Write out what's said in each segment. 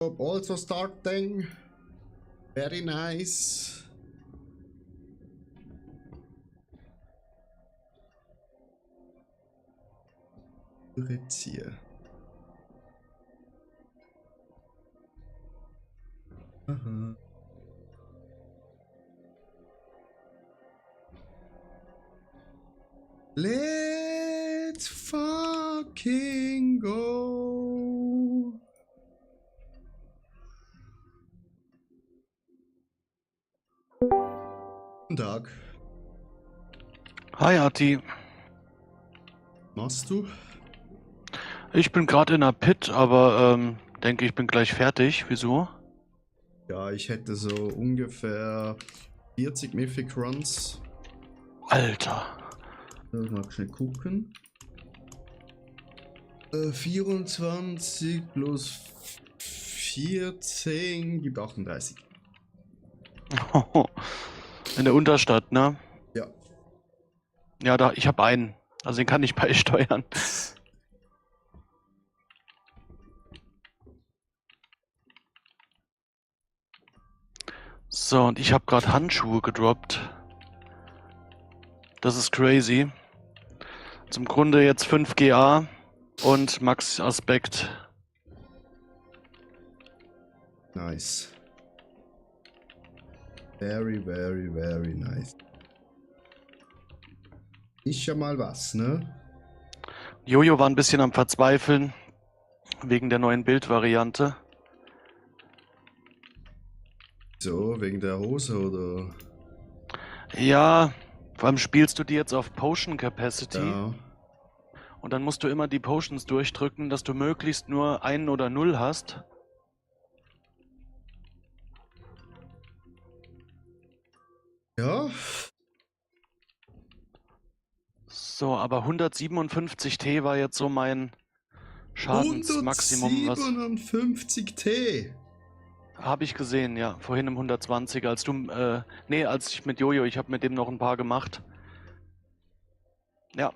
Also starting. Very nice. Jetzt hier. Aha. Let's fucking go. Guten Tag. Hi Arti, Machst du? ich bin gerade in der Pit, aber denke ich bin gleich fertig. Wieso? Ja, ich hätte so ungefähr 40 Mythic Runs. Alter. Mal schnell gucken. 24 plus 14 gibt 38. In der Unterstadt, ne? Ja. Ja, ich habe einen. Also den kann ich beisteuern. So, und ich habe gerade Handschuhe gedroppt. Das ist crazy. Zum Grunde jetzt 5 GA und Max Aspekt. Nice. Very, very, very nice. Ist ja mal was, ne? Jojo war ein bisschen am Verzweifeln wegen der neuen Bildvariante. So, wegen der Hose oder? Ja, vor allem spielst du die jetzt auf Potion Capacity. Ja. Und dann musst du immer die Potions durchdrücken, dass du möglichst nur 1 oder 0 hast. Ja. So, aber 157 T war jetzt so mein Schadensmaximum, was 157 T. habe ich gesehen, ja, vorhin im 120er, als du, nee, als ich mit Jojo, ich habe mit dem noch ein paar gemacht. Ja.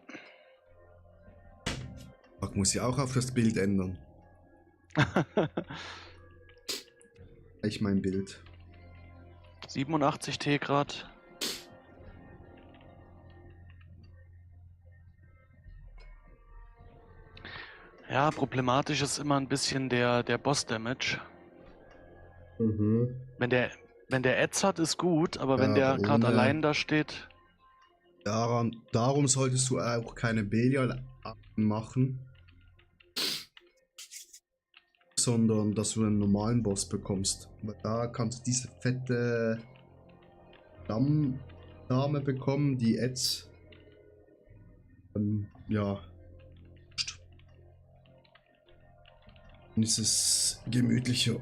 Ach, muss ich auch auf das Bild ändern. Ich mein Bild. 87 T Grad. Ja, problematisch ist immer ein bisschen der Boss-Damage. Mhm. Wenn der Ads hat, ist gut, aber wenn Ja, der aber gerade ohne. allein da steht. Darum solltest du auch keine Belial machen, sondern dass du einen normalen Boss bekommst. Weil da kannst du diese fette Dame bekommen, die jetzt ja, dann ist es gemütlicher.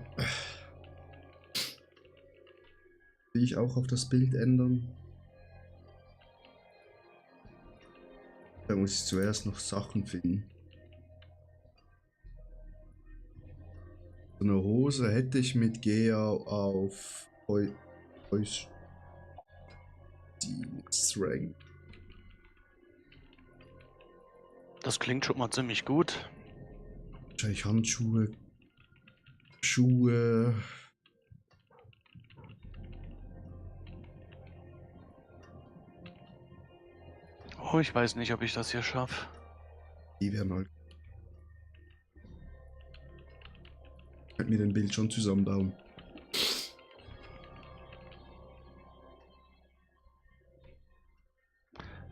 Will ich auch auf das Bild ändern? Da muss ich zuerst noch Sachen finden. So eine Hose hätte ich mit Gea auf die Strength. Das klingt schon mal ziemlich gut. Wahrscheinlich Handschuhe, Schuhe. Oh, ich weiß nicht, ob ich das hier schaffe. Die werden halt. Ich könnte mir den Bild schon zusammenbauen.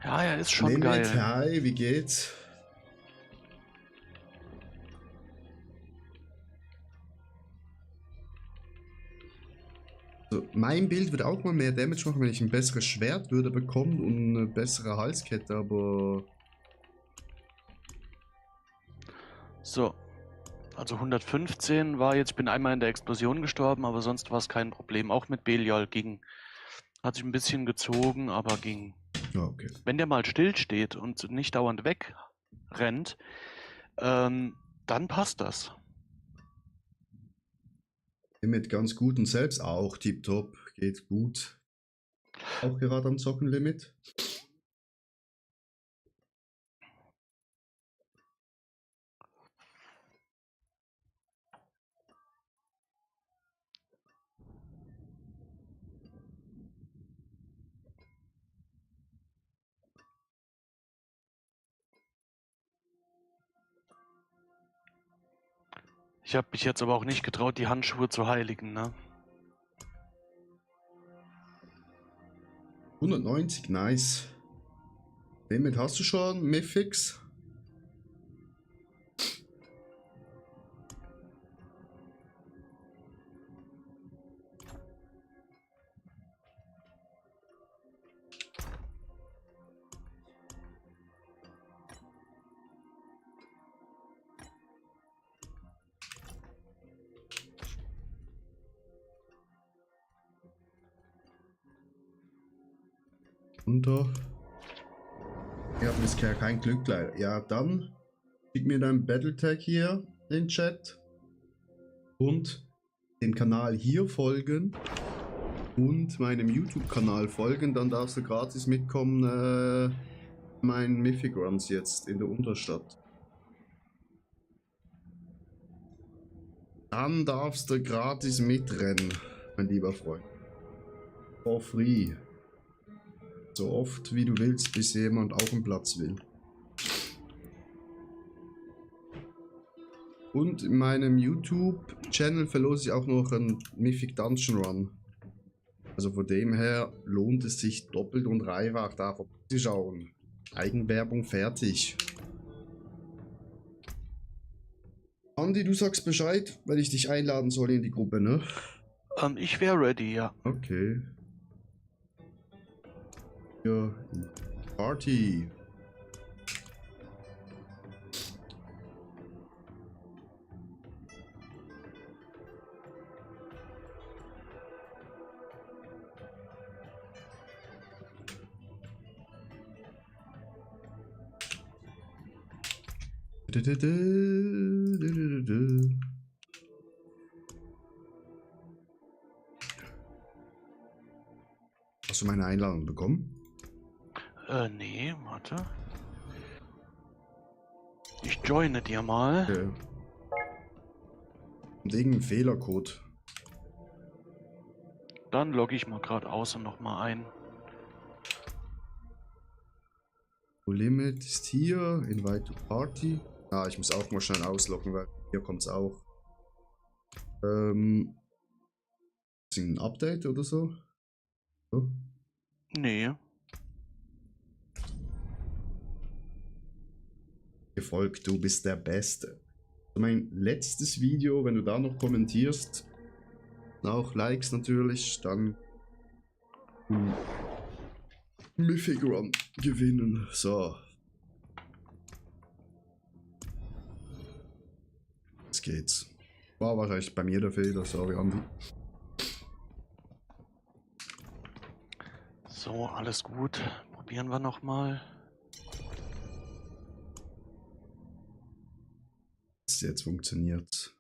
Ja, er ist schon Limit, geil. hi, wie geht's? So, mein Bild würde auch mal mehr Damage machen, wenn ich ein besseres Schwert würde bekommen und eine bessere Halskette, aber So, also 115 war jetzt, ich bin einmal in der Explosion gestorben, aber sonst war es kein Problem. Auch mit Belial ging. Hat sich ein bisschen gezogen, aber ging. ja, okay. Wenn der mal still steht und nicht dauernd wegrennt, dann passt das. Limit ganz gut und selbst auch tipptopp, geht gut. Auch gerade am Zocken Limit. Ich habe mich jetzt aber auch nicht getraut, die Handschuhe zu heiligen, ne? 190, nice. Damit hast du schon Mythics? Unter. Ich habe bisher kein Glück leider. Ja, dann schick mir dein Battletag hier in den Chat und dem Kanal hier folgen und meinem YouTube-Kanal folgen, dann darfst du gratis mitkommen, mein Mythic Runs jetzt in der Unterstadt. Dann darfst du gratis mitrennen, mein lieber Freund. For free. So oft wie du willst, bis jemand auf den Platz will. Und in meinem YouTube-Channel verlose ich auch noch einen Mythic Dungeon Run. Also von dem her lohnt es sich doppelt und dreifach da vorbeizuschauen. Eigenwerbung fertig. Andi, du sagst Bescheid, wenn ich dich einladen soll in die Gruppe, ne? Ich wäre ready, ja. Okay. Ja, Party. Hast du meine Einladung bekommen? Nee, warte. Ich joine dir mal. Okay. Und irgendein Fehlercode. Dann logge ich mal gerade aus und nochmal ein. Limit ist hier. Invite to Party. Ah, ich muss auch mal schnell ausloggen, weil hier kommt es auch. Ist ein Update oder so? So. Nee. Gefolgt, du bist der Beste. Mein letztes Video, wenn du da noch kommentierst, auch Likes natürlich, dann Mythic Run gewinnen. So. Jetzt geht's. War wahrscheinlich bei mir der Fehler, sorry Andi. So, alles gut. Probieren wir nochmal. Jetzt funktioniert.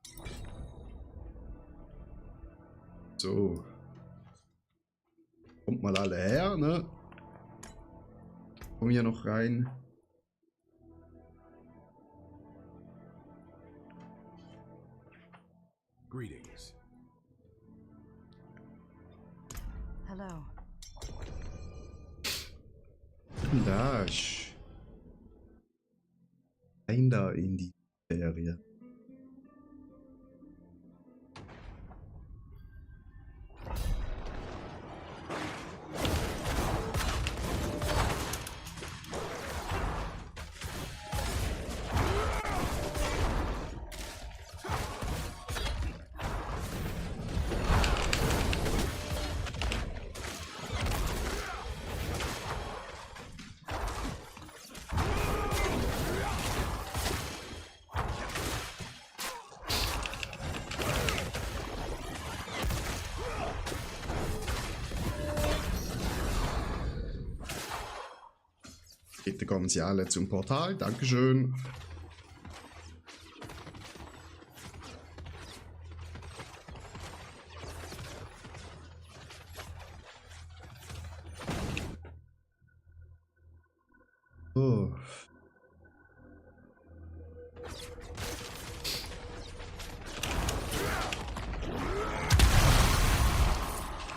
So. Kommt mal alle her, ne? Komm hier noch rein. Greetings. Hello. Dash. Rein da in die Serie. Bitte kommen Sie alle zum Portal. Dankeschön. So.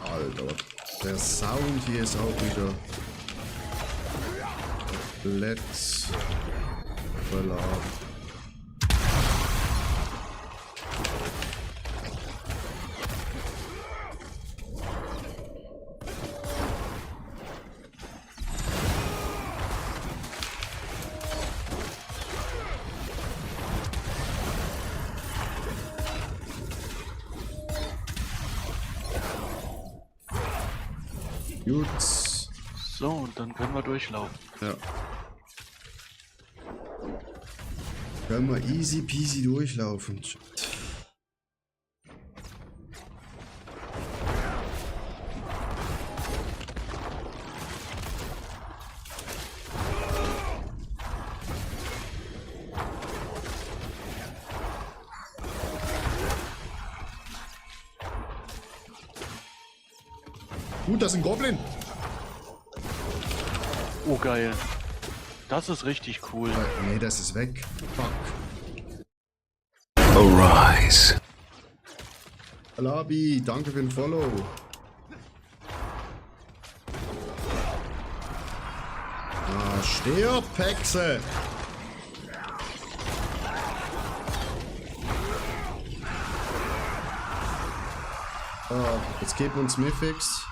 Alter, der Sound hier ist auch wieder komplett verladen. Gut. So, und dann können wir durchlaufen. Ja. Können wir easy peasy durchlaufen. Gut, das ist ein Goblin. Oh, geil. Das ist richtig cool. Nee, das ist weg. Fuck. Arise. Alabi, danke für den Follow. Ah, stirb, Hexe. Ah, jetzt geben uns Mythics.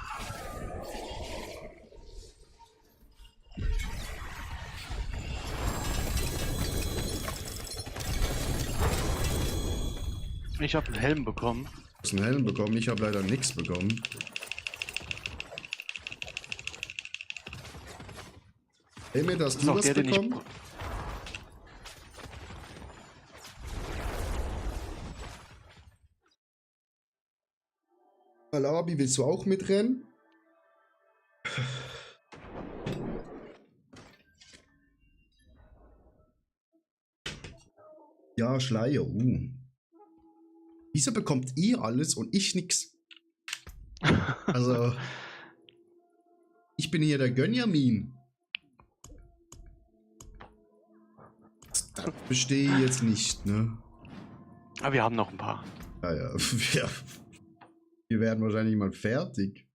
Ich habe einen Helm bekommen. Du hast einen Helm bekommen, ich habe leider nichts bekommen. Hey, mir hast Das ist du auch was der, den ich... bekommen? Alabi, willst du auch mitrennen? Ja, Schleier. Wieso bekommt ihr alles und ich nix? Also, ich bin hier der Gönjamin. Das verstehe ich jetzt nicht, ne? Aber wir haben noch ein paar. Ja, ja. Wir werden wahrscheinlich mal fertig.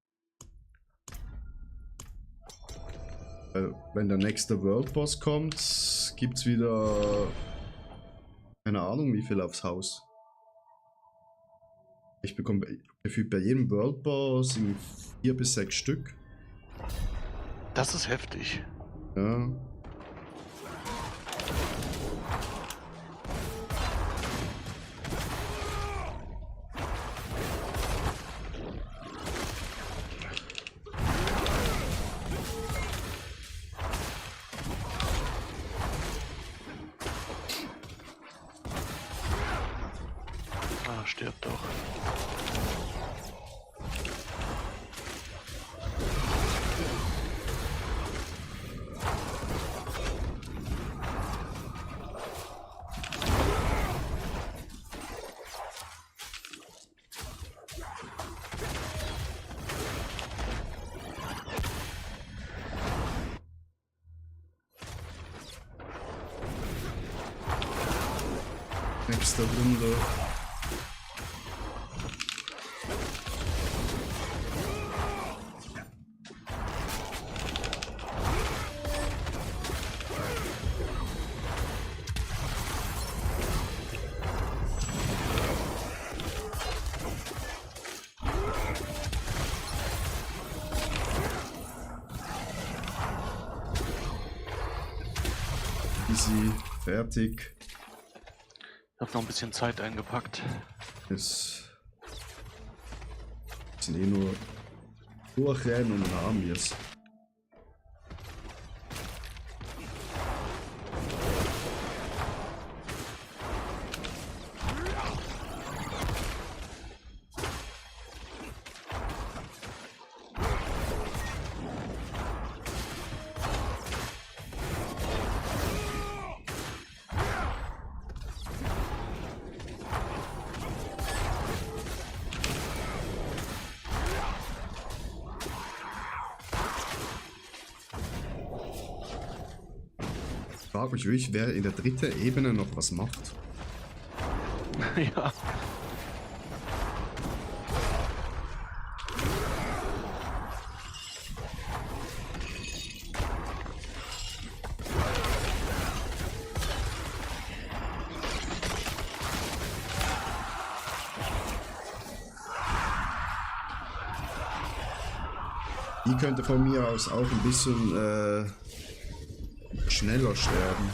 Wenn der nächste World Boss kommt, gibt's wieder... Keine Ahnung, wie viel aufs Haus. Ich bekomme gefühlt bei jedem World Boss 4 bis 6 Stück. Das ist heftig. Ja. Ah, stirb doch. Nächste Runde. Easy, fertig. Ich habe noch ein bisschen Zeit eingepackt. Es sind eh nur durchrennen und dann haben wir es. Ich frage mich wirklich, wer in der dritten Ebene noch was macht. Ja. Die könnte von mir aus auch ein bisschen schneller sterben.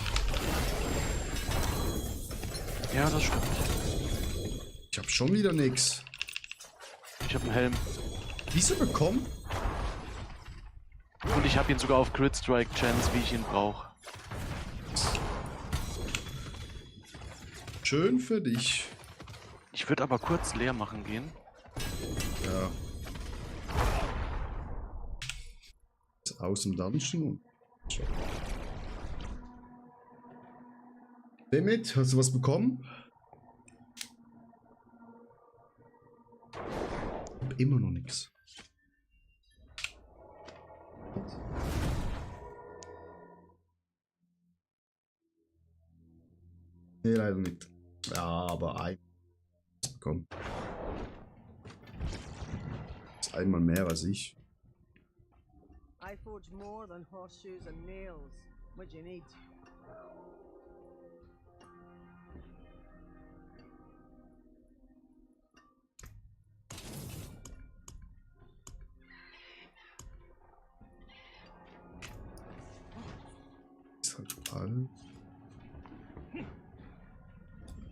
Ja, das stimmt. Ich habe schon wieder nichts. Ich habe einen Helm. Wieso bekommen? Und ich habe ihn sogar auf Crit Strike Chance, wie ich ihn brauche. Schön für dich. Ich würde aber kurz leer machen gehen. Ja. Ist aus dem Dungeon. Damit, hast du was bekommen? Ich hab immer noch nichts. Nee, leider nicht. Ja, aber ein bekommen. Das ist einmal mehr als ich. I forge more than horseshoes and nails. What do you need? Ist halt alt.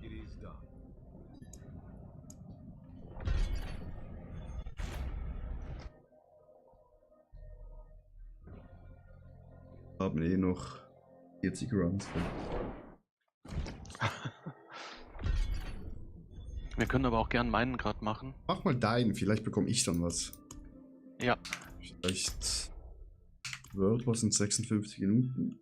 It is done. Haben eh noch 40 Runs. Wir können aber auch gern meinen gerade machen. Mach mal deinen, vielleicht bekomme ich dann was. Ja. Vielleicht World War sind 56 Minuten.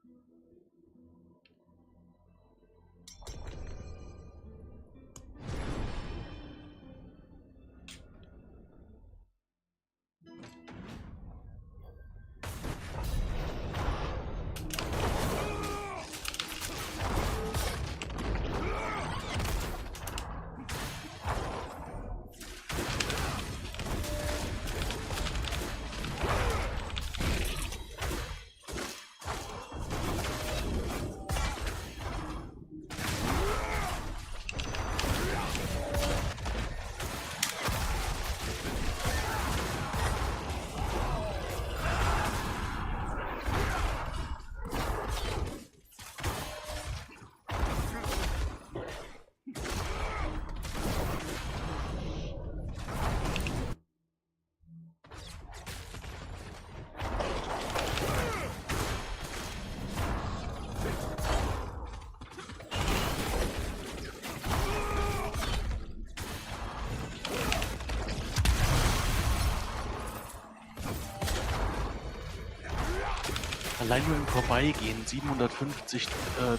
Allein nur im Vorbeigehen, 750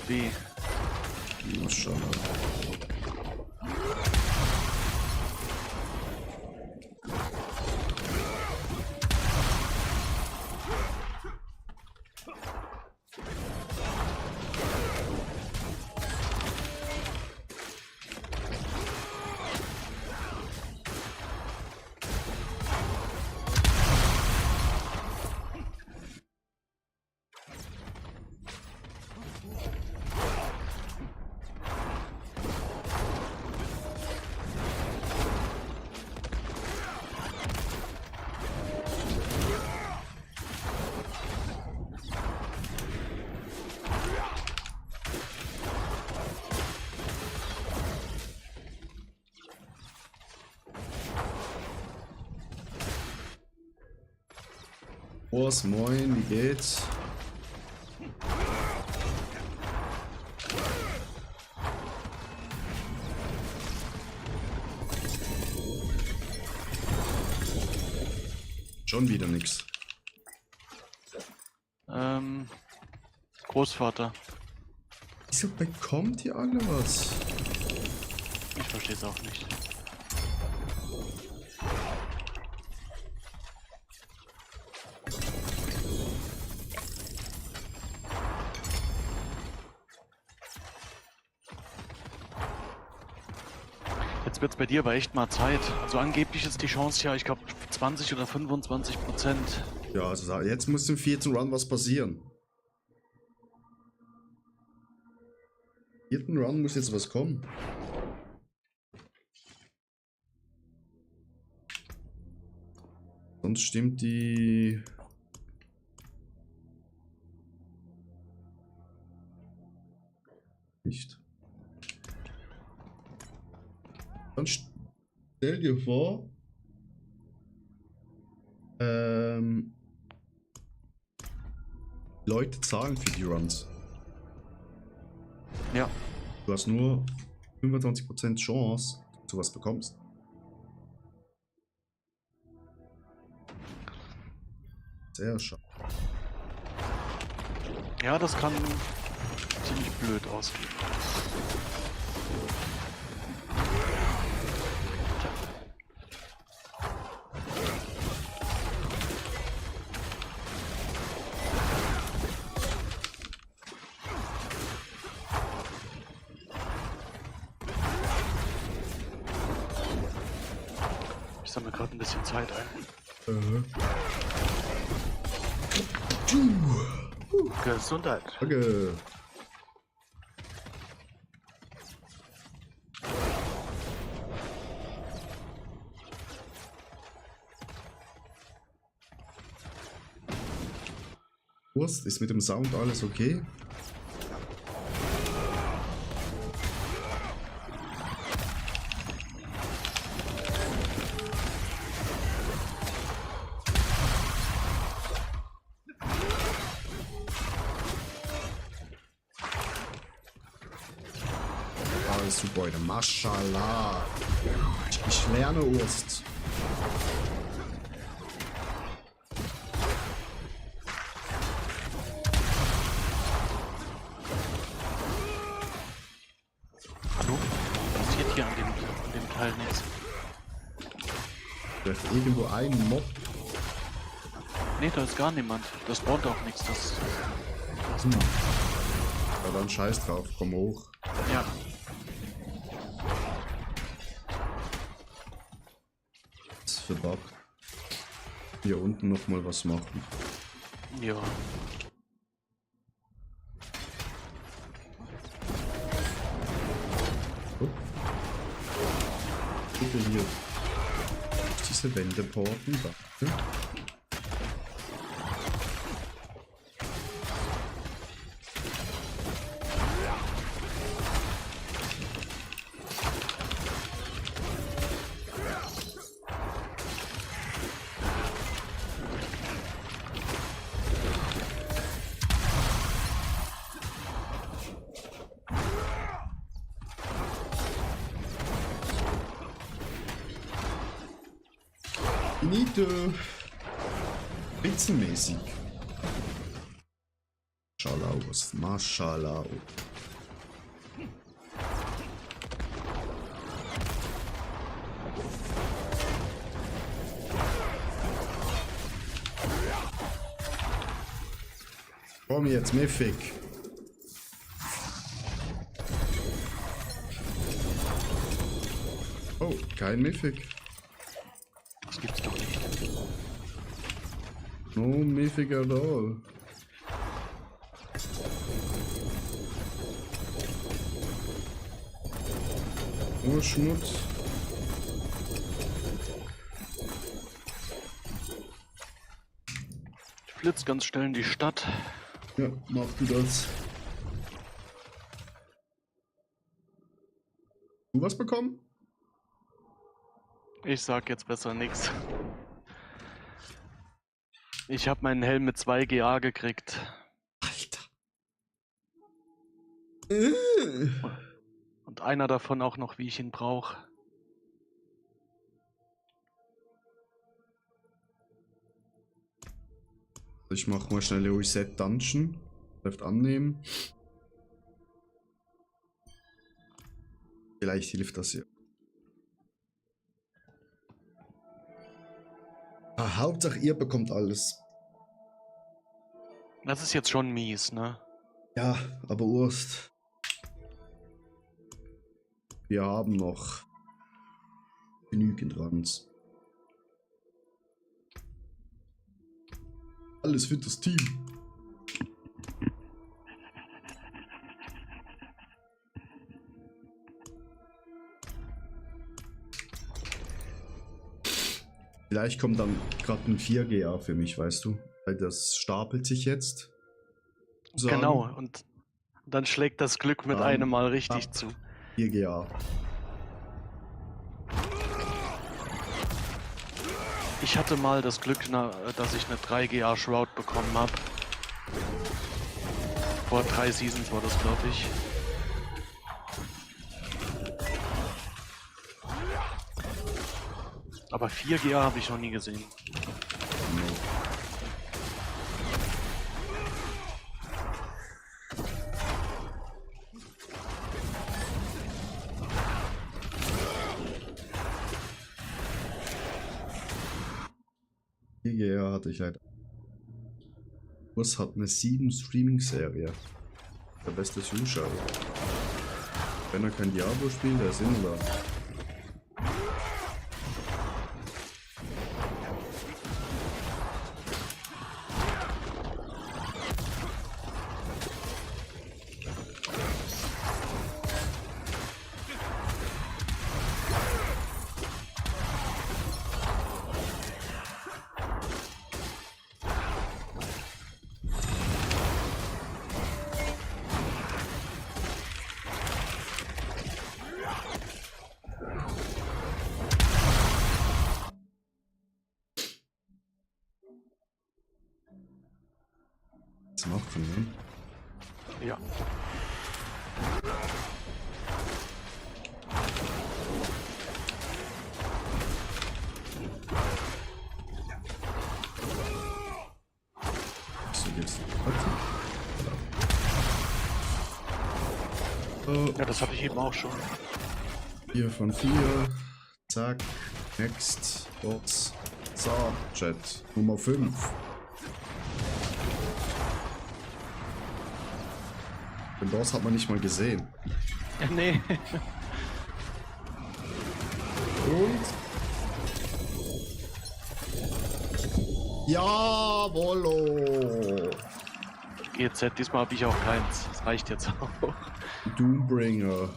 B. Maschallah. Boas, moin, wie geht's? Schon wieder nix. Großvater. Wieso bekommt ihr alle was? Ich verstehe es auch nicht. Jetzt wird es bei dir aber echt mal Zeit. Also angeblich ist die Chance ja, ich glaube, 20 oder 25%. Ja, also jetzt muss im 4. Run was passieren. Im 4. Run muss jetzt was kommen. Sonst stimmt die... nicht. Dann stell dir vor, Leute zahlen für die Runs. Ja. Du hast nur 25% Chance, dass du was bekommst. Sehr schade. Ja, das kann ziemlich blöd ausgehen. Ich sammle gerade ein bisschen Zeit ein. Gesundheit. Danke. Wurst, ist mit dem Sound alles okay? Alles super, heute. Mashallah. Ich lerne Wurst. Hallo? Was passiert hier an dem Teil nichts? Vielleicht irgendwo ein Mob. Nee, da ist gar niemand. Das spawnt auch nichts. Das. Ja, dann scheiß drauf, komm hoch. Ja. Das ist für Bug. Hier unten nochmal was machen. Ja. Bitte hier. Diese Wände porten, warte. Finito. Spitzenmäßig. Maschallah aus. Maschallah. Komm jetzt, Mythic. Oh, kein Mythic. Das gibt's doch nicht. No Mythic at all. Oh, Schmutz. Ich flitz ganz schnell in die Stadt. Ja, mach du das. Du was bekommen? Ich sag jetzt besser nichts. Ich habe meinen Helm mit 2 GA gekriegt. Alter. Und einer davon auch noch, wie ich ihn brauche. Ich mach mal schnell Reset Dungeon. Läuft annehmen. Vielleicht hilft das ja. Ah, Hauptsache ihr bekommt alles. Das ist jetzt schon mies, ne? Ja, aber Urst. Wir haben noch genügend Runs. Alles für das Team. Vielleicht kommt dann gerade ein 4GA für mich, weißt du? Weil das stapelt sich jetzt. Sagen. Genau, und dann schlägt das Glück mit einem Mal richtig zu. 4GA. Ich hatte mal das Glück, dass ich eine 3GA Shroud bekommen habe. Vor 3 Seasons war das, glaube ich. Aber 4 GA habe ich noch nie gesehen. Ja, hatte ich leider. Was hat eine 7 Streaming-Serie? Der beste Zuschauer. Wenn er kein Diablo spielt, der ist sinnlos. Was machen, ne? Ja. So geht's. Ja, das hatte ich eben auch schon. 4 von 4. Zack. Next. Box. So, Chat. Nummer 5. Den Boss hat man nicht mal gesehen. Nee. Und? Jawollo! GZ, diesmal habe ich auch keins. Das reicht jetzt auch. Doombringer.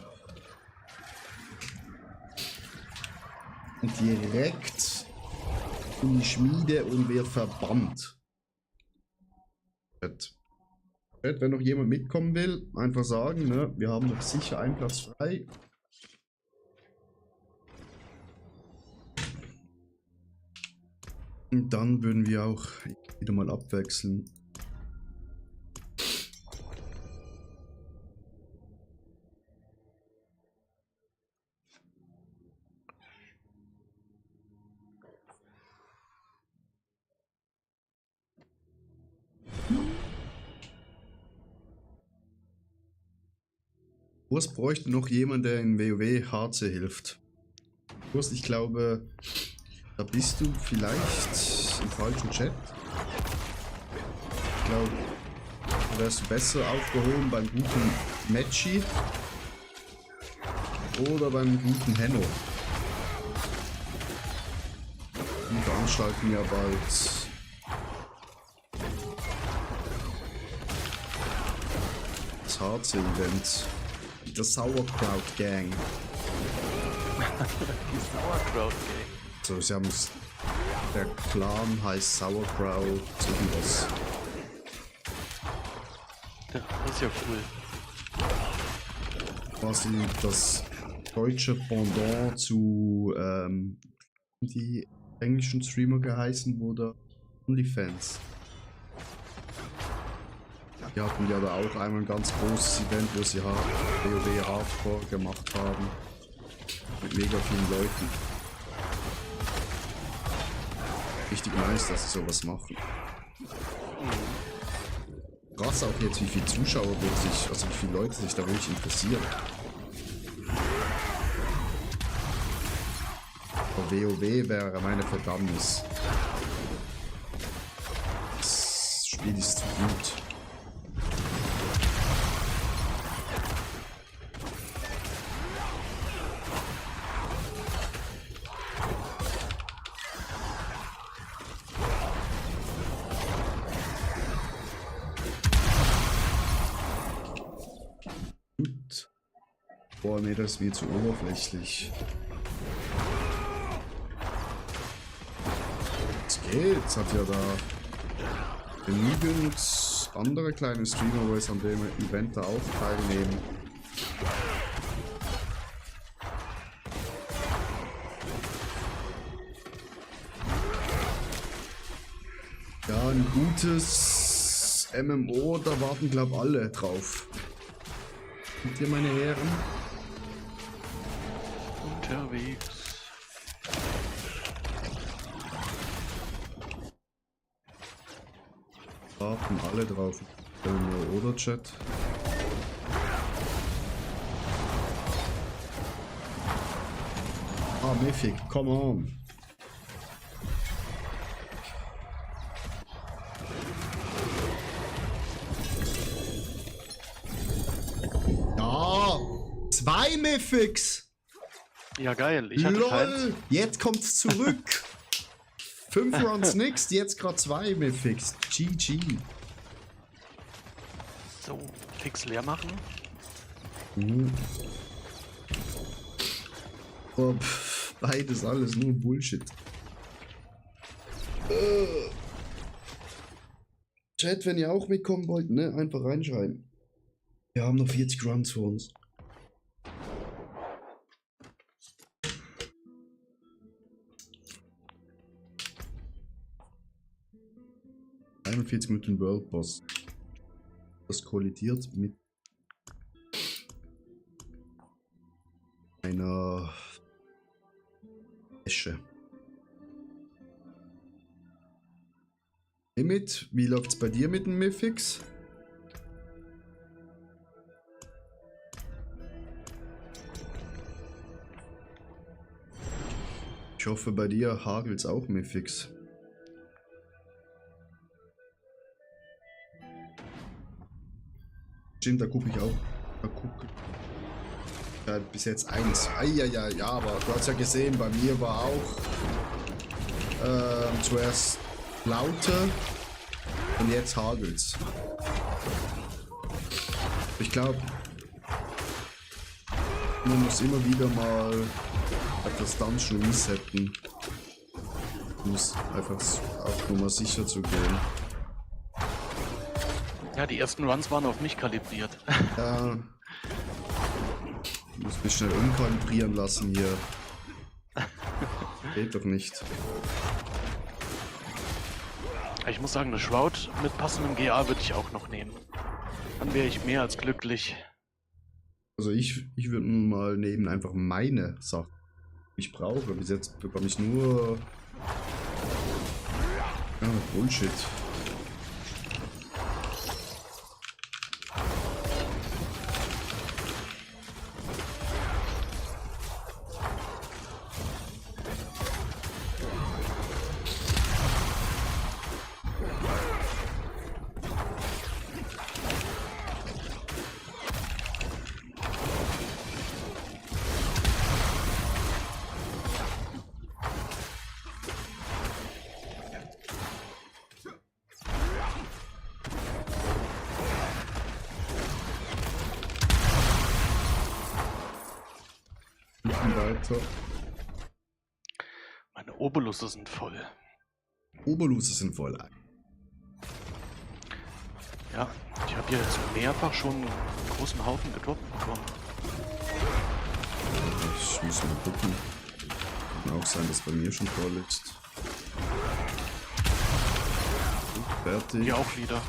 Und direkt in die Schmiede und wird verbannt. Chat. Wenn noch jemand mitkommen will, einfach sagen, ne? Wir haben noch sicher einen Platz frei. Und dann würden wir auch wieder mal abwechseln. Was bräuchte noch jemand, der in WoW HC hilft? Wurst, ich glaube, da bist du vielleicht im falschen Chat. Ich glaube, da wärst du besser aufgehoben beim guten Matchy oder beim guten Henno. Die veranstalten ja bald das HC-Event. Das Sauerkraut Gang. Die Sauerkraut Gang. So, sie haben es. Der Clan heißt Sauerkraut, irgendwas. Ja, das ist ja cool. Quasi das deutsche Pendant zu die englischen Streamer geheißen wurde OnlyFans. Die hatten ja da auch einmal ein ganz großes Event, wo sie WoW Hardcore gemacht haben. Mit mega vielen Leuten. Richtig nice, dass sie sowas machen. Krass auch jetzt, wie viele Zuschauer wirklich, also wie viele Leute sich da wirklich interessieren. Aber WoW wäre meine Verdammnis. Das Spiel ist zu gut. Gut. Boah, nee, das ist mir zu oberflächlich. Es geht, es hat ja da genügend andere kleine Streamer, wo es an dem Event da auch teilnehmen. Ja, ein gutes MMO, da warten glaub alle drauf. Seht ihr, meine Herren? Unterwegs. Warten alle drauf. MMO oder Chat? Ah, Mythic, come on. Ja, 2 Mythics. Ja, geil. Ich hatte keins. LOL, jetzt kommt's zurück. 5 Runs nix, jetzt gerade 2 Mythics. GG. So, fix leer machen. Oh, beides alles nur Bullshit. Chat, wenn ihr auch mitkommen wollt, ne, einfach reinschreiben. Wir haben noch 40 Runs vor uns. Mit dem World Boss. Das kollidiert mit einer Wäsche. Limit, wie läuft's bei dir mit den Mythics? Ich hoffe, bei dir hagelt's auch Mythics. Stimmt, da gucke ich auch. Da gucke ich. Ja, bis jetzt 1. Ja, aber du hast ja gesehen, bei mir war auch zuerst Laute und jetzt hagelt's. Ich glaube, man muss immer wieder mal etwas Dungeon resetten. Muss einfach auf Nummer sicher zu gehen. Ja, die ersten Runs waren auf mich kalibriert. Ja. Ich muss mich schnell umkalibrieren lassen hier. Geht doch nicht. Ich muss sagen, eine Shroud mit passendem GA würde ich auch noch nehmen. Dann wäre ich mehr als glücklich. Also ich würde mal nehmen einfach meine Sachen, die ich brauche. Bis jetzt bekomme ich nur Bullshit. Weiter. Meine Obelusse sind voll. Oberlusse sind voll. Ja, ich habe hier jetzt mehrfach schon einen großen Haufen gedroppt bekommen. Ich muss mal gucken. Kann auch sein, dass bei mir schon vorliegt. Fertig. Hier auch wieder.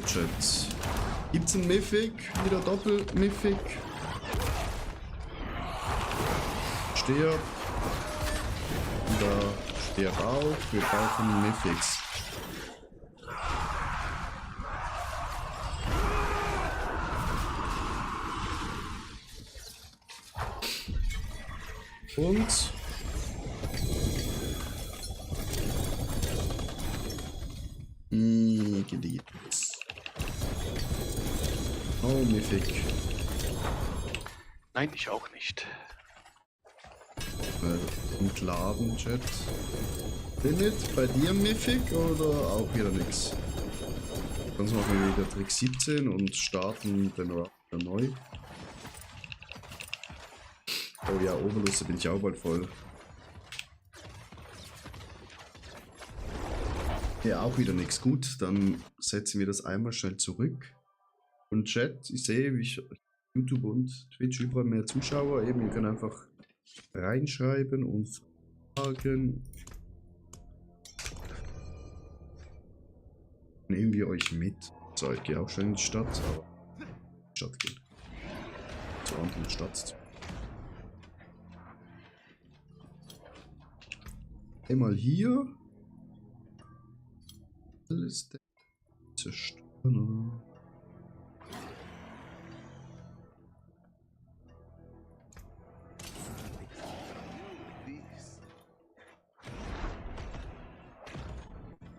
Chat. Gibt's ein Mythic? Wieder Doppel-Mythic? Stirb. Wieder stirb auf. Wir brauchen Mythics. Und oh, Mythic. Nein, ich auch nicht. Entladen, Chat. Limit, bei dir Mythic oder auch wieder nix? Sonst machen wir wieder Trick 17 und starten den Run wieder neu. Oh ja, Oberlusse bin ich auch bald voll. Ja, auch wieder nichts. Gut, dann setzen wir das einmal schnell zurück. Und Chat, ich sehe, YouTube und Twitch überall mehr Zuschauer. Eben, ihr könnt einfach reinschreiben und fragen. Nehmen wir euch mit. So, ich gehe auch schon in die Stadt, aber in die Stadt gehen. Zur anderen Stadt. Einmal hier. Alles zerstören.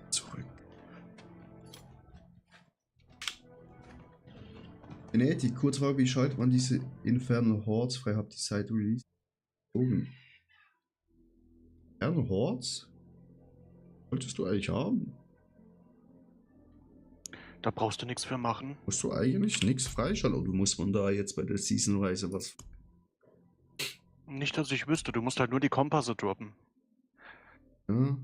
Zurück. Genetik, Kurzfrage, wie schaltet man diese Infernal Hordes frei? Habt ihr seit Release? Oben. Infernal Hordes? Solltest du eigentlich haben? Da brauchst du nichts für machen. Musst du eigentlich nichts freischalten oder muss man da jetzt bei der Season-Weise was? Nicht, dass ich wüsste, du musst halt nur die Kompasse droppen. Ja.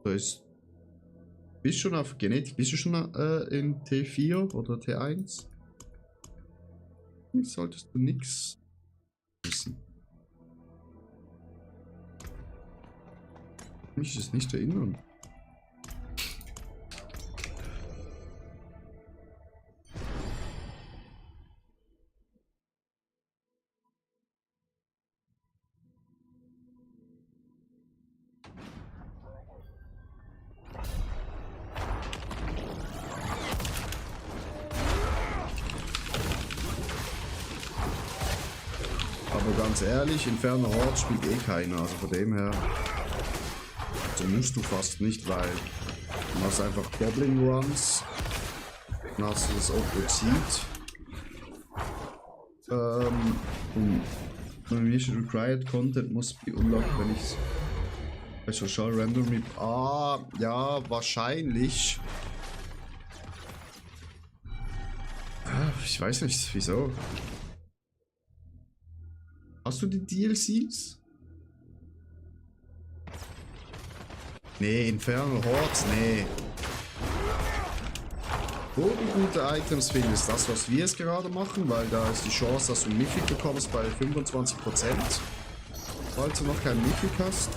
Da ist. Bist du schon auf Genetik? Bist du schon in T4 oder T1? Solltest du nichts wissen. Mich ist nicht erinnern. Aber ganz ehrlich, Inferno Horde spielt eh keiner, also von dem her. So musst du fast nicht, weil du machst einfach Goblin Runs, dann hast du das Opposite. Und Mission Required Content must be unlocked, wenn ich Special Show Random. Ja, wahrscheinlich. Ich weiß nicht, wieso. Hast du die DLCs? Nee, Infernal Hordes, nee. Wo du gute Items findest, das was wir jetzt gerade machen, weil da ist die Chance, dass du einen Mythic bekommst bei 25%. Falls du noch keinen Mythic hast,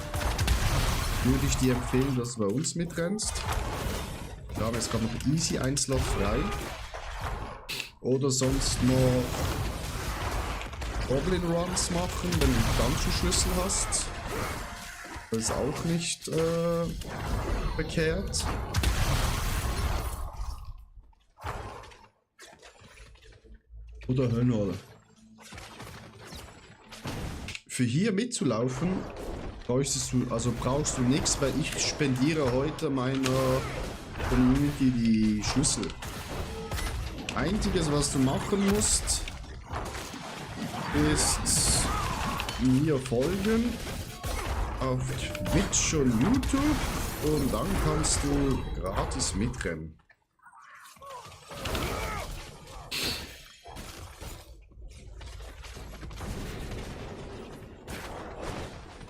würde ich dir empfehlen, dass du bei uns mitrennst. Wir haben jetzt gerade noch easy ein Slot frei. Oder sonst noch Goblin Runs machen, wenn du Dungeon Schlüssel hast. Das ist auch nicht verkehrt. Oder Höllenrolle. Für hier mitzulaufen brauchst du nichts, weil ich spendiere heute meiner Community die Schlüssel. Einziges, was du machen musst, ist mir folgen auf Twitch und YouTube und dann kannst du gratis mitrennen.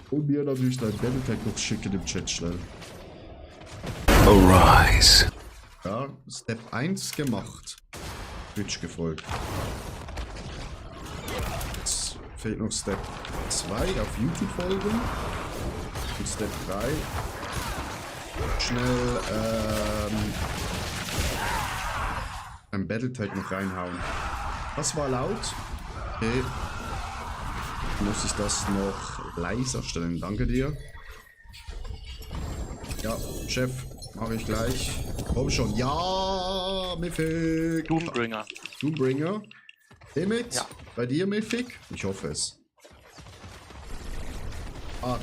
Und mir natürlich dein Battletech noch schicken im Chat schnell. Arise. Ja, Step 1 gemacht. Twitch gefolgt. Jetzt fehlt noch Step 2 auf YouTube folgen. Und Step 3 schnell ein Battletech noch reinhauen. Das war laut. Okay. Muss ich das noch leiser stellen? Danke dir. Ja, Chef, mache ich gleich. Komm schon. Ja, Mythic. Doombringer. Doombringer. Mit? Ja. Bei dir, Mythic? Ich hoffe es.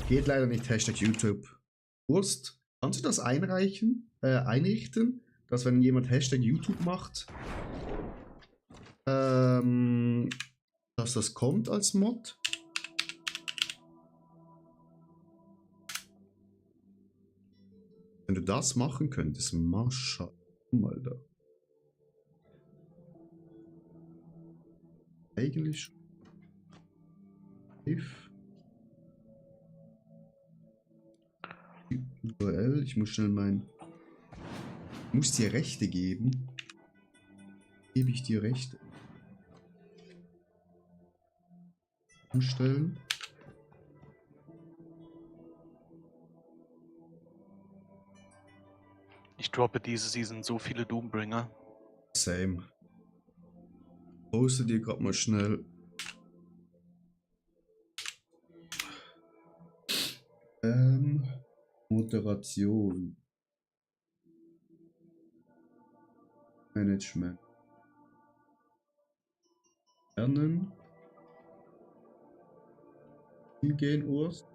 Geht leider nicht. Hashtag YouTube. Wurst. Kannst du das einrichten, dass wenn jemand Hashtag YouTube macht, dass das kommt als Mod? Wenn du das machen könntest, Mascha, mal da. Eigentlich. If. URL, ich muss schnell Ich muss dir Rechte geben. Gebe ich dir recht. Umstellen. Ich droppe diese Season so viele Doombringer. Same. Poste dir gerade mal schnell. Moderation. Management. Lernen. Hingehen, Urs.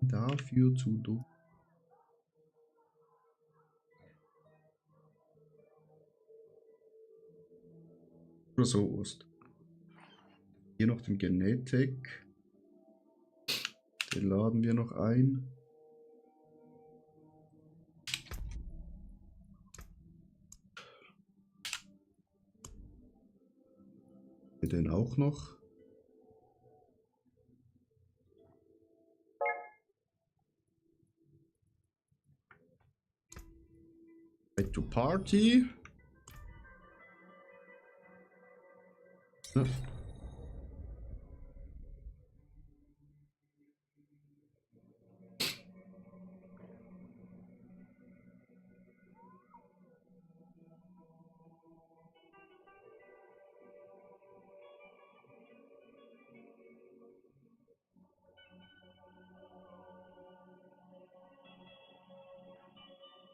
Dafür zu du. Oder so, Ost. Hier noch den Genetik. Den laden wir noch ein. Den auch noch. Back to Party. Ja.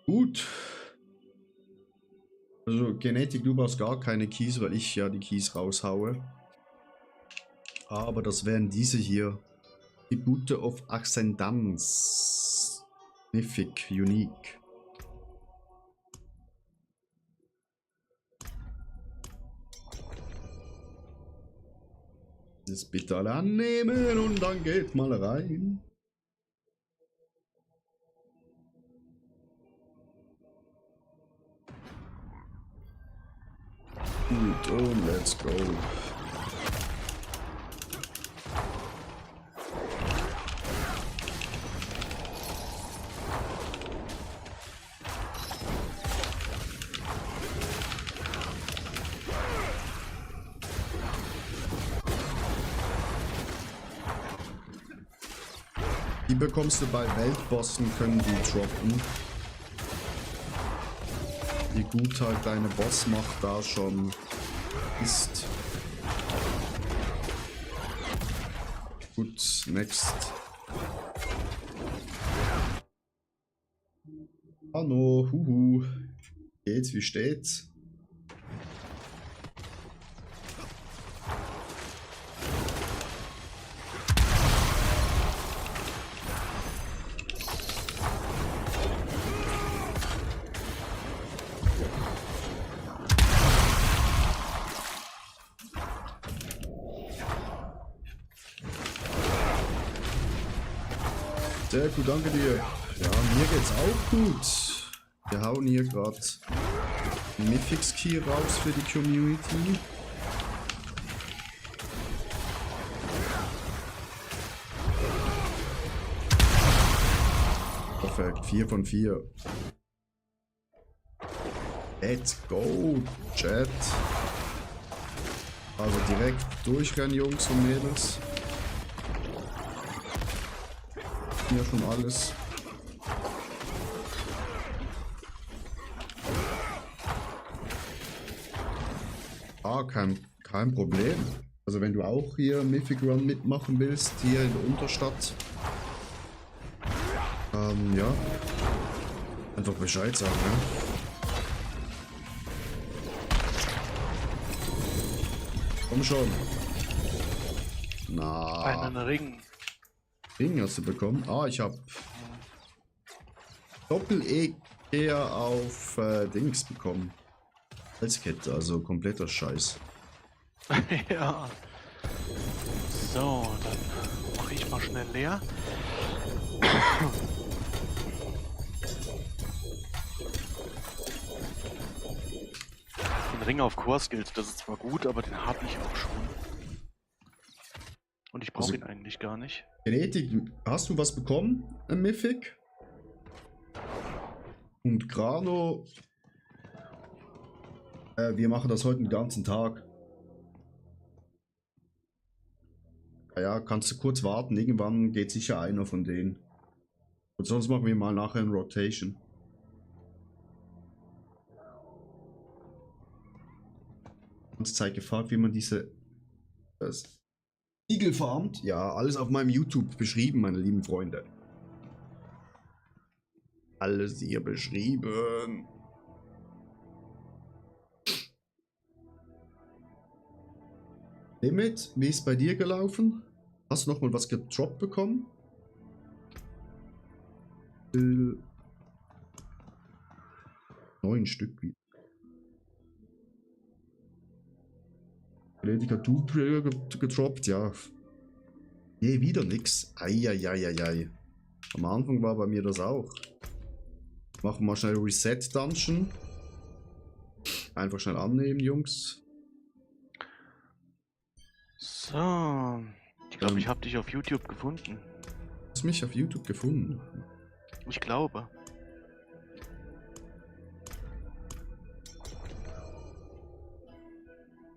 Gut. Also Genetik, du brauchst gar keine Keys, weil ich ja die Keys raushaue. Aber das wären diese hier. Tribute of Ascendance. Mythic, Unique. Das bitte alle annehmen und dann geht mal rein. Gut, und let's go. Die bekommst du bei Weltbossen, können die droppen. Wie gut halt deine Bossmacht da schon ist. Gut, next. Hallo, huhu. Geht's, wie steht's? Sehr gut, danke dir. Ja, mir geht's auch gut. Wir hauen hier gerade Mythics Key raus für die Community. Perfekt, 4 von 4. Let's go, Chat. Also direkt durchrennen, Jungs und Mädels. Ja, schon alles. Ah, kein Problem. Also wenn du auch hier Mythic Run mitmachen willst, hier in der Unterstadt, ja, einfach Bescheid sagen, ja. Komm schon. Na. Einen Ring. Ding hast du bekommen? Ah, ich habe Doppel-E-Kehr auf Dings bekommen. Halskette, also kompletter Scheiß. Ja. So, dann mache ich mal schnell leer. Den Ring auf Core Skills, das ist zwar gut, aber den habe ich auch schon. Und ich brauche Also- ihn eigentlich gar nicht. Genetik, hast du was bekommen, Mythic? Und Grano, wir machen das heute den ganzen Tag. Ja, kannst du kurz warten, irgendwann geht sicher einer von denen. Und sonst machen wir mal nachher eine Rotation. Ganze Zeit gefragt, wie man das Igel farmt. Ja, alles auf meinem YouTube beschrieben, meine lieben Freunde. Alles hier beschrieben. Limit, wie ist bei dir gelaufen? Hast du noch mal was gedroppt bekommen? 9 Stück wieder. Erlediger Two-Player gedroppt, ja. Nee, wieder nix. Eieieiei. Am Anfang war bei mir das auch. Machen wir mal schnell Reset Dungeon. Einfach schnell annehmen, Jungs. So. Ich glaube, ich habe dich auf YouTube gefunden. Du hast mich auf YouTube gefunden. Ich glaube.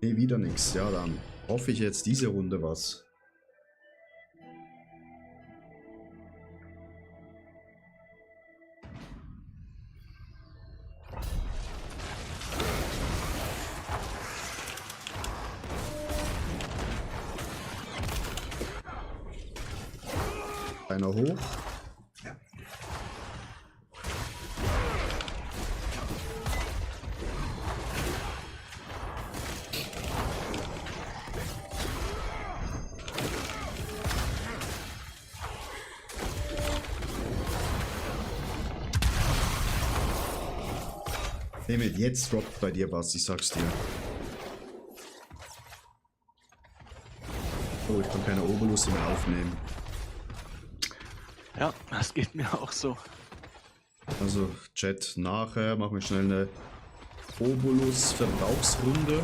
Nee, wieder nix. Ja, dann hoffe ich jetzt diese Runde was. Einer hoch. Mehmet, jetzt droppt bei dir was, ich sag's dir. Oh, ich kann keine Obolus mehr aufnehmen. Ja, das geht mir auch so. Also, Chat, nachher machen wir schnell eine Obolus-Verbrauchsrunde.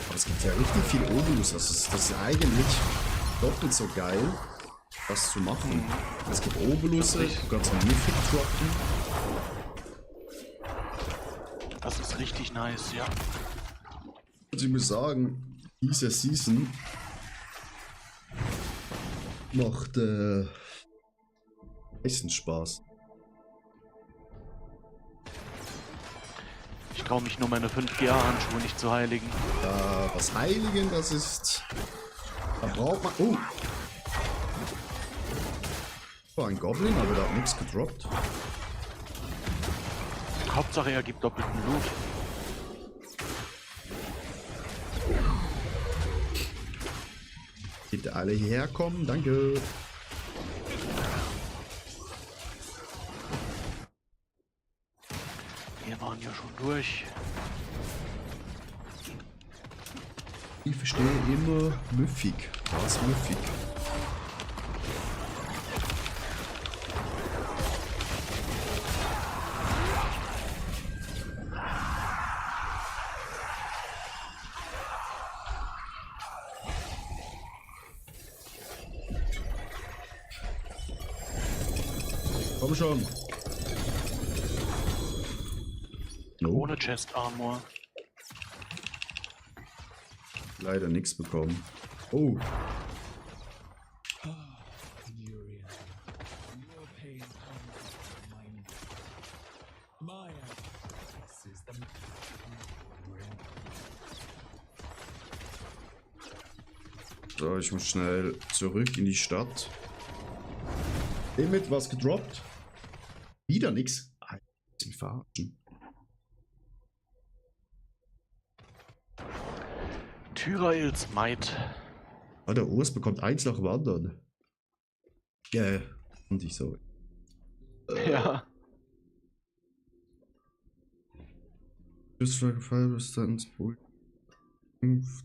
Aber es gibt ja richtig viel Obolus, das ist eigentlich doppelt so geil, das zu machen. Es gibt Obolus, du kannst Mythic droppen. Das ist richtig nice, ja. Also ich muss sagen, diese Season macht meisten Spaß. Ich traue mich nur meine 5GA-Handschuhe nicht zu heiligen. Ja, das Heiligen, das ist... Da braucht man... Oh! War ein Goblin, aber der hat nichts gedroppt. Hauptsache er gibt doppelten Loot. Bitte alle hierher kommen, danke. Wir waren ja schon durch. Ich verstehe immer Mythic. Was Mythic? Komm schon. No, Ohne Chest Armor. leider nichts bekommen. Oh, Urian, your pain comes from mine. My axe is the Urian. So, ich muss schnell zurück in die Stadt. Hiermit was gedroppt. Wieder nix. Mich verarschen. Tyraels Maid. Ah, der Urs bekommt eins nach dem anderen. Ja, und ich so. Ja. Just for 5% Bull. 5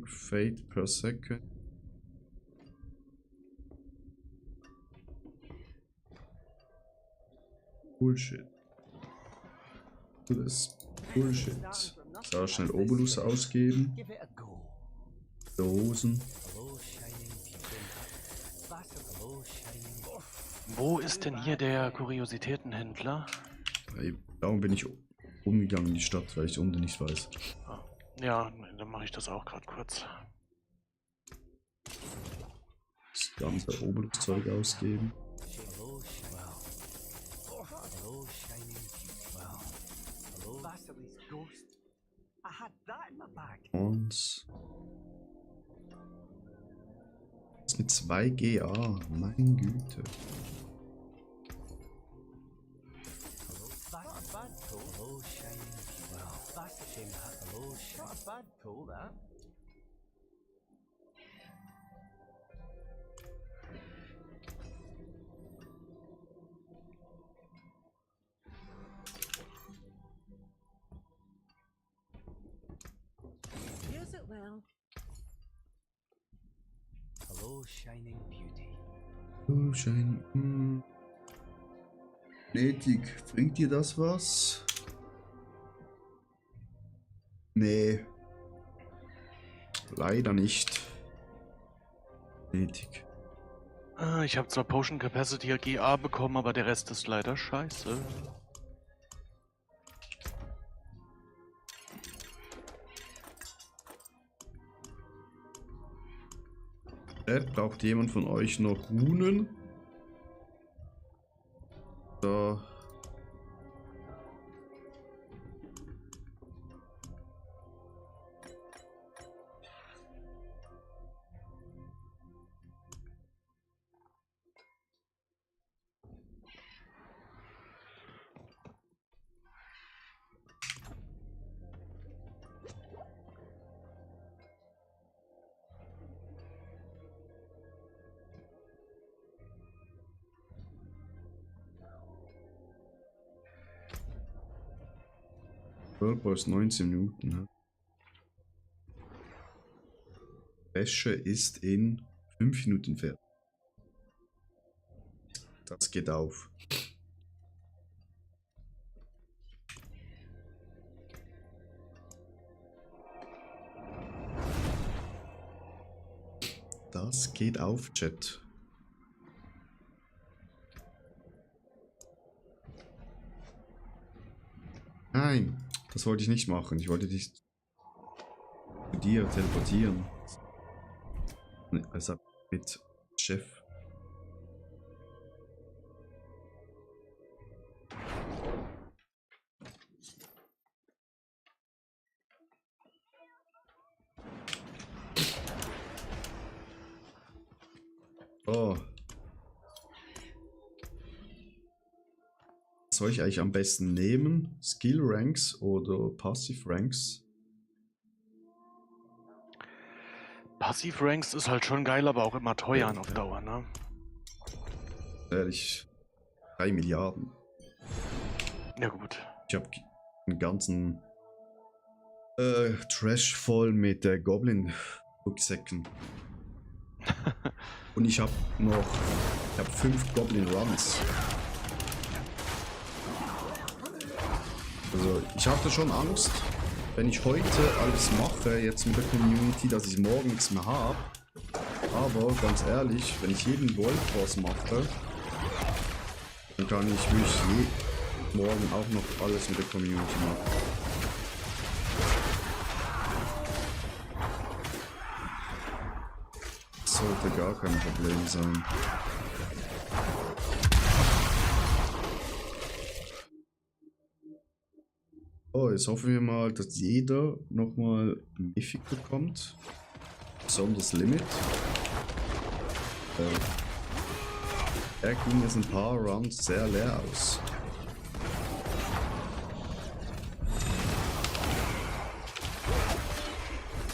Fade per second. Bullshit. Das ist Bullshit. So, schnell Obolus ausgeben. Give it a go. Dosen. Hello, shining people. Hello, shining. Wo ist denn hier der Kuriositätenhändler? Darum bin ich umgegangen in die Stadt, weil ich es unten nicht weiß. Ah, ja, dann mache ich das auch gerade kurz. Das ganze Obolus-Zeug ausgeben. Hello, hello, shining people. Wow. Hello. Vasily's ghost. I had that in my bag. Und das mit 2 GA, meine Güte. Not a bad pull. Hello, shining people. Wow. That's a shame that. Hello, not a bad pull, that. Use it well. Hello, shining beauty. Oh, Shiny. Ethik, bringt dir das was? Nee. Leider nicht. Ethik. Ah, ich habe zwar Potion Capacity GA bekommen, aber der Rest ist leider scheiße. Braucht jemand von euch noch Runen? So. Körper ist 19 Minuten. Ne? Wäsche ist in 5 Minuten fertig. Das geht auf. Das geht auf, Chat. Nein, das wollte ich nicht machen. Ich wollte dich zu dir teleportieren. Also mit Chef. Oh. Was soll ich eigentlich am besten nehmen? Skill Ranks oder Passive Ranks? Passive Ranks ist halt schon geil, aber auch immer teuer auf Dauer, ne? Ehrlich, 3 Milliarden. Ja gut. Ich habe einen ganzen Trash voll mit Goblin-Rucksäcken. Und ich habe 5 Goblin Runs. Also ich hatte schon Angst, wenn ich heute alles mache, jetzt mit der Community, dass ich morgen nichts mehr habe. Aber ganz ehrlich, wenn ich jeden Wolf mache, dann kann ich wirklich morgen auch noch alles mit der Community machen. Das sollte gar kein Problem sein. So, jetzt hoffen wir mal, dass jeder nochmal Mythic bekommt. Besonders Limit. Er ging jetzt ein paar Rounds sehr leer aus.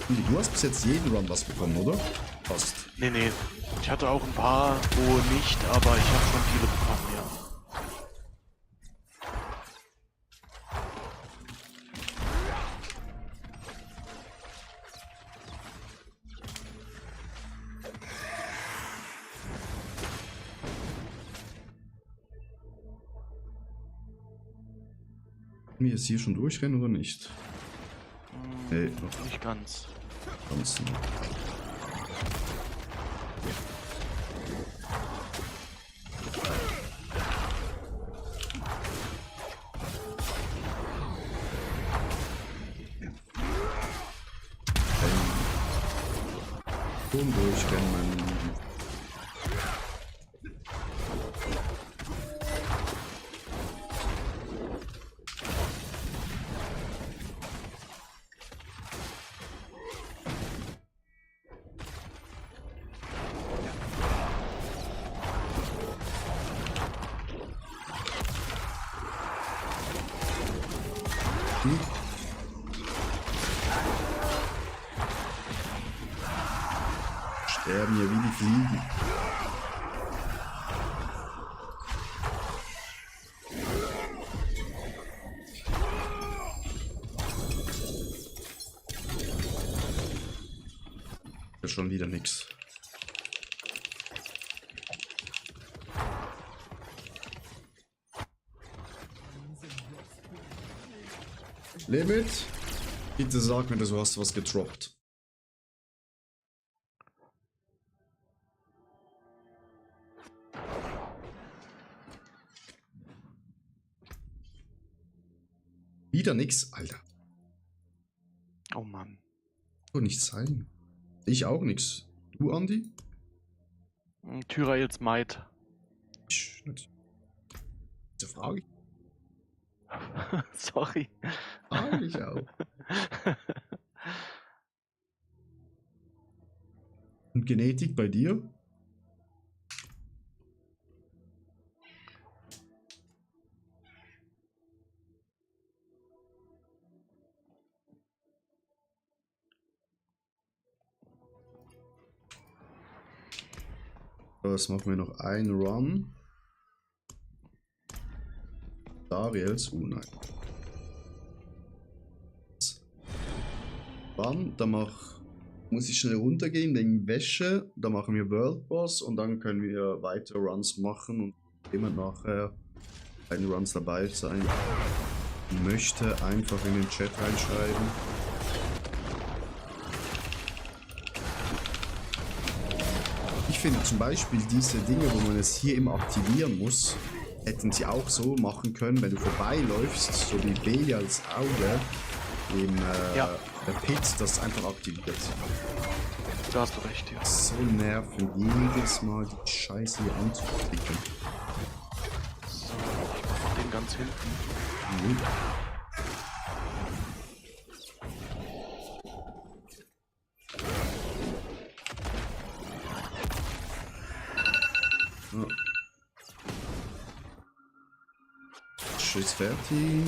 Du hast bis jetzt jeden Run was bekommen, oder? Fast. Nee. Ich hatte auch ein paar, wo nicht, aber ich habe schon viele bekommen, ja. Können wir jetzt hier schon durchrennen oder nicht? Nee, noch Nicht ganz. ganz nicht. Und durchrennen. Sterben hier wie die Fliegen. Ist schon wieder nix. Limit, bitte sag mir, du hast was gedroppt. Wieder nix, Alter. Oh Mann. Doch nicht sein. Ich auch nix. Du, Andi? Tyraels Might. Diese Frage. Sorry. Ich auch. Und Genetik bei dir? Das machen wir noch einen Run. Dariels, nein. Run, da muss ich schnell runtergehen wegen Wäsche. Da machen wir World Boss und dann können wir weitere Runs machen und jemand nachher bei den Runs dabei sein möchte, einfach in den Chat reinschreiben. Ich finde zum Beispiel diese Dinge, wo man es hier immer aktivieren muss, hätten sie auch so machen können, wenn du vorbeiläufst, so wie Belials Auge im der Pit, das einfach aktiviert. Da hast du recht, ja. So nervend, jedes Mal die Scheiße hier anzuklicken. So, ich mach den ganz hinten. Mhm. Ja. Schuss fertig.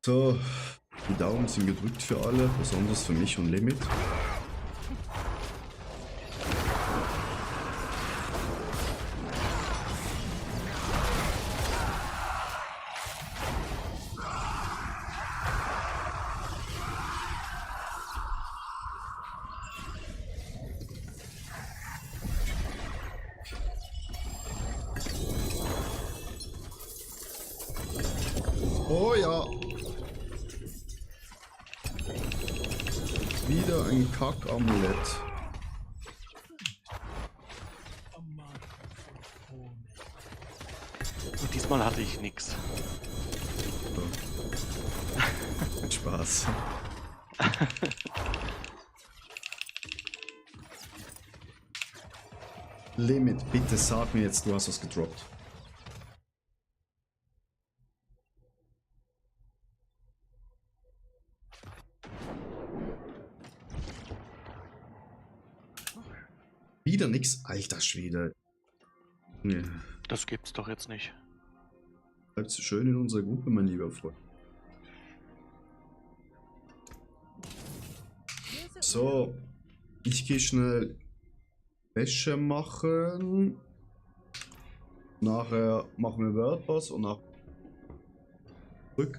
So, die Daumen sind gedrückt für alle, besonders für mich und Limit. Oh ja. Wieder ein Kack-Amulett. Und diesmal hatte ich nix. Spaß. Limit, bitte sag mir jetzt, du hast was gedroppt. Wieder nix? Alter Schwede. Nee. Das gibt's doch jetzt nicht. Bleibt so schön in unserer Gruppe, mein lieber Freund. So, ich gehe schnell Wäsche machen. Nachher machen wir WordPress und nach zurück.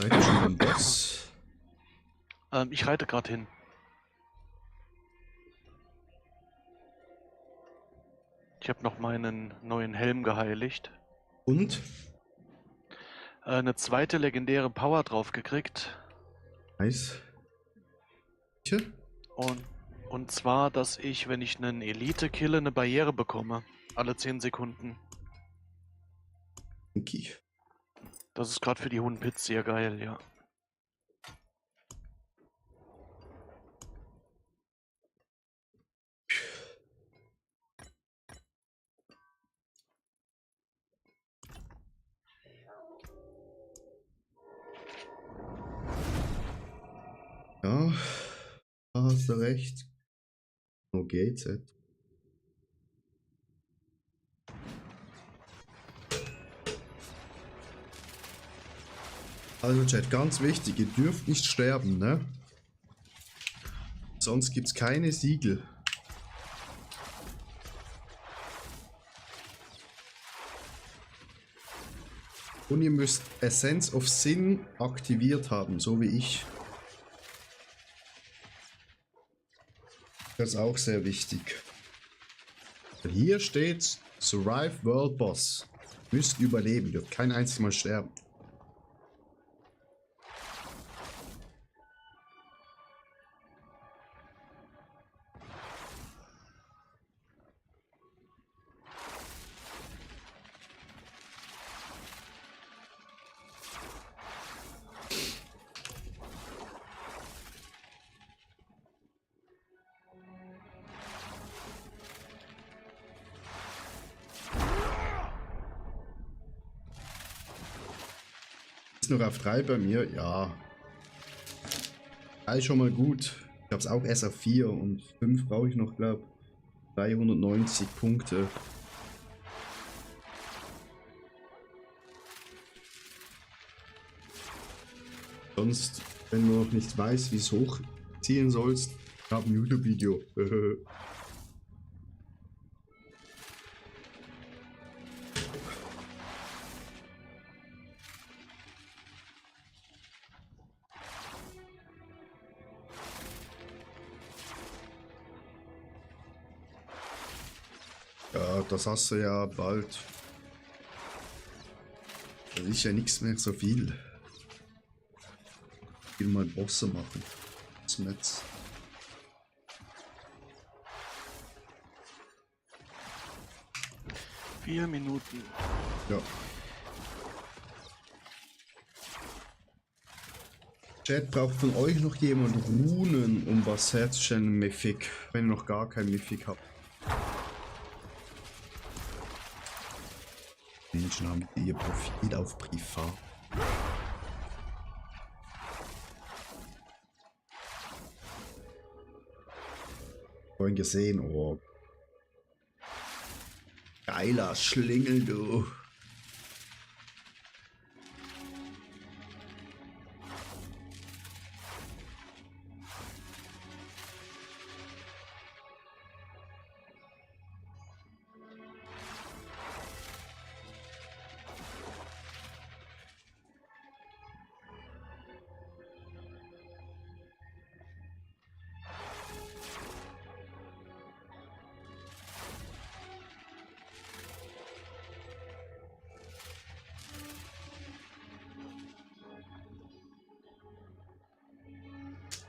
Seid ihr schon am Boss? Ich reite gerade hin. Ich habe noch meinen neuen Helm geheiligt. Und? Eine zweite legendäre Power drauf gekriegt. Nice. Welche? Und zwar, dass ich, wenn ich einen Elite kille, eine Barriere bekomme. Alle 10 Sekunden. Okay. Das ist gerade für die hohen Pits sehr geil, ja. Ja, da hast du recht. No geht's jetzt. Also Chat, ganz wichtig, ihr dürft nicht sterben, ne? Sonst gibt's keine Siegel. Und ihr müsst Essence of Sin aktiviert haben, so wie ich. Das ist auch sehr wichtig. Hier steht Survive World Boss. Müsst überleben, dürft kein einziges Mal sterben. Ist noch auf 3 bei mir, ja. 3 schon mal gut. Ich hab's auch erst auf 4 und 5 brauche ich noch, glaube ich. 390 Punkte. Sonst, wenn du noch nicht weißt, wie es hochziehen sollst, ich habe ein YouTube-Video. Ja, das hast du ja bald. Das ist ja nichts mehr so viel. Ich will mal Bosse machen. Das Netz. Vier Minuten. Ja. Chat, braucht von euch noch jemand Runen, um was herzustellen im Mythic, wenn ihr noch gar kein Mythic habt. Menschen haben ihr Profil auf Privat. Vorhin gesehen, oh. Geiler Schlingel, du.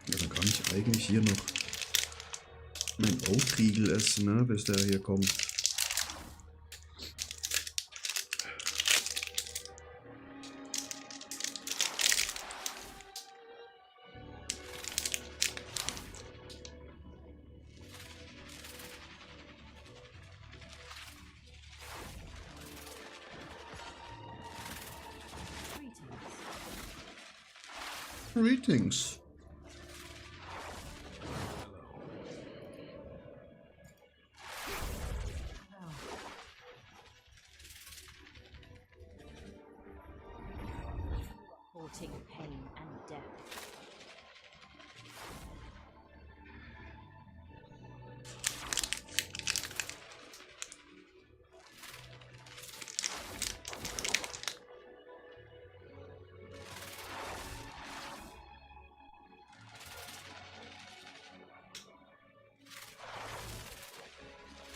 Ja, dann kann ich eigentlich hier noch einen Oatriegel essen, ne, bis der hier kommt. Greetings. Reporting pain and death.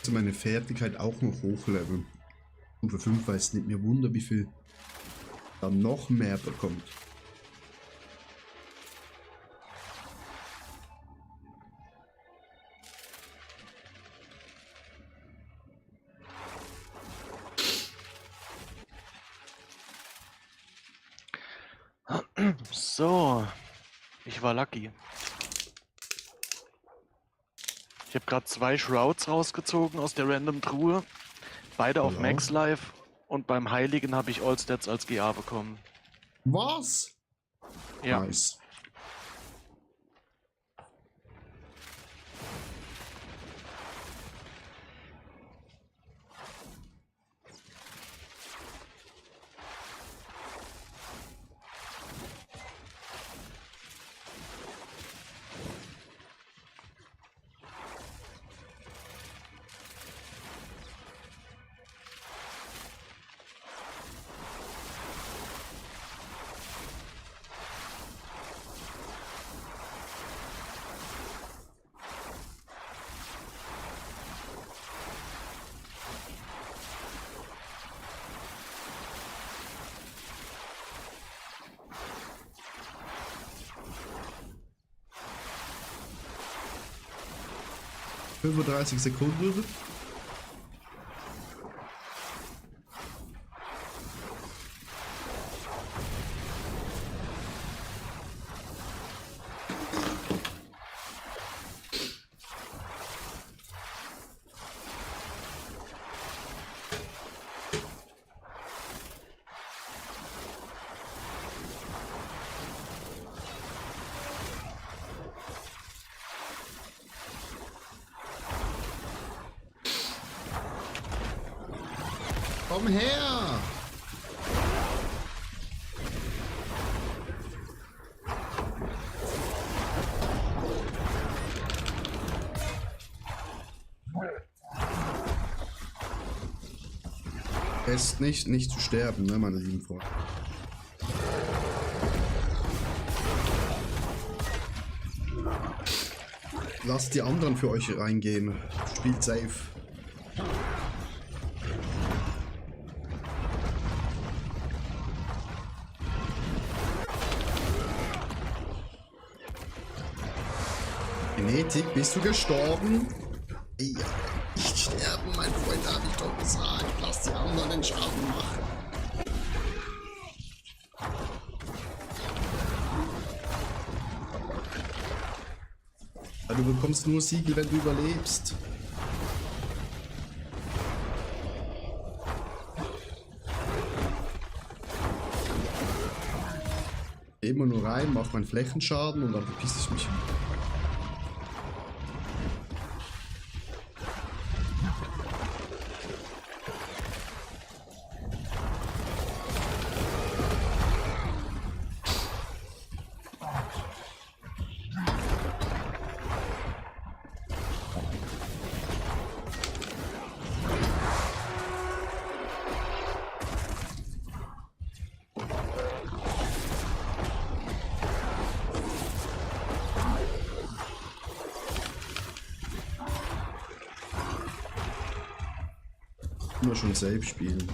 möchte meine Fertigkeit auch noch hochleveln. Stufe 5, weil es nicht mir wunder, wie viel da noch mehr bekommt. So, ich war lucky. Ich habe gerade 2 Shrouds rausgezogen aus der Random Truhe. Beide auf Ja. Max Life. Und beim Heiligen habe ich Allstats als GA bekommen. Was? Ja. Nice. ...35 Sekunden. Komm her! Es nicht zu sterben, ne, meine lieben Freunde. Lasst die anderen für euch reingehen. Spielt safe. Genetik, bist du gestorben? Ja, nicht sterben, mein Freund, habe ich doch gesagt. Lass die anderen den Schaden machen. Ja, du bekommst nur Siegel, wenn du überlebst. Immer nur rein, mach meinen Flächenschaden und dann verpiss ich mich. Immer schon safe spielen.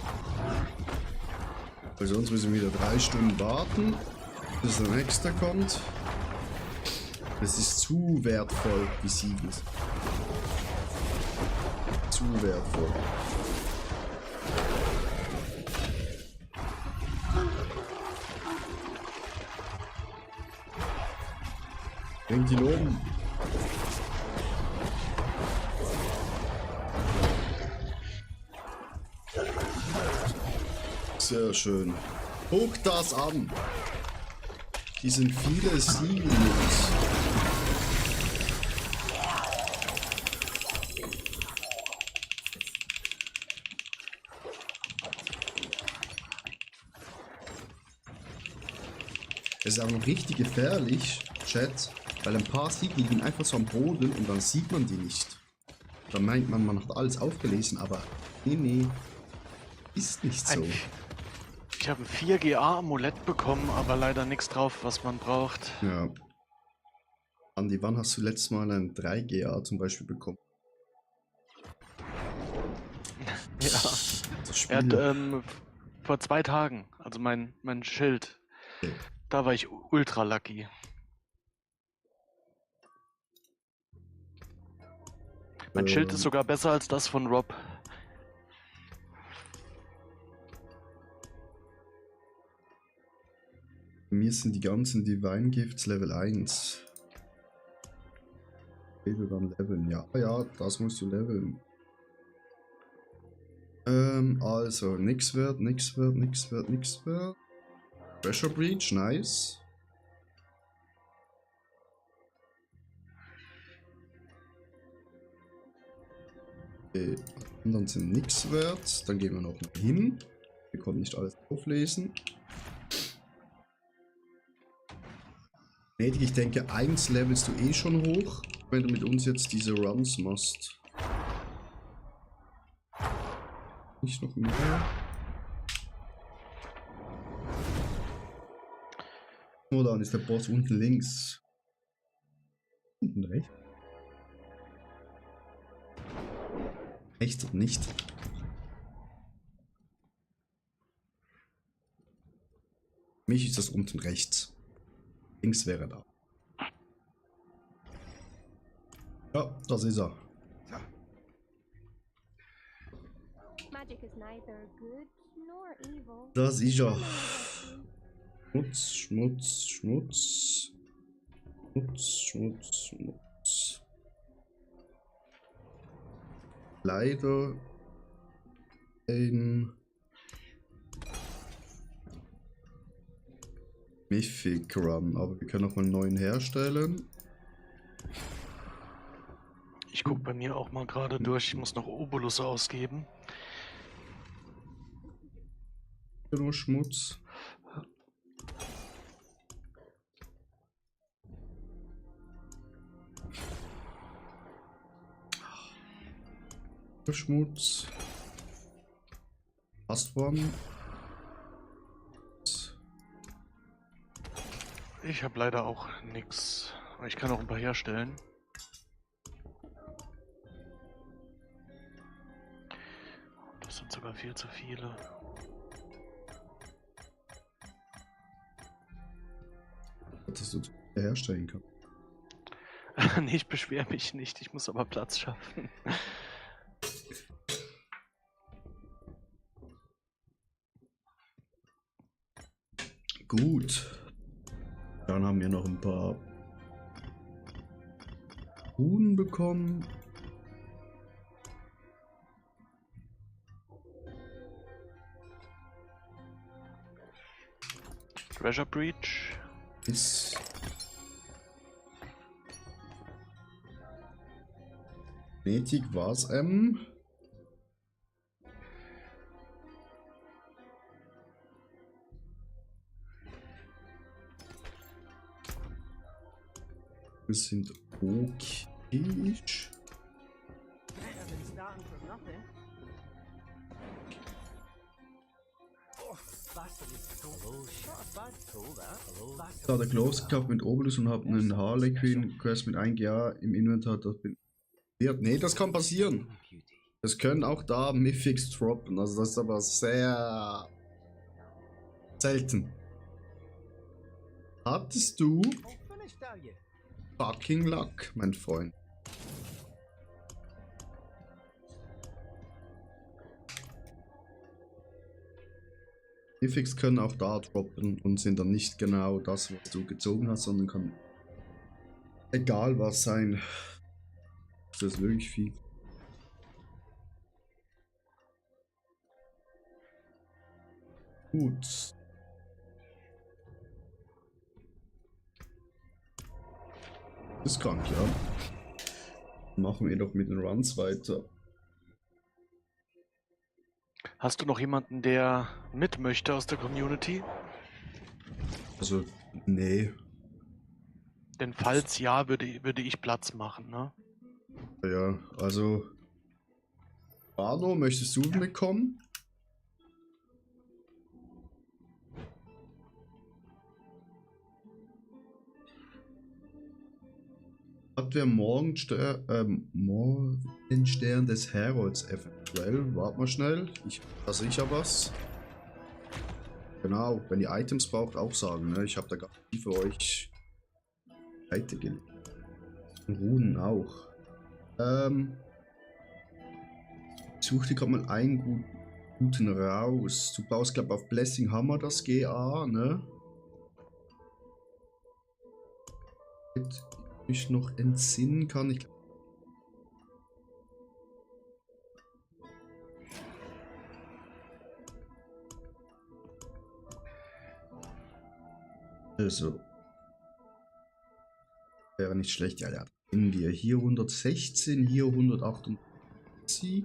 Weil sonst müssen wir wieder 3 Stunden warten, bis der nächste kommt. Das ist zu wertvoll, die Siegel. Zu wertvoll. Bringt ihn oben. Sehr schön. Guck das an. Die sind viele Siegel. Es ist auch noch richtig gefährlich, Chat, weil ein paar Siegel liegen einfach so am Boden und dann sieht man die nicht. Dann meint man, man hat alles aufgelesen, aber nee, ist nicht so. Ich habe ein 4 GA Amulett bekommen, aber leider nichts drauf, was man braucht. Ja. Andi, wann hast du letztes Mal ein 3 GA zum Beispiel bekommen? Ja. Das Er hat Spiel. vor 2 Tagen, also mein Schild, Okay. da war ich ultra lucky. Mein Schild ist sogar besser als das von Rob. Bei mir sind die ganzen Divine Gifts Level 1. Ich will dann leveln. Ja, ja, das musst du leveln. Also, nix wert, nix wert, nix wert, nix wert. Pressure Breach, nice. Okay, anderen sind nix wert. Dann gehen wir noch mal hin. Wir konnten nicht alles auflesen. Gnädig, ich denke, 1 levelst du eh schon hoch, wenn du mit uns jetzt diese Runs machst. Nicht noch mehr. Oh, dann ist der Boss unten links. Unten rechts? Rechts oder nicht? Für mich ist das unten rechts. Links wäre da. Ja, das ist er. Magic is neither good nor evil. Das ist er. Someone will Schmutz, Schmutz, Schmutz. Schmutz, Schmutz, Schmutz. Leider ein Mythic Run, aber wir können auch mal einen neuen herstellen. Ich gucke bei mir auch mal gerade durch. Ich muss noch Obolus ausgeben. Nur Schmutz. Schmutz. Last one. Ich habe leider auch nix. Aber ich kann auch ein paar herstellen. Das sind sogar viel zu viele. Dass du herstellen kannst. Nee, ich beschwere mich nicht. Ich muss aber Platz schaffen. Gut. Dann haben wir noch ein paar Runen bekommen. Treasure Breach. Ist Netig war's Wir sind okay. Better than starting from nothing. Oh, bastard is cool. Hello, not a bad tool, that. Hello. Da hat er Close gekauft mit Obolus und hat einen Harlequin Quest mit 1 Jahr im Inventar. Das bin nee, das kann passieren. Beauty. Es können auch da Mythics droppen. Also das ist aber sehr selten. Hattest du Oh, finished, are you? fucking Luck, mein Freund? Mythics können auch da droppen und sind dann nicht genau das, was du gezogen hast, sondern kann egal was sein. Das ist wirklich viel. Gut. Ist krank, ja. Machen wir doch mit den Runs weiter. Hast du noch jemanden, der mit möchte aus der Community? Also, nee. Denn falls ja, würde ich Platz machen, ne? Ja, also. Arno, möchtest du mitkommen? Hat der Morgenstern des Herolds eventuell? Wart mal schnell. Ich habe sicher was. Genau, wenn ihr Items braucht, auch sagen. Ne? Ich habe da gar nicht für euch Seite gelegt. Runen auch. Ich suche dir gerade mal einen guten raus. Du baust, glaube ich, auf Blessing Hammer das GA, ne? Ich noch entsinnen kann. Ich also. Wäre nicht schlecht. Ja, nehmen wir hier 116, hier 128,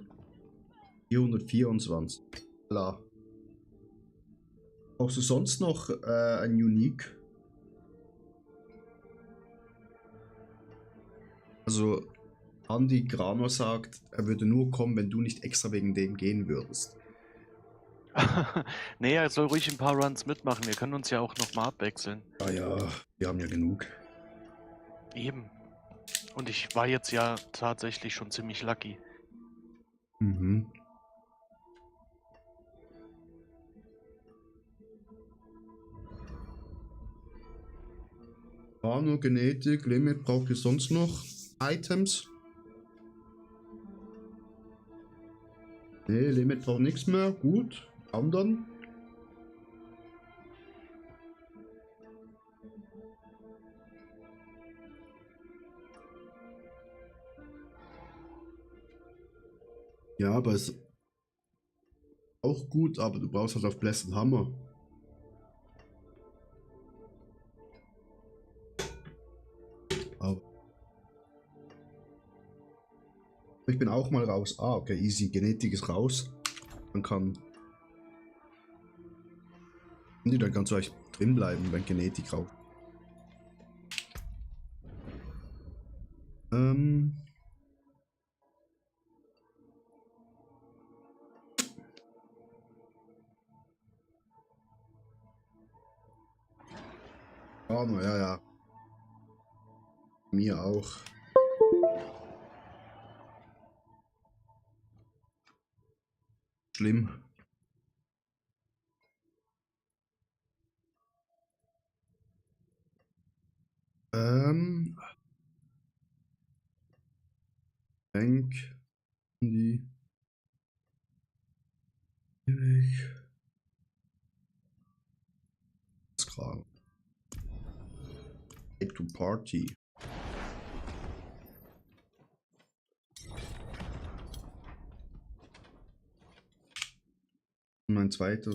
hier 124. Klar. Brauchst du sonst noch ein Unique? Also, Andy Grano sagt, er würde nur kommen, wenn du nicht extra wegen dem gehen würdest. Nee, er soll ruhig ein paar Runs mitmachen. Wir können uns ja auch nochmal abwechseln. Ah ja, wir haben ja genug. Eben. Und ich war jetzt ja tatsächlich schon ziemlich lucky. Mhm. Grano, Genetik, Limit, braucht ihr sonst noch Items? Nee, Limit braucht nichts mehr. Gut. Anderen? Ja, aber ist auch gut, aber du brauchst halt auf Blessed Hammer. Aber ich bin auch mal raus. Ah, okay, easy. Genetik ist raus. Man kann. Nee, dann kannst du eigentlich drin bleiben, wenn Genetik raus. Ah, na ja, ja. Mir auch. Schlimm. Bank. Die. Kragen. To Party. Mein zweiter.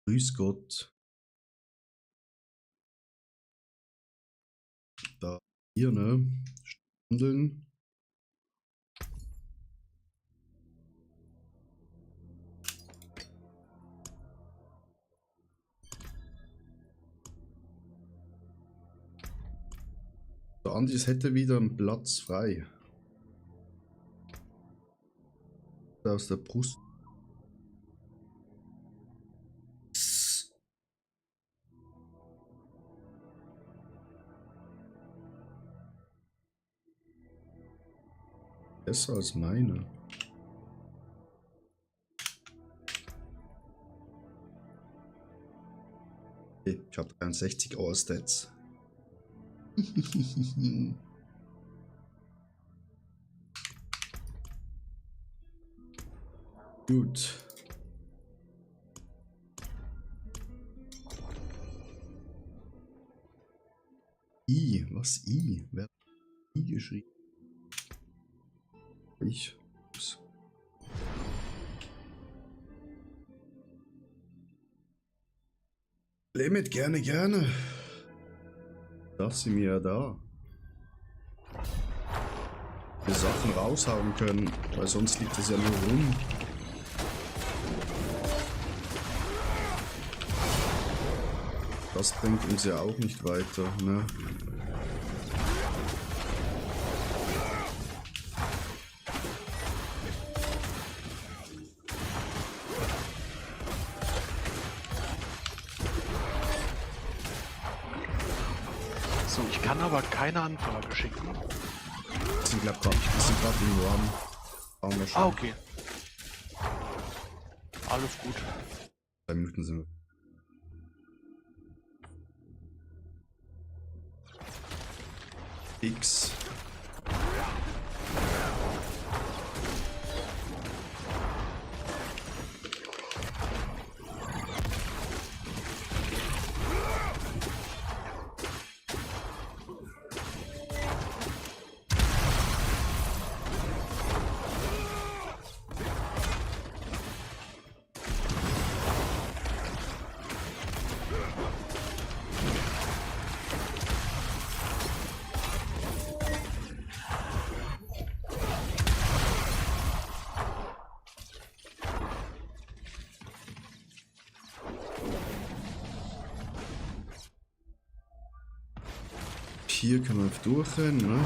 Grüß Gott. Da, hier, ne? Stundeln. Der Andis hätte wieder einen Platz frei. Aus der Brust. Besser als meine. Okay, ich habe 63 All-Stats. Gut. I, was I? Wer hat I geschrieben? Ich. Limit, gerne, gerne. Dass sie mir da die Sachen raushauen können, weil sonst liegt es ja nur rum. Das bringt uns ja auch nicht weiter, ne? kann aber keine Anfrage schicken. Wir sind gerade im Run. Bauen wir schon. Ah, okay. Alles gut. 2 Minuten sind wir. X. Hier können wir einfach durchrennen, ne?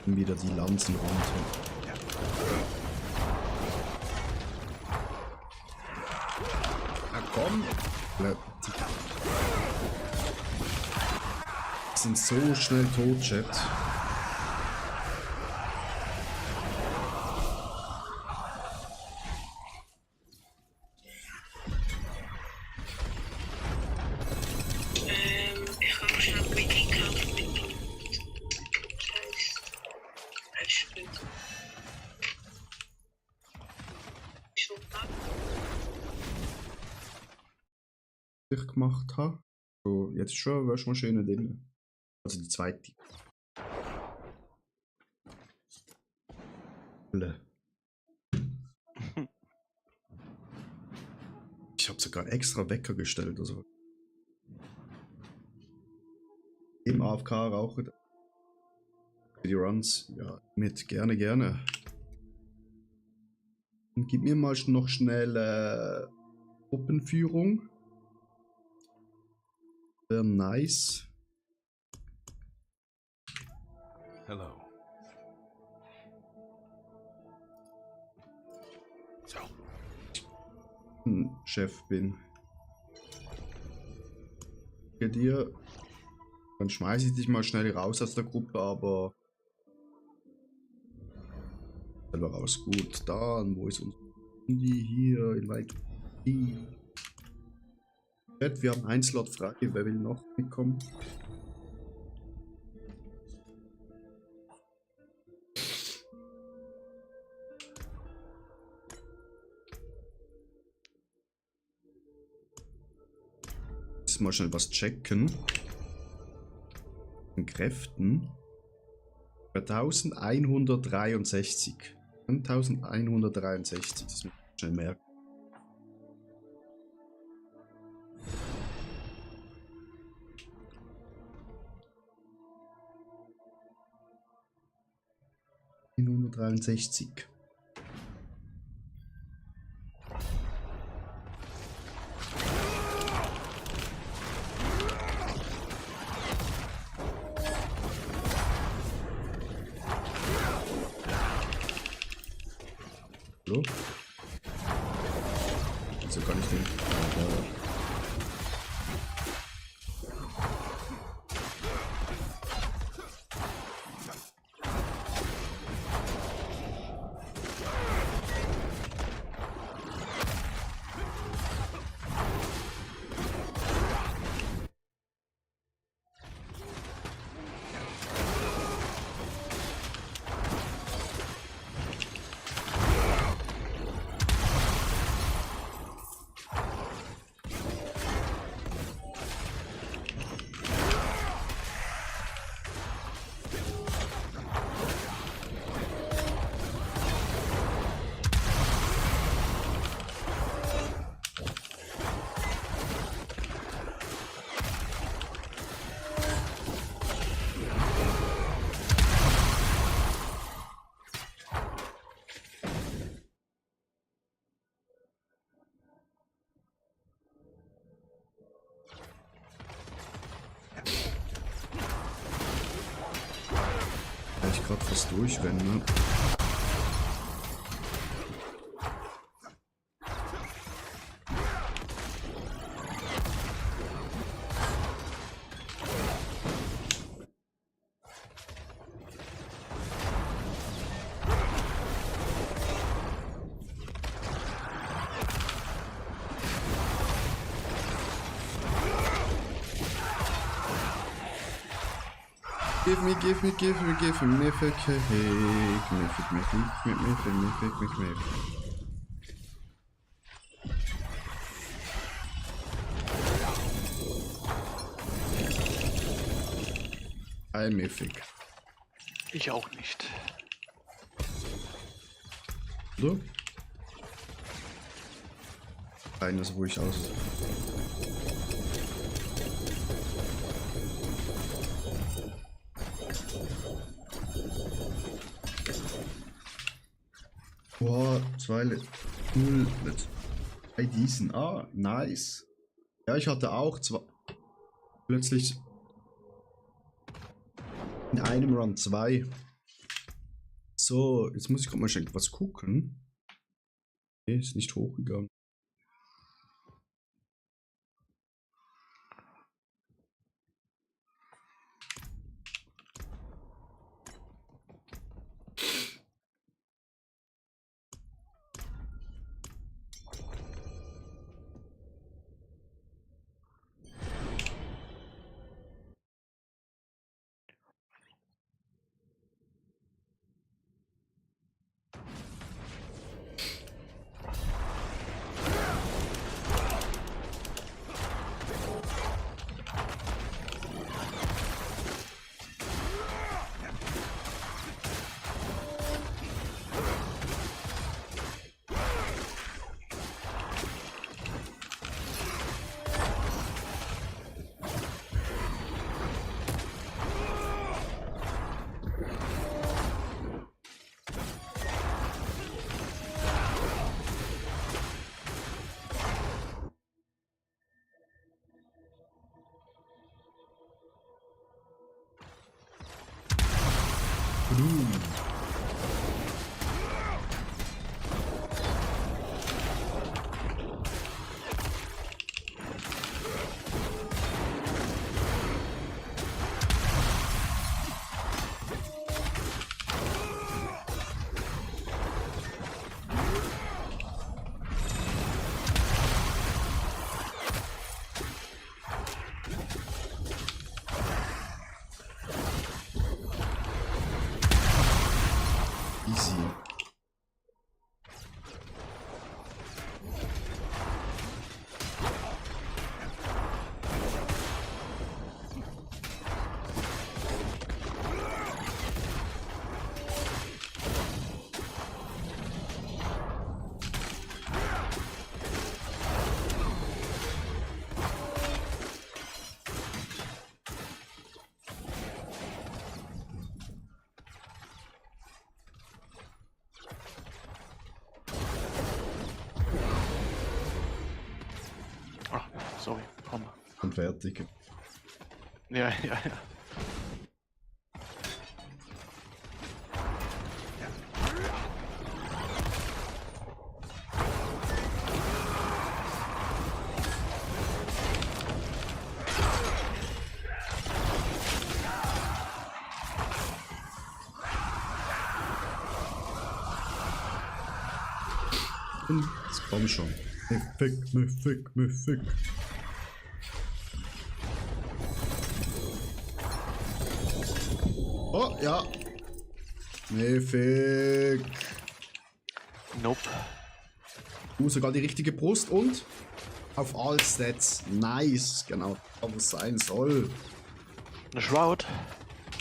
Wieder die Lanzen runter. Komm! Die sind so schnell tot, Chat. Ich kann schnell ein Quickie kaufen mit dem. Ich gemacht habe. So, jetzt ist schon eine Waschmaschine drin. Also die zweite. Ich habe sogar extra Wecker gestellt. Also. Im AFK rauchen. Die Runs. Ja, mit gerne, gerne. Und gib mir mal noch schnell Gruppenführung. Wäre nice. Hello. So. Chef bin. Bei dir. Dann schmeiße ich dich mal schnell raus aus der Gruppe, aber. Selber raus. Gut, dann, wo ist uns die hier in Weit. Wir haben einen Slot frei. Wer will noch mitkommen? Jetzt mal schnell was checken. In Kräften. 1163. 1163. Das muss ich schnell merken. ...163. Hallo? So kann ich den... gerade fast durchrennen. Ne? Give me mythic, mythic. Ein Mythic. Ich auch nicht. So. Eines, wo ich aus. Boah, 2 0 bei diesen. Ah, nice. Ja, ich hatte auch plötzlich in einem Run 2. So, jetzt muss ich gerade mal schnell was gucken. Nee, ist nicht hochgegangen. Easy. Ach, sorry, komm. Und fertig. Ja, ja, ja. Und es kommt schon. Mythic. Oh, ja. Mythic. Nope. Sogar die richtige Brust und auf all Stats. Nice. Genau, wo es sein soll. Eine Shroud.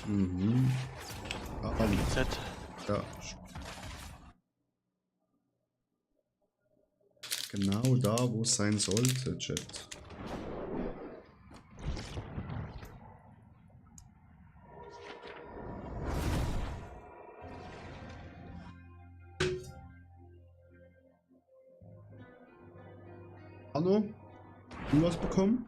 Mhm. Ja, Z. ja. Genau da, wo es sein sollte, Chat. Hallo? Du was bekommen?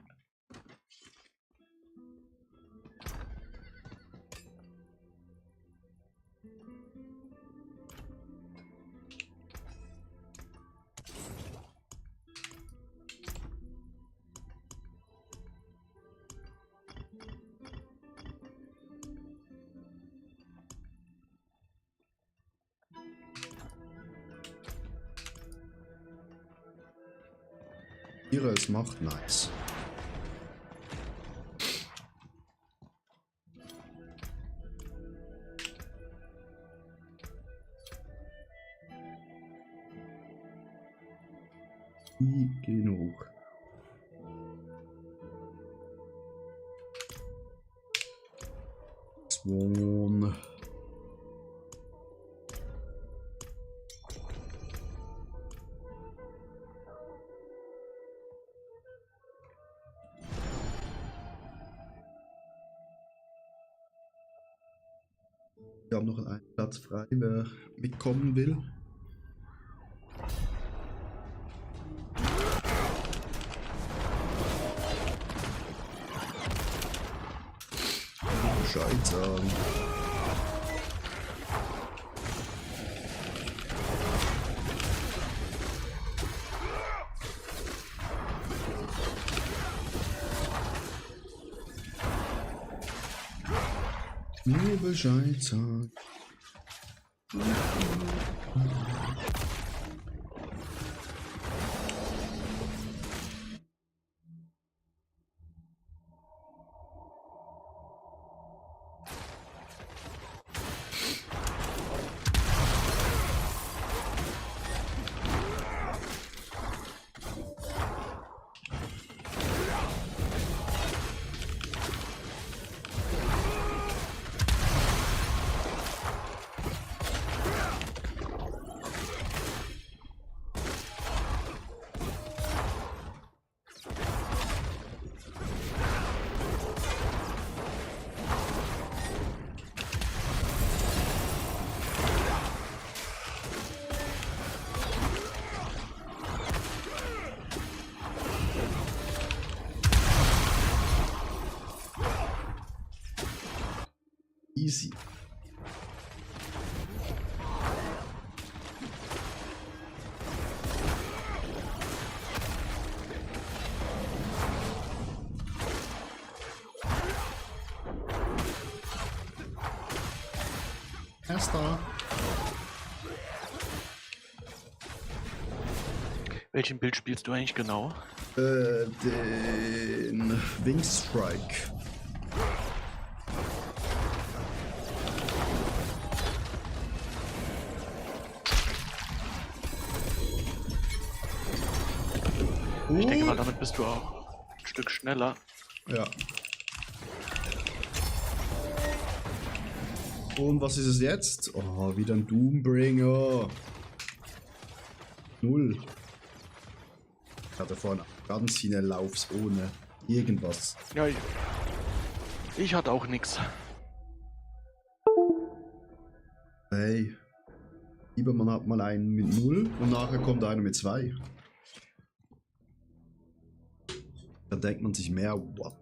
Ihre es macht, nice. Genug. Swan. Wir haben noch einen Platz frei, wer mitkommen will. Bescheid sagen. Nur Bescheid sagen. Easy. Erster. Welchen Bild spielst du eigentlich genau? Den Wingstrike. Ich denke mal, damit bist du auch ein Stück schneller. Ja. Und was ist es jetzt? Oh, wieder ein Doombringer. 0. Ich hatte vorhin ganz viele Laufs ohne irgendwas. Ja, ich hatte auch nichts. Hey. Lieber man hat mal einen mit 0 und nachher kommt einer mit 2. Da denkt man sich mehr, what?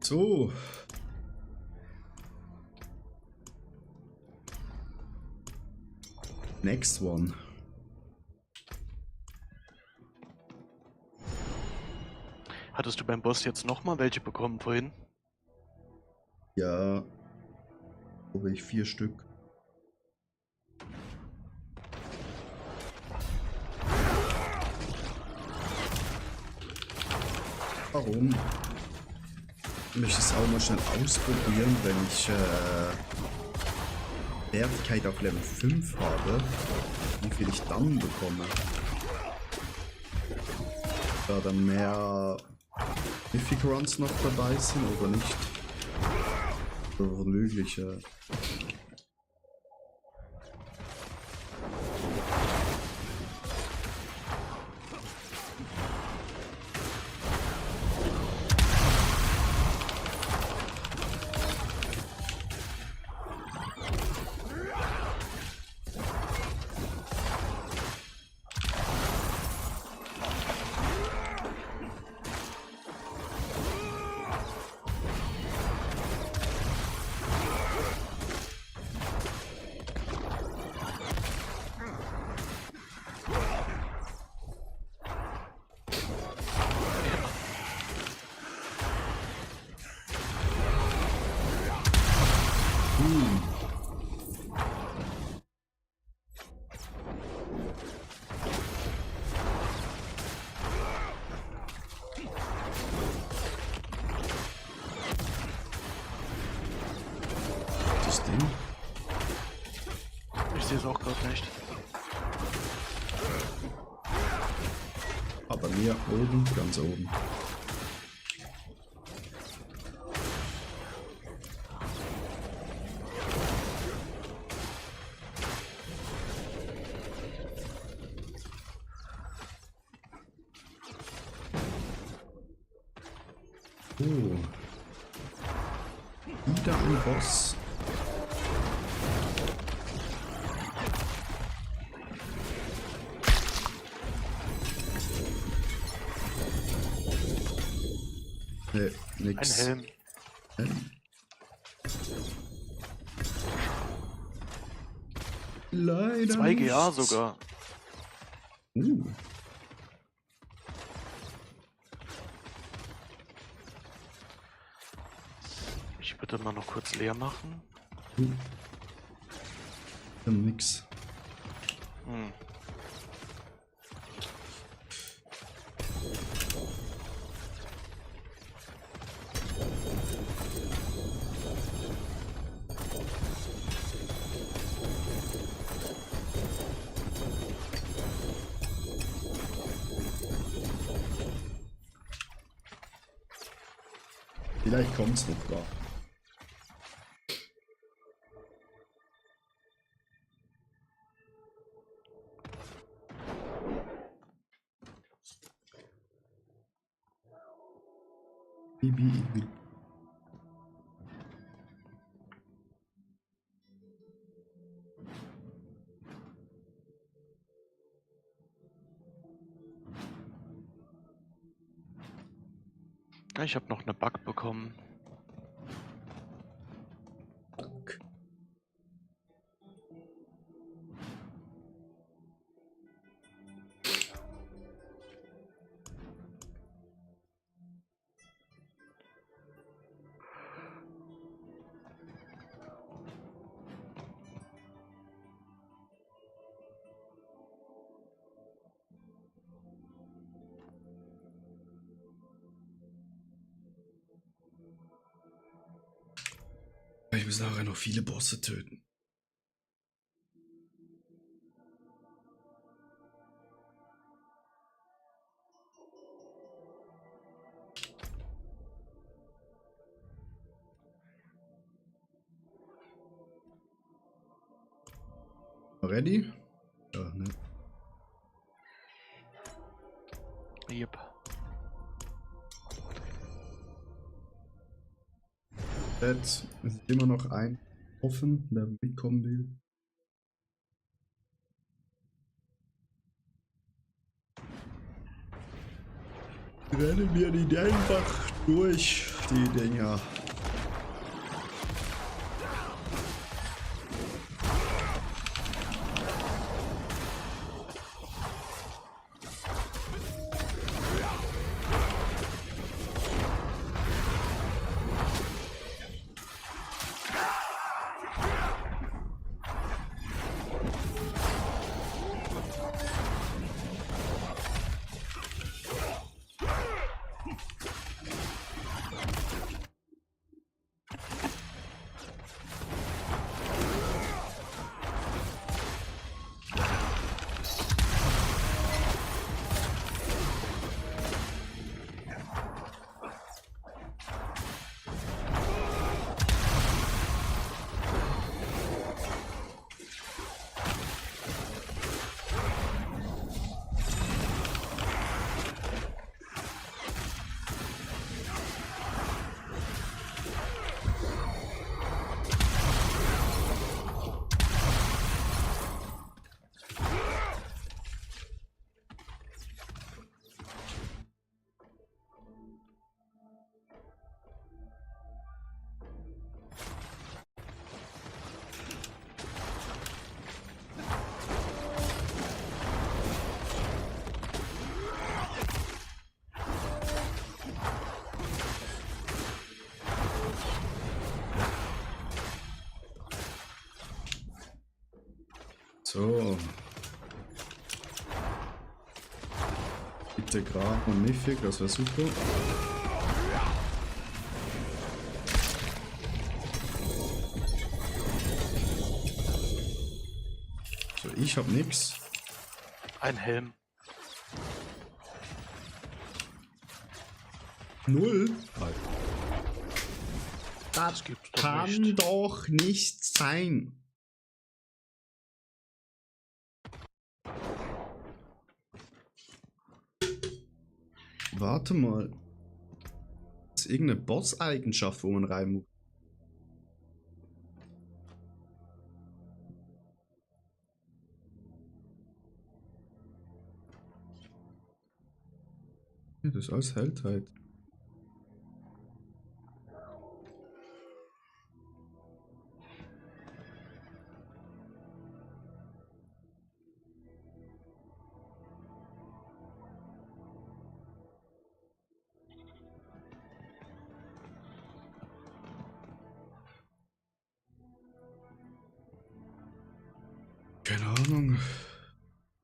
So. Next one. Hattest du beim Boss jetzt nochmal welche bekommen vorhin? Ja. Glaube ich 4 Stück. Warum? Ich möchte es auch mal schnell ausprobieren, wenn ich Fertigkeit auf Level 5 habe, wie viel ich dann bekomme. Da dann mehr Mythic Runs noch dabei sind oder nicht. Oder mögliche. sehe es auch gerade nicht. Aber mir oben, ganz oben. Oh. Wieder ein Boss. Nee, Ein nix. Helm. Leider 2 GA nicht. sogar. Ich würde mal noch kurz leer machen. Nix. Hm. Vielleicht kommt's noch da. Bibi Evil. Ja, ich habe noch eine Bug bekommen. Ich muss nachher noch viele Bosse töten. Ready? Ja, ne? Yep. Jetzt ist immer noch ein offen, der mitkommen will. Rennen wir die einfach durch, die Dinger. So. Bitte Grab und Mythic, das wäre super. Ich hab nix. Ein Helm. 0. Das gibt's doch Kann nicht. doch nicht sein. Warte mal. Das ist irgendeine Boss-Eigenschaft, wo man rein muss. Ja, das ist alles Helltheit. Keine Ahnung.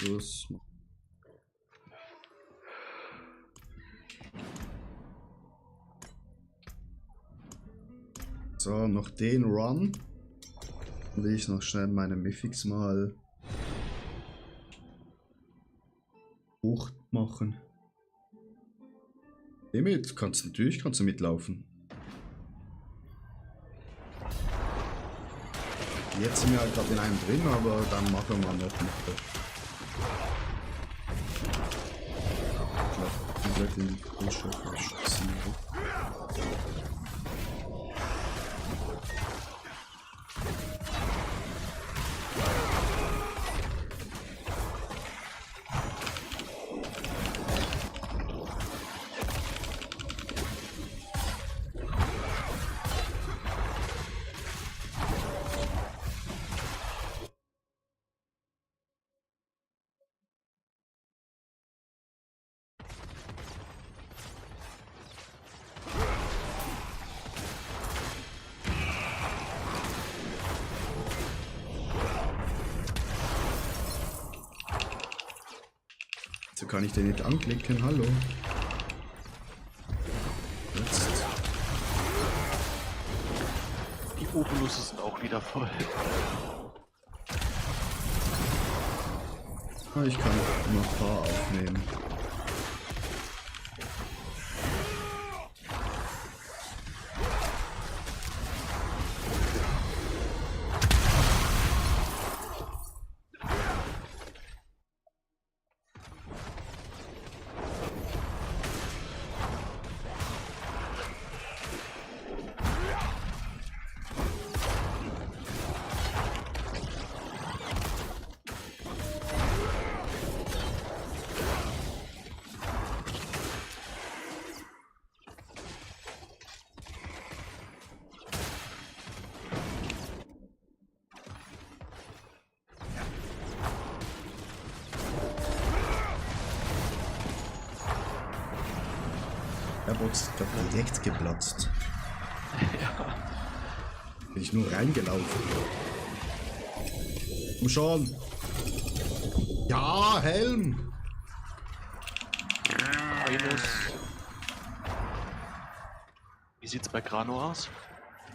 Los. So, noch den Run. Dann will ich noch schnell meine Mythics mal hoch machen. Geh mit, natürlich kannst du mitlaufen. Jetzt sind wir halt gerade in einem drin, aber dann machen wir nicht mit. Ich glaube, komplett in die Bullshit schießen. So kann ich den nicht anklicken, hallo. Jetzt. Die Obelusse sind auch wieder voll. Ah, ich kann noch ein paar aufnehmen. Der Box ist gerade direkt geplatzt. Ja. Bin ich nur reingelaufen. Komm schon. Ja, Helm. Eines. Wie sieht's bei Grano aus?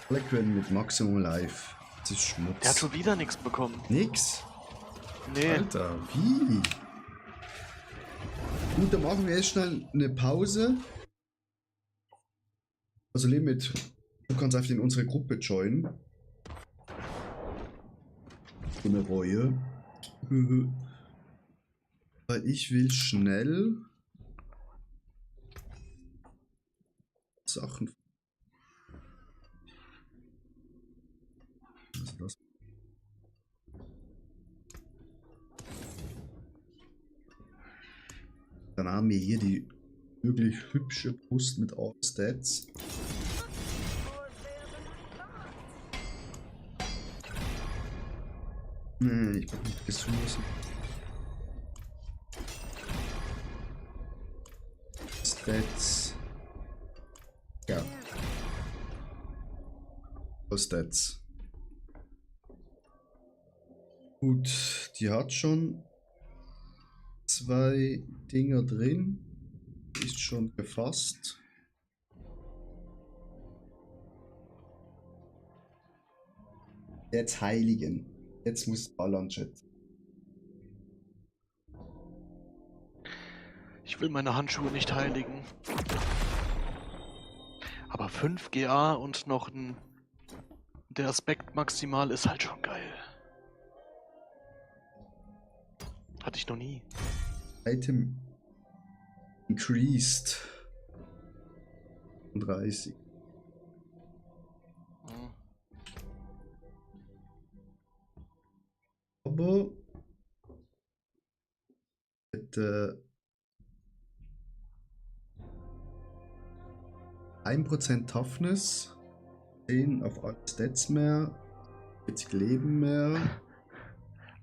Blackwen mit Maximum Life. Das ist Schmutz. Der hat schon wieder nichts bekommen. Nix. Nee. Alter, wie? Gut, dann machen wir jetzt schnell eine Pause. Also Limit, du kannst einfach in unsere Gruppe joinen. Ohne Reue. Weil ich will schnell Sachen. Was ist das? Dann haben wir hier die wirklich hübsche Brust mit All Stats. Nee, ich bin nicht gesüßt. Stats. Ja. All Stats. Gut, die hat schon 2 Dinger drin. Ist schon gefasst. Jetzt Heiligen. Jetzt muss ballern, Chat. Ich will meine Handschuhe nicht heiligen. Aber 5 GA und noch der Aspekt maximal ist halt schon geil. Hatte ich noch nie. Item increased. 30. Hm. Aber hätte 1% Toughness, 10 auf alle Stats mehr, 40 Leben mehr.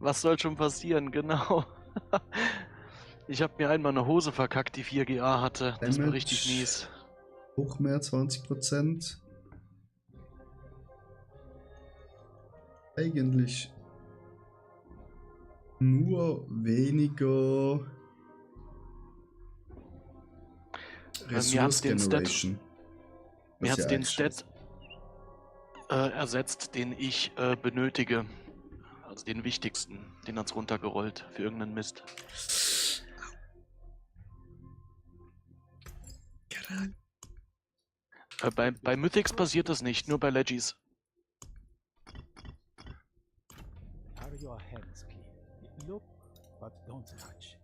Was soll schon passieren, genau. Ich habe mir einmal eine Hose verkackt, die 4 GA hatte. Das war richtig Damage. mies. Hoch mehr 20%. Eigentlich nur weniger Mir hat's den Stat, Generation. mir Was hat's ja den echt Stat ersetzt, den ich benötige. Also den wichtigsten. Den hat's runtergerollt für irgendeinen Mist. Bei Mythics passiert das nicht, nur bei Legis. Are your hands clean? Look, but don't touch.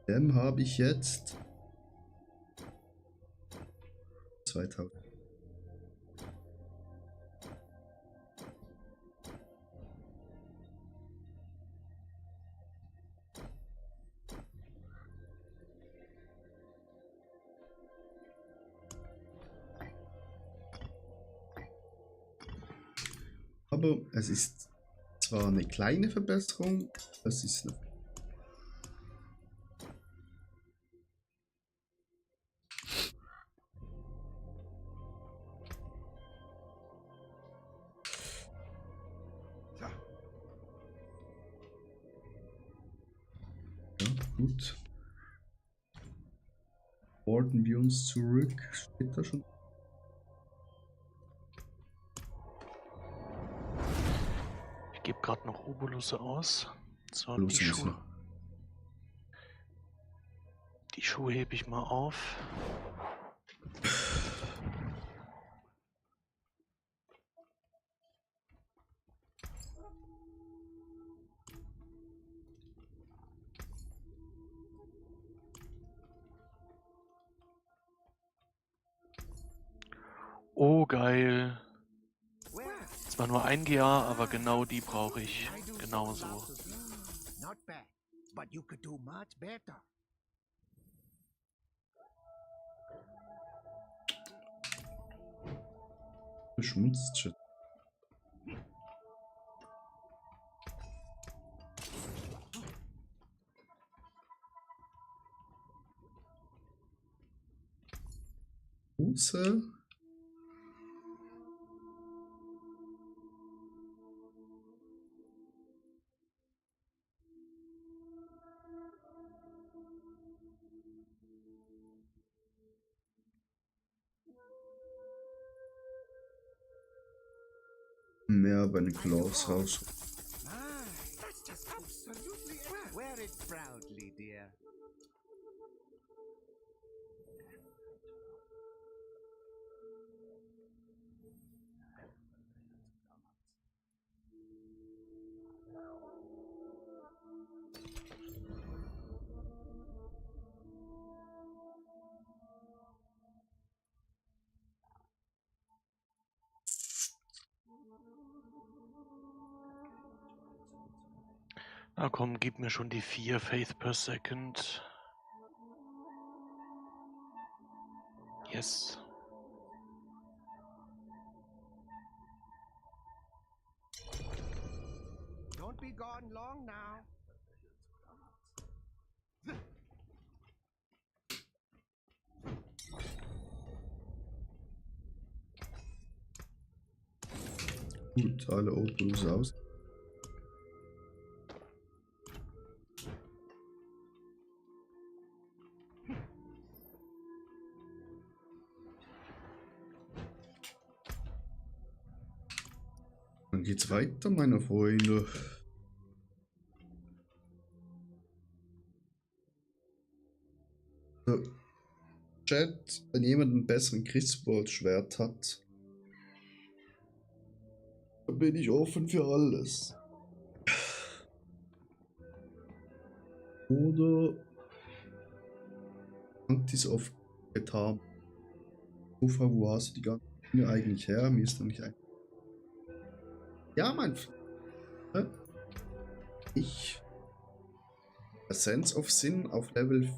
Dem habe ich jetzt 2000. Aber es ist zwar eine kleine Verbesserung, es ist eine ja, gut. Ordnen wir uns zurück. Steht da schon? Ich gebe gerade noch Obolusse aus. So, Obolus ist noch. Die Schuhe hebe ich mal auf. Oh, geil. Zwar nur 1 GA, aber genau die brauche ich. Genauso. Not bad, but you could do much better. Beschmutzt schon. Hose. Mehr bei den Claws raus. That's just absolutely wear it proudly, dear. Na komm, gib mir schon die 4 Faith per Second. Yes. Don't be gone long now. Gut, alle Opus aus. Dann geht's weiter, meine Freunde. So. Chat, wenn jemand einen besseren Criswell-Schwert hat, dann bin ich offen für alles. Oder Antis auf Getan. Ufa, wo hast du die ganzen Dinge eigentlich her? Mir ist noch nicht ein. Ja, mein Freund. Ich A Sense of Sin auf Level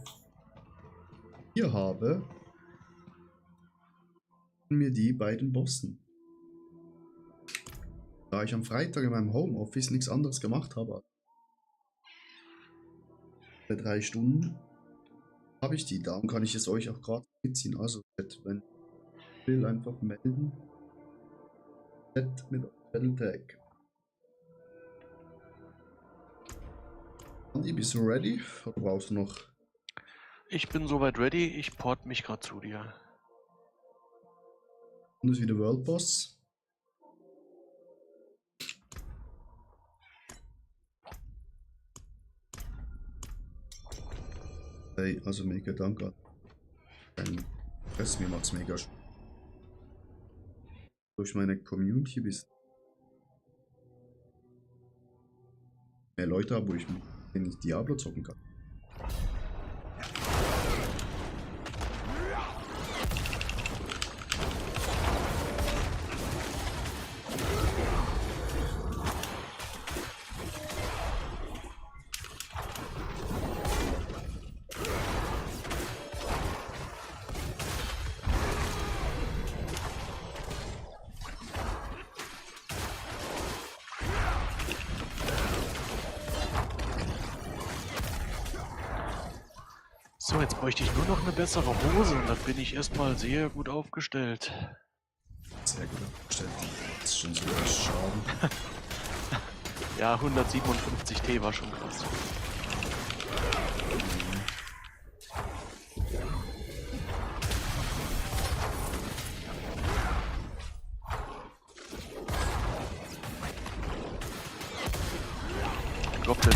4 habe. Mir die beiden Bossen. Da ich am Freitag in meinem Homeoffice nichts anderes gemacht habe. Bei 3 Stunden habe ich die. Darum kann ich es euch auch gerade mitziehen. Also, wenn ich will, einfach melden. Mit Battletech. Andi, bist du ready? Oder brauchst du noch? Ich bin soweit ready, ich port mich gerade zu dir. Und ist wieder World Boss. Hey, also mega danke. Mir macht's mega Spaß. Durch meine Community bist mehr Leute habe, wo ich Diablo zocken kann. So, jetzt bräuchte ich nur noch eine bessere Hose und dann bin ich erstmal sehr gut aufgestellt. Sehr gut aufgestellt. Das ist schon so ein Schaden. Ja, 157 T war schon krass. Goblin.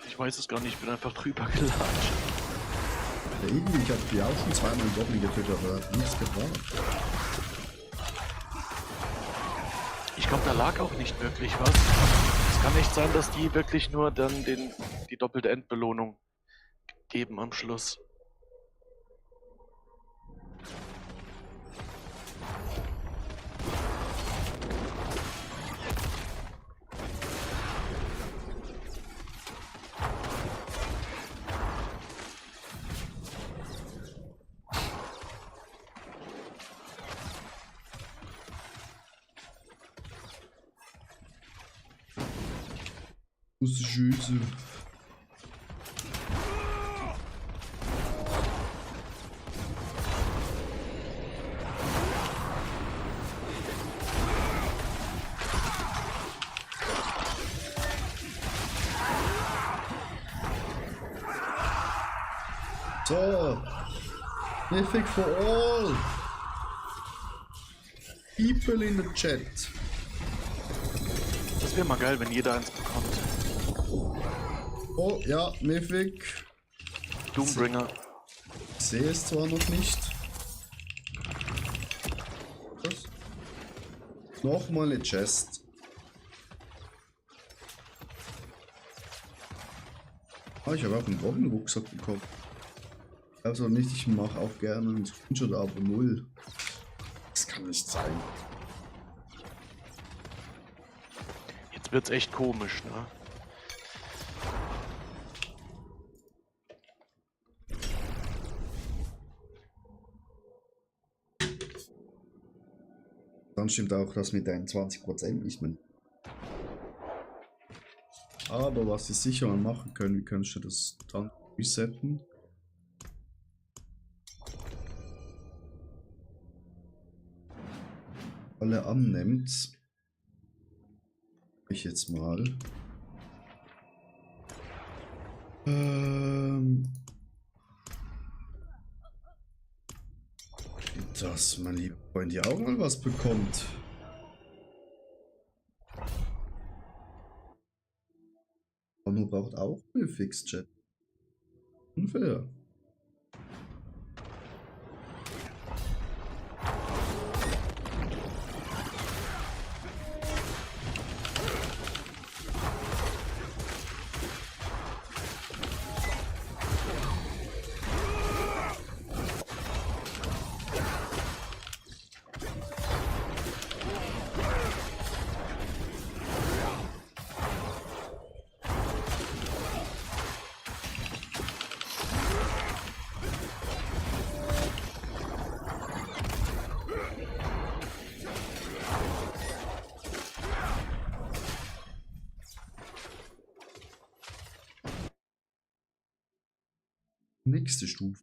Ich weiß es gar nicht, ich bin einfach drüber gelatscht. Ja, irgendwie, ich habe die auch schon zweimal einen Goblin getötet, aber hat nichts gebracht. Ich glaube, da lag auch nicht wirklich was. Es kann nicht sein, dass die wirklich nur dann die doppelte Endbelohnung geben am Schluss. Große Schüsse. So. Mythic for all. People in the chat. Das wäre mal geil, wenn jeder eins bekommt. Oh, ja, Mythic. Doombringer. Ich sehe es zwar noch nicht. Was? Nochmal eine Chest. Ah, ich habe auch einen Robben-Rucksack bekommen. Also nicht, ich mache auch gerne einen Screenshot, aber 0. Das kann nicht sein. Jetzt wird's echt komisch, ne? Dann stimmt auch das mit deinen 20% nicht mehr. Aber was wir sicher mal machen können, wir können schon das dann resetten. Alle annimmt. Ich jetzt mal. Dass mein lieber Freund hier auch mal was bekommt. Ono braucht auch Mythics, Chat. Unfair. Nächste Stufe.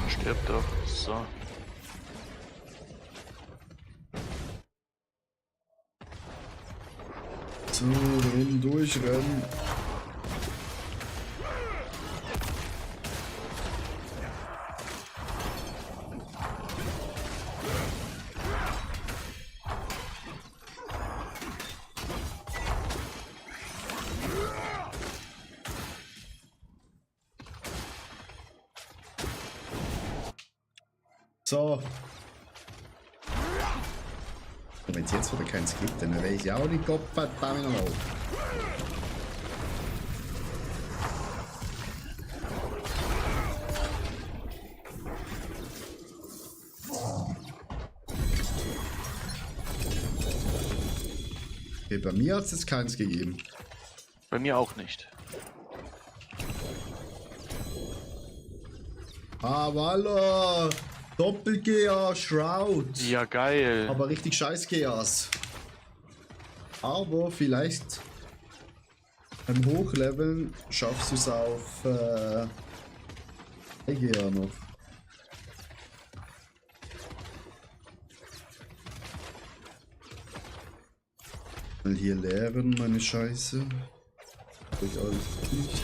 Stirb doch. So. So, drin durchrennen. So. Und wenn es jetzt wieder keins gibt, dann weiß ich auch nicht, Gott verdammt nochmal. Okay, bei mir hat es jetzt keins gegeben. Bei mir auch nicht. Ah, Wallo! Doppel-GA Shroud! Ja, geil. Aber richtig scheiß GAs. Aber vielleicht beim Hochleveln schaffst du es auf GA noch. Mal hier leeren, meine Scheiße. Hab ich alles nicht.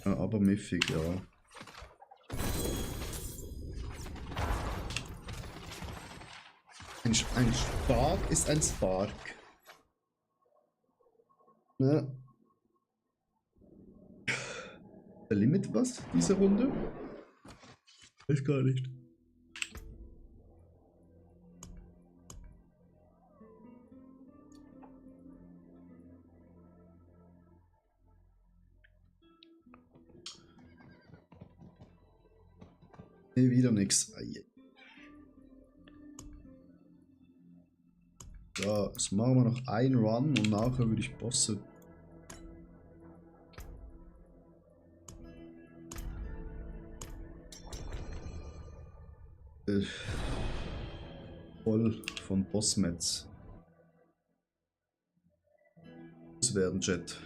Ja, aber Mythic, ja. Ein Spark ist ein Spark. Ne? Der Limit was, diese Runde? Weiß gar nicht. Nee, wieder nix. So, jetzt machen wir noch einen Run und nachher würde ich Bosse. Voll von Bossmets. Das werden Jet.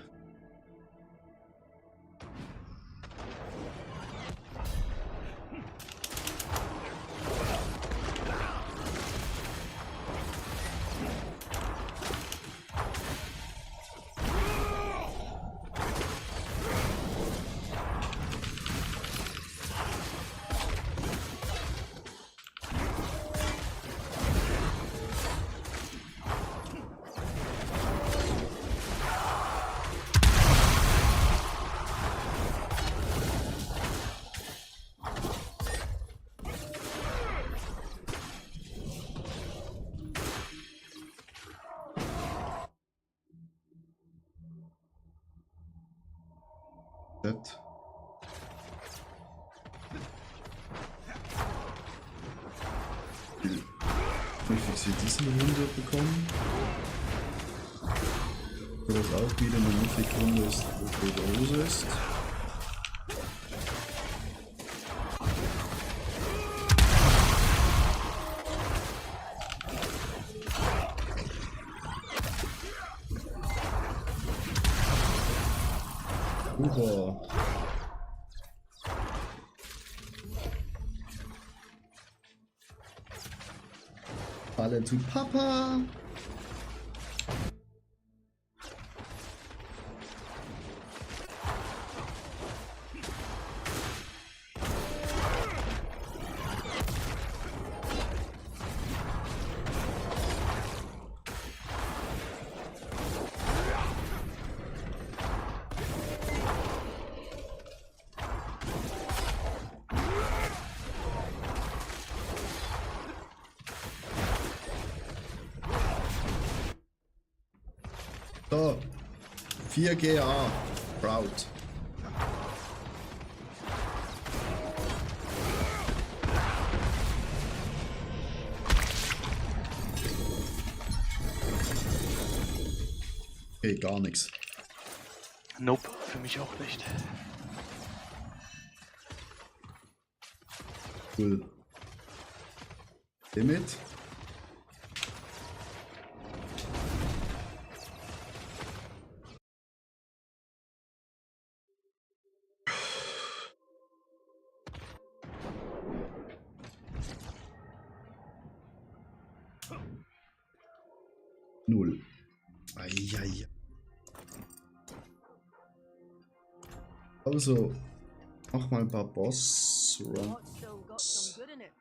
Jet. dass wir diesen Runde bekommen. Wo das auch wieder eine Mythic-Runde ist, wo der Hose ist. Super. Alle zu Papa. So, 4 GA, Proud. Okay, gar nichts. Nope, für mich auch nicht. Cool. Limit. Null. Eieiei. Also, mach mal ein paar Boss-Runs. What's still got some good in it?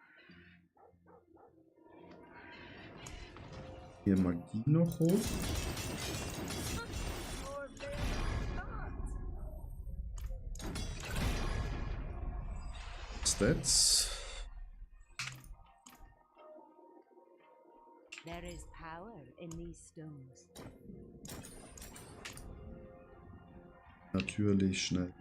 Hier Magie noch hoch. Or maybe not. Stats. There is power in these stones. Natürlich schnell.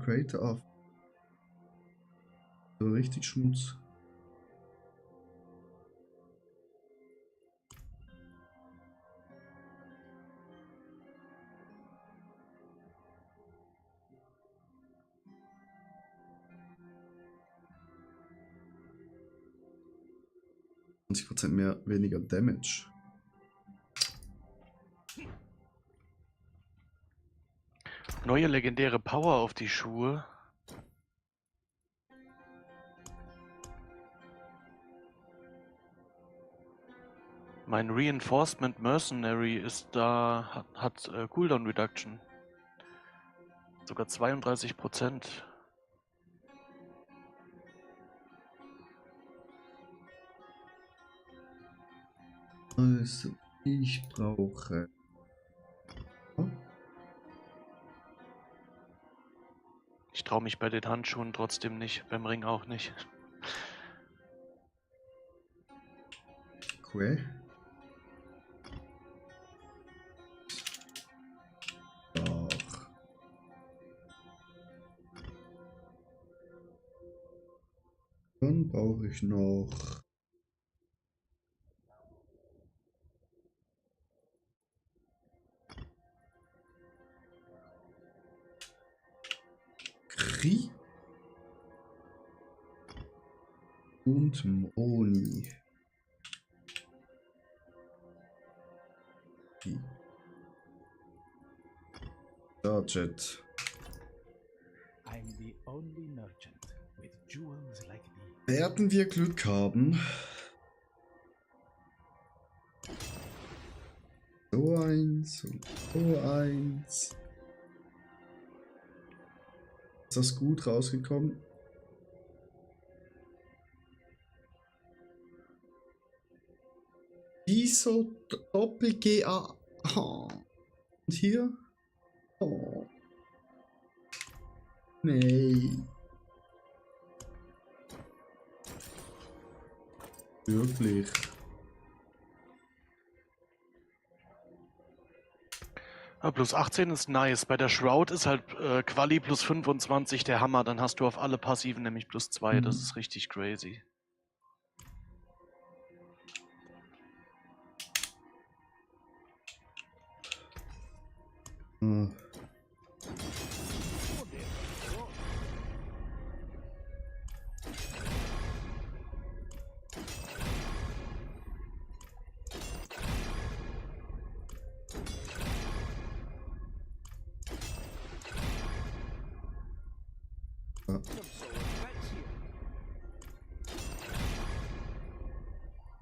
Creator auf. So richtig Schmutz. %, mehr, weniger Damage. Neue legendäre Power auf die Schuhe. Mein Reinforcement Mercenary ist da, hat Cooldown Reduction. Sogar 32%. Also, ich brauche. Ich traue mich bei den Handschuhen trotzdem nicht, beim Ring auch nicht. Cool. Doch. Dann brauche ich noch. Kri und Moni. Sergeant. I'm the only merchant with jewels like these. Werden wir Glück haben? So eins und so eins. Ist das gut rausgekommen? Wieso Doppel-GA? Oh. Und hier? Oh. Nee. Wirklich. Ja, plus 18 ist nice. Bei der Shroud ist halt Quali plus 25 der Hammer. Dann hast du auf alle Passiven nämlich plus 2. Das ist richtig crazy. Ah. Some sort of threats here.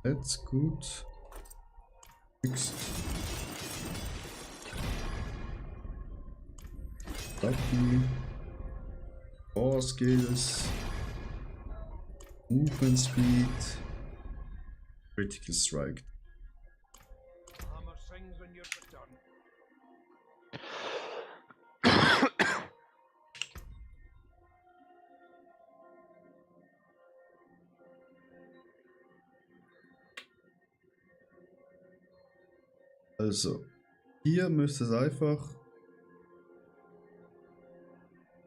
That's gut. Fix. Lucky. Power Skills. Movement Speed. Critical Strike. Hammer sings on your return. Also, hier müsste es einfach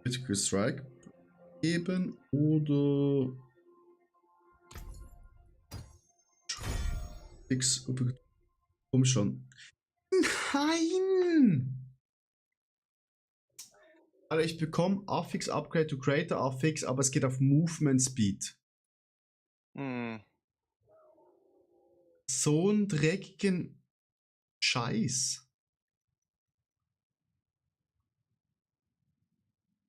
Critical Strike geben oder Fix. Komm schon. Nein! Also ich bekomme Affix Upgrade to Creator Affix, aber es geht auf Movement Speed. Hm. So einen dreckigen Scheiß.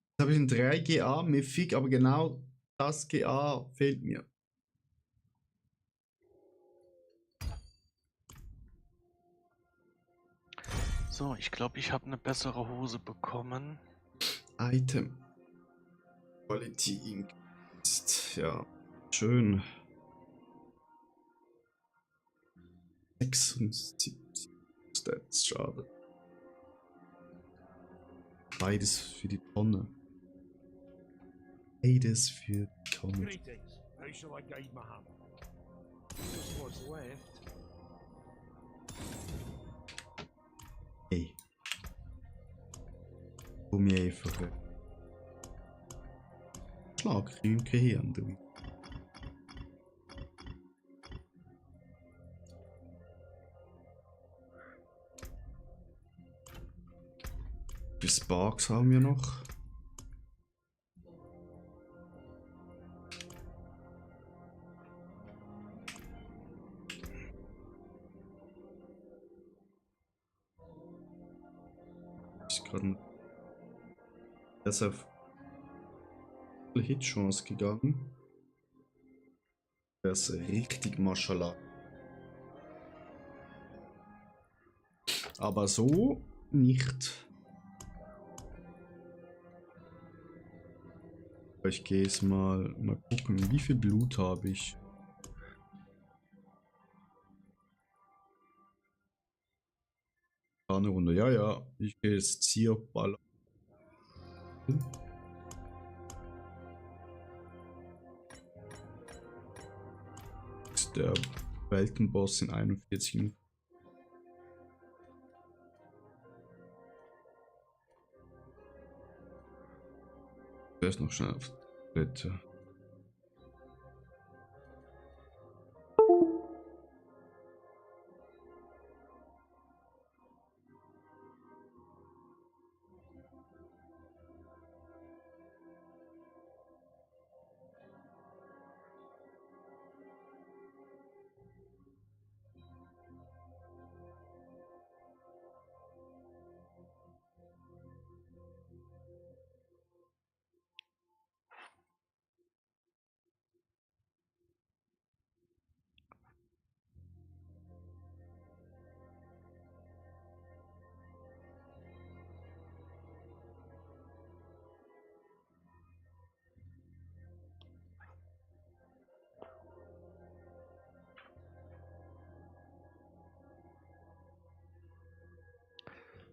Jetzt habe ich ein 3 GA Mythic, aber genau das GA fehlt mir. So, ich glaube, ich habe eine bessere Hose bekommen. Item. Quality Ink. Ja, schön. 76 Stats, schade. Beides für die Tonne. Beides für die Tonne. Greetings. How shall I guide my hammer? Just what's left. Hey. Komm mir einfach. Schlag im Gehirn, du. Wie Sparks haben wir noch? Ist gerade er ist auf Hitchance gegangen. Der ist richtig Maschallah. Aber so nicht. Ich gehe jetzt mal gucken, wie viel Blut habe ich. Eine Runde, ja, ja. Ich gehe jetzt hier Ball. Ist der Weltenboss in 41 Minuten. Der ist noch schnell auf der Toilette.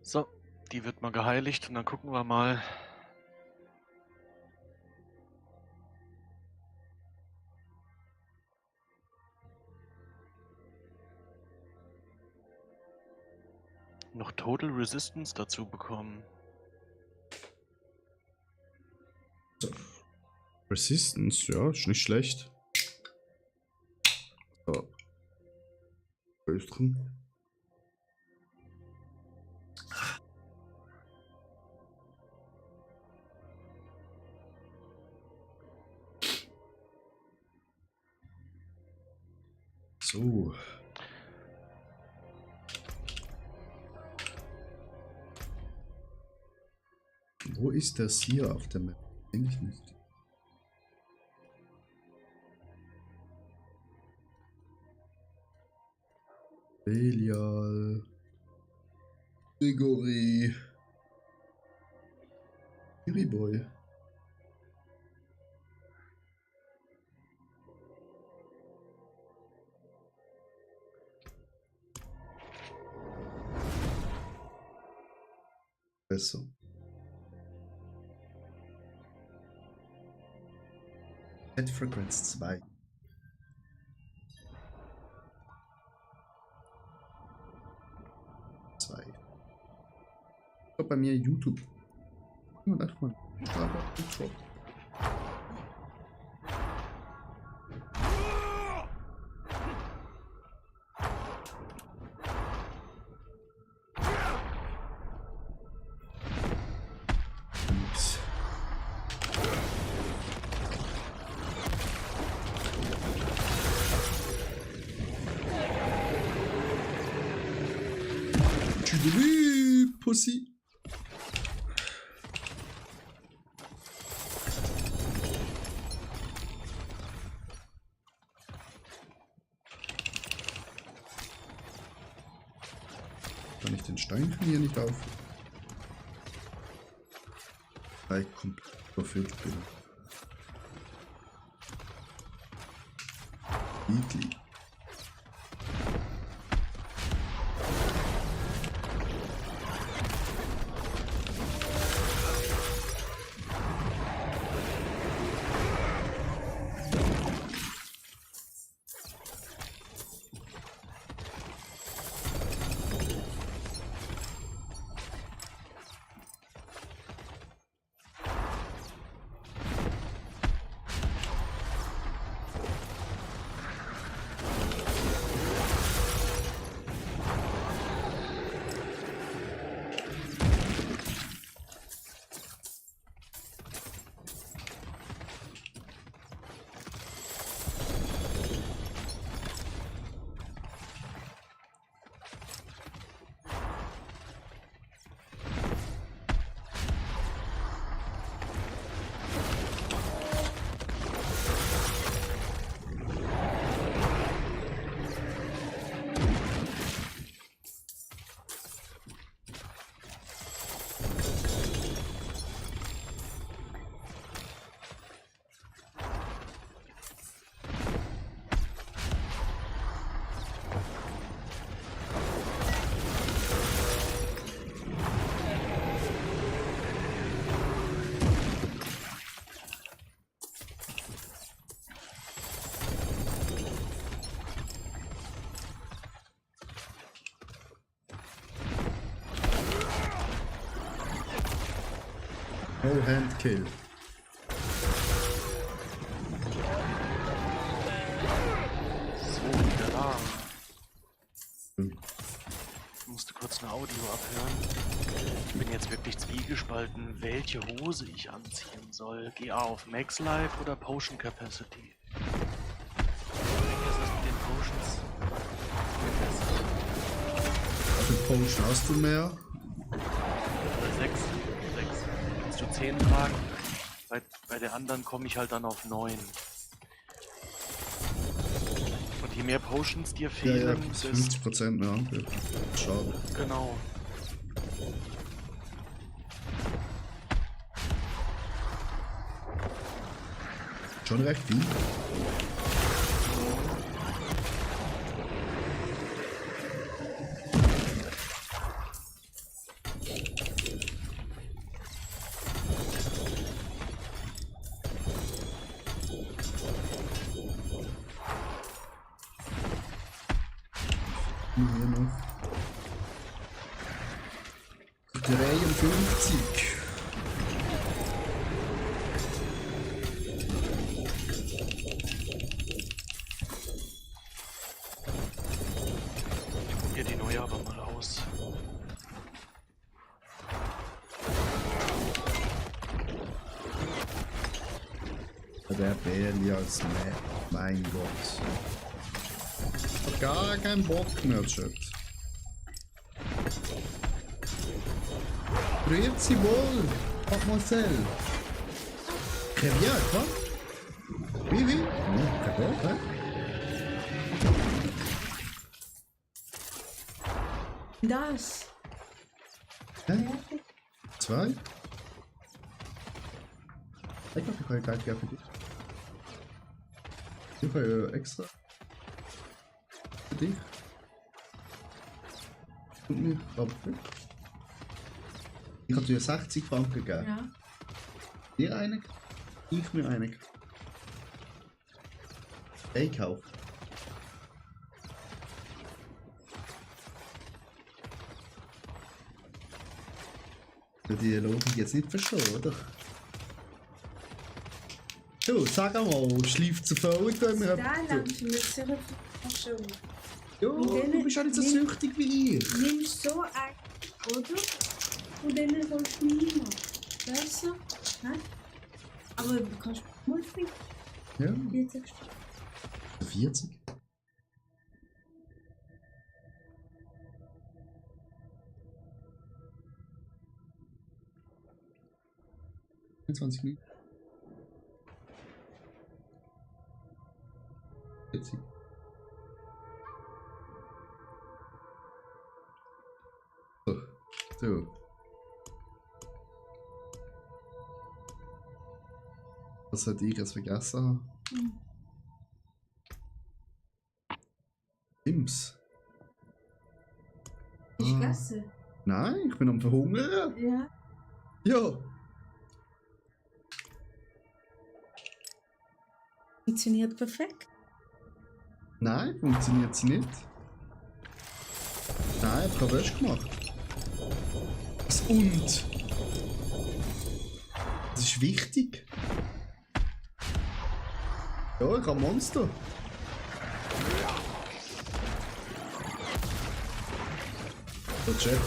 So, die wird mal geheiligt und dann gucken wir mal. noch Total Resistance dazu bekommen. Resistance, ja, ist nicht schlecht. So. Östern. So. Wo ist das hier auf der Map? Denke ich nicht. Belial. Grigori. Boy. Besser. Set Frequenz 2. Bei mir YouTube. Ja, das mal. Pussy. Kann ich den Stein hier nicht auf? Weil ich komplett überfüllt bin. Eklig. No hand kill. So, wieder da. Ich musste kurz ein Audio abhören. Ich bin jetzt wirklich zwiegespalten, welche Hose ich anziehen soll. GA auf Max Life oder Potion Capacity? Ich denke, ist das mit den Potions Also Potion hast du mehr? 6. Kannst du 10 tragen? Bei der anderen komme ich halt dann auf 9. Und je mehr Potions dir Ja, fehlen, bis desto 50% mehr Angriff. Schade. genau. Schon recht viel. Hier noch. 50. Ich probier die neue aber mal aus. Der Belias, mein Gott. Ich hab gar keinen Bock mehr, Chat. Grüezi wohl, Mademoiselle. Très bien, quoi? Oui, oui. Très bien, hein? Das. Hä? 2? Ich glaube, ich kann gleich gerne für dich. Ich habe extra. Für dich. Und mir, Apfel. Ich habe dir 60 Franken gegeben. Ja. Dir eine? Ich mir eine. Einkauf. Die Logik jetzt nicht verstehen, oder? Du, sag mal, schläft zu voll, wenn wir... Da langst du mir sicher schon. Ja, du bist auch nicht so süchtig wie ich. Nimm so ein, oder? Und dann kannst du nie machen. Besser? Hä? Aber du kannst mal trinken. Ja, 40 Stunden. 40. Minuten. 40. So. Was hätte ich jetzt vergessen? Sims. Ist gegessen? Nein, ich bin am Verhungern. Ja. Ja. Funktioniert perfekt. Nein, funktioniert sie nicht. Nein, ich habe Wäsche gemacht. Was und? Das ist wichtig. Ja, ich habe Monster. So, Chat.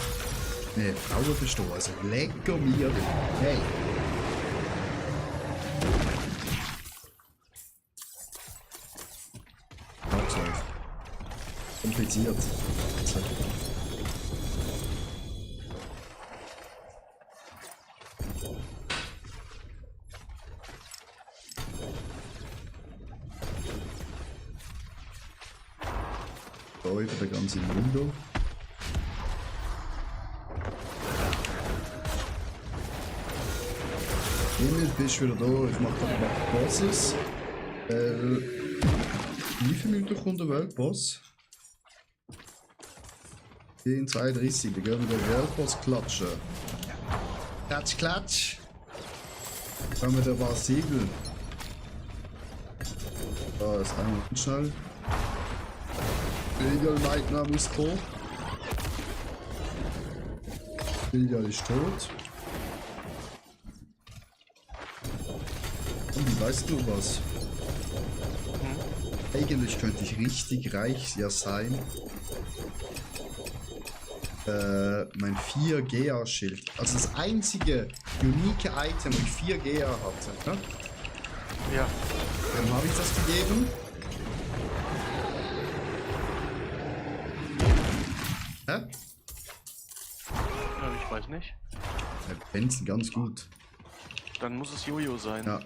Nee, Frauen verstehen. Also, lecker mir. Hey. Abschluss. Kompliziert. So. Da über den ganzen Mundo. Himmel, bist wieder da. Ich mache gerade mal Bosses. Wie viele Minuten kommt der Weltboss? 10:32, da gehen wir den Weltboss klatschen. Klatsch, klatsch! Können wir da was Siegel? Da ist einmal schnell. Billial-Leitner muss kommen. Billial ist tot. Und weißt du was? Eigentlich könnte ich richtig reich ja sein. Mein 4 GA-Schild. Also das einzige unique Item, wo ich 4 GA hatte. Ne? Ja. Wem habe ich das gegeben? Hä? Ja, ich weiß nicht. Der Benson ganz gut. Dann muss es Jojo sein. Ja.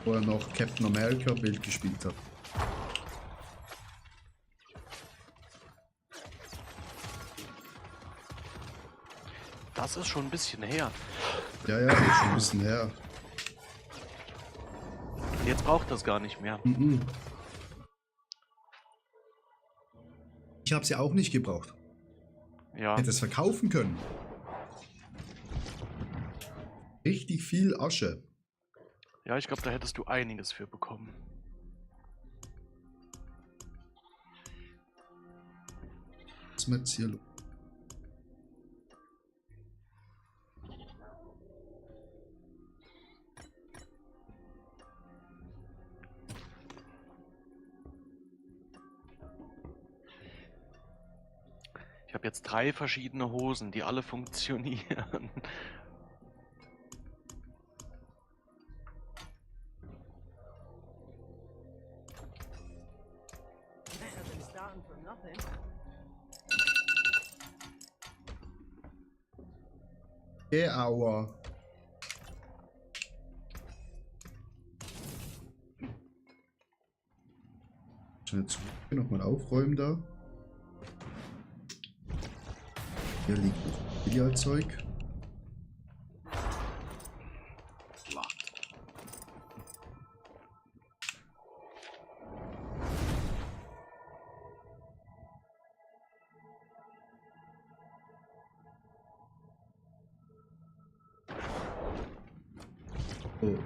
Wo er noch Captain America Bild gespielt hat. Das ist schon ein bisschen her. Ja, ja, das ist schon ein bisschen her. Jetzt braucht das gar nicht mehr. Mhm. Ich habe sie auch nicht gebraucht. Ja. Hätte es verkaufen können. Richtig viel Asche. Ja, ich glaube, da hättest du einiges für bekommen. Was ist mit hier? habe jetzt 3 verschiedene Hosen, die alle funktionieren. Better than starting from nothing. Aua. Schnell zurück, nochmal aufräumen da. Hier liegt noch Idealzeug. Oh.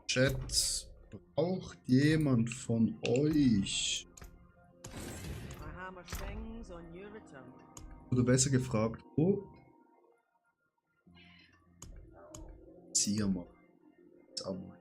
Chat, braucht jemand von euch? My hammer sings on your return. Oder besser gefragt, wo? Zieh mal. Sauber.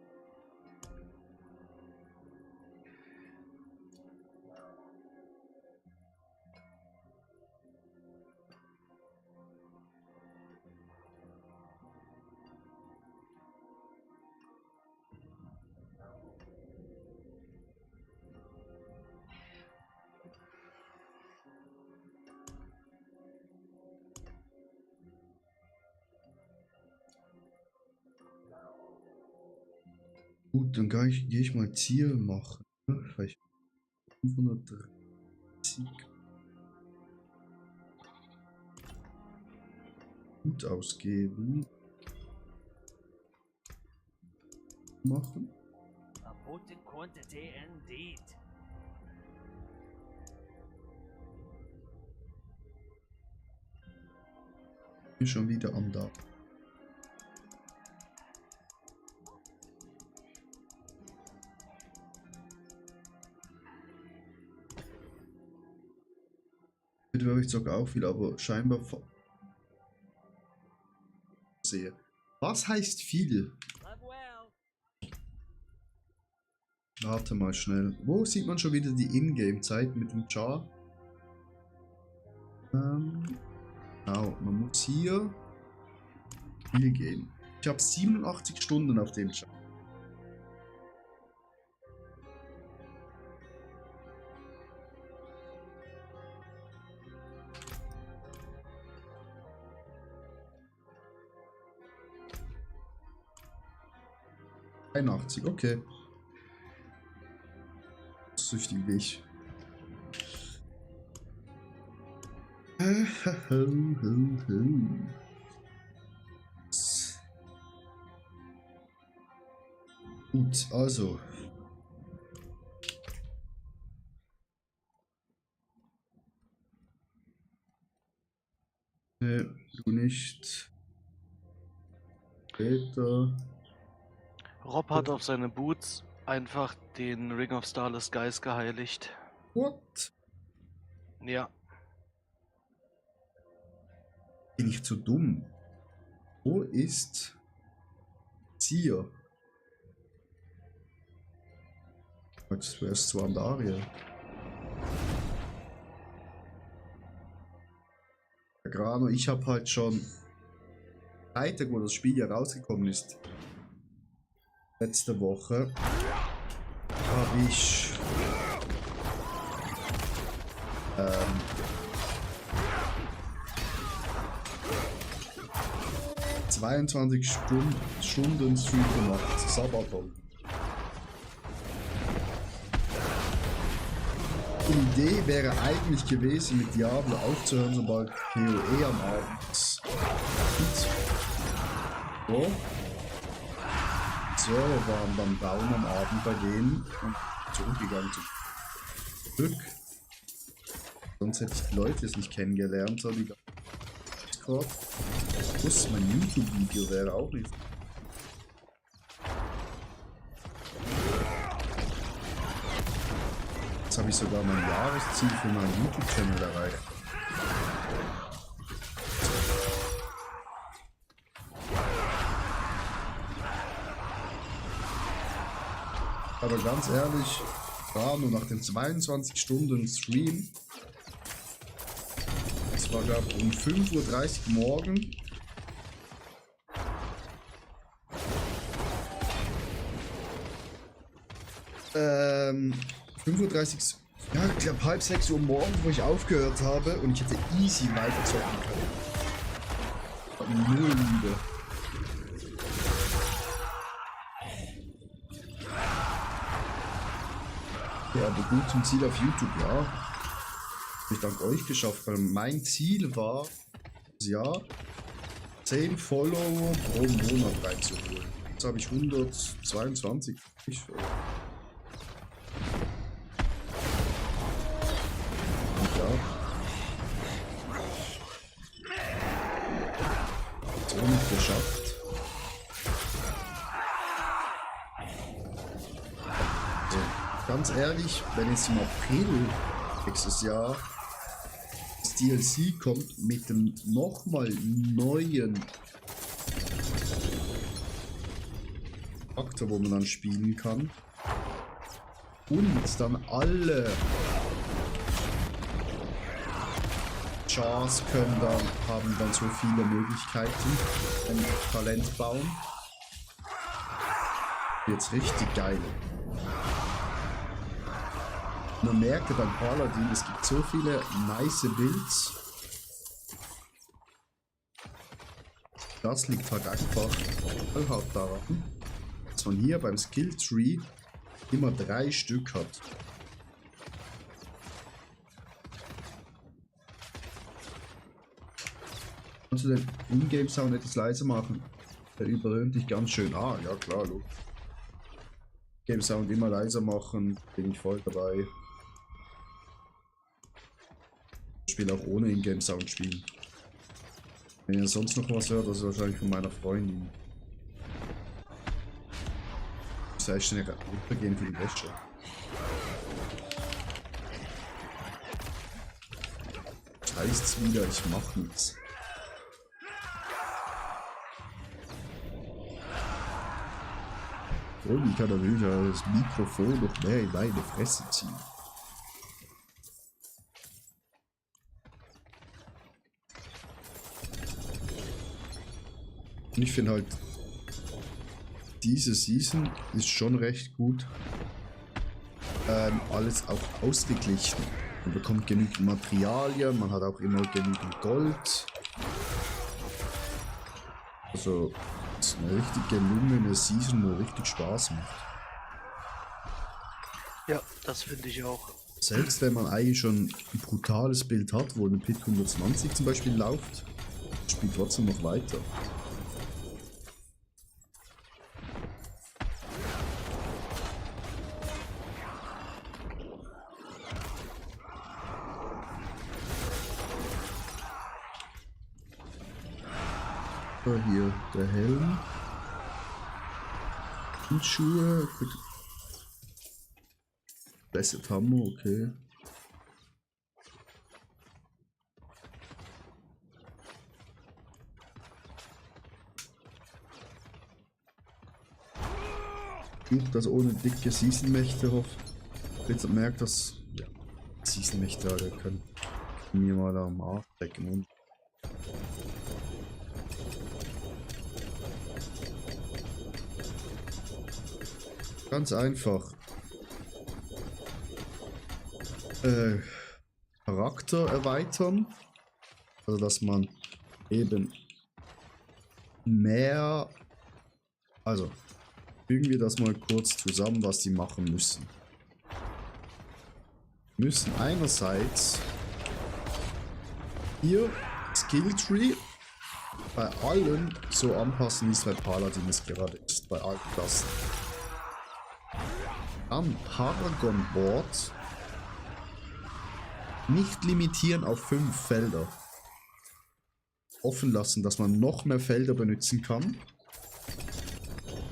Gut, dann gehe ich mal Ziel machen. Ne? Vielleicht 530. Gut ausgeben. Machen. A potent quantity indeed. Bin schon wieder am da. Würde ich sogar auch viel, aber scheinbar sehe. Was heißt viel? Live well. Warte mal schnell. Wo sieht man schon wieder die Ingame-Zeit mit dem Char? Genau, man muss hier viel gehen. Ich habe 87 Stunden auf dem Char. Okay. Süchtig wie ich. Gut, also. Du nicht. Später. Rob hat auf seine Boots einfach den Ring of Starless Skies geheiligt. What? Ja. Bin ich zu dumm? Wo ist Zier? Jetzt wäre es zwar an der Aria. Grano, ich habe halt schon Freitag, wo das Spiel ja rausgekommen ist, letzte Woche, habe ich 22 Stunden Stream gemacht, Sabaton. Die Idee wäre eigentlich gewesen, mit Diablo aufzuhören, sobald PoE am Abend ist. So. Server waren dann down am Abend bei denen und zurückgegangen zurück. Sonst hätte ich die Leute jetzt nicht kennengelernt, so die Discord. Plus mein YouTube-Video wäre auch nicht. Jetzt habe ich sogar mein Jahresziel für meinen YouTube-Channel erreicht. Aber ganz ehrlich, war nur nach den 22 Stunden Stream. Das war, glaube ich, um 5:30 Uhr morgen. 5:30 Uhr, ja, ich glaube 5:30 Uhr morgens, wo ich aufgehört habe und ich hätte easy weiter zocken können. Null Liebe. Ja, aber gut zum Ziel auf YouTube, ja. Hab ich dank euch geschafft, weil mein Ziel war, ja, 10 Follower pro Monat reinzuholen. Jetzt habe ich 122. Und ja. So nicht geschafft. Also, ganz ehrlich, wenn jetzt im April nächstes Jahr das DLC kommt mit dem nochmal neuen Charakter, wo man dann spielen kann, und dann alle Chars haben dann so viele Möglichkeiten im Talent bauen. Jetzt richtig geil. Man merkt ja beim Paladin, es gibt so viele nice Builds. Das liegt halt einfach daran, dass man hier beim Skill Tree immer 3 Stück hat. Kannst du den Ingame-Sound etwas leiser machen? Der übertönt dich ganz schön. Ah, ja klar, look. Game-Sound immer leiser machen, bin ich voll dabei. Ich spiele auch ohne Ingame-Sound spielen. Wenn ihr sonst noch was hört, das ist wahrscheinlich von meiner Freundin. Ich soll schnell runtergehen für die Wäsche. Das heißt's wieder, ich mach nichts. Und ich kann natürlich das Mikrofon noch mehr in meine Fresse ziehen. Und ich finde halt, diese Season ist schon recht gut. Alles auch ausgeglichen. Man bekommt genügend Materialien, man hat auch immer genügend Gold. Also, es ist eine richtig gelungene Season, wo richtig Spaß macht. Ja, das finde ich auch. Selbst wenn man eigentlich schon ein brutales Bild hat, wo eine Pit 120 zum Beispiel läuft, spielt trotzdem noch weiter. So, hier der Helm. Schuhe. Blessed Hammer, okay. Das ohne dicke Season-Mächte hofft. Jetzt merkt, dass ja, Season-Mächte alle können mir mal am Arsch decken und ganz einfach. Charakter erweitern. Also dass man eben mehr. Also fügen wir das mal kurz zusammen, was die machen müssen. Wir müssen einerseits hier Skill Tree bei allen so anpassen, wie es bei Paladin es gerade ist, bei allen Klassen. Dann Paragon Board nicht limitieren auf 5 Felder. Offen lassen, dass man noch mehr Felder benutzen kann.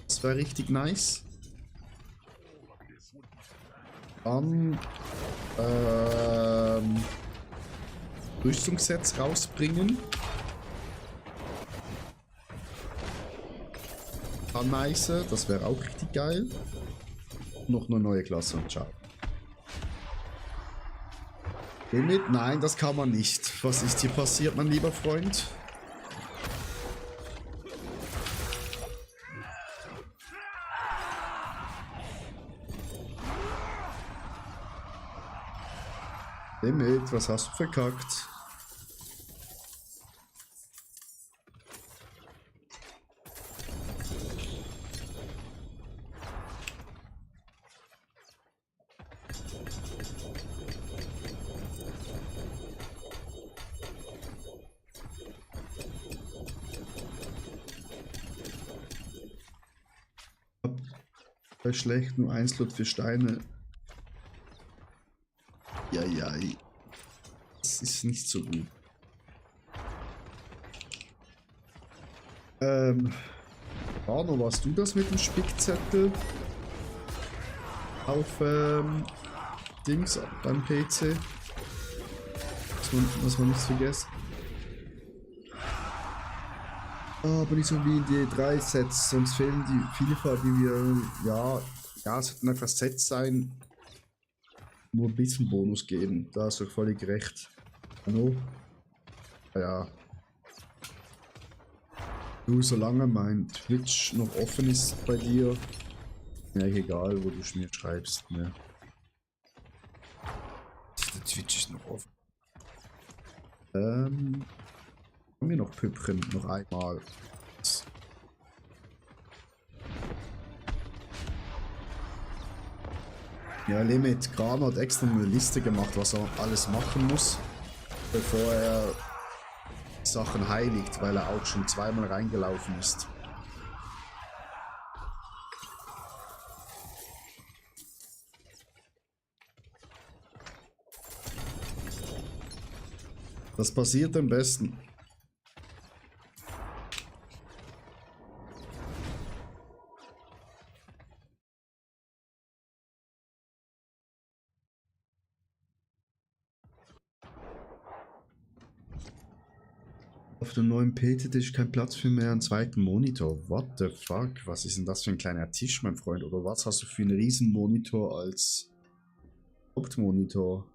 Das wäre richtig nice. Dann Rüstungssets rausbringen. Nice, das wäre auch richtig geil. Noch eine neue Klasse und ciao. Limit? Nein, das kann man nicht. Was ist hier passiert, mein lieber Freund? Limit, was hast du verkackt? Bei schlechtem Einslot für Steine. Ja, ja. Das ist nicht so gut. Arno, warst du das mit dem Spickzettel? Auf Dings beim PC? Muss man nicht vergessen. Aber nicht so wie in die 3 Sets, sonst fehlen die Vielfalt, die wir. Ja, es sollten einfach Sets sein, wo ein bisschen Bonus geben. Da ist doch völlig recht. Hallo? Ja. Du, solange mein Twitch noch offen ist bei dir, mir egal, wo du mir schreibst. Ne? Der Twitch ist noch offen. Haben wir noch Püppchen? Noch einmal. Ja, Limit. Kran hat extra eine Liste gemacht, was er alles machen muss, bevor er Sachen heiligt, weil er auch schon zweimal reingelaufen ist. Das passiert am besten. Auf dem neuen PT ist kein Platz für mehr einen zweiten Monitor. What the fuck? Was ist denn das für ein kleiner Tisch, mein Freund? Oder was hast du für einen riesen Monitor als Hauptmonitor?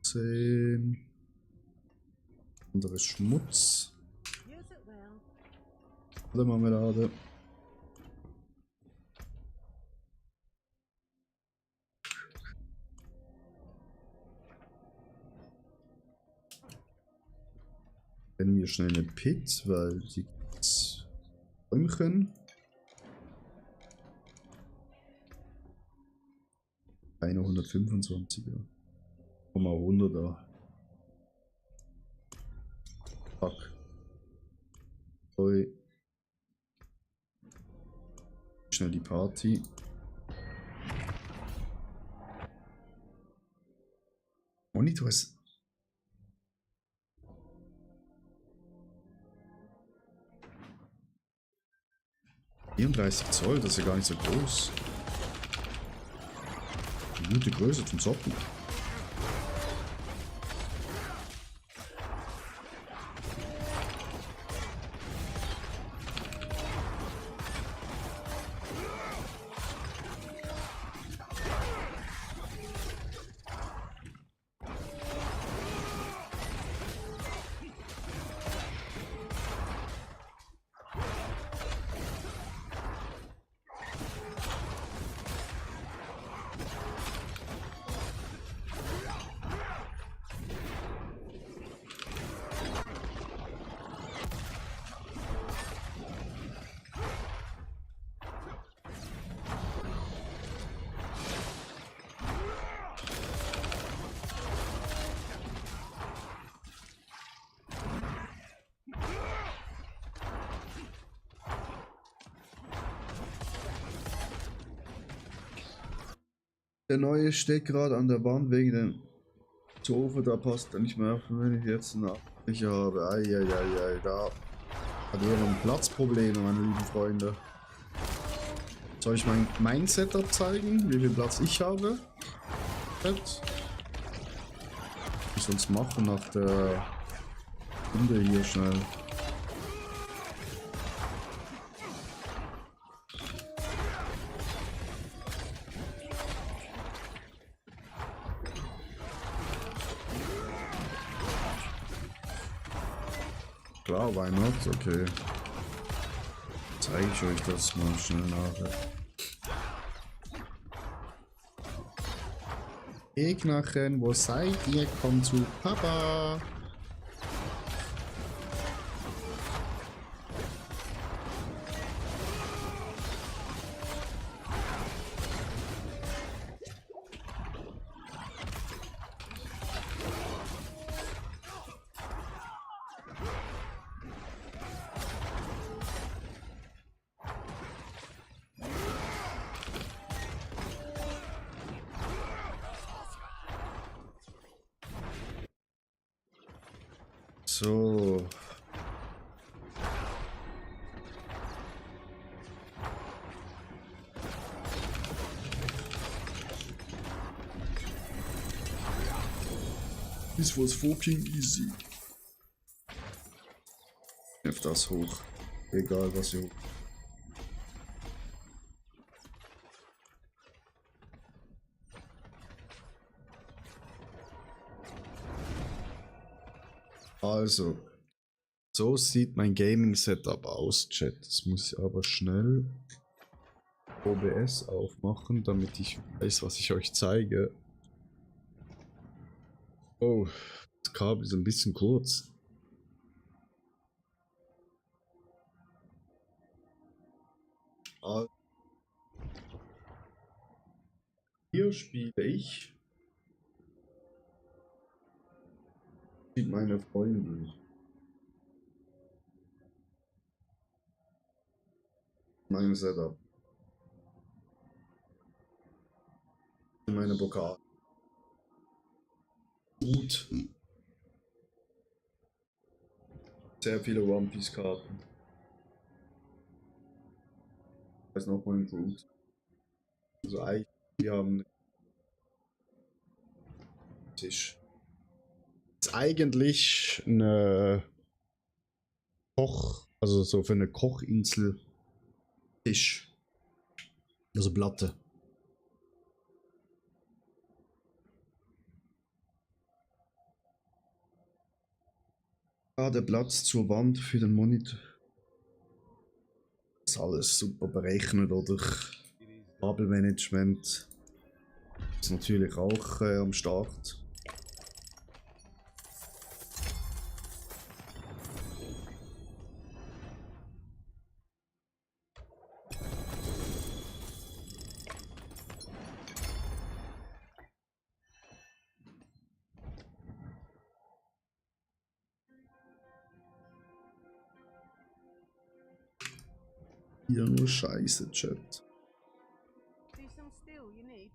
10. Anderes Schmutz. Oder Marmelade. Nennen wir schnell eine Pit, weil die Bäumchen. Eine 125er. 100er. Fuck. Oi. Schnell die Party. Monitor ist 34 Zoll, das ist ja gar nicht so groß. Eine gute Größe zum Zocken. Der neue steht gerade an der Wand wegen dem Sofa, da passt er nicht mehr auf, wenn ich jetzt nach ich habe. Eieiei, da hat jemand Platzprobleme, meine lieben Freunde. Soll ich mein Setup zeigen, wie viel Platz ich habe? Ich soll es machen nach der Runde hier schnell. Klar, why not? Okay. Zeige ich euch das mal schnell nachher. Gegnerchen, wo seid ihr? Kommt zu Papa. So. This was fucking easy. Nimm das hoch. Egal was ihr. Also, so sieht mein Gaming-Setup aus, Chat. Das muss ich aber schnell OBS aufmachen, damit ich weiß, was ich euch zeige. Oh, das Kabel ist ein bisschen kurz. Hier spiele ich mit meiner Freundin. Mein Setup. Meine Pokal. Gut. Sehr viele One Piece Karten. Da ist noch mal ein Groot. Also eigentlich, wir haben einen Tisch. Ist eigentlich eine also so für eine Kochinsel Tisch. Also Platte. Der Platz zur Wand für den Monitor. Das ist alles super berechnet, oder? Kabelmanagement ist natürlich auch am Start. Hier nur Scheiße, Chat. See some steel you need?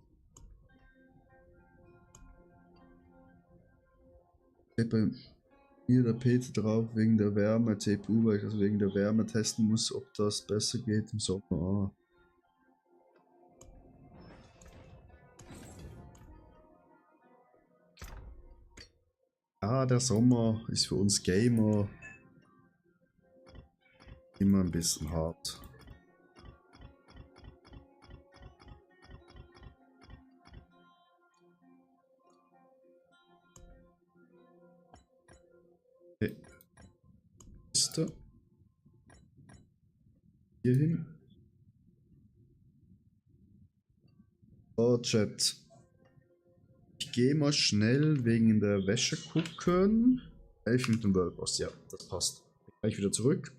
Bei mir der PC drauf wegen der Wärme, CPU, weil ich das wegen der Wärme testen muss, ob das besser geht im Sommer. Der Sommer ist für uns Gamer immer ein bisschen hart. Okay. Liste. Hier hin. So, Chat. Ich gehe mal schnell wegen der Wäsche gucken. 11 Minuten World Boss, ja, das passt. Gleich wieder zurück.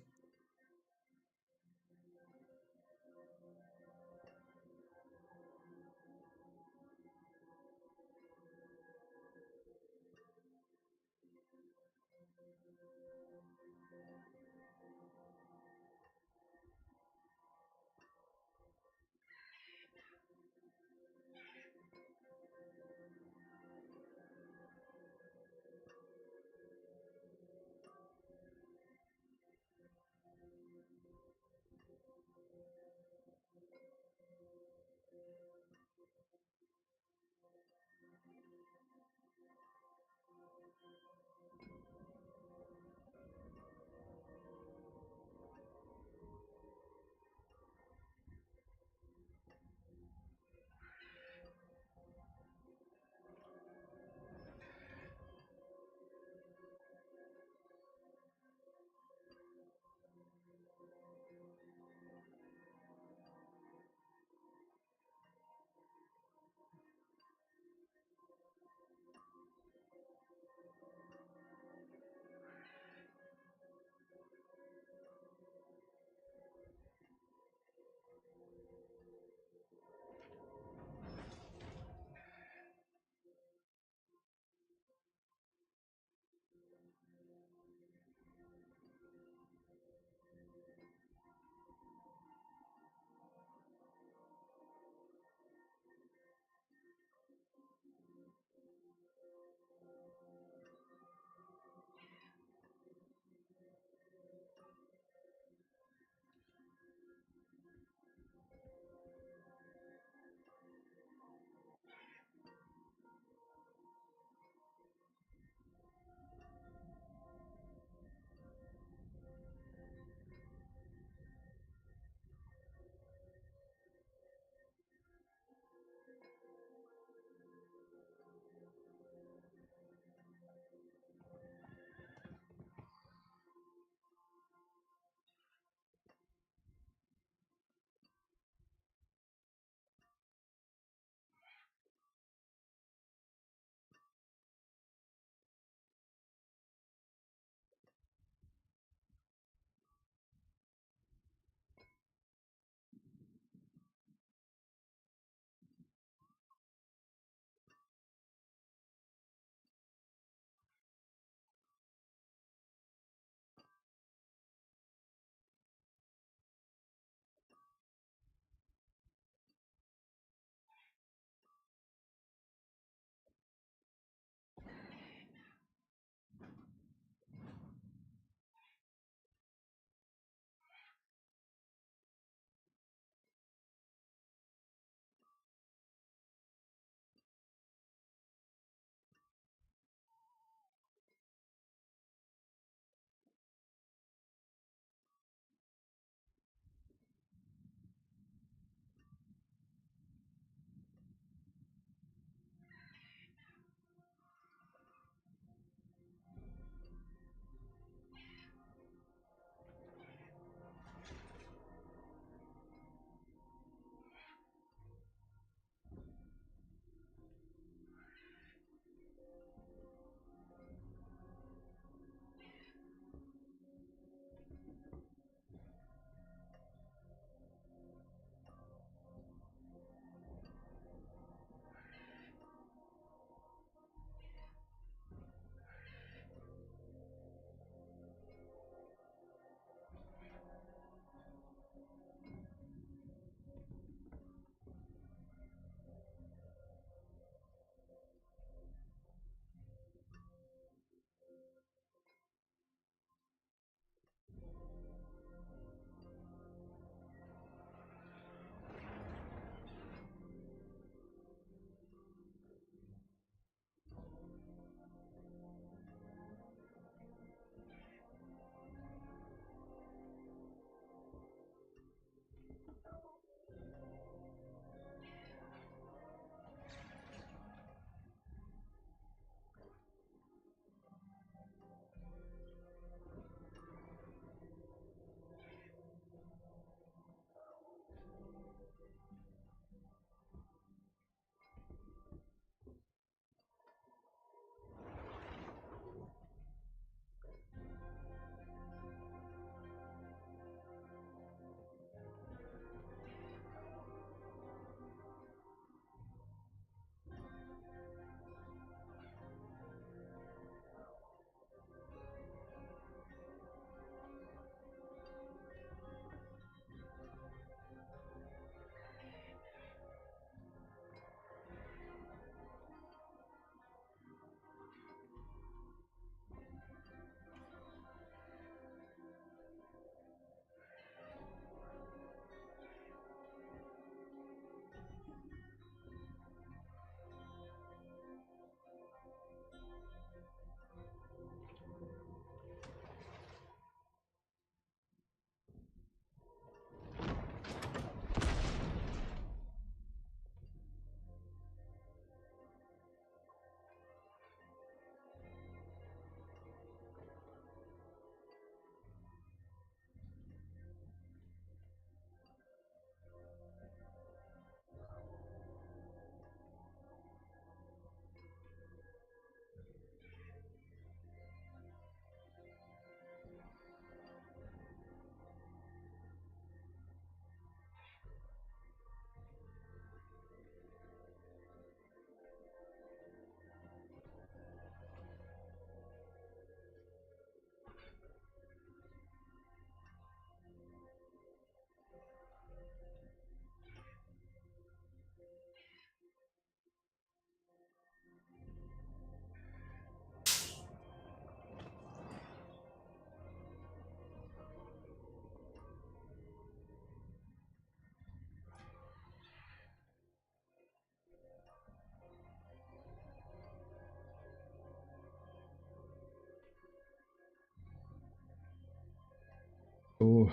Oh.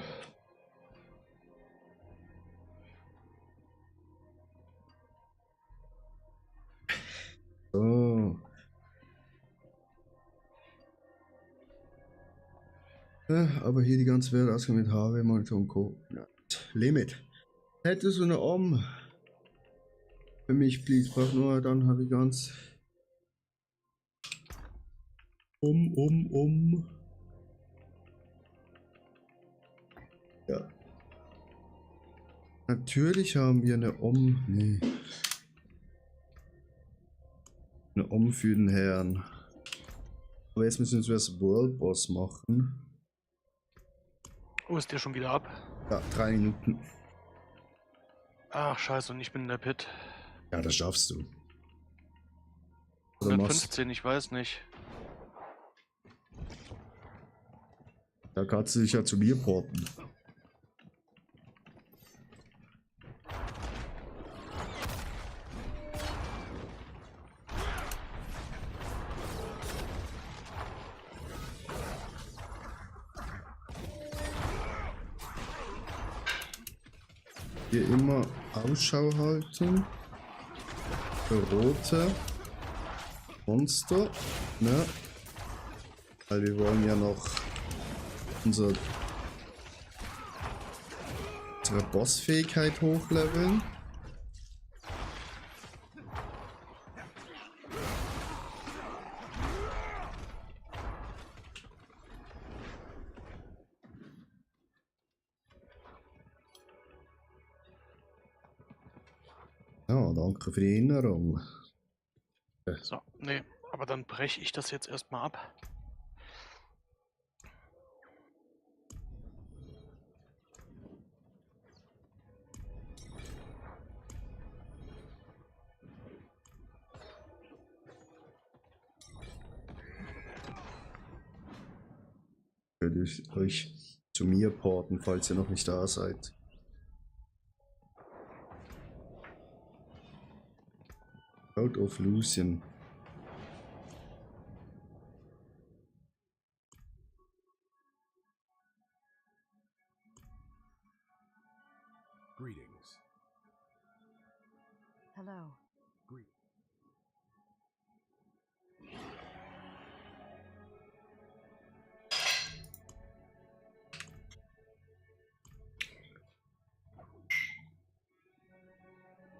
So. Aber hier die ganze Welt ausgehen mit HW, Monitor und Co. Ja. Limit. Hättest du eine für mich, please, brauch nur, dann habe ich ganz Ja. Natürlich haben wir eine nee. Eine für den Herrn. Aber jetzt müssen wir das World Boss machen. Oh, ist der schon wieder ab? Ja, 3 Minuten. Ach, scheiße, und ich bin in der Pit. Ja, das schaffst du. Oder machst, 115, ich weiß nicht. da kannst du dich ja zu mir porten. Hier immer Ausschau halten für rote Monster, ne? Weil wir wollen ja noch unsere Bossfähigkeit hochleveln. Ja, danke für die Erinnerung. So, nee, aber dann breche ich das jetzt erstmal ab. Könnt ihr euch zu mir porten, falls ihr noch nicht da seid. Out of Lucian. Greetings. Hello.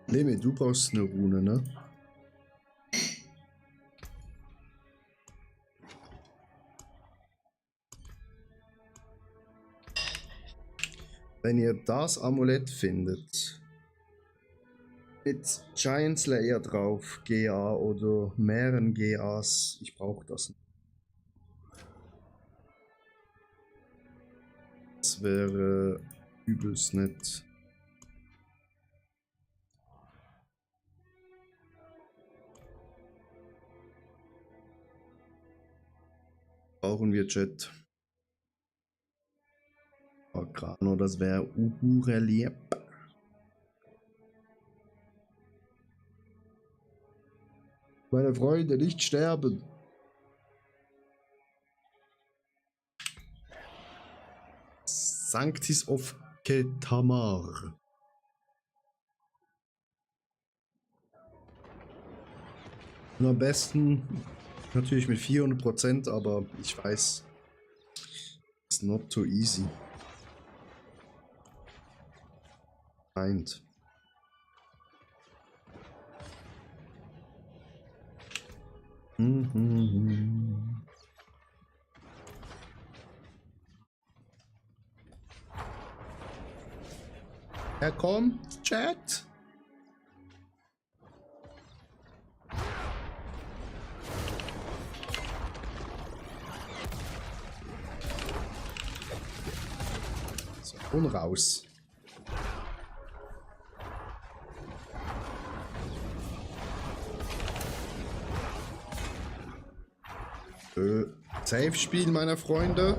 Lemi, du brauchst eine Rune, ne? Wenn ihr das Amulett findet, mit Giant Slayer drauf, GA oder mehreren GAs, ich brauche das nicht. Das wäre übelst nett. Brauchen wir Chat. Agrano, das wäre Relief. Meine Freunde, nicht sterben. Sanctis of Ketamar. Und am besten natürlich mit 400%, aber ich weiß, it's not too easy. Meint. Ja, komm, Chat. So, und raus. Safe-Spiel, meine Freunde.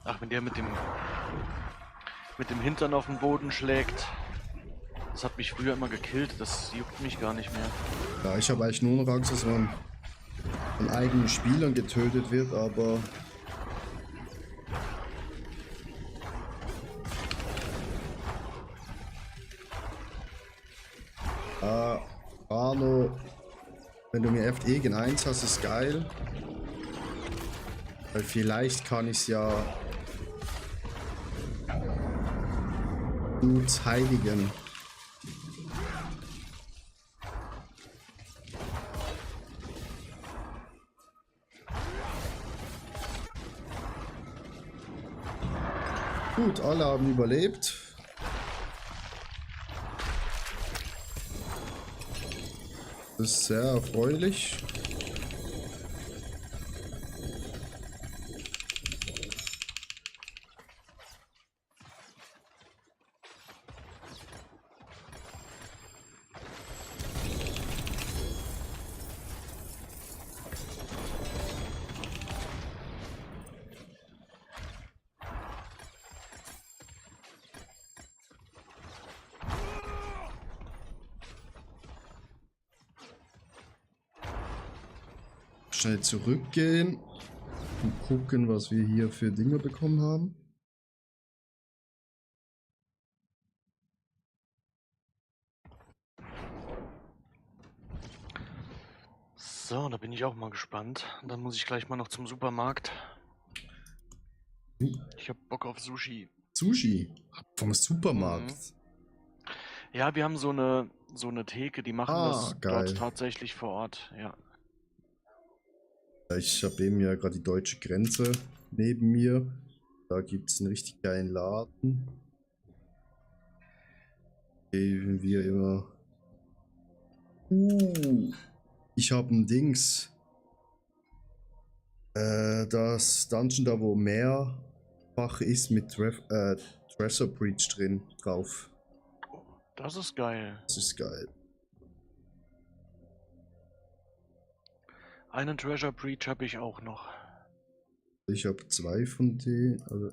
Ach, wenn der mit dem Hintern auf den Boden schlägt. Das hat mich früher immer gekillt, das juckt mich gar nicht mehr. Ja, ich habe eigentlich nur noch Angst, dass man von eigenen Spielern getötet wird, aber Arno, wenn du mir FE gen 1 hast, ist geil. Weil vielleicht kann ich es ja gut heiligen. Gut, alle haben überlebt. Das ist sehr erfreulich. Schnell zurückgehen und gucken, was wir hier für Dinge bekommen haben. So, da bin ich auch mal gespannt. Und dann muss ich gleich mal noch zum Supermarkt. Ich hab Bock auf Sushi. Sushi vom Supermarkt. Ja, wir haben so eine Theke, die machen das geil. dort tatsächlich vor Ort, ja. Ich habe eben ja gerade die deutsche Grenze neben mir. Da gibt es einen richtig geilen Laden. Gehen wir immer. Ich habe ein Dings. Das Dungeon da, wo mehrfach ist mit Treasure Breach drin drauf. Das ist geil. Das ist geil. Einen Treasure Breach habe ich auch noch. Ich habe 2 von denen. Also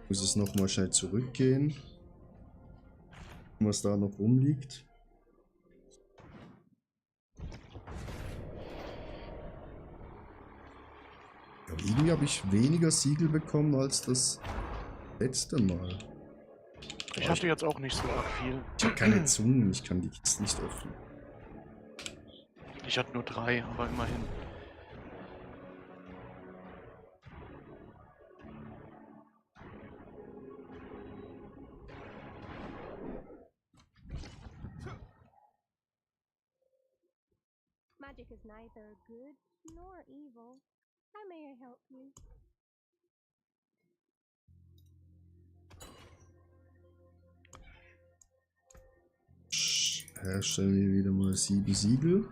muss es nochmal schnell zurückgehen. Was da noch rumliegt. Ja, irgendwie habe ich weniger Siegel bekommen als das letzte Mal. Ich hatte jetzt auch nicht so arg viel. Ich habe keine Zungen, ich kann die Kiste nicht öffnen. Ich hatte nur 3, aber immerhin. Magic is neither good nor evil. How may I help you? Herstellen wir wieder mal 7 Siegel.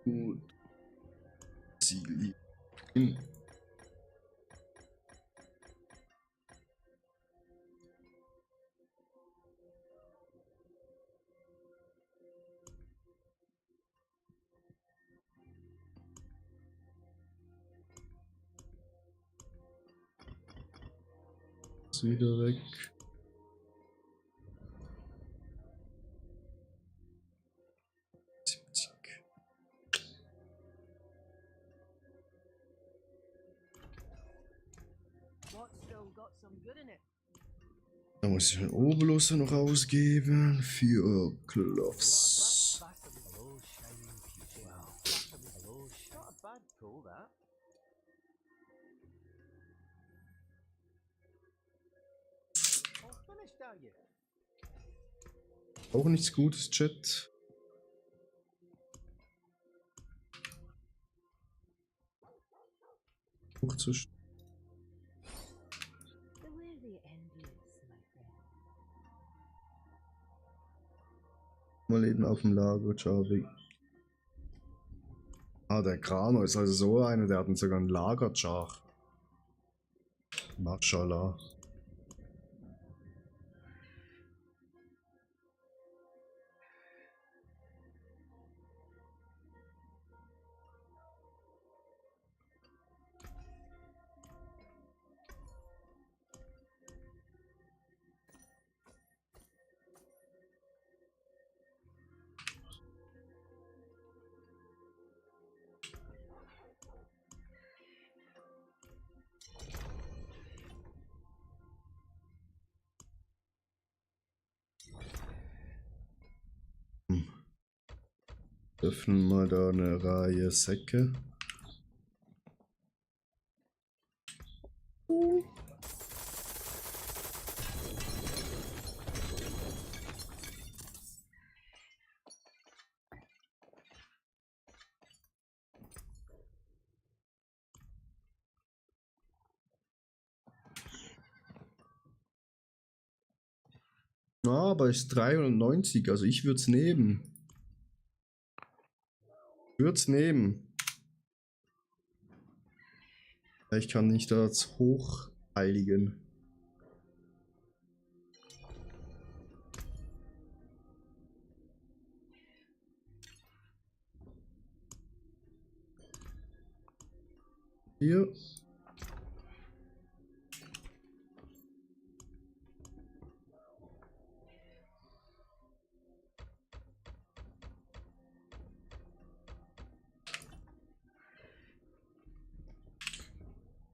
Gut. Siegel. Ist wieder weg. What's still got some good in it? Da muss ich einen Obolus noch ausgeben für Cloves. Hello, shining future. Well, hello, not a bad pull, that. All finished, are you? Auch nichts Gutes, Chat. Mal eben auf dem Lager, Jarvik. Ah, der Kramer ist also so einer, der hat sogar ein Lagerjar. Mashallah. Öffnen mal da eine Reihe Säcke. Ah, aber ist 390, also ich würde es nehmen. Ich würde es nehmen. Ich kann nicht das hocheiligen. Hier.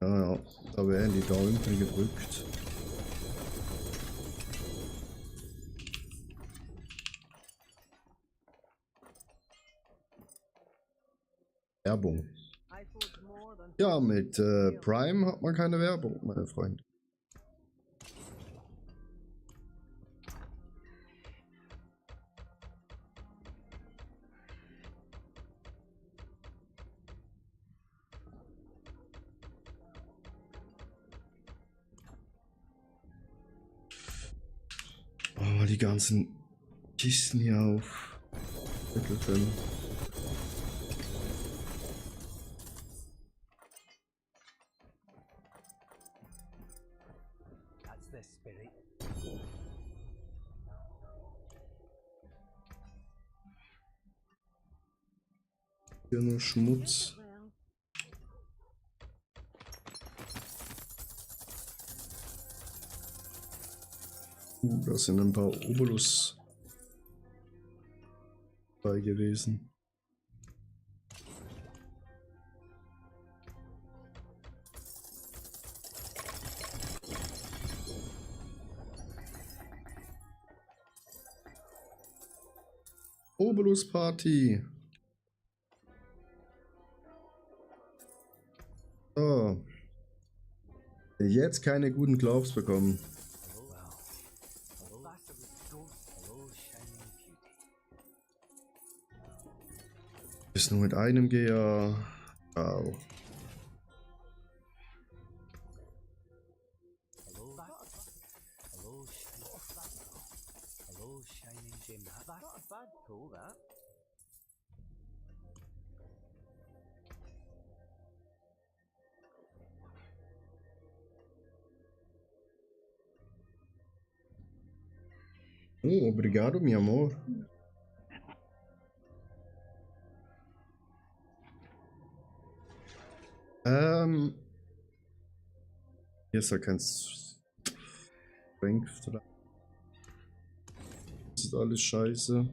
Ja, da werden die Däumchen gedrückt. Werbung. I forge more than Ja, horses mit and nails. Prime hat man keine Werbung, meine Freunde. Oh, die ganzen Kisten hier auf. Mittelfeld. That's the spirit. Hier nur Schmutz. Well, Da sind ein paar Obolus bei gewesen. Obolus Party. So. Jetzt keine guten Gloves bekommen. Hello, wow. Hello, Bastard Ghost. Hello, Shining Beauty. Ist nur mit einem GA. Wow. Hello, hello, hello, Shining Gem. That's not a bad pull, that. Oh, obrigado, mi amor. Hier ist ja kein Strength oder. Das ist alles scheiße.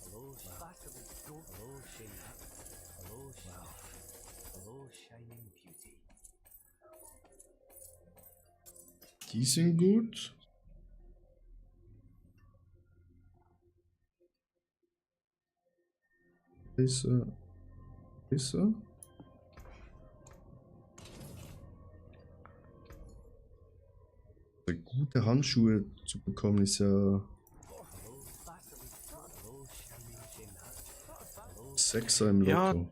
Hello, Bastard Ghost. Hello, Shining. Hello, wow. Hello, Shining Beauty. Die sind gut. Ist er? Gute Handschuhe zu bekommen ist ja Hello, Bastard. Hello, Shining Gem. Hello, Sechser im Ja. Lotto.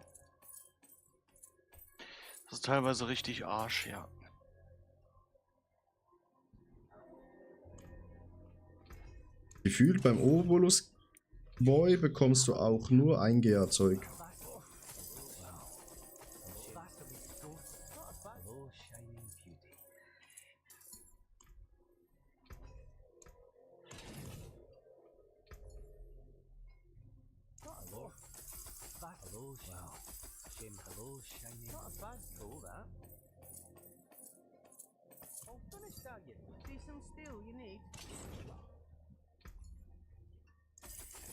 Das ist teilweise richtig Arsch, ja. Gefühlt beim Obolus Boy bekommst du auch nur ein GA-Zeug. Hello, shining beauty. Hello. Hello, wow. Shame, hello, shining. Not a bad pull, that. All finished, are you? Decent steel you need.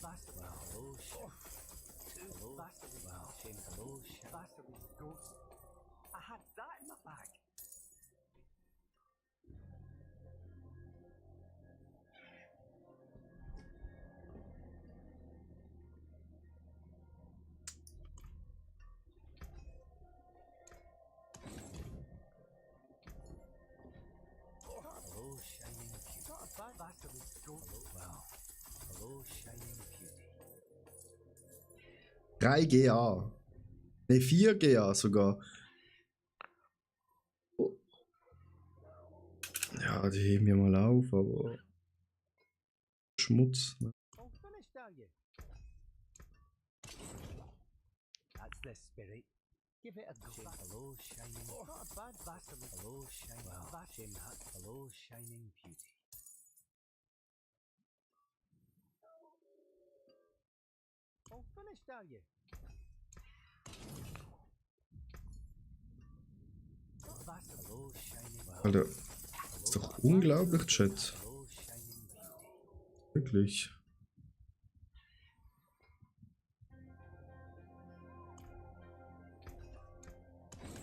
Bastard, wow. Hello, shame. Hello, bastard, wow. Shame, hello, shame. Bastard, ghost. I had that in my bag. Hello, shining beauty. Not a bad bastard, ghost. Hello, wow. Hello, shining beauty. 3 GA. Ne, 4 GA sogar. Oh. Ja, die heben wir mal auf, aber Schmutz. Ne? All finished, are you? That's the spirit. Give it a go. Shame, hello, shining. Not a bad bastard. Hello, shining. Wow. Shame that. Hello, shining beauty. All finished, are you? Not a bastard. Hello, shining. Wow. Alter, ist doch unglaublich, Chat. Hello, shining beauty. Wirklich.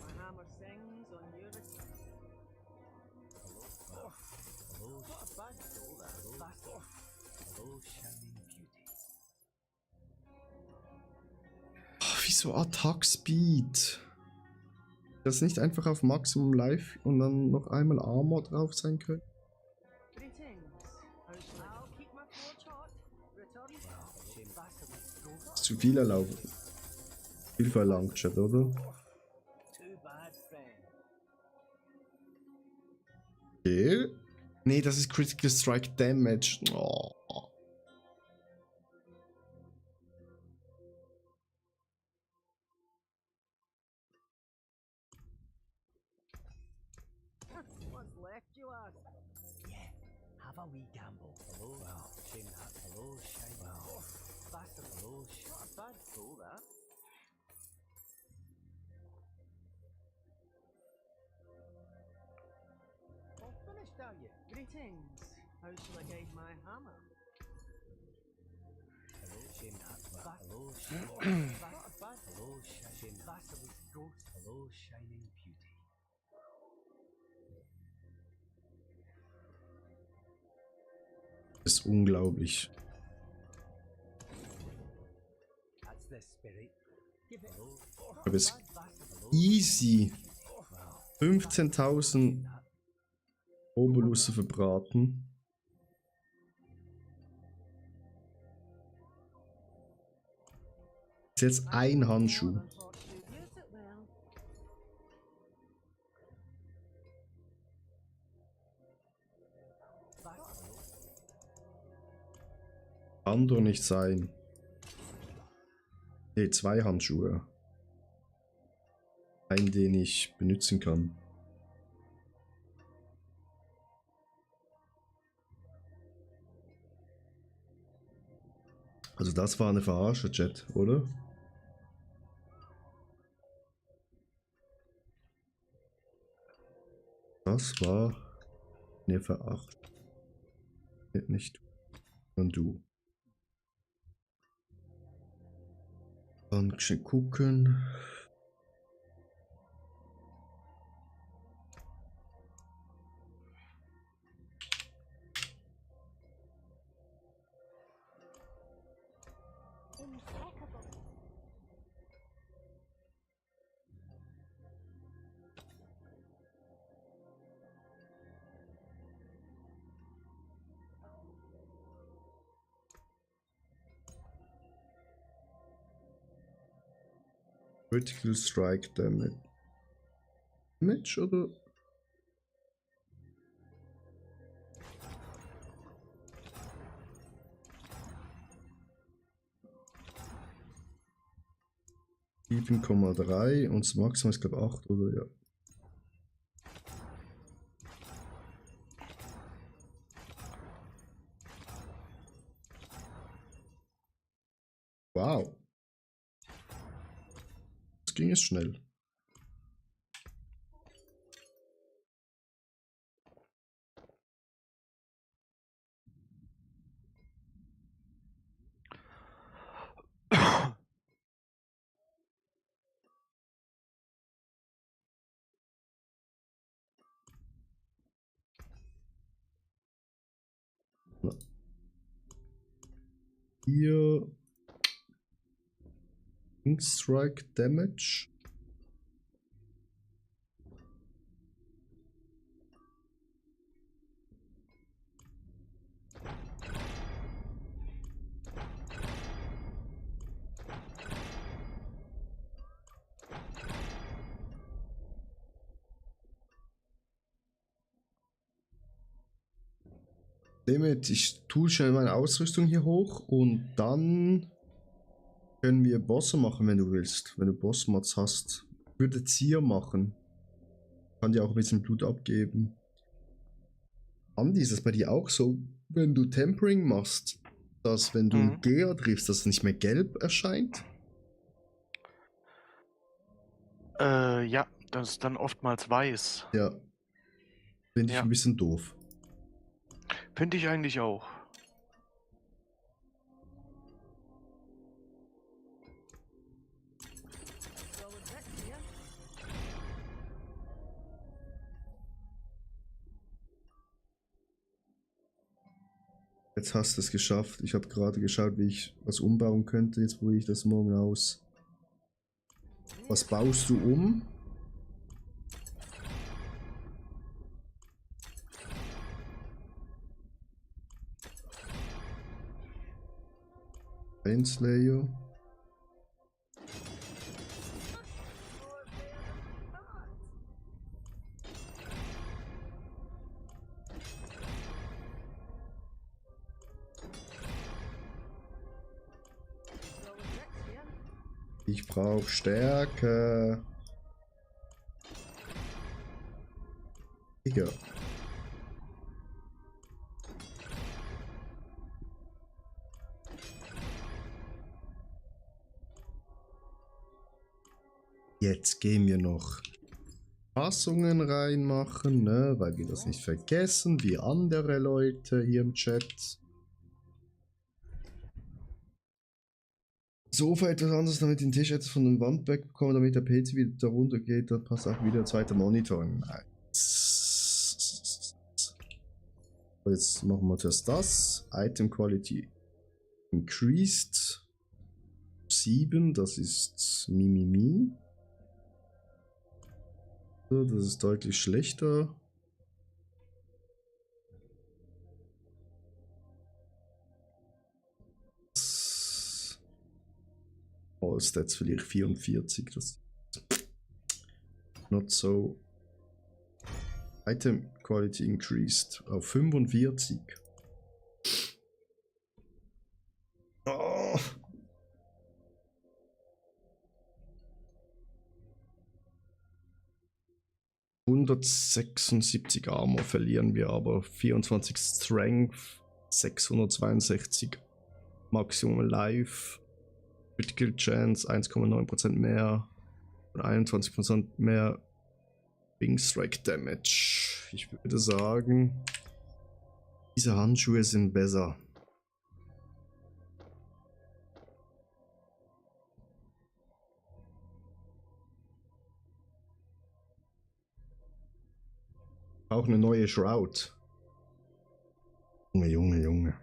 My hammer sings on your Hello, not a bad soul, that. Hello, bastard. Hello, shining beauty. Oh, wieso Attack Speed? Das nicht einfach auf Maximum Life und dann noch einmal Armor drauf sein können? greetings. I'll keep my forge hot. Return. Wow. Shame, bastard. Ghost. Ist zu viel erlaubt. Viel verlangt, Chat, oder? Too bad, friend. Okay. Nee, das ist Critical Strike Damage. Oh. What's left, you ask? Yeah, have a wee gamble. Hello, wow. Shame that. Hello, shine. Wow. Bastard, hello, not a bad pull, that. All finished, are you? Greetings. How shall I guide my hammer? Hello, shame that. Wow. Hello, shine. Not a bad. Hello, shine. Bastard, ghost. Hello, shining beauty. Ist unglaublich. That's the spirit. Give it. Hello. Ich habe jetzt Bastard, hello. easy Wow. 15.000 Obolusse verbraten. Ist jetzt ein Handschuh. More than horseshoe. Use it well. Kann doch nicht sein. Ne, 2 Handschuhe. Einen, den ich benutzen kann. Also das war eine Verarsche, Chat, oder? Das war eine Verarsche. Nicht du, sondern du. Dann schnell gucken. Impeccable. Critical Strike Damage. Damage oder? 7,3 und das Maximum ist glaube 8, oder? Ja. Wow. Das ging jetzt schnell. Na. Hier Strike Damage. Damit, ich tue schnell meine Ausrüstung hier hoch und dann können wir Bosse machen, wenn du willst. Wenn du Bossmods hast. Ich würde Zier machen. Kann dir auch ein bisschen Blut abgeben. Andi, ist das bei dir auch so, wenn du Tempering machst, dass wenn du Gea triffst, dass es nicht mehr gelb erscheint? Ja, das ist dann oftmals weiß. Ja. Finde ich Ja. ein bisschen doof. Finde ich eigentlich auch. Solid Rex here. Jetzt hast du es geschafft. Ich habe gerade geschaut, wie ich was umbauen könnte. Jetzt probiere ich das morgen aus. Was baust du um? Slayer. Solid Rex here. Ich brauche Stärke. Digga. Jetzt gehen wir noch Fassungen reinmachen, ne? Weil wir das nicht vergessen, wie andere Leute hier im Chat. Sofa etwas anderes, damit den Tisch etwas von der Wand wegbekommen, damit der PC wieder runter geht, dann passt auch wieder ein zweiter Monitor. Nice. Jetzt machen wir zuerst das. Item Quality increased 7, das ist Mimimi. So, das ist deutlich schlechter. All Stats verliere ich 44. Das not so. Item Quality increased auf 45. Oh. ...176 Armor verlieren wir, aber 24 Strength, 662 Maximum Life, Critical Chance 1,9% mehr und 21% mehr Wing Strike Damage. Ich würde sagen, diese Handschuhe sind besser. Auch eine neue Shroud. Junge, Junge, Junge.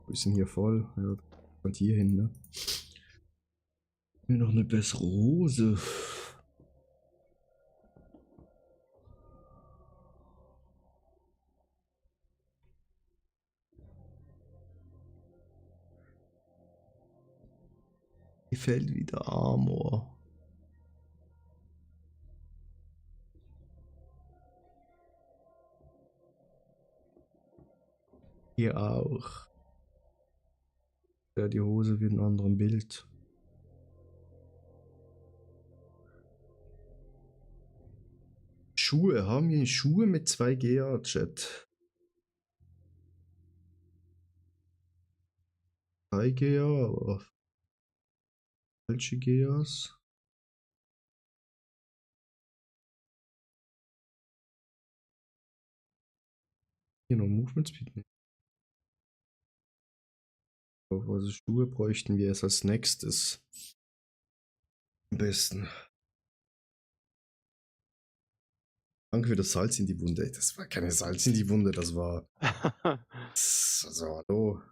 Bisschen hier voll. Ja, und hier hin, ne? Mir noch eine bessere Hose. fehlt wieder Armor. Hier auch. Ja, die Hose wird ein anderes Bild. Schuhe, haben wir Schuhe mit 2 GA, Chat? 3 GA, aber falsche GAs? Hier noch Movement Speed nicht. Also Schuhe bräuchten wir erst als nächstes. Am besten. Danke für das Salz in die Wunde. Das war keine Salz in die Wunde, das war. Also, hallo.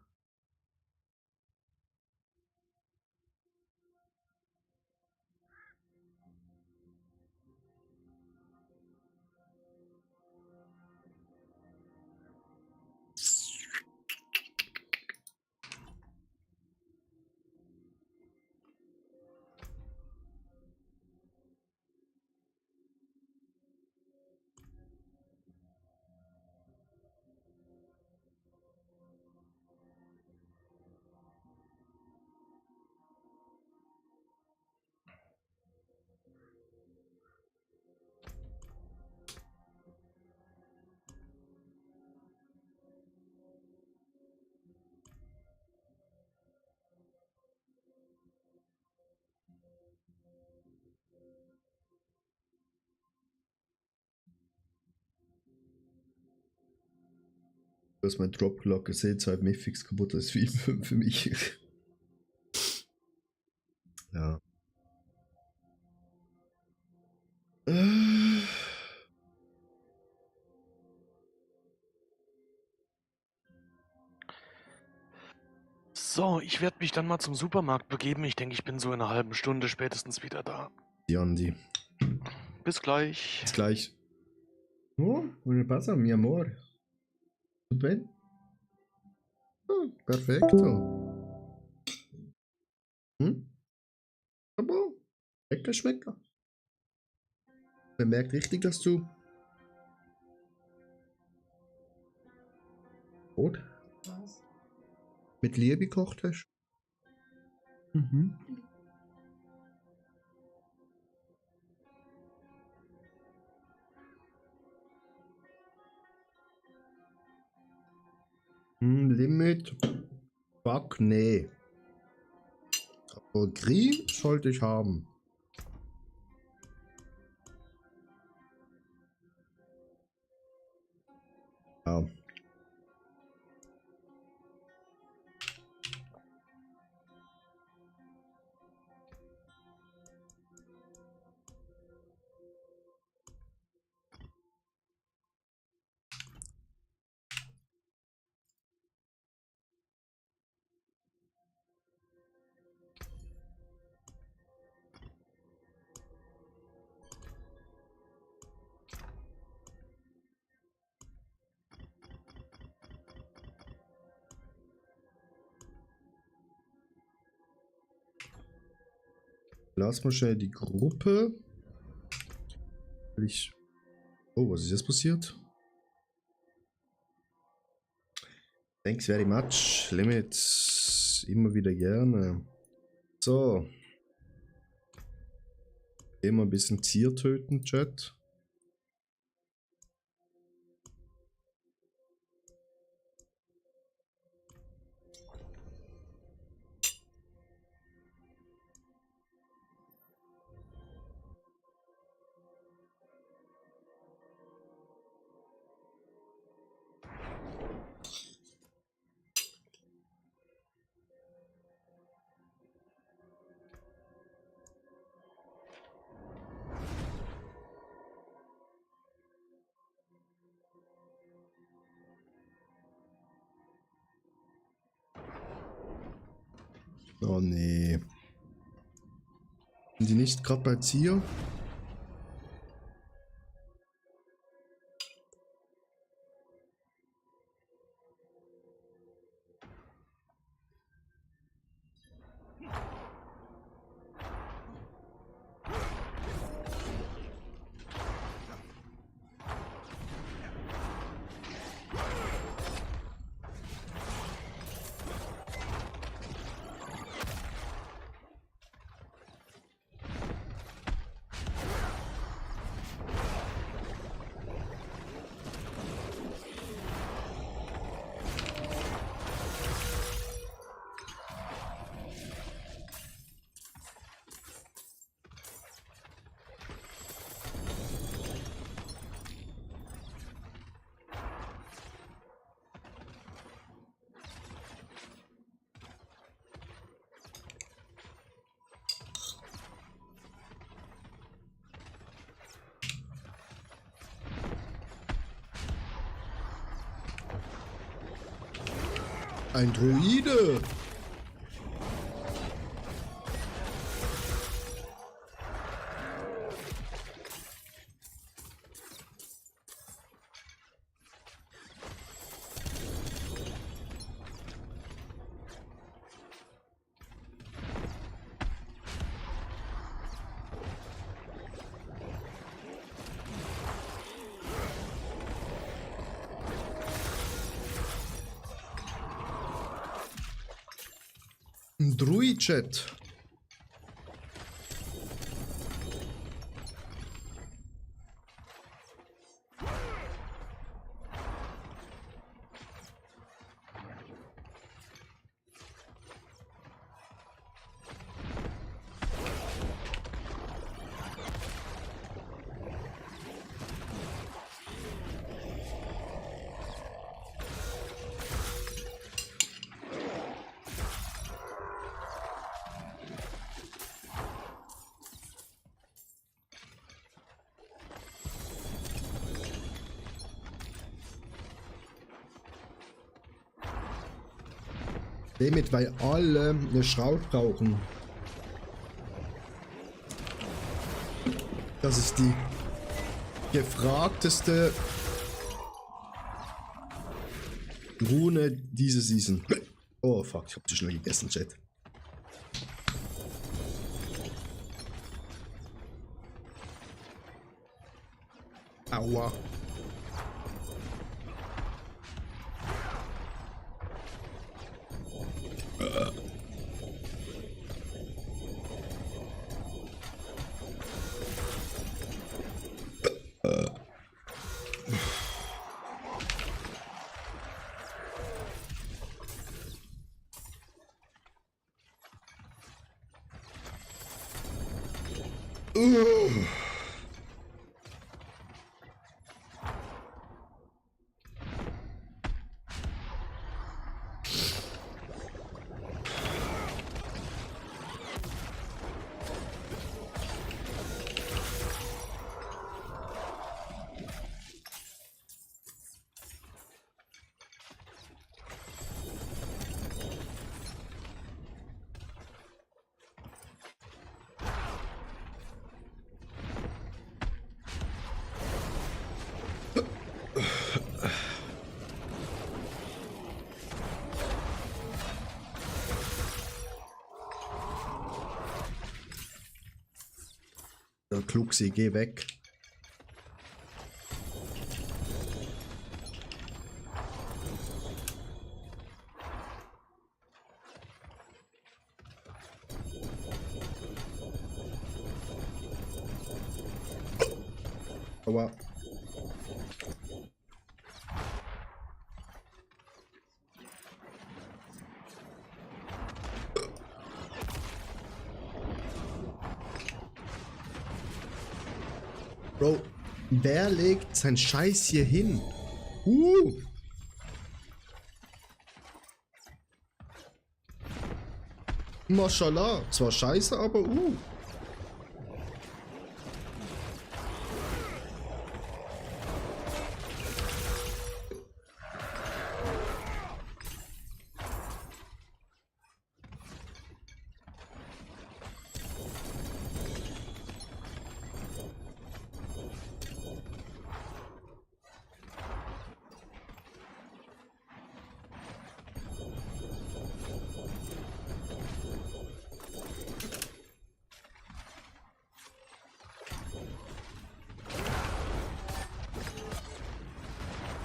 Du hast mein Drop-Clock gesehen, seit Mythics kaputt ist viel für mich. Ja. So, ich werde mich dann mal zum Supermarkt begeben. Ich denke, ich bin so in einer halben Stunde spätestens wieder da. Die Andi. Bis gleich. Bis gleich. Oh, ¿qué pasa, mi amor? ¿Tú bien? Oh, perfecto. Hm? Aber lecker Schmecker. Bemerkt richtig, dass du Brot Was? mit Liebe gekocht hast. Mhm. Limit. Fuck, nee. Aber Gris sollte ich haben. Ja. Lass mal schnell die Gruppe. Oh, was ist jetzt passiert? Thanks very much. Limits. Immer wieder gerne. So. Gehen wir ein bisschen Tier töten, Chat. Oh nee. Sind die nicht gerade bei Tier? Ein Druide! Ein Druid-Chat. Damit, weil alle eine Schraube brauchen. Das ist die gefragteste Rune diese Season. Oh fuck, ich hab zu schnell gegessen, Chat. Aua. Klugsee, geh weg. Aua. Bro, wer legt sein Scheiß hier hin? Mashallah, zwar scheiße, aber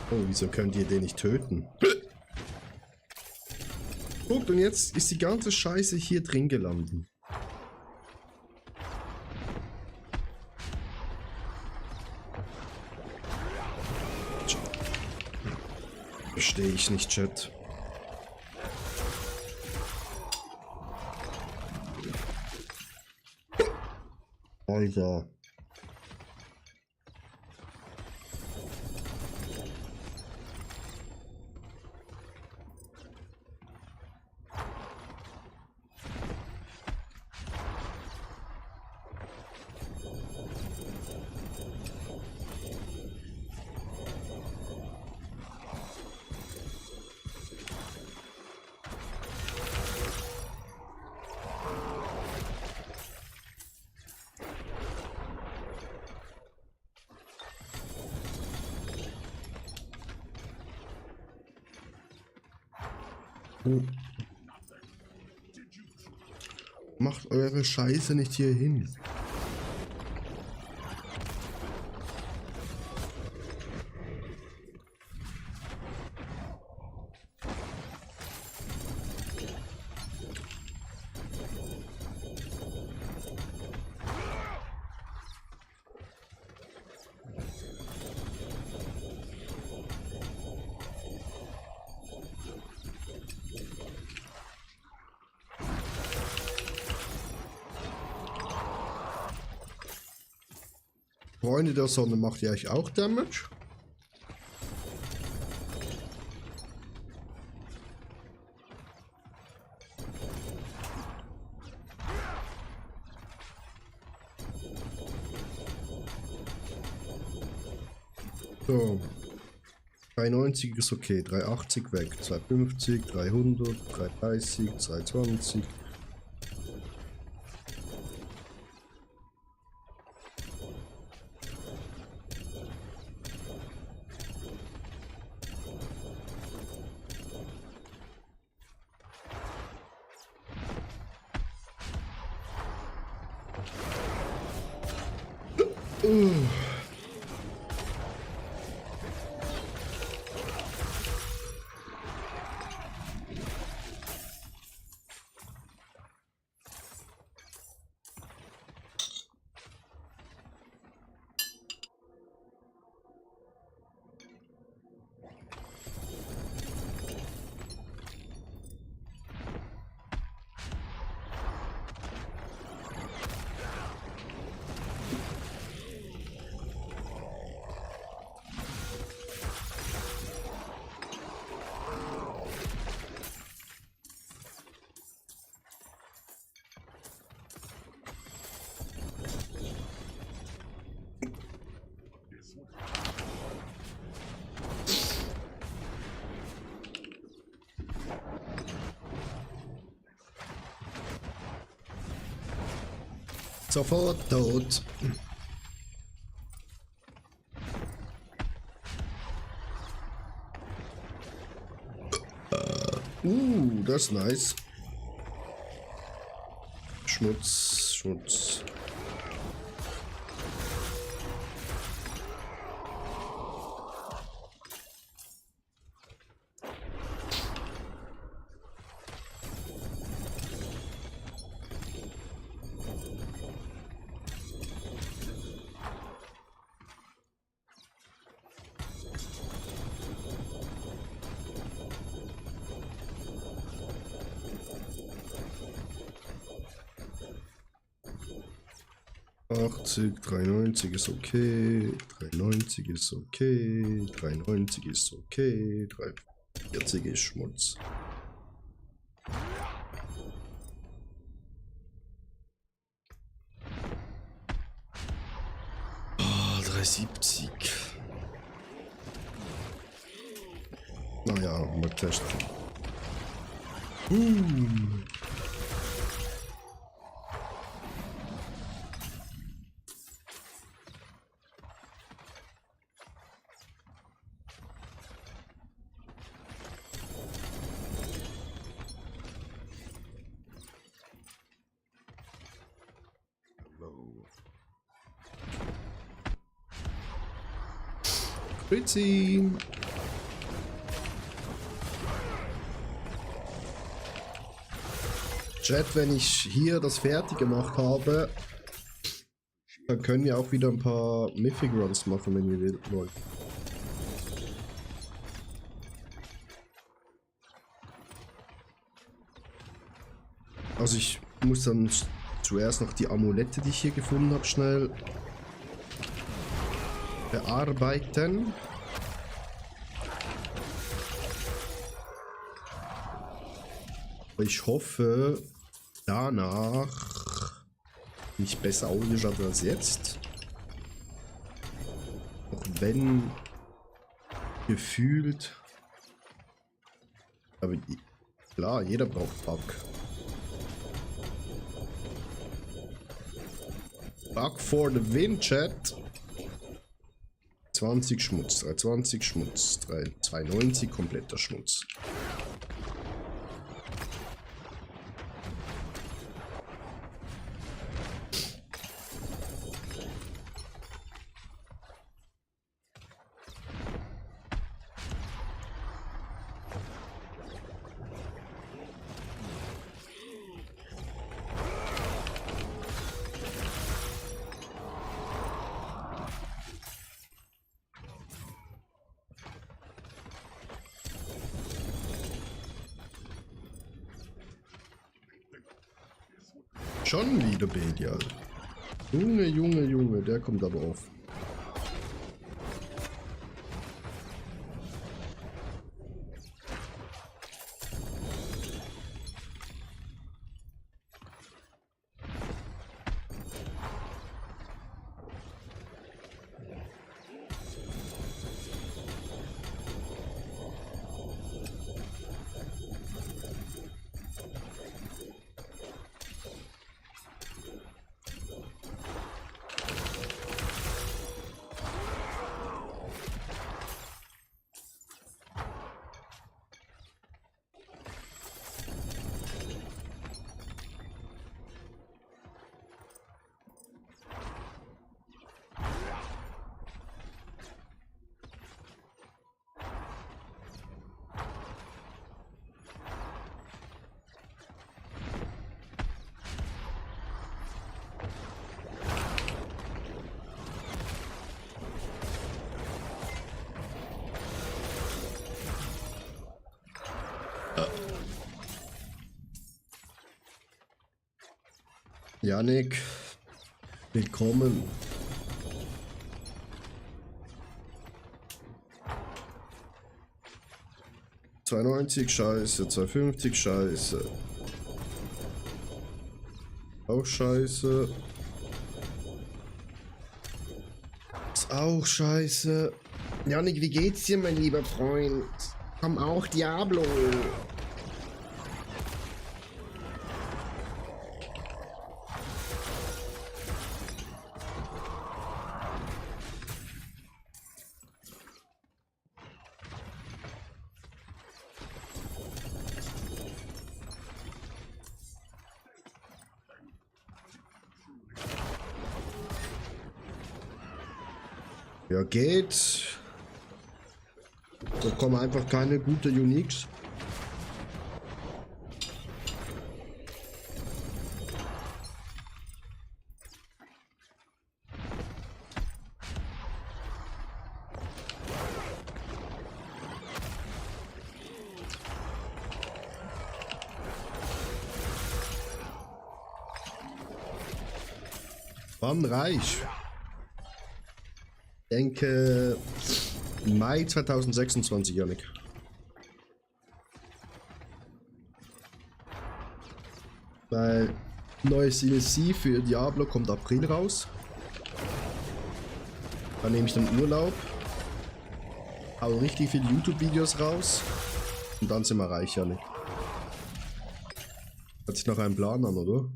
Oh, wieso könnt ihr den nicht töten? Guckt, und jetzt ist die ganze Scheiße hier drin gelandet. Verstehe ich nicht, Chat. Alter. Oh. Macht eure Scheiße nicht hier hin. Freunde der Sonne, macht ihr euch auch Damage? So. 390 ist okay, 380 weg, 250, 300, 330, 220. Sofort tot. Das ist nice. Schmutz, Schmutz. ...80, 390 ist okay, 390 ist okay, 390 ist okay, 340 ist Schmutz. Oh, 370. Naja, mal testen. Grüezi. Chat, wenn ich hier das fertig gemacht habe, dann können wir auch wieder ein paar Mythic Runs machen, wenn ihr wollt. Also ich muss dann zuerst noch die Amulette, die ich hier gefunden habe, schnell bearbeiten. Ich hoffe, danach bin ich besser ausgestattet als jetzt. Auch wenn gefühlt. Aber klar, jeder braucht Bug. Bug for the win, Chat. 20 Schmutz, 320 Schmutz, 290 kompletter Schmutz. Schon wieder Belial. Junge, Junge, Junge, der kommt aber auf. Yannick, willkommen. $2,90 scheiße, $2,50 scheiße. Auch scheiße. Ist auch scheiße. Yannick, wie geht's dir, mein lieber Freund? Komm auch, Diablo. Ja, geht. Da kommen einfach keine gute Uniques. Wann reich? Ich denke Mai 2026, Yannick. Weil neues DLC für Diablo kommt April raus. Dann nehme ich dann Urlaub. Hau richtig viele YouTube-Videos raus. Und dann sind wir reich, Yannick. Hat sich noch einen Plan an, oder?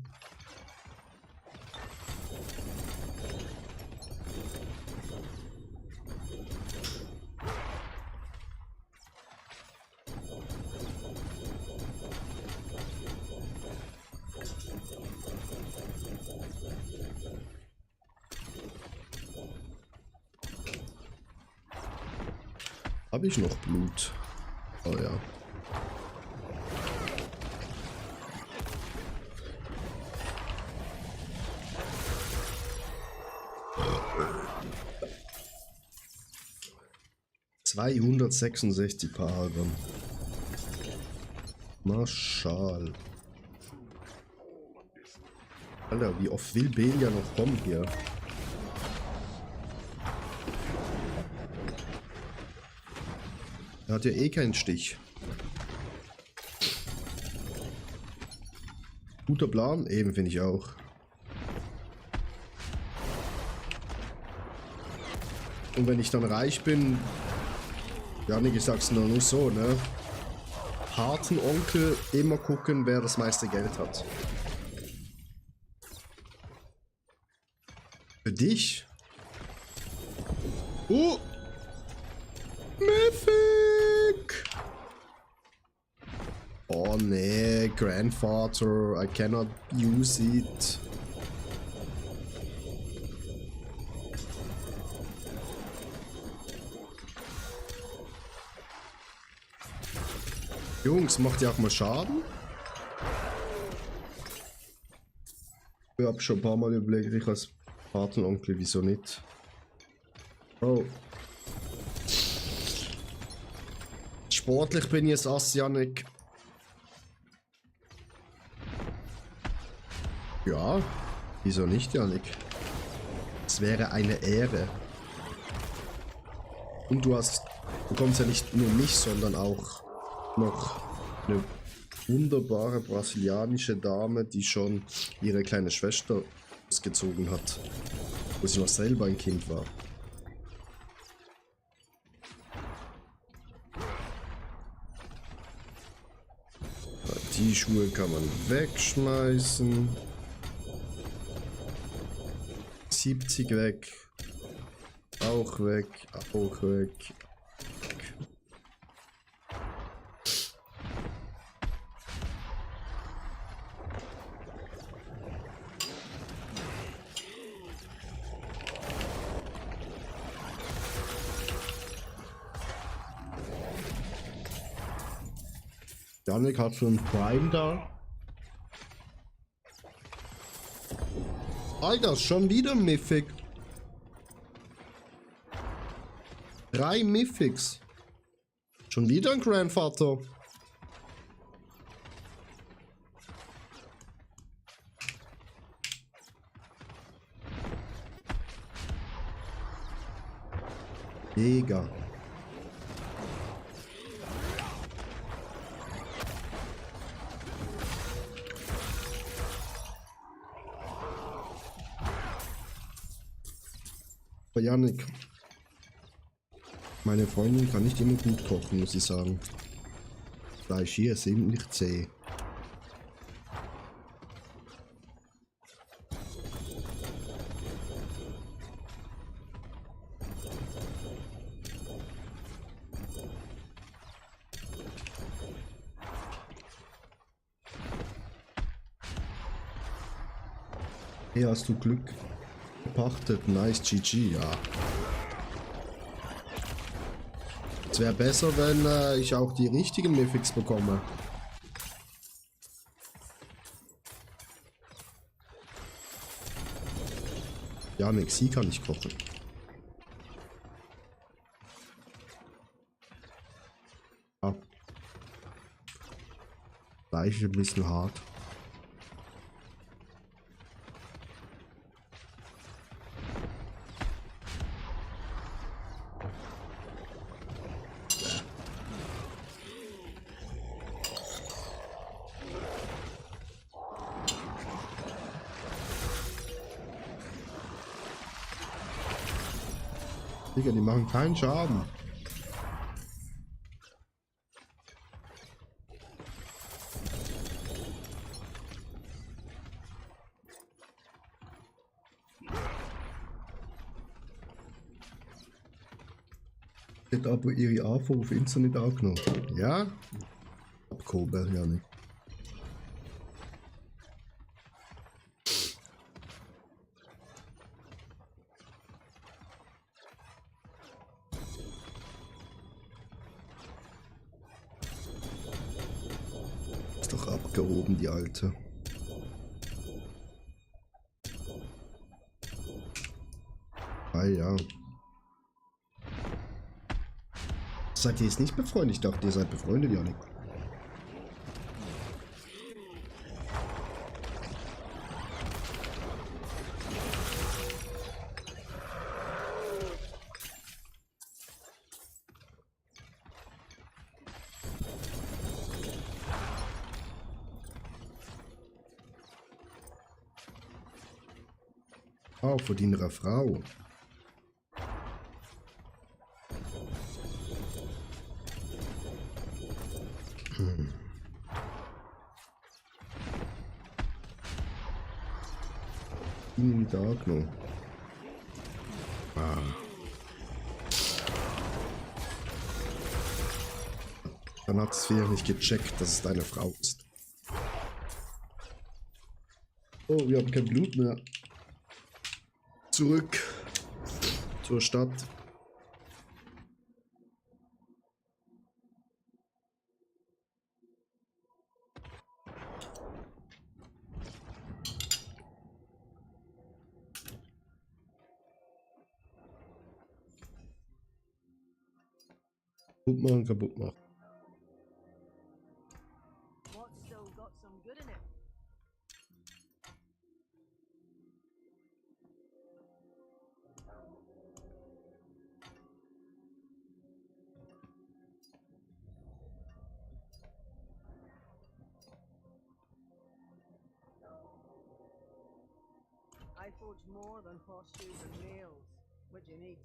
Habe ich noch Blut? Oh ja. ...266 Paragramm. Marschall. Alter, wie oft will Belia noch kommen hier? Er hat ja eh keinen Stich. Guter Plan, eben finde ich auch. Und wenn ich dann reich bin, Janik, ich sag's nur so, ne? Patenonkel, immer gucken, wer das meiste Geld hat. Für dich? Oh! Mythic! Oh nee, Grandfather, I cannot use it. Jungs, macht ihr auch mal Schaden? Ich hab schon ein paar Mal überlegt, ich als Patenonkel, wieso nicht? Oh. Sportlich bin ich ein Ass, Yannick. Ja, wieso nicht, Janik? Es wäre eine Ehre. Und du bekommst ja nicht nur mich, sondern auch noch eine wunderbare brasilianische Dame, die schon ihre kleine Schwester ausgezogen hat, wo sie noch selber ein Kind war. Die Schuhe kann man wegschmeißen. 70 weg. Auch weg. Auch weg. Janik hat schon Prime da. Alter, schon wieder Mythic. 3 Mythics. Schon wieder ein Grandvater. Mega. Aber Janik, meine Freundin kann nicht immer gut kochen, muss ich sagen. Fleisch hier ist eben nicht zäh. Hey, hast du Glück gepachtet? Nice, GG, ja. Es wäre besser, wenn ich auch die richtigen Mythics bekomme. Janik, sie kann nicht kochen. Ja. Fleisch ist ein bisschen hart. Digga, die machen keinen Schaden. Hat aber ihre AV auf Internet angenommen. Ja? Abkobel, ja nicht. Ist doch abgehoben, die Alte. Ah ja. Seid ihr jetzt nicht befreundet? Ich dachte, ihr seid befreundet, Janik. Oh, von deiner Frau. In die angenommen. Ah. Dann hat es wieder nicht gecheckt, dass es deine Frau ist. Oh, wir haben kein Blut mehr. Zurück zur Stadt. Kaputt machen, kaputt machen. What's still got some good in it? I forge more than horseshoes and nails. What do you need?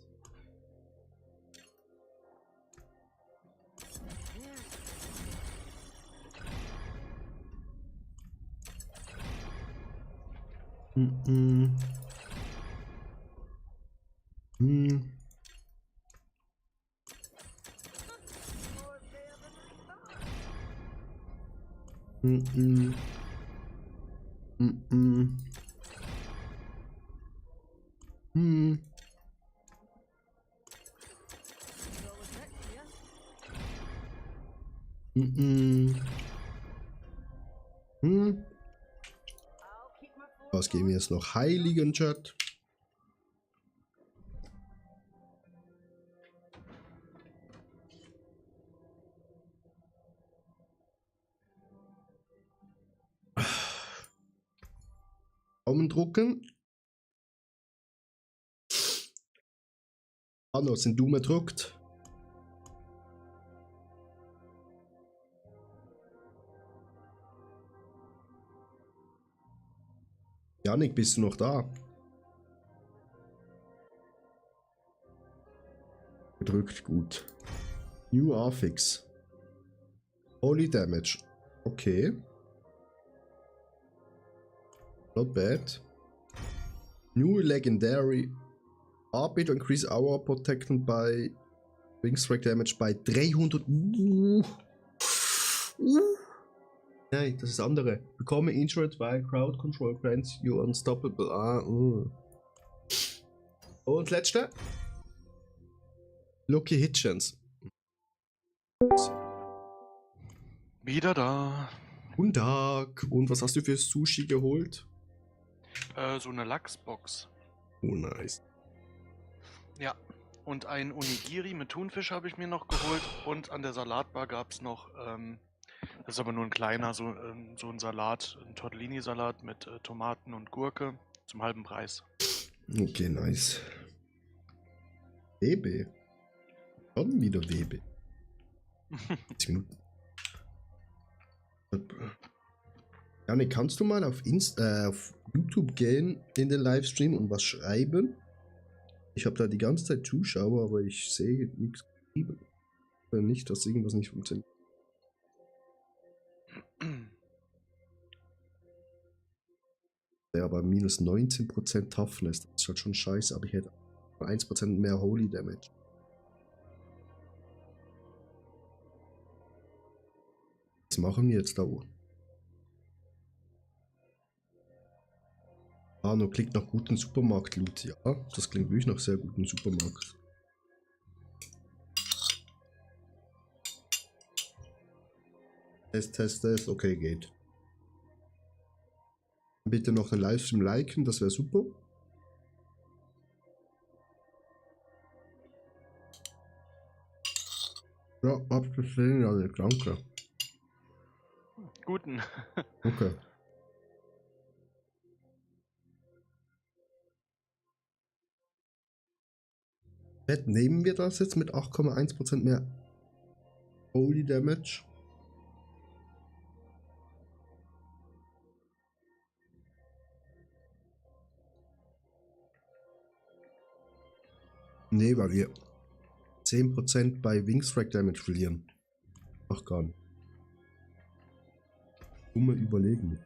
Was geben wir jetzt noch? Heiligen Chat. Daumen drucken. Hallo, sind Daumen gedruckt? Janik, bist du noch da? Gedrückt, gut. New Affix. Holy Damage. Okay. Not bad. New Legendary. Arbit increase our protection by Wing Strike Damage by 300. Nein, das ist andere. Bekomme injured by Crowd Control grants you unstoppable. Und letzte. Lucky Hit Chance. Wieder da. Guten Tag. Und was hast du für Sushi geholt? So eine Lachsbox. Oh, nice. Ja. Und ein Onigiri mit Thunfisch habe ich mir noch geholt. Und an der Salatbar gab es noch, das ist aber nur ein kleiner, so ein Salat, ein Tortellini-Salat mit Tomaten und Gurke zum halben Preis. Okay, nice. Webe. Schon wieder Webe. 10 Minuten. Janik, kannst du mal auf YouTube gehen in den Livestream und was schreiben? Ich habe da die ganze Zeit Zuschauer, aber ich sehe nichts geschrieben. Nicht, dass irgendwas nicht funktioniert. Ja, aber minus 19% Toughness, das ist halt schon scheiße, aber ich hätte 1% mehr Holy Damage. Was machen wir jetzt da? Arno klingt nach guten Supermarkt-Loot. Ja, das klingt wirklich nach sehr guten Supermarkt. Test. Okay, geht. Bitte noch den Livestream liken, das wäre super. Ja, hab's gesehen, ja, danke. Guten. Okay. Nehmen wir das jetzt mit 8,1% mehr Holy Damage? Nee, weil wir 10% bei Wing Strike Damage verlieren. Ach gar nicht. Dumme Überlegen.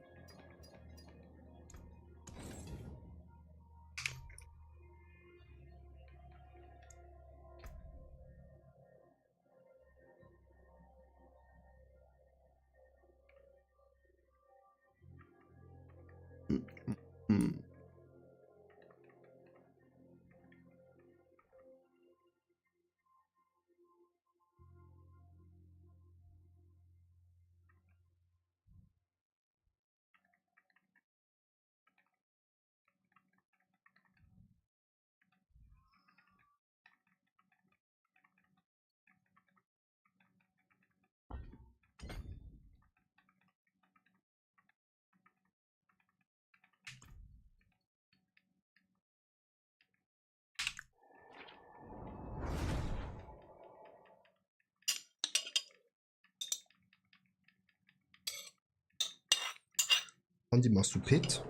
Andi, machst du Pit?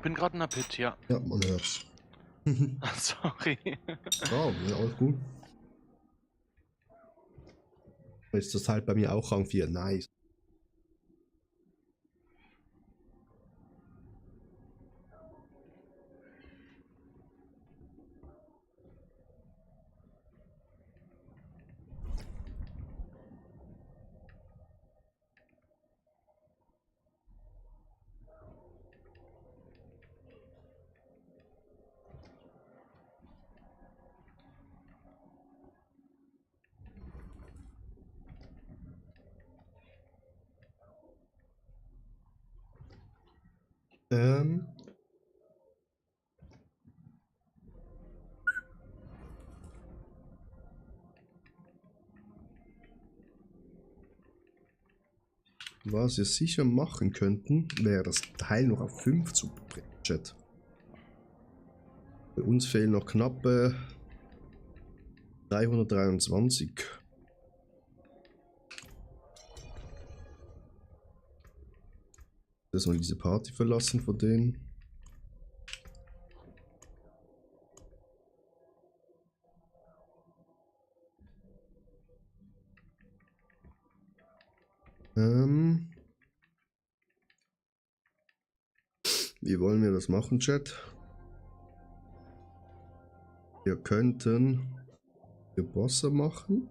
bin gerade in der Pit, ja. Ja, man hört's. Sorry. Oh, ja, alles gut. Ist das halt bei mir auch Rang 4. Nice. Ähm. Was wir sicher machen könnten, wäre das Teil noch auf 5 zu bringen, Chat. Bei uns fehlen noch knappe 323. Dass wir diese Party verlassen von denen. Wie wollen wir das machen, Chat? Wir könnten die Bosse machen.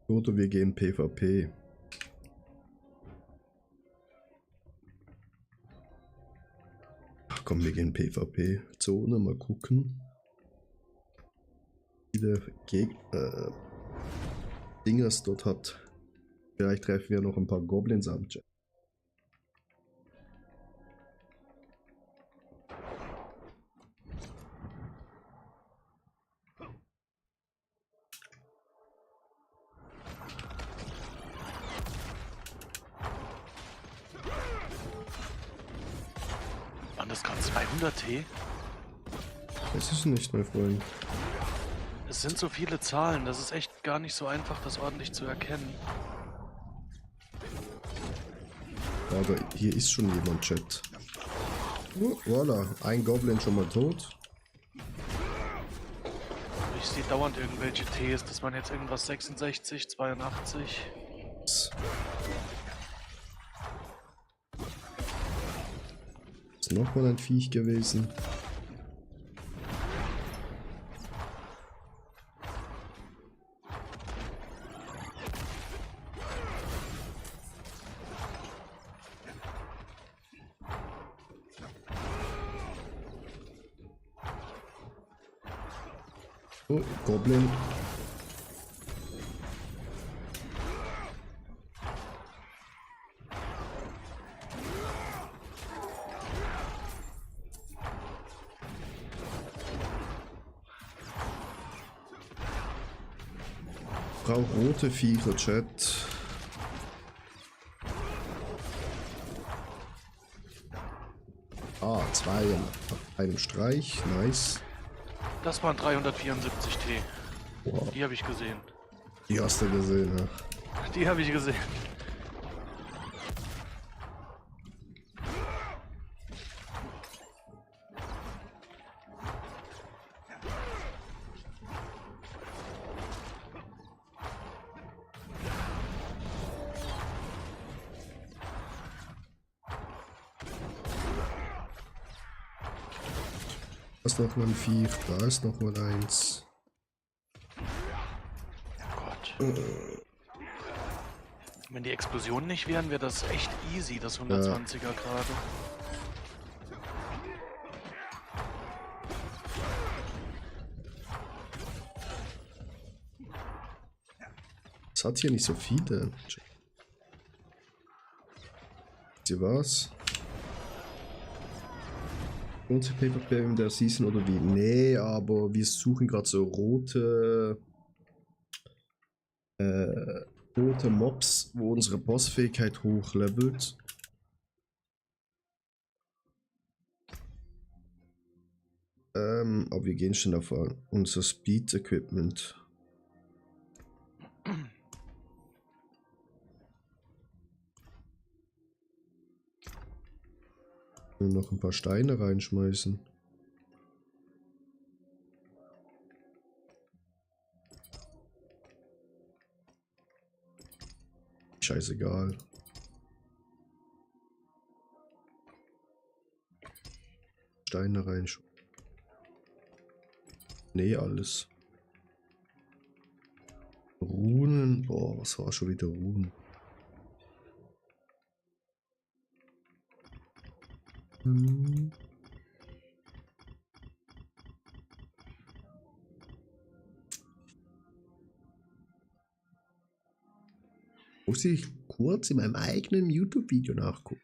Oder wir gehen PvP. Ach komm, wir gehen PvP. Zone, mal gucken. Viele Dingers dort hat. Vielleicht treffen wir noch ein paar Goblins am Chat. Waren das gerade 200 T? Es ist nicht, mein Freund. Es sind so viele Zahlen, das ist echt gar nicht so einfach, das ordentlich zu erkennen. Aber hier ist schon jemand, Chat. Oh, voilà, ein Goblin schon mal tot. Ich sehe dauernd irgendwelche Ts, das waren jetzt irgendwas 66, 82. Ist nochmal ein Viech gewesen. Oh, Goblin. Braucht rote Viecher, Chat. Ah, 2 auf einem Streich. Nice. Das waren 374 T. Wow. Die habe ich gesehen. Die hast du gesehen, ja. Die habe ich gesehen. Da ist noch mal ein Viech, da ist noch mal eins. Gott. Wenn die Explosionen nicht wären, wäre das echt easy, das 120er gerade. Es hat hier nicht so viele. Sie was? Lohnt PvP in der Season oder wie? Nee, aber wir suchen gerade so rote Mobs, wo unsere Bossfähigkeit hochlevelt. Aber wir gehen schon auf unser Speed Equipment. Noch ein paar Steine reinschmeißen. Scheißegal. Steine reinschmeißen. Nee, alles. Runen. Boah, was war schon wieder Runen? Muss ich kurz in meinem eigenen YouTube-Video nachgucken.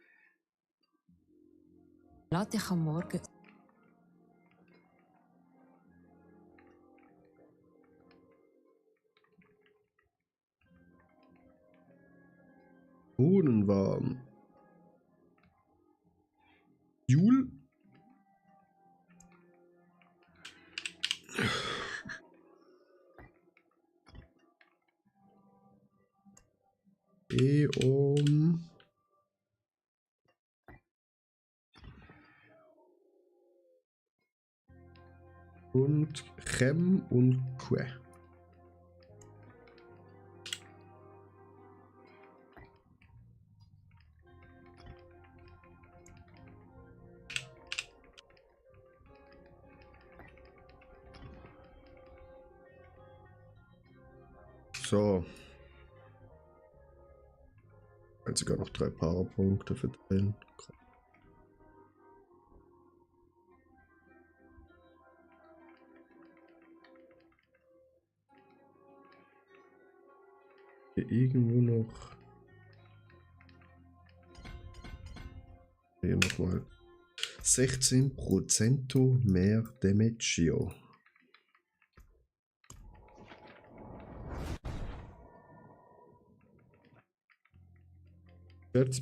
Lass dich am Morgen. Runen waren. Jul. Eom. Und Chem und Que. So. Jetzt sogar noch 3 Powerpunkte verteilen. Hier irgendwo noch. Hier nochmal 16% mehr Damage.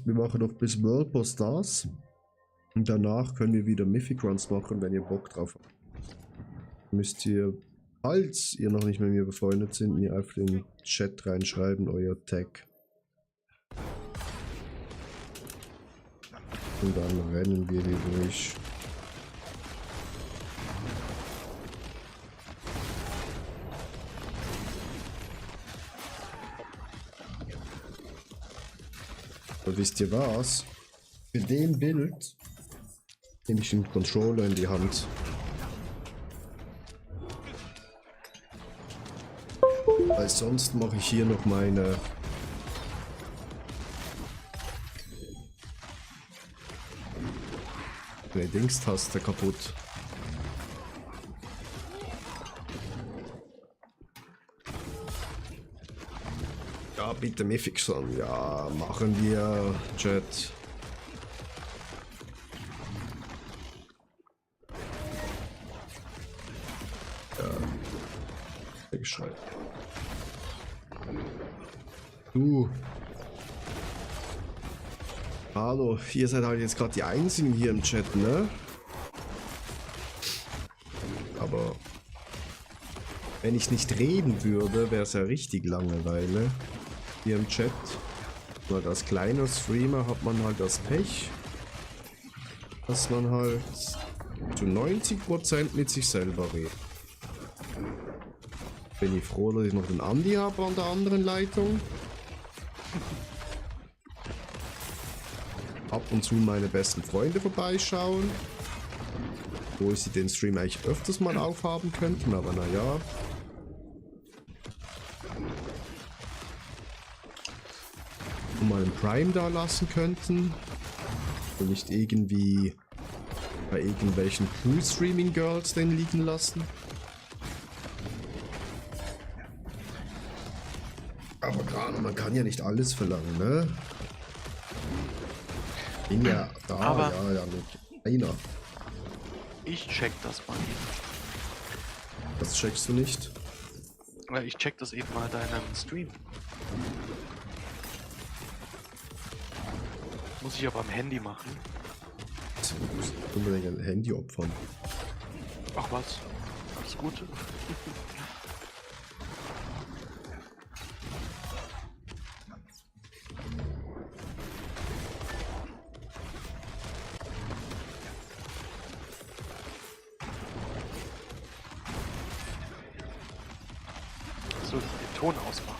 Wir machen noch bis World Boss das. Und danach können wir wieder Mythic Runs machen, wenn ihr Bock drauf habt. Müsst ihr, falls ihr noch nicht mit mir befreundet seid, mir einfach in den Chat reinschreiben, euer Tag. Und dann rennen wir hier durch. Und wisst ihr was? Für den Bild nehme ich den Controller in die Hand. Weil sonst mache ich hier noch meine Dingstaste kaputt. Ja, bitte Mythic Sun. Ja, machen wir, Chat. Ja. Geschrei. Du. Hallo, ihr seid halt jetzt gerade die Einzigen hier im Chat, ne? Aber wenn ich nicht reden würde, wäre es ja richtig Langeweile hier im Chat. Weil als kleiner Streamer hat man halt das Pech, dass man halt zu 90% mit sich selber redet. Bin ich froh, dass ich noch den Andi habe an der anderen Leitung. Ab und zu meine besten Freunde vorbeischauen, wo sie den Stream eigentlich öfters mal aufhaben könnten, aber naja. Und mal einen Prime da lassen könnten und nicht irgendwie bei irgendwelchen Pool-Streaming-Girls den liegen lassen. Aber gerade, man kann ja nicht alles verlangen, ne? Bin ja da, Aber ja, mit einer. ich check das mal eben. Das checkst du nicht? Ich check das eben mal deinen Stream. Muss ich aber am Handy machen. Du musst unbedingt ein Handy opfern. Ach was, alles gut. Ton ausmachen.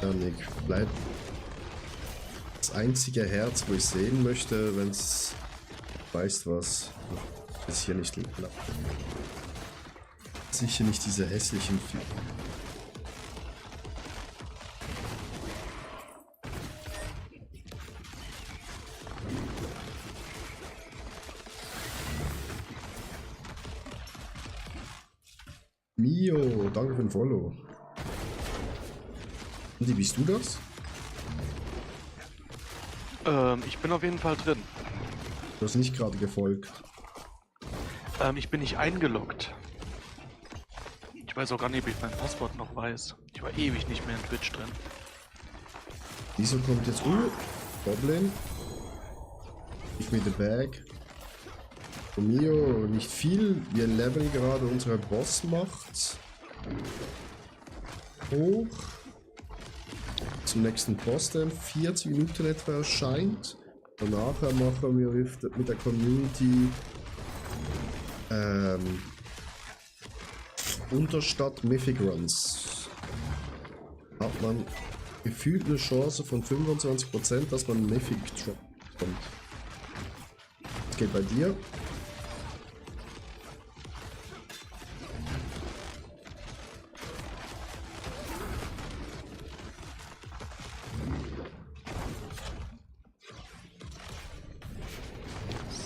Ja, Nick, bleib. Das einzige Herz, wo ich sehen möchte, wenn es weißt was, ist hier nicht klappt. Sicher nicht diese hässlichen Figuren. Mio, danke für den Follow. Und wie bist du das? Ich bin auf jeden Fall drin. Du hast nicht gerade gefolgt. Ich bin nicht eingeloggt. Ich weiß auch gar nicht, ob ich mein Passwort noch weiß. Ich war ewig nicht mehr in Twitch drin. Wieso kommt jetzt... Goblin. Give me the bag. Mio, nicht viel. Wir leveln gerade unsere Bossmacht hoch. Zum nächsten Boss, der in 40 Minuten etwa erscheint. Danach machen wir mit der Community Unterstadt Mythic Runs. Hat man gefühlt eine Chance von 25%, dass man Mythic Drop kommt. Was geht bei dir?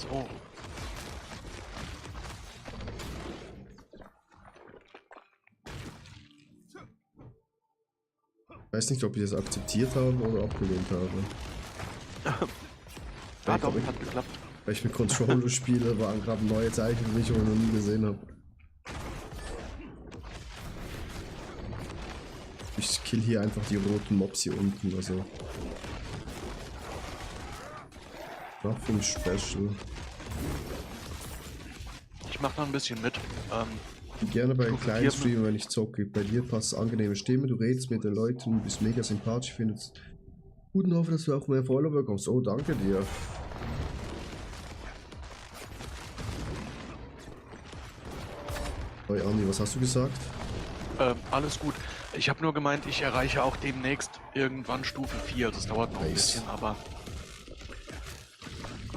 So. Ich weiß nicht, ob ich das akzeptiert habe oder abgelehnt habe. Ja, doch, hat geklappt. Weil ich mit Controller spiele, waren gerade neue Zeichen für mich, die ich noch nie gesehen habe. Ich kill hier einfach die roten Mobs hier unten, also. Nothing special. Ich mach noch ein bisschen mit. Gerne bei Stufe kleinen 4. Streamen, wenn ich zocke. Bei dir passt angenehme Stimme, du redest mit den Leuten, bist mega sympathisch, findest gut und hoffe, dass du auch mehr Follower bekommst. Oh, danke dir. Hey Andi, was hast du gesagt? Alles gut. Ich habe nur gemeint, ich erreiche auch demnächst irgendwann Stufe 4. Das dauert noch ein Nice. bisschen, aber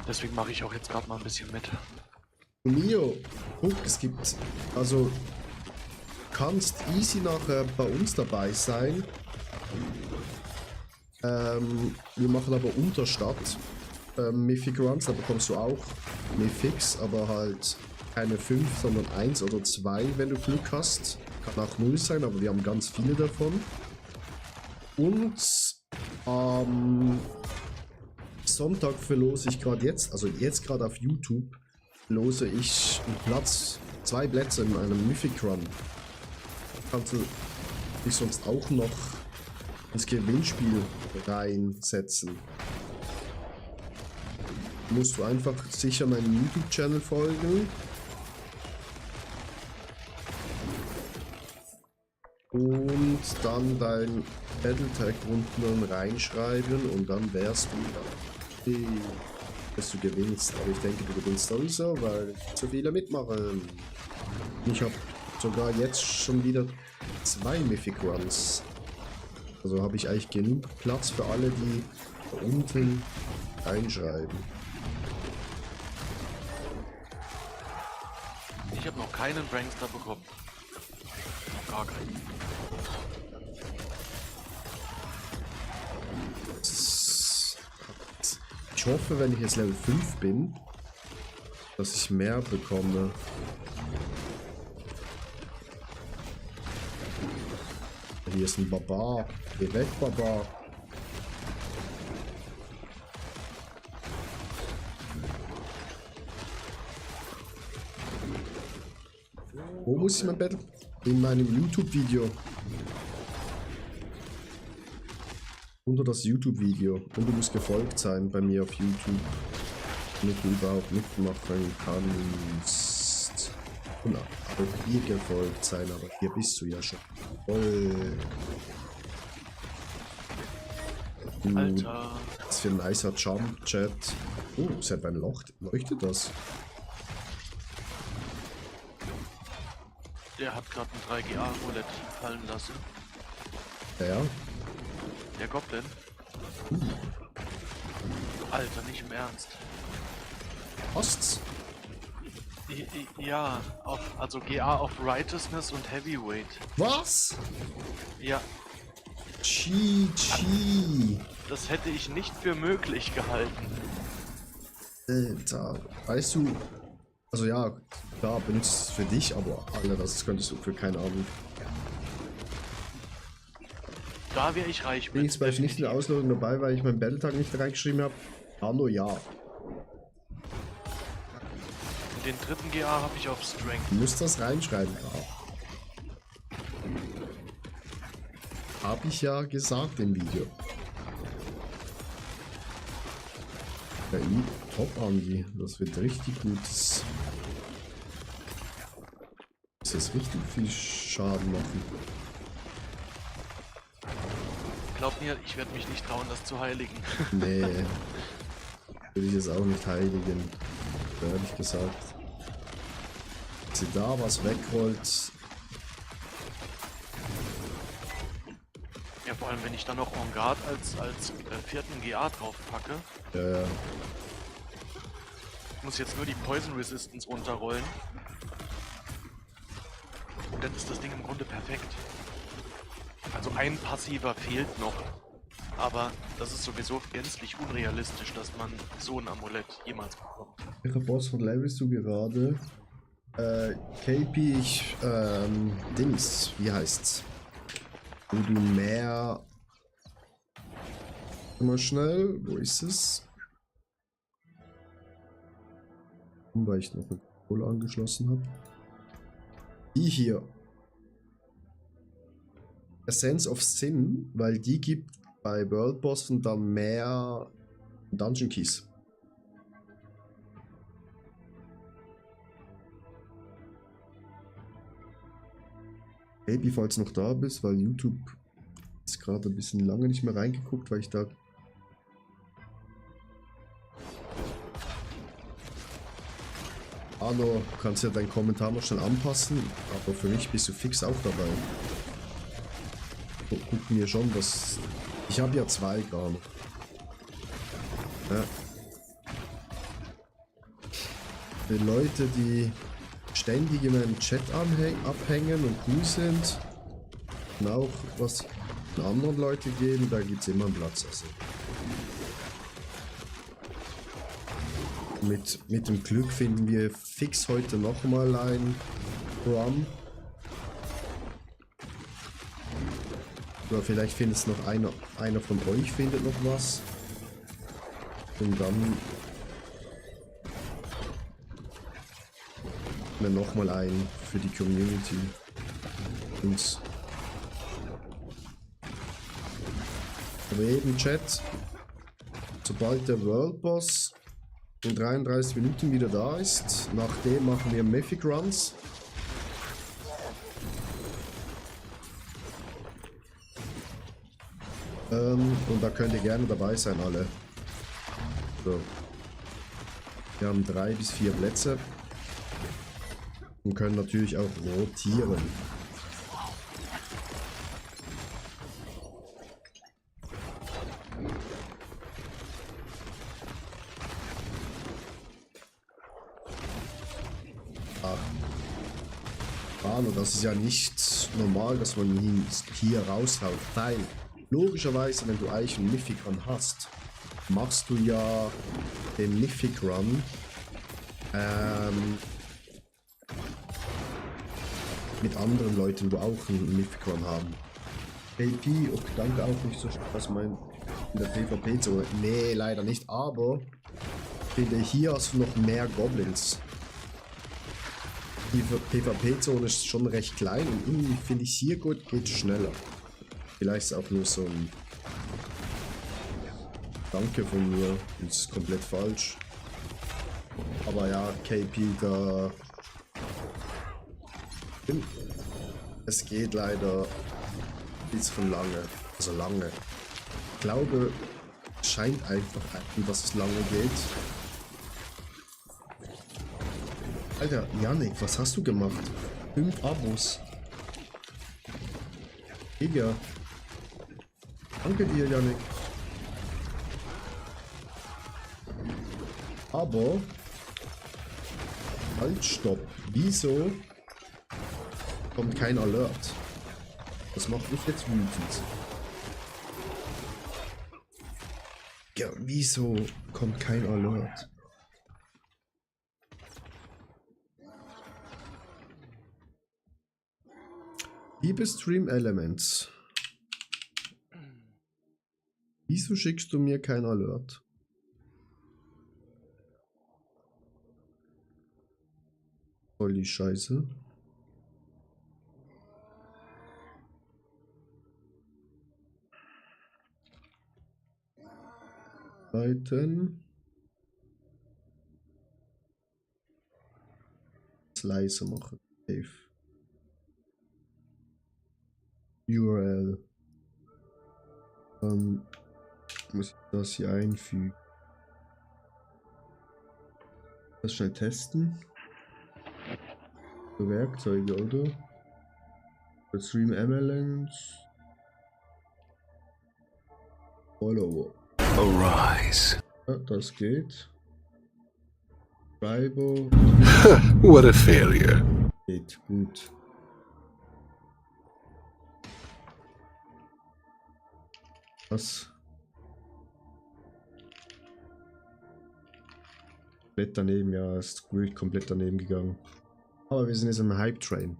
deswegen mache ich auch jetzt gerade mal ein bisschen mit. Mio, guck, es gibt, also, kannst easy nachher bei uns dabei sein. Wir machen aber Unterstadt Mythic Runs, da bekommst du auch Mythics, aber halt keine 5, sondern 1 oder 2, wenn du Glück hast. Kann auch 0 sein, aber wir haben ganz viele davon. Und Sonntag verlose ich gerade jetzt, also jetzt gerade auf YouTube, lose ich einen Platz, 2 Plätze in einem Mythic Run. Kannst du dich sonst auch noch ins Gewinnspiel reinsetzen. Musst du einfach sicher meinem YouTube-Channel folgen. Und dann dein Battletag unten reinschreiben und dann wärst du da. Dass du gewinnst, aber ich denke, du gewinnst sowieso, weil so viele mitmachen. Ich habe sogar jetzt schon wieder 2 Mythic Runs. Also habe ich eigentlich genug Platz für alle, die da unten reinschreiben. Ich habe noch keinen Prankster bekommen. Noch gar keinen. Ich hoffe, wenn ich jetzt Level 5 bin, dass ich mehr bekomme. Hier ist ein Barbar. Geh weg, Barbar. Wo muss ich mein Battle? In meinem YouTube-Video. Unter das YouTube-Video. Und du musst gefolgt sein bei mir auf YouTube. Damit du überhaupt mitmachen kannst. Und auch hier gefolgt sein, aber hier bist du ja schon. Voll. Alter. Was für ein nicer Jump-Chat. Oh, seit beim Loch leuchtet das. Der hat gerade ein 3GA-Roulette fallen lassen. Ja. Der Goblin. Alter, nicht im Ernst. Post's? Ja, also GA auf Righteousness und Heavyweight. Was? Ja, Chi. das hätte ich nicht für möglich gehalten. Alter. Weißt du. Also ja, klar, benutzt es für dich, aber Alter, das könntest du für keine Ahnung. Da wäre ich reich Bin jetzt vielleicht nicht in der Auslosung dabei, weil ich meinen Battletag nicht reingeschrieben habe. Hallo, ja. Den dritten GA habe ich auf Strength. Du musst das reinschreiben. Habe ich ja gesagt im Video. KI, top Andi. Das wird richtig gut. Das ist richtig viel Schaden machen. Glaub mir, ich werde mich nicht trauen, das zu heiligen. Nee. Würde ich es auch nicht heiligen. Ehrlich gesagt. Wenn sie da was wegrollt. Ja, vor allem, wenn ich dann noch En Garde als vierten GA drauf packe. Ja. Ich muss jetzt nur die Poison Resistance runterrollen. Und dann ist das Ding im Grunde perfekt. Also ein passiver fehlt noch. Aber das ist sowieso gänzlich unrealistisch, dass man so ein Amulett jemals bekommt. Welcher Boss von Levelst du gerade? KP, Dings, wie heißt's? Wo du mehr... Mal schnell, wo ist es? Weil ich noch eine Kohle angeschlossen habe. Die hier. Essence of Sin, weil die gibt bei World Bossen dann mehr Dungeon Keys. Baby, falls du noch da bist, weil YouTube ist gerade ein bisschen lange nicht mehr reingeguckt, weil ich da... Hallo, du kannst ja deinen Kommentar noch schnell anpassen, aber für mich bist du fix auch dabei. Guck mir schon, dass... Ich habe ja 2 gar noch. Ja. Für Leute, die ständig in meinem Chat abhängen und cool sind und auch was den anderen Leute geben, da gibt es immer einen Platz. Also. Mit dem Glück finden wir fix heute nochmal ein Run. Oder vielleicht findet es noch einer von euch findet noch was. Und dann nochmal ein für die Community. Und aber eben Chat, sobald der World Boss in 33 Minuten wieder da ist, nachdem machen wir Mythic Runs. Und da könnt ihr gerne dabei sein, alle. So. Wir haben 3 bis 4 Plätze. Und können natürlich auch rotieren. Das ist ja nicht normal, dass man ihn hier raushaut, weil logischerweise, wenn du eigentlich einen Mythic Run hast, machst du ja den Mythic Run mit anderen Leuten, die auch einen Mythic Run haben. KP, okay, danke auch nicht so, was mein in der PvP-Zone. Nee, leider nicht, aber ich finde, hier hast du noch mehr Goblins. Die PvP-Zone ist schon recht klein und irgendwie finde ich hier gut, geht schneller. Vielleicht ist auch nur so ein Danke von mir, das ist komplett falsch. Aber ja, KP da... Es geht leider bis von lange, also lange. Ich glaube, es scheint einfach, dass es lange geht. Alter, Yannick, was hast du gemacht? 5 Abos. Digga. Danke dir, Yannick. Aber... Halt, stopp. Wieso kommt kein Alert? Das macht mich jetzt wütend. Ja, wieso kommt kein Alert? Liebe Stream Elements. Wieso schickst du mir kein Alert? Voll die Scheiße. Weiten. Leise machen. Safe. URL. Dann muss ich das hier einfügen. Das schnell testen. So Werkzeuge, oder? Stream MLNs. Follower. Arise. Ja, das geht. Schreiber. What a failure. Geht gut. Was? Komplett daneben, ja, ist wirklich komplett daneben gegangen. Aber wir sind jetzt im Hype-Train.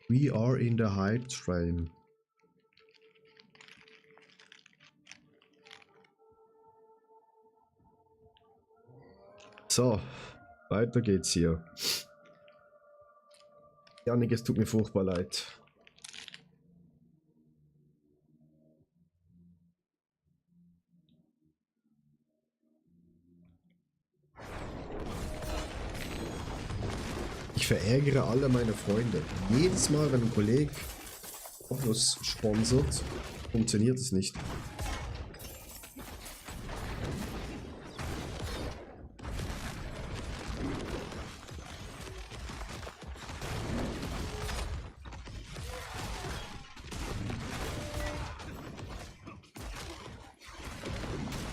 We are in the Hype-Train. So, weiter geht's hier. Janik, es tut mir furchtbar leid. Ich verärgere alle meine Freunde. Jedes Mal, wenn ein Kollege Oculus sponsert, funktioniert es nicht.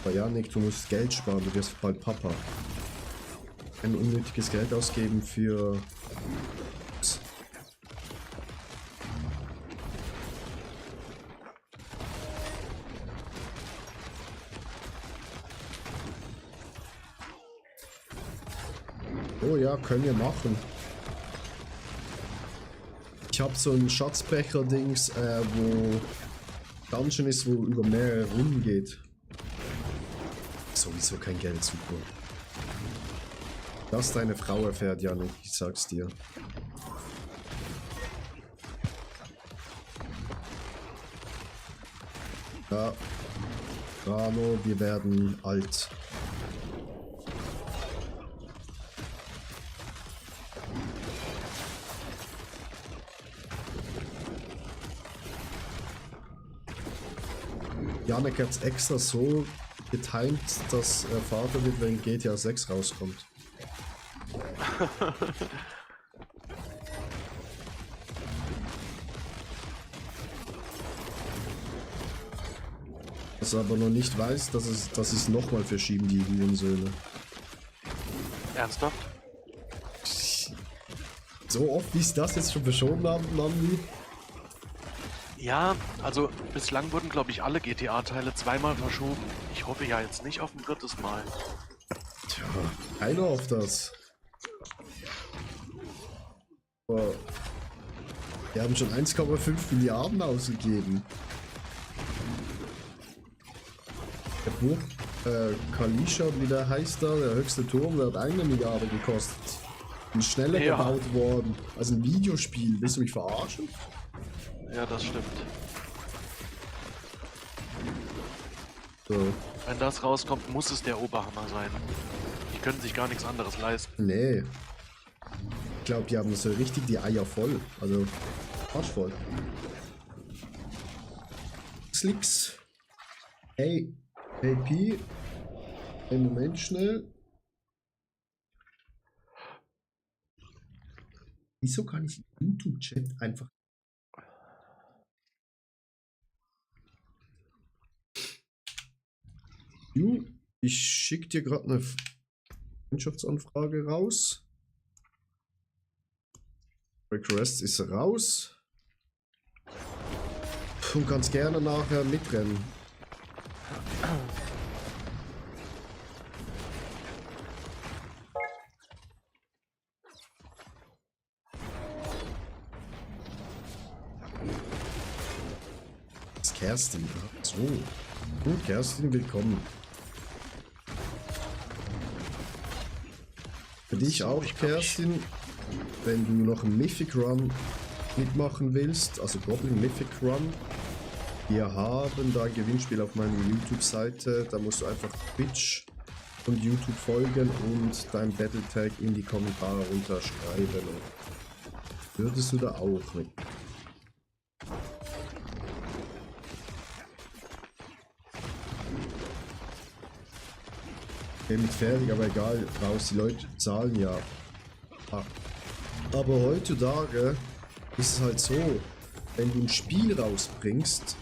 Aber Janik, du musst Geld sparen, du wirst bald Papa. Ein unnötiges Geld ausgeben für... Oh ja, können wir machen. Ich habe so ein Schatzbecher-Dings, wo Dungeon ist, wo über mehrere Runden geht. Sowieso kein Geld, super. Dass deine Frau erfährt, Janik, ich sag's dir. Ja, Rano, wir werden alt. Janik hat's extra so getimt, dass er Vater wird, wenn GTA 6 rauskommt. Was er aber noch nicht weiß, dass es nochmal verschieben, die Hurensöhne. Ernsthaft? So oft, wie es das jetzt schon verschoben haben, Nandi? Ja, also bislang wurden, glaube ich, alle GTA-Teile zweimal verschoben. Ich hoffe ja jetzt nicht auf ein drittes Mal. Tja, keiner auf das. Aber wir haben schon 1,5 Milliarden ausgegeben. Der Burg Kalisha, wie der heißt da, der höchste Turm, der hat 1 Milliarde gekostet. Und schneller gebaut worden. Also ein Videospiel. Willst du mich verarschen? Ja, das stimmt. So. Wenn das rauskommt, muss es der Oberhammer sein. Die können sich gar nichts anderes leisten. Nee. Ich glaube, die haben so richtig die Eier voll. Also, arschvoll. Slicks. Hey, AP. Einen Moment schnell. Wieso kann ich YouTube-Chat einfach... Jo, ich schicke dir gerade eine Freundschaftsanfrage raus. Request ist raus. Und kannst gerne nachher mitrennen. Das ist Kerstin. So. Gut, Kerstin, willkommen. Für dich auch, Kerstin, wenn du noch einen Mythic Run mitmachen willst, also Goblin Mythic Run, wir haben da ein Gewinnspiel auf meiner YouTube-Seite, da musst du einfach Twitch und YouTube folgen und dein Battletag in die Kommentare runterschreiben. Würdest du da auch mit? Mit fertig, aber egal, raus, die Leute zahlen ja. Aber heutzutage ist es halt so, wenn du ein Spiel rausbringst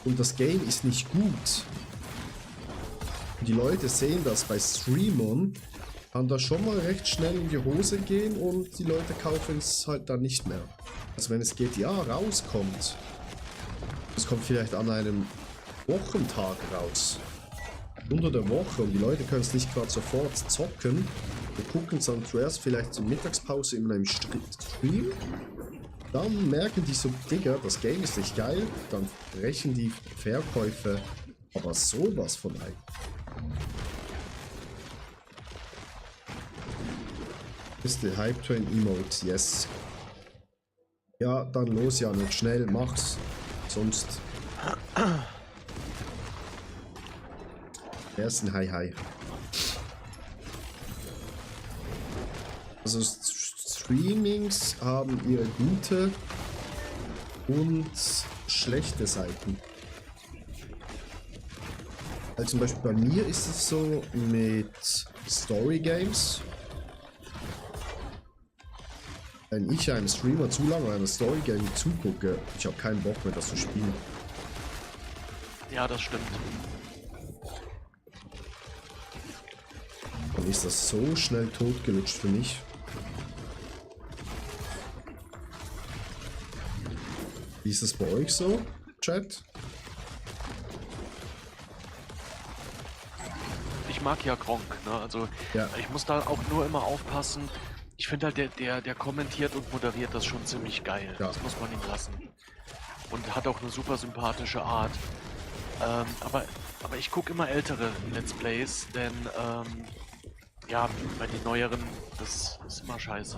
und das Game ist nicht gut und die Leute sehen das bei Streamern, kann das schon mal recht schnell in die Hose gehen und die Leute kaufen es halt dann nicht mehr. Also wenn es GTA rauskommt, es kommt vielleicht an einem Wochentag raus, unter der Woche, und die Leute können es nicht gerade sofort zocken. Wir gucken es dann zuerst vielleicht zur Mittagspause in einem Stream. Dann merken die so, Digga, das Game ist nicht geil. Dann brechen die Verkäufe aber sowas von ein. Ist der Hype Train Emote? Yes. Ja, dann los, ja, nicht schnell, mach's. Sonst... Ersten Hi. Also Streamings haben ihre gute und schlechte Seiten. Also zum Beispiel bei mir ist es so mit Story Games. Wenn ich einem Streamer zu lange einer Story Game zugucke, ich habe keinen Bock mehr, das zu spielen. Ja, das stimmt. Dann ist das so schnell totgelutscht für mich. Wie ist es bei euch so, Chat? Ich mag ja Gronk, ne? Also Ja. ich muss da auch nur immer aufpassen. Ich finde halt, der kommentiert und moderiert das schon ziemlich geil. Ja. Das muss man ihm lassen. Und hat auch eine super sympathische Art. Aber ich gucke immer ältere Let's Plays, denn ja, bei den neueren, das ist immer scheiße.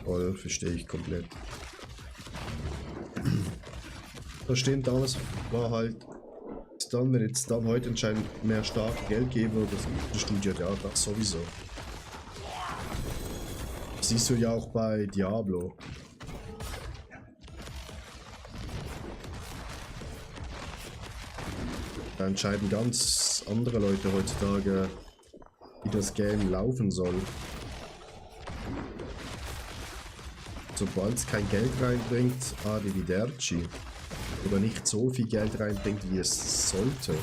Voll, verstehe ich komplett. Verstehen, damals war halt dann, wenn jetzt dann heute anscheinend mehr stark Geld geben oder das Studio, ja, das sowieso. Siehst du ja auch bei Diablo. Da entscheiden ganz andere Leute heutzutage, wie das Game laufen soll. Sobald es kein Geld reinbringt, arrivederci. Oder nicht so viel Geld reinbringt, wie es sollte.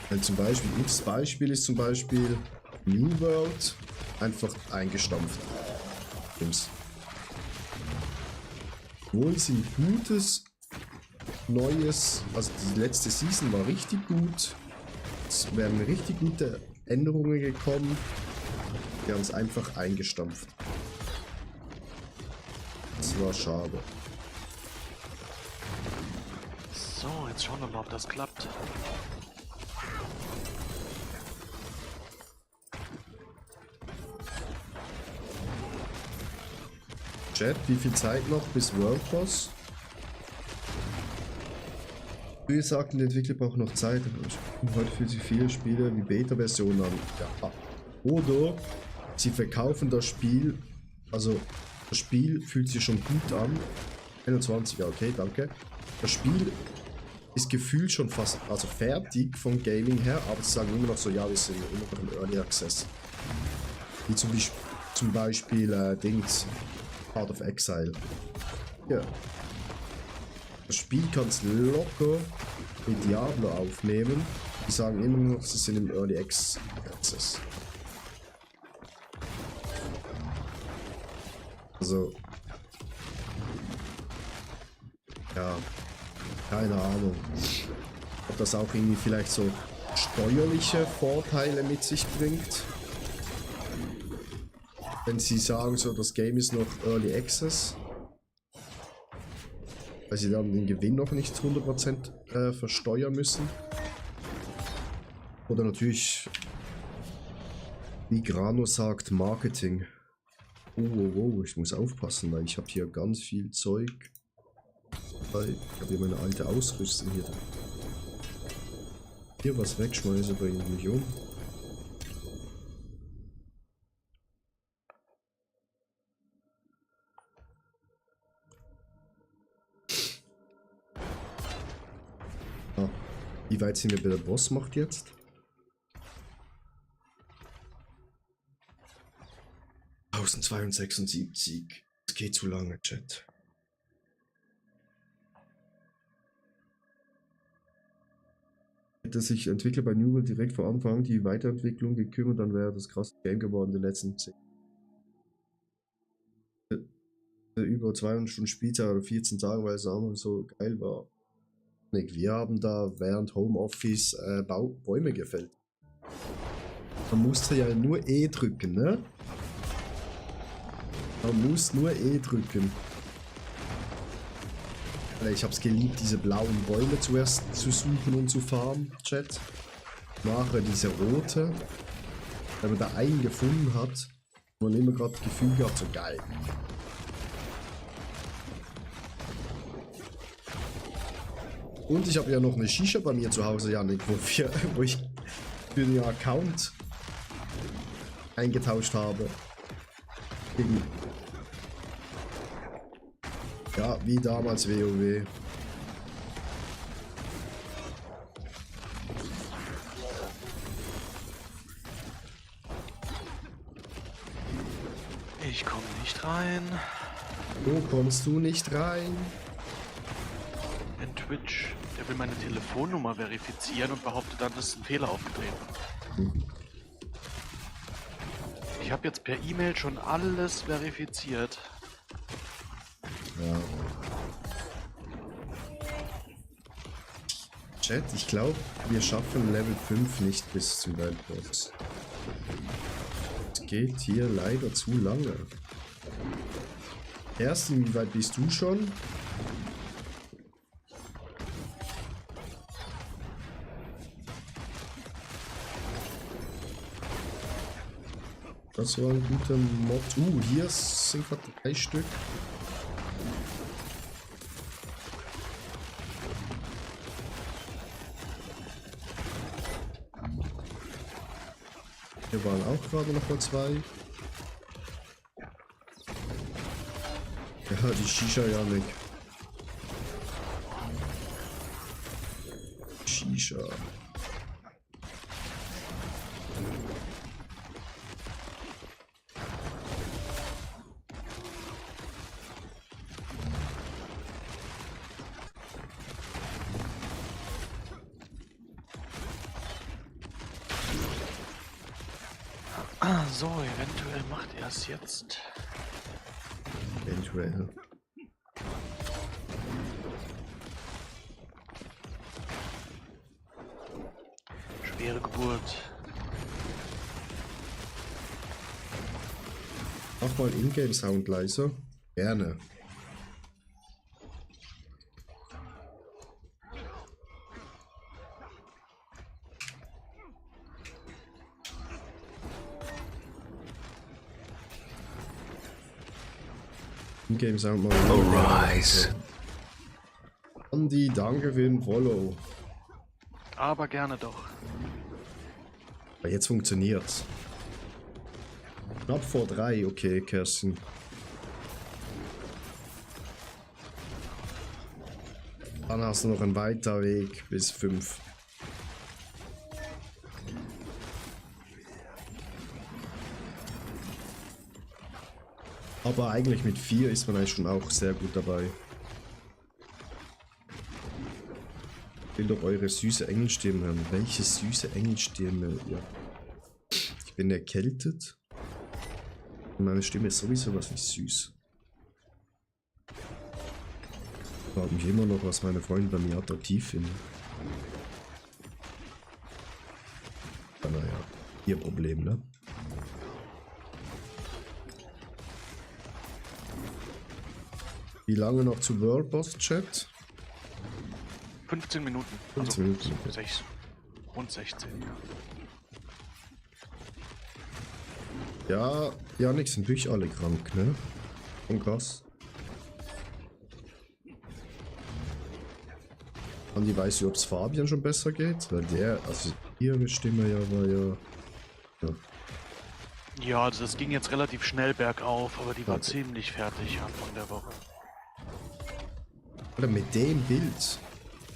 Weil zum Beispiel, das Beispiel ist zum Beispiel New World einfach eingestampft. Obwohl sie ein gutes, neues, also die letzte Season war richtig gut. Es wären richtig gute Änderungen gekommen. Die haben es einfach eingestampft. Das war schade. So, jetzt schauen wir mal, ob das klappt. Chat, wie viel Zeit noch bis World Boss? Wir sagten, der Entwickler braucht noch Zeit. Heute fühlen sich viele Spiele wie Beta-Versionen an. Ja. Oder sie verkaufen das Spiel, also das Spiel fühlt sich schon gut an, 21er, okay, danke. Das Spiel ist gefühlt schon fast, also fertig vom Gaming her, aber sie sagen immer noch so, ja, wir sind immer noch im Early Access. Wie zum Beispiel Dings, Path of Exile. Ja. Das Spiel kannst locker mit Diablo aufnehmen. Die sagen immer noch, sie sind im Early Access. Also, ja, keine Ahnung, ob das auch irgendwie vielleicht so steuerliche Vorteile mit sich bringt. Wenn sie sagen, so das Game ist noch Early Access, weil sie dann den Gewinn noch nicht 100% versteuern müssen. Oder natürlich, wie Grano sagt, Marketing. Oh, ich muss aufpassen, weil ich habe hier ganz viel Zeug. Ich habe hier meine alte Ausrüstung hier drin. Hier was wegschmeißen, bringt mich um. Ah, wie weit sind wir bei der Bossmacht jetzt? 1276. Das geht zu lange, Chat. Hätte sich Entwickler bei New World direkt vor Anfang die Weiterentwicklung gekümmert, dann wäre das krasse Game geworden in den letzten 10. Über 200 Stunden Spielzeit oder 14 Tage, weil es auch so geil war. Wir haben da während Homeoffice Bäume gefällt. Man musste ja nur E drücken, ne? Man muss nur E drücken. Ich hab's geliebt, diese blauen Bäume zuerst zu suchen und zu farmen, Chat. Nachher diese rote. Wenn man da einen gefunden hat, man immer gerade das Gefühl gehabt, so geil. Und ich habe ja noch eine Shisha bei mir zu Hause, Janik, wo ich für den Account eingetauscht habe. Ja, wie damals WoW. Ich komme nicht rein. Wo kommst du nicht rein? In Twitch. Der will meine Telefonnummer verifizieren und behauptet dann, dass ein Fehler aufgetreten ist. Ich habe jetzt per E-Mail schon alles verifiziert. Ja. Chat, ich glaube, wir schaffen Level 5 nicht bis zum Weltboss. Es geht hier leider zu lange. Erst, wie weit bist du schon? Das war ein guter Mod. Hier sind gerade 3 Stück. Hier waren auch gerade noch mal 2. Ja, die Shisha ja nicht. Shisha. So, eventuell macht er es jetzt. Eventuell. Schwere Geburt. Mach mal Ingame-Sound leiser. Gerne. Ingame-Sound mal. Arise. Andi, danke für den Follow. Aber gerne doch. Aber jetzt funktioniert's. Knapp vor 3, okay, Kerstin. Dann hast du noch einen weiter Weg bis 5. Aber eigentlich mit 4 ist man eigentlich schon auch sehr gut dabei. Ich will doch eure süße Engelstimme hören. Welche süße Engelstimme? Ja. Ich bin erkältet. Und meine Stimme ist sowieso was nicht süß. Ich frage mich immer noch, was meine Freunde bei mir attraktiv finden. Aber naja, ihr Problem, ne? Wie lange noch zu World Boss Chat? 15 Minuten. 15 Minuten. Okay. Rund 16, ja. Ja, Janik, sind wirklich alle krank, ne? Und krass. Andi, weiß ich, ob es Fabian schon besser geht? Weil der, also ihre Stimme ja war ja... Ja, also das ging jetzt relativ schnell bergauf, aber die war ziemlich fertig Anfang der Woche. Oder mit dem Bild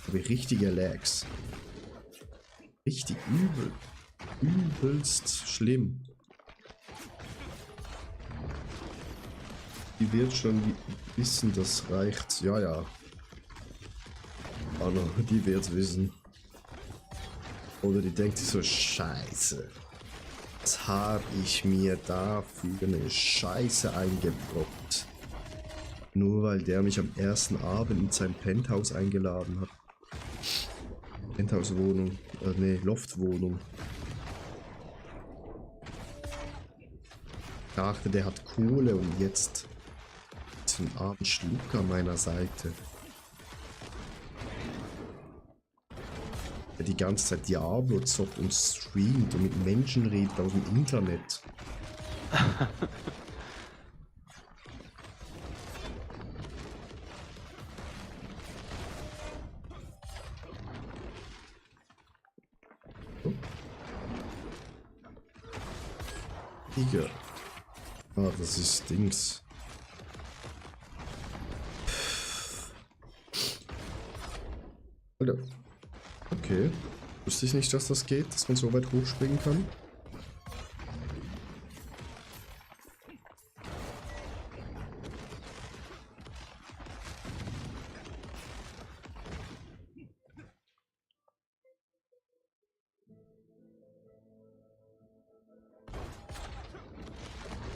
habe ich richtige Lags. Richtig übel. Übelst schlimm. Die wird schon wissen, das reicht. Ja, ja. Anna, die wird's wissen. Oder die denkt sich so, Scheiße. Was habe ich mir da für eine Scheiße eingebrockt? Nur weil der mich am ersten Abend in sein Penthouse eingeladen hat. Penthouse-Wohnung. Ne, Loftwohnung. Ich dachte, der hat Kohle und jetzt ist ein armen Schluck an meiner Seite. Der die ganze Zeit Diablo zockt und streamt und mit Menschen redet aus dem Internet. Digga. Ah, das ist Dings. Alter. Okay. Wusste ich nicht, dass das geht, dass man so weit hochspringen kann.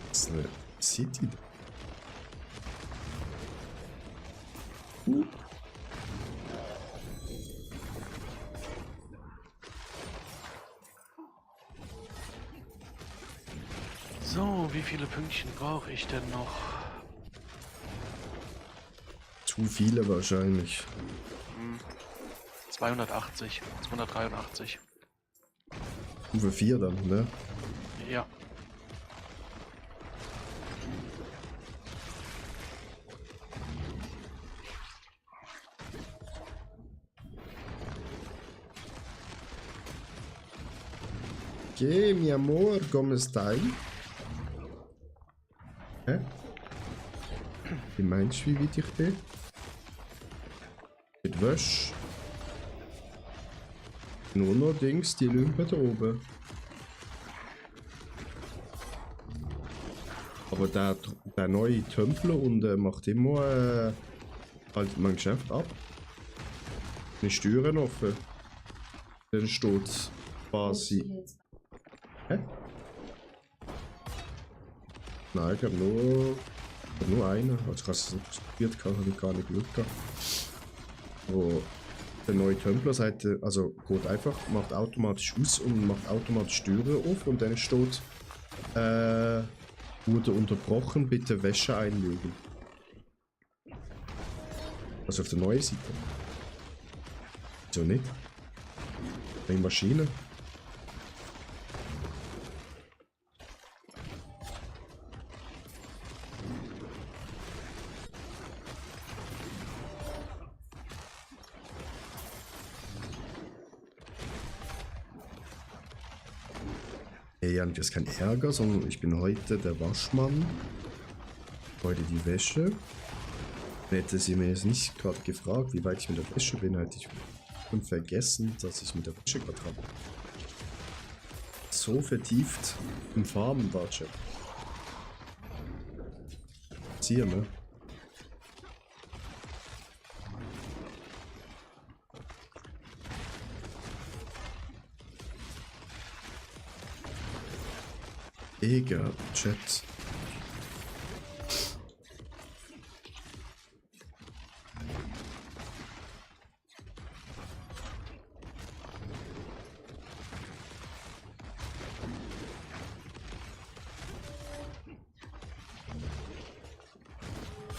Das ist eine City. So, wie viele Pünktchen brauche ich denn noch? Zu viele wahrscheinlich. 280, 283. Stufe 4 dann, ne? Ja. Que mi amor, ¿cómo stai? Hä? Wie meinst du, wie weit ich bin? Mit Wäsch. Nur noch Dings, die Lümpe da oben. Aber der neue Tempel und macht immer halt mein Geschäft ab. Die Türen offen. Dann steht quasi. Hä? Nein, ich habe nur einen. Also ich es nicht probiert, habe ich gar nicht Glück gehabt. Wo der neue Templer sagt, also geht einfach, macht automatisch aus und macht automatisch Türen auf und dann steht wurde unterbrochen, bitte Wäsche einlegen. Also auf der neuen Seite. Wieso nicht? Die Maschine. Ja, das ist kein Ärger, sondern ich bin heute der Waschmann. Heute die Wäsche. Hätte sie mir jetzt nicht gerade gefragt, wie weit ich mit der Wäsche bin, hätte ich schon vergessen, dass ich mit der Wäsche gerade habe. So vertieft im Farmen war Chat. Hier, ne? Egal, Chat.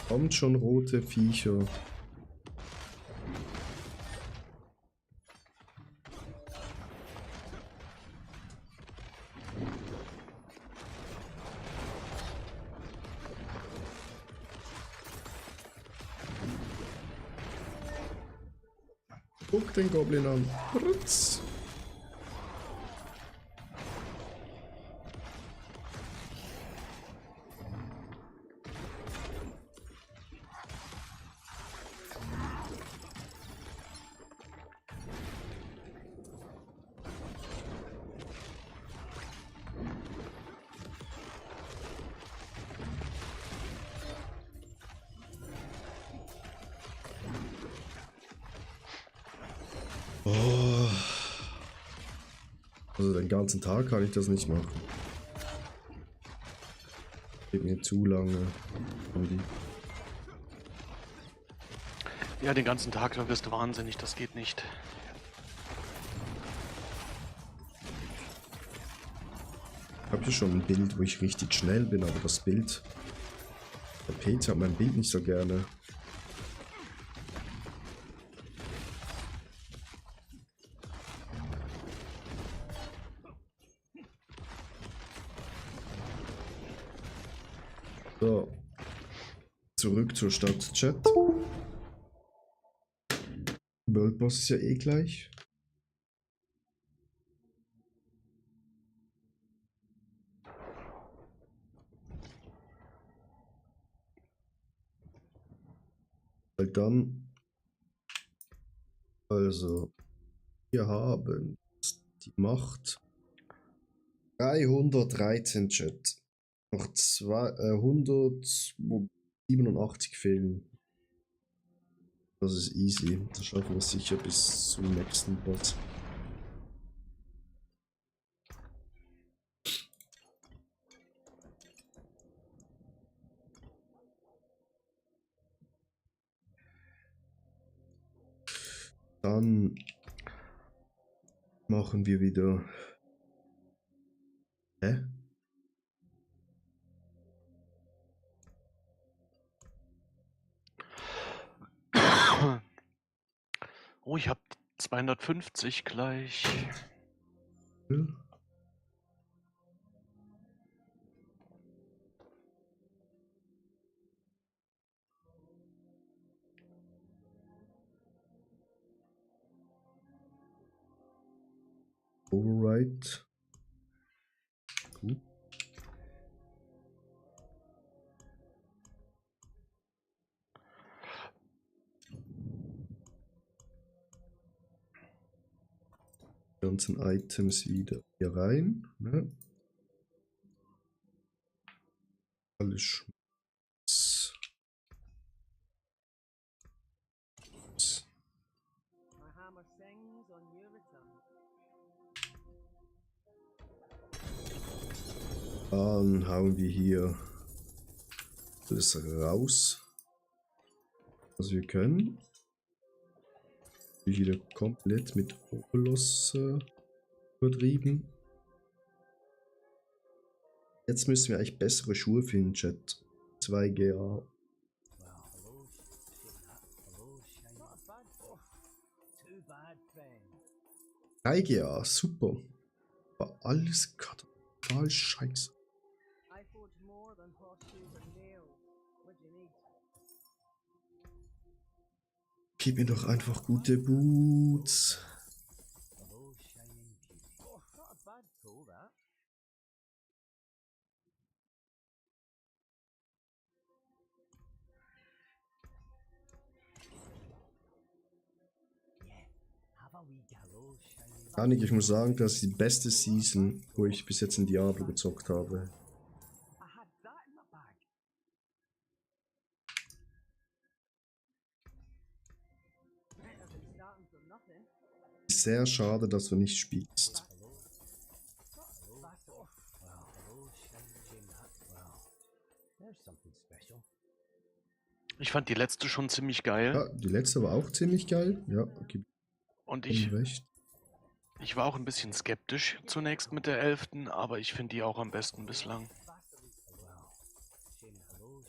Kommt schon rote Viecher. Guck den Goblin an. Rutz. Oh. Also den ganzen Tag kann ich das nicht machen. Geht mir zu lange. Ja, den ganzen Tag, dann wirst du wahnsinnig, das geht nicht. Ich habe hier schon ein Bild, wo ich richtig schnell bin, aber das Bild... Der Peter hat mein Bild nicht so gerne. So. Zurück zur Stadt Chat. World Boss ist ja eh gleich. Halt dann. Also. Wir haben die Macht. 313 Chat. Noch 187 fehlen. Das ist easy. Das schaffen wir sicher bis zum nächsten Boss. Dann machen wir wieder. Hä? Oh, ich habe 250 gleich. Ja. Override. Gut. Die ganzen Items wieder hier rein. Ne? Alles Schmutz. My hammer sings on your return. Dann hauen wir hier alles raus, was wir können. Wieder komplett mit Obolos übertrieben. Jetzt müssen wir eigentlich bessere Schuhe finden, Chat. 2GA. Well, hello, hello, shiny. Not a bad boy. Too bad, friend. 3GA, super. Aber alles total scheiße. I forge more than horseshoes and nails. What do you need? Gib mir doch einfach gute Boots. Hello, shining beauty. Oh, not a bad pull, that. Janik, ich muss sagen, das ist die beste Season, wo ich bis jetzt in Diablo gezockt habe. I had that in my bag. Better than starting from nothing. Sehr schade, dass du nicht spielst. Ich fand die letzte schon ziemlich geil. Ja, die letzte war auch ziemlich geil. Ja, gebe Und ich ich, recht. ich war auch ein bisschen skeptisch zunächst mit der 11., aber ich finde die auch am besten bislang.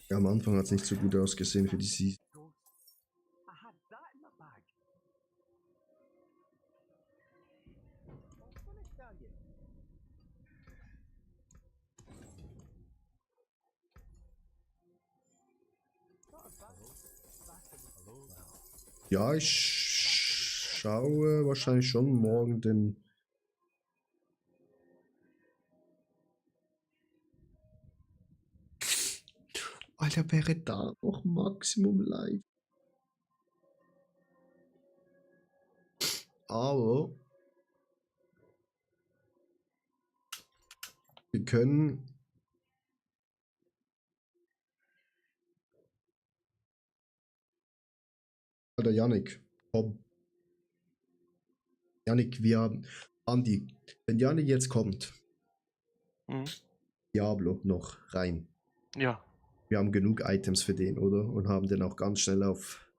Ja, am Anfang hat es nicht so gut ausgesehen für die Season. I had that in my bag. Ja, ich schaue wahrscheinlich schon morgen den. Alter, wäre da noch Maximum live. Aber wir können. Alter, Yannick, komm. Yannick, wir haben. Andi, wenn Yannick jetzt kommt, Mhm. Diablo noch rein. Ja, Wir haben genug Items für den, oder? Und haben den auch ganz schnell auf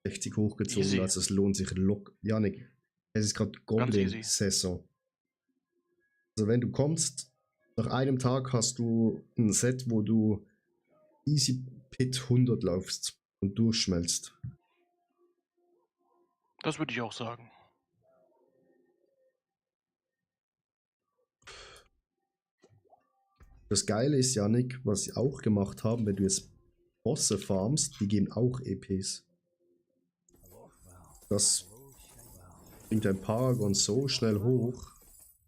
60 hochgezogen. Easy. Also es lohnt sich locker. Janik, es ist gerade easy. Goblin-Saison. Also wenn du kommst, nach einem Tag hast du ein Set, wo du easy Pit 100 laufst und durchschmelzt. das würde ich auch sagen. Das Geile ist, Janik, was sie auch gemacht haben, wenn du jetzt Bosse farmst, die geben auch EPs. Das bringt ein Paragon so schnell hoch.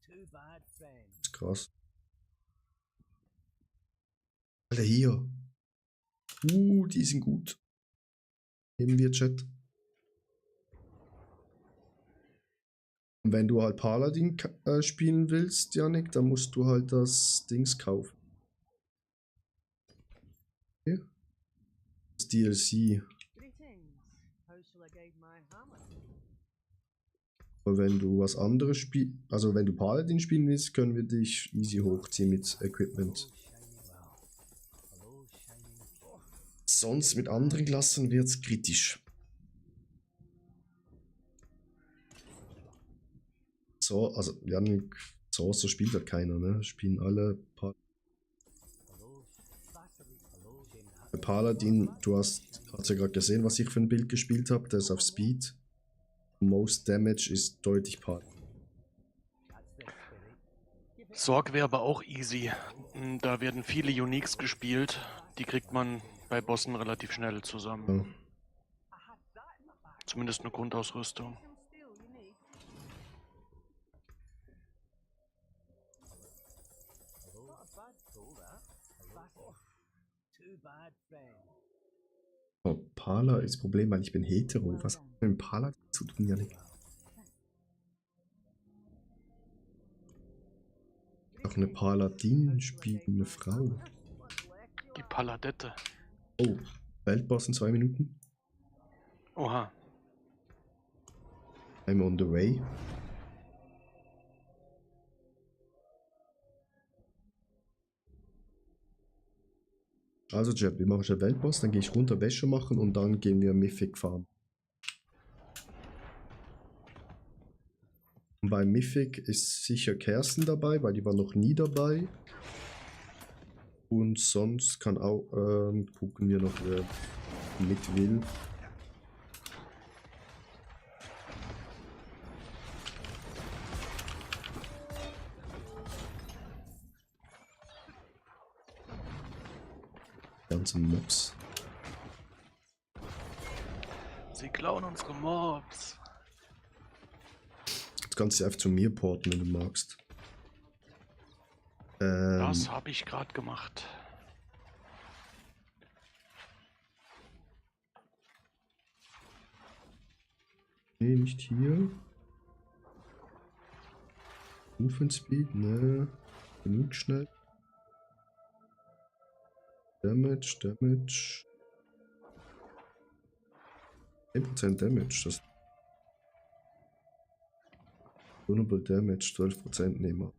Das ist krass. Alter, hier. Die sind gut. Nehmen wir Chat. Und wenn du halt Paladin spielen willst, Janik, dann musst du halt das Dings kaufen. Okay. Das DLC. Greetings. How shall I guide my hammer? Aber wenn du was anderes spielst, also wenn du Paladin spielen willst, können wir dich easy hochziehen mit Equipment. Sonst mit anderen Klassen wird es kritisch. So, also Janik, so spielt ja keiner, ne? Spielen alle Paladin, du hast ja gerade gesehen, was ich für ein Bild gespielt habe, der ist auf Speed. Most Damage ist deutlich Paladin. Sorg wäre aber auch easy. Da werden viele Uniques gespielt. Die kriegt man bei Bossen relativ schnell zusammen. Ja. Zumindest eine Grundausrüstung. Some steel you need. Not a bad tool, that. Too bad, friend. Oh, Pala ist das Problem, weil ich bin hetero. Was hat mit dem Pala zu tun, Janik? Doch eine Paladin spielt eine Frau. Die Paladette. Oh, Weltboss in 2 Minuten. Oha. I'm on the way. Also Jeb, wir machen schon Weltboss, dann gehe ich runter Wäsche machen und dann gehen wir Mythic fahren. Und bei Mythic ist sicher Kerstin dabei, weil die war noch nie dabei. Und sonst kann auch gucken wir noch, wer mit will. Ganze Mobs. Sie klauen unsere Mobs. Du kannst sie einfach zu mir porten, wenn du magst. Das habe ich gerade gemacht. Nee, nicht hier. Movement Speed, ne. Genug schnell. Damage. 10% Damage, das. Vulnerable Damage, 12% nehmen wir.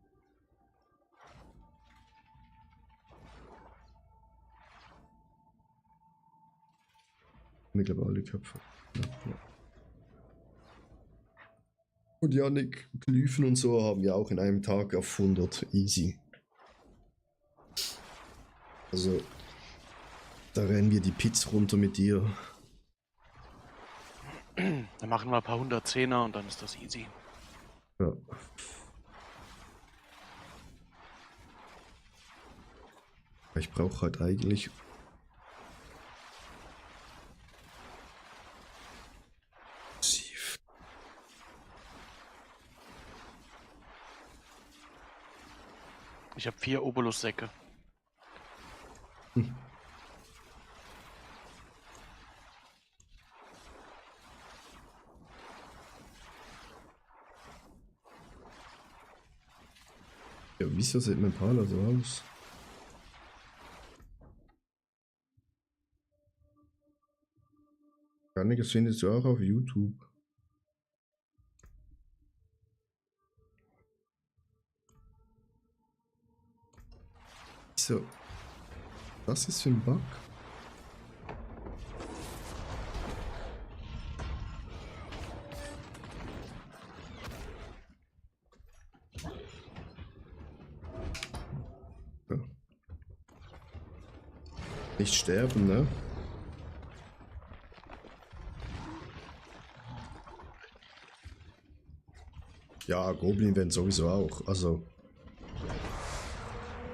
Ich glaube alle Köpfe. Ja. Und Yannick, Glyphen und so haben wir auch in einem Tag auf 100. Easy. Also, da rennen wir die Pits runter mit dir. Dann machen wir ein paar 110er und dann ist das easy. Ja. Ich brauche halt eigentlich... Ich habe 4 Obolus-Säcke. Ja, wieso sieht mein Pala so aus? Einiges findest du auch auf YouTube. So. Was ist für ein Bug? Ja. Nicht sterben, ne? Ja, Goblin werden sowieso auch. Also.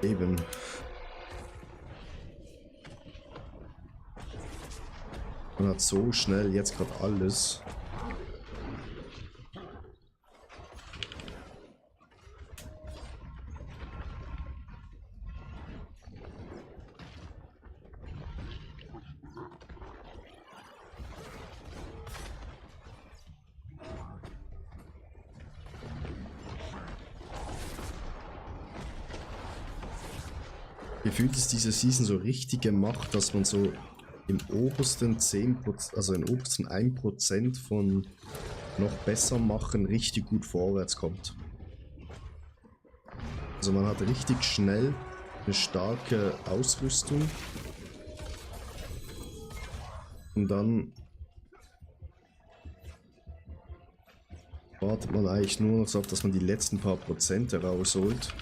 Eben. Man hat so schnell jetzt gerade alles. Gefühlt ist diese Season so richtig gemacht, dass man so im obersten 10%, also im obersten 1% von noch besser machen richtig gut vorwärts kommt. Also man hat richtig schnell eine starke Ausrüstung und dann wartet man eigentlich nur noch darauf, dass man die letzten paar Prozente rausholt.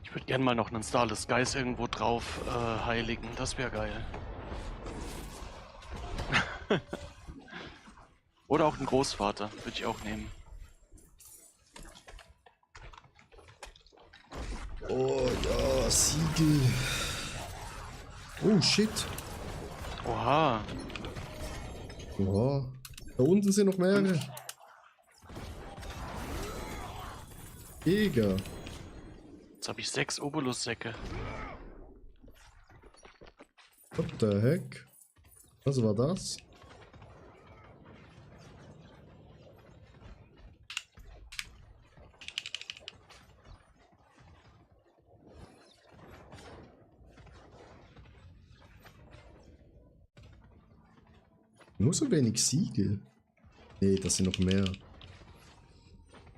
Ich würde gerne mal noch einen Starless Skies irgendwo drauf heiligen. Das wäre geil. Oder auch einen Großvater. Würde ich auch nehmen. Oh ja, Siegel. Oh shit. Oha. Oha. Da unten sind noch mehrere. Jäger. Jetzt habe ich 6 Obolus-Säcke. What the heck? Was war das? Nur so wenig Siegel. Nee, das sind noch mehr.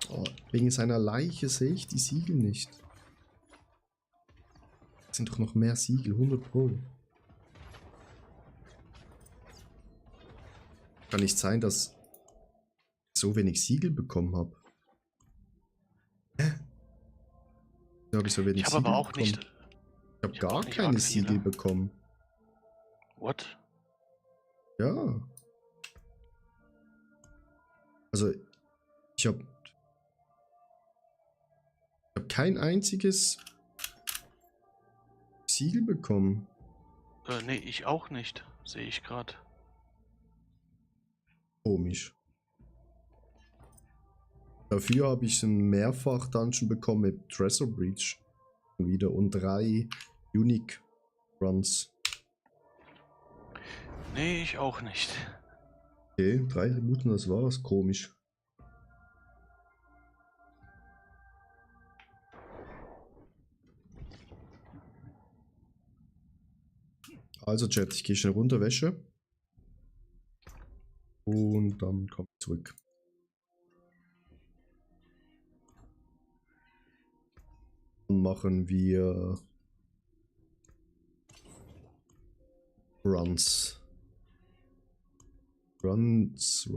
Oh, wegen seiner Leiche sehe ich die Siegel nicht. Das sind doch noch mehr Siegel, 100 Pro. Kann nicht sein, dass ich so wenig Siegel bekommen habe. Hä? Da habe ich so wenig Ich habe Siegel aber auch bekommen. nicht. Ich habe gar auch nicht keine arg Siegel viele. bekommen. What? Ja. Also, ich habe kein einziges Siegel bekommen. Nee, ich auch nicht. Sehe ich gerade. Komisch. Dafür habe ich einen Mehrfach-Dungeon bekommen mit Treasure Breach. Wieder und 3 Unique Runs. Nee, ich auch nicht. Okay, 3 Minuten, das war's. Komisch. Also Chat, ich gehe schnell runter, Wäsche. Und dann komme ich zurück. Dann machen wir Runs. Runs.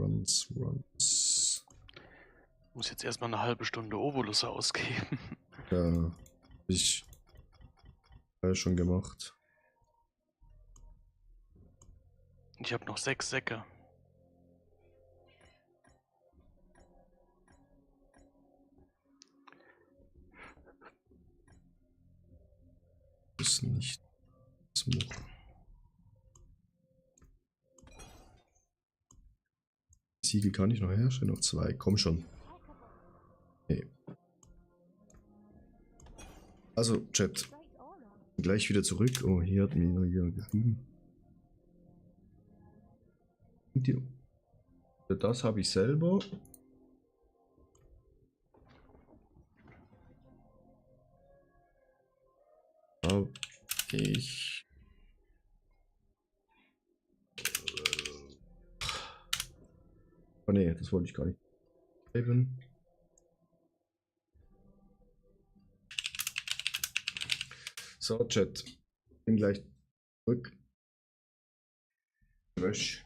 Muss jetzt erstmal eine halbe Stunde Obolus ausgeben. Ja, hab ich schon gemacht. Ich habe noch 6 Säcke. Ist nicht. Siegel kann ich noch herstellen, noch 2. Komm schon. Nee. Also, Chat. Gleich wieder zurück. Oh, hier hat mir jemand geschrieben. Das habe ich selber. Hab ich. Oh ne, das wollte ich gar nicht. Eben. So, Chat. Bin gleich zurück. Lösch.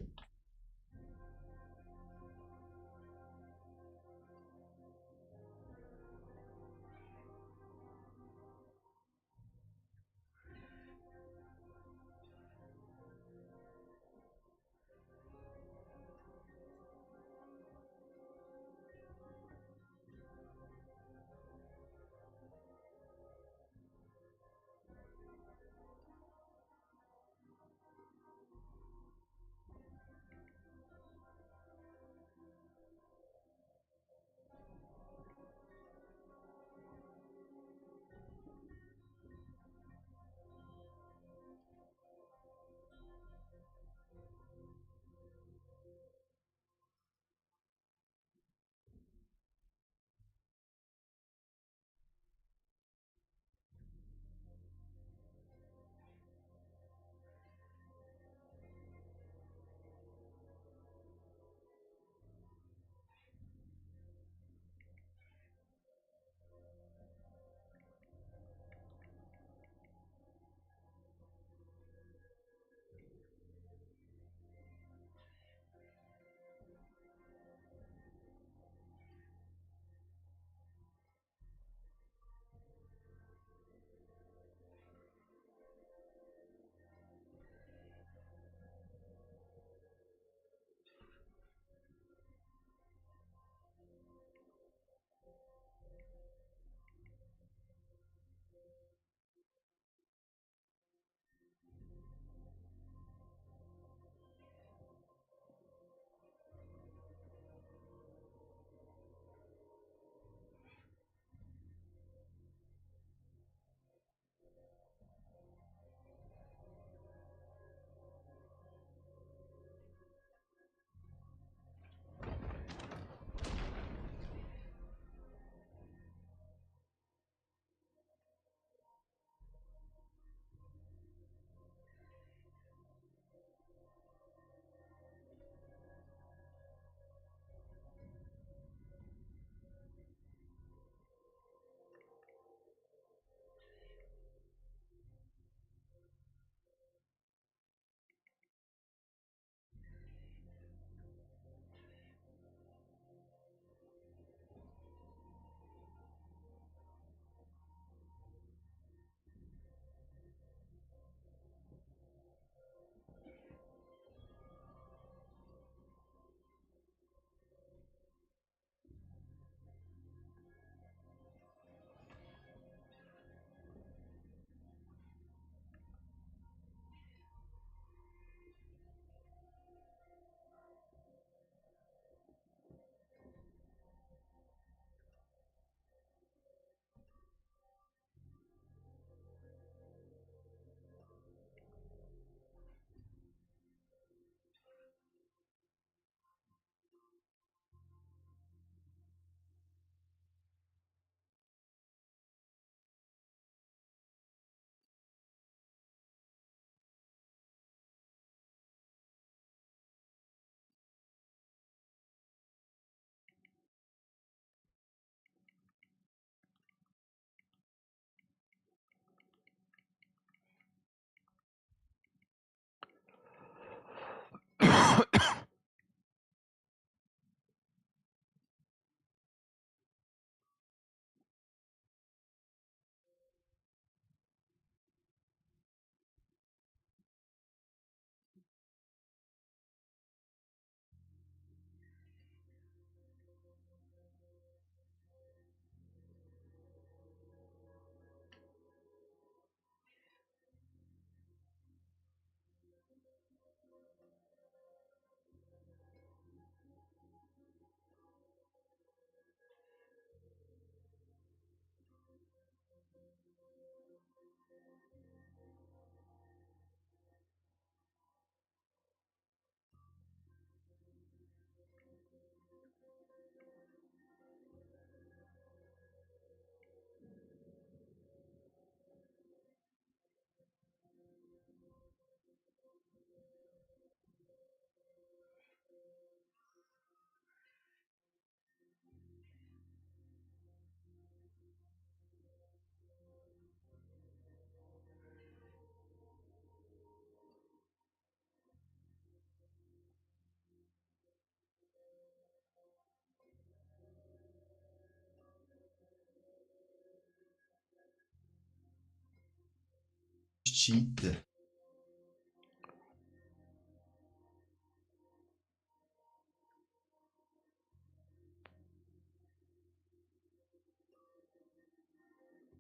cheaten.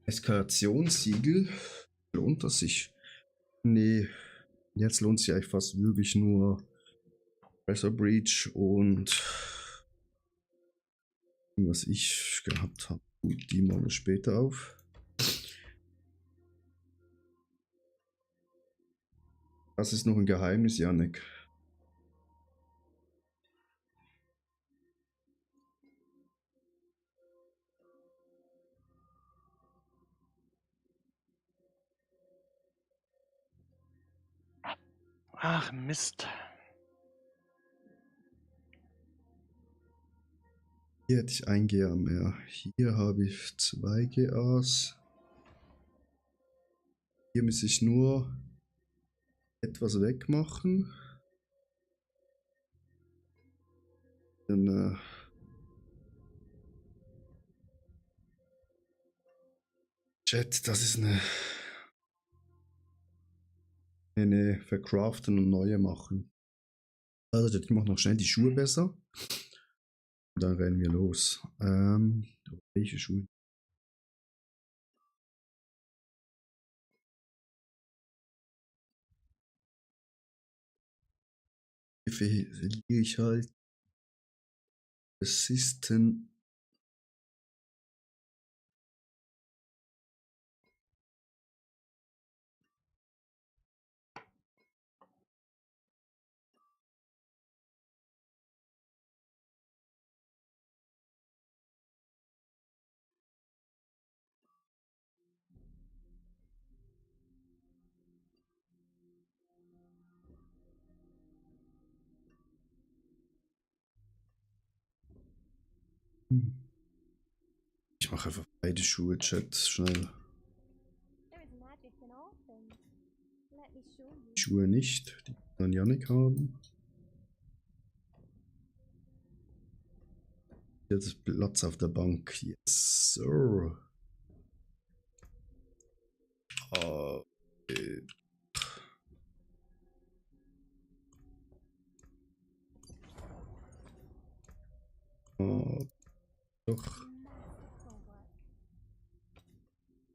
Eskalationssiegel. Lohnt das sich? Nee. Jetzt lohnt sich eigentlich fast wirklich nur Pressure Breach und was ich gehabt habe. Gut, die machen wir später auf. Das ist noch ein Geheimnis, Janik. Ach, Mist. Hier hätte ich ein GA mehr. Hier habe ich 2 GAs. Hier muss ich nur etwas wegmachen. Dann Chat, das ist eine verkraften und neue machen. Also ich mache noch schnell die Schuhe besser. Und dann rennen wir los. Welche Schuhe? Hier verliere ich halt Assistant. Ich mache einfach beide Schuhe, Chat, schnell. There is magic in all things. Let me show you. Die Schuhe nicht, die kann Yannick haben. Jetzt Platz auf der Bank. Yes, sir. Doch. Masterful work.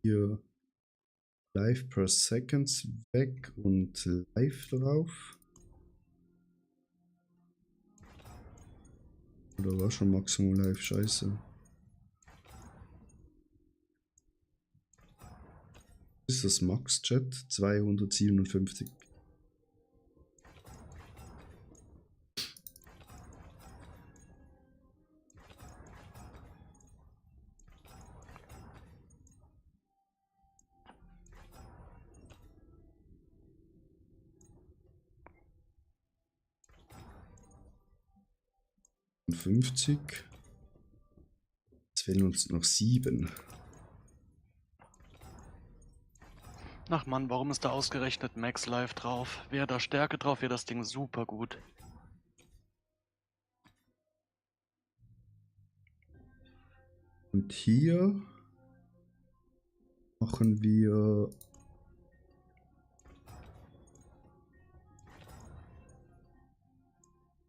Hier Live per Seconds weg und Live drauf. Oder war schon Maximum Live? Scheiße. Ist das Max-Chat? 257. Jetzt fehlen uns noch 7. Ach Mann, warum ist da ausgerechnet Max Life drauf? Wäre da Stärke drauf, wäre das Ding super gut. Und hier machen wir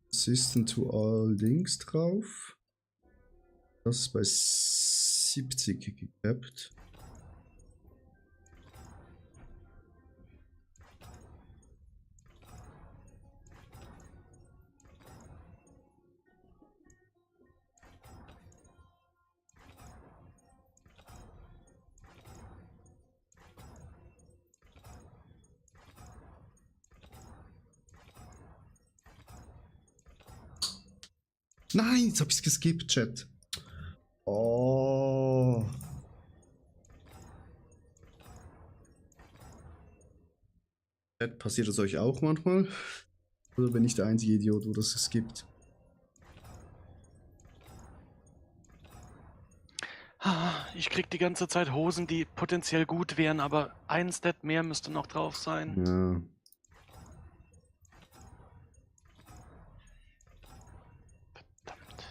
Assistant to all Dings drauf. Das ist bei 70 gecapped. Nein, jetzt hab ich's geskippt, Chat. Oh. Chat, passiert das euch auch manchmal? Oder bin ich der einzige Idiot, wo das skippt? Ich krieg die ganze Zeit Hosen, die potenziell gut wären, aber ein Stat mehr müsste noch drauf sein. Ja. Verdammt.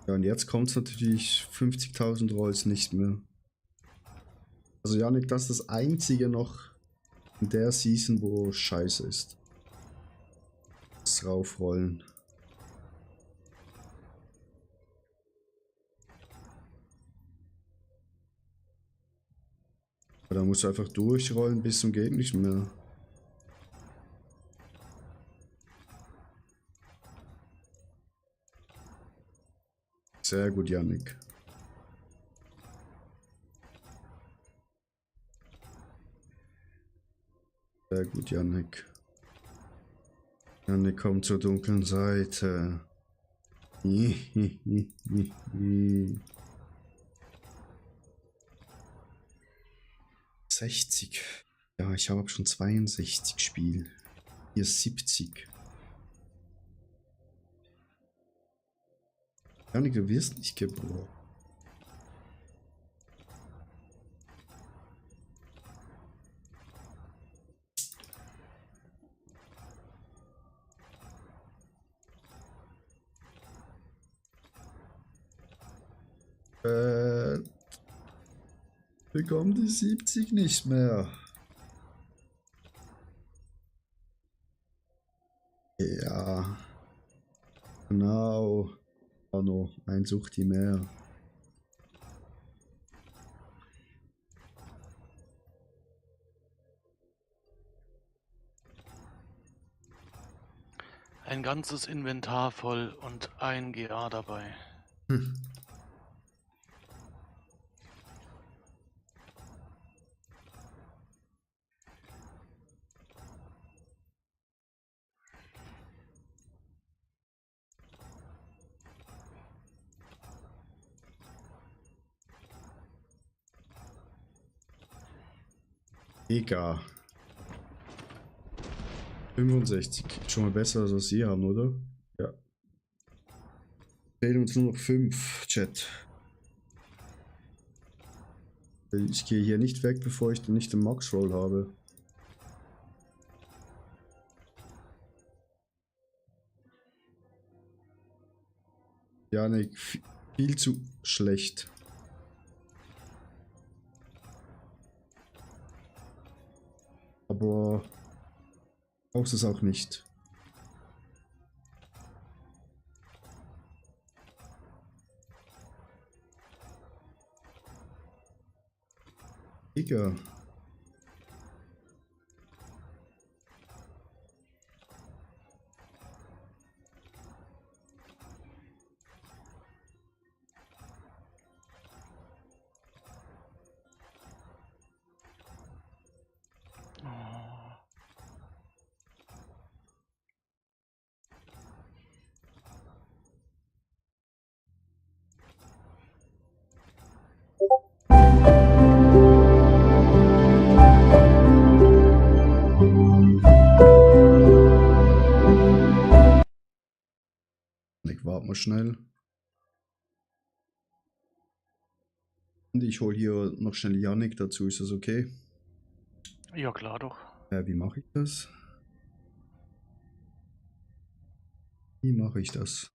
Ja, und jetzt kommt es natürlich 50.000 Rolls nicht mehr. Also Janik, das ist das einzige noch in der Season, wo scheiße ist. Das Raufrollen. Aber da musst du einfach durchrollen bis zum geht nicht mehr. Sehr gut, Janik. Sehr gut, Janik. Janik kommt zur dunklen Seite. 60. Ja, ich habe schon 62 Spiel. Hier 70. Janik, du wirst nicht geboren. Bekomm die 70 nicht mehr. Ja. Genau. Arno, ein Suchti mehr. Ein ganzes Inventar voll und ein GA dabei. Hm. Egal. 65. Schon mal besser als was Sie haben, oder? Ja. Fehlen uns nur noch 5, Chat. Ich gehe hier nicht weg, bevor ich nicht den Max-Roll habe. Janik, viel zu schlecht. Aber brauchst es auch nicht. Digga. Warte mal schnell. Und ich hole hier noch schnell Yannick dazu, ist das okay? Ja, klar doch. Wie mache ich das? Wie mache ich das?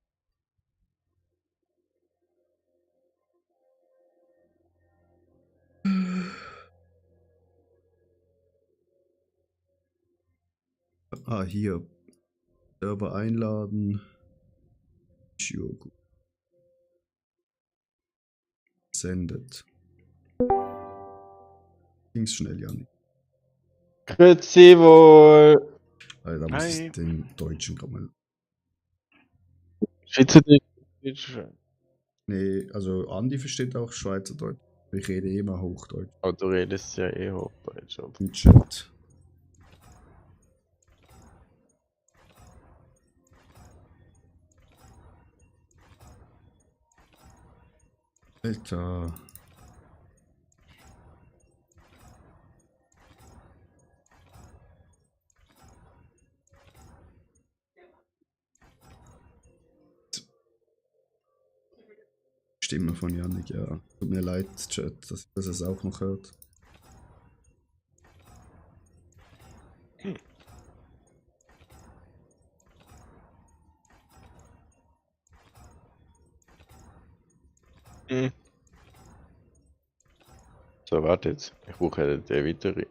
Ah, hier. Server einladen. Sure. Sendet. Ging's schnell, Janik. Grüezi wohl. Da muss Hi. ich den Deutschen kommen. Schweizerdeutsch. Nee, also Andi versteht auch Schweizerdeutsch. Ich rede immer Hochdeutsch. Oh, du redest ja eh Hochdeutsch. Im Chat. Alter. Stimme von Yannick, ja. Tut mir leid, Chat, dass es auch noch hört. Hm. So, warte jetzt. Ich brauche die Erweiterung.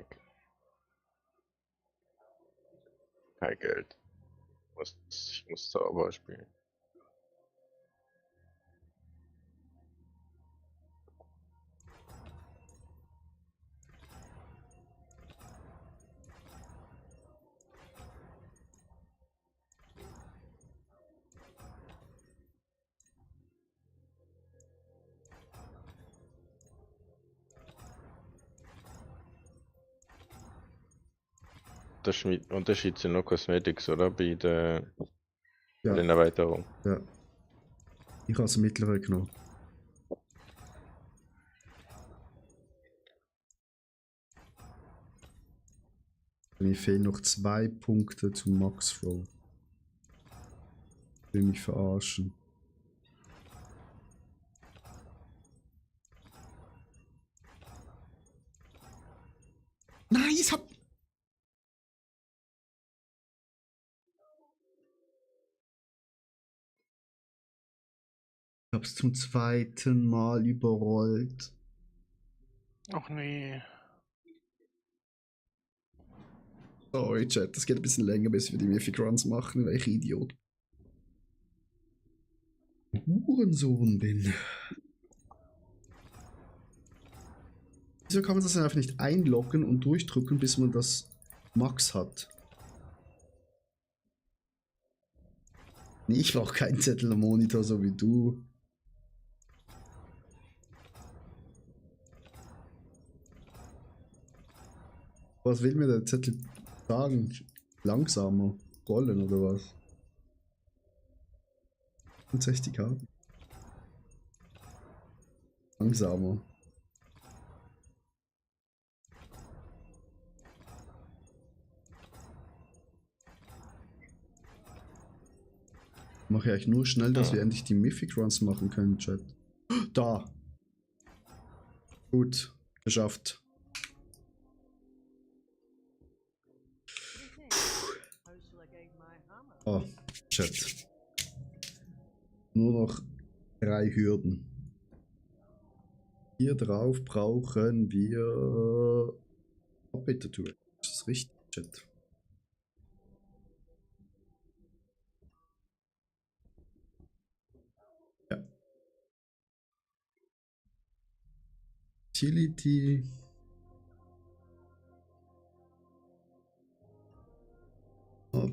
Kein Geld. Ich muss Zauber spielen. Unterschied sind nur Cosmetics, oder? Bei Ja, den Erweiterungen. ja. Ich habe das mittlere genommen. Mir fehlen noch 2 Punkte zum Max Roll. Ich will mich verarschen. Nein, ich hab... Ich hab's zum 2. Mal überrollt. Ach nee. Sorry, Chat, das geht ein bisschen länger, bis wir die Mythic Runs machen, weil ich Idiot Hurensohn bin. Wieso kann man das dann einfach nicht einloggen und durchdrücken, bis man das Max hat? Nee, ich brauche keinen Zettel am Monitor, so wie du. Was will mir der Zettel sagen? Langsamer rollen oder was? 60 haben. Langsamer. Mache ich eigentlich nur schnell, dass wir endlich die Mythic Runs machen können, Chat. Da! Gut, geschafft. Oh, Chat. Nur noch 3 Hürden. Hier drauf brauchen wir Bitte tun. Ist das richtig, Chat? Ja. Utility.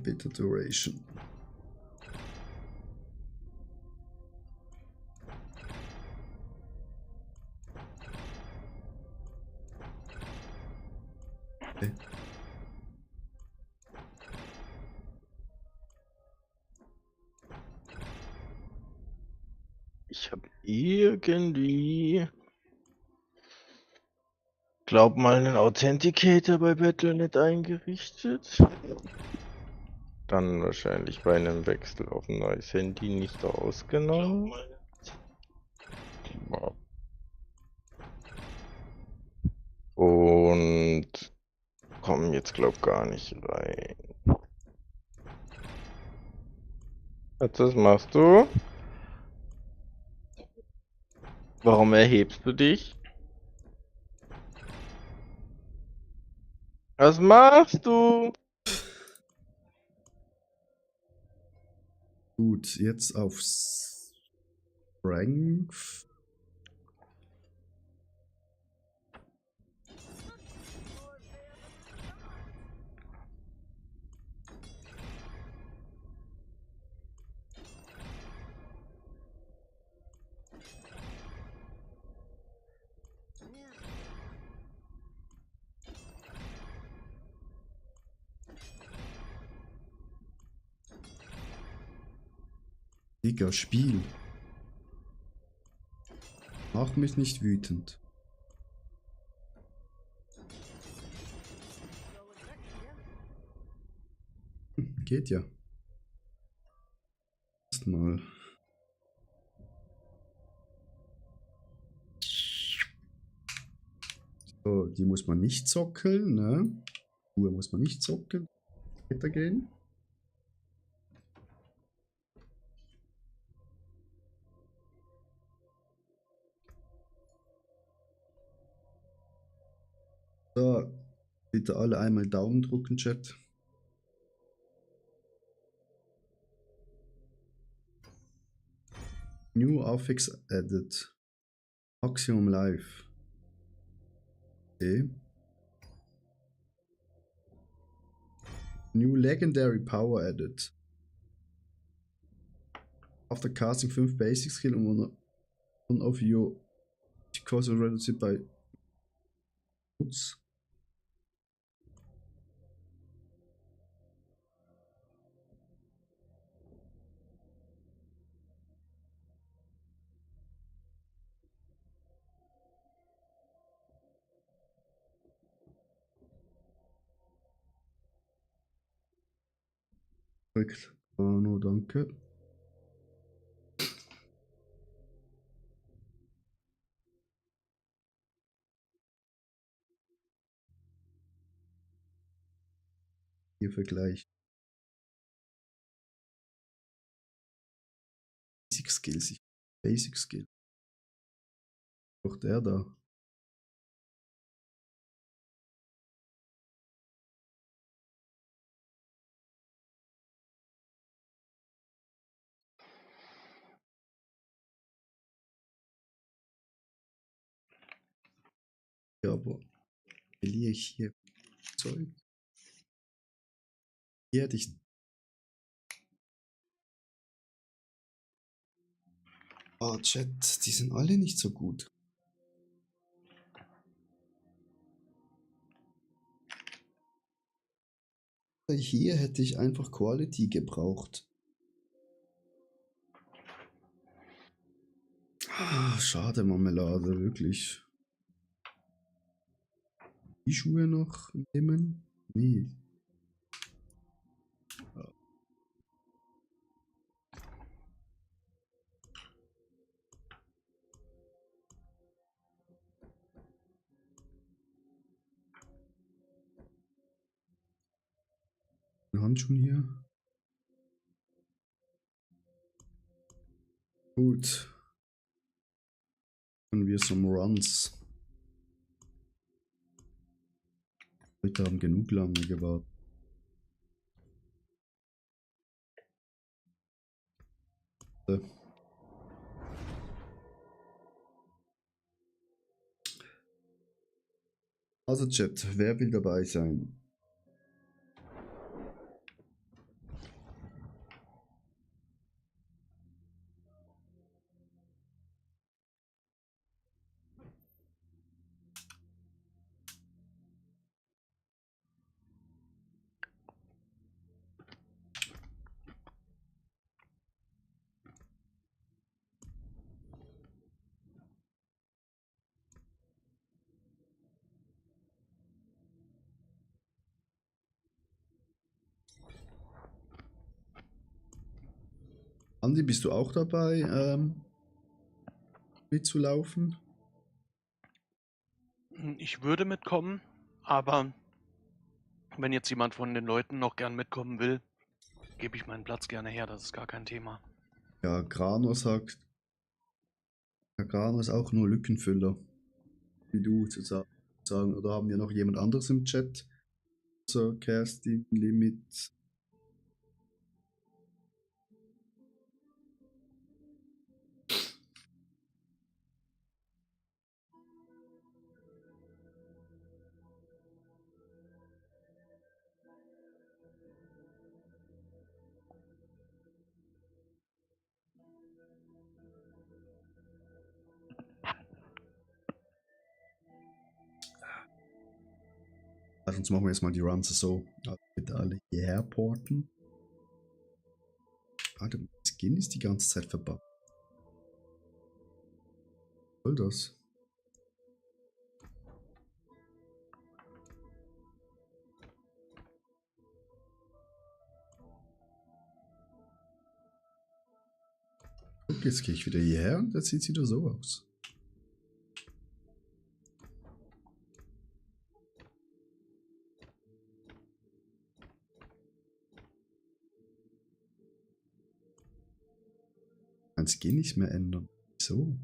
Bitte Duration. Okay. Ich habe irgendwie... Glaub mal einen Authenticator bei Battle.net eingerichtet. Dann wahrscheinlich bei einem Wechsel auf ein neues Handy nicht ausgenommen. Und kommen jetzt glaub gar nicht rein. Was machst du? Warum erhebst du dich? Was machst du? Gut, jetzt auf Strength. Digga, Spiel. Mach mich nicht wütend. Geht ja. Erstmal. So, die muss man nicht zockeln, ne? Uhr muss man nicht zockeln. Weitergehen. So, bitte alle einmal Daumen drücken, Chat. New Affix added. Maximum Life. Okay. New Legendary Power added. After casting 5 basic skill and one of your cost is reduced by Oops. Perfekt. No, danke. Hier Vergleich. Basic Skills. Basic Skill. Doch der da. Ja, aber verliere ich hier Zeug. Hier hätte ich. Ah, Chat, die sind alle nicht so gut. Hier hätte ich einfach Quality gebraucht. Ah, schade, Marmelade, wirklich. Die Schuhe noch nehmen? Nee. Handschuhen hier. Gut. Machen wir some Runs. Leute haben genug lange gewartet. Also Chat, wer will dabei sein? Andi, bist du auch dabei, mitzulaufen? Ich würde mitkommen, aber wenn jetzt jemand von den Leuten noch gern mitkommen will, gebe ich meinen Platz gerne her, das ist gar kein Thema. Ja, Grano sagt, Herr Grano ist auch nur Lückenfüller, wie du zu sagen. Oder haben wir noch jemand anderes im Chat? So, Kerstin, Limit. Also sonst machen wir jetzt mal die Runs so. Also bitte alle hierher porten. Alter, das Skin ist die ganze Zeit verbannt. Was soll das? Guck, jetzt gehe ich wieder hierher und jetzt sieht es wieder so aus. Mein Skin nicht mehr ändern. Wieso?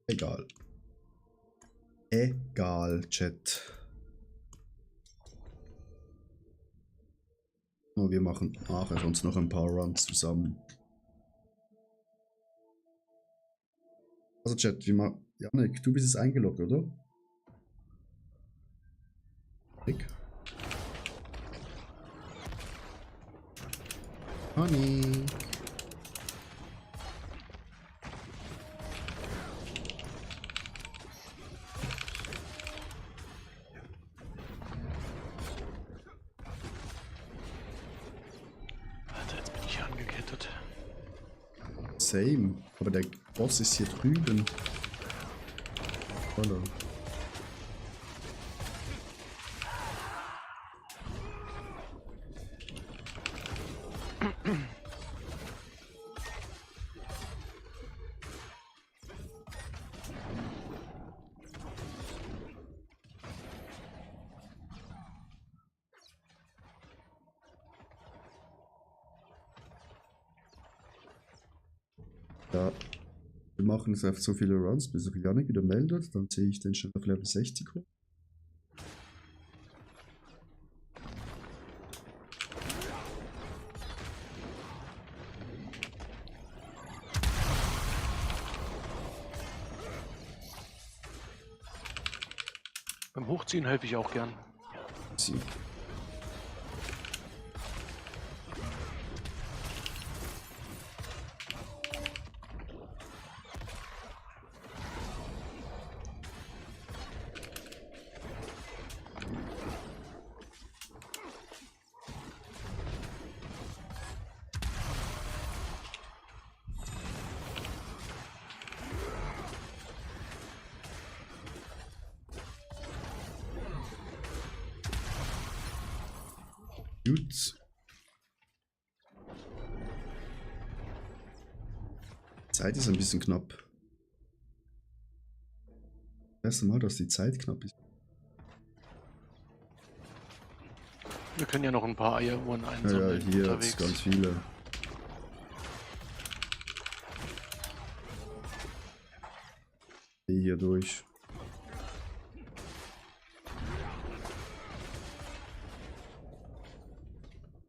Egal. egal, Chat. Oh, wir machen nachher sonst noch ein paar Runs zusammen. Also Chat, wie mal. Janik, du bist jetzt eingeloggt, oder? Nick? Honey. Alter, jetzt bin ich angekettet. Same. Aber der Boss ist hier drüben. Hallo. Ja, wir machen jetzt einfach so viele Runs, bis sich Janik wieder meldet, dann sehe ich den schon auf Level 60 hoch. Beim Hochziehen helfe ich auch gern. Sie. Gut. Zeit ist ein bisschen knapp. Das erste Mal, dass die Zeit knapp ist. Wir können ja noch ein paar Eieruhren Ja, einsammeln hier unterwegs. ist ganz viele. Hier durch.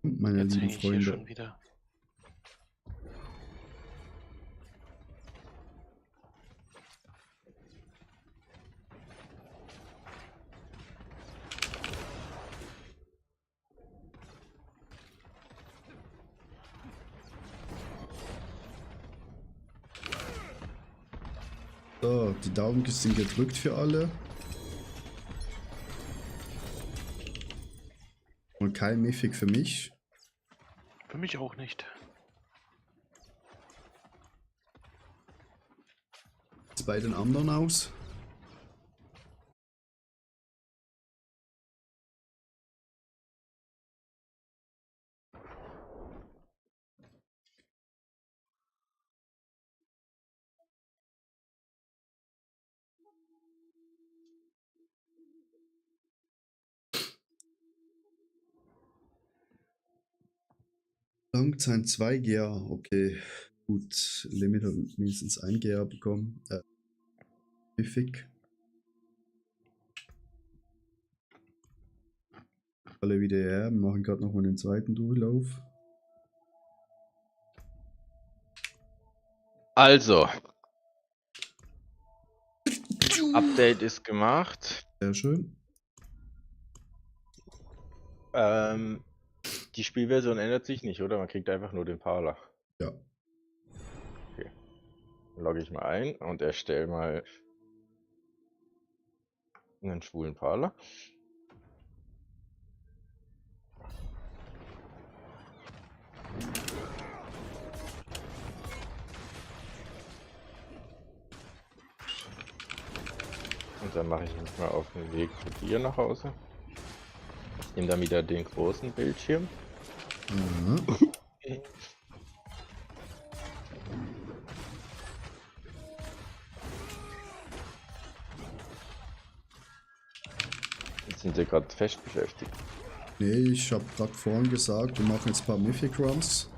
Meine Jetzt lieben hänge ich hier Freunde. schon wieder. So, die Daumen sind gedrückt für alle. Und kein Mythic für mich. Für mich auch nicht. Wie sieht's bei den anderen aus? Langzeit 2 GA, okay. Gut, Limit hat mindestens 1 GA bekommen. Mythic. Alle wieder her, wir machen gerade nochmal den zweiten Durchlauf. Also. Update ist gemacht. Sehr schön. Die Spielversion ändert sich nicht, oder? Man kriegt einfach nur den Parler. Ja. Okay. Dann logge ich mal ein und erstelle mal einen schwulen Parler. Und dann mache ich mich mal auf den Weg zu dir nach Hause. Ich nehme dann wieder den großen Bildschirm. Mhm. Jetzt sind sie gerade fest beschäftigt. Nee, ich habe gerade vorhin gesagt, wir machen jetzt ein paar Mythic Runs.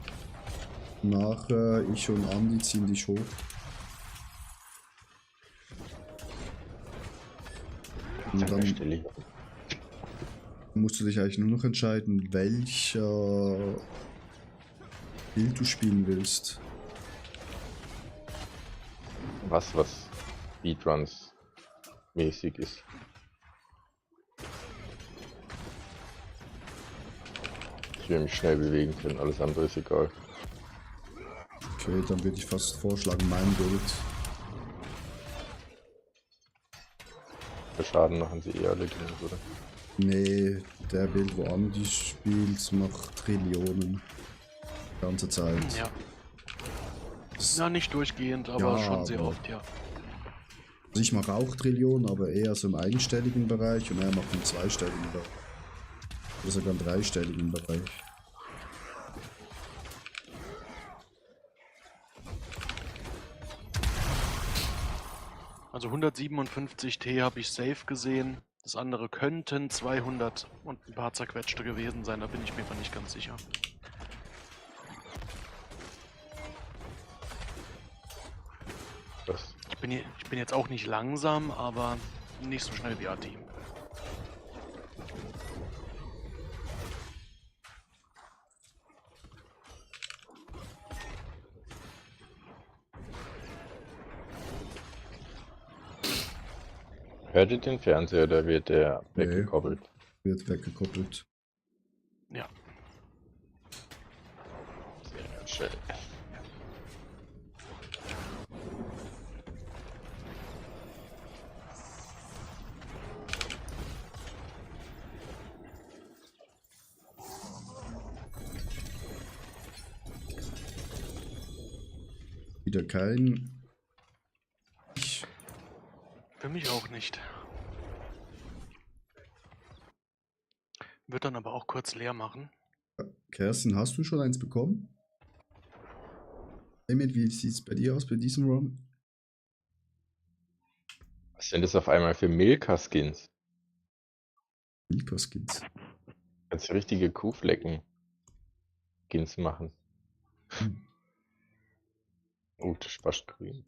Nachher ich und Andi ziehen dich hoch. Und An der dann Stelle. musst du dich eigentlich nur noch entscheiden, welcher Bild du spielen willst. Was Speedruns mäßig ist. Ich will mich schnell bewegen können, alles andere ist egal. Okay, dann würde ich fast vorschlagen, mein Bild. Für Schaden machen sie eh alle genug, oder? Nee, der Bild, wo Andi spielt, macht Trillionen. Die ganze Zeit. Ja. Das- Na, nicht durchgehend, aber Ja, schon sehr aber- oft, ja. Also ich mache auch Trillionen, aber eher so im einstelligen Bereich und er macht im zweistelligen Bereich. Oder sogar im dreistelligen Bereich. Also 157 T habe ich safe gesehen. Das andere könnten 200 und ein paar zerquetschte gewesen sein, da bin ich mir aber nicht ganz sicher. Das Ich bin jetzt auch nicht langsam, aber nicht so schnell wie A-Team. hört ihr den Fernseher, da wird der Nee. weggekoppelt. Wird weggekoppelt. Ja. Sehr schön. Wieder kein. Ich. Für mich auch nicht. Wird dann aber auch kurz leer machen. Kerstin, hast du schon eins bekommen? Emil, wie sieht es bei dir aus bei diesem Run? Was sind das auf einmal für Milka-Skins? Milka-Skins. Kannst du richtige Kuhflecken-Skins machen. Hm. Oh, das ist fast grün.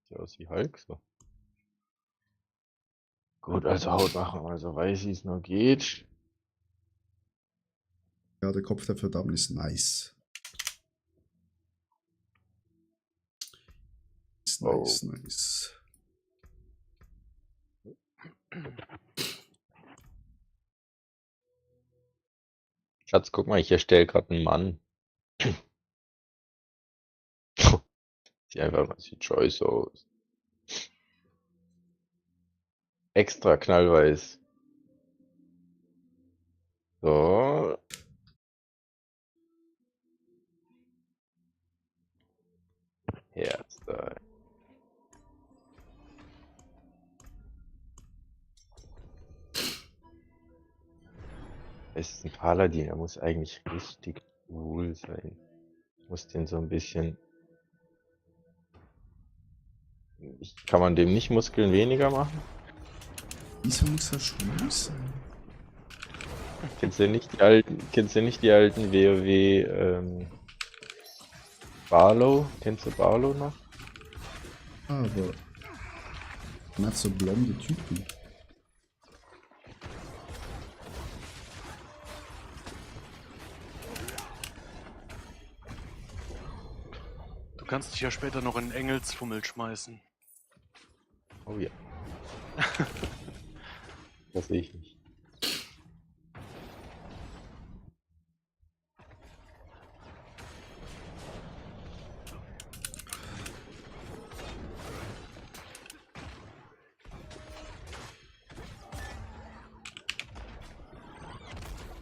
Sieht aus wie Hulk so. Gut, also Haut machen wir mal so weiß, wie es nur geht. Ja, der Kopf der Verdammnis ist nice. Ist nice, nice. Schatz, guck mal, ich erstelle gerade einen Mann. Sieht einfach mal sieht scheiße aus. Extra knallweiß. So. Herz da. Es ist ein Paladin, er muss eigentlich richtig cool sein. Ich muss den so ein bisschen. Kann man dem nicht Muskeln weniger machen? Wieso muss er schwul sein? Kennst du nicht die alten WoW Barlow? Kennst du Barlow noch? Aber. Man hat so blonde Typen. Du kannst dich ja später noch in Engelsfummel schmeißen. Oh ja. Das sehe ich nicht.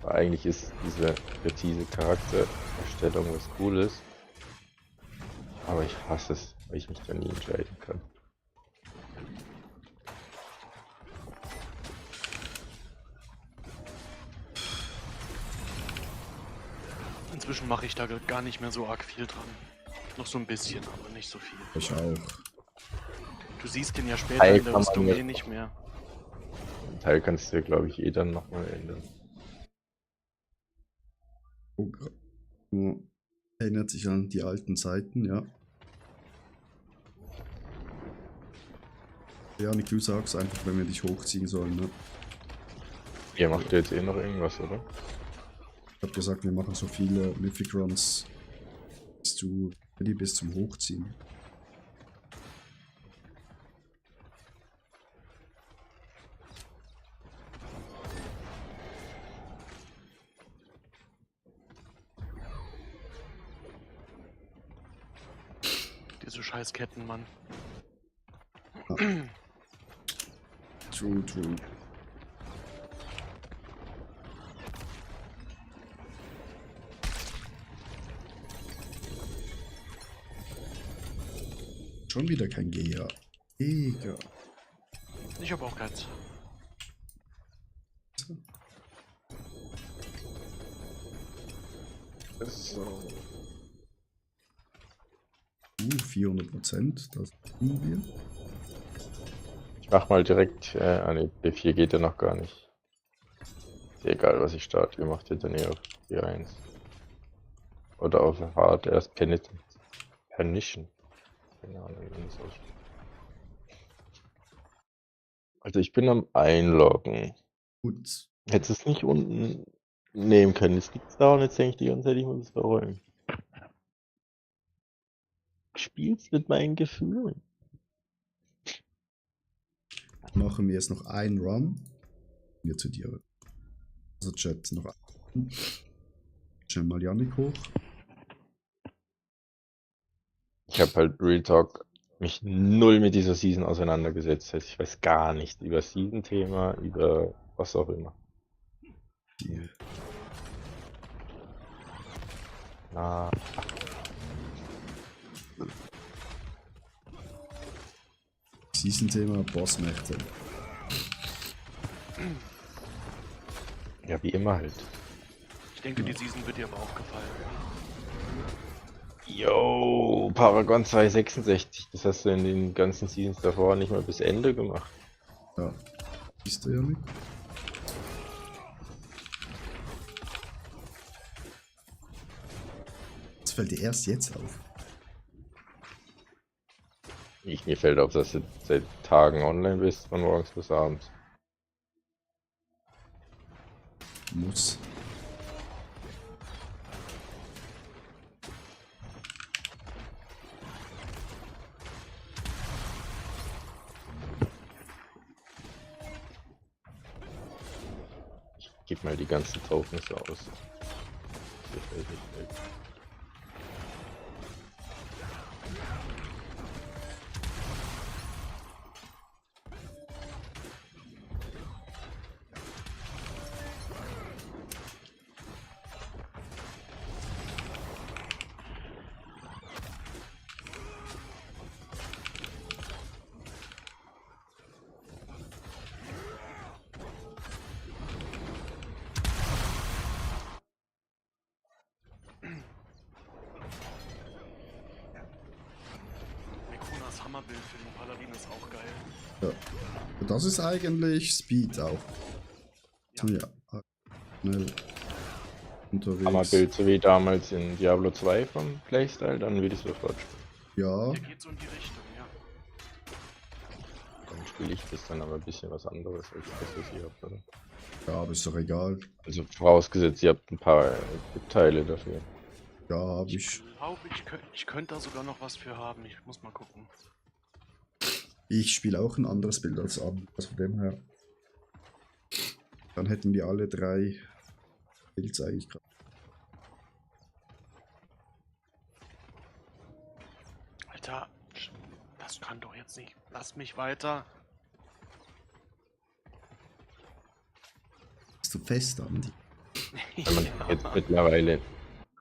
Aber eigentlich ist diese präzise Charaktererstellung was Cooles. Aber ich hasse es, weil ich mich da nie entscheiden kann. Inzwischen mache ich da gar nicht mehr so arg viel dran. Noch so ein bisschen, aber nicht so viel. Ich auch. Du siehst den ja später Teil in der kann man Rüstung nicht. eh nicht mehr. Den Teil kannst du, glaube ich, eh dann nochmal ändern. Oh, erinnert sich an die alten Zeiten, ja. Janik, du sagst einfach, wenn wir dich hochziehen sollen, ne? Ihr macht jetzt eh noch irgendwas, oder? Ich hab gesagt, wir machen so viele Mythic Runs, bis du ready bist zum Hochziehen. Diese scheiß Ketten, Mann. True, true. Schon wieder kein Geher. Egal. Ich habe auch keins. So. 400%, das tun wir. Ich mach mal direkt, ne, B4 geht ja noch gar nicht. Ist egal, was ich starte, ihr macht ja dann eher auf B1. Oder auf Hard erst Penitent. Pernition. Keine Ahnung, wie man das ausspricht. Also ich bin am Einloggen. Gut. Hättest es nicht unten nehmen können. Jetzt liegt es da und jetzt denke ich die ganze Zeit, ich muss es verräumen. Spielst mit meinen Gefühlen. Machen wir jetzt noch einen Run. Wir zu dir. Also Chat noch einen. Stellen mal Janik hoch. Ich habe halt Real Talk mich null mit dieser Season auseinandergesetzt. Ich weiß gar nicht über Season-Thema, über was auch immer. Hier. Na, Season-Thema Bossmächte. ja, wie immer halt. Ich denke, die Season wird dir aber auch gefallen. Yo, Paragon 266. Das hast du in den ganzen Seasons davor nicht mal bis Ende gemacht. Ja. Siehst du, Janik? Das fällt dir erst jetzt auf. Mir fällt auf, dass du seit Tagen online bist, von morgens bis abends. Muss. Ich gebe mal die ganzen Tokens aus. Das gefällt mir nicht. Mikunas Hammerbild für den Paladin ist auch geil. Ja. Und das ist eigentlich Speed auch. Ja. Schnell unterwegs. Hammerbild, so wie damals in Diablo 2 vom Playstyle, dann würde ich sofort spielen. Ja, Der geht so in die Richtung, ja. Dann spiele ich das dann aber ein bisschen was anderes als das, was ihr habt, oder? ja, aber ist doch egal. Also vorausgesetzt, ihr habt ein paar Teile dafür. Ja, habe ich. Ich glaube, ich könnte da sogar noch was für haben. Ich muss mal gucken. Ich spiele auch ein anderes Bild als Ab. Also von dem her. Dann hätten wir alle 3 Builds eigentlich gerade. Alter, das kann doch jetzt nicht. Lass mich weiter. Bist du fest, Andi? Wenn man jetzt mittlerweile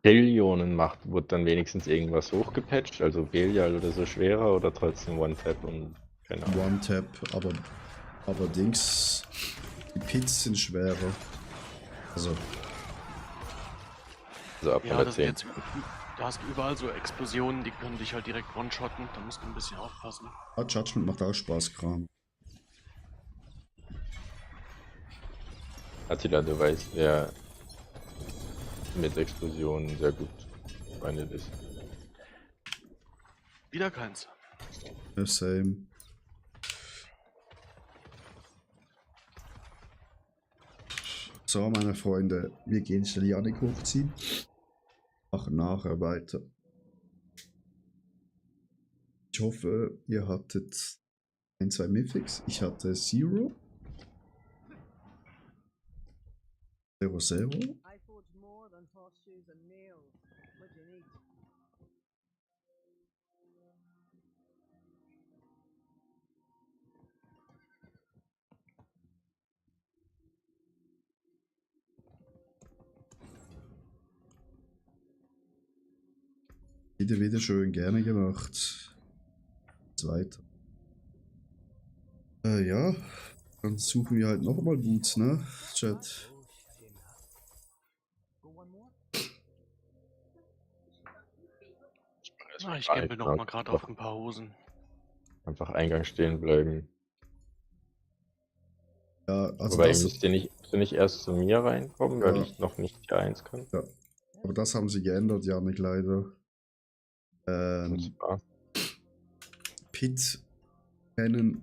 Billionen macht, wird dann wenigstens irgendwas hochgepatcht, also Belial oder so schwerer oder trotzdem One-Tap und keine Ahnung. One-Tap, aber Dings. Die Pits sind schwerer. Also, Also ab Ja, 110. jetzt, da hast du überall so Explosionen, die können dich halt direkt one-shotten. Da musst du ein bisschen aufpassen. Judgment macht auch Spaß, Kram. Attila, du weißt, wer mit Explosionen sehr gut befreundet ist. Wieder keins. Ja, same. So, meine Freunde, wir gehen schnell Janik hochziehen. Machen nachher weiter. Ich hoffe, ihr hattet 1, 2 Mythics. Ich hatte 0. 0, 0. I forge more than horseshoes and nails. What do you need? Wieder schön gerne gemacht. Jetzt weiter. Ja, dann suchen wir halt nochmal Boots, ne? Chat. Ich gamble noch mal gerade auf ein paar Hosen. Einfach Eingang stehen bleiben. Ja, also Wobei, das, müsst ihr nicht erst zu mir reinkommen, weil Ja. ich noch nicht Tier 1 kann. Ja. Aber das haben sie geändert, Janik, leider. Und zwar, Pit können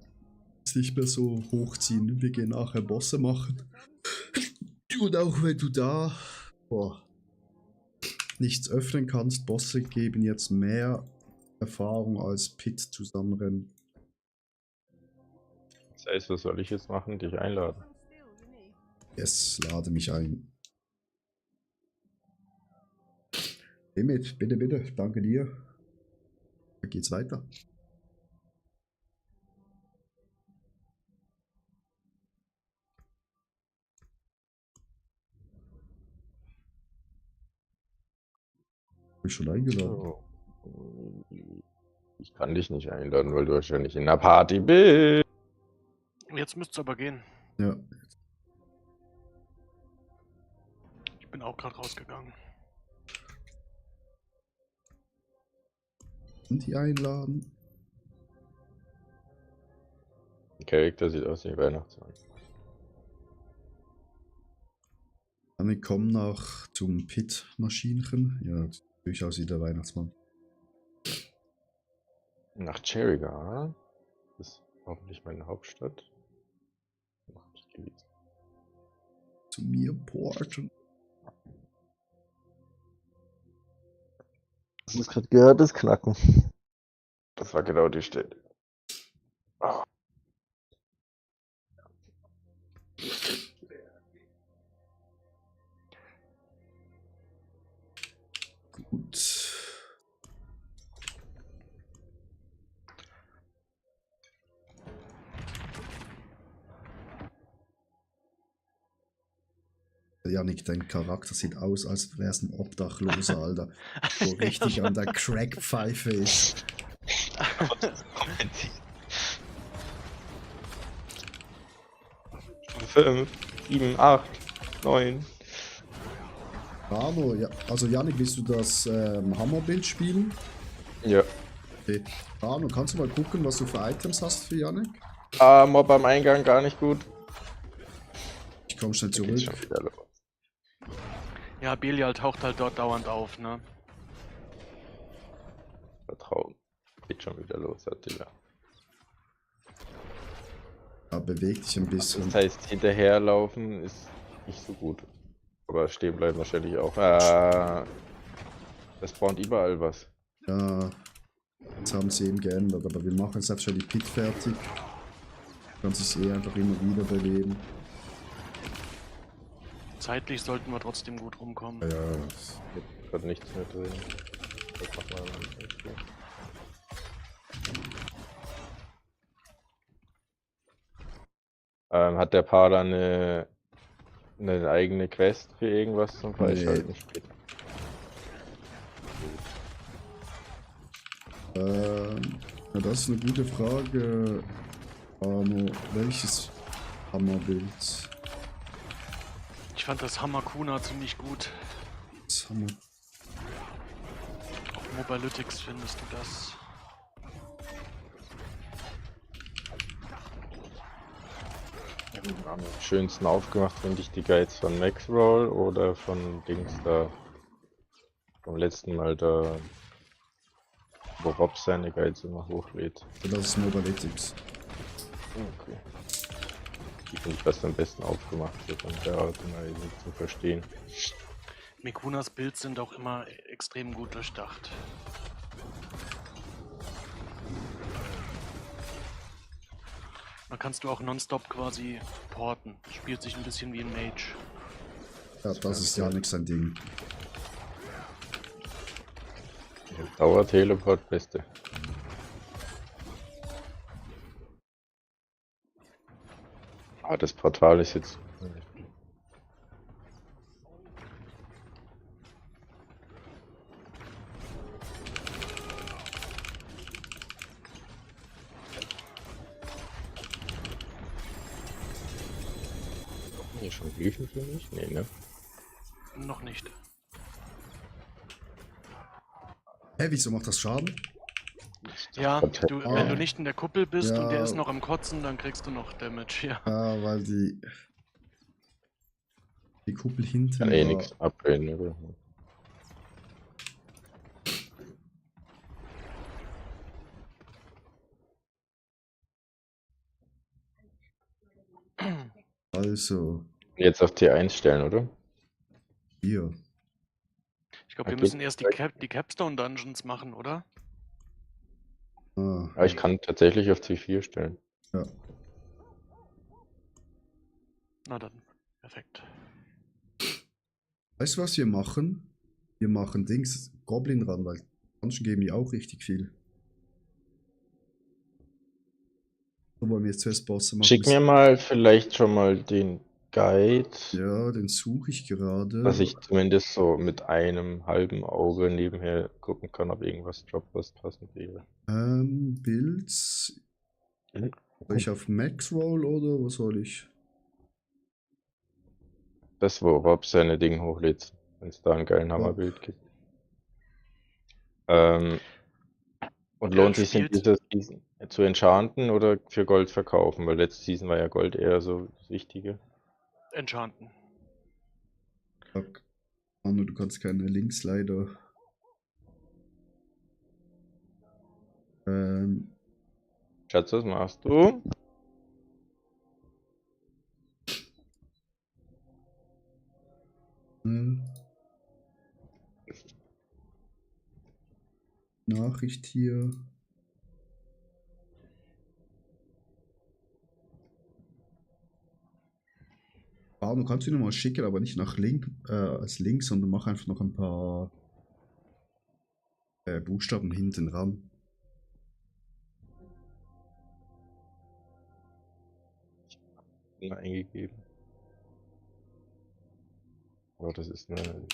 nicht mehr so hochziehen. Wir gehen nachher Bosse machen. Und auch wenn du da nichts öffnen kannst, Bosse geben jetzt mehr Erfahrung als Pit zusammenrennen. das heißt, was soll ich jetzt machen? Dich einladen. Yes, lade mich ein. Geh mit, bitte, bitte, danke dir. Dann geht's weiter. Hab ich schon eingeladen? So. Ich kann dich nicht einladen, weil du wahrscheinlich in der Party bist. Jetzt müsste es aber gehen. Ja. Ich bin auch gerade rausgegangen. Und die einladen. Der Charakter sieht aus wie ein Weihnachtsmann. Dann kommen nach zum Pit-Maschinchen. Ja, durchaus wie der Weihnachtsmann. Nach Cherrigar. Das ist hoffentlich meine Hauptstadt. Noch nicht gewesen. Zu mir porten. Hast du es gerade gehört, das Knacken? Das war genau die Stelle. Oh. Gut. Janik, dein Charakter sieht aus, als wäre es ein Obdachloser, Alter. So richtig an der Crackpfeife ist. 5, 7, 8, 9. Bravo, ja. Also Janik, willst du das Hammerbild spielen? Ja. Okay. Bravo, kannst du mal gucken, was du für Items hast für Janik? Mob am Eingang gar nicht gut. Ich komme schnell Da geht's zurück. schon wieder los. Ja, Belial taucht halt dort dauernd auf, ne? Vertrauen. Geht schon wieder los, Attila. Ja, beweg dich ein bisschen. Das heißt, hinterherlaufen ist nicht so gut. Aber stehen bleiben wahrscheinlich auch. Das spawnt überall was. Ja, jetzt haben sie eben geändert, aber wir machen jetzt einfach schon die Pit fertig. Kann sich eh einfach immer wieder beleben. Zeitlich sollten wir trotzdem gut rumkommen. Ja, Gibt gerade nichts mehr drin. Das macht man nicht. Hat der Pader eine eigene Quest für irgendwas zum Freischalten? ja, das ist eine gute Frage. Arno, welches Hammerbild? Ich fand das Hammerkuna ziemlich gut. Das Hammer. Auf Mobalytics findest du das. Am schönsten aufgemacht finde ich die Guides von Maxroll oder von Dings da. Vom letzten Mal da, wo Rob seine Guides immer hochlädt. Das ist Mobalytics. Okay. Die finde ich fast am besten aufgemacht, so von der Art und Weise zu verstehen. Mikunas Builds sind auch immer extrem gut durchdacht. Da kannst du auch nonstop quasi porten. Spielt sich ein bisschen wie ein Mage. Ja, das ist ja nichts ein Ding. Dauer-Teleport, beste. Ah, das Portal ist jetzt. Hier schon Glyphen für mich? Nee, ne? Noch nicht. Hä, wieso macht das Schaden? Ja, wenn du Ah. nicht in der Kuppel bist und der Ja. ist noch am Kotzen, dann kriegst du noch Damage, ja. Ja, weil die Kuppel hinten Kann eh war. nichts abbrennen, oder? Also, Jetzt auf T1 stellen, oder? hier. Ich glaube, wir Okay. müssen erst die Capstone Dungeons machen, oder? Ah, Aber ich kann tatsächlich auf C4 stellen. ja. Na dann, perfekt. Weißt du, was wir machen? Wir machen Dings Goblin ran, weil Dungeon geben die auch richtig viel. So wollen wir jetzt zuerst Bosse machen. Schick mir mal vielleicht schon mal den Guide, Ja, den suche ich gerade. dass ich zumindest so mit einem halben Auge nebenher gucken kann, ob irgendwas droppt, was passend wäre. Builds. Mhm. Soll ich auf Max Roll oder was soll ich? Das, wo Rob seine Dinge hochlädt, wenn es da einen geilen Hammerbild gibt. Und lohnt sich in spielt- dieser Season zu enchanten oder für Gold verkaufen? Weil letzte Season war ja Gold eher so das Wichtige. Enchanten. Fuck. Manu, du kannst keine Links leider. Schatz, was machst du? Nachricht hier. Du kannst du nochmal schicken, aber nicht nach als Link, sondern mach einfach noch ein paar Buchstaben hinten ran. Mal eingegeben. Aber das ist eine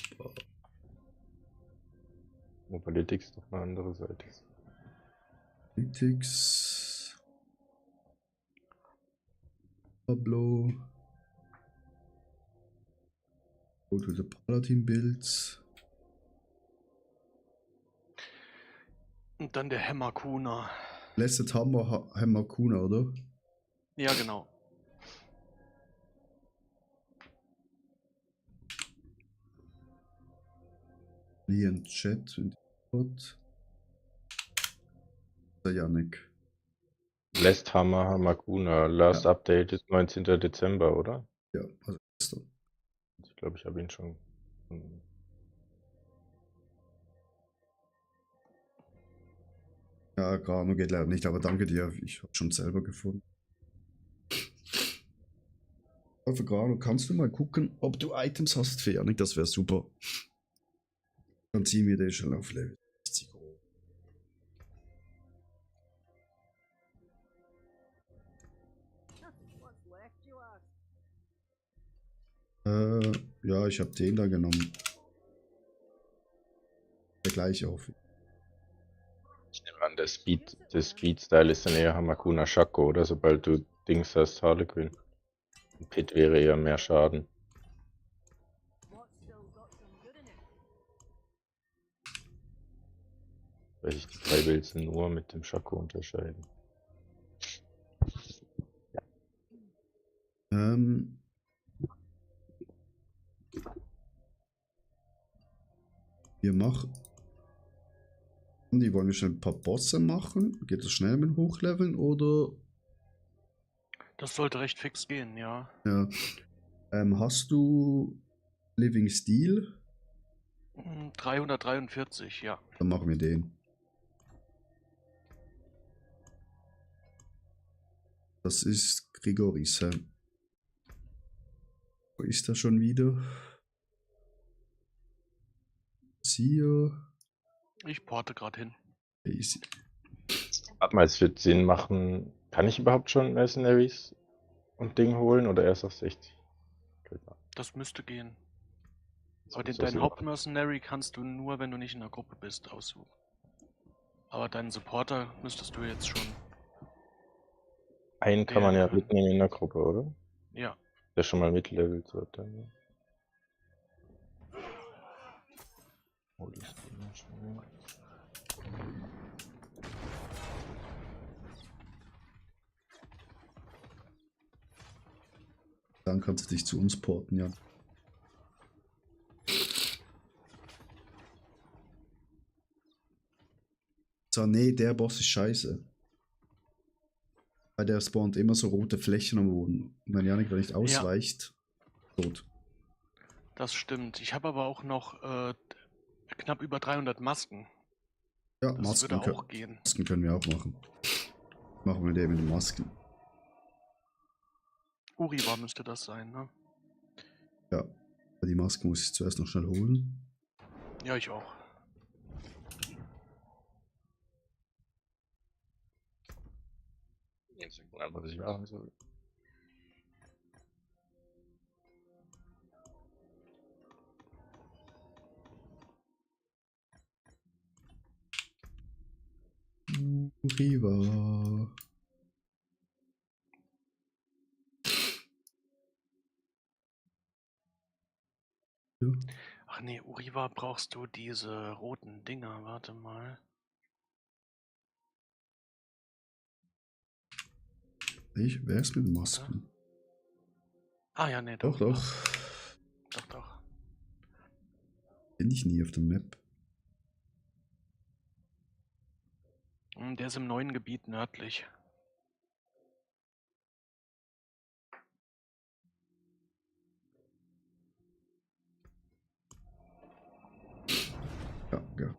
Mobalytics doch eine andere Seite. Analytics. Pablo. Go to the Paladin Builds. Und dann der Hammerkuna. Blessed Hammer Kuna, oder? Ja, genau. Lian Chat und Gott. Der Yannick. Last Hammer Hamakuna. Last Ja. Update ist 19. Dezember, oder? Ja, also gestern. Ich glaube, ich habe ihn schon. Ja, Grano geht leider nicht, aber danke dir. Ich habe schon selber gefunden. Aber Grano, kannst du mal gucken, ob du Items hast für Yannick? Das wäre super. Dann ziehen wir den schon auf Level 60 hoch. What's left, you ask? Ja, ich habe den da genommen. Der gleiche auf. Ich nehme an, der Speed-Style ist dann eher Hamakuna Shako, oder? Sobald du Dings hast, Harlequin. Ein Pit wäre eher mehr Schaden. What's still got some good in it? Weil sich die drei Builds nur mit dem Shako unterscheiden. Wir machen. Die wollen wir schon ein paar Bosse machen. Geht das schnell mit Hochleveln oder? Das sollte recht fix gehen, ja. Ja. Hast du Living Steel? 343, ja. Dann machen wir den. Das ist Grigoris, hä? Wo ist er schon wieder? Hier. Ich porte gerade hin. Easy. Warte mal, es wird Sinn machen. Kann ich überhaupt schon Mercenaries und Ding holen oder erst auf 60? Das müsste gehen. Das Aber muss deinen Sinn machen. Hauptmercenary kannst du nur, wenn du nicht in der Gruppe bist, aussuchen. Aber deinen Supporter müsstest du jetzt schon. Einen kann man ja Ja. mitnehmen in der Gruppe, oder? Ja. Der schon mal mitlevelt wird dann. Ja. Oh, das ist ja schon. Dann kannst du dich zu uns porten, ja. So, nee, der Boss ist scheiße. Weil der spawnt immer so rote Flächen am Boden. Und wenn Janik da nicht ausweicht, tot. Das stimmt. Ich habe aber auch noch knapp über 300 Masken. Ja, Das Masken, würde auch gehen. Masken können wir auch machen. Machen wir den mit den Masken. Uriwa müsste das sein, ne? Ja, die Maske muss ich zuerst noch schnell holen. Ja, ich auch. Jetzt was ich machen soll. Riva. Ja. Ach nee, Uriwa brauchst du diese roten Dinger. Warte mal. Wer ist mit Masken? Ah ja, nee, Doch, doch. doch. Doch, doch. Bin ich nie auf der Map. Der ist im neuen Gebiet nördlich. Ja, ja.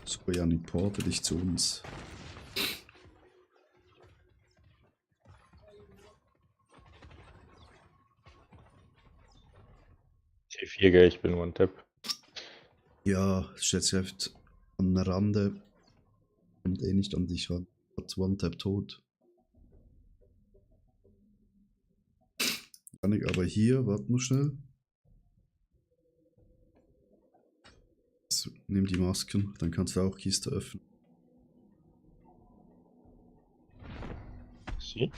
So, Janik, porte dich zu uns. T4, gell, ich bin One-Tap. Ja, steht jetzt am Rande. Kommt eh nicht an dich ran. Hat One-Tap tot. Janik, aber hier, warte nur schnell. So, nimm die Masken, dann kannst du auch Kiste öffnen. Sie?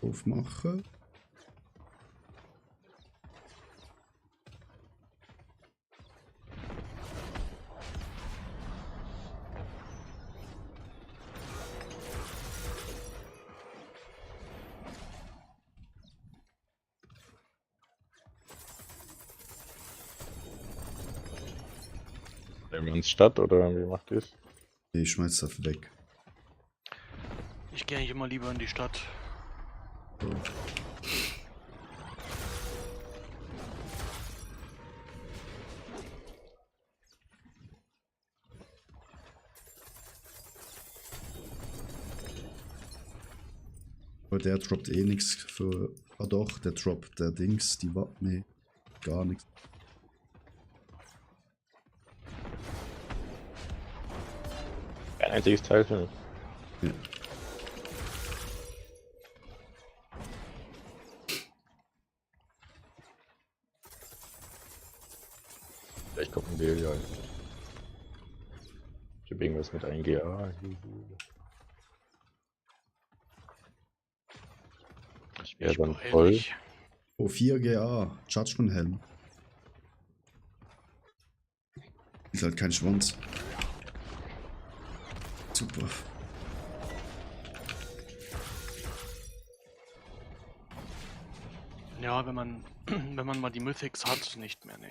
Aufmache. Nehmen wir uns Stadt oder wie macht ihr es? Nee, ich schmeiß das weg. Ich gehe eigentlich immer lieber in die Stadt. Aber der droppt eh nichts für. Ah doch, der droppt der Dings, die war. Nee, gar nichts. Kein einziges Teil für mich. Ja. Vielleicht kommt ein Belial. gebe irgendwas mit 1 GA. Ich wäre dann beeil voll. mich. Oh, 4 GA. Judgment Helm. Ist halt kein Schwanz. Super. Ja, wenn man mal die Mythics hat, nicht mehr, nee.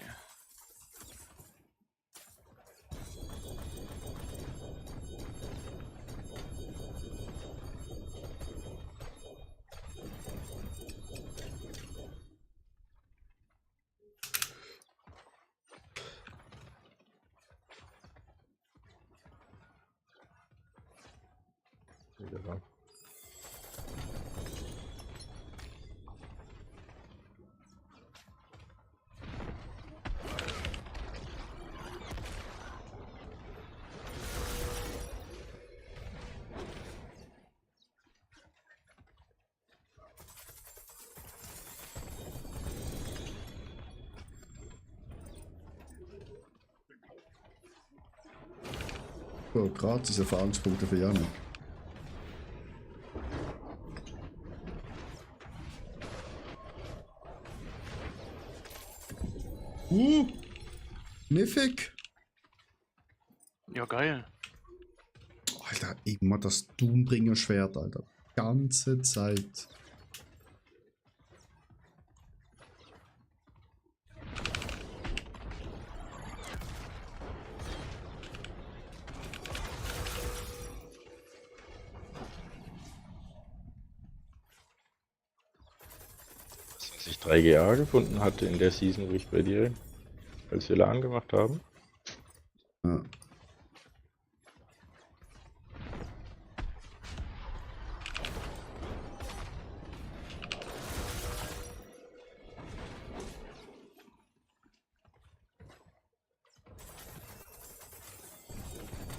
Ja. So, gratis Erfahrungspunkte für Janik. Mythic. Ja, geil. Alter, immer das Doombringer Schwert, Alter. Ganze Zeit. Als ich 3 GA gefunden hatte in der Season, wo ich bei dir als wir LAN gemacht haben. Ja.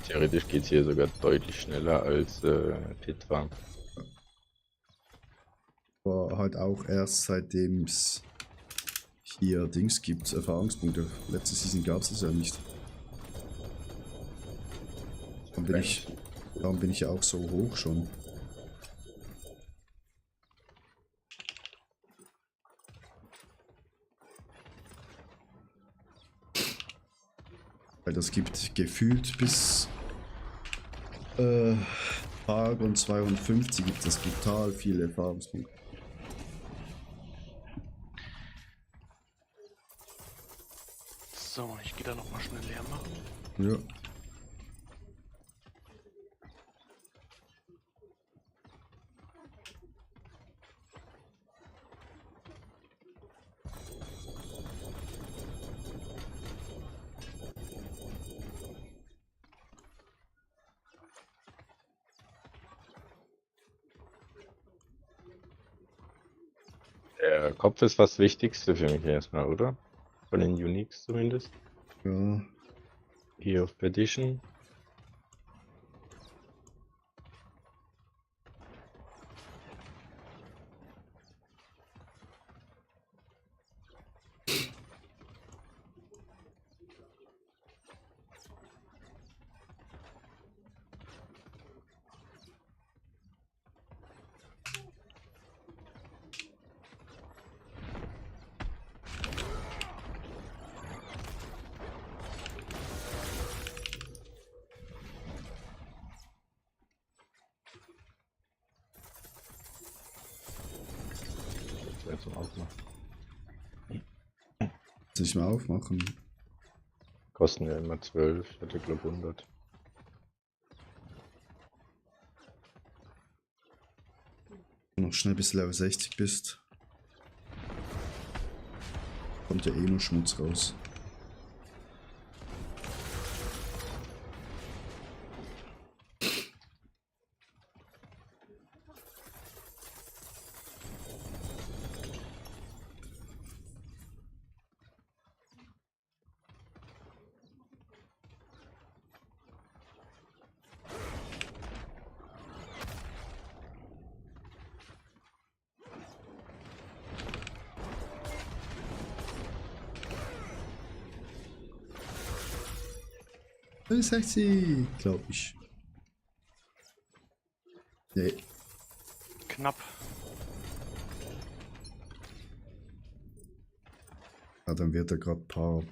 Theoretisch geht es hier sogar deutlich schneller als Pitfarm. Aber halt auch erst seitdem es hier Dings gibt, Erfahrungspunkte. Letzte Season gab es das ja nicht. Darum bin ich ja auch so hoch schon. Weil das gibt gefühlt bis Tag und 52 gibt es total viele Erfahrungspunkte. So, ich gehe da nochmal schnell leer machen. Ja. Der Kopf ist das Wichtigste für mich erstmal, oder? Von den Uniques zumindest. Ja. Hier auf Perdition. Zum Aufmachen. Soll ich mal aufmachen? Kosten ja immer 12, ich hatte glaube 100. Noch schnell bis Level 60 bist. Kommt ja eh nur Schmutz raus. 65, glaube ich. Nee. Knapp. Ah, dann wird er gerade paar.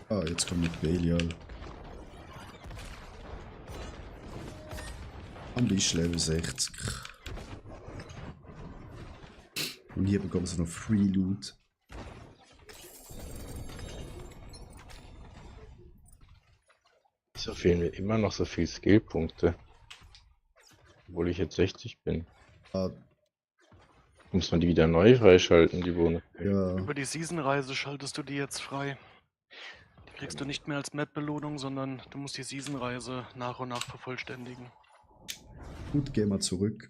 Ah, jetzt kommt mit Belial. Und ich Level 60. Und hier bekommen sie noch Free Loot. So fehlen mir immer noch so viele Skillpunkte. Obwohl ich jetzt 60 bin. Ah, Muss man die wieder neu freischalten, die Bonus? ja, Über die Season-Reise schaltest du die jetzt frei. Die kriegst du nicht mehr als Map-Belohnung, sondern du musst die Season-Reise nach und nach vervollständigen. gut, geh mal zurück.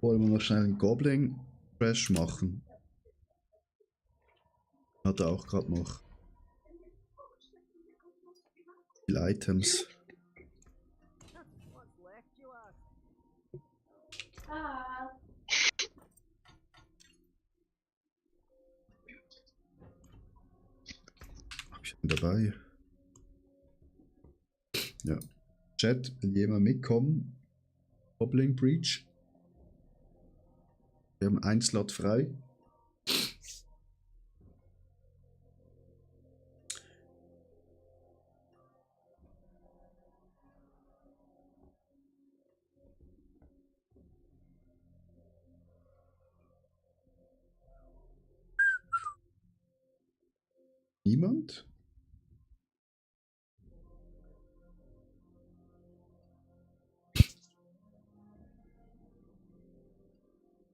Wollen wir noch schnell einen Goblin Crash machen? Hat er auch gerade noch viele Items. What's left, you ask? Hab ich einen dabei? Ja. Chat, will jemand mitkommen? Goblin Breach. Wir haben einen Slot frei. Niemand?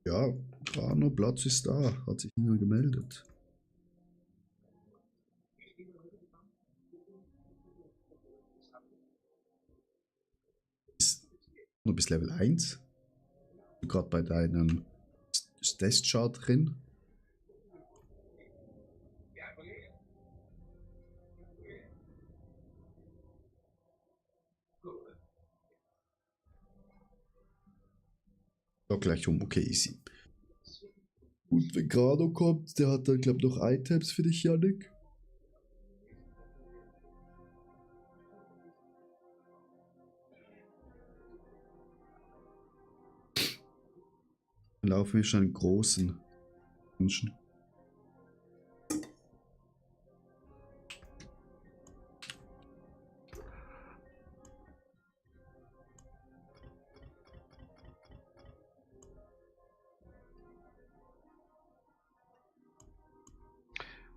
Ja, Grano, Platz ist da. Hat sich niemand gemeldet. Nur bis Level 1. Gerade bei deinem Death-Chart drin. Ja, gleich um, okay, easy. Und wenn Grano kommt, der hat dann, glaube ich, noch Items für dich, Yannick. Dann laufen wir schon einen großen Menschen.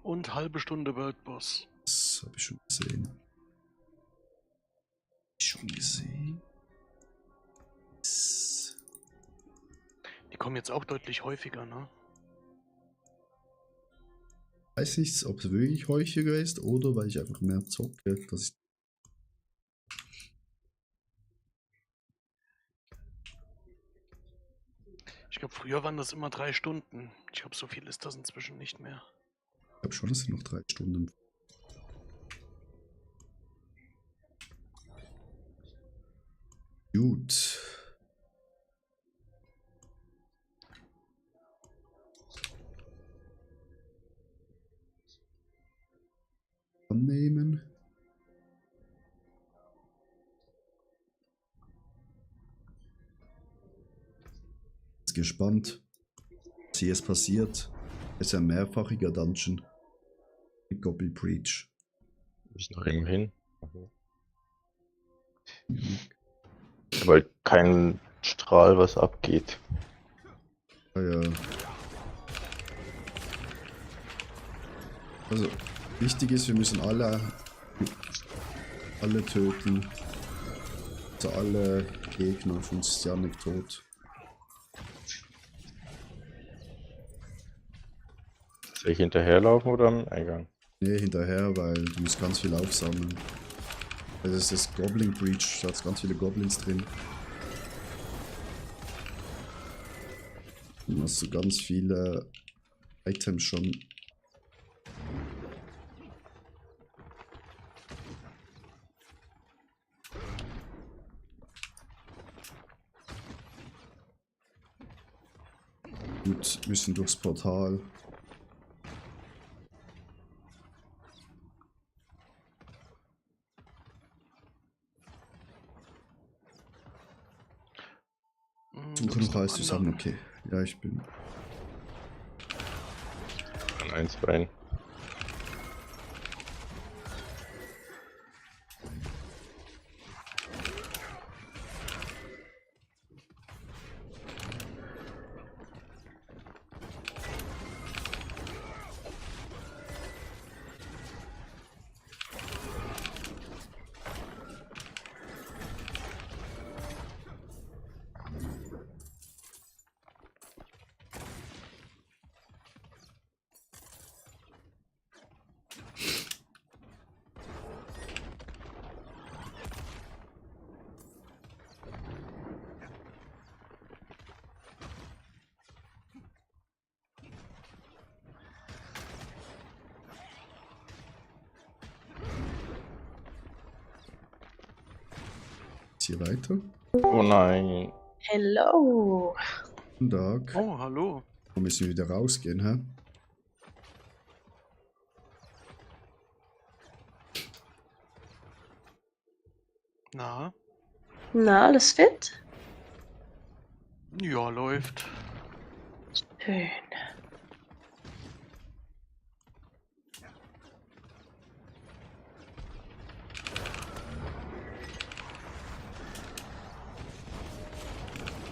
Und halbe Stunde World Boss. Das habe ich schon gesehen. Die kommen jetzt auch deutlich häufiger, ne? Weiß nicht, ob es wirklich häufiger ist oder weil ich einfach mehr zocke, dass ich. Ich glaube, früher waren das immer 3 Stunden. Ich glaube, so viel ist das inzwischen nicht mehr. Ich glaube schon, es sind noch 3 Stunden. Gut. Annehmen. Ist gespannt, was hier jetzt passiert. Es ist ein mehrfachiger Dungeon. Mit Goblin Breach. Muss ich noch irgendwo hin? Aber kein Strahl, was abgeht. Ah, ja. Also, wichtig ist, wir müssen alle töten. Also alle Gegner, sonst ist Yannick tot. Soll ich hinterherlaufen oder am Eingang? Nee, hinterher, weil du musst ganz viel aufsammeln. Das ist das Goblin Breach, da hat ganz viele Goblins drin. Dann hast du ganz viele Items schon. Und müssen durchs Portal. Zum Du bist Kreis am zusammen, anderen. okay. Ja, ich bin. An 1 rein. Hier weiter. Oh nein. Hello. Guten Tag. Oh, hallo. Wir müssen wieder rausgehen, hä? Na? Na, alles fit? Ja, läuft. Schön.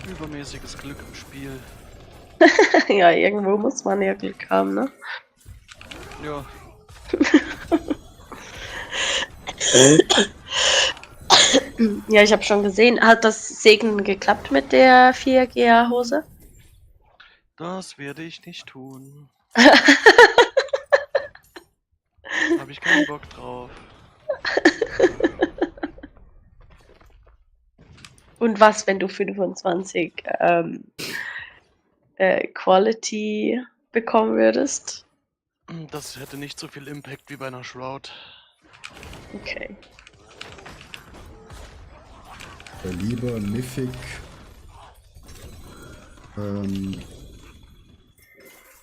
Übermäßiges Glück im Spiel. Ja, irgendwo muss man ja Glück haben, ne? Ja, Ja, ich habe schon gesehen. Hat das Segnen geklappt mit der 4GA-Hose? das werde ich nicht tun. Habe ich keinen Bock drauf. Und was, wenn du 25 Quality bekommen würdest? Das hätte nicht so viel Impact wie bei einer Shroud. Okay. Lieber Mythic.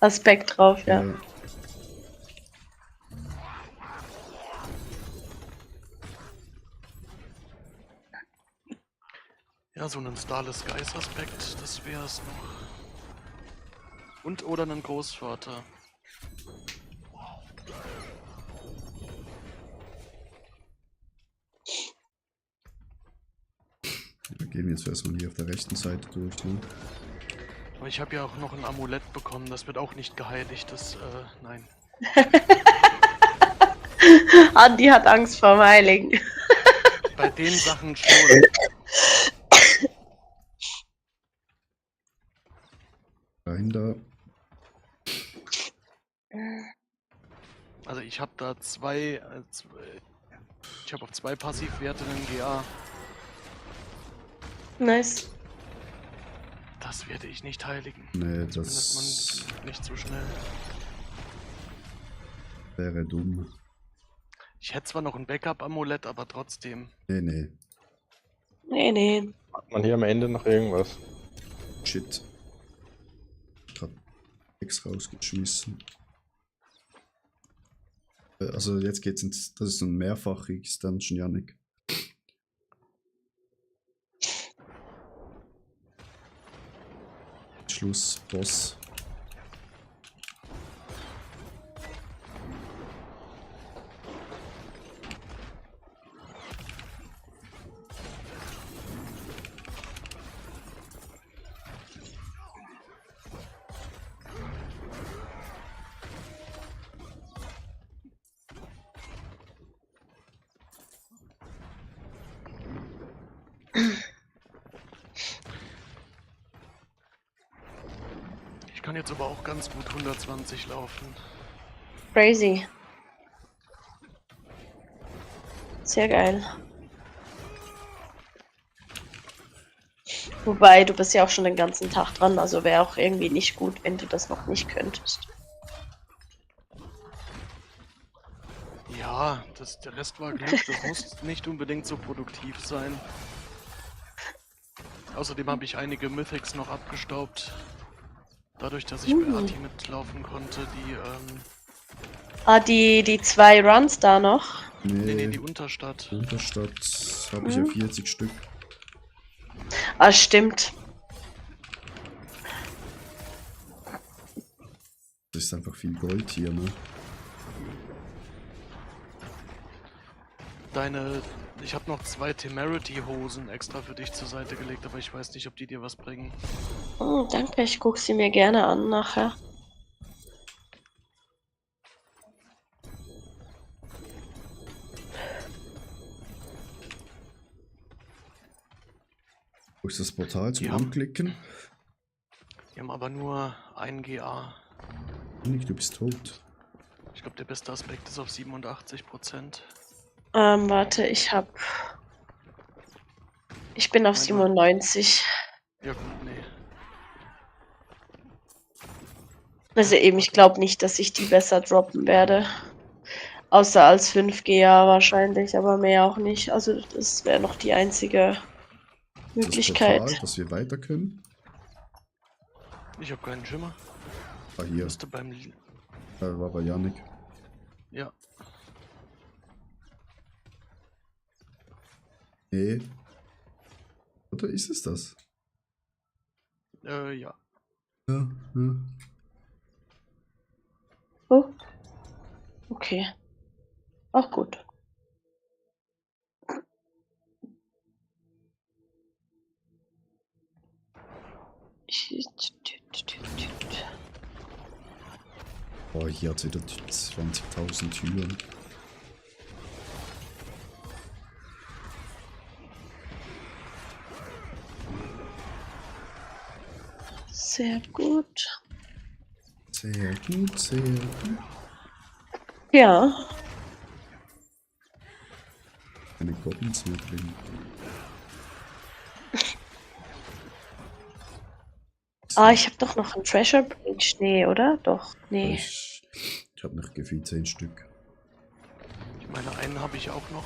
Aspekt drauf, ja. Ja, so einen Starless Skies Aspekt, das wär's noch. Und oder einen Großvater. Wir gehen jetzt erstmal hier auf der rechten Seite durch, ne? Aber ich habe ja auch noch ein Amulett bekommen, das wird auch nicht geheiligt, das, nein. Andi hat Angst vor dem Heiligen. Bei den Sachen schon. Dahinter. Also ich habe da ich habe auf 2 Passivwerte einen GA. Nice. Das werde ich nicht heiligen. Nee, Zumindest das man nicht so schnell. wäre dumm. Ich hätte zwar noch ein Backup-Amulett, aber trotzdem. Nee, nee. Nee, nee. Hat man hier am Ende noch irgendwas? Shit. Gerade X rausgeschmissen. Also jetzt geht's ins. Das ist so ein mehrfachiges Dungeon, Yannick. Schluss, Boss. Ich kann jetzt aber auch ganz gut 120 laufen. Crazy. Sehr geil. Wobei, du bist ja auch schon den ganzen Tag dran, also wäre auch irgendwie nicht gut, wenn du das noch nicht könntest. Ja, der Rest war Glück, das muss nicht unbedingt so produktiv sein. Außerdem habe ich einige Mythics noch abgestaubt. Dadurch, dass ich bei Arti mitlaufen konnte, Die 2 Runs da noch. nee, die Unterstadt. Unterstadt habe ich ja 40 Stück. Ah, stimmt. Das ist einfach viel Gold hier, ne? Ich habe noch 2 Temerity-Hosen extra für dich zur Seite gelegt, aber ich weiß nicht, ob die dir was bringen. Oh, danke, ich gucke sie mir gerne an nachher. Wo ist das Portal zum Die haben- Anklicken? Die haben aber nur 1 GA. Nick, du bist tot. Ich glaube, der beste Aspekt ist auf 87%. Warte, ich bin auf Nein, 97. Ja gut, nee. Also eben, ich glaube nicht, dass ich die besser droppen werde. Außer als 5GA wahrscheinlich, aber mehr auch nicht. Also das wäre noch die einzige Das Möglichkeit. Portal, dass wir weiter können. Ich habe keinen Schimmer. Ah, hier. Müsste beim... Da war bei Yannick. Ja. Nee. Oder ist es das? Ja. Ja, ja. Oh. Okay. Auch gut. Oh, hier hat wieder 20.000 Türen. Sehr gut. Sehr gut, sehr gut. Ja. Keine Goblins mehr drin. Ich habe doch noch einen Treasure Bridge. Nee, oder? Doch. Nee. Ich habe noch gefühlt 10 Stück. Ich meine, einen habe ich auch noch.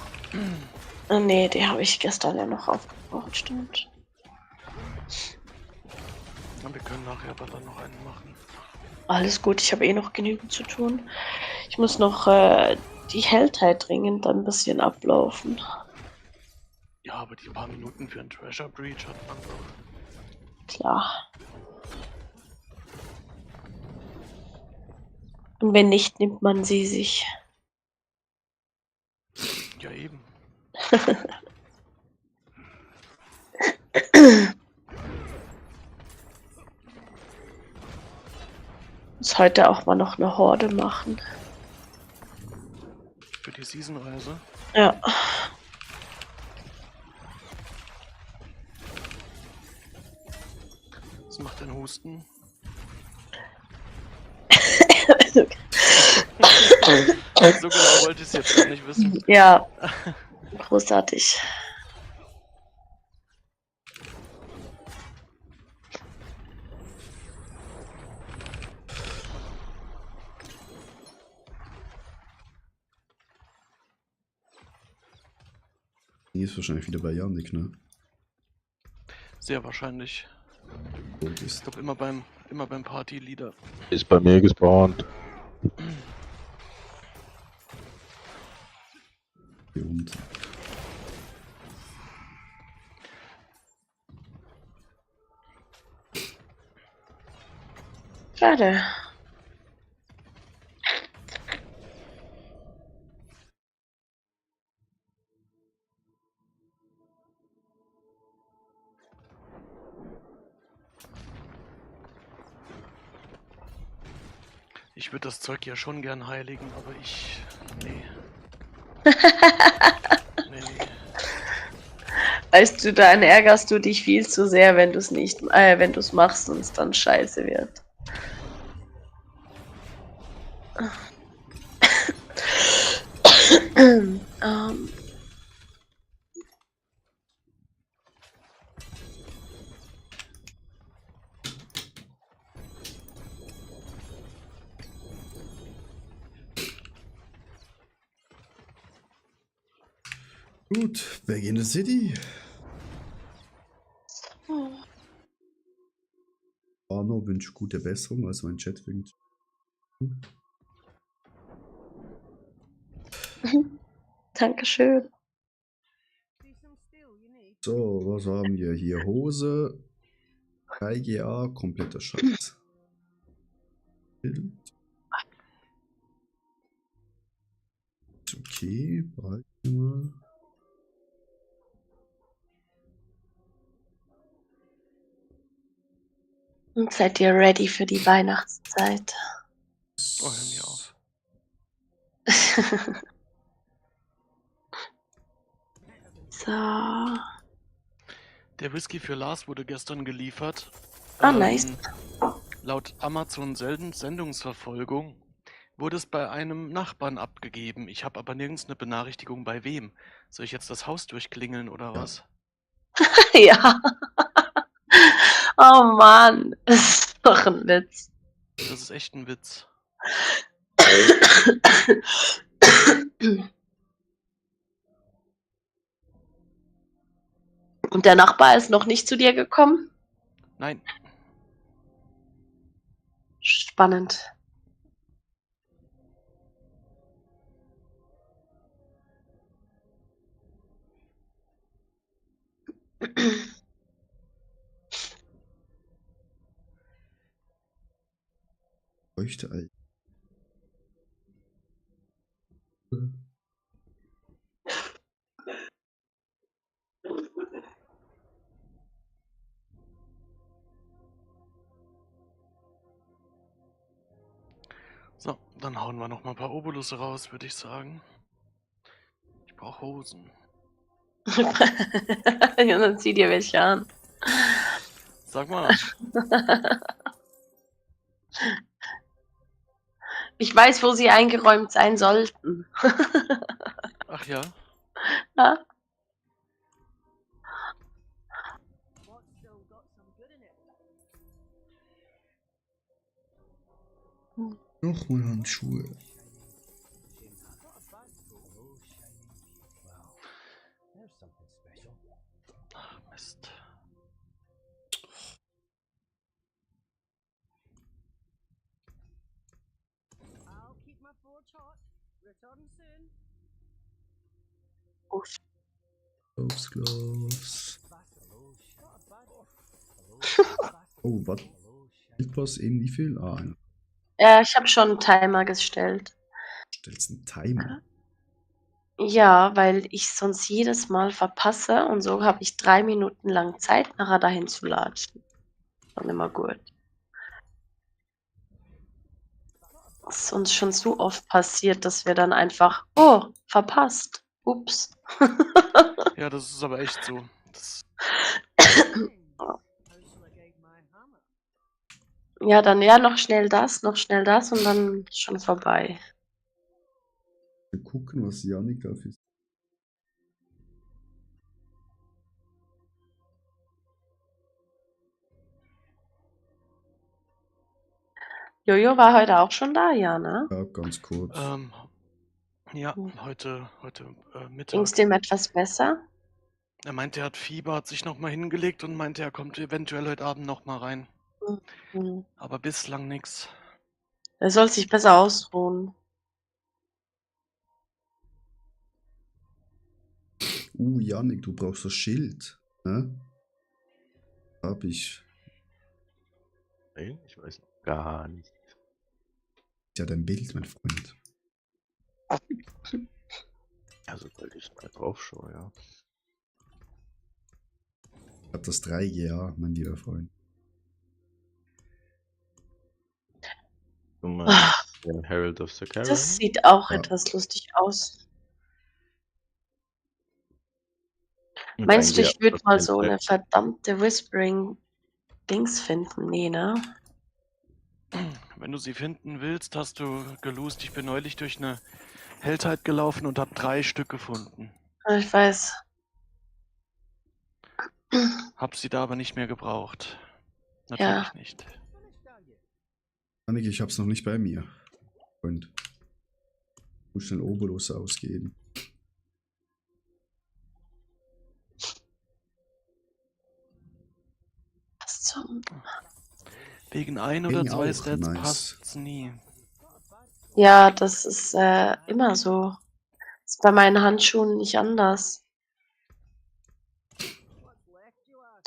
Ah, nee, die habe ich gestern ja noch aufgebraucht, stimmt. Und wir können nachher aber dann noch einen machen. Alles gut, ich habe eh noch genügend zu tun. Ich muss noch die Helltide dringend ein bisschen ablaufen. Ja, aber die paar Minuten für einen Treasure Breach hat man doch. Klar. Und wenn nicht, nimmt man sie sich. Ja, eben. Muss heute auch mal noch eine Horde machen. Für die Season-Reise. Ja. Was macht dein Husten? So genau wollte ich es jetzt gar nicht wissen. Ja. Großartig. Die ist wahrscheinlich wieder bei Yannick, ne? Sehr wahrscheinlich. Tot Ich ist. glaube immer beim Party-Leader. Ist bei mir gespawnt. Hier unten. Schade. Ich würde das Zeug ja schon gern heiligen, aber ich... Nee. Nee. Weißt du, dann ärgerst du dich viel zu sehr, wenn du es nicht, wenn du es machst und es dann scheiße wird. Gut, back in the city. Arno wünscht gute Besserung, also mein Chat wünscht. Dankeschön. See some steel you need. So, was haben wir hier? Hose, 3GA, kompletter Schatz. Bild. Ist okay, behalten wir mal. Und seid ihr ready für die Weihnachtszeit? Oh, hör mir auf. So. Der Whisky für Lars wurde gestern geliefert. Ah, nice. Laut Amazon Sendungsverfolgung wurde es bei einem Nachbarn abgegeben. Ich habe aber nirgends eine Benachrichtigung bei wem. Soll ich jetzt das Haus durchklingeln oder was? Ja. Oh Mann, das ist doch ein Witz. Das ist echt ein Witz. Und der Nachbar ist noch nicht zu dir gekommen? Nein, Spannend. Bräuchte eigentlich. so, dann hauen wir noch mal ein paar Obolusse raus, würde ich sagen. Ich brauche Hosen. Ja, dann zieh dir welche an. Sag mal, Ich weiß, wo sie eingeräumt sein sollten. ach ja, Ja? What's still got some good in it? Nochmal Handschuhe. ach Mist. I'll keep my forge hot. Return soon. Uff. Gloves. Oh, was? Wildpass in wie viel? Ah, einer. Ja, ich habe schon einen Timer gestellt. Stellst einen Timer. Ja, weil ich sonst jedes Mal verpasse und so habe ich 3 Minuten lang Zeit, nachher dahin zu latschen. Schon immer gut. Das ist uns schon zu oft passiert, dass wir dann einfach, oh, verpasst. Ups. Ja, das ist aber echt so. Das, How shall I guide my hammer? Ja, dann ja, noch schnell das und dann ist schon vorbei. Wir gucken, was Janik da ist. Jojo war heute auch schon da, ja, ne? Ja, ganz kurz. ja, Hm. heute Ging Mittag. es dem etwas besser? Er meinte, er hat Fieber, hat sich noch mal hingelegt und meinte, er kommt eventuell heute Abend noch mal rein. Hm. Aber bislang nix. Er soll sich besser ausruhen. Janik, du brauchst das Schild. Ne? Hab ich. Nein, ich weiß noch gar nicht. Ja, dein Bild, mein Freund. Also wollte ich mal drauf schauen, ja. Ich hab das 3GA, mein lieber Freund. Du Ah, meinst den Herald of the Cavern? Das sieht auch Ja. etwas lustig aus. Und Meinst du, eigentlich ich würde das mal den so eine Herald- verdammte Whispering-Dings finden? Nee, ne? Wenn du sie finden willst, hast du geloost. Ich bin neulich durch eine Heldheit gelaufen und habe 3 Stück gefunden. Ich weiß. Hab sie da aber nicht mehr gebraucht. Ja. Natürlich nicht. Janik, ich hab's noch nicht bei mir. Freund. Ich muss schnell Obolus ausgeben. Was zum... Wegen ein oder Ging zwei auch Stats nice. passt's nie. Ja, das ist immer so. Ist bei meinen Handschuhen nicht anders.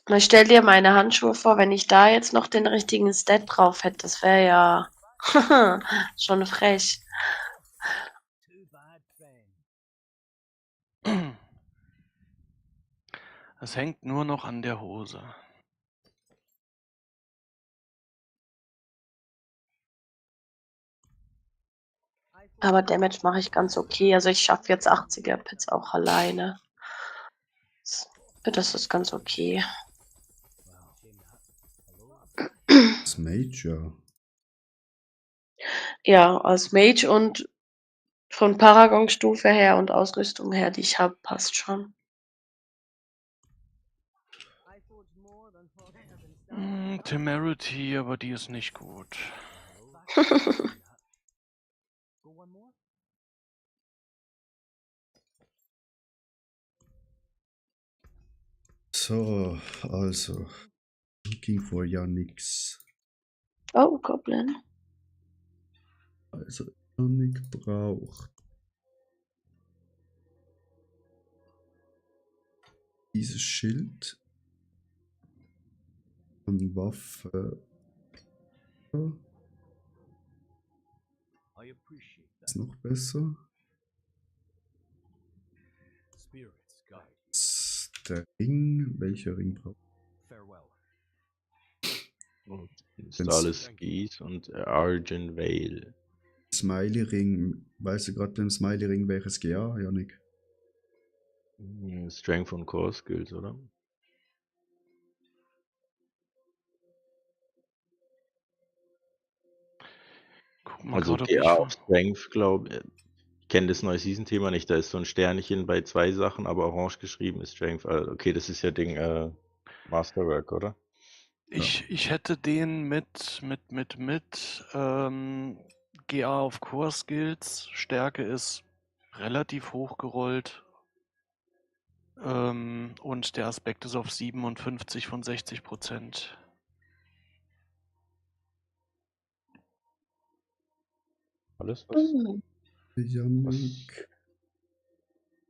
Man stell dir meine Handschuhe vor, wenn ich da jetzt noch den richtigen Stat drauf hätte, das wäre ja schon frech. Too bad, friend. Es hängt nur noch an der Hose. Aber Damage mache ich ganz okay. Also ich schaffe jetzt 80er Pits auch alleine. Das ist ganz okay. Das Major. Ja, als Mage und von Paragon-Stufe her und Ausrüstung her, die ich habe, passt schon. I forge more than horses and stallions. Temerity, aber die ist nicht gut. Go one more? So, also. Looking for ja nix. Oh, Goblin. Also, Yannick braucht dieses Schild und Waffe. I appreciate that. Ist noch besser. Spirits guide you. Ist der Ring. Welcher Ring braucht Farewell. Starless Geese und Argent Vale. Smiley Ring? Weißt du gerade beim Smiley Ring welches GA, Yannick? Strength und Core Skills, oder? Guck mal Also gerade, ob GA ich auf Strength, glaube ich. Ich kenne das neue Season-Thema nicht, da ist so ein Sternchen bei 2 Sachen, aber orange geschrieben ist Strength. Okay, das ist ja Ding Masterwork, oder? Ich hätte den mit GA auf Core Skills. Stärke ist relativ hoch gerollt. Und der Aspekt ist auf 57 von 60%. Alles was? Yannick.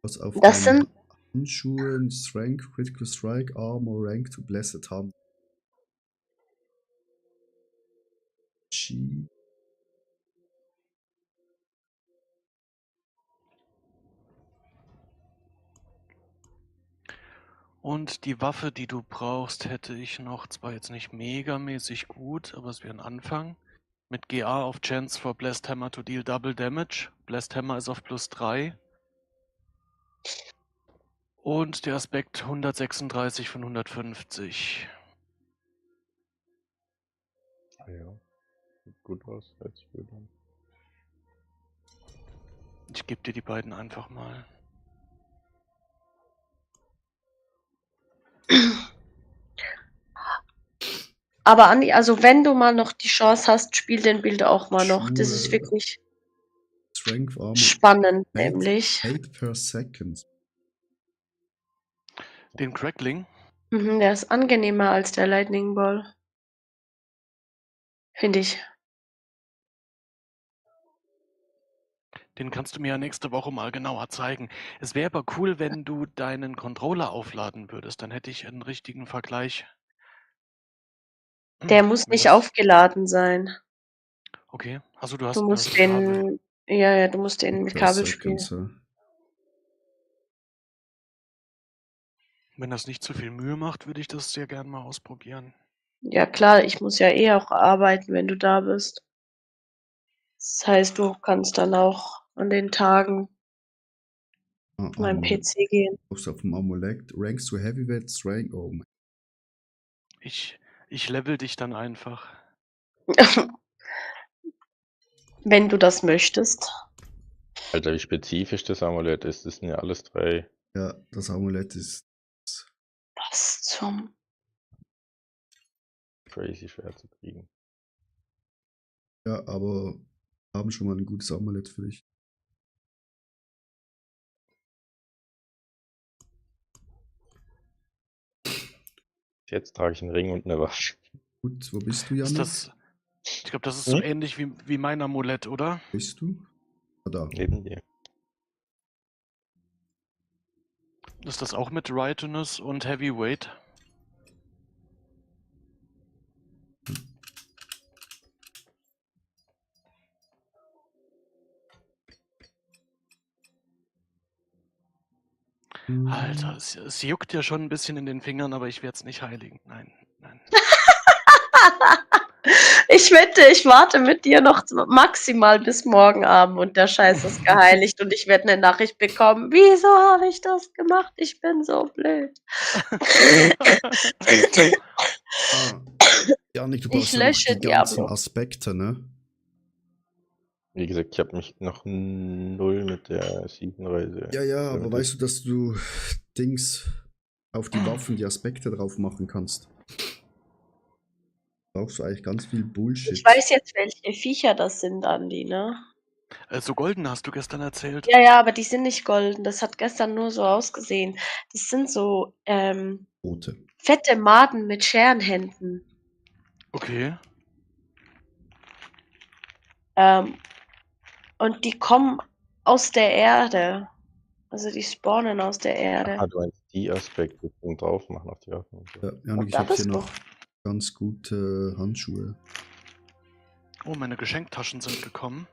Was auf Das deinen sind Handschuhen, Strength, Critical Strike, Armor, Rank to Blessed haben. G. Und die Waffe, die du brauchst, hätte ich noch, zwar jetzt nicht megamäßig gut, aber es wäre ein Anfang. Mit GA auf Chance for Blessed Hammer to deal double damage. Blessed Hammer ist auf +3. Und der Aspekt 136 von 150. Ja. Sieht gut aus, hört sich gut an. Ich gebe dir die beiden einfach mal. aber Andi, also wenn du mal noch die Chance hast, spiel den Bild auch mal noch. Das ist Schuhe. wirklich Strength, Armor. spannend, nämlich. 8 per second. Den Crackling? Der ist angenehmer als der Lightning Ball. Finde ich. Den kannst du mir ja nächste Woche mal genauer zeigen. Es wäre aber cool, wenn du deinen Controller aufladen würdest. Dann hätte ich einen richtigen Vergleich. Der muss Wenn nicht das- aufgeladen sein. Okay, also du Du hast musst das Kabel. den, ja, du musst den mit Per Kabel second, spielen. so. Wenn das nicht zu viel Mühe macht, würde ich das sehr gern mal ausprobieren. Ja klar, ich muss ja eh auch arbeiten, wenn du da bist. Das heißt, du kannst dann auch an den Tagen Ah, an meinem PC gehen. Auf dem Amulett. Ranks to Heavyweight Strength. Oh mein. Ich level dich dann einfach. Wenn du das möchtest. Alter, wie spezifisch das Amulett ist, das sind ja alles 3. Ja, das Amulett ist Was zum. Crazy schwer zu kriegen. ja, aber haben schon mal ein gutes Amulett für dich. Jetzt trage ich einen Ring und eine Waffe. Gut, wo bist du, Ist Janik? das. Ich glaube, das ist so ähnlich wie mein Amulett, oder? Bist du? Ah, da. Neben dir. Ist das auch mit Rightness und Heavyweight? Alter, es juckt ja schon ein bisschen in den Fingern, aber ich werde es nicht heiligen. Nein, nein. Ich wette, ich warte mit dir noch maximal bis morgen Abend und der Scheiß ist geheiligt und ich werde eine Nachricht bekommen. Wieso habe ich das gemacht? Ich bin so blöd. Janik, du Ich brauchst ja noch lösche die ganzen Diablo. Aspekte, ne? Wie gesagt, ich habe mich noch null mit der Siegenreise. Ja, ja, aber damit- weißt du, dass du Dings auf die Waffen die Aspekte drauf machen kannst? Brauchst du eigentlich ganz viel Bullshit. Ich weiß jetzt, welche Viecher das sind, Andi, ne? So golden hast du gestern erzählt. Ja, ja, aber die sind nicht golden. Das hat gestern nur so ausgesehen. Das sind so Rote. fette Maden mit Scherenhänden. Okay. Und die kommen aus der Erde. Also die spawnen aus der Erde. Ah, du meinst die Aspekte zum drauf machen auf die Waffen. Ja, Janik, ich Da habe hier bist du. noch ganz gute Handschuhe. Oh, meine Geschenktaschen sind gekommen.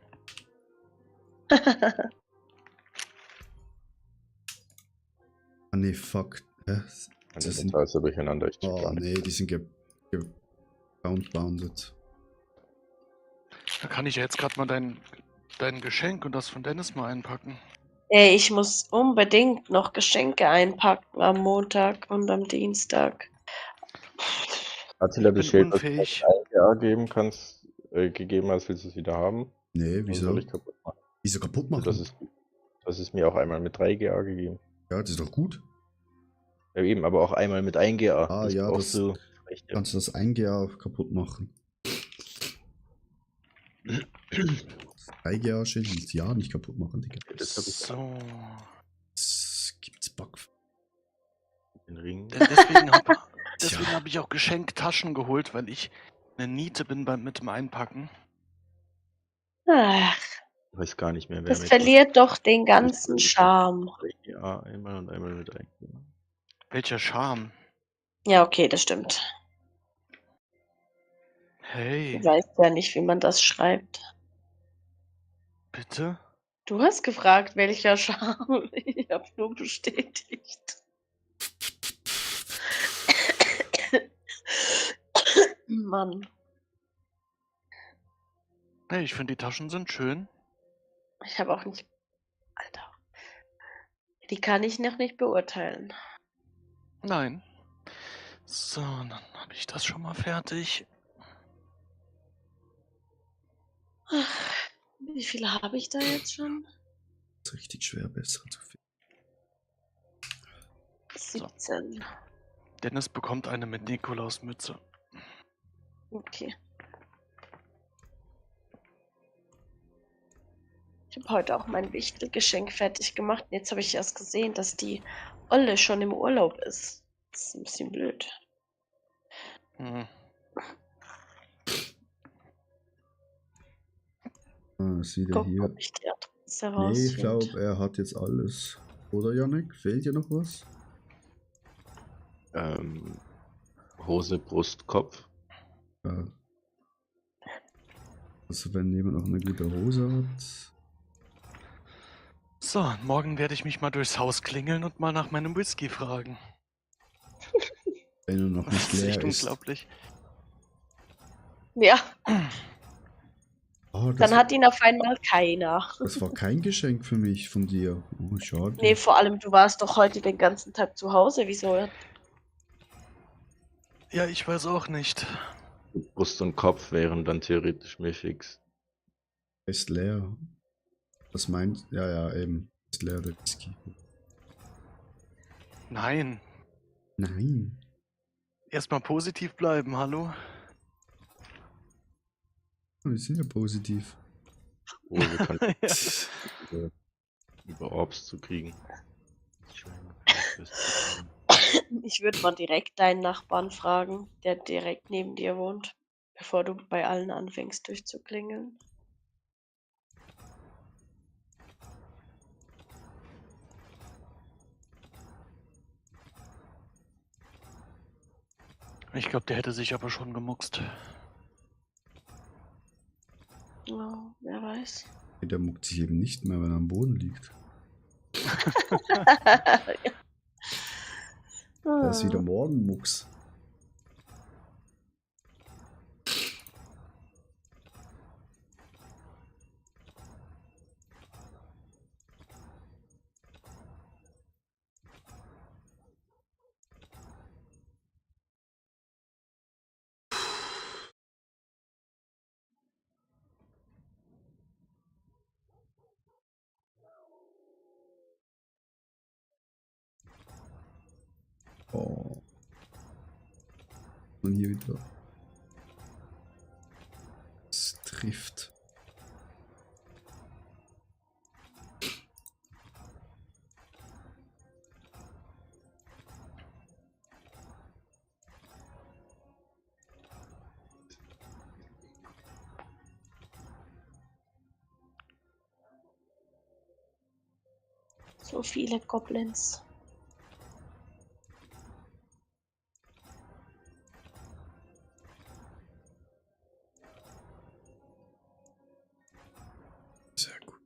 Ah, nee, fuck. Und Das das sind, sind also durcheinander. Ich check oh, gar nicht. nee, die sind bounded. Da kann ich ja jetzt gerade mal dein Geschenk und das von Dennis mal einpacken. Ey, ich muss unbedingt noch Geschenke einpacken am Montag und am Dienstag. Attila, Ich bin das Schild, das du unfähig. mit 1 GA geben kannst, gegeben hast, willst du es wieder haben? Nee, Oder wieso? soll ich kaputt machen? Wieso kaputt machen? Das ist mir auch einmal mit 3 GA gegeben. Ja, das ist doch gut. Ja, eben, aber auch einmal mit 1 GA. Ah, ja, brauchst das du recht, ja. kannst du das 1 GA kaputt machen. 3 GA Schild willst du ja nicht kaputt machen, Digga. Das hab ich So. Das gibt's Bug. den Ring. Denn deswegen habe Tja. hab ich auch Geschenktaschen geholt, weil ich eine Niete bin mit dem Einpacken. Ach, Ich weiß gar nicht mehr, wer das mit verliert doch den ganzen Charme. 3 GA einmal und einmal mit 1 GA. Welcher Charme. Ja, okay, das stimmt. Hey, Du weißt ja nicht, wie man das schreibt. bitte? Du hast gefragt, welcher Charme. Ich habe nur bestätigt. Mann, Hey, ich finde die Taschen sind schön. ich habe auch nicht. Alter. Die kann ich noch nicht beurteilen. Nein. So, dann habe ich das schon mal fertig. Ach, wie viele habe ich da jetzt schon? Das ist richtig schwer, besser zu finden. 17. Dennis bekommt eine mit Nikolausmütze. Okay. Ich habe heute auch mein Wichtelgeschenk fertig gemacht. Und jetzt habe ich erst gesehen, dass die Olle schon im Urlaub ist. Das ist ein bisschen blöd. Hm. Ah, sieht er Guck, hier. ob ich die Adresse Nee, rausfinde. ich glaube, er hat jetzt alles. Oder, Janik? Fehlt dir noch was? Hose, Brust, Kopf. Ja. Also, wenn jemand noch eine gute Hose hat. So, morgen werde ich mich mal durchs Haus klingeln und mal nach meinem Whisky fragen. Wenn er noch Das nicht ist leer echt ist. unglaublich. Ja, Oh, das, dann hat ihn auf einmal keiner. das war kein Geschenk für mich von dir. Oh, schade. Nee, vor allem, du warst doch heute den ganzen Tag zu Hause. Wieso? Ja, ich weiß auch nicht. Brust und Kopf wären dann theoretisch mir fix. Ist leer. Was meint? Ja, ja, eben. Ist leer der Whisky. Nein. Nein. Erstmal positiv bleiben, hallo? Oh, wir sind ja positiv. Hose kann Ja. über Orbs zu kriegen. Ich würde mal direkt deinen Nachbarn fragen, der direkt neben dir wohnt, bevor du bei allen anfängst durchzuklingeln. Ich glaube, der hätte sich aber schon gemuckst. Ja, wer weiß. Der muckt sich eben nicht mehr, wenn er am Boden liegt. Da ist wieder Morgenmucks. Oh. Und hier wieder. Es trifft. So viele Goblins. Sehr gut.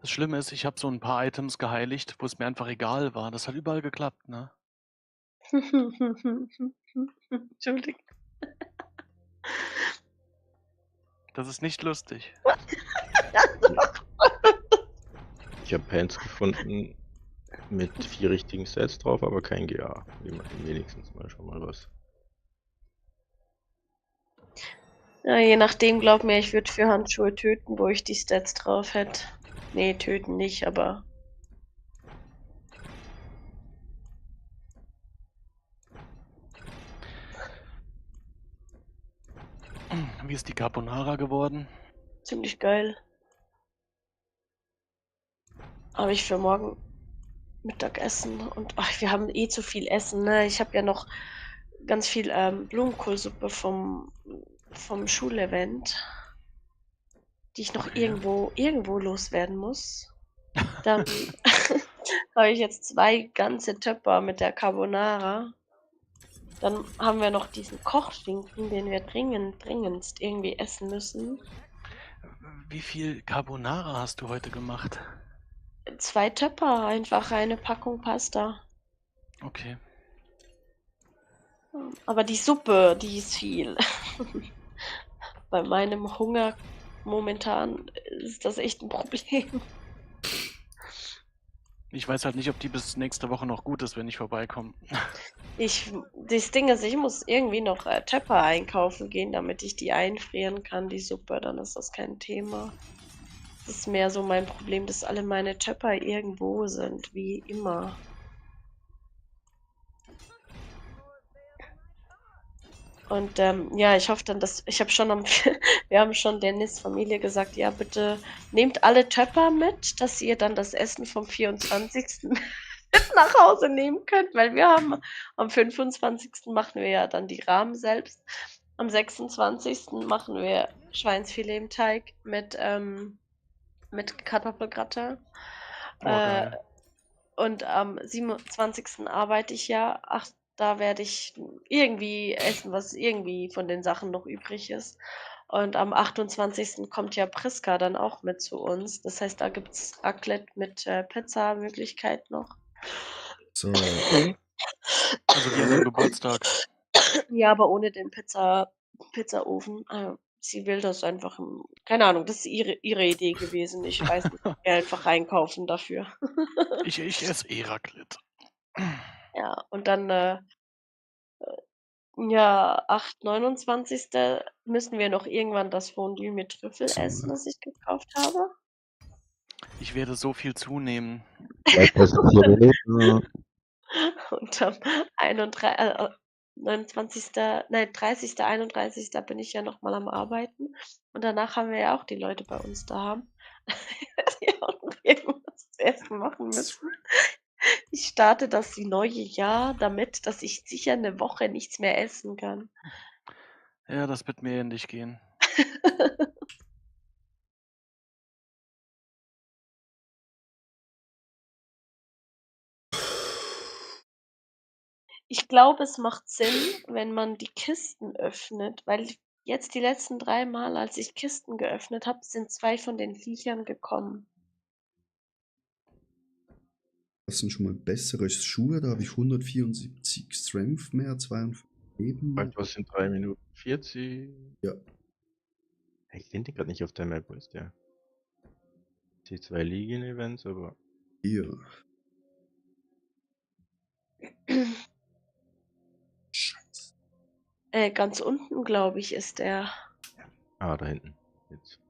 Das Schlimme ist, ich habe so ein paar Items geheiligt, wo es mir einfach egal war. Das hat überall geklappt, ne? Entschuldigung. Das ist nicht lustig. Ich habe Pants gefunden mit 4 richtigen Sets drauf, aber kein GA. Wenigstens mal schon mal was. Ja, je nachdem, glaub mir, ich würde für Handschuhe töten, wo ich die Stats drauf hätte. Nee, töten nicht, aber. Wie ist die Carbonara geworden? Ziemlich geil. Habe ich für morgen Mittagessen und ach, wir haben eh zu viel Essen, ne? Ich habe ja noch ganz viel Blumenkohlsuppe vom Schulevent, die ich noch Okay. irgendwo loswerden muss. Dann habe ich jetzt 2 ganze Töpper mit der Carbonara. Dann haben wir noch diesen Kochschinken, den wir dringendst irgendwie essen müssen. Wie viel Carbonara hast du heute gemacht? 2 Töpper, einfach eine Packung Pasta. Okay. Aber die Suppe, die ist viel. Bei meinem Hunger momentan ist das echt ein Problem. Ich weiß halt nicht, ob die bis nächste Woche noch gut ist, wenn ich vorbeikomme. Das Ding ist, ich muss irgendwie noch Töpper einkaufen gehen, damit ich die einfrieren kann, die Suppe, dann ist das kein Thema. Das ist mehr so mein Problem, dass alle meine Töpper irgendwo sind, wie immer. Und ja, ich hoffe dann, dass wir haben schon Dennis' Familie gesagt, ja bitte nehmt alle Töpper mit, dass ihr dann das Essen vom 24. nach Hause nehmen könnt, weil wir haben am 25. machen wir ja dann die Rahmen selbst. Am 26. machen wir Schweinsfilet im Teig mit Kartoffelgratin. Oh, geil. Und am 27. arbeite ich ja. Ach, da werde ich irgendwie essen, was irgendwie von den Sachen noch übrig ist. Und am 28. kommt ja Priska dann auch mit zu uns. Das heißt, da gibt es Raclette mit Pizza-Möglichkeit noch. So. Also wie an dem Geburtstag. Ja, aber ohne den Pizzaofen. Sie will das einfach, keine Ahnung, das ist ihre Idee gewesen. Ich weiß nicht, wir einfach einkaufen dafür. Ich esse eh Raclette. Ja, und dann, ja, 29. müssen wir noch irgendwann das Fondue mit Trüffel So, essen, ne? das ich gekauft habe. Ich werde so viel zunehmen. Vielleicht das 4 Minuten. Und am 31. 29. Nein, 30., 31. bin ich ja nochmal am Arbeiten. Und danach haben wir ja auch die Leute bei uns daheim, die auch noch irgendwas zu essen machen müssen. Ich starte das neue Jahr damit, dass ich sicher eine Woche nichts mehr essen kann. Ja, das wird mir ähnlich gehen. Ich glaube, es macht Sinn, wenn man die Kisten öffnet, weil jetzt die letzten 3 Mal, als ich Kisten geöffnet habe, sind 2 von den Viechern gekommen. Das sind schon mal bessere Schuhe, da habe ich 174 Strength mehr, 52 Leben. Und was sind 3 Minuten 40? Ja. Ich finde gerade nicht auf der Map, wo ist der? Die 2 Legion-Events, aber. Hier. Scheiße. Ganz unten, glaube ich, ist der. Ah, da hinten. Jetzt.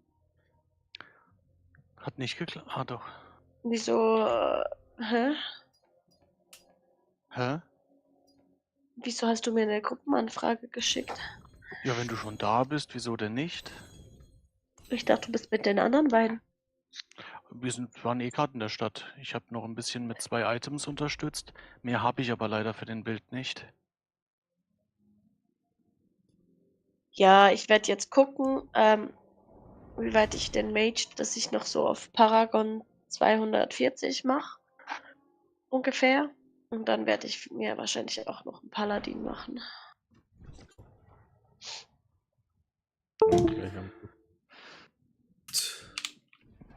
Hat nicht geklappt. Ah, doch. Wieso, hä? Hä? Wieso hast du mir eine Gruppenanfrage geschickt? Ja, wenn du schon da bist, wieso denn nicht? Ich dachte, du bist mit den anderen beiden. Waren eh gerade in der Stadt. Ich habe noch ein bisschen mit 2 Items unterstützt. Mehr habe ich aber leider für den Bild nicht. Ja, ich werde jetzt gucken, wie weit ich den Mage, dass ich noch so auf Paragon 240 mache. Ungefähr. Und dann werde ich mir wahrscheinlich auch noch einen Paladin machen.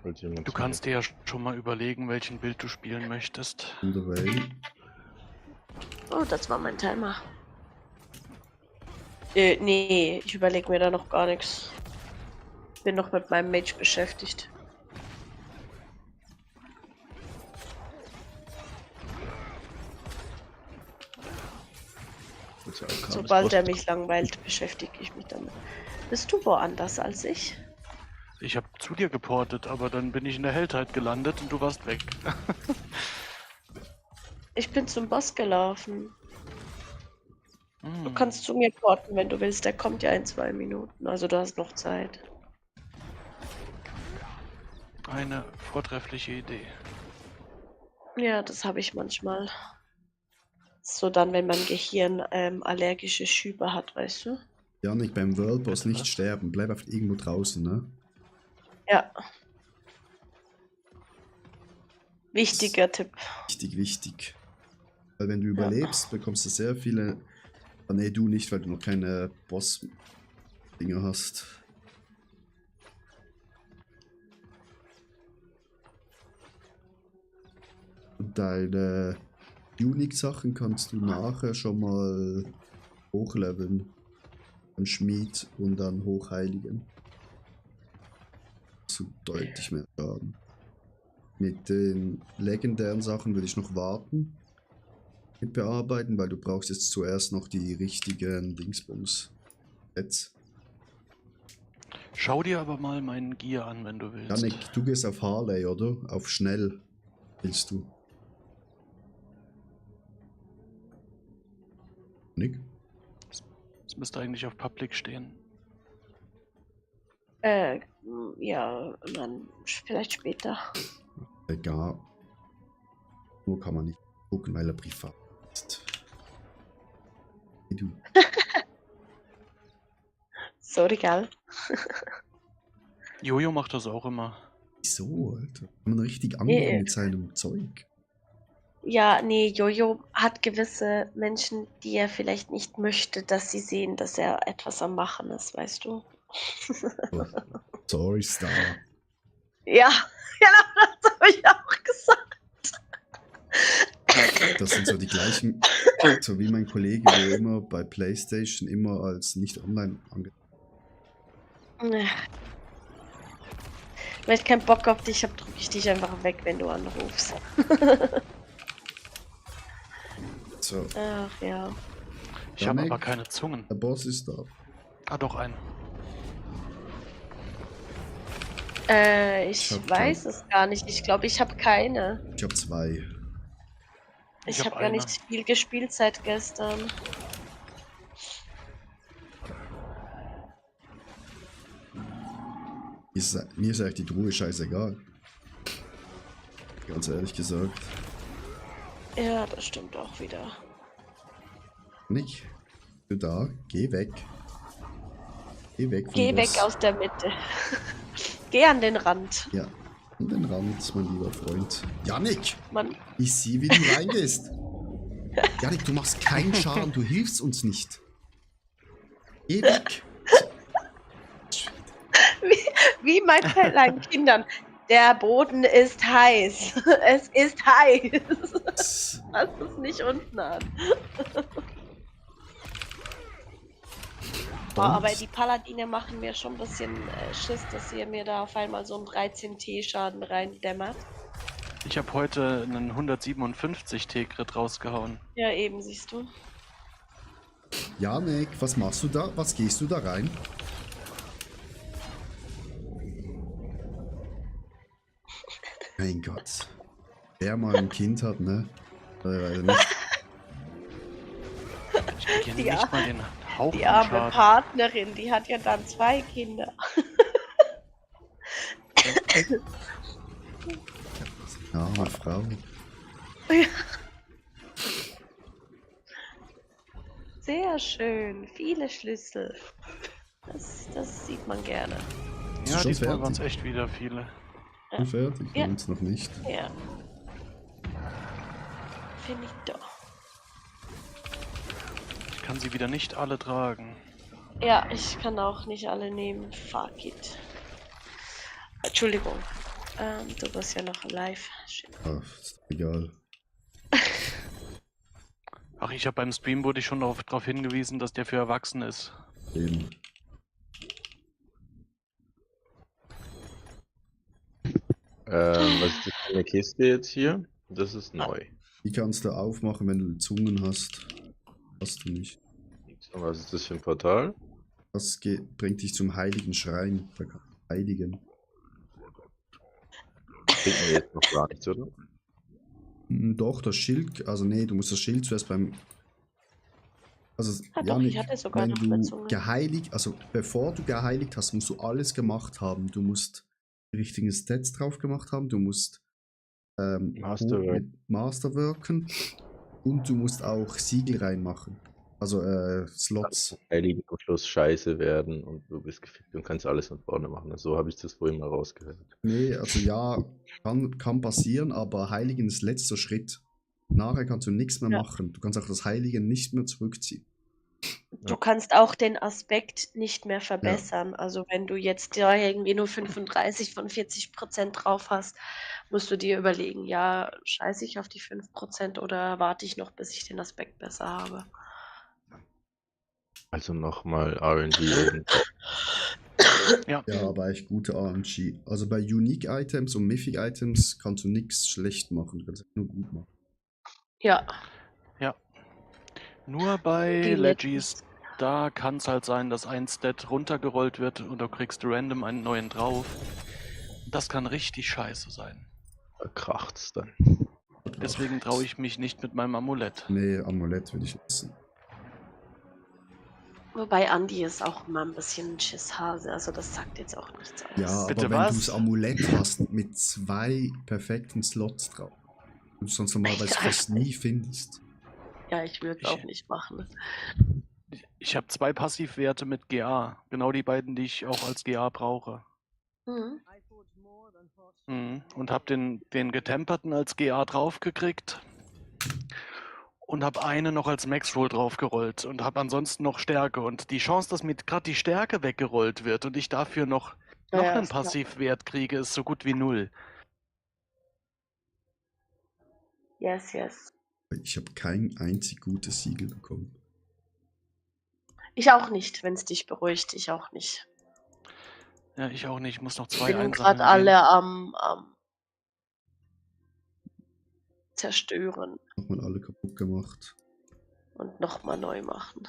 Du kannst dir ja schon mal überlegen, welchen Bild du spielen möchtest. Oh, das war mein Timer. Nee, ich überlege mir da noch gar nichts. Bin noch mit meinem Mage beschäftigt. Sobald er mich langweilt, beschäftige ich mich damit. Bist du woanders als ich? Ich habe zu dir geportet, aber dann bin ich in der Heldheit gelandet und du warst weg. Ich bin zum Boss gelaufen. Du kannst zu mir porten, wenn du willst. Der kommt ja in 2 Minuten. Also du hast noch Zeit. Eine vortreffliche Idee. Ja, das habe ich manchmal. So dann, wenn mein Gehirn allergische Schübe hat, weißt du? Janik, beim World Boss nicht sterben. Bleib einfach irgendwo draußen, ne? Ja. Wichtiger Tipp. Wichtig. Weil wenn du überlebst, bekommst du sehr viele... Ah, nee, du nicht, weil du noch keine Boss-Dinger hast. Und deine Unique-Sachen kannst du nachher schon mal hochleveln. Am Schmied und dann hochheiligen. So deutlich mehr Schaden. Mit den legendären Sachen würde ich noch warten. Mit bearbeiten, weil du brauchst jetzt zuerst noch die richtigen Dingsbums. Jetzt. Schau dir aber mal meinen Gear an, wenn du willst. Janik, du gehst auf Harley, oder? Auf schnell willst du. Nick? Das müsste eigentlich auf Public stehen. Ja, dann vielleicht später. Egal. Nur kann man nicht gucken, weil er privat ist. Hey, du. Sorry, gell? Jojo macht das auch immer. Wieso, Alter? Kann man richtig angehen mit seinem Zeug? Ja, nee, Jojo hat gewisse Menschen, die er vielleicht nicht möchte, dass sie sehen, dass er etwas am Machen ist, weißt du? Oh, sorry, Star. Ja, genau, das habe ich auch gesagt. Das sind so die gleichen, so wie mein Kollege, wo immer bei PlayStation immer als nicht online angeht. Wenn ich keinen Bock auf dich habe, drücke ich dich einfach weg, wenn du anrufst. So. Ach ja. Ich habe aber keine Zungen. Der Boss ist da. Ah, doch, einen. Ich weiß es gar nicht. Ich glaube, ich habe keine. Ich habe 2. Ich habe gar nicht viel gespielt seit gestern. Mir ist eigentlich die Truhe scheißegal. Ganz ehrlich gesagt. Ja, das stimmt auch wieder. Nick, du da? Geh weg. Geh weg von Geh weg Boss. aus der Mitte. Geh an den Rand. Ja, an den Rand, mein lieber Freund. Janik! Mann. Ich sehe, wie du reingehst. Janik, du machst keinen Schaden, du hilfst uns nicht. Geh weg. Wie mein kleinen Kindern. Der Boden ist heiß. Es ist heiß. Lass es nicht unten an. Boah, aber die Paladine machen mir schon ein bisschen Schiss, dass ihr mir da auf einmal so einen 13T Schaden reindämmert. Ich habe heute einen 157 T-Crit rausgehauen. Ja, eben, siehst du. Janik, was machst du da? Was gehst du da rein? Mein Gott. Wer mal ein Kind hat, ne? Nicht. Ich krieg hier nicht mal den Hauch Die von arme Schaden. Partnerin, die hat ja dann 2 Kinder. Arme Frau. Sehr schön, viele Schlüssel. Das sieht man gerne. Bist Ja, du schon diesmal waren es fertig? echt wieder viele. Schon fertig? Ja. Bei uns noch nicht. Ja. Finde ich doch. Ich kann sie wieder nicht alle tragen. Ja, ich kann auch nicht alle nehmen. Fuck it. Entschuldigung. Du bist ja noch live. Shit. Ach, ist egal. Ach, ich habe beim Stream wurde ich schon darauf hingewiesen, dass der für Erwachsene ist. Eben. Was ist das für eine Kiste jetzt hier? Das ist neu. Die kannst du aufmachen, wenn du Zungen hast. Hast du nicht. Und was ist das für ein Portal? Das bringt dich zum heiligen Schrein. Da kann heiligen. Kriegen wir jetzt noch gar nichts, oder? Doch, das Schild. Also nee, du musst das Schild zuerst beim... Also, Ah, doch, Janik, ich hatte sogar wenn noch eine du Zunge. geheiligt, also bevor du geheiligt hast, musst du alles gemacht haben. Du musst die richtigen Stats drauf gemacht haben, du musst Masterworken und du musst auch Siegel reinmachen. Also Slots. Heiligen am Schluss scheiße werden und du bist gefickt und kannst alles von vorne machen. So habe ich das vorhin mal rausgehört. Nee, also ja, kann passieren, aber Heiligen ist letzter Schritt. Nachher kannst du nichts mehr machen. Du kannst auch das Heiligen nicht mehr zurückziehen. Du kannst auch den Aspekt nicht mehr verbessern. Also wenn du jetzt ja irgendwie nur 35 von 40% drauf hast, musst du dir überlegen, ja, scheiße ich auf die 5% oder warte ich noch, bis ich den Aspekt besser habe. Also nochmal RNG. Ja. Ja, aber echt gute RNG. Also bei Unique Items und Mythic Items kannst du nichts schlecht machen. Du kannst es nur gut machen. Ja. Ja. Nur bei Die Legis, da kann es halt sein, dass ein Stat runtergerollt wird und du kriegst random einen neuen drauf. Das kann richtig scheiße sein. Da kracht's dann. Deswegen traue ich mich nicht mit meinem Amulett. Nee, Amulett will ich lassen. Wobei Andi ist auch immer ein bisschen ein Schisshase, also das sagt jetzt auch nichts aus. Ja, Bitte aber wenn was? du das Amulett hast mit 2 perfekten Slots drauf, du sonst normalerweise fast nie findest. Ja, ich würde es auch nicht machen. Ich habe 2 Passivwerte mit GA. Genau die beiden, die ich auch als GA brauche. Mhm. I forge more than horseshoes. Und habe den getemperten als GA draufgekriegt. Und habe eine noch als Max-Roll draufgerollt. Und habe ansonsten noch Stärke. Und die Chance, dass mir gerade die Stärke weggerollt wird und ich dafür noch Ja, einen ist klar. Passivwert kriege, ist so gut wie 0. Yes, yes. Ich habe kein einzig gutes Siegel bekommen. Ich auch nicht, wenn es dich beruhigt, ich auch nicht. Ja, ich auch nicht. Ich muss noch Ich 2 bin einsammeln. gerade gehen. alle am zerstören Nochmal alle kaputt gemacht. und nochmal neu machen.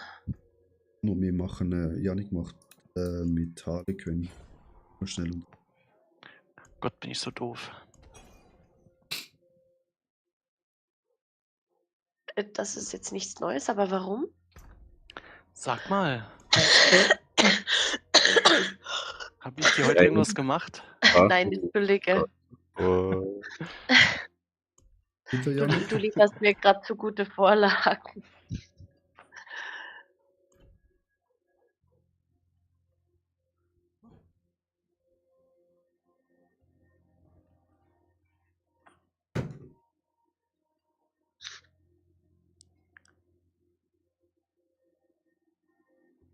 Nur wir machen, Janik macht mit Harlequin. Mal schnell um. Gott, bin ich so doof. Das ist jetzt nichts Neues, aber warum? Sag mal. Hab ich dir heute irgendwas gemacht? Nein, entschuldige. Oh, Bitte, Du, Janik? du lieferst mir gerade zu gute Vorlagen.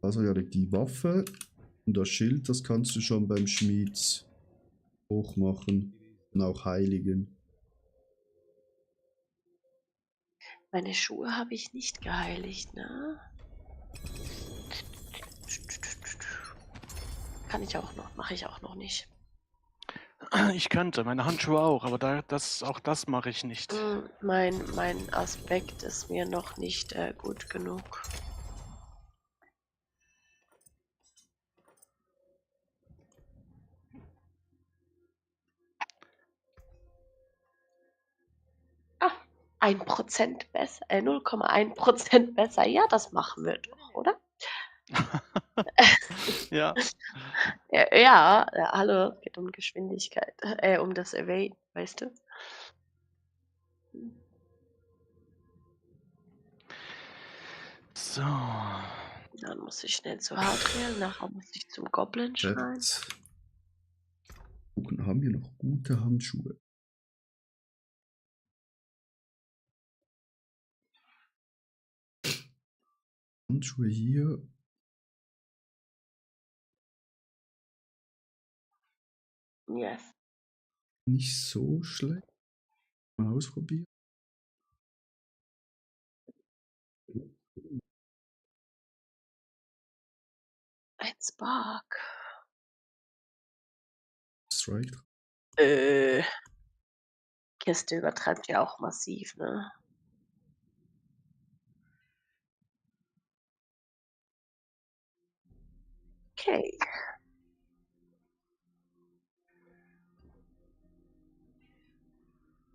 Also Janik, die Waffe und das Schild, das kannst du schon beim Schmied hochmachen und auch heiligen. Meine Schuhe habe ich nicht geheiligt, ne? Kann ich auch noch, mache ich auch noch nicht. Ich könnte, meine Handschuhe auch, aber auch das mache ich nicht. Mein Aspekt ist mir noch nicht gut genug. Ah, 1% besser, 0,1% besser. Ja, das machen wir doch, oder? Ja. Ja, hallo, es geht um Geschwindigkeit, um das Evade, weißt du? So. Dann muss ich schnell zu Hadriel, nachher muss ich zum Goblin-Schrein. Chat. Gucken, haben wir noch gute Handschuhe? Handschuhe hier. Yes. Nicht so schlecht. Mal ausprobieren. Ein Spark. Strike. Kiste übertreibt ja auch massiv, ne? Okay.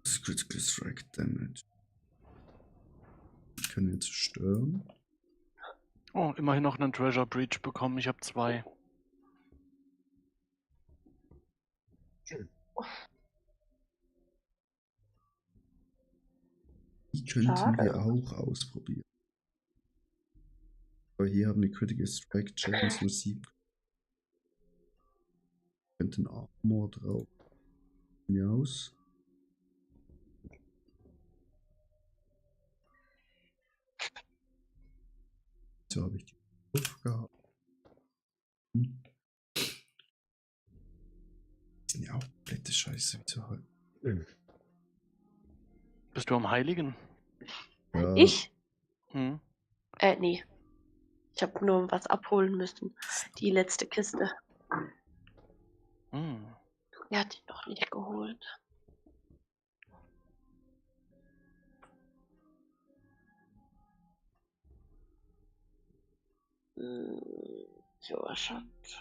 Das ist Critical Strike Damage. Ich kann jetzt zerstören. Oh, immerhin noch einen Treasure Breach bekommen. Ich habe 2. Die könnten Schade. wir auch ausprobieren. Aber hier haben wir Critical Strike Chance nur 7. Könnten Armor drauf. Mir aus. So habe ich die gehabt. Die sind ja auch komplette Scheiße. Wieso halt? Bist du am Heiligen? Ja, Ich? Hm? Nee. Ich habe nur was abholen müssen. Die letzte Kiste. Hm. Er hat die noch nicht geholt. So, Schatz.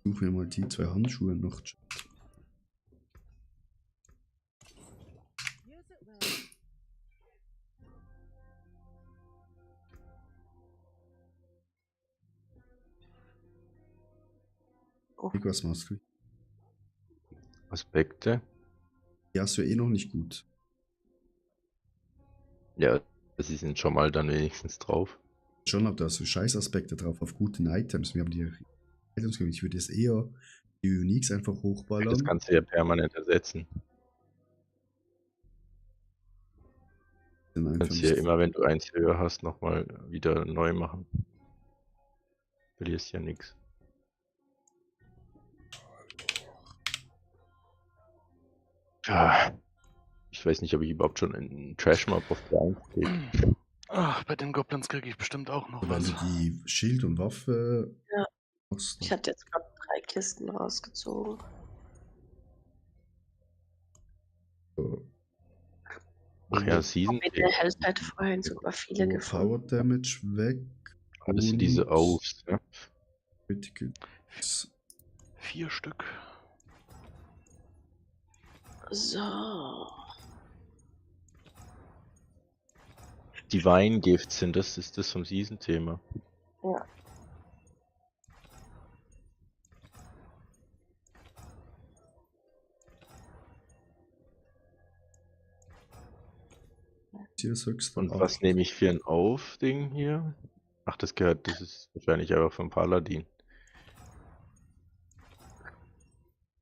suchen wir mal die 2 Handschuhe noch. Use it well. Nick, was machst du? Aspekte. Die hast du eh noch nicht gut. Ja, sie sind schon mal dann wenigstens drauf. Schon, aber da hast du Scheißaspekte drauf auf guten Items. Wir haben die Items gemacht. Ich würde jetzt eher die Uniques einfach Das hochballern. kannst du ja permanent ersetzen. Dann Du einfach kannst ja nicht- immer, wenn du eins höher hast, nochmal wieder neu machen. Verlierst ja nichts. Ich weiß nicht, ob ich überhaupt schon einen Trash-Mob auf der 1 kriege. Ach, bei den Goblins kriege ich bestimmt auch noch Wenn was. du die Schild und Waffe Ja. machst, Ich hatte jetzt gerade 3 Kisten rausgezogen. Ach ja, Season. Mit der hält halt vorhin super viele gefunden. Power Damage weg. Das sind diese und Aufs, ne? Critical. 4 Stück. So. Die Weingift sind, das ist das vom Season-Thema. Ja. Hier ist höchst Und was nehme ich für ein Auf-Ding hier? Ach, das ist wahrscheinlich einfach vom Paladin.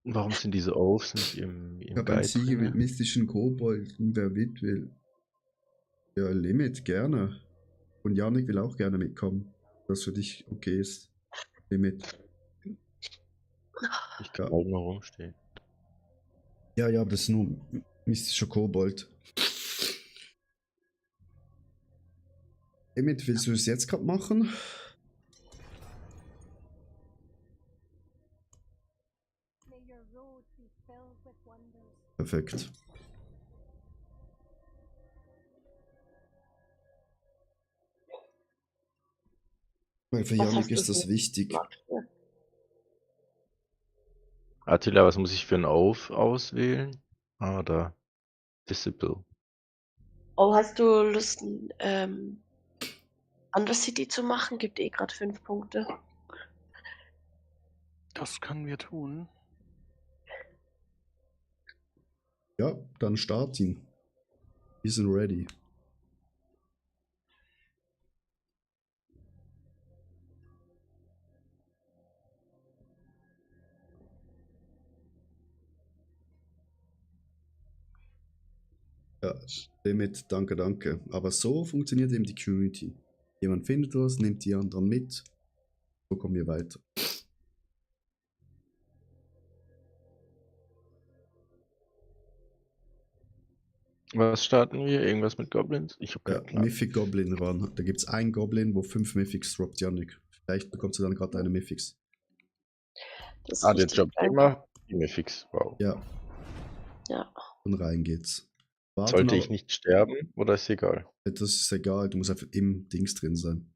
Warum sind diese Aufs nicht im Ich habe Guide ein Siege mit drin? mystischen Kobolden, wer mit will. Ja, Limit, gerne. Und Janik will auch gerne mitkommen. Das für dich okay ist. Limit. Ich kann halt mal rumstehen. Ja, aber das ist nur mystischer Kobold. Limit, willst du es jetzt gerade machen? May your road be filled with wonders. Perfekt. Weil für Was Janik hast du ist das für- wichtig. Attila, was muss ich für ein Auf auswählen? Ah, da. Disciple. Oh, hast du Lust, Undercity zu machen? Gibt eh gerade 5 Punkte. Das können wir tun. Ja, dann start ihn. Wir sind ready. Ja, Limit, danke, danke. Aber so funktioniert eben die Community. Jemand findet was, nimmt die anderen mit. So kommen wir weiter. Was starten wir? Irgendwas mit Goblins? Ich habe Ja, keinen Plan. Mythic Goblin ran. Da gibt es einen Goblin, wo 5 Mythics droppt, Janik. Vielleicht bekommst du dann gerade eine Mythics. Das ist Ah, der richtig Job geil. immer. Die mir fix. Wow. Ja, Ja. und rein geht's. Warten Sollte ich aber- nicht sterben oder ist egal? Das ist egal, du musst einfach im Dings drin sein.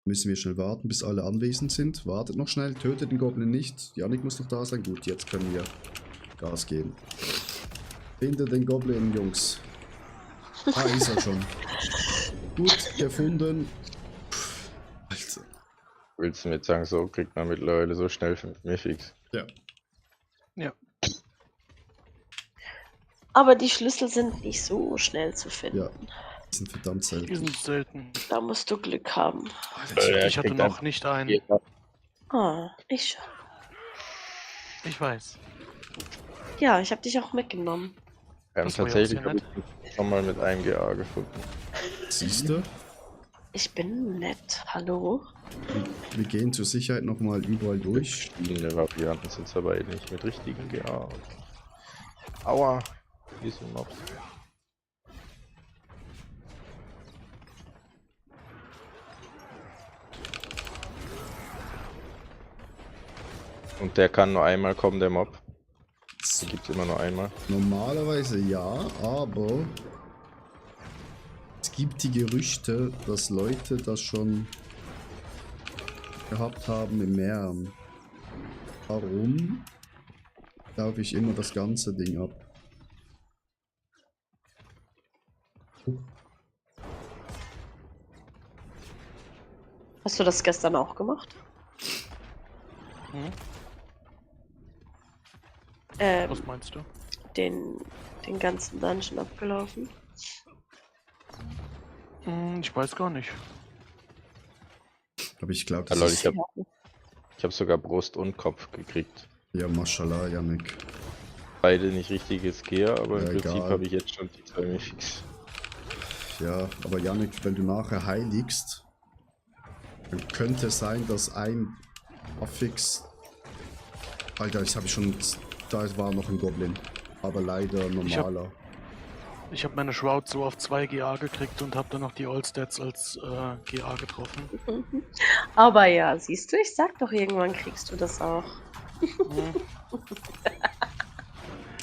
Müssen wir schnell warten, bis alle anwesend sind. Wartet noch schnell, tötet den Goblin nicht. Janik muss noch da sein. Gut, jetzt können wir Gas geben. Findet den Goblin, Jungs. Ah, ist er schon. Gut, gefunden. Alter. Willst du mir jetzt sagen, so kriegt man mittlerweile so schnell 5 Mythics? Ja. Ja. Aber die Schlüssel sind nicht so schnell zu finden. Ja, die sind verdammt Die selten. sind selten. Da musst du Glück haben. Alter, Ich hatte noch nicht einen. Ah, ich schon. Ich weiß. Ja, ich habe dich auch mitgenommen. Das war ja Tatsächlich auch habe sehr ich mich schon mal mit einem GA gefunden. siehst du? Ich bin nett. Hallo? Wir gehen zur Sicherheit nochmal überall durch. Verschiedene Varianten sind es dabei nicht mit richtigen GA. Aua! Diese Mobs. Und der kann nur einmal kommen, der Mob. Die gibt es immer nur einmal. Normalerweise ja, aber es gibt die Gerüchte, dass Leute das schon gehabt haben im Meeren. Warum laufe ich immer das ganze Ding ab? Hast du das gestern auch gemacht? Hm? Was meinst du? Den ganzen Dungeon abgelaufen? Ich weiß gar nicht. Aber ich glaube, Ja, das Leute, ist... ich hab sogar Brust und Kopf gekriegt. Ja, Mashallah, Janik. Beide nicht richtiges Gear, aber Ja, im Prinzip egal. habe ich jetzt schon die 2 Mythics. Ja, aber Janik, wenn du nachher heiligst, dann könnte es sein, dass ein Affix... Alter, das habe ich schon... Da war noch ein Goblin. Aber leider normaler. Ich habe meine Shroud so auf 2 GA gekriegt und habe dann noch die All-Stats als GA getroffen. Aber ja, siehst du, ich sag doch, irgendwann kriegst du das auch.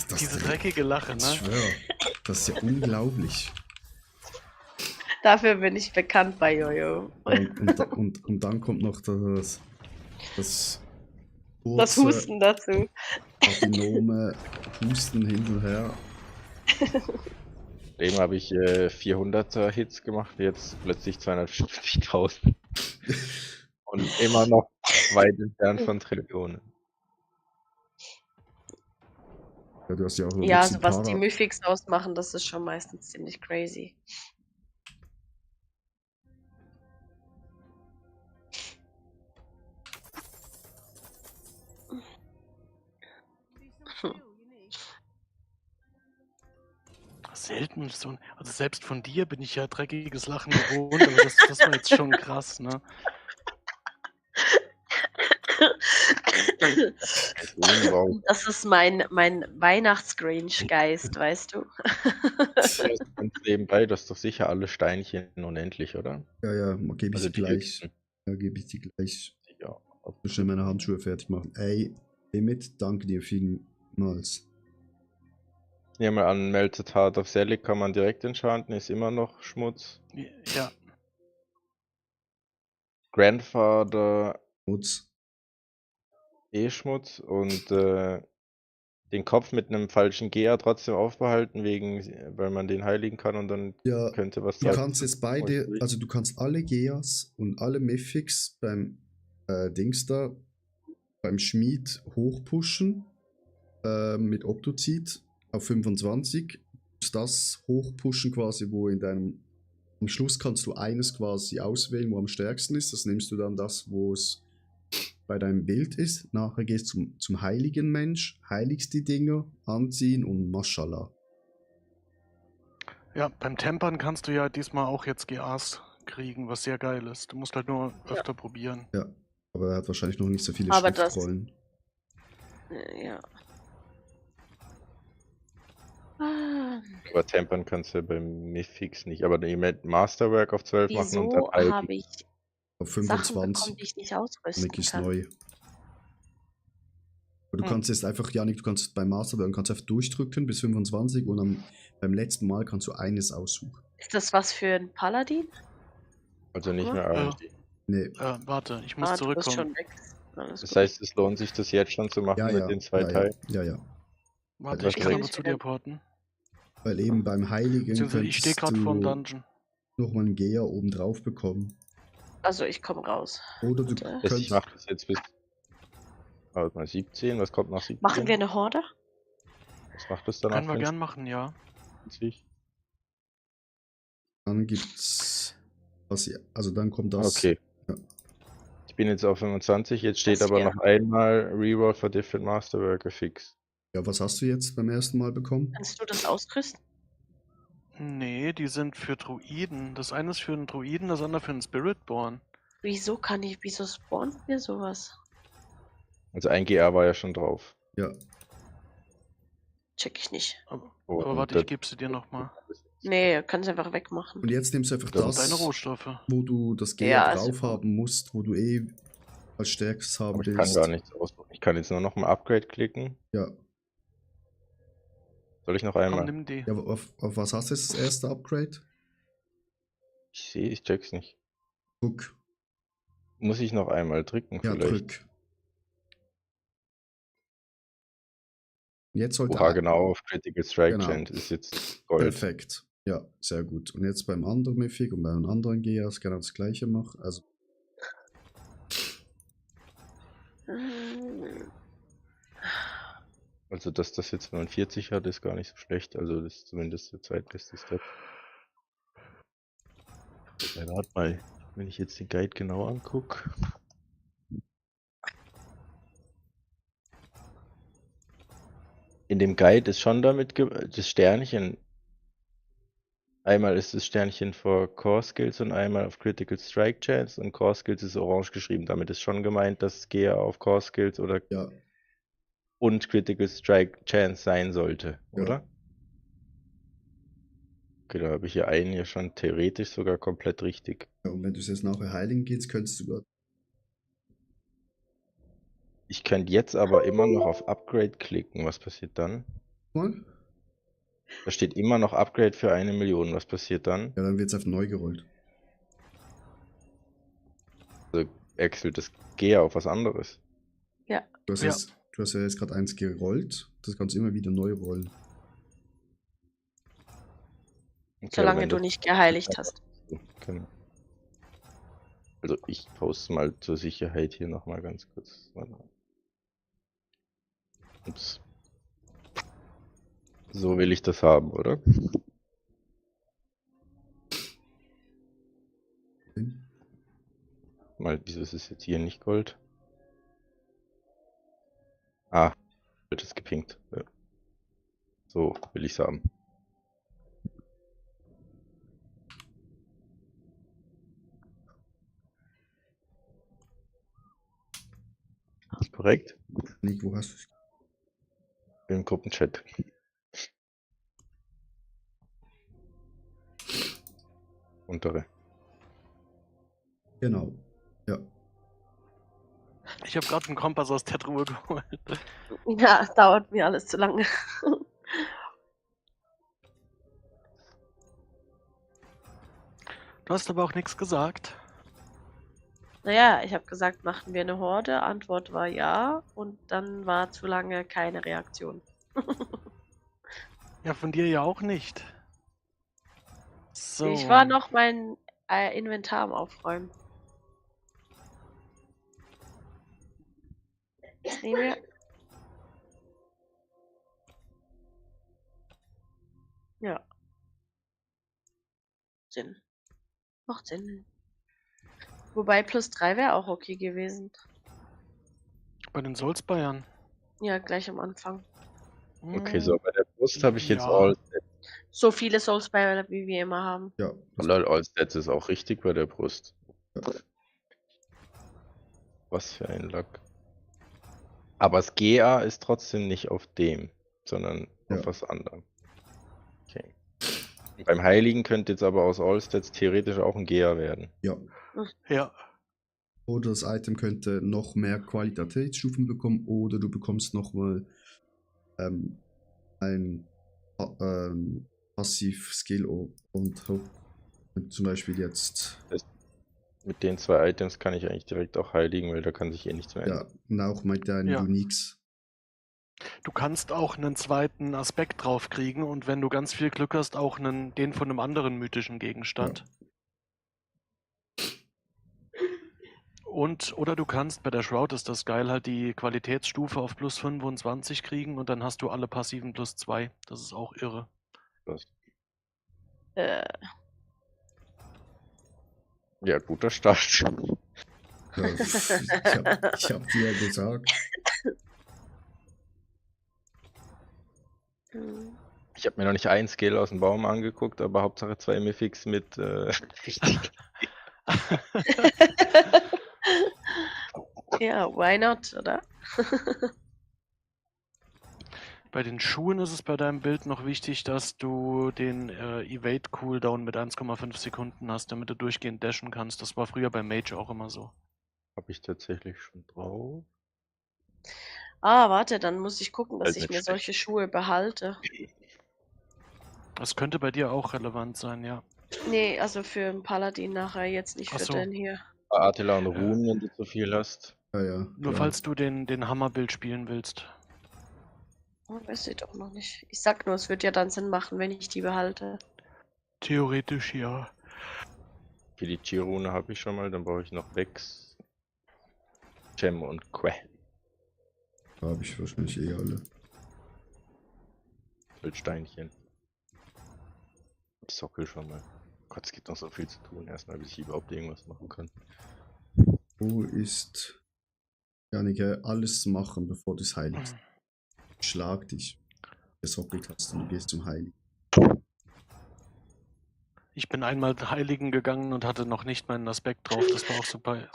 Das Diese dreckige Lache, Ich ne? schwöre, das ist ja unglaublich. Dafür bin ich bekannt bei Jojo. Und dann kommt noch das Das kurze, Husten dazu. autonome Husten hin und her. Eben habe ich 400er Hits gemacht, jetzt plötzlich 250.000. Und immer noch weit entfernt von Trillionen. Ja, du hast ja auch Ja, Wix also und was die Para. Mythics ausmachen, das ist schon meistens ziemlich crazy. Selten so. Also selbst von dir bin ich ja dreckiges Lachen gewohnt, aber das war jetzt schon krass, ne? Das ist mein Weihnachts-Grinch-Geist, weißt du? Ganz nebenbei, du hast doch sicher alle Steinchen unendlich, oder? Ja, gebe ich Also sie die gleich. höchsten. Ja, gebe ich sie gleich. Ja. Ich muss schnell meine Handschuhe fertig machen. Ey, Limit, danke dir vielmals. Ich nehme an, Melted Heart of Selig kann man direkt enchanten, ist immer noch Schmutz. Ja. Grandfather Schmutz. Schmutz und den Kopf mit einem falschen Gea trotzdem aufbehalten, weil man den heiligen kann und dann Ja, könnte was du sein. kannst jetzt beide, also du kannst alle Geas und alle Mythics beim Dings da, beim Schmied hochpushen mit Optozid auf 25. Das hochpushen quasi, wo in deinem, am Schluss kannst du eines quasi auswählen, wo am stärksten ist. Das nimmst du dann das, wo es bei deinem Bild ist. Nachher gehst du zum heiligen Mensch, heiligst die Dinger, anziehen und Mashallah. Ja, beim Tempern kannst du ja diesmal auch jetzt GAs kriegen, was sehr geil ist. Du musst halt nur öfter probieren. Ja, aber er hat wahrscheinlich noch nicht so viele Aber das- Schriftrollen. Ja. Ah, Aber tempern kannst du beim Mythics nicht. Aber mit Masterwork auf 12 machen und dann wieso heiligen. habe ich Auf Sachen bekommen, 25. die ich nicht ausrüsten Nick ist kann? neu. Aber du kannst jetzt einfach, Janik, du kannst beim Masterwork kannst einfach durchdrücken bis 25 und beim letzten Mal kannst du eines aussuchen. Ist das was für ein Paladin? Also nicht mehr Ja. AMD. Nee. Warte, ich muss Du bist zurückkommen. schon weg. Alles Das gut. heißt, es lohnt sich, das jetzt schon zu machen mit den zwei Teilen. Ja. Warte, Was ich kann will aber ich zu wieder- dir porten. Weil eben beim Heiligen Beziehungsweise ich stehe könntest gerade vorm du Dungeon. nochmal einen Gear oben drauf bekommen. Also ich komme raus. Oder du Warte. Ich könntest... mache das jetzt bis warte mal, 17. Was kommt nach 17? Machen wir eine Horde? Was macht das danach? Können wir für ein gern machen, ja. Spiel? Dann gibt's... Also dann kommt das... Okay. Ja. Ich bin jetzt auf 25, jetzt steht Das aber hier. noch einmal Reroll for different Masterworker fix. Ja, was hast du jetzt beim ersten Mal bekommen? Kannst du das ausrüsten? Nee, die sind für Druiden. Das eine ist für einen Druiden, das andere für einen Spiritborn. Wieso spawnt mir sowas? Also ein GA war ja schon drauf. Ja. Check ich nicht. Aber Und warte, ich gebe sie dir nochmal. Nee, kannst einfach wegmachen. Und jetzt nimmst du einfach Das Das das, sind deine Rohstoffe. wo du das Gear Ja, also- drauf haben musst, wo du als stärkstes haben Aber ich willst. kann gar nichts aussuchen. Ich kann jetzt nur noch mal Upgrade klicken. Ja. Soll ich noch Komm, einmal? nimm die. Ja, auf was hast du jetzt das erste Upgrade? Ich check's nicht. Drück. Muss ich noch einmal drücken Ja, vielleicht? drück. Jetzt sollte... Oha, genau, auf Critical Strike Genau. Chant ist jetzt Gold. Perfekt. Ja, sehr gut. Und jetzt beim anderen Mythic und beim anderen Geas genau das gleiche noch. Also Also, dass das jetzt 49 hat, ist gar nicht so schlecht. Also, das ist zumindest der zweitbeste Step. Ja, warte mal, wenn ich jetzt den Guide genau angucke. In dem Guide ist schon damit das Sternchen. Einmal ist das Sternchen für Core Skills und einmal auf Critical Strike Chance und Core Skills ist orange geschrieben. Damit ist schon gemeint, dass es Gear auf Core Skills oder ja, und Critical Strike Chance sein sollte, Ja. oder? Okay, da habe ich hier einen ja schon theoretisch sogar komplett richtig. ja, und wenn du es jetzt nachher heilen gehst, könntest du sogar... Ich könnte jetzt aber immer noch auf Upgrade klicken. Was passiert dann? Mal? Da steht immer noch Upgrade für 1 Million. Was passiert dann? Ja, dann wird es auf neu gerollt. Also wechselt das Gear auf was anderes. Du hast, Ja. du hast ja jetzt gerade eins gerollt. Das kannst du immer wieder neu rollen. Okay, Solange wenn du das nicht geheiligt hast. Genau. Also ich poste mal zur Sicherheit hier nochmal ganz kurz. Ups. So will ich das haben, oder? Mal, wieso ist es jetzt hier nicht Gold? Ah, wird es gepinkt. Ja. So will ich es haben. Ist korrekt? Nick, wo hast du es? Im Gruppenchat. Untere. Genau. Ja. Ich habe gerade einen Kompass aus der Truhe geholt. Ja, es dauert mir alles zu lange. Du hast aber auch nichts gesagt. Naja, ich habe gesagt, machen wir eine Horde? Antwort war ja. Und dann war zu lange keine Reaktion. Ja, von dir ja auch nicht. So. Ich war noch mein Inventar am Aufräumen. Jetzt nehmen wir. Ja. Sinn. Macht Sinn. Wobei +3 wäre auch okay gewesen. Bei den Souls-Bayern. Ja, gleich am Anfang. Okay, so bei der Brust habe ich jetzt Ja. All So viele Souls-Bayern, wie wir immer haben. Ja. Lol, All Stats ist auch richtig bei der Brust. Was für ein Lack. Aber das GA ist trotzdem nicht auf dem, sondern auf Ja. was anderem. Okay. Beim Heiligen könnte jetzt aber aus All Stats theoretisch auch ein GA werden. Ja. Ja. Oder das Item könnte noch mehr Qualitätsstufen bekommen oder du bekommst nochmal ein Passiv-Skill und zum Beispiel jetzt. Mit den 2 Items kann ich eigentlich direkt auch heiligen, weil da kann sich eh nichts mehr ändern. Ja, und auch mit deinen Ja. Uniques. Du kannst auch einen zweiten Aspekt draufkriegen und wenn du ganz viel Glück hast, auch den von einem anderen mythischen Gegenstand. Oder du kannst, bei der Shroud ist das geil, halt die Qualitätsstufe auf +25 kriegen und dann hast du alle passiven +2. Das ist auch irre. Was? Äh, Ja, guter Start. Ja, ich hab dir ja gesagt. Ich habe mir noch nicht ein Skill aus dem Baum angeguckt, aber Hauptsache 2 Mythics mit richtig. Ja, why not, oder? Bei den Schuhen ist es bei deinem Bild noch wichtig, dass du den Evade-Cooldown mit 1,5 Sekunden hast, damit du durchgehend dashen kannst. Das war früher bei Mage auch immer so. Habe ich tatsächlich schon drauf. Ah, warte, dann muss ich gucken, dass Halt ich nicht mir schlecht. solche Schuhe behalte. Das könnte bei dir auch relevant sein, ja. Nee, also für einen Paladin nachher, jetzt nicht Ach für so. den hier. Attila und Runen, wenn du zu viel hast. Ja. Nur klar. falls du den Hammerbild spielen willst. Oh, weiß ich doch noch nicht. Ich sag nur, es wird ja dann Sinn machen, wenn ich die behalte. Theoretisch ja. Für die Chirune habe ich schon mal, dann brauche ich noch Vex, Gem und Que. Da habe ich wahrscheinlich eh alle. Steinchen. Ich sockel schon mal. Gott, es gibt noch so viel zu tun, erstmal bis ich überhaupt irgendwas machen kann. Wo ist Janike alles machen, bevor du es heiligst? Schlag dich. Gesockelt hast und du gehst zum Heiligen. Ich bin einmal Heiligen gegangen und hatte noch nicht meinen Aspekt drauf. Das war auch super.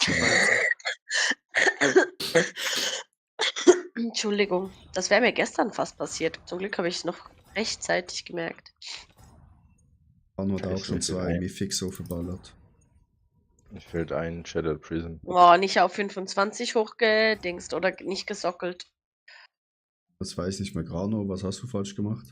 Entschuldigung, das wäre mir gestern fast passiert. Zum Glück habe ich es noch rechtzeitig gemerkt. Arno hat auch Scheiße, schon mir fällt 2 ein. Mythics so verballert. Mir fällt ein Shadow Prism. Oh, nicht auf 25 hochgedingst oder nicht gesockelt. Das weiß nicht mehr, Grano. Was hast du falsch gemacht?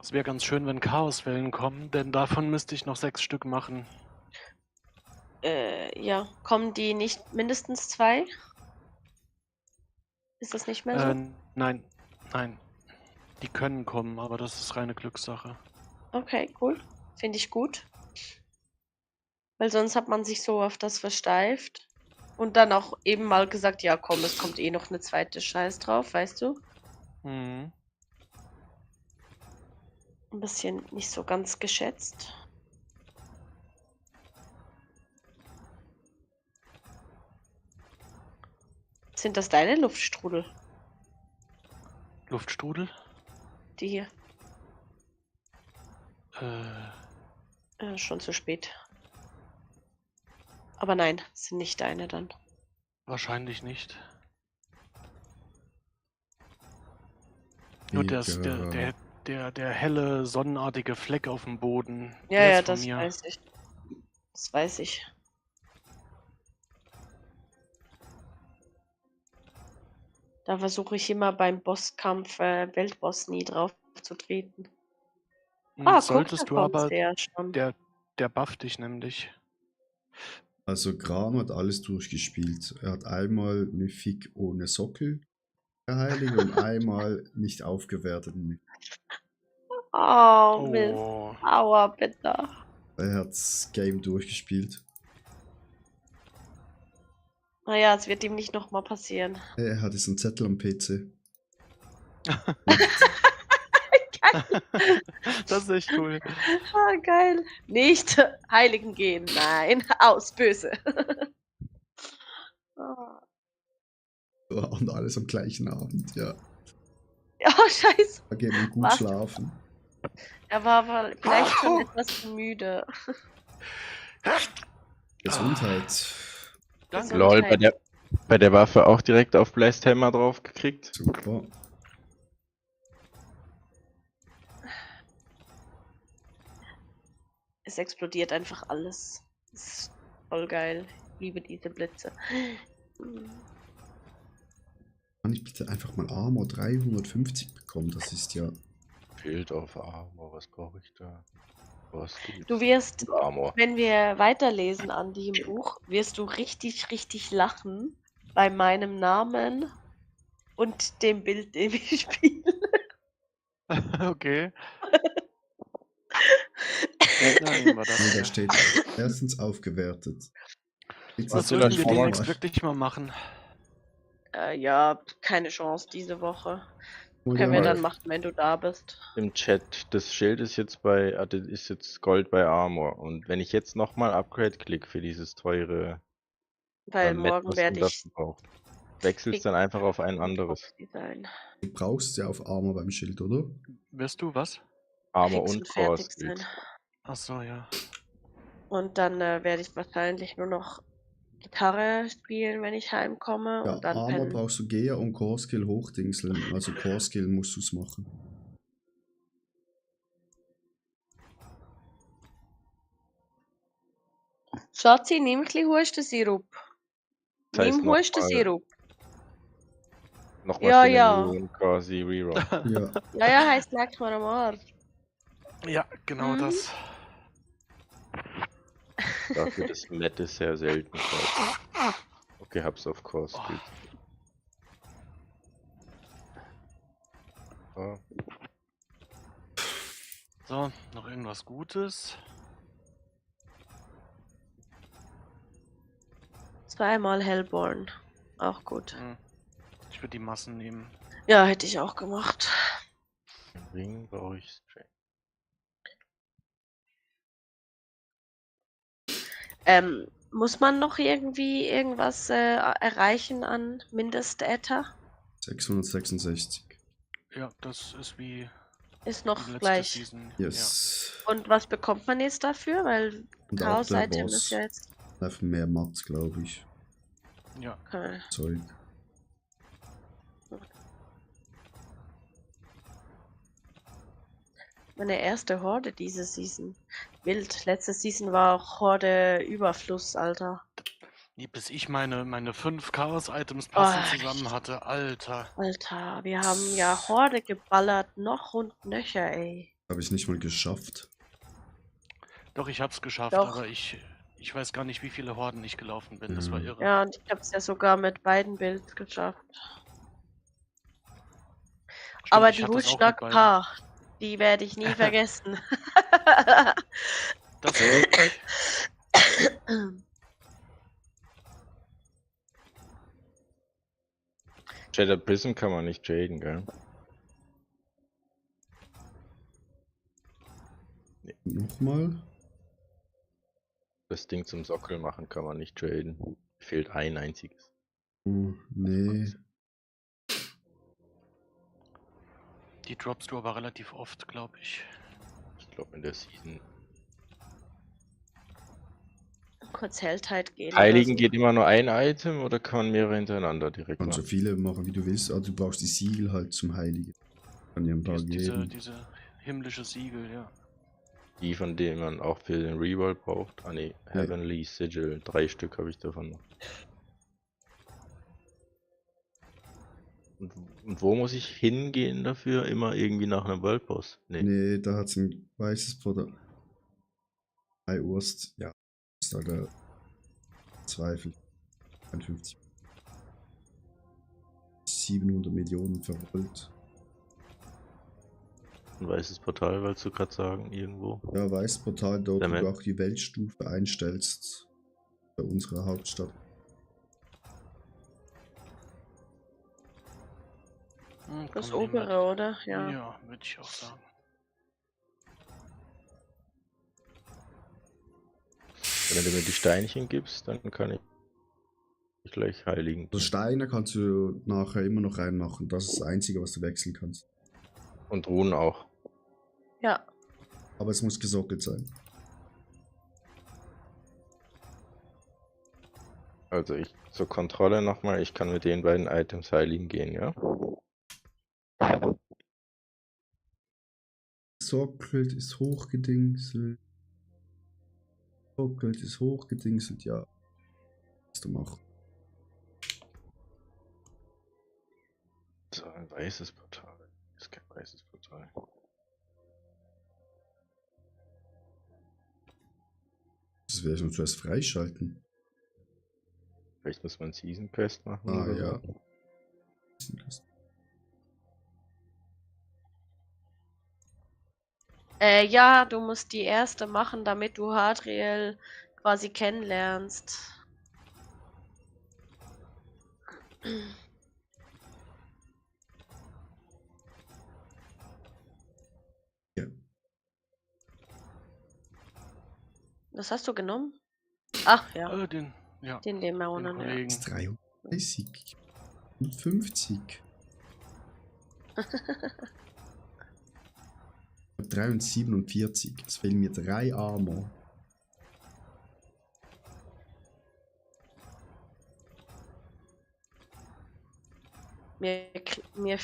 Es wäre ganz schön, wenn Chaoswellen kommen, denn davon müsste ich noch 6 Stück machen. Ja. Kommen die nicht mindestens 2? Ist das nicht mehr so? Nein, nein. Die können kommen, aber das ist reine Glückssache. Okay, cool. Finde ich gut. Weil sonst hat man sich so auf das versteift. Und dann auch eben mal gesagt, ja komm, es kommt eh noch eine zweite Scheiß drauf, weißt du? Mhm. Ein bisschen nicht so ganz geschätzt. Sind das deine Luftstrudel? Luftstrudel? Die hier? Äh, Schon zu spät. Aber nein, sind nicht deine dann. wahrscheinlich nicht. Nur der helle, sonnenartige Fleck auf dem Boden. Ja, der ja, ist von das mir. weiß ich. Das weiß ich. Da versuche ich immer beim Bosskampf Weltboss nie drauf zu treten. Ah, guck, da Solltest du kommen aber, sie ja schon. der bufft dich nämlich. Also Gram hat alles durchgespielt. Er hat einmal Mythic ohne Sockel geheiligt und einmal nicht aufgewertet. Oh, Mist. Oh. Aua, bitte. Er hat das Game durchgespielt. Naja, es wird ihm nicht nochmal passieren. Er hat jetzt einen Zettel am PC. Das ist echt cool. Ah, geil. Nicht heiligen gehen. Nein, aus, böse. Oh. Und alles am gleichen Abend, ja. Oh, scheiße. Da geht man gut Was? schlafen. Er war aber vielleicht schon etwas zu müde. Gesundheit. Danke. Lol, bei der Waffe auch direkt auf Blast Hammer drauf gekriegt. Super. Es explodiert einfach alles. Das ist voll geil. Ich liebe diese Blitze. Kann ich bitte einfach mal Armor 350 bekommen? Das ist ja... Fehlt auf Armor, was brauche ich da? Was gibt's? Du wirst, Armor. wenn wir weiterlesen an die im Buch, wirst du richtig, richtig lachen bei meinem Namen und dem Bild, dem ich spiele. Okay. Nein, war das Nee, da hier. steht erstens aufgewertet. Was du würden dann wir Armor demnächst machst. wirklich mal machen? Ja, keine Chance diese Woche. Hol Können dir wir mal- dann machen, wenn du da bist. Im Chat, das Schild ist jetzt das ist jetzt Gold bei Armor. Und wenn ich jetzt nochmal Upgrade klicke für dieses teure Weil Met, morgen was werde man ich dafür braucht, wechselt es dann einfach auf ein anderes. Design. Du brauchst ja auf Armor beim Schild, oder? Wirst du was? Armor Fix und und fertig Core Skills. sein. Ach so, ja. Und dann werde ich wahrscheinlich nur noch Gitarre spielen, wenn ich heimkomme. Ja, Und dann Armor pennen. brauchst du Gea und Core Skill hochdingseln. Also Core Skill musst du es machen. Schatzi, nimm ein bisschen Hustensirup. Das heißt Nimm Hustensirup. Nochmal Ja, für eine ja. Million quasi Reroll. Ja, Ja, ja, heißt leck mir am Arsch. Ja, genau Mhm. das. Dafür das Met ist sehr selten. Okay, hab's auf Core Skills. Oh. So, noch irgendwas Gutes? Zweimal Hellborn. Auch gut. Ich würde die Massen nehmen. Ja, hätte ich auch gemacht. Ring brauche ich Strength. Muss man noch irgendwie irgendwas erreichen an Mindestether? 666. Ja, das ist wie Ist die noch letzte gleich. Season. Yes. Und was bekommt man jetzt dafür? Weil Und auch Chaos der Item Boss. ist ja jetzt. Einfach mehr Mats, glaube ich. Ja. Okay. Zeug. Meine erste Horde diese Season. Wild. Letzte Season war auch Horde Überfluss, Alter. Nee, bis ich meine 5 Chaos-Items Oh, passend zusammen hatte, Alter. Alter, wir haben ja Horde geballert, noch und nöcher, ey. Habe ich nicht mal geschafft. Doch, ich hab's geschafft, Doch. aber ich weiß gar nicht, wie viele Horden ich gelaufen bin. Das war irre. Ja, und ich hab's ja sogar mit beiden Builds geschafft. Stimmt, Aber ich die hatte es auch mit Hutschlag beiden. Paar, die werde ich nie vergessen. Das war Shattered Prism kann man nicht traden, gell? Nochmal. Das Ding zum Sockel machen kann man nicht traden. Fehlt ein einziges. Oh, nee. Die droppst du aber relativ oft, glaube ich. Ich glaube in der Season. Kurz Heldheit gehen. Heiligen oder so. geht immer nur ein Item oder kann man mehrere hintereinander direkt Kannst so machen? viele machen, wie du willst. Also du brauchst die Siegel halt zum Heiligen. Kann dir ein paar geben. Diese himmlische Siegel, ja. Die, von denen man auch für den Reroll braucht. Ah ne, Heavenly Sigil. 3 Stück habe ich davon noch. Und wo muss ich hingehen dafür? Immer irgendwie nach einem World Boss? Nee. Nee, da hat's ein weißes Portal. Bei Urst, ja. Ist da der Zweifel. 51. 700 Millionen verrollt. Ein weißes Portal, wolltest du gerade sagen, irgendwo? Ja, weißes Portal, dort wo Der du Map. auch die Weltstufe einstellst. Bei unserer Hauptstadt. Das Komm, nehmen wir obere, oder? Ja. Ja, würde ich auch sagen. Wenn du mir die Steinchen gibst, dann kann ich gleich Heiligen. Also Steine kannst du nachher immer noch reinmachen. Das ist das Einzige, was du wechseln kannst. Und Runen auch. Ja. Aber es muss gesockelt sein. Also ich zur Kontrolle nochmal, ich kann mit den beiden Items Heiligen gehen, ja? Sockelt ist hochgedingselt. Sockelt ist hochgedingselt, ja. Was du machst. So, ein weißes Portal. Ist kein weißes Portal. Das werde ich noch zuerst freischalten. Vielleicht muss man Season Quest machen. Ah, oder ja. so. Ja, du musst die erste machen, damit du Hadriel quasi kennenlernst. Ja. Was hast du genommen? Ach ja, Den den Dämonen, ja. Kollegen. 33. Und 50. Ich hab 3 und 47. Es fehlen mir 3 Armor. Mir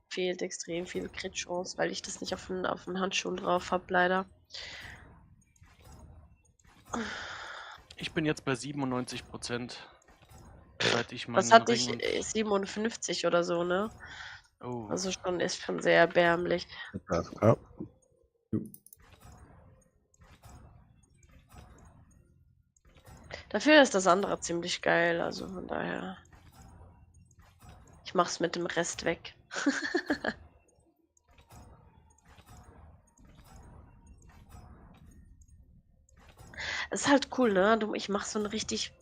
fehlt extrem viel Crit-Chance, weil ich das nicht auf den Handschuhen drauf habe, leider. Ich bin jetzt bei 97%. Seit ich meinen Was hatte Ring ich? 57 oder so, ne? Oh. Also ist schon sehr erbärmlich. Ja. Dafür ist das andere ziemlich geil, also von daher. Ich mach's mit dem Rest weg. Es ist halt cool, ne? Ich mach so einen richtig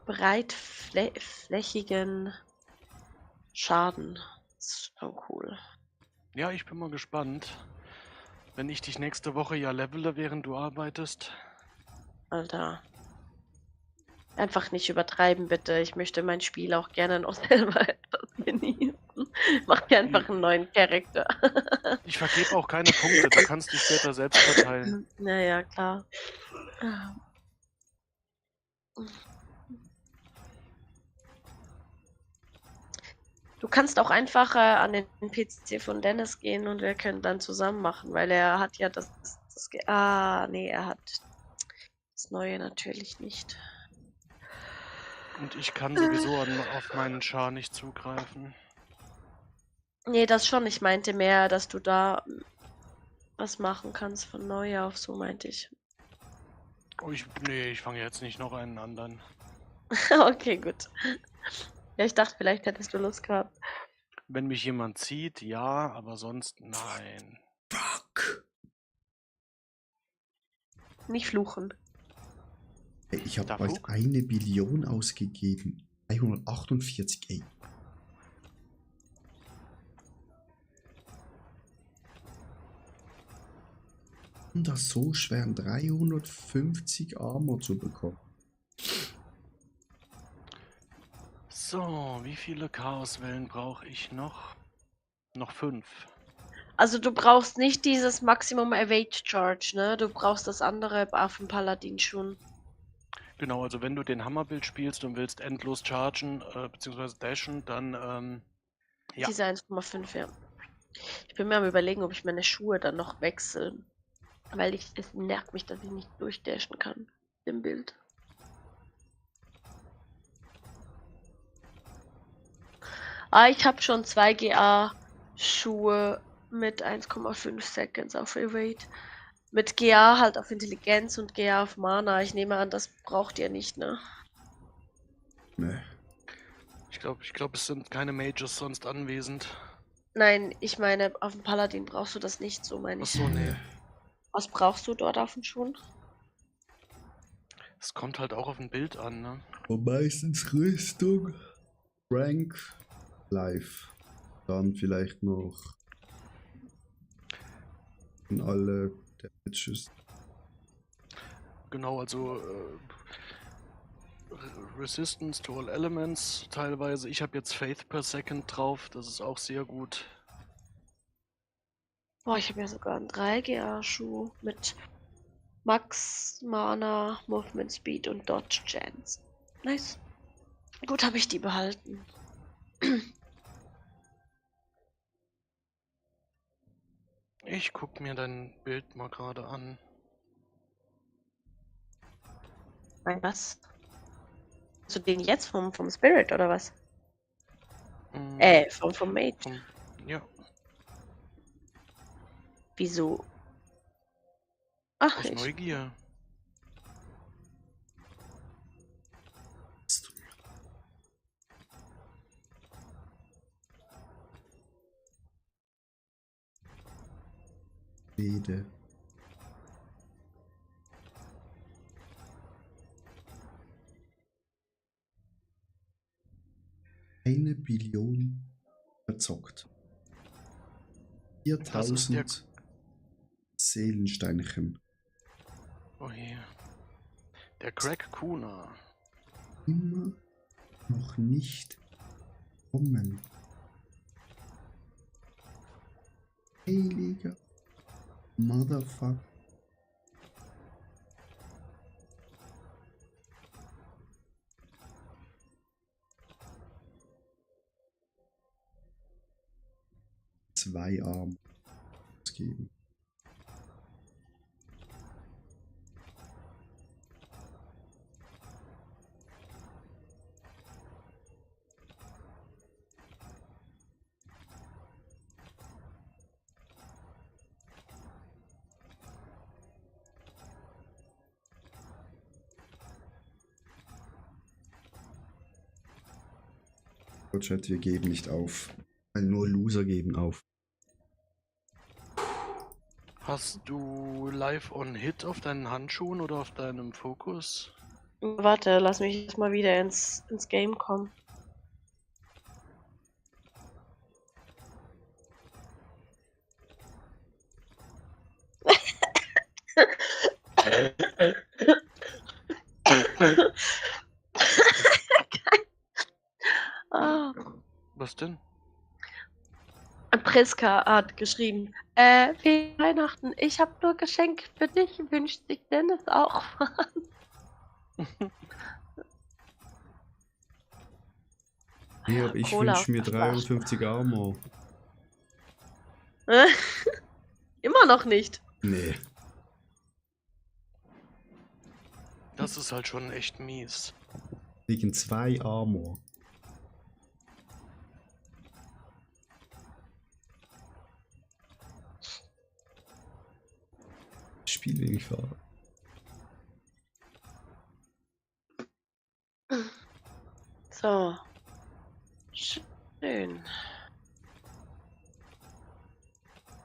breitflächigen Schaden. Das ist schon cool. Ja, ich bin mal gespannt. Wenn ich dich nächste Woche ja levele, während du arbeitest. Alter. Einfach nicht übertreiben, bitte. Ich möchte mein Spiel auch gerne noch selber etwas genießen. Mach mir einfach einen neuen Charakter. Ich vergebe auch keine Punkte, da kannst du später selbst verteilen. Naja, klar. Du kannst auch einfach an den PC von Dennis gehen und wir können dann zusammen machen, weil er hat ja nee, er hat das Neue natürlich nicht. Und ich kann sowieso auf meinen Char nicht zugreifen. Nee, das schon. Ich meinte mehr, dass du da was machen kannst von neu auf, so meinte ich. Oh, nee, ich fange jetzt nicht noch einen anderen. Okay, gut. Ja, ich dachte, vielleicht hättest du Lust gehabt. Wenn mich jemand zieht, ja, aber sonst nein. Fuck. Nicht fluchen. Ey, ich habe Da bald Fug? 1 Billion ausgegeben. 348, ey. Und das so schwer, 350 Armor zu bekommen. So, wie viele Chaoswellen brauche ich noch? Noch 5. Also du brauchst nicht dieses Maximum Evade Charge, ne? Du brauchst das andere auf dem Paladin schon. Genau, also wenn du den Hammerbild spielst und willst endlos chargen, beziehungsweise dashen, dann, ja. Diese 1,5, ja. Ich bin mir am Überlegen, ob ich meine Schuhe dann noch wechsle. Weil es nervt mich, dass ich nicht durchdashen kann. Im Bild. Ich habe schon 2 GA-Schuhe mit 1,5 Seconds auf Evade. Mit GA halt auf Intelligenz und GA auf Mana. Ich nehme an, das braucht ihr nicht, ne? Ne. Ich glaube, es sind keine Majors sonst anwesend. Nein, ich meine, auf dem Paladin brauchst du das nicht, so meine ich. Achso, nee. Was brauchst du dort auf den Schuhen? Es kommt halt auch auf ein Bild an, ne? Und meistens Rüstung, Rank, Life. Dann vielleicht noch in alle Damages. Genau, also Resistance to all Elements teilweise. Ich habe jetzt Faith per Second drauf, das ist auch sehr gut. Boah, ich habe ja sogar einen 3 GA-Schuh mit Max, Mana, Movement Speed und Dodge Chance. Nice. Gut, habe ich die behalten. Ich guck mir dein Bild mal gerade an. Was? Hast du den jetzt vom Spirit oder was? Vom Mage. Ja. Wieso? Ach, Aus Neugier. Rede. Eine Billion verzockt. 4000 Seelensteinchen. Oh je. Der Craig Kuna. Immer noch nicht kommen. Heiliger Motherfucker. Zwei Arme ausgeben. Chat, wir geben nicht auf. Nur Loser geben auf. Hast du Live on Hit auf deinen Handschuhen oder auf deinem Fokus? Warte, lass mich jetzt mal wieder ins Game kommen. Was denn? Priska hat geschrieben, wie Weihnachten, ich habe nur Geschenk für dich, wünscht sich Dennis auch. Nee, aber ich Cola wünsche mir auf der Flasche. 53 Armor. Immer noch nicht. Nee. Das ist halt schon echt mies. Liegen 2 Armor. Das Spiel will ich fahren. So. Schön.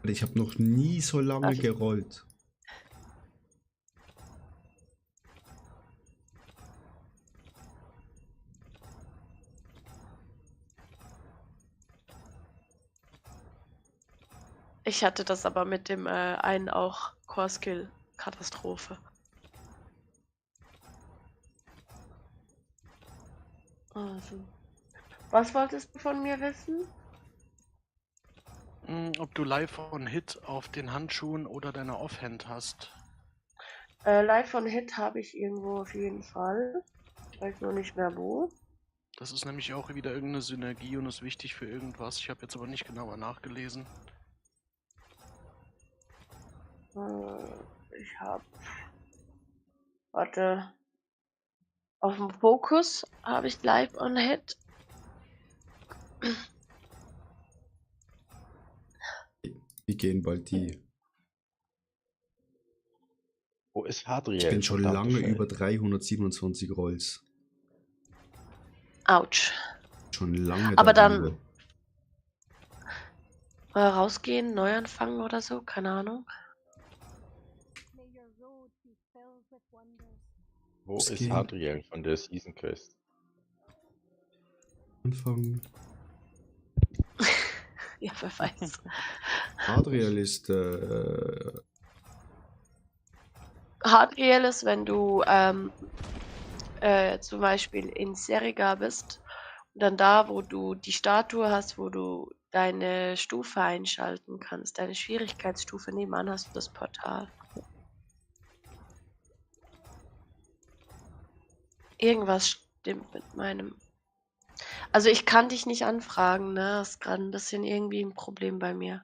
Ich habe noch nie so lange Also- gerollt. Ich hatte das aber mit dem einen auch Core-Skill-Katastrophe. Also. Was wolltest du von mir wissen? Ob du Live on Hit auf den Handschuhen oder deiner Offhand hast. Live on Hit habe ich irgendwo auf jeden Fall. Ich weiß nur nicht mehr wo. Das ist nämlich auch wieder irgendeine Synergie und ist wichtig für irgendwas. Ich habe jetzt aber nicht genauer nachgelesen. Ich habe. Warte. Auf dem Fokus habe ich Live on Hit. Wir gehen bald die. Wo ist Hadriel? Ich bin schon Verdammte lange Scheiße. über 327 Rolls. Autsch. Schon lange Aber darüber. dann rausgehen, neu anfangen oder so, keine Ahnung. May your road be filled with wonders. Wo Es ist geht. Hadriel von der Season Quest? Anfangen. Ja, wer weiß. Adriel ist Hadriel ist, wenn du zum Beispiel in Seriga bist und dann da, wo du die Statue hast, wo du deine Stufe einschalten kannst, deine Schwierigkeitsstufe, nebenan hast du das Portal. Irgendwas stimmt mit meinem. Also ich kann dich nicht anfragen, ne? Das ist gerade ein bisschen irgendwie ein Problem bei mir.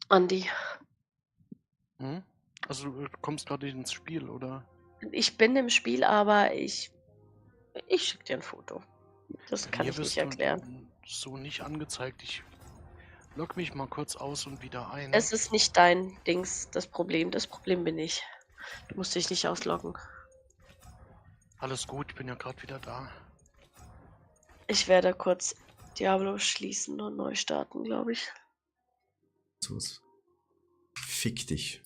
Andi. Also du kommst gerade nicht ins Spiel, oder? Ich bin im Spiel, aber ich schicke dir ein Foto. Das kann Mir ich nicht wirst du erklären. so nicht angezeigt. Ich log mich mal kurz aus und wieder ein. Es ist nicht dein Dings, das Problem. Das Problem bin ich. Du musst dich nicht ausloggen. Alles gut, ich bin ja gerade wieder da. Ich werde kurz Diablo schließen und neu starten, glaube ich. sowas. Fick dich.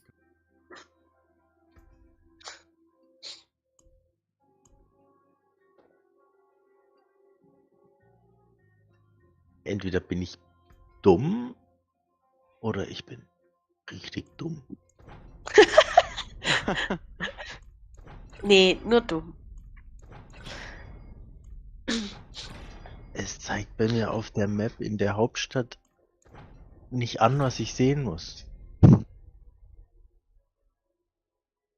Entweder bin ich dumm oder ich bin richtig dumm. Nee, nur dumm. Es zeigt bei mir auf der Map in der Hauptstadt nicht an, was ich sehen muss.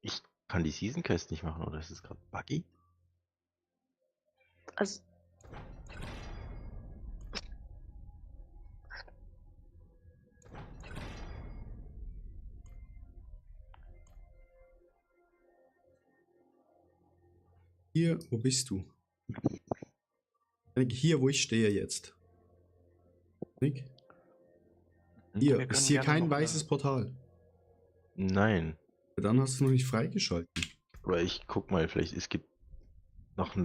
Ich kann die Season Quest nicht machen, oder ist es gerade buggy? Also, Hier, wo bist du? Hier, wo ich stehe jetzt. Nick? Hier, Wir können ist hier gerne kein noch weißes Portal. Nein. Dann hast du es noch nicht freigeschalten. Aber ich guck mal, vielleicht es gibt noch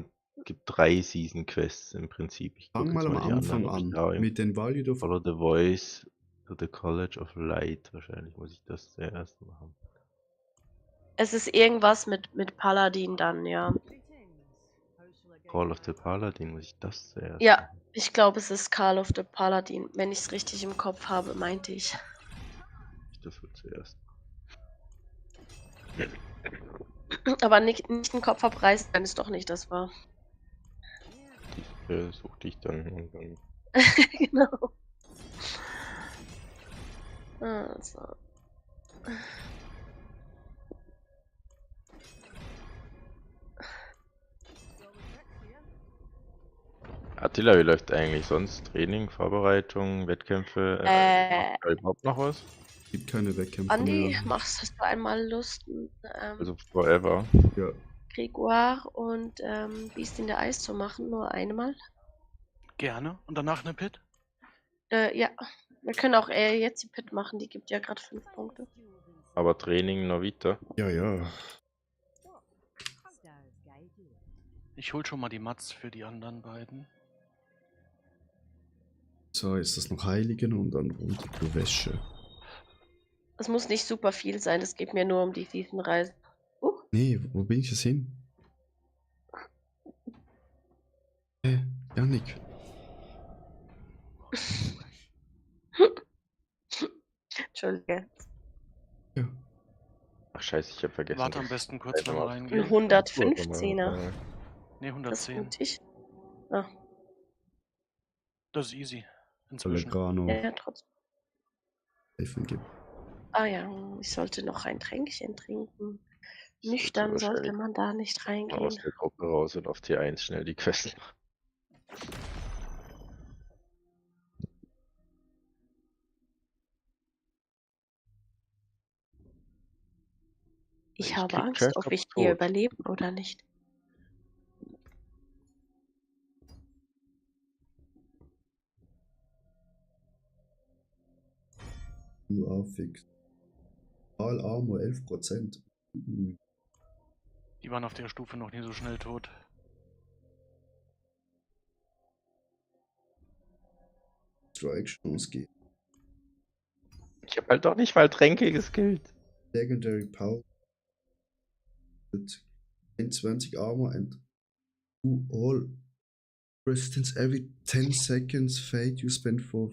gibt 3 Season Quests im Prinzip. Ich guck Fang mal jetzt am die Anfang anderen, ob ich an. da Mit den Value of Follow the Voice to the College of Light. Wahrscheinlich muss ich das zuerst machen. es ist irgendwas mit Paladin dann, ja. Call of the Paladin, muss ich das zuerst Ja, machen? ich glaube, es ist Call of the Paladin. Wenn ich es richtig im Kopf habe, meinte ich. Ich das wohl zuerst. Aber nicht im Kopf habe, reißt, wenn es doch nicht das war. Such dich dann und dann. Genau. Also. Attila, wie läuft eigentlich sonst? Training, Vorbereitung, Wettkämpfe? Macht da überhaupt noch was? Gibt keine Wettkämpfe Andi, mehr. hast du einmal Lust, Also forever. Ja. Grégoire und Biest in der Eis zu machen? Nur einmal? Gerne. Und danach eine Pit? Ja. Wir können auch jetzt die Pit machen, die gibt ja gerade 5 Punkte. Aber Training Novita. Ja, ja. Stars guide you. Ich hol schon mal die Mats für die anderen beiden. So, ist das noch Heiligen und dann runter zur Wäsche. Es muss nicht super viel sein, es geht mir nur um die Season-Reise. Nee, wo bin ich jetzt hin? Janik. Entschuldige. Ja. Ach scheiße, ich hab vergessen. Warte am besten kurz beim Ein Reingehen. 115er. Ne, Das 110. ist ich. Ah, Das ist easy. Inzwischen. Pellegrano ja, trotzdem. helfen gibt. Ah ja, ich sollte noch ein Tränkchen trinken. Nüchtern sollte man da nicht reingehen. Aus der Gruppe raus und auf T1 schnell die Quests machen. Ich Ich habe krieg Angst, Jack ob ab ich hier tot. überlebe oder nicht. You are fixed. All Armor 11%. Die waren auf der Stufe noch nie so schnell tot. Strike Chance geht. Ich hab halt doch nicht mal Tränke geskillt. Legendary Power. With 20 Armor and do all resistance every 10 seconds. Fate you spend for.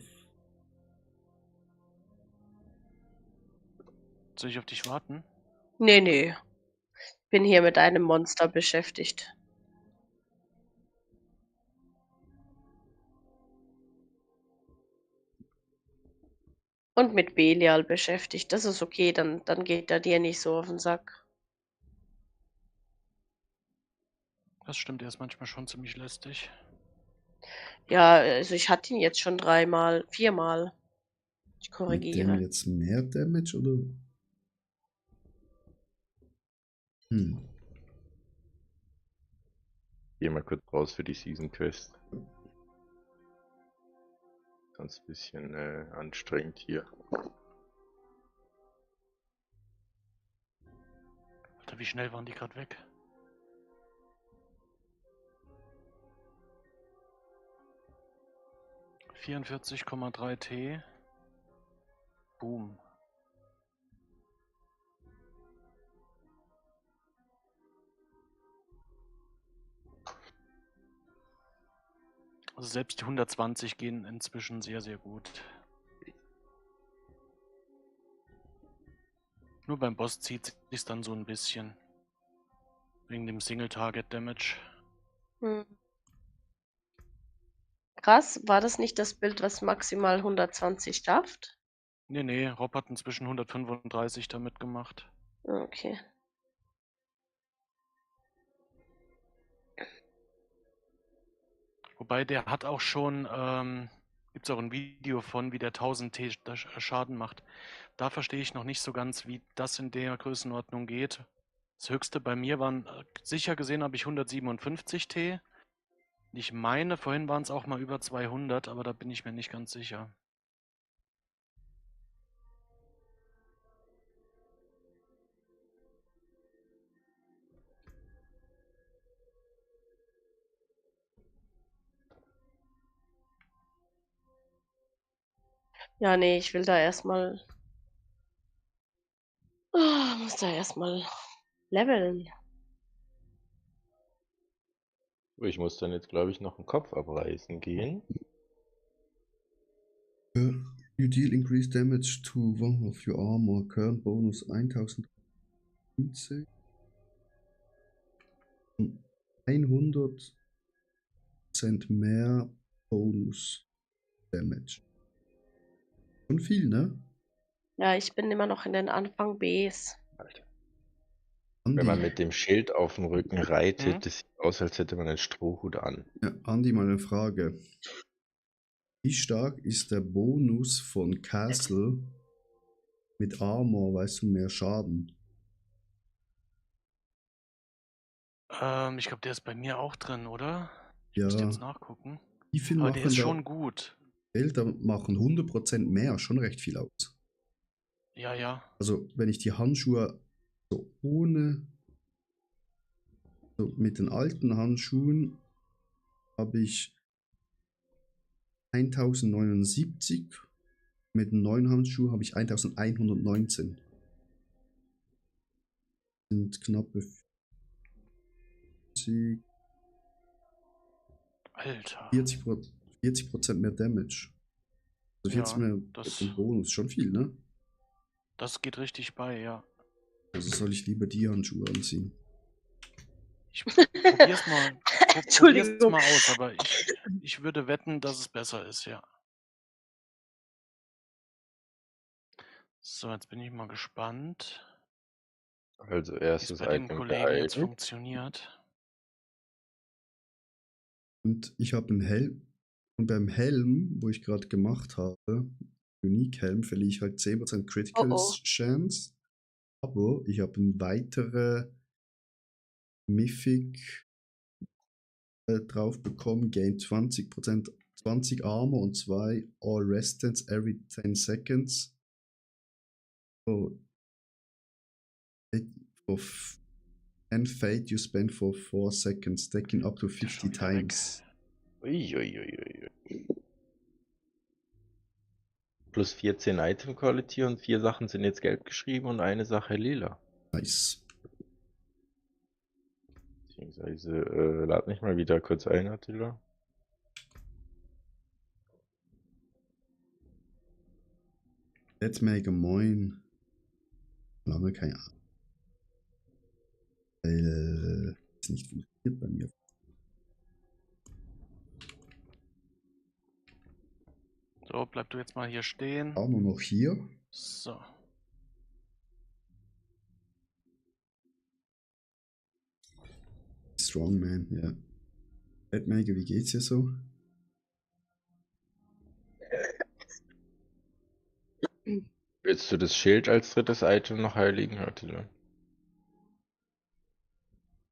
Soll ich auf dich warten? Nee, nee. Bin hier mit einem Monster beschäftigt. Und mit Belial beschäftigt. Das ist okay, dann geht er dir nicht so auf den Sack. Das stimmt, er ist manchmal schon ziemlich lästig. Ja, also ich hatte ihn jetzt schon 3-mal, 4-mal. Ich Mit dem korrigiere. jetzt mehr Damage oder? Geh mal kurz raus für die Season Quest. Sonst ein bisschen anstrengend hier. Alter, wie schnell waren die gerade weg? $44,3 T. Boom. Also selbst die 120 gehen inzwischen sehr, sehr gut. Nur beim Boss zieht sich dann so ein bisschen. Wegen dem Single-Target-Damage. Krass, war das nicht das Bild, was maximal 120 schafft? Nee, Rob hat inzwischen 135 damit gemacht. Okay. Wobei der hat auch schon, gibt es auch ein Video von, wie der 1000 T Schaden macht. Da verstehe ich noch nicht so ganz, wie das in der Größenordnung geht. Das höchste bei mir waren, sicher gesehen habe ich 157 T. Ich meine, vorhin waren es auch mal über 200, aber da bin ich mir nicht ganz sicher. Ja, nee, ich will da erstmal. Muss da erstmal leveln. Ich muss dann jetzt, glaube ich, noch einen Kopf abreißen gehen. You deal increased damage to one of your armor. Current bonus 1050. 100% mehr Bonus Damage. Schon viel, ne? Ja, ich bin immer noch in den Anfang Bs. Alter. Wenn man Andi, mit dem Schild auf dem Rücken reitet, Hm? das sieht aus, als hätte man einen Strohhut an. ja, Andi, mal eine Frage. Wie stark ist der Bonus von Castle mit Armor, weißt du, mehr Schaden? Ich glaube, der ist bei mir auch drin, oder? Ich Ja. müsste jetzt nachgucken. Wie viel Aber der machen ist da schon gut. Felder machen 100% mehr, schon recht viel aus. Ja, ja. Also, wenn ich die Handschuhe so ohne, so mit den alten Handschuhen habe ich 1079, mit den neuen Handschuhen habe ich 1119. Sind knappe 40, Alter. 40% mehr Damage. Also 40 Ja, mehr das, Bonus, schon viel, ne? das geht richtig bei, ja. Also soll ich lieber die Handschuhe anziehen. Ich probier's mal, probier's Entschuldigung. mal aus, aber ich würde wetten, dass es besser ist, ja. So, jetzt bin ich mal gespannt, Also wie es erstes bei den Item Kollegen jetzt geheilt. funktioniert. Und ich habe einen Helm. Und beim Helm, wo ich gerade gemacht habe, Unique Helm, verliere ich halt 10% Critical Oh, oh. Chance. Aber ich habe eine weitere Mythic drauf bekommen, gain 20%, 20 Armor und 2 All Restants every 10 seconds. So, for 10 Fate you spend for 4 seconds, stacking up to Ist ja 50 schon wieder weg. times. Uiuiuiui. Plus 14 Item Quality und 4 Sachen sind jetzt gelb geschrieben und eine Sache lila. Nice. Beziehungsweise, lad mich mal wieder kurz ein, Attila. Let's make a moin. Lange keine Ahnung. Weil es nicht funktioniert bei mir. So, bleib du jetzt mal hier stehen. Auch nur noch hier. So. Strongman, ja. Batmaker, wie geht's dir so? Willst du das Schild als drittes Item noch heiligen, Attila?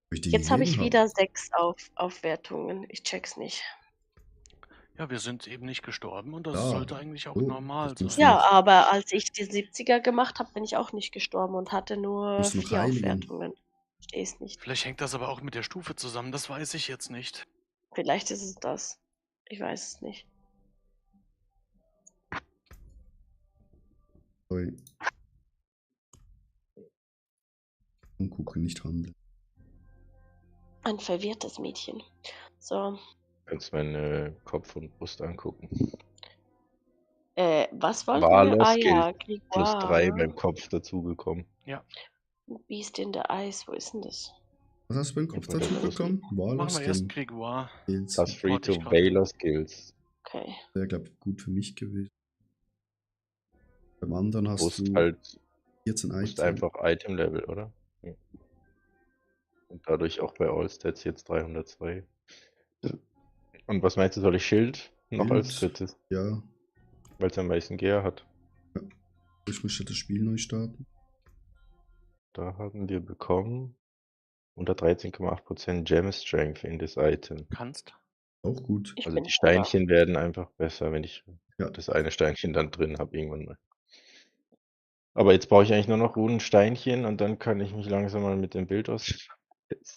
Wo ich dir Jetzt habe ich gegeben wieder 6 Aufwertungen. Ich check's nicht. Ja, wir sind eben nicht gestorben und das Ja. sollte eigentlich auch Oh, normal das musst sein. du Ja, noch, aber als ich die 70er gemacht habe, bin ich auch nicht gestorben und hatte nur musst du noch 4 heiligen. Aufwertungen. Verstehe es nicht. Vielleicht hängt das aber auch mit der Stufe zusammen, das weiß ich jetzt nicht. Vielleicht ist es das. Ich weiß es nicht. Sorry. Angucken, nicht handeln. Ein verwirrtes Mädchen. So. Kannst meine Kopf und Brust angucken. Was wollten wir? Walos Ah ja, gilt plus 3 Grégoire, beim ne? Kopf dazugekommen. Ja. Beast in the Eyes, wo ist denn das? Was hast du beim Kopf Gib mir dazu den Brust. bekommen? Machen Wahllos wir erst Skin. Grégoire. Skills. Plus 3 Wollte ich to grad. Valor Skills. Okay. Wäre, glaube ich, gut für mich gewesen. Beim anderen hast Brust du halt, 14 Brust Items. einfach Item Level, oder? Ja. Und dadurch auch bei All-Stats jetzt 302. Und was meinst du, soll ich Schild noch als Schild. drittes? Ja, Weil es am meisten Gear hat. ich möchte das Spiel neu starten. Da haben wir bekommen unter 13,8% Gem Strength in das Item. Kannst. Auch gut. Ich Also bin die schneller. Steinchen werden einfach besser, wenn ich Ja. das eine Steinchen dann drin habe irgendwann mal. Aber jetzt brauche ich eigentlich nur noch Runensteinchen und dann kann ich mich langsam mal mit dem Bild aussetzen.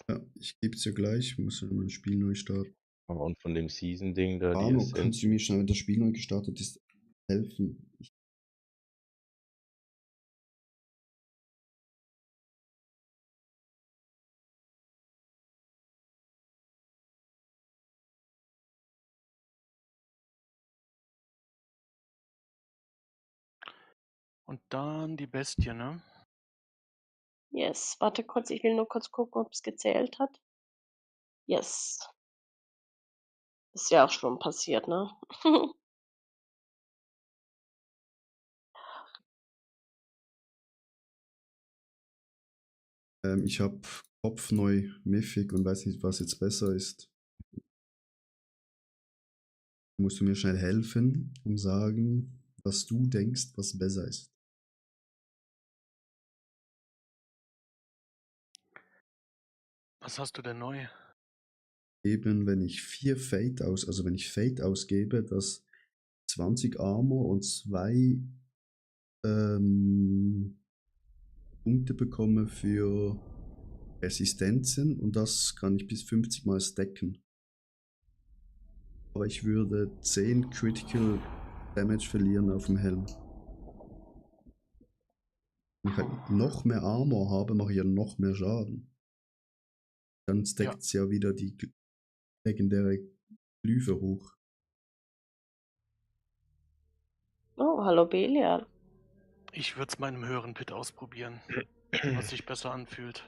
Ja, ich gebe es dir gleich. Ich muss ja mein Spiel neu starten. Aber und von dem Season-Ding da, die Arno, Essenz. kannst du mir schnell, wenn das Spiel neu gestartet ist, helfen? Und dann die Bestie, ne? Yes. Warte kurz, ich will nur kurz gucken, ob es gezählt hat. Yes. Ist ja auch schon passiert, ne? Ich habe Kopf neu Mythic und weiß nicht, was jetzt besser ist. Musst du mir schnell helfen und sagen, was du denkst, was besser ist. Was hast du denn neu? Eben, wenn ich 4 Fate also wenn ich Fate ausgebe, dass 20 Armor und 2 Punkte bekomme für Resistenzen und das kann ich bis 50 Mal stacken. Aber ich würde 10 Critical Damage verlieren auf dem Helm. Wenn ich halt noch mehr Armor habe, mache ich ja noch mehr Schaden. Dann stackt es ja wieder die legendäre Glyphe hoch. Oh, hallo Belial. Ich würde es mal im höheren Pit ausprobieren, was sich besser anfühlt.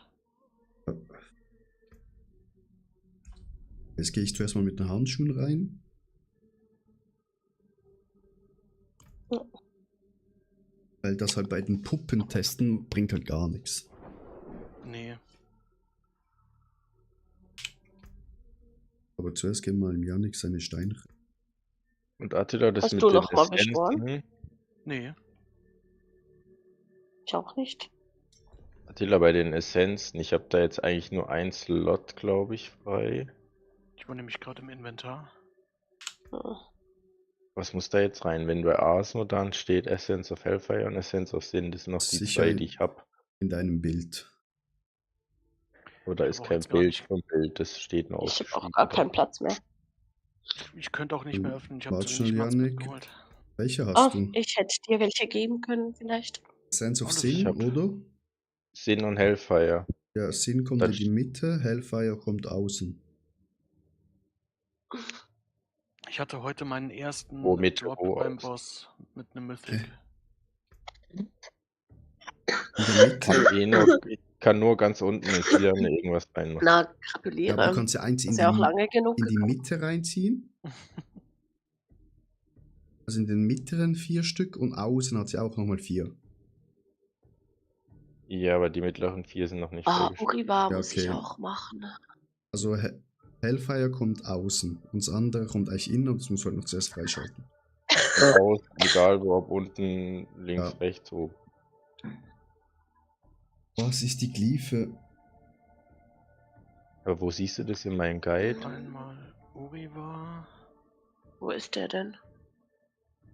Jetzt gehe ich zuerst mal mit den Handschuhen rein. Ja. Weil das halt bei den Puppen testen bringt halt gar nichts. Nee. Aber zuerst gehen wir mal im Yannick seine Steine. Und Attila, das Hast mit du den noch mal Essenzen, beschworen? Nee. Ich auch nicht. Attila, bei den Essenzen, ich habe da jetzt eigentlich nur ein Slot, glaube ich, frei. Ich war nämlich gerade im Inventar. Hm. Was muss da jetzt rein? Wenn bei Asmodan steht Essence of Hellfire und Essence of Sin, das sind noch die Sicher zwei, die ich habe. in deinem Bild. Oder Ich ist hab auch kein jetzt gar Bild nicht- vom Bild, das steht noch Ich habe auch ausgeschrieben. gar keinen Platz mehr. Ich könnte auch nicht mehr öffnen. Ich habe Warte zu schnell, wenig Platz Yannick. mitgeholt. Welche hast Oh, du? ich hätte dir welche geben können, vielleicht. Sense of Alles. Sin, Ich hab- oder? Sin und Hellfire. Ja, Sin kommt Das- in die Mitte, Hellfire kommt außen. Ich hatte heute meinen ersten Wo Mitte, Drop wo beim außen? Boss mit einem Mythic. In der Mitte. Ich kann nur ganz unten in Tierne irgendwas reinmachen. Na, Ja, gratuliere. aber du kannst ja eins Ist ja auch lange genug in die gekommen. Mitte reinziehen. Also in den mittleren 4 Stück und außen hat sie auch nochmal 4. Ja, aber die mittleren 4 sind noch nicht Ah, freigeschaltet. Uriwa Ja, muss ich okay. auch machen. Also Hellfire kommt außen und das andere kommt eigentlich innen und das muss halt noch zuerst freischalten. Aus, egal wo, ob unten, links, Ja. rechts, oben. Was ist die Glyphe? Aber wo siehst du das in meinem Guide? Einmal Uriwa. Wo ist der denn?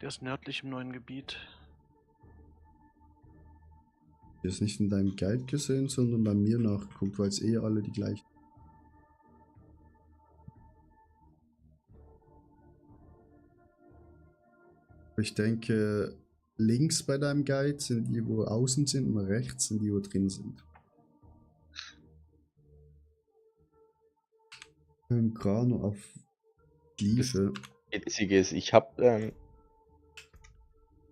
Der ist nördlich im neuen Gebiet. Ich habe es nicht in deinem Guide gesehen, sondern bei mir nachgeguckt, weil es eh alle die gleichen. Ich denke, links bei deinem Guide sind die, wo außen sind, und rechts sind die, wo drin sind. Grano auf Glyphe. Witzige ist, ich habe,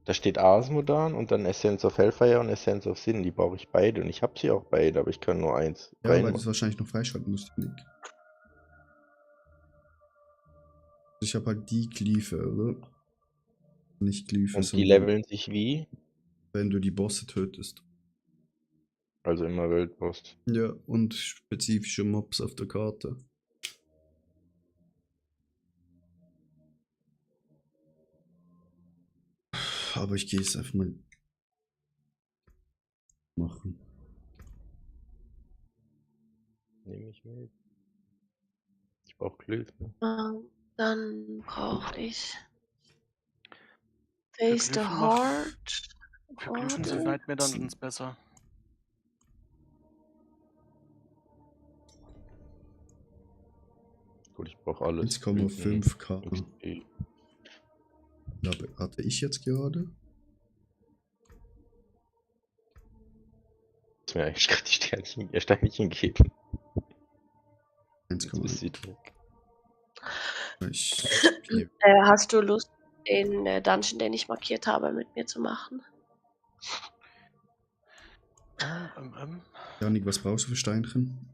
da steht Asmodan und dann Essence of Hellfire und Essence of Sin, die brauche ich beide und ich habe sie auch beide, aber ich kann nur eins Ja, weil du reinmachen. es wahrscheinlich noch freischalten musst, Nick. Ich habe halt die Glyphe, oder? Nicht Glyphe, Und die sondern leveln sich wie? wenn du die Bosse tötest. Also immer Weltpost. Ja, und spezifische Mobs auf der Karte. Aber ich gehe es einfach mal machen. Nehme ich mit. Ich brauche Glyphen. Dann brauche ich Für Face the Glyphen Heart. Für Glyphen sind Nightmare Dungeons besser. Gut, ich brauche alles. 1,5k. XP. Ja, hatte ich jetzt gerade? Ist mir eigentlich gerade die Steinchen geben. Jetzt ist 1,5. sie weg. Hast du Lust, den Dungeon, den ich markiert habe, mit mir zu machen? Janik, was brauchst du für Steinchen?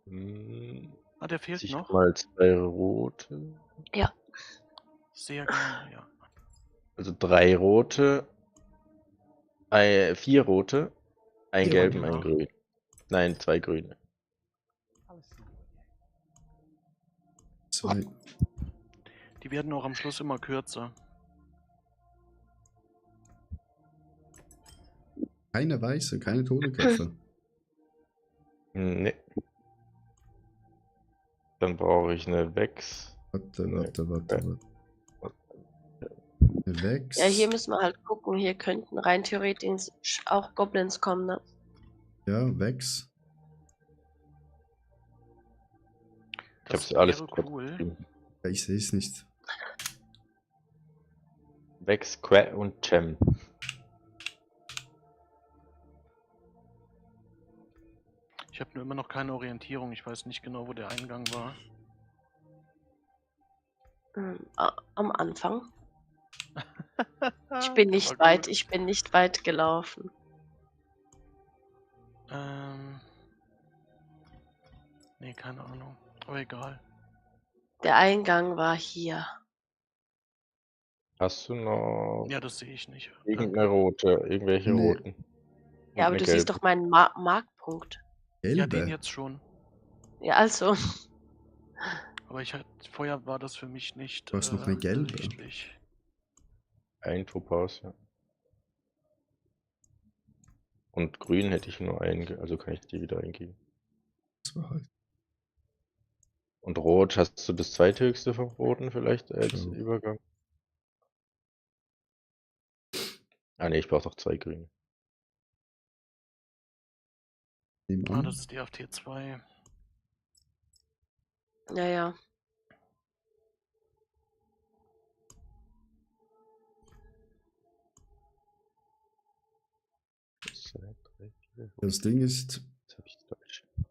Der fehlt Ich noch. mal 2 rote. Ja. Sehr gerne, ja. Also 3 rote. 4 rote. Ein Ja, gelben, genau. ein grün. Nein, 2 grüne. Zwei. Die werden auch am Schluss immer kürzer. Keine weiße, keine Totenköpfe. Nee. Dann brauche ich eine Vex. Warte. Eine Vex. Ja, hier müssen wir halt gucken. Hier könnten rein theoretisch auch Goblins kommen, ne? Ja, Vex. Ich Das hab's alles wäre cool. Ja, ich sehe es nicht. Vex, Qua und Gem. Ich habe nur immer noch keine Orientierung. Ich weiß nicht genau, wo der Eingang war. Am Anfang. Ich bin nicht Aber weit, gut. ich bin nicht weit gelaufen. Nee, keine Ahnung. Aber egal. Der Eingang war hier. Hast du noch Ja, das sehe ich nicht. irgendeine rote, irgendwelche Nee. roten? Und Ja, aber eine du siehst gelbe. doch meinen Markpunkt. Ja, den Gelbe. jetzt schon. Ja, also. Aber vorher war das für mich nicht Du hast noch eine gelbe. ersichtlich. Ein Topaz, ja. Und grün hätte ich nur einen, also kann ich die wieder eingeben. Das war halt. Und rot, hast du das zweithöchste vom roten vielleicht als Ja. Übergang? Ah ne, ich brauche doch 2 grüne. Nebenan. Das ist die auf Tier 2. Ja. 2, 3, 4, Das Ding ist, jetzt habe ich Deutsch. ich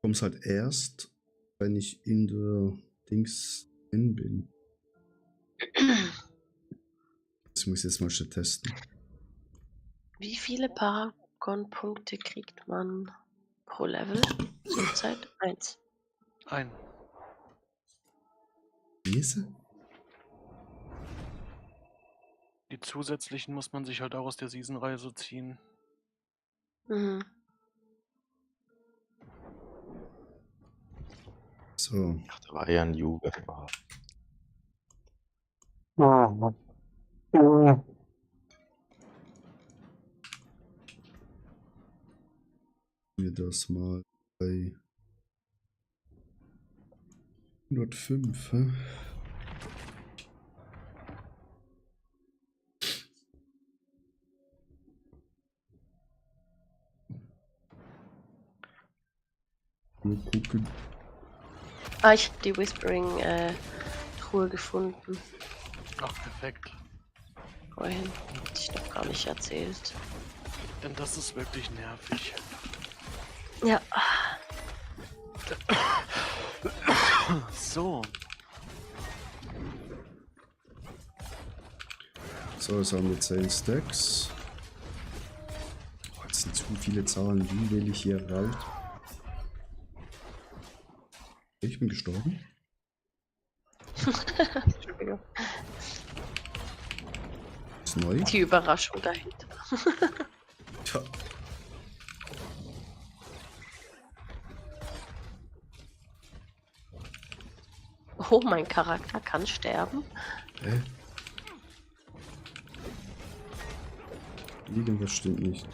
komme halt erst, wenn ich in der Dings drin bin. Das muss ich jetzt mal schon testen. Wie viele Paragon-Punkte kriegt man pro Level? Zurzeit 1. Ein. Diese? Die zusätzlichen muss man sich halt auch aus der Season-Reise ziehen. Mhm. So. Ach, da war ja ein Jugend. Mir das mal bei 105. Hä? Nur gucken. Ich habe die Whispering-Truhe gefunden. Ach, perfekt. Vorhin. Hätte ich noch gar nicht erzählt. Denn das ist wirklich nervig. Ja. So. So, jetzt haben wir 10 Stacks. Oh, jetzt sind zu viele Zahlen. Wie will ich hier raus? Ich bin gestorben. Entschuldigung. Ist neu. Die Überraschung dahinter. Tja. Oh, mein Charakter kann sterben. Irgendwas stimmt nicht.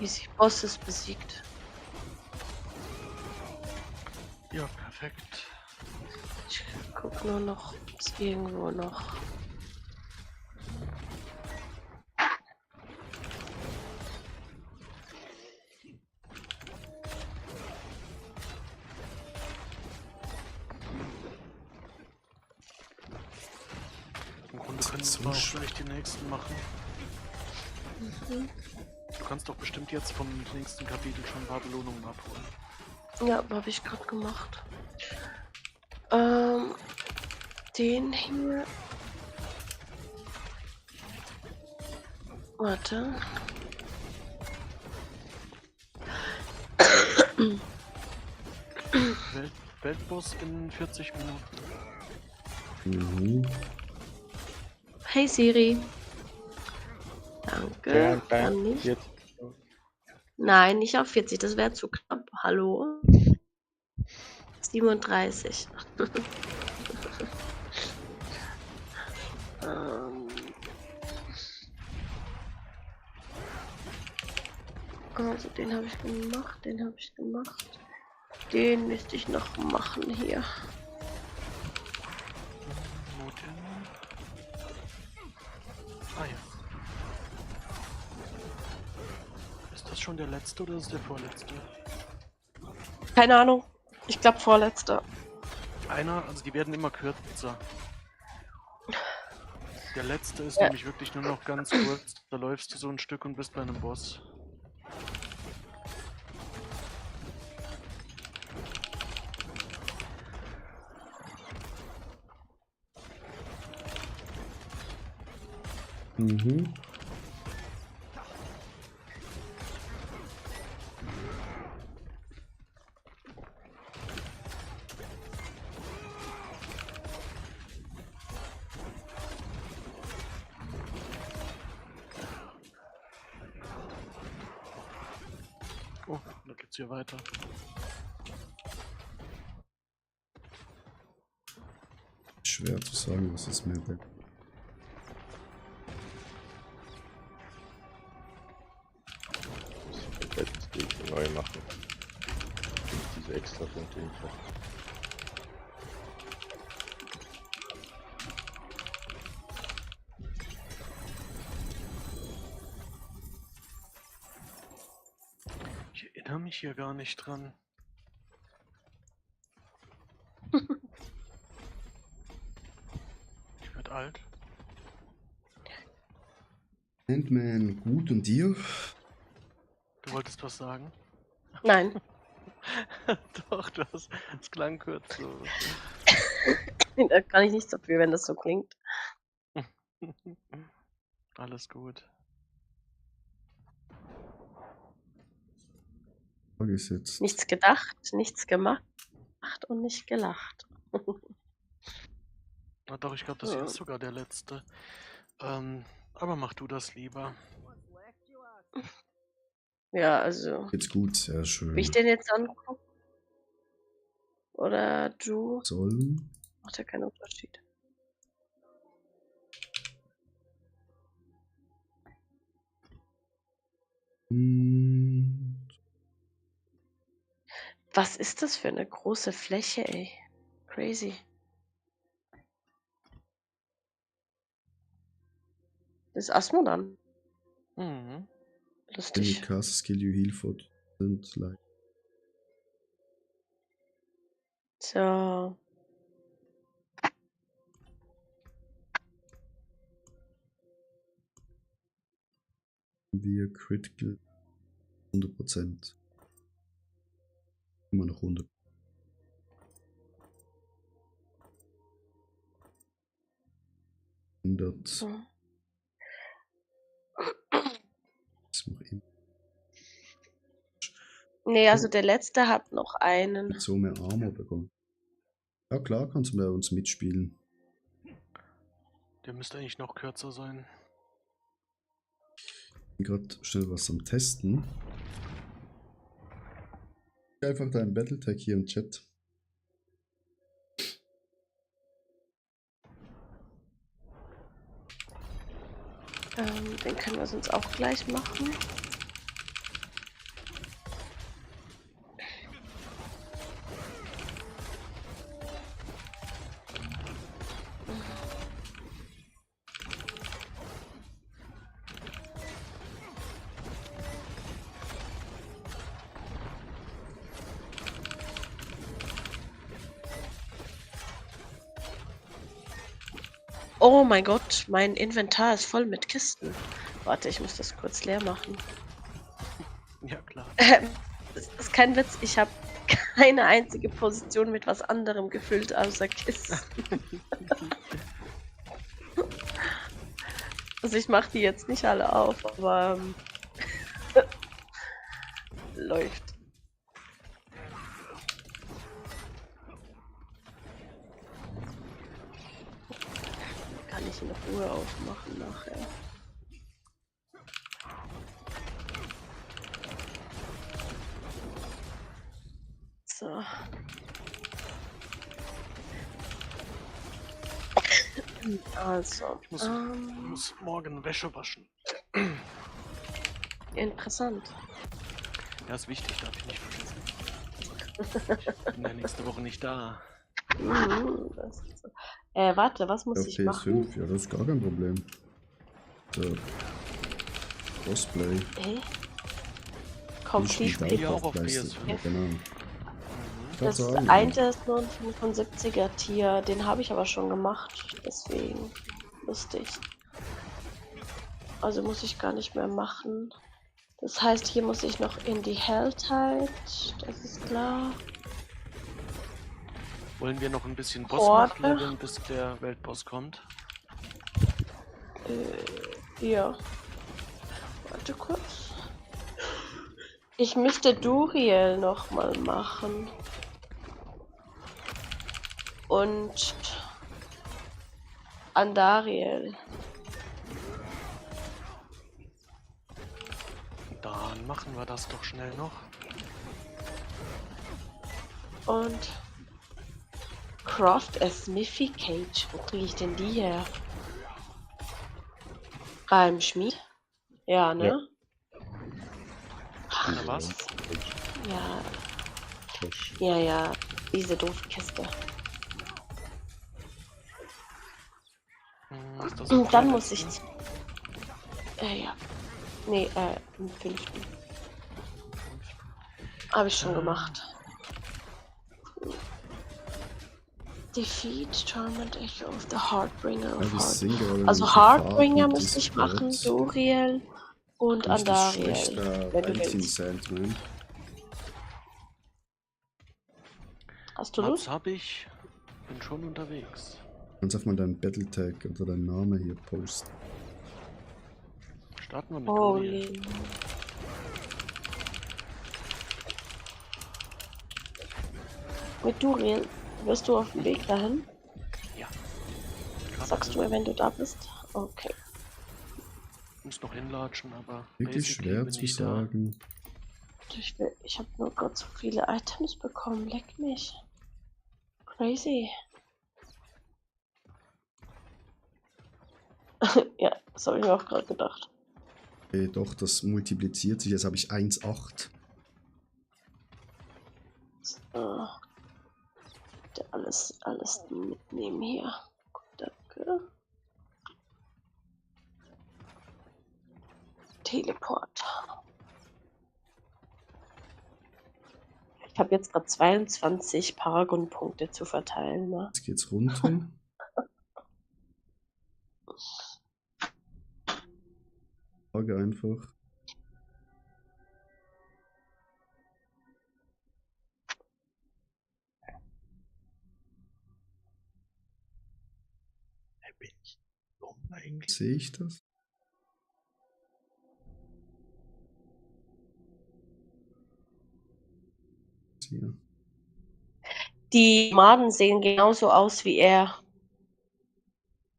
Easy Boss ist besiegt. Ja, perfekt. Ich guck nur noch, ist irgendwo noch. Im Grunde können wir auch gleich die nächsten machen. Du kannst doch bestimmt jetzt vom nächsten Kapitel schon ein paar Belohnungen abholen. Ja, habe ich gerade gemacht. Den hier Warte. Weltboss in 40 Minuten. Mhm. Hey Siri. Danke. Dann nicht. Jetzt. Nein, nicht auf 40, das wäre zu knapp. Hallo? 37. Also den habe ich gemacht, den habe ich gemacht. Den müsste ich noch machen hier. Ah ja. Ist das schon der letzte oder ist es der vorletzte? Keine Ahnung. Ich glaube vorletzter. Also die werden immer kürzer. Der letzte ist Ja. nämlich wirklich nur noch ganz kurz. Da läufst du so ein Stück und bist bei einem Boss. Mhm. Oh, da geht's hier weiter. Schwer zu sagen, was es mir bleibt. Jetzt die neu machen. Diese extra Punkte einfach. Ich erinnere mich hier gar nicht dran. Ich werde alt. Ant-Man, gut und dir? Du wolltest was sagen? Nein. Doch, das klang kurz so. Da kann ich nichts dafür, wenn das so klingt. Alles gut. Vorgesetzt. Nichts gedacht, nichts gemacht und nicht gelacht. Na doch, ich glaube, das hier Ja. ist sogar der letzte. Aber mach du das lieber. What's left, you ask? Ja, also. Jetzt gut, sehr schön. Will ich den jetzt angucken? Oder du? Sollen? Macht ja keinen Unterschied. Was ist das für eine große Fläche, ey? Crazy. Das ist Asmodan. Mhm. Any Lustig. cast skill you heal for sind like. So. Wir critical 100%. Immer noch 100. So. Das mache ich Nee, also der letzte hat noch einen. mit so mehr Armor bekommen. Ja klar, kannst du bei uns mitspielen. Der müsste eigentlich noch kürzer sein. Ich bin gerade schnell was am Testen. Einfach deinen Battletech hier im Chat. Den können wir sonst auch gleich machen. Oh mein Gott, mein Inventar ist voll mit Kisten. Warte, ich muss das kurz leer machen. Ja, klar. Das ist kein Witz, ich habe keine einzige Position mit was anderem gefüllt außer Kisten. Also ich mache die jetzt nicht alle auf, aber läuft. Kann ich in Ruhe aufmachen nachher. So. Also, Ich muss morgen Wäsche waschen. interessant. Ja, ist wichtig, darf ich nicht vergessen. Ich bin ja nächste Woche nicht da. Das ist so. Warte, was muss Auf ich machen? PS5, ja, das ist gar kein Problem. So. Crossplay. Complete Ich spiele Spiel auch auf PlayStation. PS5. Genau. Das Kannst du sagen, eine ist nur ein 75er Tier, den habe ich aber schon gemacht, deswegen lustig. Also muss ich gar nicht mehr machen. Das heißt, hier muss ich noch in die Helltide, das ist klar. Wollen wir noch ein bisschen Horde. Bossmacht leveln, bis der Weltboss kommt? Ja. Warte kurz. Ich müsste Duriel noch mal machen. Und Andariel. Dann machen wir das doch schnell noch. Und Craft a Smithy Cage. Wo kriege ich denn die her? Beim Schmied? Ja, ne? Oder was? Ja. Ja, ja. Diese doofe Kiste. Ist das Und dann am muss ich. letzten? Ja. Nee, im 5. Habe ich schon gemacht. Defeat Torment Echo of the Heartbringer of Heart. Also Heartbringer muss ich machen, Duriel und Andariel. Wenn du willst. Sandman. Hast du Was Lust? hab ich? Bin schon unterwegs. Kannst auf mal deinen Battletag oder deinen Namen hier posten. Starten wir mit Duriel. Holy. Mit Duriel wirst du auf dem Weg dahin? Ja. Sagst du mir, wenn du da bist? Okay. Muss noch hinlatschen, aber Wirklich basically schwer bin zu ich da. sagen. Ich habe nur gerade so viele Items bekommen. Leck mich. Crazy. Ja, das habe ich mir auch gerade gedacht. Doch, das multipliziert sich. Jetzt habe ich 1,8. So. Bitte alles mitnehmen hier. Gut, danke. Teleport. Ich habe jetzt gerade 22 Paragon-Punkte zu verteilen. Ne? Jetzt geht's runter. Frage einfach. Bin ich dumm eigentlich? Sehe ich das? Hier. Die Maden sehen genauso aus wie er.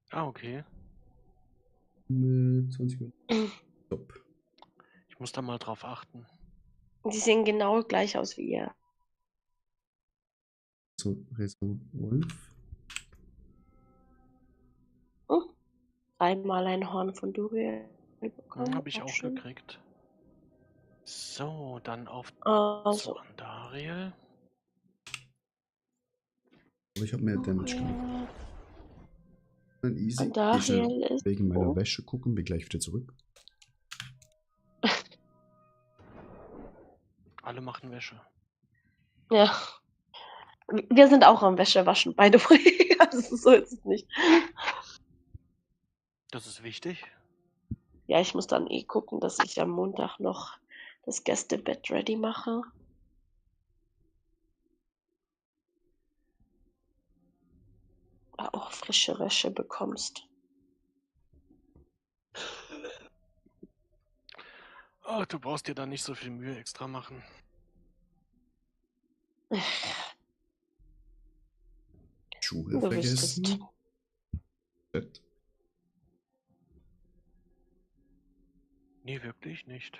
Ah, okay. Mit 20 Minuten. Stopp. Ich muss da mal drauf achten. Die sehen genau gleich aus wie er. So, Wolf. Einmal ein Horn von Duriel bekommen. Habe ich auch schön. gekriegt. So, dann auf Also. zu Andariel. Aber ich habe mehr Damage gemacht. Dann easy. Andariel Geh schnell ist wegen meiner so. Wäsche gucken, bin gleich wieder zurück. Alle machen Wäsche. Ja. Wir sind auch am Wäschewaschen, by the way. Also so ist es nicht. Das ist wichtig. Ja, ich muss dann gucken, dass ich am Montag noch das Gästebett ready mache. Auch frische Wäsche bekommst. Ach, du brauchst dir da nicht so viel Mühe extra machen. Schuhe Du wüsstest. vergessen. Chat. Nee, wirklich nicht.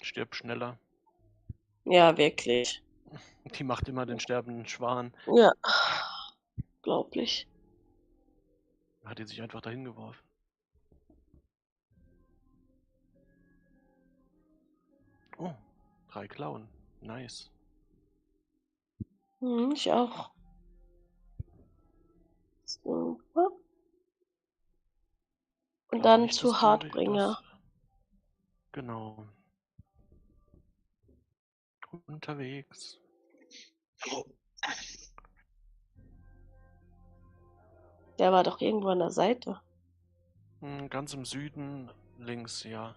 Stirb schneller. Ja, wirklich. Die macht immer den sterbenden Schwan. Ja. Unglaublich. Hat die sich einfach dahin geworfen. Oh, 3 Klauen. Nice. Ich auch. So. Und Glaub dann nicht, dass zu du Hardbringer. Genau. Unterwegs. Der war doch irgendwo an der Seite. Ganz im Süden, links, ja.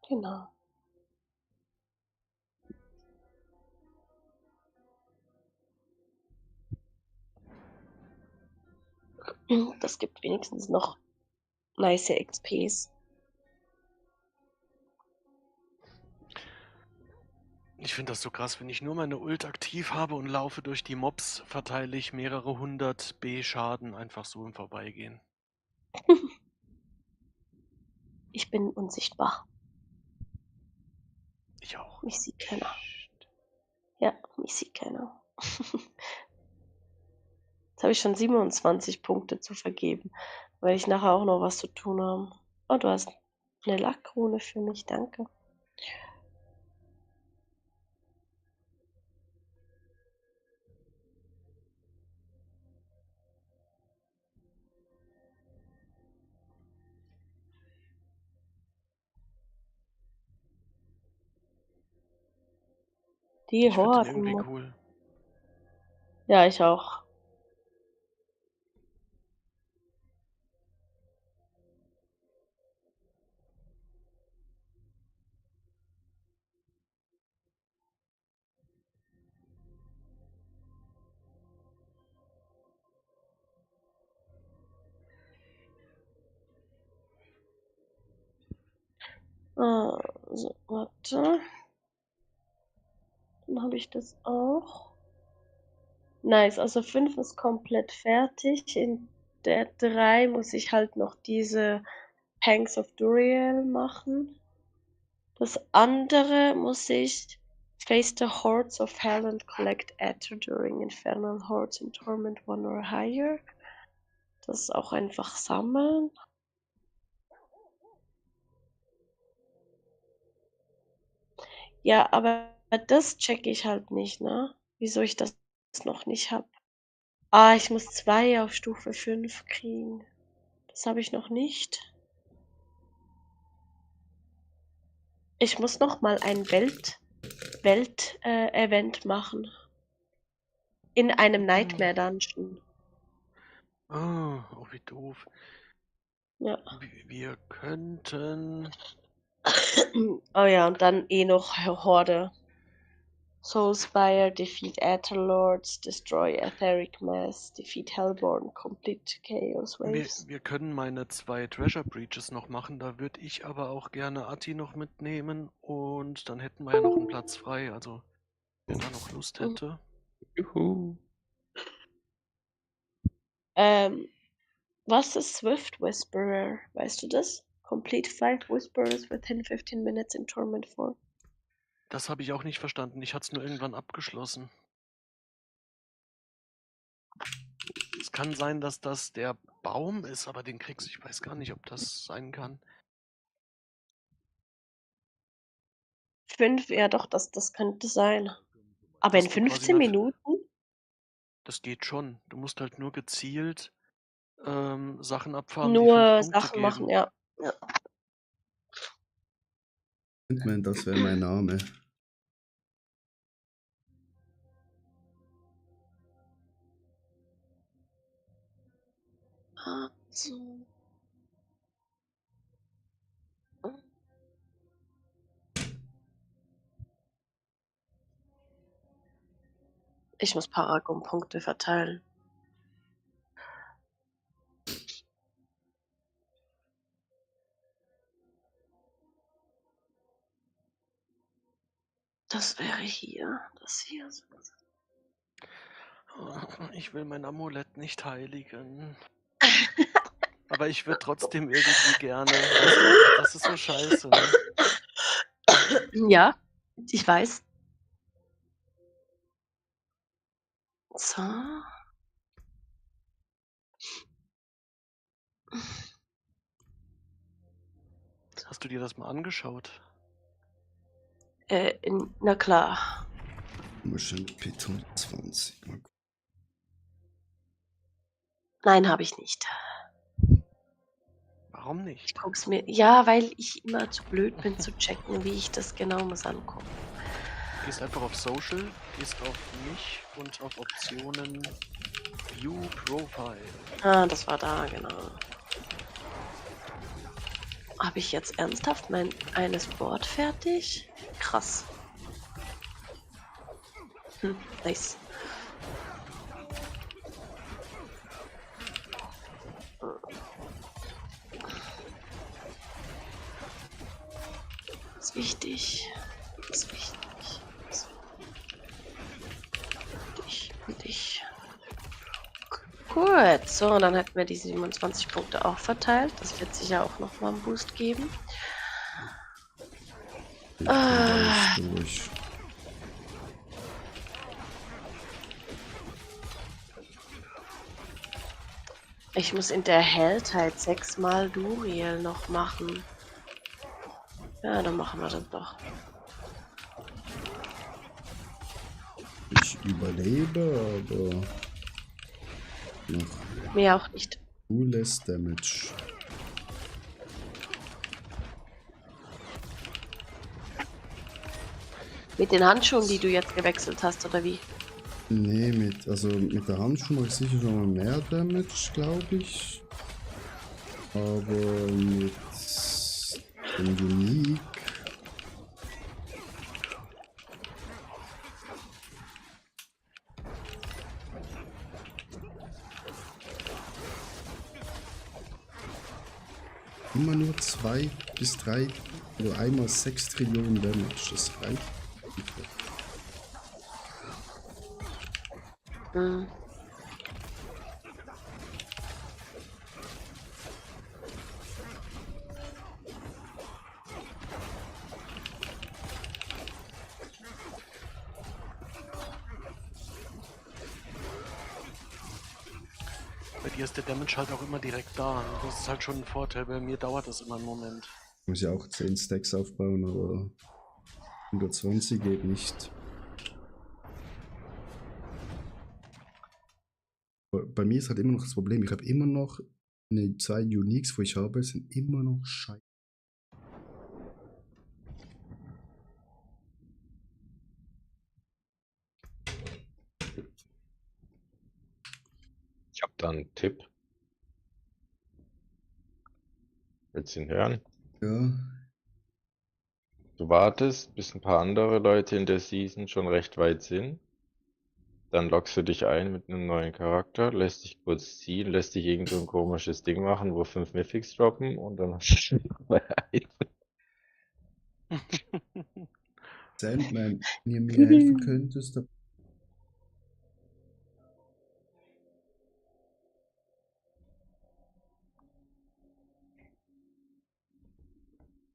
Genau. Das gibt wenigstens noch nice XPs. Ich finde das so krass, wenn ich nur meine Ult aktiv habe und laufe durch die Mobs, verteile ich mehrere hundert B-Schaden einfach so im Vorbeigehen. Ich bin unsichtbar. Ich auch. Mich sieht keiner. Ja, mich sieht keiner. Jetzt habe ich schon 27 Punkte zu vergeben, weil ich nachher auch noch was zu tun habe. Oh, du hast eine Lackkrone für mich, danke. Die Ich finde den Horden. irgendwie cool. Ja, ich auch. So, warte. Dann habe ich das auch. Nice, also 5 ist komplett fertig. In der 3 muss ich halt noch diese Pangs of Duriel machen. Das andere muss ich face the hordes of hell and collect Aether during infernal hordes in torment 1 or higher. Das ist auch einfach sammeln. Ja, aber das checke ich halt nicht, ne? Wieso ich das noch nicht habe. Ah, ich muss 2 auf Stufe 5 kriegen. Das habe ich noch nicht. Ich muss noch mal ein Event machen. In einem Nightmare Dungeon. Oh, wie doof. Ja. Wir könnten... Oh ja, und dann eh noch Horde. Soulspire, defeat Aetherlords, destroy Etheric Mass, defeat Hellborn, complete Chaos Waves. Wir können meine 2 Treasure Breaches noch machen, da würde ich aber auch gerne Atti noch mitnehmen und dann hätten wir ja noch einen Platz frei, also wer da noch Lust hätte. Juhu. Was ist Swift Whisperer? Weißt du das? Complete 5 Whisperers within 15 minutes in Torment 4. Das habe ich auch nicht verstanden, ich hatte es nur irgendwann abgeschlossen. Es kann sein, dass das der Baum ist, aber den kriegst du, ich weiß gar nicht, ob das sein kann. 5, ja doch, das könnte sein. Aber Dass in du quasi 15 Minuten? Das geht schon. Du musst halt nur gezielt Sachen abfahren, die 5 Nur Punkte Sachen geben. machen, ja. Ja. Sandman, das wäre mein Name. So. Ich muss Paragon-Punkte verteilen. Das wäre hier. Das hier. Ich will mein Amulett nicht heiligen. Aber ich würde trotzdem irgendwie gerne. Weißt du, das ist so scheiße, ne? Ja, ich weiß. So. Hast du dir das mal angeschaut? Na klar. Wahrscheinlich Pit 120. Mal gucken. Nein, habe ich nicht. Warum nicht? Ich guck's mir. Ja, weil ich immer zu blöd bin zu checken, wie ich das genau muss angucken. Du gehst einfach auf Social, gehst auf mich und auf Optionen View Profile. Ah, das war da, genau. Habe ich jetzt ernsthaft mein eines Board fertig? Krass. Nice. Ist wichtig. Ist wichtig. Ist wichtig. Und ich. Gut, so, und dann hätten wir die 27 Punkte auch verteilt. Das wird sicher auch nochmal einen Boost geben. Ich bin alles durch. Ich muss in der Held halt 6-mal Duriel noch machen. Ja, dann machen wir das doch. Ich überlebe, aber noch Mehr auch nicht. cooles Damage. Mit den Handschuhen, die du jetzt gewechselt hast, oder wie? Nee, mit der Handschuhe mache ich sicher schon mal mehr Damage, glaube ich. Aber mit dem Unique. Immer nur 2 bis 3 oder einmal 6 Trillionen Damage, das reicht. Hm. Bei dir ist der Damage halt auch immer direkt da. Das ist halt schon ein Vorteil. Bei mir dauert das immer einen Moment. Ich muss ja auch 10 Stacks aufbauen, aber 120 geht nicht. Bei mir ist halt immer noch das Problem, ich habe immer noch eine 2 Uniques, wo ich habe, sind immer noch scheiße. Ich habe da einen Tipp. Willst du ihn hören? Ja, Du wartest, bis ein paar andere Leute in der Season schon recht weit sind. Dann loggst du dich ein mit einem neuen Charakter, lässt dich kurz ziehen, lässt dich irgend so ein komisches Ding machen, wo 5 Mythics droppen und dann hast du mal ein. Sandman, wenn ihr mir helfen könntest, dann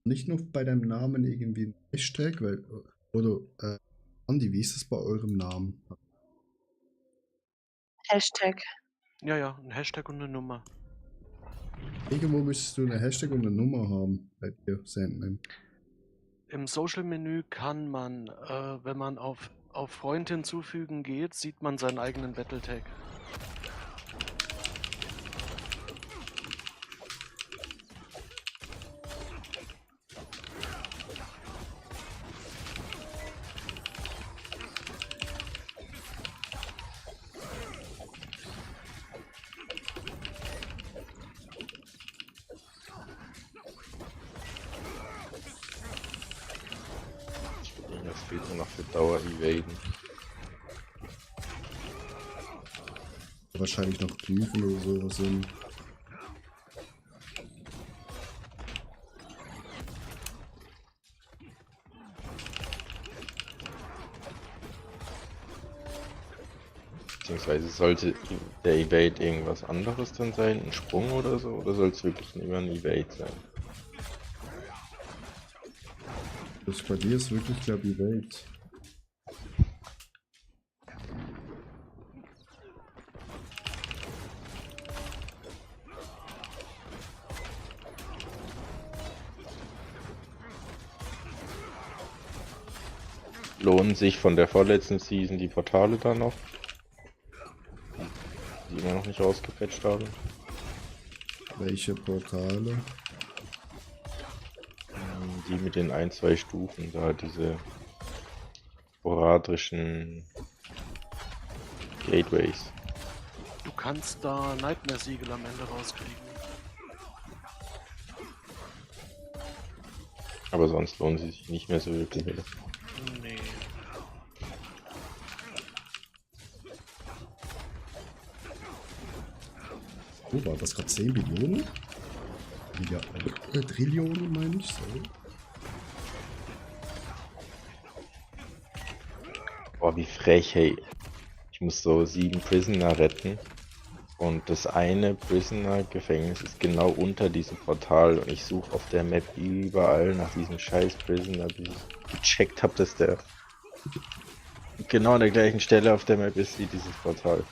nicht nur bei deinem Namen irgendwie ein Hashtag, weil, oder, Andi, wie ist das bei eurem Namen? Hashtag. Ja, ein Hashtag und eine Nummer. Irgendwo müsstest du eine Hashtag und eine Nummer haben bei dir, Sandman. Im Social-Menü kann man, wenn man auf Freund hinzufügen geht, sieht man seinen eigenen Battletag. Was fehlt mir noch für Dauer-Evaden? Wahrscheinlich noch Glyphen oder sowas sind. Beziehungsweise sollte der Evade irgendwas anderes dann sein? Ein Sprung oder so? Oder soll es wirklich immer ein Evade sein? Das bei dir ist wirklich, glaube ich, Evade. Lohnen sich von der vorletzten Season die Portale dann noch? Die immer noch nicht rausgepatcht haben? Welche Portale? Die mit den 1-2 Stufen, da diese sporadischen Gateways. Du kannst da Nightmare-Siegel am Ende rauskriegen. Aber sonst lohnen sie sich nicht mehr so wirklich. Nee. Oh, war das gerade 10 Billionen? Ja, Trillionen meine ich, sorry. Boah, wie frech, hey. Ich muss so 7 Prisoner retten. Und das eine Prisoner-Gefängnis ist genau unter diesem Portal. Und ich suche auf der Map überall nach diesem scheiß Prisoner, bis ich gecheckt habe, dass der genau an der gleichen Stelle auf der Map ist wie dieses Portal.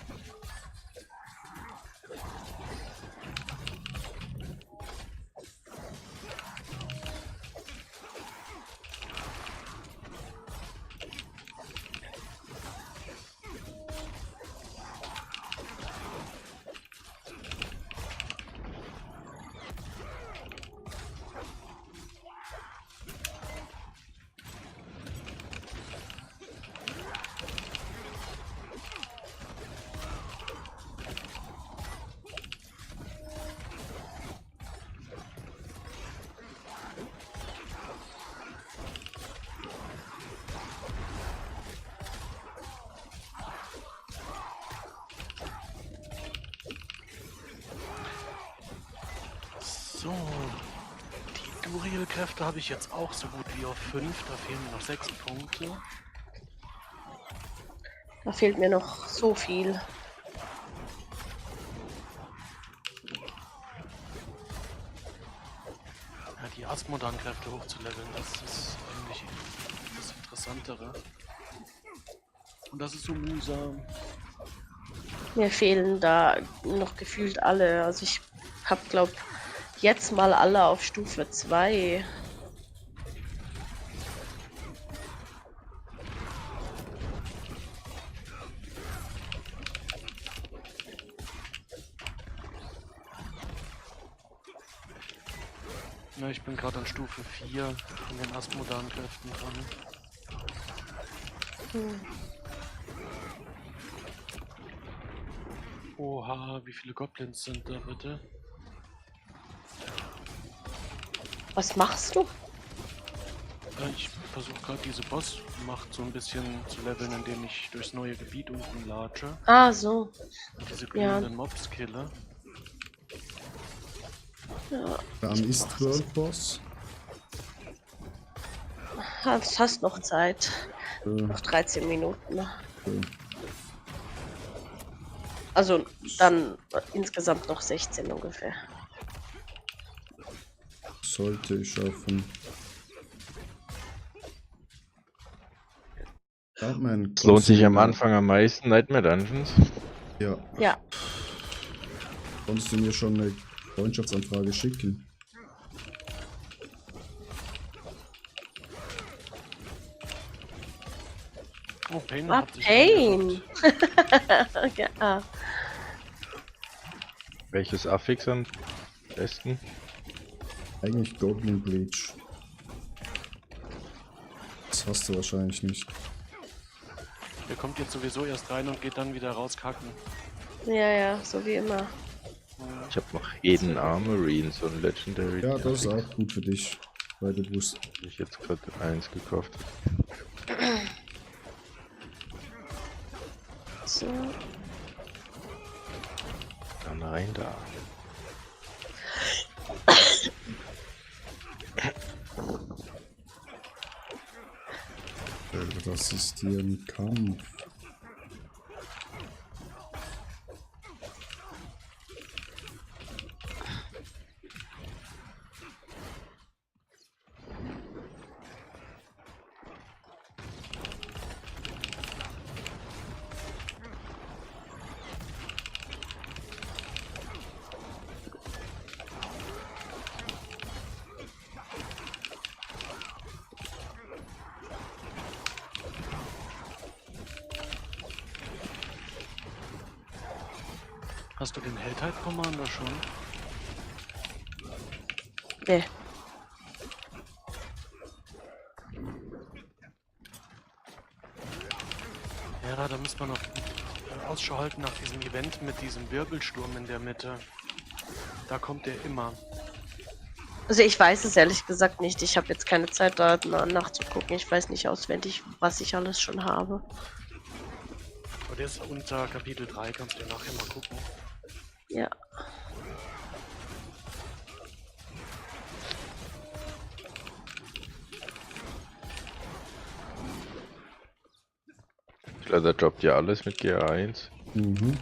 So, die Duriel-Kräfte habe ich jetzt auch so gut wie auf 5, da fehlen mir noch 6 Punkte. Da fehlt mir noch so viel. Ja, die Asmodan-Kräfte hochzuleveln, das ist eigentlich das Interessantere. Und das ist so mühsam. Mir fehlen da noch gefühlt alle. Also ich habe, glaube jetzt mal alle auf Stufe 2. Ja, ich bin gerade an Stufe 4 von den Asmodan-Kräften dran. Oha, wie viele Goblins sind da bitte? Was machst du? Ich versuche gerade diese Bossmacht so ein bisschen zu leveln, indem ich durchs neue Gebiet unten latsche. Ah, so. Und diese Ja. glühenden Mobs kille. Ja. Dann ist World Boss. Du hast noch Zeit. Noch 13 Minuten. Also dann insgesamt noch 16 ungefähr. Sollte ich schaffen. Es lohnt sich am Anfang am meisten Nightmare Dungeons. Ja. Ja. Konntest du mir schon eine Freundschaftsanfrage schicken? Oh, Pain Ah, hat sich Pain! Ja. Welches Affix am besten? Eigentlich Goblin Breach. Das hast du wahrscheinlich nicht. Der kommt jetzt sowieso erst rein und geht dann wieder raus kacken. Ja, so wie immer. Ich habe noch jeden Armory in so ein Legendary. Ja, das ist auch gut für dich, weil du wusst. Ich jetzt gerade eins gekauft habe. So. Dann rein da. Das ist hier ein Kampf. Hast du den Helltide Commander schon? Nee. Ja, da muss man noch Ausschau halten nach diesem Event mit diesem Wirbelsturm in der Mitte. Da kommt der immer. Also ich weiß es ehrlich gesagt nicht. Ich habe jetzt keine Zeit da nachzugucken. Ich weiß nicht auswendig, was ich alles schon habe. Aber der ist unter Kapitel 3, kannst du ja nachher mal gucken. Ja. Klar, da droppt ja alles mit GA1. Mhm.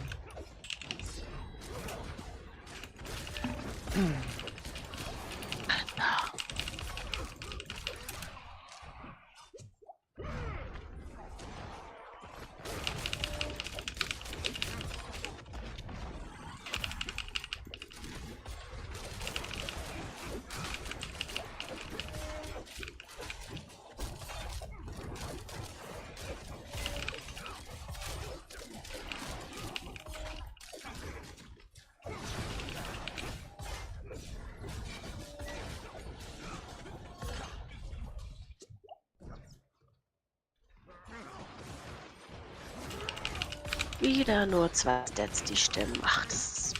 Wieder nur 2 Stats, die stimmen. Ach, das ist so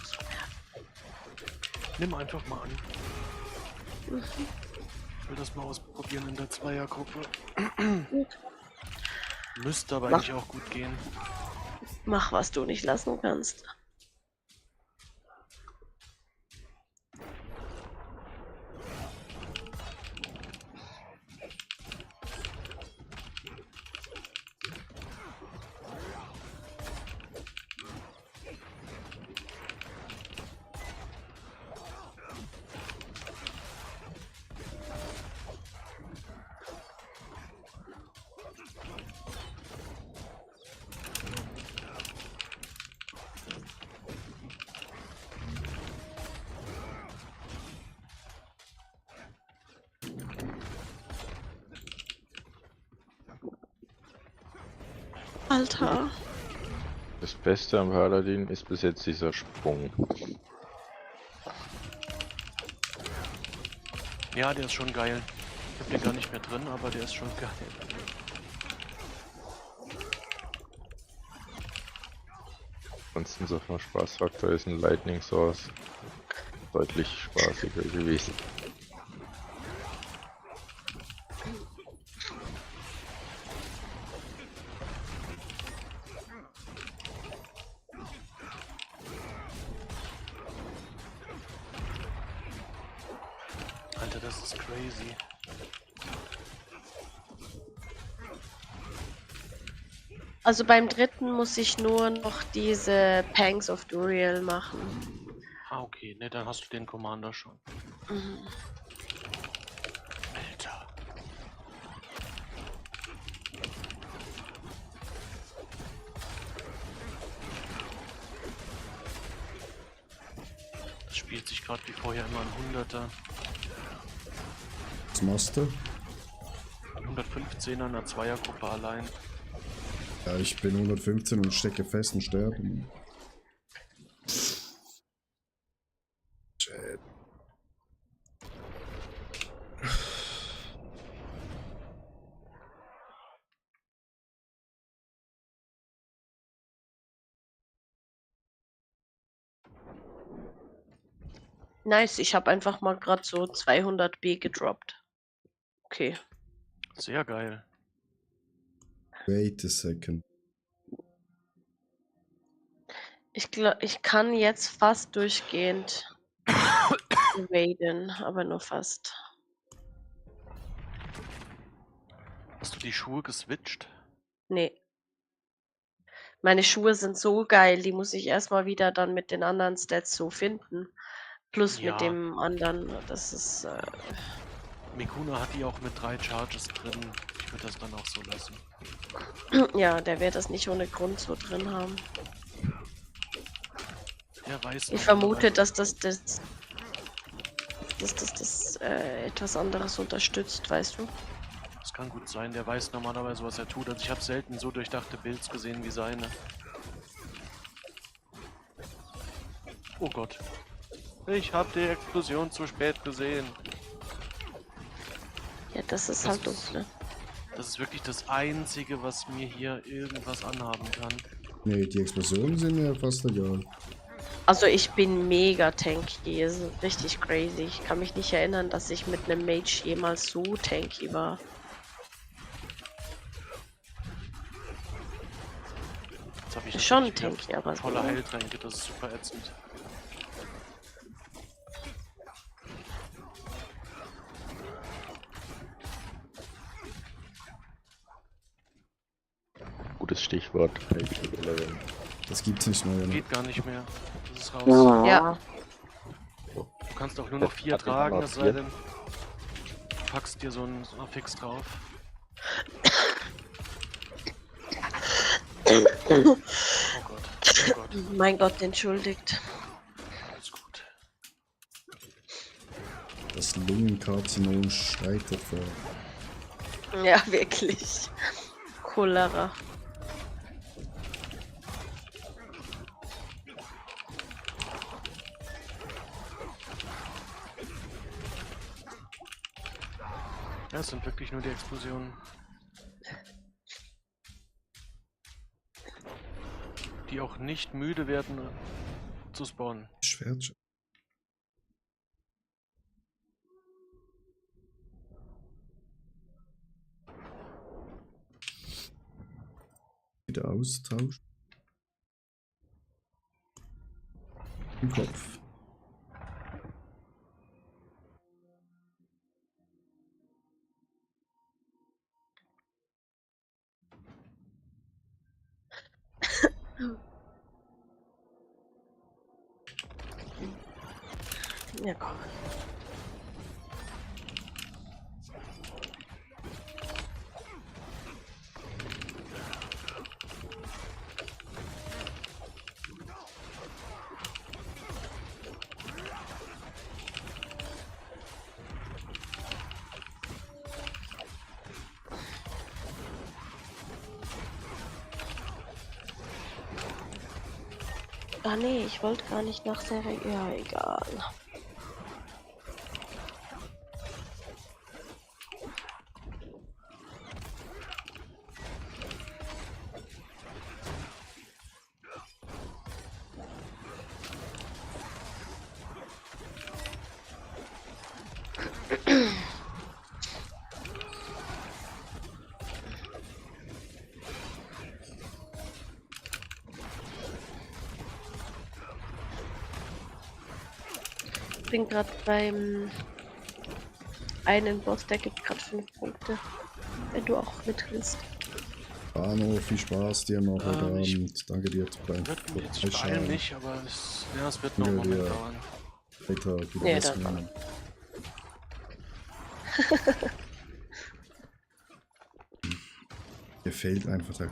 Nimm einfach mal an. Ich will das mal ausprobieren in der Zweiergruppe. Müsste aber eigentlich auch gut gehen. Mach, was du nicht lassen kannst. Alter. Das Beste am Paladin ist bis jetzt dieser Sprung. Ja, der ist schon geil. Ich hab den gar nicht mehr drin, aber der ist schon geil. Ansonsten so vom Spaßfaktor ist ein Lightning Source deutlich spaßiger gewesen. Alter, das ist crazy. Also beim dritten muss ich nur noch diese Pangs of Duriel machen. Ah, okay. Ne, dann hast du den Commander schon. Mhm. Alter. Das spielt sich gerade wie vorher immer ein 100er. Was machst du? 115er in einer Zweiergruppe allein. Ja, ich bin 115 und stecke fest und sterbe. Shit. Nice, ich habe einfach mal gerade so 200 B gedroppt. Okay. Sehr geil. Wait a second. Ich kann jetzt fast durchgehend raiden, aber nur fast. Hast du die Schuhe geswitcht? Nee. Meine Schuhe sind so geil, die muss ich erstmal wieder dann mit den anderen Stats so finden. Plus mit Ja. dem anderen, das ist. Mikuna hat die auch mit 3 Charges drin. Ich würde das dann auch so lassen. Ja, der wird das nicht ohne Grund so drin haben. Der weiß Ich noch, vermute, aber dass das etwas anderes unterstützt, weißt du? das kann gut sein. Der weiß normalerweise, was er tut. Also ich habe selten so durchdachte Builds gesehen wie seine. Oh Gott. Ich habe die Explosion zu spät gesehen. Ja, das ist halt doof, ne? Das ist wirklich das Einzige, was mir hier irgendwas anhaben kann. Nee, die Explosionen sind mir fast egal. Also ich bin mega tanky, das ist richtig crazy. Ich kann mich nicht erinnern, dass ich mit einem Mage jemals so tanky war. Jetzt habe ich Schon natürlich wieder tanky, aber so. volle Heiltränke, das ist super ätzend. Gutes Stichwort. Das gibt's nicht mehr. Ne? Geht gar nicht mehr. Das ist raus. Ja. Du kannst auch nur noch 4 Hat man tragen, noch es sei 4? denn, du packst dir so einen Fix drauf. Oh Gott, oh Gott, Mein Gott, entschuldigt. alles gut. Das Lungenkarzinom schreitet vor. Ja, wirklich. Cholera. Ja, es sind wirklich nur die Explosionen. Die auch nicht müde werden zu spawnen. Schwert. Wieder austauschen. Im Kopf. Ja, komm. Ah nee, ich wollte gar nicht nach der Ja, egal. Ich bin gerade beim einen Boss, der gibt gerade 5 Punkte. Wenn du auch mit willst. Arno, viel Spaß dir noch heute Abend. Danke dir beim Ich beeile mich, aber es wird noch einen Moment dauern. Weiter, wieder Nee, was dann- lernen. Mir fehlt einfach der.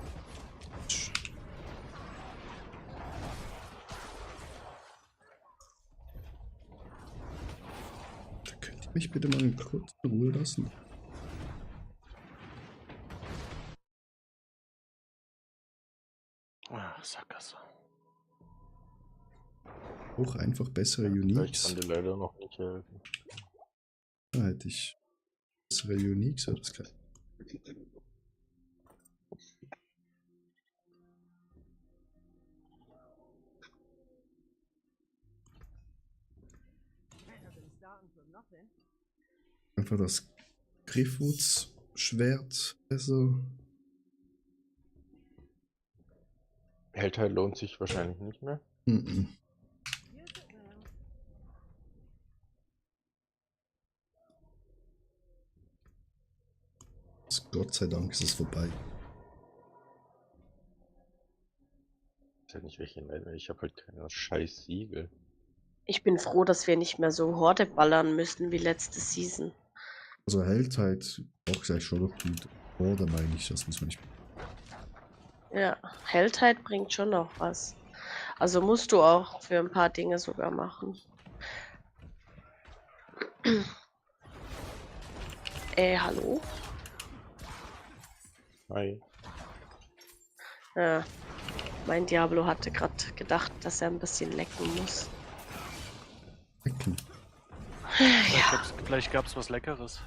Da könnt ihr mich bitte mal kurz in Ruhe lassen. Ah, Sackgasse. Auch einfach bessere Ich Uniques. kann dir leider noch nicht helfen. Da hätte ich bessere Uniques, oder das kann. Einfach das Griffwoods Schwert besser. Hellteil lohnt sich wahrscheinlich nicht mehr. Mhm. Gott sei Dank ist es vorbei. Ich weiß halt nicht, welche nennen. Ich habe halt keine scheiß Siegel. Ich bin froh, dass wir nicht mehr so Horde ballern müssen wie letzte Season. Also hält halt auch gleich schon noch gut. Oder meine ich, das muss man nicht. Ja, Helltide bringt schon noch was. Also musst du auch für ein paar Dinge sogar machen. Hallo? Hi. Ja, mein Diablo hatte gerade gedacht, dass er ein bisschen lecken muss. Lecken. Vielleicht gab's was Leckeres.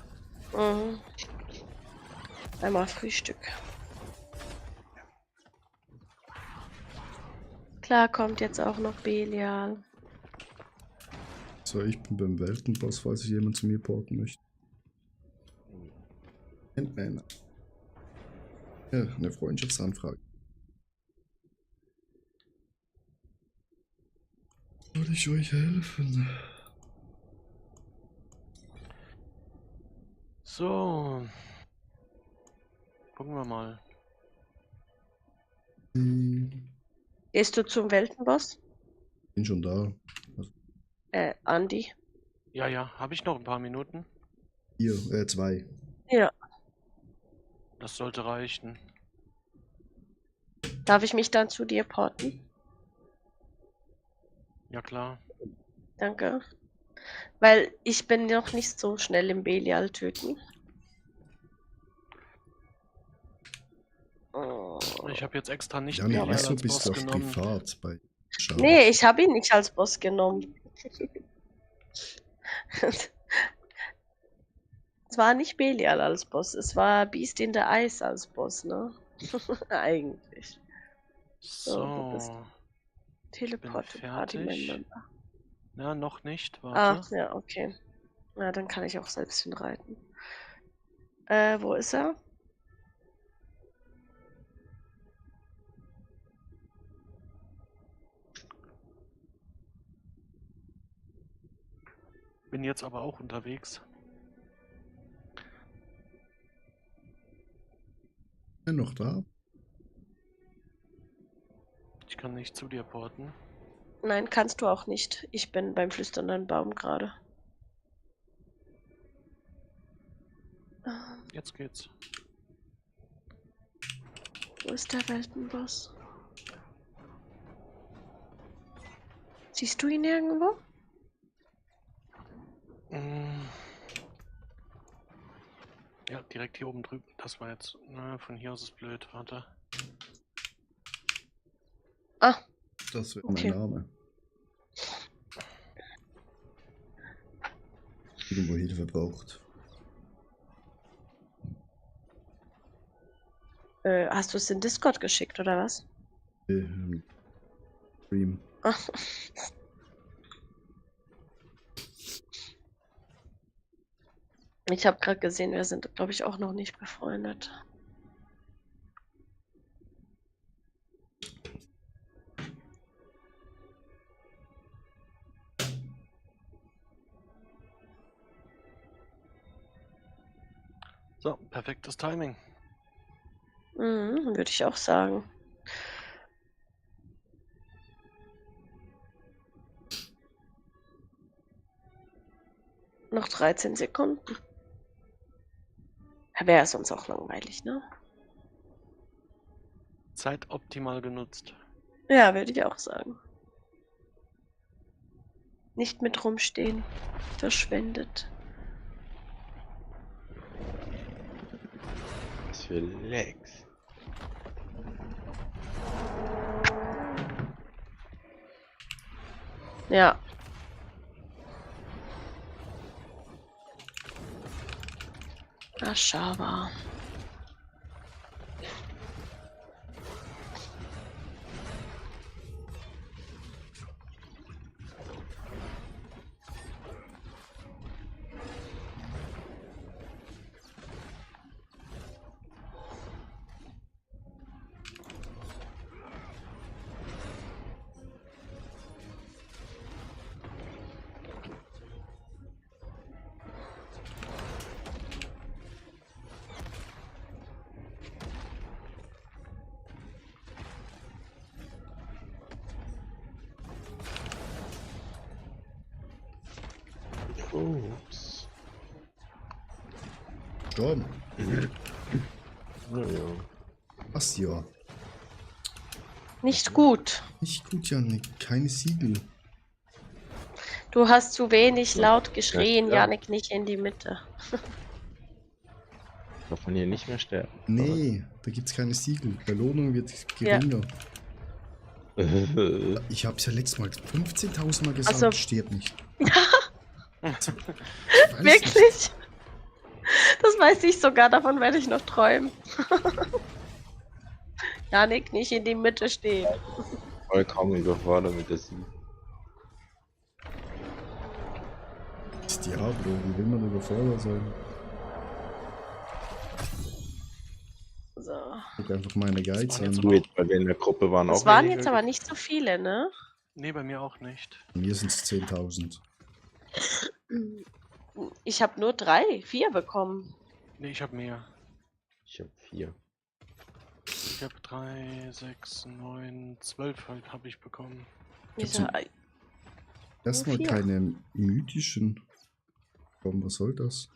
Mhm. Einmal Frühstück. Klar kommt jetzt auch noch Belial. So, ich bin beim Weltenboss, falls sich jemand zu mir porten möchte. Endman. Ja, eine Freundschaftsanfrage. Soll ich euch helfen? So. Gucken wir mal. Gehst du zum Weltenboss? Bin schon da. Andi? Ja, habe ich noch ein paar Minuten? Hier, 2. Ja. Das sollte reichen. Darf ich mich dann zu dir porten? Ja, klar. Danke. Weil ich bin noch nicht so schnell im Belial töten. Ich habe jetzt extra nicht Ja, Belial wieso als bist du Boss auf genommen. Privat bei Schau? Nee, ich habe ihn nicht als Boss genommen. Es war nicht Belial als Boss, es war Beast in the Ice als Boss, ne? Eigentlich. wo bist So. du? Ich bin Teleport to Party fertig. Member. Na, noch nicht. Ah, Warte. ja, okay. Na, dann kann ich auch selbst hinreiten. Wo ist er? Bin jetzt aber auch unterwegs. Bin noch da? Ich kann nicht zu dir porten. Nein, kannst du auch nicht. Ich bin beim flüsternden Baum gerade. Jetzt geht's. Wo ist der Weltenboss? Siehst du ihn irgendwo? Ja, direkt hier oben drüben. Das war jetzt. Na, von hier aus ist blöd. Warte. Ah. Das wäre Okay. mein Name. Irgendwo Hilfe braucht. Hast du es in Discord geschickt, oder was? Stream. Ah. Ich habe gerade gesehen, wir sind, glaube ich, auch noch nicht befreundet. So, perfektes Timing. Würde ich auch sagen. Noch 13 Sekunden. Wäre sonst auch langweilig, ne? Zeit optimal genutzt. Ja, würde ich auch sagen. Nicht mit rumstehen. Verschwendet. Was für Lex. Ja. Aschaba. gestorben. Ja, ja. Was ja? Nicht gut. Nicht gut, Janik. Keine Siegel. Du hast zu wenig laut geschrien, Ja. Janik, nicht in die Mitte. Darf man hier nicht mehr sterben? Nee, da gibt's keine Siegel. Belohnung wird geringer. Ich hab's ja letztes Mal 15.000 Mal gesagt, Also- stirb nicht. Also, Wirklich? Nicht. Das weiß ich sogar, davon werde ich noch träumen. Janik, nicht in die Mitte stehen. Vollkommen überfordert mit der Sieg. Das ist Diablo, wie will man überfordert sein? So. Guck einfach meine Geiz waren jetzt an. Du jetzt, weil wir in der Gruppe waren, Das auch waren weniger jetzt aber nicht so viele, ne? Nee, bei mir auch nicht. Mir sind es 10.000. Ich habe nur 4 bekommen. Nee, ich habe mehr. Ich habe 4. Ich habe 3, 6, 9, 12 halt habe ich bekommen. Erstmal 4. keine mythischen. Komm, was soll das?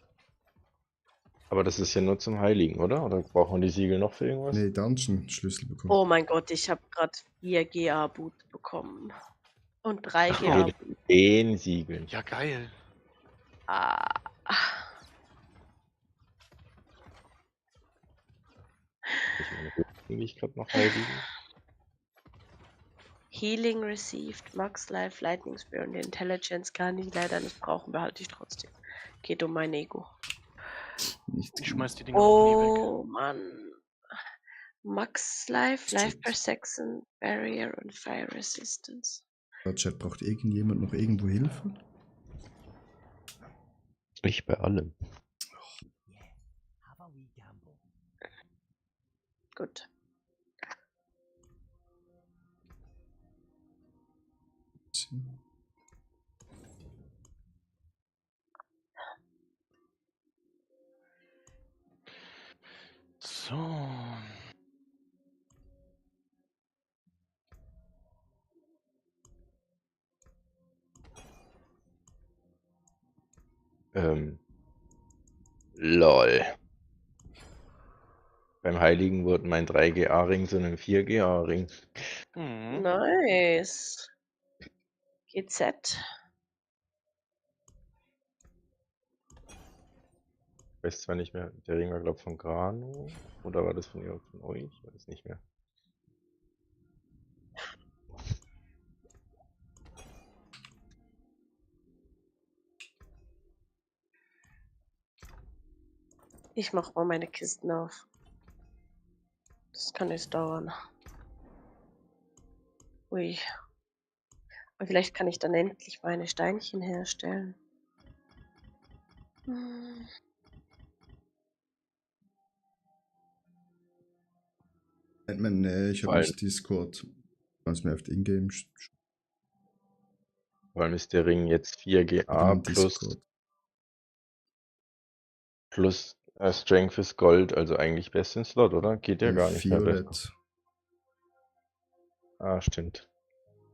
Aber das ist ja nur zum Heiligen, oder? Oder braucht man die Siegel noch für irgendwas? Nee, Dungeon-Schlüssel bekommen. Oh mein Gott, ich habe gerade 4 GA-Boot bekommen. Und 3 Ach, GA. mit den Siegeln. Ja, geil. Ah. Ich gerade noch Heiligen. Healing received, Max Life, Lightning Spear und Intelligence kann ich leider nicht brauchen, behalte ich trotzdem. Geht um mein Ego. Nichts. Ich schmeiß die Dinger auch nie weg. Oh Mann. Max Life, Life Perception, Barrier und Fire Resistance. Chat, braucht irgendjemand noch irgendwo Hilfe? Ich bei allem. Have a wee gamble. Gut. So. LOL. Beim Heiligen wurde mein 3GA-Ring zu einem 4GA-Ring. Mhm. Nice. GZ. Ich weiß zwar nicht mehr, der Ring war glaube ich von Grano. Oder war das von ihr von euch? Ich weiß nicht mehr. Ich mach mal meine Kisten auf. Das kann jetzt dauern. Ui. Aber vielleicht kann ich dann endlich meine Steinchen herstellen. Hm. Batman, nee, ich habe Weil- nicht Discord. Kannst mir auf den Ingame Vor allem ist der Ring jetzt 4GA plus Strength ist Gold, also eigentlich best in Slot, oder? Geht ja gar nicht mehr besser. Violett. Ah, stimmt.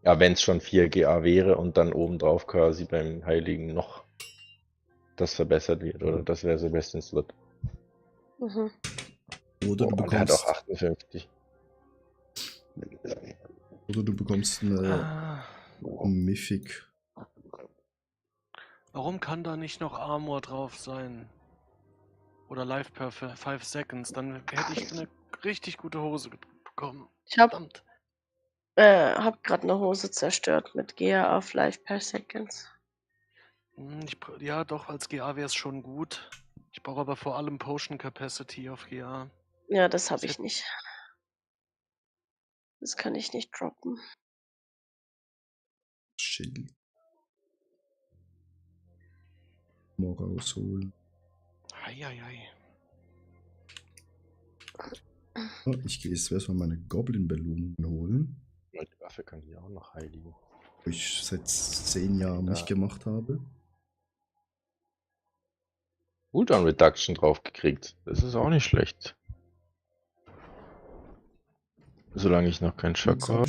Ja, wenn es schon 4GA wäre und dann obendrauf quasi beim Heiligen noch das verbessert wird, oder? Das wäre so best in Slot. Mhm. Oder du Boah, der hat bekommst, auch 58. oder du bekommst eine Ah, Mythic. warum kann da nicht noch Armor drauf sein? Oder Life per 5 Seconds? Dann hätte ich eine richtig gute Hose bekommen. Ich hab Verdammt. gerade eine Hose zerstört mit GA auf Life per Seconds. Ja, doch, als GA wäre es schon gut. Ich brauche aber vor allem Potion Capacity auf GA. Ja, das habe Das ich nicht. Das kann ich nicht droppen. Schild. Mal rausholen. Eieiei. Oh, ich gehe jetzt erstmal meine Goblin-Belohnung holen. Die Waffe kann ich auch noch heiligen. Wo ich seit 10 Jahren nicht gemacht habe. Cooldown Reduction drauf gekriegt. Das ist auch nicht schlecht. Solange ich noch keinen Schock habe.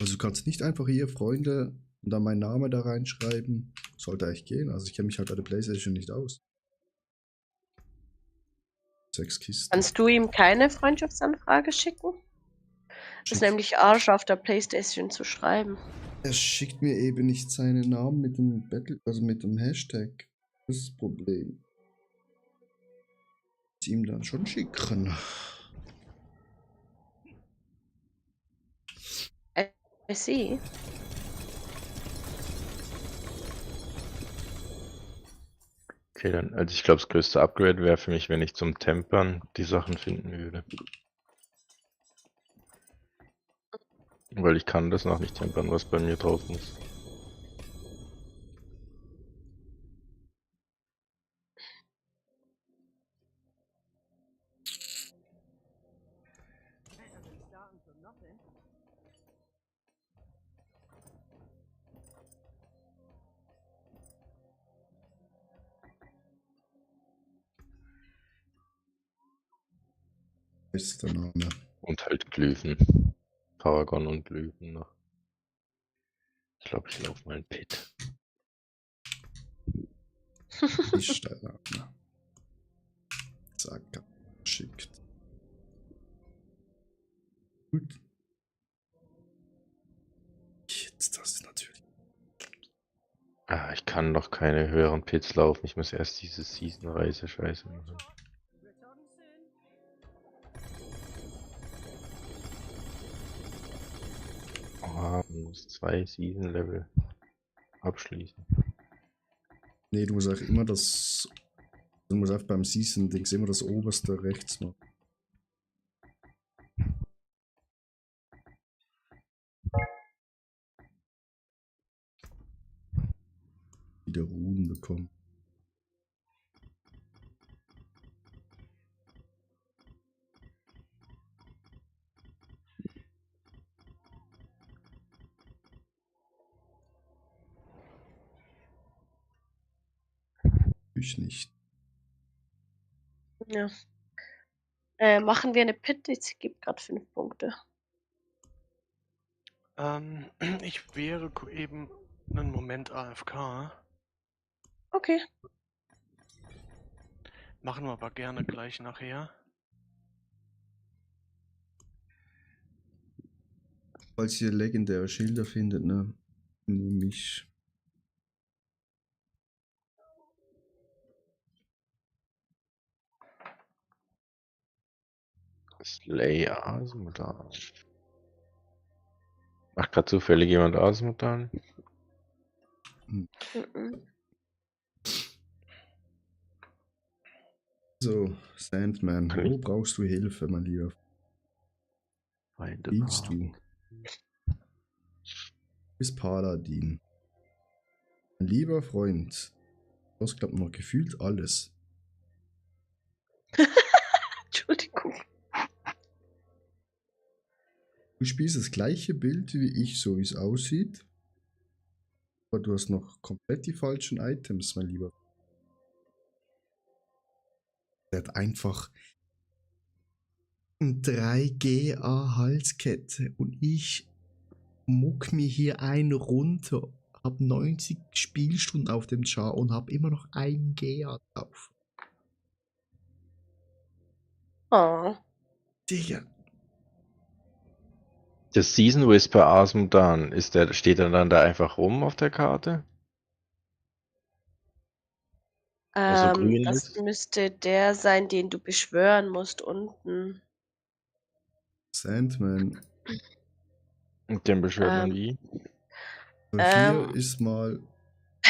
Also du kannst nicht einfach hier Freunde und dann meinen Namen da reinschreiben. Sollte eigentlich gehen. Also ich kenne mich halt bei der PlayStation nicht aus. 6 Kisten. Kannst du ihm keine Freundschaftsanfrage schicken? Das ist Schickt- nämlich Arsch auf der Playstation zu schreiben. Er schickt mir eben nicht seinen Namen mit dem Battle, also mit dem Hashtag. Das ist das Problem. Ich ihm dann schon schicken. I see. Okay, dann, also ich glaube, das größte Upgrade wäre für mich, wenn ich zum Tempern die Sachen finden würde. Weil ich kann das noch nicht tempern, was bei mir drauf muss. Better than starting from nothing. Ist der Name. Und halt Glyphen. Paragon und Glyphen noch. Ich glaube, ich laufe mal in Pit. Ist der Name. Zack, schickt. Gut. Jetzt das natürlich. Ah, ich kann noch keine höheren Pits laufen. Ich muss erst diese Season-Reise scheiße machen. Return soon. Oh, man muss 2 Season-Level abschließen. Nee, du musst auch immer das. Du musst auch beim Season-Dings immer das oberste rechts machen. Wieder Ruhen bekommen. Ich nicht. Ja. Machen wir eine Pit? Ich gebe gerade 5 Punkte. Ich wäre eben einen Moment AFK. Okay. Machen wir aber gerne gleich nachher. Falls ihr legendäre Schilder findet, ne? Nehme ich. Slay Asmodan. Macht gerade zufällig jemand Asmodan? Mhm. So, Sandman, wo brauchst du Hilfe, mein Lieber? Liegst du? Bist Paladin. Mein lieber Freund. Du hast, glaub ich, noch gefühlt alles. Entschuldigung. Du spielst das gleiche Bild wie ich, so wie es aussieht. Aber du hast noch komplett die falschen Items, mein Lieber. Der hat einfach ein 3GA Halskette und ich muck mir hier einen runter, hab 90 Spielstunden auf dem Char und hab immer noch ein GA drauf. Oh. Digga. Das Season Whisper Asmodan, steht er dann da einfach rum auf der Karte? Also grün Das ist? müsste der sein, den du beschwören musst unten. Sandman. Und den beschwört man wie? So, hier ist mal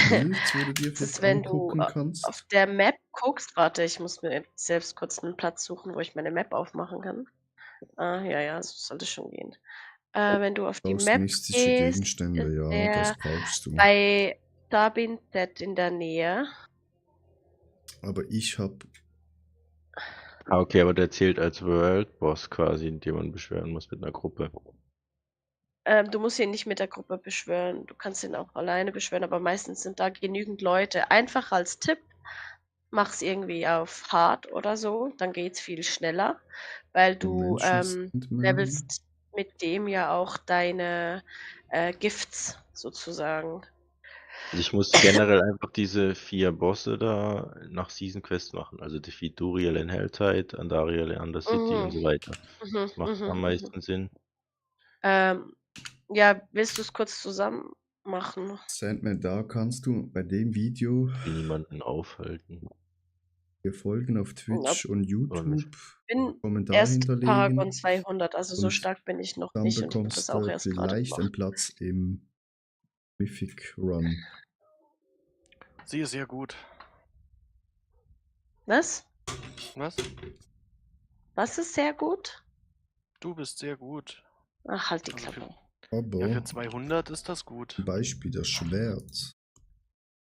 Bild, wo du dir Das vielleicht ist, wenn du angucken kannst. auf der Map guckst. Warte, ich muss mir selbst kurz einen Platz suchen, wo ich meine Map aufmachen kann. Ja, so sollte schon gehen. Wenn du auf die Brauchst Map mystische gehst, Gegenstände, ist ja, der das brauchst du. bei Dabin Z in der Nähe. Aber ich hab. Ah, okay, aber der zählt als World Boss quasi, den man beschwören muss mit einer Gruppe. Du musst ihn nicht mit der Gruppe beschwören. Du kannst ihn auch alleine beschwören, aber meistens sind da genügend Leute. Einfach als Tipp, mach's irgendwie auf Hard oder so, dann geht's viel schneller, weil du levelst mit dem ja auch deine Gifts sozusagen. Ich muss generell einfach diese 4 Bosse da nach Season Quest machen. Also Defeat Duriel in Helltide, Andariel in Undercity und so weiter. Das macht am meisten Sinn. Ja, willst du es kurz zusammen machen? Sandman, da kannst du bei dem Video Will niemanden aufhalten. dir folgen auf Twitch und YouTube, Bin Kommentar erst hinterlegen. Paragon 200, also so und stark bin ich noch dann nicht und ich habe bekommst das auch du erst gerade vielleicht gemacht. einen Platz im Mythic Run. Sie ist sehr gut. Was? Was? Was ist sehr gut? Du bist sehr gut. Ach, halt die Also Klappe. Aber Ja, für 200 ist das gut. zum Beispiel das Schwert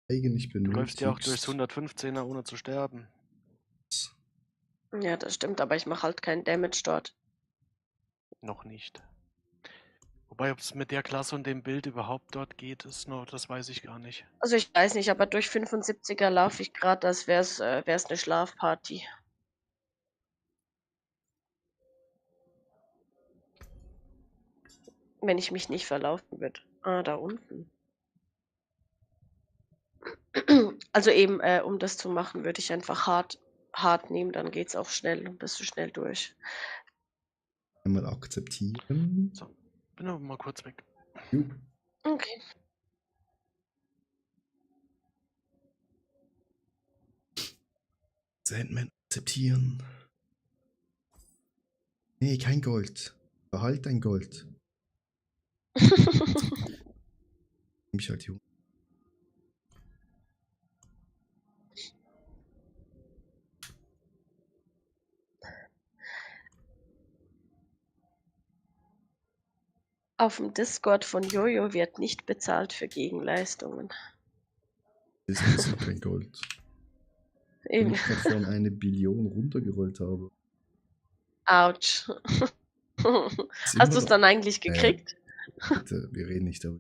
eigentlich Du läufst ja auch durchs benötigst. 115er ohne zu sterben. Ja, das stimmt, aber ich mache halt keinen Damage dort. Noch nicht. Wobei, ob es mit der Klasse und dem Bild überhaupt dort geht, das weiß ich gar nicht. Also ich weiß nicht, aber durch 75er laufe ich gerade, als wär's eine Schlafparty. Wenn ich mich nicht verlaufen würde. Ah, da unten. Also eben, um das zu machen, würde ich einfach hart nehmen, dann geht's auch schnell und bist du schnell durch. Einmal akzeptieren. So, bin aber mal kurz weg. Jo. Okay. Sandman akzeptieren. Nee, kein Gold. Behalt dein Gold. Nehme ich halt hier. Auf dem Discord von Jojo wird nicht bezahlt für Gegenleistungen. Das ist noch kein Gold. Wenn Eben. ich gerade von 1 Billion runtergerollt habe. Autsch. Ist Hast du immer es dann eigentlich gekriegt? Bitte, wir reden nicht darüber.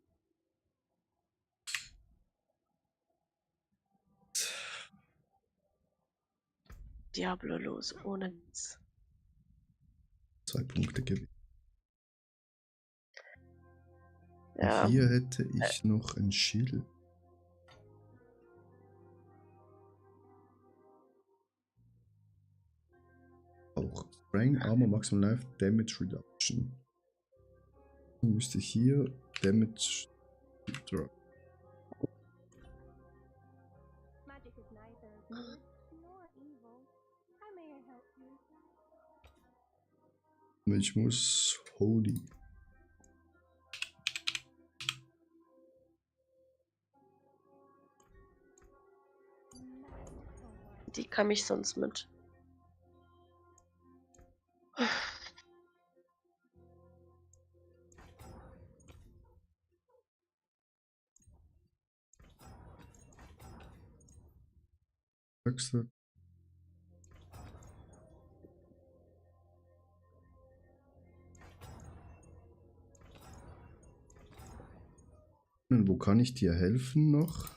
Diablo los, ohne Witz. 2 Punkte Gewinn. Ja. Hier hätte ich noch ein Schild. Auch Strength, Armor, Maximum Life, Damage Reduction. Dann müsste ich hier Damage Drop. Magic is neither good nor evil. How may I help you? Ich muss Holy. Die kam ich sonst mit. Sagst du? Wo kann ich dir helfen noch?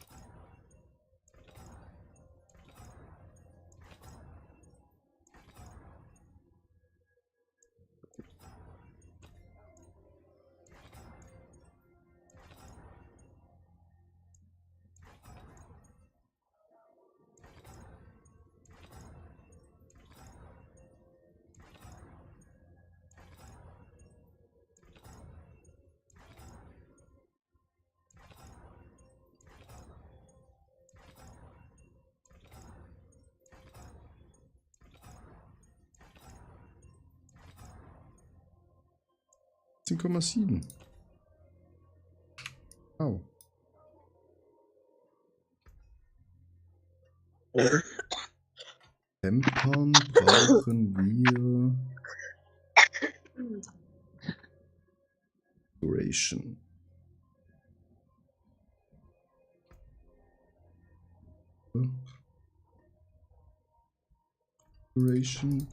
$10,7. Au. Tempern brauchen wir Duration. Duration.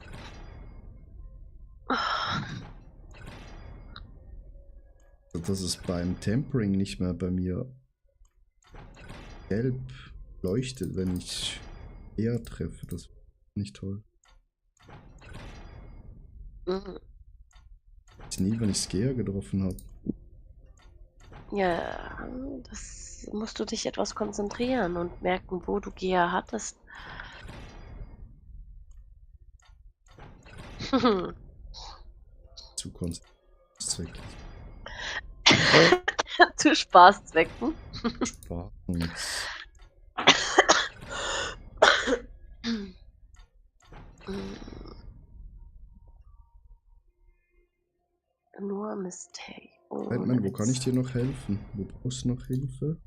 Dass es beim Tempering nicht mehr bei mir gelb leuchtet, wenn ich eher treffe. Das ist nicht toll. Mhm. Ich nie, wenn ich Scare getroffen habe. Ja, das musst du dich etwas konzentrieren und merken, wo du Gea hattest. Zu Konzentrationszweck. Zu Spaßzwecken. Spaß. Nur Mistake. Oh, Batman, wo kann ich dir noch helfen? Wo brauchst du noch Hilfe?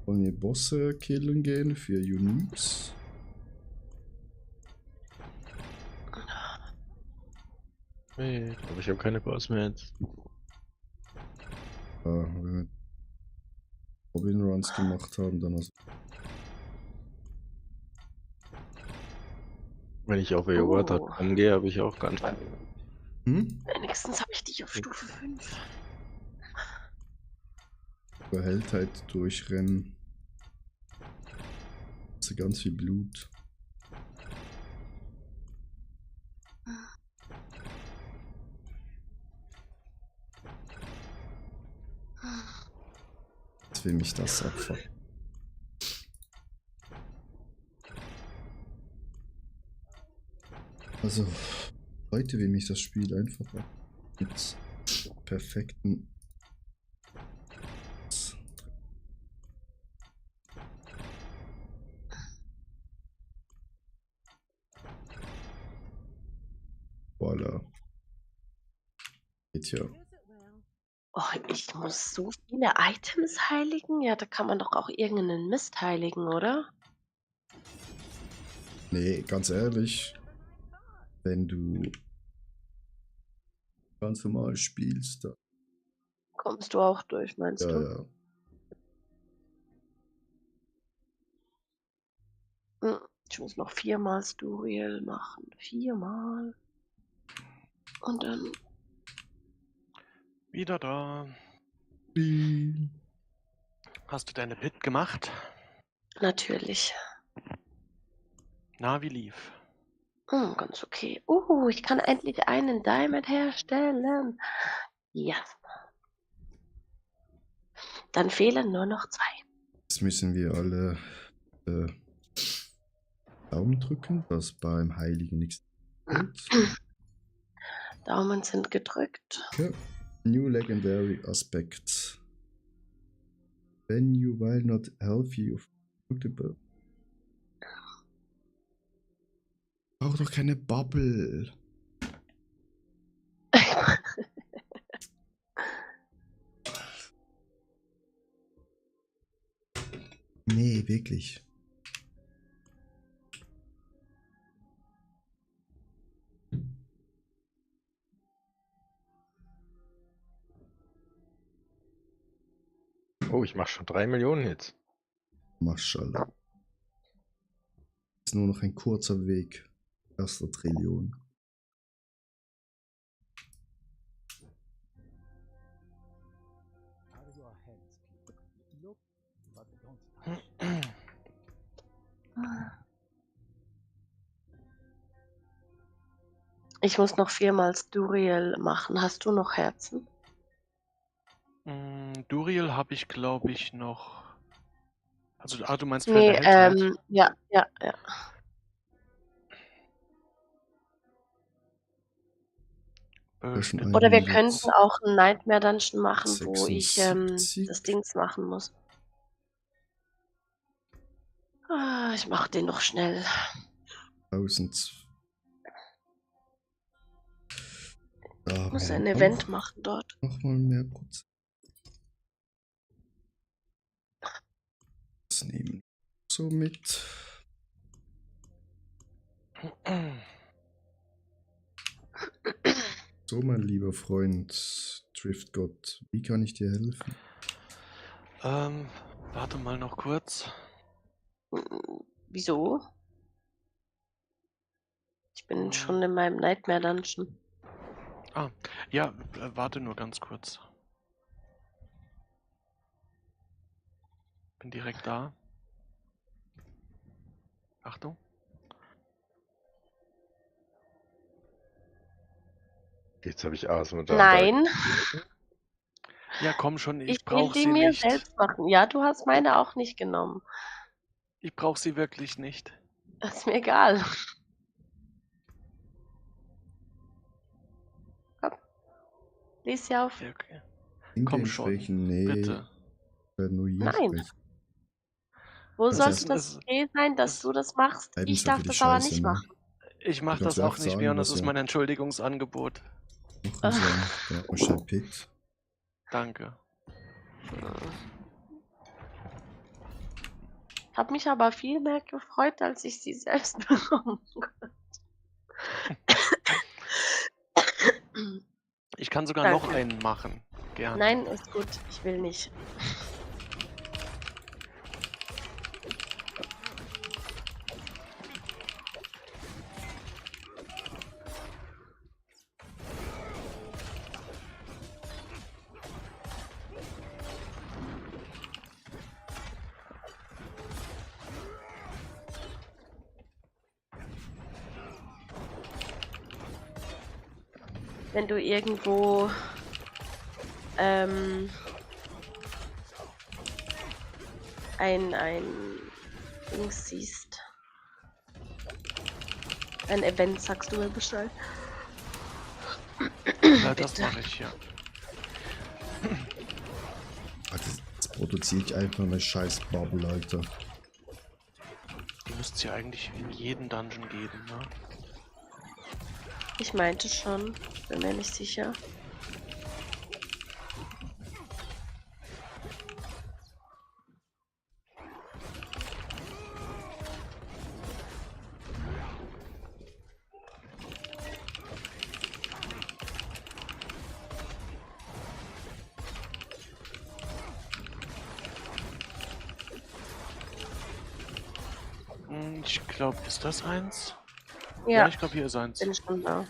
Wollen wir Bosse killen gehen für Uniques? Nee, aber ich habe keine Boss mehr jetzt. Wenn wir Robin Runs gemacht haben, dann also. Wenn ich auf Eowata angehe, habe ich auch ganz. Wenigstens habe ich dich auf Stufe 5. Verhältheit durchrennen. Also ganz viel Blut. Jetzt will mich das abfucken. Also, heute will mich das Spiel einfach mit perfekten. Voila. Geht ja. Oh, ich muss so viele Items heiligen? Ja, da kann man doch auch irgendeinen Mist heiligen, oder? Nee, ganz ehrlich. Wenn du ganz normal spielst, dann. Kommst du auch durch, meinst Ja, du? ja. Ich muss noch 4-mal Sturiel machen. 4-mal. Und dann. Wieder da. Hast du deine Pit gemacht? Natürlich. Na, wie lief? Ganz okay. Ich kann endlich einen Diamond herstellen. Ja. Dann fehlen nur noch 2. Jetzt müssen wir alle Daumen drücken, dass beim Heiligen nichts passiert. Daumen sind gedrückt. Okay. New Legendary Aspect. When you while not healthy of fruitable. Brauch doch keine Bubble. Nee, wirklich. Oh, ich mache schon 3 Millionen jetzt. Maschallah. Ist nur noch ein kurzer Weg. Erster Trillion. Out of your heads, people. Look, but don't touch. Ich muss noch 4-mal Sturiel machen. Hast du noch Herzen? Duriel habe ich, glaube ich, noch. Also, du meinst für Nee, eine Hellzeit? ja. Oder wir könnten auch einen Nightmare Dungeon machen, wo ich 76. das Dings machen muss. Ich mache den noch schnell. 1000. Ich muss ein Event machen dort. Nochmal mehr Prozent. Das nehmen so mit. So, mein lieber Freund Driftgott, wie kann ich dir helfen? Warte mal noch kurz. Wieso? Ich bin schon in meinem Nightmare Dungeon. Ja, warte nur ganz kurz. Bin direkt da. Achtung. Jetzt habe ich Asthma da. Nein. Ja, komm schon, Ich ich will brauche die sie mir nicht. selbst machen. Ja, du hast meine auch nicht genommen. Ich brauche sie wirklich nicht. Das ist mir egal. Komm, lies sie auf. Ja, okay. Dinge Komm schon, entsprechen, nee. bitte. Nur hier Nein. sprechen. Wo Das sollte ist- das okay sein, dass du das machst? Halten Ich so darf für die das aber Scheiße, nicht ne? machen. Ich mache Du kannst das auch echt nicht sagen, mehr und das was ist wir mein Entschuldigungsangebot. machen sollen. Da hat man schnell pickt. Danke. Hab mich aber viel mehr gefreut, als ich sie selbst bekommen konnte. Ich kann sogar Danke. noch einen machen. Gerne. Nein, ist gut. Ich will nicht. Wenn du irgendwo ein Dings siehst. Ein Event, sagst du mir Bescheid. Ja, das mache ich, ja. Das produziert einfach eine scheiß Bubble, Alter. Die müsste es ja eigentlich in jeden Dungeon geben, ne? Ich meinte schon, bin mir nicht sicher. Ich glaube, ist das eins? Ja, Ich glaube, hier ist eins. bin schon da.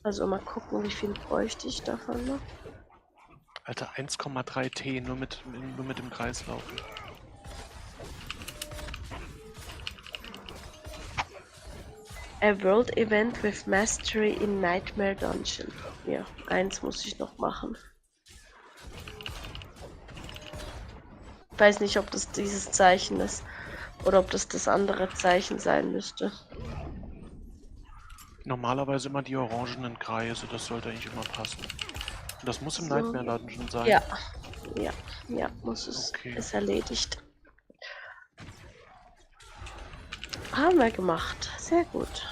Also mal gucken, wie viel bräuchte ich davon noch. Alter, 1,3 T, nur mit dem Kreislauf. A World Event with Mastery in Nightmare Dungeon. Ja, eins muss ich noch machen. Ich weiß nicht, ob das dieses Zeichen ist oder ob das andere Zeichen sein müsste. Normalerweise immer die orangenen Kreise, das sollte eigentlich immer passen. Und das muss im So. Nightmare Dungeon sein. Ja, muss es. Okay. Ist erledigt. Haben wir gemacht. Sehr gut.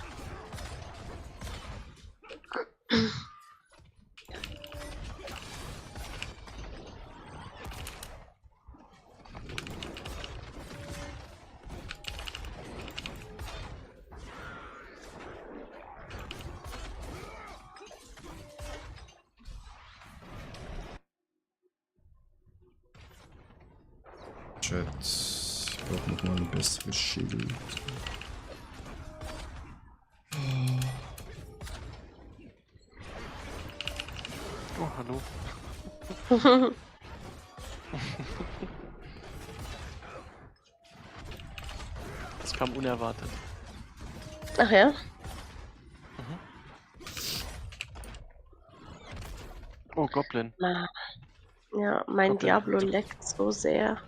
Chat. Ich brauche nochmal ein besseres Schild. Oh, hallo. Das kam unerwartet. Ach ja? Oh, Goblin. Na, ja, mein Goblin. Diablo leckt so sehr.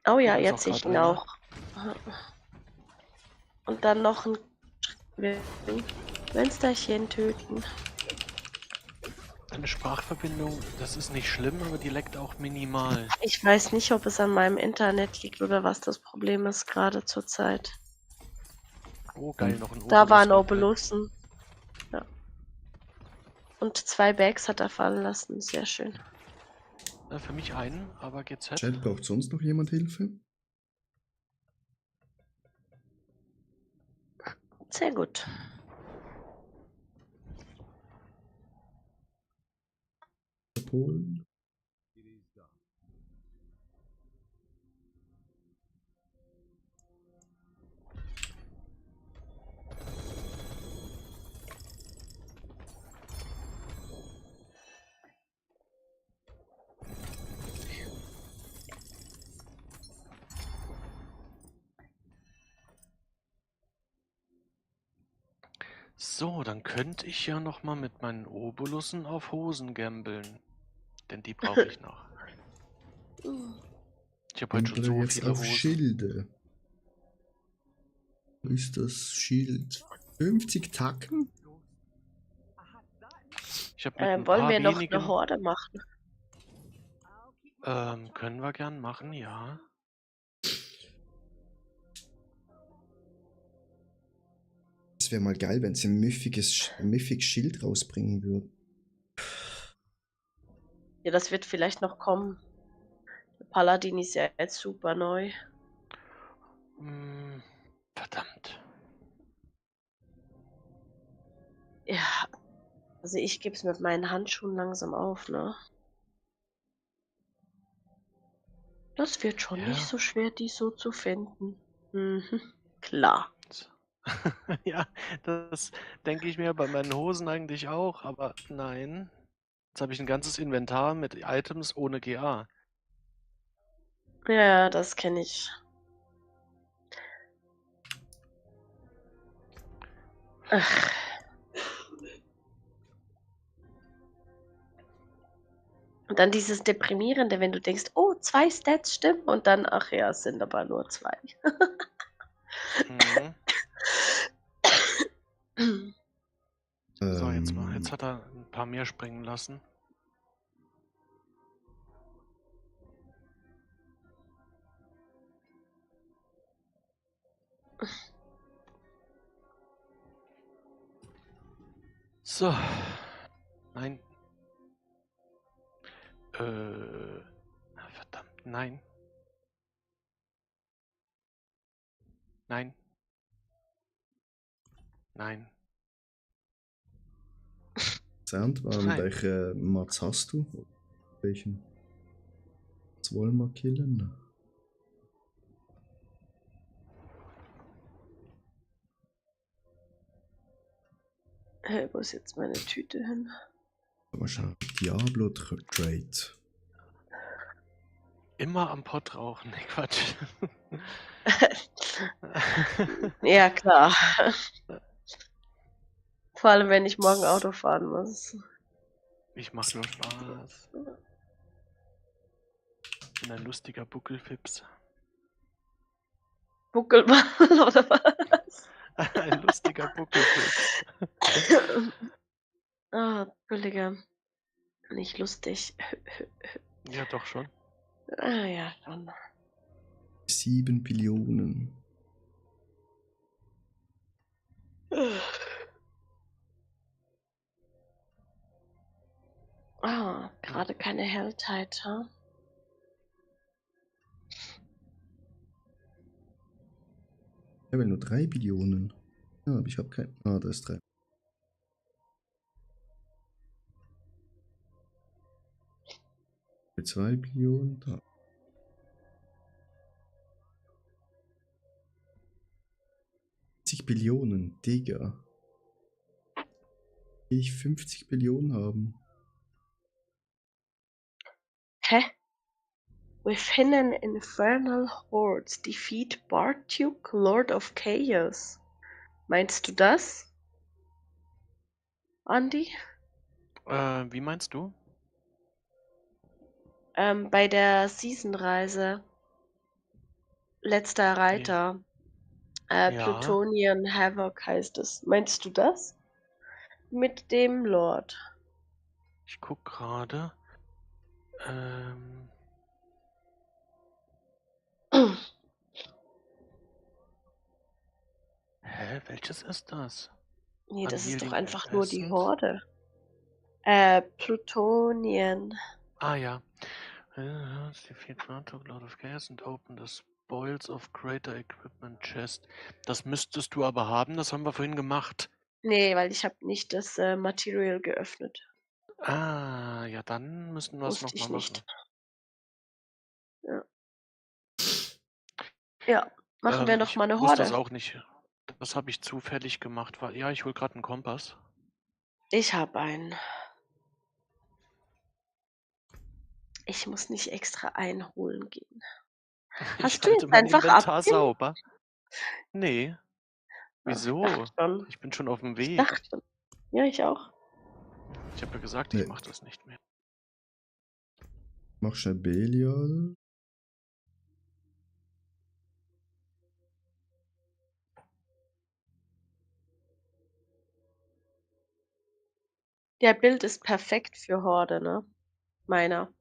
Oh ja, Hier ist jetzt sehe ich grad ihn einer. auch. Und dann noch ein Münsterchen töten. Eine Sprachverbindung, das ist nicht schlimm, aber die leckt auch minimal. Ich weiß nicht, ob es an meinem Internet liegt oder was das Problem ist gerade zur Zeit. Oh, geil, noch ein Obolus. Da waren Goblin. Obelussen. Ja. Und 2 Bags hat er fallen lassen. Sehr schön. Für mich einen, aber GZ. Chat, braucht sonst noch jemand Hilfe? Sehr gut. Polen? So, dann könnte ich ja noch mal mit meinen Obolussen auf Hosen gambeln. Denn die brauche ich noch. Ich habe heute schon Oder so jetzt viele auf Hosen. Schilde. Wo ist das Schild? 50 Tacken? Ich habe mit ein Wollen paar wir noch eine wenigen... Horde machen? Können wir gern machen, ja. Es wäre mal geil, wenn sie ein Mythic Schild rausbringen würden. Ja, das wird vielleicht noch kommen. Der Paladin ist ja jetzt super neu. Verdammt. Ja, also ich gebe es mit meinen Handschuhen langsam auf, ne? Das wird schon nicht Ja. so schwer, die so zu finden. Klar. Ja, das denke ich mir bei meinen Hosen eigentlich auch, aber nein. Jetzt habe ich ein ganzes Inventar mit Items ohne GA. Ja, das kenne ich. Ach. Und dann dieses Deprimierende, wenn du denkst, oh, 2 Stats stimmen und dann, ach ja, es sind aber nur 2. So, jetzt hat er ein paar mehr springen lassen. So. Nein. Verdammt, nein. Nein. Nein. Sandwaren, Nein. welche Mats hast du? Welchen? Was wollen wir killen? Hey, wo ist jetzt meine Tüte hin? Wahrscheinlich Diablo Trade. Immer am Pott rauchen, ne Quatsch. Ja, klar. Vor allem, wenn ich morgen Auto fahren muss. Ich mach nur Spaß. Ich bin ein lustiger Buckelfips. Buckelmann oder was? Ein lustiger Buckelfips. Ah, Billiger. Nicht lustig. Ja, doch schon. Ah ja, schon. 7 Billionen. Ah, gerade keine Helltide, ha? Ich habe nur 3 Billionen. Ja, aber ich habe kein. Ah, da ist 3. Mit 2 Billionen. Da. Billionen, Digga. Will ich 50 Billionen haben? Hä? Within an infernal hordes defeat Bartuk, Lord of Chaos. Meinst du das? Andi? Wie meinst du? Bei der Season-Reise. Letzter Reiter. Ja. Plutonian Havoc heißt es. Meinst du das? Mit dem Lord. Ich guck gerade. Hä, welches ist das? Nee, das ist doch Unyielding einfach nur die Essence? Horde. Plutonien. Ah ja. Defeat Bartok, Lord of Chaos and open the Spoils of Greater Equipment Chest. Das müsstest du aber haben, das haben wir vorhin gemacht. Nee, weil ich habe nicht das Material geöffnet. Ah, ja, dann müssen wir es Wusste nochmal ich machen. nicht. Ja, machen wir noch mal eine Ich wusste das Horde. auch nicht. Das habe ich zufällig gemacht. Ja, ich hole gerade einen Kompass. Ich habe einen. Ich muss nicht extra einholen gehen. Ich Hast du halte jetzt mein einfach Inventar abgelegt? sauber. Nee. Wieso? Ich dachte schon. Ich bin schon auf dem Ich Weg. dachte. Ja, ich auch. Ich habe ja gesagt, Nee. ich mache das nicht mehr. Mach schnell Belial. Der Bild ist perfekt für Horde, ne? Meiner.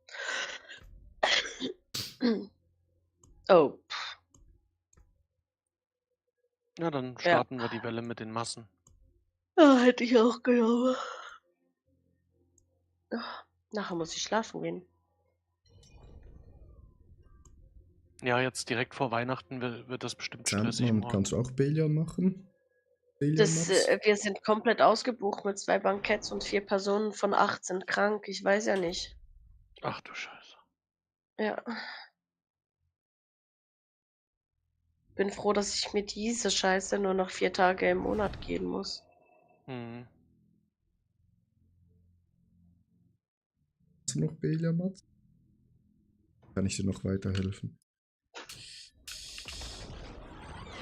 Oh. Ja, dann Ja. starten wir die Welle mit den Massen. Ja, hätte ich auch genommen. Nachher muss ich schlafen gehen. Ja, jetzt direkt vor Weihnachten wird das bestimmt stressig Sandman, morgen. kannst du auch Belial machen? Belial Das, Mats? wir sind komplett ausgebucht mit 2 Banketts und 4 Personen von 8 sind krank. Ich weiß ja nicht. Ach du Scheiße. Ja. Bin froh, dass ich mir diese Scheiße nur noch 4 Tage im Monat gehen muss. Hm. Hast du noch Belial Mats? Kann ich dir noch weiterhelfen?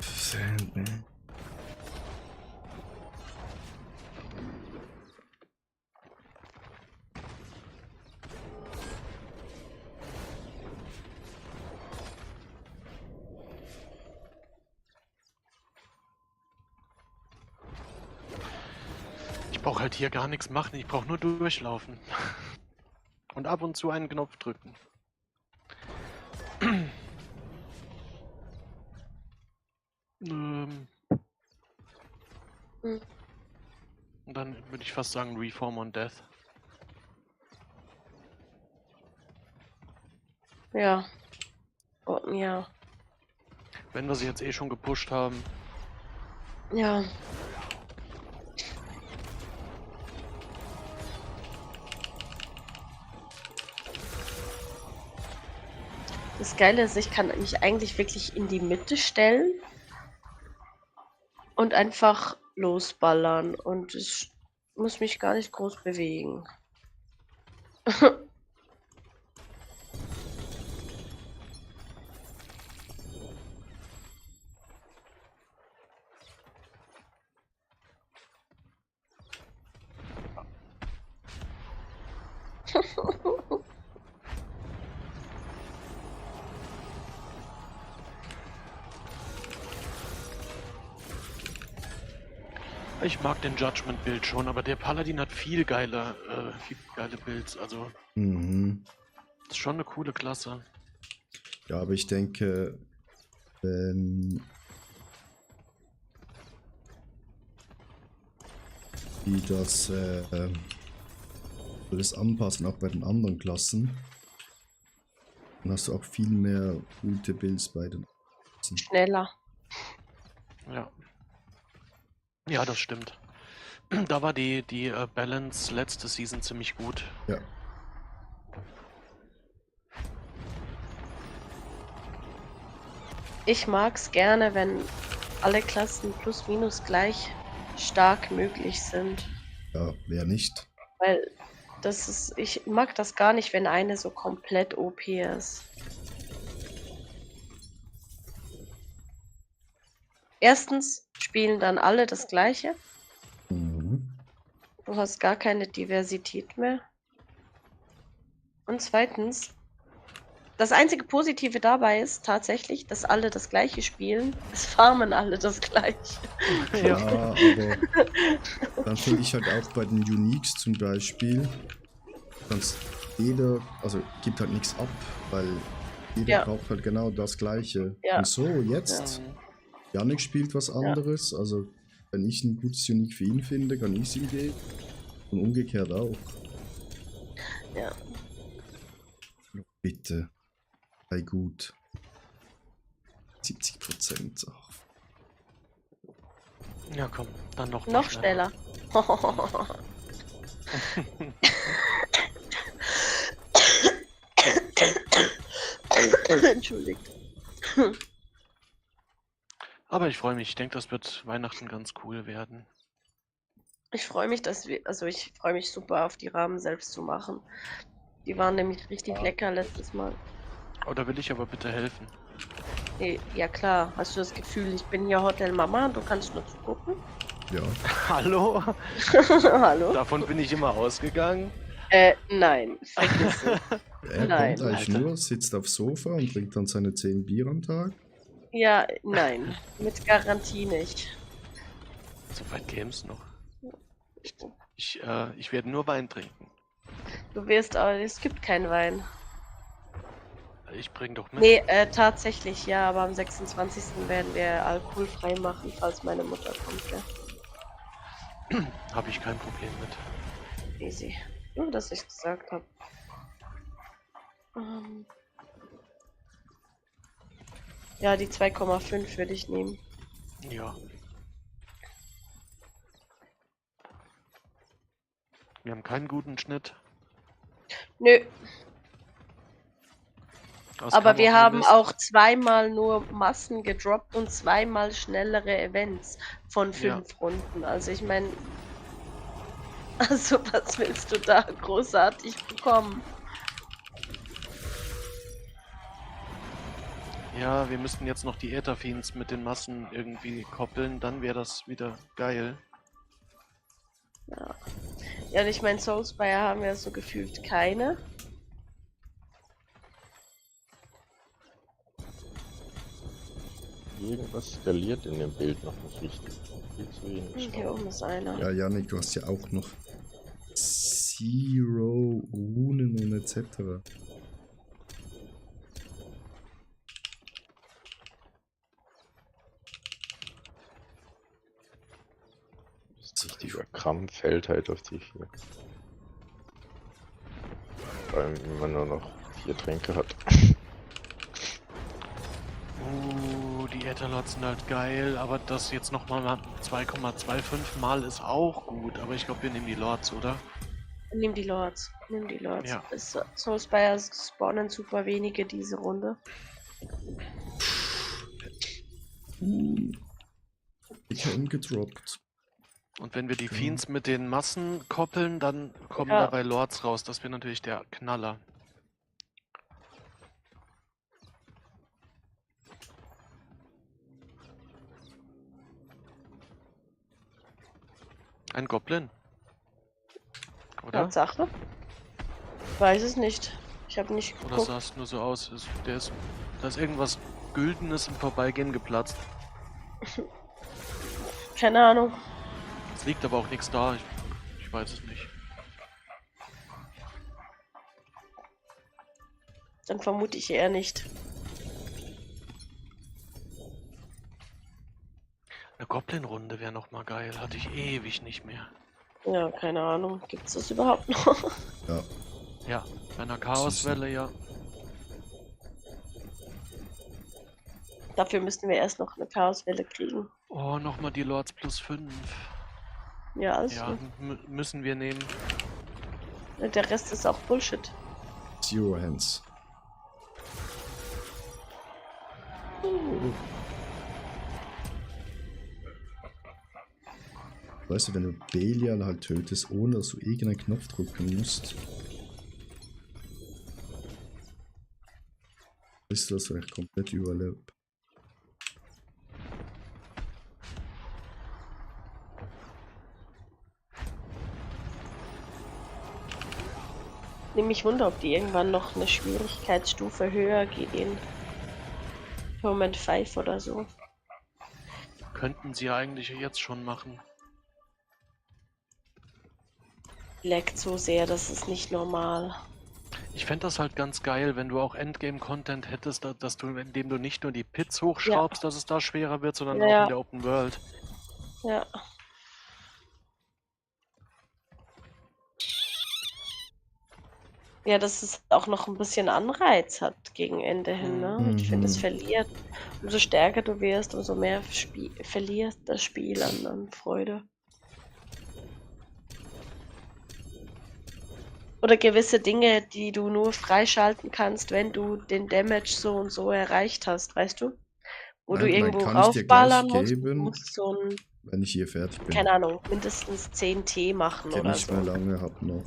Sandman. Ich brauche halt hier gar nichts machen, ich brauche nur durchlaufen. Und ab und zu einen Knopf drücken. Hm. Und dann würde ich fast sagen Reform on Death. Ja. Oh, ja. Wenn wir sie jetzt eh schon gepusht haben. Ja. Das Geile ist, ich kann mich eigentlich wirklich in die Mitte stellen und einfach losballern und ich muss mich gar nicht groß bewegen. Ich mag den Judgment-Bild schon, aber der Paladin hat viel geile Builds. Also, Mhm. das ist schon eine coole Klasse. Ja, aber ich denke, wenn die das anpassen, auch bei den anderen Klassen, dann hast du auch viel mehr gute Builds bei den Klassen. Schneller. Ja. Ja, das stimmt. Da war die Balance letzte Season ziemlich gut. Ja. Ich mag's gerne, wenn alle Klassen plus minus gleich stark möglich sind. Ja, wer nicht? Weil das ist, ich mag das gar nicht, wenn eine so komplett OP ist. Erstens spielen dann alle das Gleiche. Mhm. Du hast gar keine Diversität mehr. Und zweitens, das einzige Positive dabei ist tatsächlich, dass alle das Gleiche spielen. Es farmen alle das Gleiche. Ja, aber dann finde ich halt auch bei den Uniques zum Beispiel, kannst jeder, also gibt halt nichts ab, weil jeder Ja. braucht halt genau das Gleiche. Ja. Und so, jetzt, Yannick spielt was anderes, also wenn ich ein gutes Unique für ihn finde, kann ich es ihm geben. Und umgekehrt auch. Ja. Bitte. Sei gut. 70%. Ach. Ja, komm, dann noch Noch schneller. Entschuldigt. Aber ich freue mich. Ich denke, das wird Weihnachten ganz cool werden. Ich freue mich, ich freue mich super auf die Rahmen selbst zu machen. Die waren nämlich richtig lecker letztes Mal. Oh, da will ich aber bitte helfen. Ja klar, hast du das Gefühl, ich bin hier Hotel Mama und du kannst nur zugucken? Ja. Hallo? Hallo? Davon bin ich immer ausgegangen. Nein, vergiss es. Er Nein, kommt eigentlich Alter. nur, sitzt aufs Sofa und trinkt dann seine 10 Bier am Tag. Ja, nein, mit Garantie nicht. So weit käm's noch. Ich werde nur Wein trinken. Du wirst aber, es gibt keinen Wein. Ich bring doch mit. Nee, tatsächlich ja, aber am 26. werden wir alkoholfrei machen, falls meine Mutter kommt, ja. Habe ich kein Problem mit. Easy. Nur, dass ich gesagt habe. Ja, die 2,5 würde ich nehmen. Ja. Wir haben keinen guten Schnitt. Nö, Das aber kam wir auf haben eine Liste. auch zweimal nur Massen gedroppt und zweimal schnellere Events von 5 Runden. Also ich meine, also was willst du da großartig bekommen? Ja, wir müssten jetzt noch die Ätherfiends mit den Massen irgendwie koppeln, dann wäre das wieder geil. Ja, ja, und ich meine, Soulspire haben wir so gefühlt keine. Irgendwas skaliert in dem Bild noch nicht richtig. Viel zu wenig. Hier oben ist einer. Ja, Janik, du hast ja auch noch Zero Runen und etc. Richtiger Krampf fällt halt auf die 4. Vor allem, wenn man nur noch 4 Tränke hat. Die Ätherlots sind halt geil, aber das jetzt nochmal 2,25 Mal ist auch gut. Aber ich glaube, wir nehmen die Lords, oder? Nimm die Lords. Nimm die Lords. Ja. Soulspire spawnen super wenige diese Runde. Ich habe umgedroppt. Und wenn wir die Fiends mit den Massen koppeln, dann kommen dabei Lords raus. Das wäre natürlich der Knaller. Ein Goblin. Oder? Tatsache? Weiß es nicht. Ich habe nicht Oder geguckt. sah es nur so aus? Da ist irgendwas Güldenes im Vorbeigehen geplatzt. Keine Ahnung. Es liegt aber auch nichts da. Ich weiß es nicht. Dann vermute ich eher nicht. Eine Goblin-Runde wäre nochmal geil. Hatte ich ewig nicht mehr. Ja, keine Ahnung. Gibt es das überhaupt noch? Ja. Ja, bei einer Chaoswelle, ja. Dafür müssten wir erst noch eine Chaoswelle kriegen. Oh, nochmal die Lords plus 5. Ja, alles Ja, gut. müssen wir nehmen. Der Rest ist auch Bullshit. Zero Hands. Weißt du, wenn du Belial halt tötest, ohne dass du irgendeinen Knopf drücken musst, ist das echt komplett überlebt. Nehme mich Wunder, ob die irgendwann noch eine Schwierigkeitsstufe höher gehen. Moment 5 oder so. Könnten sie ja eigentlich jetzt schon machen. Leckt so sehr, das ist nicht normal. Ich fände das halt ganz geil, wenn du auch Endgame-Content hättest, dass du, indem du nicht nur die Pits hochschraubst, dass es da schwerer wird, sondern auch in der Open World. Ja. Ja, dass es auch noch ein bisschen Anreiz hat gegen Ende hin, ne? Ich finde, es verliert. Umso stärker du wirst, umso mehr verliert das Spiel an Freude. Oder gewisse Dinge, die du nur freischalten kannst, wenn du den Damage so und so erreicht hast, weißt du? Wo du irgendwo raufballern musst, so ein, wenn ich hier fertig bin. keine Ahnung, mindestens 10 T machen Ich oder nicht so. mehr lange, hab noch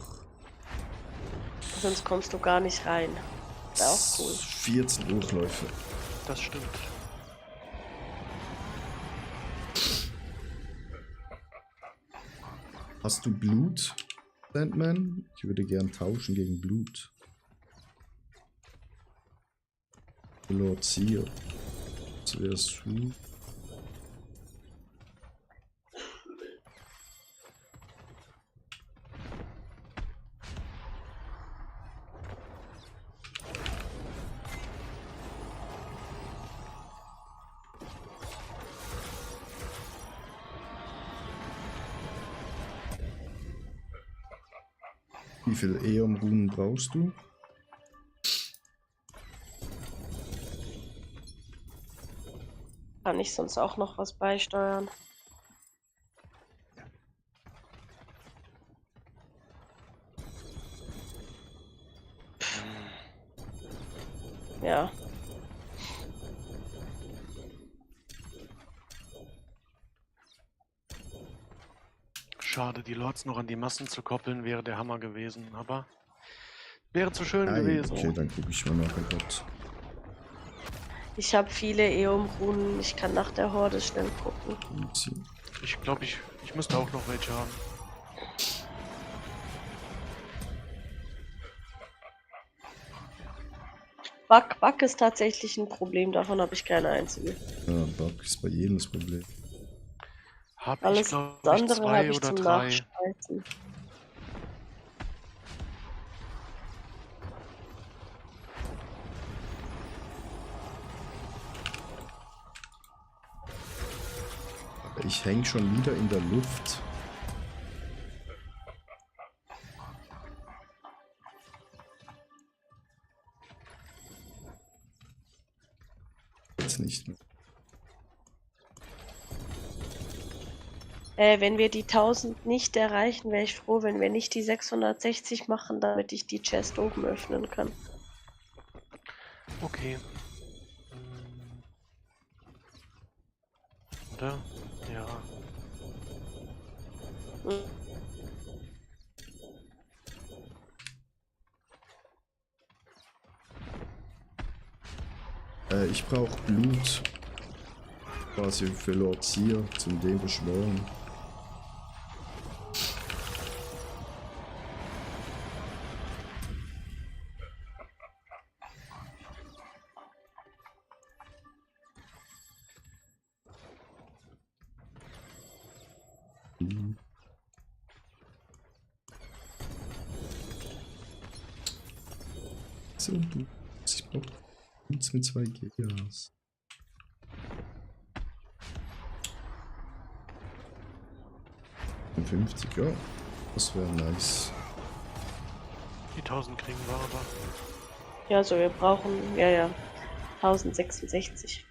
Sonst kommst du gar nicht rein. Wäre auch cool. 14 Durchläufe. Das stimmt. Hast du Blut, Sandman? Ich würde gern tauschen gegen Blut. Lord Seer. Das wärst du. Wie viel Eon-Runen brauchst du? Kann ich sonst auch noch was beisteuern? Ja. Schade, die Lords noch an die Massen zu koppeln, wäre der Hammer gewesen, aber wäre zu schön Nein, gewesen. okay, dann gucke ich mal nach. Oh Gott. Ich habe viele Eom-Runen. Ich kann nach der Horde schnell gucken. Ich glaube, ich müsste auch noch welche haben. Bug ist tatsächlich ein Problem. Davon habe ich keine einzige. Ja, Bug ist bei jedem das Problem. Hab Alles ich, glaube ich, andere 2 habe ich oder zum 3. Nachschmeißen. Aber ich hänge schon wieder in der Luft. Jetzt nicht mehr. Wenn wir die 1000 nicht erreichen, wäre ich froh, wenn wir nicht die 660 machen, damit ich die Chest oben öffnen kann. Okay. Oder? Ja. Ich brauche Blut. Quasi für Lord Seer zum dem beschwören. So, du. Ich brauche Blut mit 2 Gigas. Und 50, ja. Das wäre nice. Die 1000 kriegen wir aber. Ja, also wir brauchen, ja, 1066.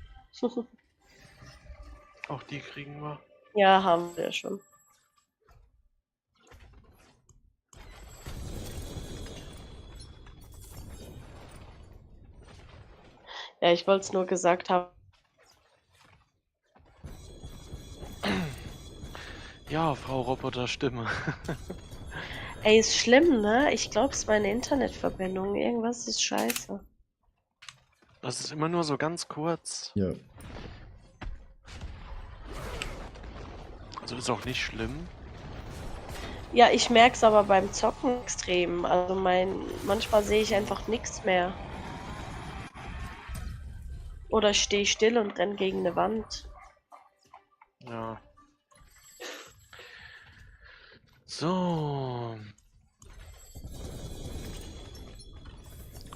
Auch die kriegen wir. Ja, haben wir schon. Ja, ich wollte es nur gesagt haben. Ja, Frau Roboter-Stimme. Ey, ist schlimm, ne? Ich glaube, es ist meine Internetverbindung. Irgendwas ist scheiße. Das ist immer nur so ganz kurz. Ja. Also ist auch nicht schlimm. Ja, ich merke es aber beim Zocken extrem. Also manchmal sehe ich einfach nichts mehr. Oder stehe still und renn gegen eine Wand. Ja. So.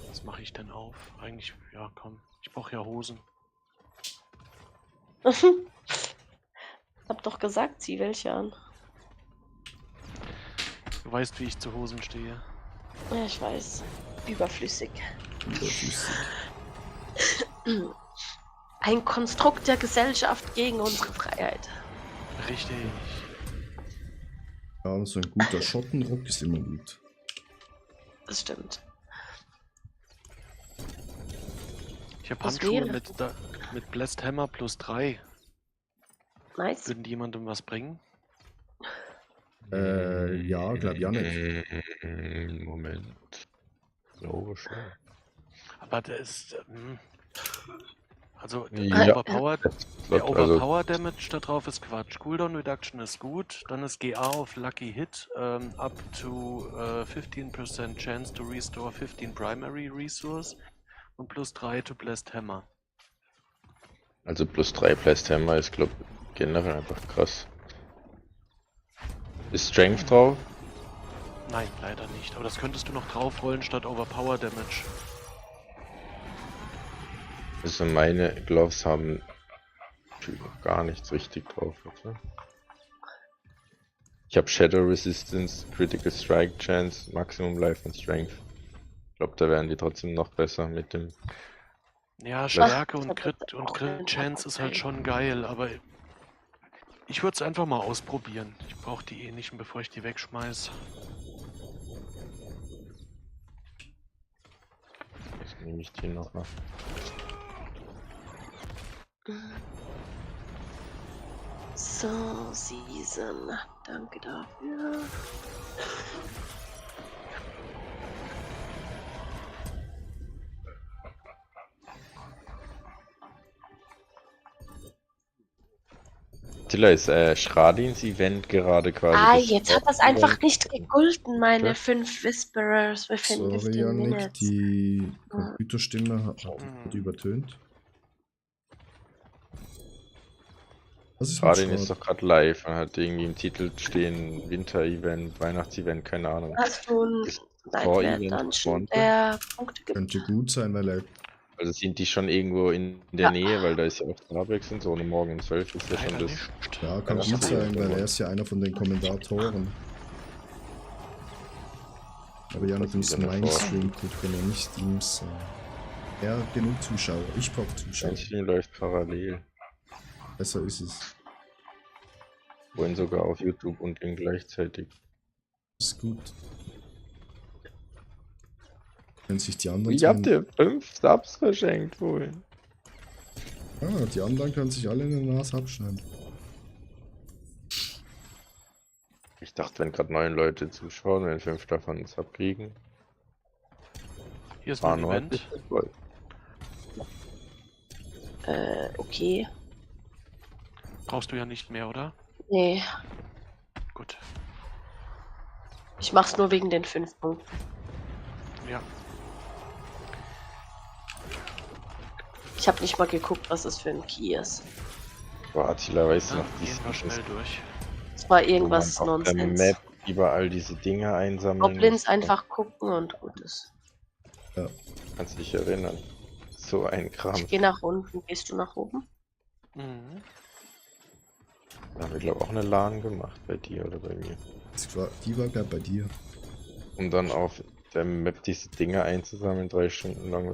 Was mache ich denn auf? Eigentlich, ja komm. Ich brauche ja Hosen. Hab doch gesagt, zieh welche an. Du weißt, wie ich zu Hosen stehe. Ja, ich weiß. Überflüssig. Überflüssig. Ein Konstrukt der Gesellschaft gegen unsere Freiheit. Richtig. Ja, so ein guter Schottenrock ist immer gut. Das stimmt. Ich habe Was Handschuhe wäre? mit Blessed Hammer plus 3. Nice. Würden die jemandem was bringen? Ja, glaub ja nicht. Moment. Ich glaube schon. Aber der ist. Also Ja. Overpowered, der Slot, also Overpower Damage da drauf ist Quatsch. Cooldown Reduction ist gut. Dann ist GA auf Lucky Hit. Up to 15% Chance to restore 15 Primary Resource. Und plus 3 to Blessed Hammer. Also plus 3 Blast Hammer ist, glaube ich, generell einfach krass. Ist Strength drauf? Nein, leider nicht. Aber das könntest du noch draufrollen statt Overpower Damage. Also meine Gloves haben noch gar nichts richtig drauf. Oder? Ich habe Shadow Resistance, Critical Strike Chance, Maximum Life und Strength. Ich glaube, da wären die trotzdem noch besser mit dem. Ja, Stärke ich und hab Crit das und auch Crit in Chance ist halt Abteil. schon geil, aber ich würde es einfach mal ausprobieren. Ich brauche die eh nicht, bevor ich die wegschmeiß. Jetzt nehme ich die noch mal. So, Season. Danke dafür. Tilla, ist Schradins Event gerade quasi. Ah, das jetzt hat das Hauptevent? einfach nicht gegolten, meine Ja. 5 Whisperers within Sorry, 15 Janik, minutes. die Computerstimme hat übertönt. Was ist mit Schradin ist Schrad? doch gerade live und hat irgendwie im Titel stehen Winter-Event, Weihnachts-Event, keine Ahnung. Hast du ein Ist Nightmare Vor-Event Dungeon, Fronte? der Punkte gibt? Könnte gut sein, weil er. Also sind die schon irgendwo in der Ja. Nähe, weil da ist ja auch Starbucks und so und morgen um 12 ist ja schon Leider das. nicht. Ja, kann Ja, gut das sein, weil ist- er ist ja einer von den Kommentatoren. Aber Janik, du musst Das ist ja meinen davor. Stream gucken und nicht Teams. Ja, genug Zuschauer. Ich brauche Zuschauer. Mein Stream läuft parallel. Besser ist es. Vorhin sogar auf YouTube und ihn gleichzeitig. Ist gut. Wenn sich die anderen. Ich hab dir 5 Subs verschenkt vorhin. Die anderen können sich alle in der Nase abschneiden. Ich dachte, wenn gerade 9 Leute zuschauen, wenn 5 davon einen Sub kriegen. Hier ist mein Manu hat sich Event. gefreut. Okay. Brauchst du ja nicht mehr, oder? Nee, Gut. ich mach's nur wegen den 5 Punkten. Ja. Ich habe nicht mal geguckt, was es für ein Key ist. Boah, Attila weiß Dann noch, gehen wir schnell durch. Es war wo irgendwas man auf der Nonsens. Map überall diese Dinge einsammeln Goblins muss. einfach gucken und gut ist. Kannst dich erinnern. So ein Kram. Ich gehe nach unten. Gehst du nach oben? Mhm. Da haben wir, glaube ich, auch eine LAN gemacht bei dir oder bei mir. Die war gerade bei dir. Um dann auf der Map diese Dinge einzusammeln, 3 Stunden lang.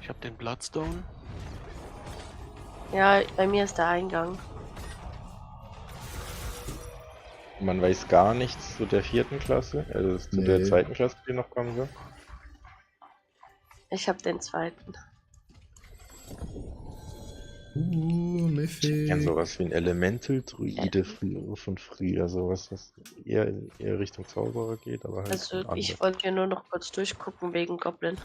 Ich habe den Bloodstone. Ja, bei mir ist der Eingang. Man weiß gar nichts zu der 4. Klasse, also zu der Nee. 2. Klasse, die noch kommen soll. Ich habe den zweiten. Ich Mythic. kenne sowas wie ein Elemental-Druide von früher, sowas, was eher Richtung Zauberer geht, aber halt Also anders. ich wollte hier nur noch kurz durchgucken wegen Goblin.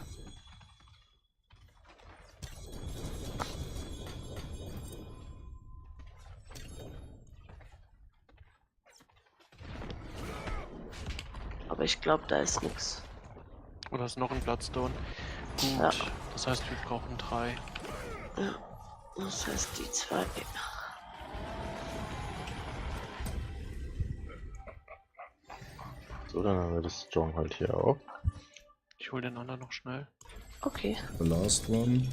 Aber ich glaube, da ist nichts. Oder ist noch ein Bloodstone? Gut. Ja. Das heißt, wir brauchen 3. Ja. Das heißt, die 2. So, dann haben wir das Stronghold hier auch. Ich hole den anderen noch schnell. Okay. The last one.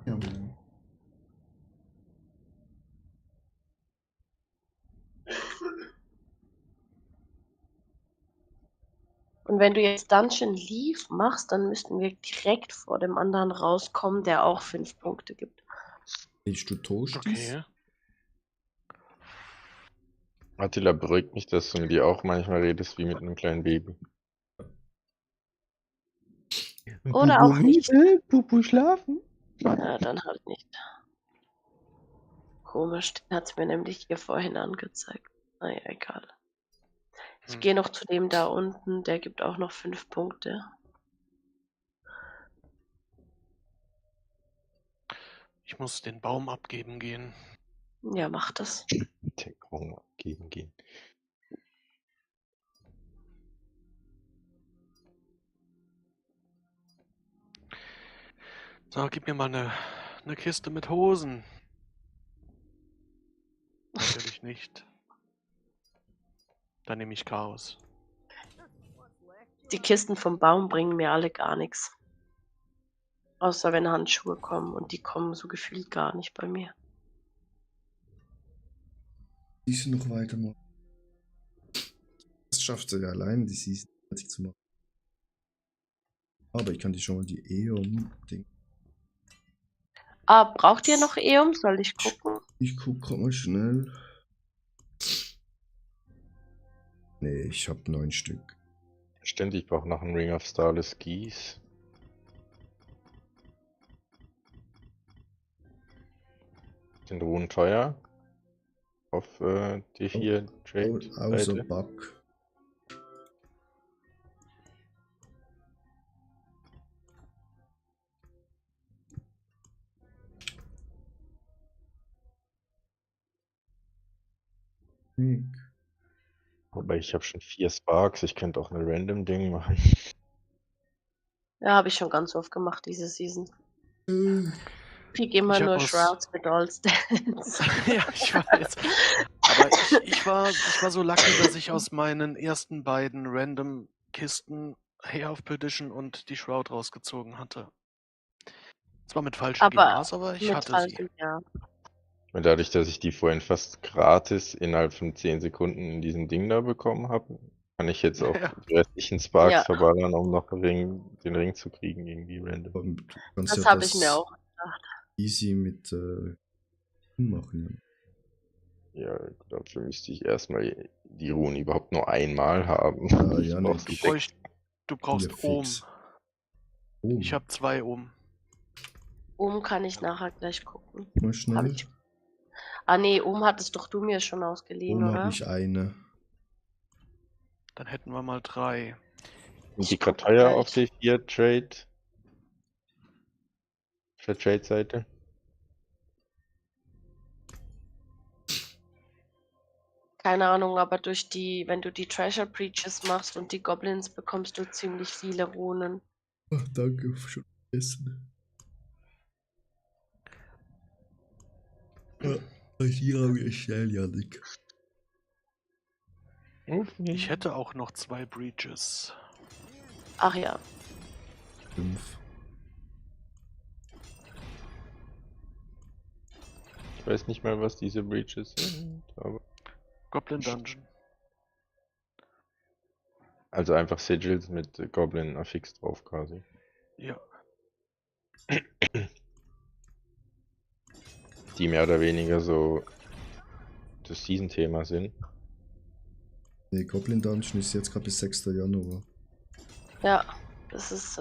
Ja. Und wenn du jetzt Dungeon Leave machst, dann müssten wir direkt vor dem anderen rauskommen, der auch 5 Punkte gibt. Willst du Toasties? Okay. Attila, beruhigt mich, dass du mit dir auch manchmal redest wie mit einem kleinen Baby. Oder auch nicht. Pupu schlafen? Ja, dann halt nicht. Komisch, den hat es mir nämlich hier vorhin angezeigt. Naja, egal. Ich gehe noch zu dem da unten, der gibt auch noch 5 Punkte. Ich muss den Baum abgeben gehen. Ja, mach das. Deckung abgeben gehen. So, gib mir mal eine Kiste mit Hosen. Natürlich nicht. Dann nehme ich Chaos. Die Kisten vom Baum bringen mir alle gar nichts. Außer wenn Handschuhe kommen und die kommen so gefühlt gar nicht bei mir. Die sind noch weitermachen. Das schafft sie ja allein, die Season fertig zu machen. Aber ich kann die schon mal die Eom-Ding. Ah, braucht ihr noch Eum? Soll ich gucken? Ich guck grad mal schnell. Nee, ich hab 9 Stück. Stimmt, ich brauche noch einen Ring of Starless Geese. Den Ruhen teuer. Auf die 4 Trade. Außer Bug. Wobei ich habe schon 4 Sparks, ich könnte auch ein random Ding machen. Ja, habe ich schon ganz oft gemacht diese Season. Pick immer Ich hab nur aus- Shrouds mit All Stands. Ja, ich weiß. Aber ich war so lucky, dass ich aus meinen ersten beiden random Kisten Hair of Perdition und die Shroud rausgezogen hatte. Zwar mit falschen Aber GAs, aber ich mit hatte falschem, sie. ja. Und dadurch, dass ich die vorhin fast gratis innerhalb von 10 Sekunden in diesem Ding da bekommen habe, kann ich jetzt auch Ja. die restlichen Sparks Ja. verballern, um noch den Ring zu kriegen, irgendwie random. Du kannst Das ja habe ich mir auch gedacht. easy mit machen. Ja, dafür müsste ich erstmal die Ruhen überhaupt nur einmal haben. Ja, Ich ja, brauch nicht. die sechs. Du brauchst Ja, Ohm. fix. Oh, Ich habe 2 Ohm. Ohm kann ich nachher gleich gucken. mal Hab schnell. ich. Ah nee, Ohm hattest doch du mir schon ausgeliehen, Oben habe oder? ich eine. Dann hätten wir mal 3. Und die Ich guck Karteier gleich. auf der 4 Trade. Auf der Trade-Seite. Keine Ahnung, aber durch die, wenn du die Treasure Breaches machst und die Goblins, bekommst du ziemlich viele Runen. Ach, danke, schon vergessen. Ja, hier habe ich schnell, Janik. Ich hätte auch noch 2 Breaches. Ach ja. 5. Ich weiß nicht mal, was diese Breaches sind, aber. Goblin Dungeon. Also einfach Sigils mit Goblin Affix drauf quasi. Ja. Die mehr oder weniger so das Season-Thema sind. Nee, Goblin Dungeon ist jetzt gerade bis 6. Januar. Ja, das ist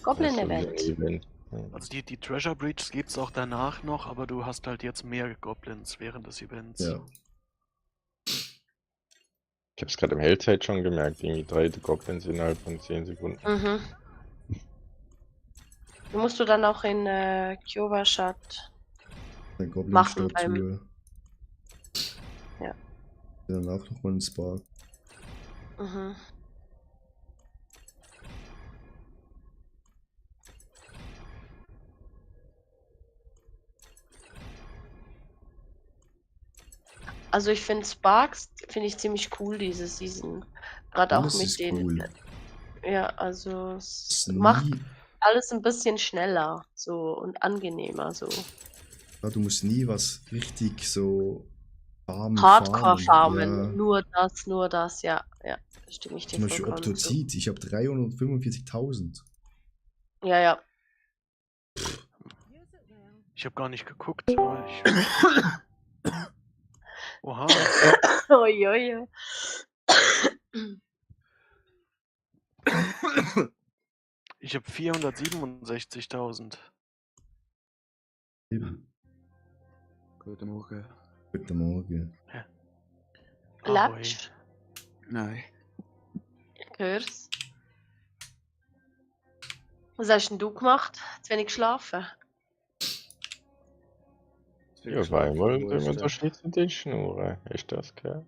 Goblin Also so ein Event. Event. Ja. Also die Treasure Breach gibt's auch danach noch, aber du hast halt jetzt mehr Goblins während des Events. Ja. Ich hab's gerade im Hellzeit schon gemerkt, irgendwie 3 Goblins innerhalb von 10 Sekunden. Mhm. Musst du dann auch in Kyovashat. Eine Goblin Machen Statue. Ja. Danach nochmal ein Spark. Mhm. Also ich finde Sparks, finde ich ziemlich cool diese Season. Gerade auch Alles mit ist den. cool. Ja, also es Ist macht nie, alles ein bisschen schneller so und angenehmer so. ja, du musst nie was richtig so Hardcore-Farmen. Ja. Nur das, ja. Ja, stimme ich dir Zum Beispiel vollkommen zu. Optozid. Ich habe 345.000. Ja, ja. Ich habe gar nicht geguckt. Aber Oha. Uiuiui. Ich habe 467.000. Guten Morgen. Guten Morgen. Latsch. Nein. Ich hör's. Was hast denn du gemacht? Zu wenig geschlafen? Ja, zweimal immer so schießen die Schnur. Ist das gell?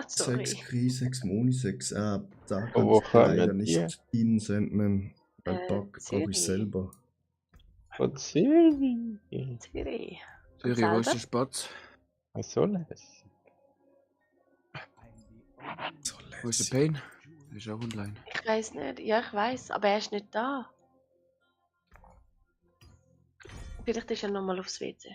Sorry. 6 Krieg, 6 Moni, 6. Da kann Wo ich kommen leider die? nicht dienen senden. Weil Bug brauche Zürich. ich selber. Von Zürich. Zürich. Zürich, wo ist selber? der Spatz? Was soll es? So Wo ist lässig. der Pain? Er ist auch online. Ich weiß nicht. Ja, ich weiß, aber er ist nicht da. Vielleicht ist er nochmal aufs WC.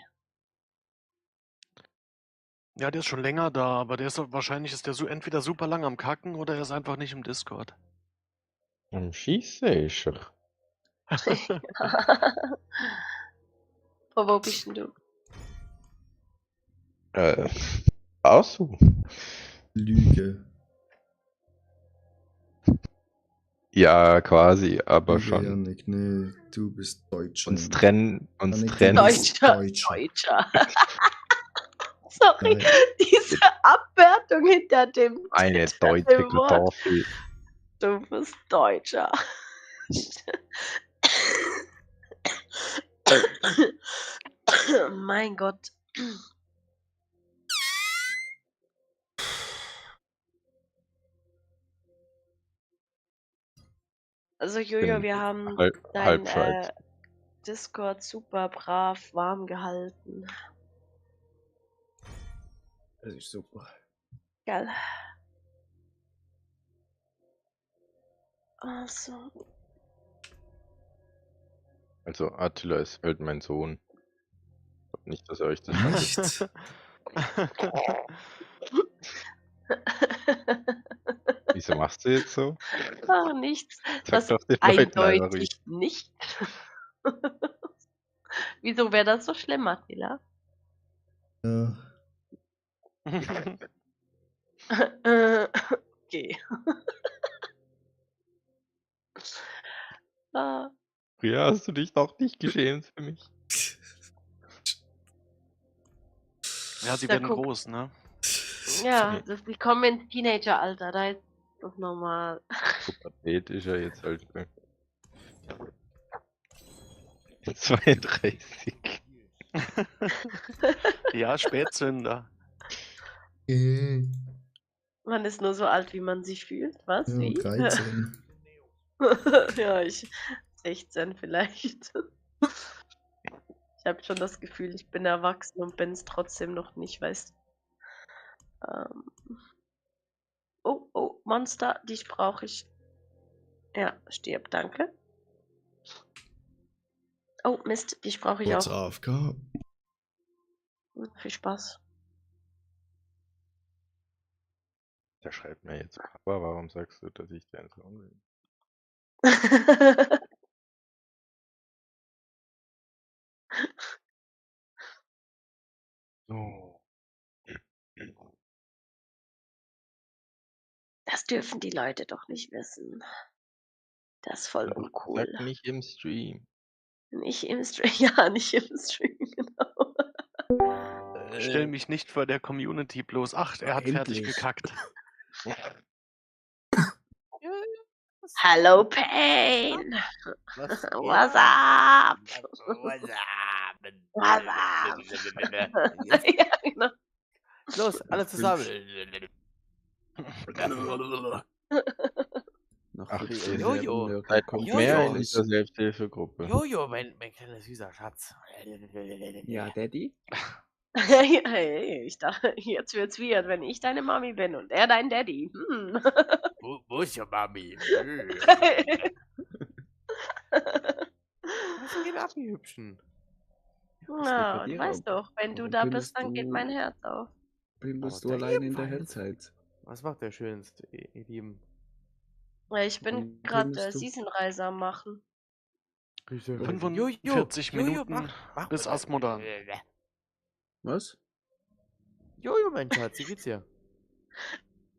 Ja, der ist schon länger da, aber der ist wahrscheinlich ist der so entweder super lang am Kacken oder er ist einfach nicht im Discord. Am Schießen ist er. Von wo bist denn du? Auch so. Lüge. Ja, quasi, aber Lüge, schon. Janik. Nee, du bist Deutscher. Uns trennen. Janik, du bist Deutscher. Deutscher. Sorry, Nein. diese Abwertung hinter dem. Eine hinter deutsche dem Wort. Kartoffel. Du bist Deutscher. Mein Gott. Also Jojo, wir haben dein Halbscheit. Discord super brav warm gehalten. Das ist super. Geil. Also. Also Attila ist halt mein Sohn. Ich glaub nicht, dass er euch das Nicht? Wieso machst du jetzt so? Ach, nichts. Sag Das doch den Leuten einfach eindeutig nicht. Wieso wäre das so schlimm, Attila? Ja. Okay. Ah, Früher hast du dich doch nicht geschämt für mich. Ja, sie Da werden guck. groß, ne? ja, die kommen ins Teenageralter, da ist das normal. Pubertät ist ja jetzt halt 32. Ja, Spätzünder. Man ist nur so alt, wie man sich fühlt. Was? Ja, Wie? 13. Ja, ich 16 vielleicht. Ich habe schon das Gefühl, ich bin erwachsen und bin es trotzdem noch nicht, weißt du. Oh, Monster, dich brauche ich. Ja, stirb, danke. Oh, Mist, dich brauche ich Kurz auch. AFK. Viel Spaß. Der schreibt mir jetzt, Papa, warum sagst du, dass ich dein Sohn bin? So. Das dürfen die Leute doch nicht wissen. Das ist voll uncool. Sag nicht im Stream. Nicht im Stream, ja, nicht im Stream, genau. Stell mich nicht vor der Community bloß. Ach, er hat fertig Endlich. gekackt. Hallo Pain! Was? What's up? What's What's up? Ja, genau. Los, alle zusammen. Noch Ach, kurz ihr Jojo. seid noch Jojo. mehr in dieser Selbsthilfegruppe. Jojo, mein kleiner süßer Schatz. Ja, Daddy? Hey, ich dachte, jetzt wird's weird, wenn ich deine Mami bin und er dein Daddy. Hm. Wo ist ja Mami? Was geht ab, ihr Hübschen? Na, bei du dir weißt ab? doch, wenn du Warum da bimmelst bist, dann geht mein Herz auf. bimmelst Oh, du allein in der ebenfalls. Hellzeit? Was macht der Schönste, ihr Lieben? Ja, ich bin Warum gerade bimmelst du? Seasonreise am machen. Jojo, 45 Minuten bis Asmodan. was? Jojo, mein Schatz, wie geht's dir?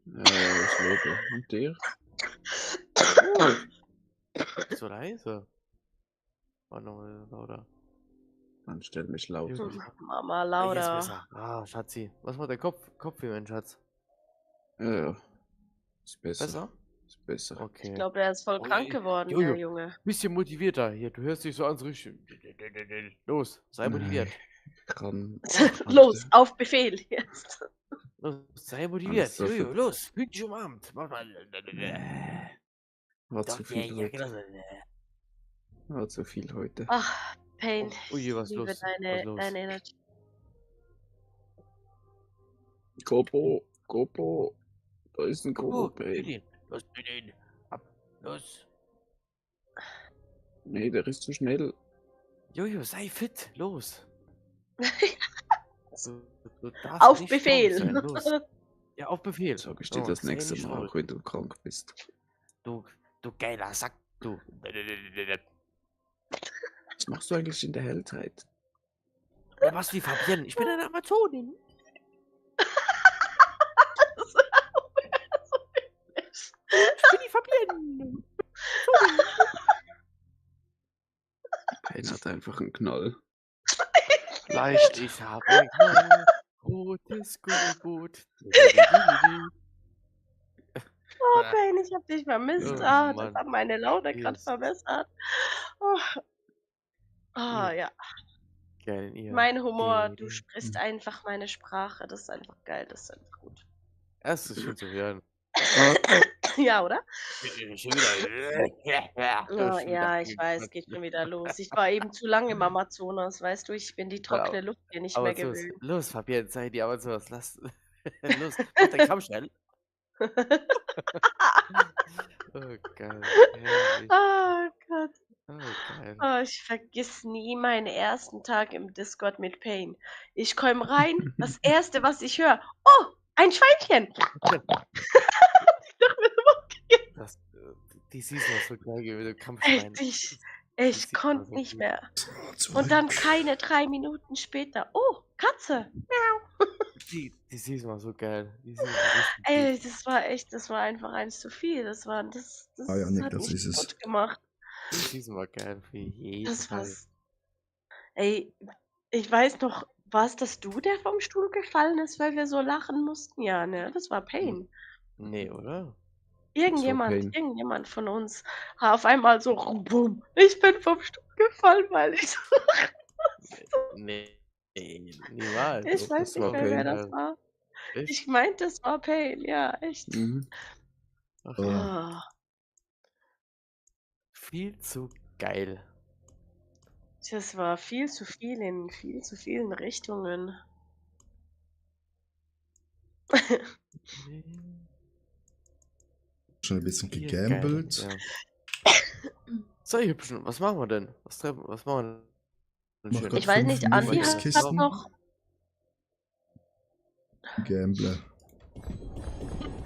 Ja, ich lebe. Und dir? So leise. Oh, no, lauter. Dann stell mich laut. Jojo. Mama, Jetzt lauter. besser. Ah, Schatzi. Was macht der Kopf wie mein Schatz? Ja, ist besser. Besser? Ist besser. Okay. Ich glaube, der ist voll krank geworden, Jojo, der Junge. bisschen motivierter. Hier, du hörst dich so an, so richtig. Los, sei motiviert. Kann. Los, auf Befehl jetzt. Los, sei motiviert. Alles so Jojo, fit. los. Hütchen umarmt. Mach mal. War zu Doch, viel ja, genau. heute. War zu viel heute. Ach, Pain. Ui, was Ich liebe los? deine, Was los? deine Energie. Gopo. Da ist ein Gopo. Oh, Berlin. Los, Berlin. Ab. Los. Nee, der ist zu schnell. Jojo, sei fit. Los. Du darfst Auf nicht Befehl. traurig sein. Los. Ja, auf Befehl. Sag ich dir Oh, das sei nächste nicht Mal, traurig. auch wenn du krank bist. Du geiler Sack, du. Was machst du eigentlich in der Hellzeit? Ja, was die Fabienne? Ich bin eine Amazonin. Ich bin die Fabienne. Pain hat einfach einen Knall. Leicht. Ich habe ein rotes Gummiboot. Oh, Pain, ich hab dich vermisst. Oh, Das Mann. hat meine Laune gerade Jesus. verbessert. Oh. Ah, Ihr ja. Geilen ihr. Mein Humor, du sprichst einfach meine Sprache. Das ist einfach geil, das ist einfach gut. Es ist schön zu hören. Ja, oder? Schon wieder. Oh, ja, ich weiß, geht schon wieder los. Ich war eben zu lange im Amazonas, weißt du, ich bin die trockene Luft hier nicht mehr Aber gewöhnt. los, Fabienne, sei die Amazonas. Lass. Los, mach den Kamm schnell. Oh, geil. Herrlich. Oh Gott. Oh, geil. Oh, ich vergiss nie meinen ersten Tag im Discord mit Pain. Ich komme rein, das erste, was ich höre, oh, ein Schweinchen. Ich dachte mir, Das, die Season war so geil gewesen, Kampfschwein. ich konnte nicht mehr. Und dann keine 3 Minuten später, oh, Katze. Miau. Die Season war so geil. Die Season war richtig gut. Ey, das war einfach eins zu viel. Das Ah ja, Nick, hat das mich ist es. kaputt gemacht. Die Season war geil für jeden Das Fall. war's. Ey, ich weiß noch, war's das du, der vom Stuhl gefallen ist, weil wir so lachen mussten? Ja, ne? Das war Pain. Nee, oder? Irgendjemand von uns auf einmal so, boom, ich bin vom Stuhl gefallen, weil ich so Nee, niemals. Ich weiß nicht mehr, wer das war. Echt? Ich meinte, das war Pain, ja, echt. Ach, Oh. ja. Ah, Viel zu geil. das war viel zu viel in viel zu vielen Richtungen. Schon ein bisschen Viel gegambelt. geil, ja. So, Hübschen, was machen wir denn? Was machen wir denn? Mach schön? grad Ich weiß 5 nicht, Andi Fix hat Kisten. noch Gambler.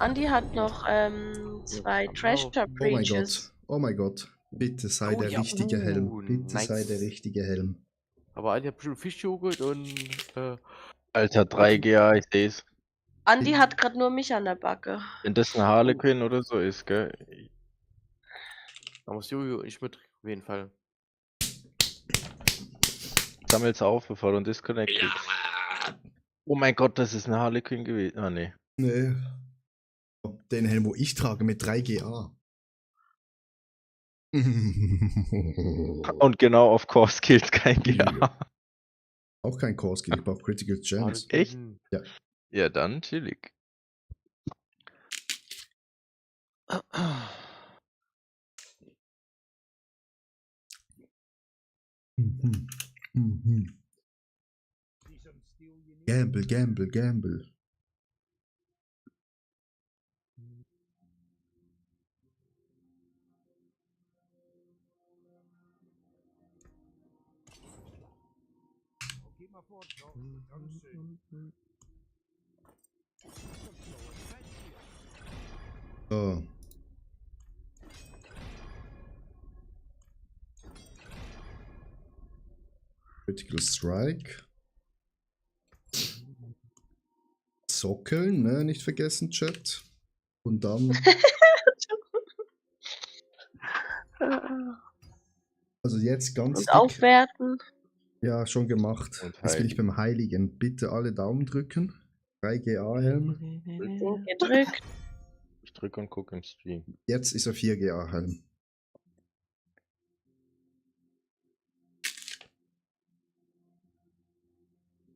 Andi hat noch 2 Treasure Oh mein Breaches. Gott. Oh mein Gott. Bitte sei Oh der ja, richtige Helm. Bitte nice. sei der richtige Helm. Aber Andi hat bestimmt Fischjoghurt und Alter, 3 GA, ich seh's. Andi hat gerade nur mich an der Backe. Wenn das ein Harlequin oder so ist, gell? da muss Jojo und ich mit, auf jeden Fall. Sammel's auf, bevor du einen Disconnect kriegst. Oh mein Gott, das ist ein Harlequin gewesen. Ah, nee. Nee. Den Helm, wo ich trage, mit 3 GA. Und genau auf Core Skills kein GA. Ja. Auch kein Core Skill, ich brauche Critical Chance. Echt? Ja. Ja, dann chillig. Gamble, gamble, gamble. So. Critical Strike. Sockeln, ne? Nicht vergessen, Chat. Und dann. Also jetzt ganz Und dick. aufwerten. Ja, schon gemacht. Und Jetzt bin ich beim Heiligen. Bitte alle Daumen drücken. 3 GA-Helm. Den gedrückt. Ich drücke und gucke im Stream. Jetzt ist er 4 GA-Helm.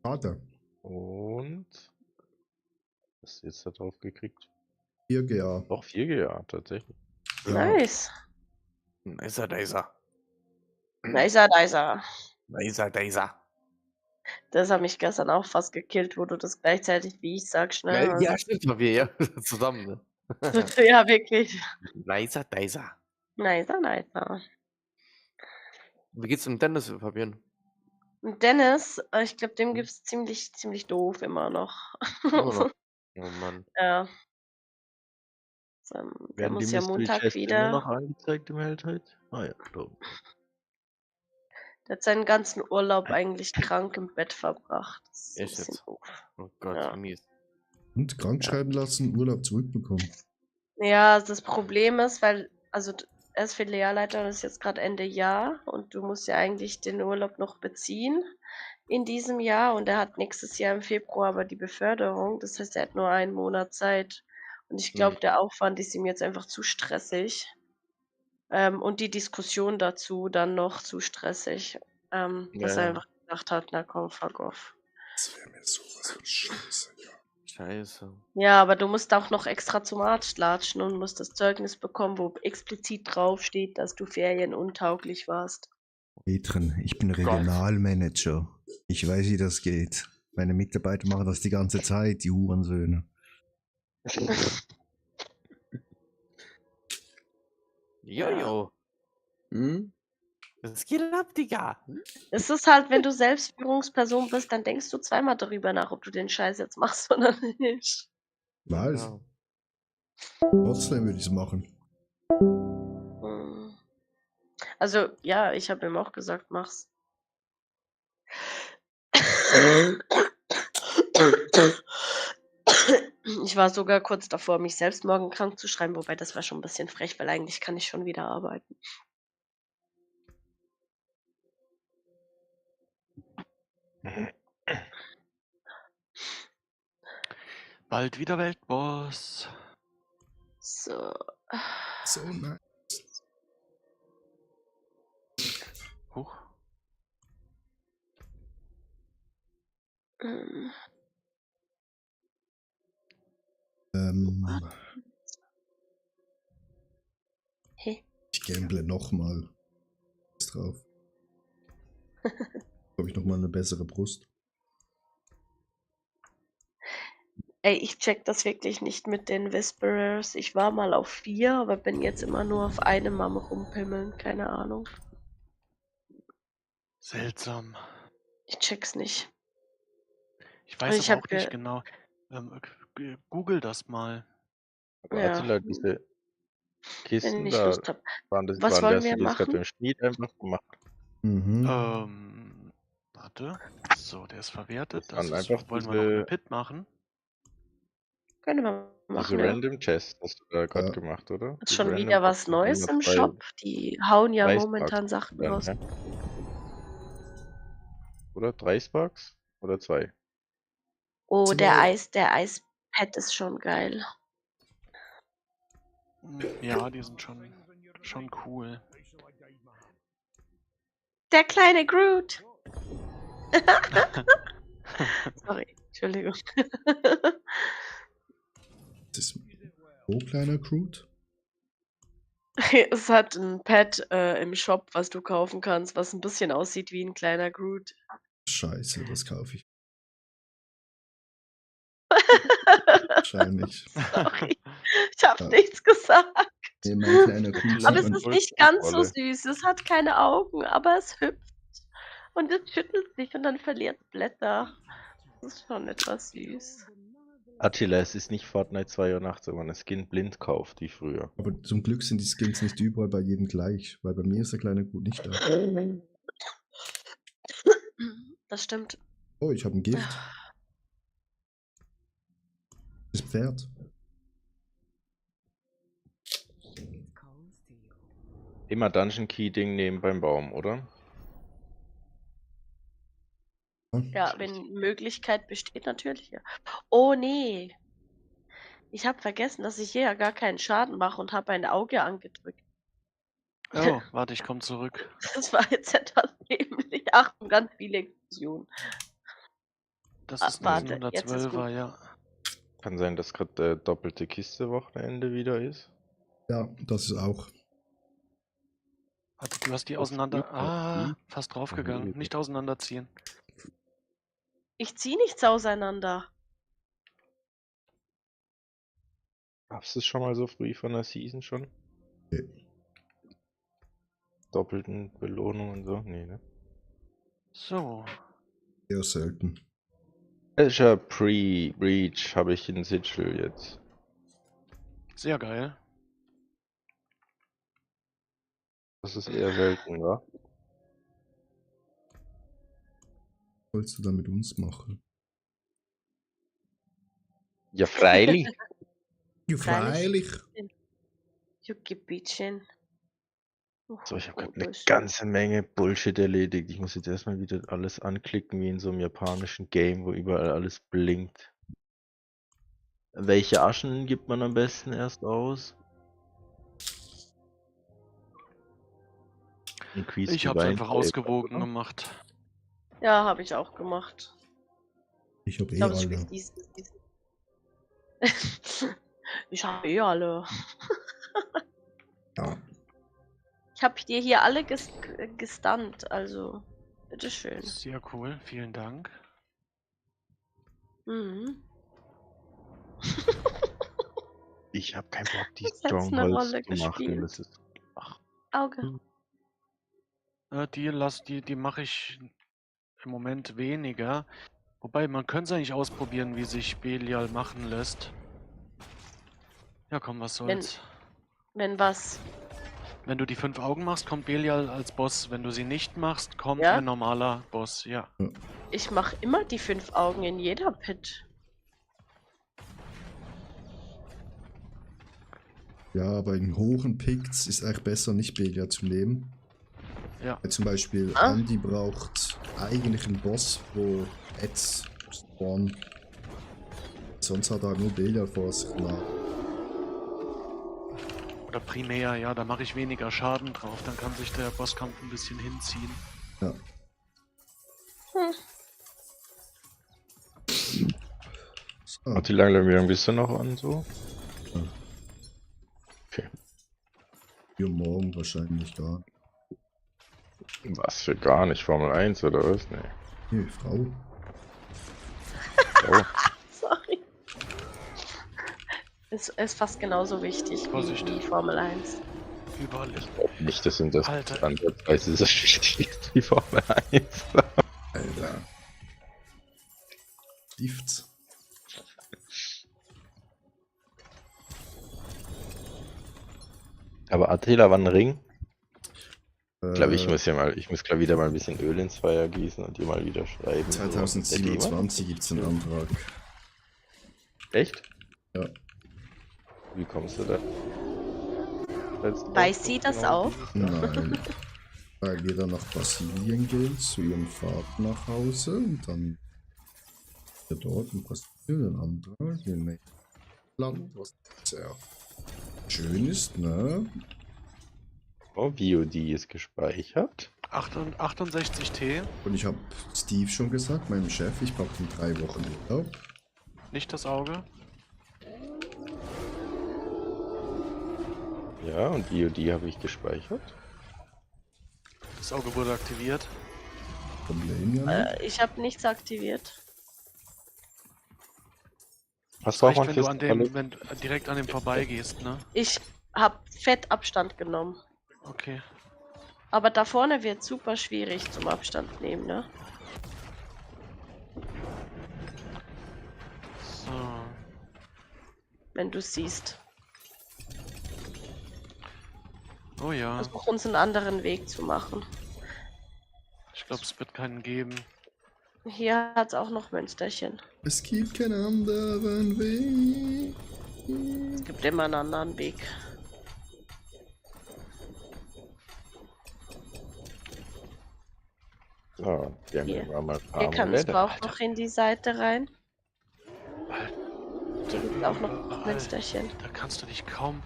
Schade. Und was hast du jetzt da drauf gekriegt? 4 GA. Doch 4 GA, tatsächlich. Nice. Nicer, nicer. Nicer, nicer. Nicer, nicer. Das hat mich gestern auch fast gekillt, wo du das gleichzeitig wie ich sagst, ne? Ja, stimmt, weil wir ja zusammen, ne? Ja, wirklich. Nicer, nicer. Nicer, nicer. Wie geht's dem Dennis, Fabian? Und Dennis, ich glaube, dem gibt's ziemlich doof immer noch. Immer noch. Oh Mann. Ja. Der Werden muss die ja Mystery Montag Chests immer wieder. noch angezeigt im Held? Ah ja, da. Der hat seinen ganzen Urlaub eigentlich krank im Bett verbracht. Das ist ein Echt bisschen jetzt? doof. Oh Gott, Ja. mies. Und krank schreiben lassen, Urlaub zurückbekommen. Ja, das Problem ist, weil, also er ist Filialleiter und ist jetzt gerade Ende Jahr und du musst ja eigentlich den Urlaub noch beziehen in diesem Jahr und er hat nächstes Jahr im Februar aber die Beförderung. Das heißt, er hat nur einen Monat Zeit. Und ich glaube, der Aufwand ist ihm jetzt einfach zu stressig. Und die Diskussion dazu dann noch zu stressig. Dass er Ja. einfach gedacht hat, na komm, fuck off. Das wäre mir sowas von scheiße, ja. Scheiße. Ja, aber du musst auch noch extra zum Arzt latschen und musst das Zeugnis bekommen, wo explizit draufsteht, dass du ferienuntauglich warst. Petren, ich bin Regionalmanager. Ich weiß, wie das geht. Meine Mitarbeiter machen das die ganze Zeit, die Hurensöhne. Jojo. Hm? Das geht ab, Digga. Es ist halt, wenn du selbst Führungsperson bist, dann denkst du zweimal darüber nach, ob du den Scheiß jetzt machst oder nicht. Weiß. Ja. Trotzdem würde ich es machen. Hm. Also, ja, ich habe ihm auch gesagt, mach's. Ich war sogar kurz davor, mich selbst morgen krank zu schreiben, wobei das war schon ein bisschen frech, weil eigentlich kann ich schon wieder arbeiten. Bald wieder Weltboss. So. So nice. Huch. Ähm, Hey. Ich gamble nochmal. Drauf. Habe ich nochmal eine bessere Brust. Ey, ich check das wirklich nicht mit den Whisperers. Ich war mal auf 4, aber bin jetzt immer nur auf einem am Rumpimmeln. Keine Ahnung. Seltsam. Ich check's nicht. Ich weiß ich aber hab auch nicht ge- genau. Google das mal. Aber Ja. Attila, diese Wenn Kisten ich da, Lust hab. waren Was das wollen die wir jetzt gerade machen? beim Schmied einfach gemacht? Warte. So, der ist verwertet. Das waren Das ist, einfach wollen wir noch eine diese, Pit machen? Können wir diese machen, ja. Random Chests hast du da gerade Ja. gemacht, oder? Ist Diese schon Random wieder was Boxen, die Neues immer im zwei Shop. Die hauen ja Sparks momentan Sachen dann, raus. ne? Oder 3 Sparks? Oder 2? Oh, der Zwei. Eispad ist schon geil. Ja, die sind schon cool. Der kleine Groot. Sorry, Entschuldigung. Das ist so kleiner Crude. Es hat ein Pad im Shop, was du kaufen kannst, was ein bisschen aussieht wie ein kleiner Groot. Scheiße, das kaufe ich. Wahrscheinlich. Sorry, ich habe Ja. nichts gesagt. Nee, mein kleiner Crude Aber sieht es man. ist nicht ganz so süß. Es hat keine Augen, aber es hüpft. Und es schüttelt sich und dann verliert es Blätter. Das ist schon etwas süß. Attila, es ist nicht Fortnite 2 Uhr nachts, wenn man einen Skin blind kauft, wie früher. Aber zum Glück sind die Skins nicht überall bei jedem gleich, weil bei mir ist der kleine Gut nicht da. Das stimmt. Oh, ich habe ein Gift. Das Pferd. Immer Dungeon Key Ding nehmen beim Baum, oder? Ja, wenn Möglichkeit besteht, natürlich. Ja. Oh nee. Ich habe vergessen, dass ich hier ja gar keinen Schaden mache und habe ein Auge angedrückt. Oh, warte, ich komme zurück. Das war jetzt etwas dämlich. Achtung, ganz viele Explosionen. Das Ah, ist warte, ein jetzt ist 112er, gut. ja. Kann sein, dass gerade der doppelte Kiste-Wochenende wieder ist. Ja, das ist auch. Warte, du hast die Das auseinander... geht Ah, nicht. fast draufgegangen. Nicht auseinanderziehen. Ich ziehe nichts auseinander. Gab's das schon mal so früh von der Season schon? Nee. Doppelten Belohnungen und so? Nee, ne? So. Eher selten. Welcher Pre-Breach habe ich in Sigil jetzt? Sehr geil. Das ist eher selten, wa? Was sollst du da mit uns machen? Ja, freilich. Ja, freilich. Juckibietchen. So, ich habe gerade eine ganze Menge Bullshit erledigt. Ich muss jetzt erstmal wieder alles anklicken, wie in so einem japanischen Game, wo überall alles blinkt. Welche Aschen gibt man am besten erst aus? Ich hab's einfach ausgewogen gemacht. Ja, habe ich auch gemacht. Ich habe Ich eh glaube, es alle. spielt Ich habe eh alle. Ja. Ich habe dir hier alle gestunt, also bitteschön. Sehr cool, vielen Dank. Mhm. Ich habe keinen Bock, die Das hat's eine Strongholds Rolle zu machen. gespielt. Das ist. Ach, Auge. Die mache ich im Moment weniger. Wobei, man könnte es eigentlich ausprobieren, wie sich Belial machen lässt. Ja, komm, was soll's. Wenn was? Wenn du die 5 Augen machst, kommt Belial als Boss. Wenn du sie nicht machst, kommt Ja? ein normaler Boss, ja. Ich mache immer die 5 Augen in jeder Pit. Ja, aber in hohen Picks ist eigentlich besser, nicht Belia zu nehmen. Ja. Weil zum Beispiel Andy braucht eigentlich einen Boss, wo Ads spawnen. Sonst hat er nur Belia vor sich. Oder primär, ja, da mache ich weniger Schaden drauf. Dann kann sich der Bosskampf ein bisschen hinziehen. Ja. So. Wie lange bist du noch an so? Ja. Okay. Für morgen wahrscheinlich gar. Was für gar nicht? Formel 1 oder was? Nee. Nee, Frau. Oh. Sorry. Ist fast genauso wichtig wie Formel 1. Überall. Ich glaube nicht, dass ihm das Alter. ansatzweise so wichtig ist wie Formel 1. Alter. Stifts. Aber Attila war ein Ring. Ich glaube, ich muss glaube wieder mal ein bisschen Öl ins Feuer gießen und dir mal wieder schreiben. 2027 gibt es einen Antrag. Echt? Ja. Wie kommst du da? Weiß sie das auch? Nein. Weil wir dann nach Brasilien gehen, zu ihrem Vater nach Hause und dann dort in Brasilien einen Antrag in Land, was sehr schön ist, ne? Oh, VOD ist gespeichert. 68T. Und ich habe Steve schon gesagt, meinem Chef, ich brauche in 3 Wochen Urlaub. Nicht das Auge. Ja, und VOD habe ich gespeichert. Das Auge wurde aktiviert. Problem ja nicht. Ich habe nichts aktiviert. Was Reicht, braucht wenn man du fürs wenn du direkt an dem vorbeigehst, ne? Ich habe fett Abstand genommen. Okay. Aber da vorne wird super schwierig zum Abstand nehmen, ne? So. Wenn du siehst. Oh ja. Versuch uns einen anderen Weg zu machen. Ich glaube, es wird keinen geben. Hier hat es auch noch Münsterchen. Es gibt keinen anderen Weg. Es gibt immer einen anderen Weg. So, die haben Hier. irgendwann mal Hier kannst du Amulette. auch noch in die Seite rein. Hier gibt es auch noch Münsterchen. Da kannst du dich kaum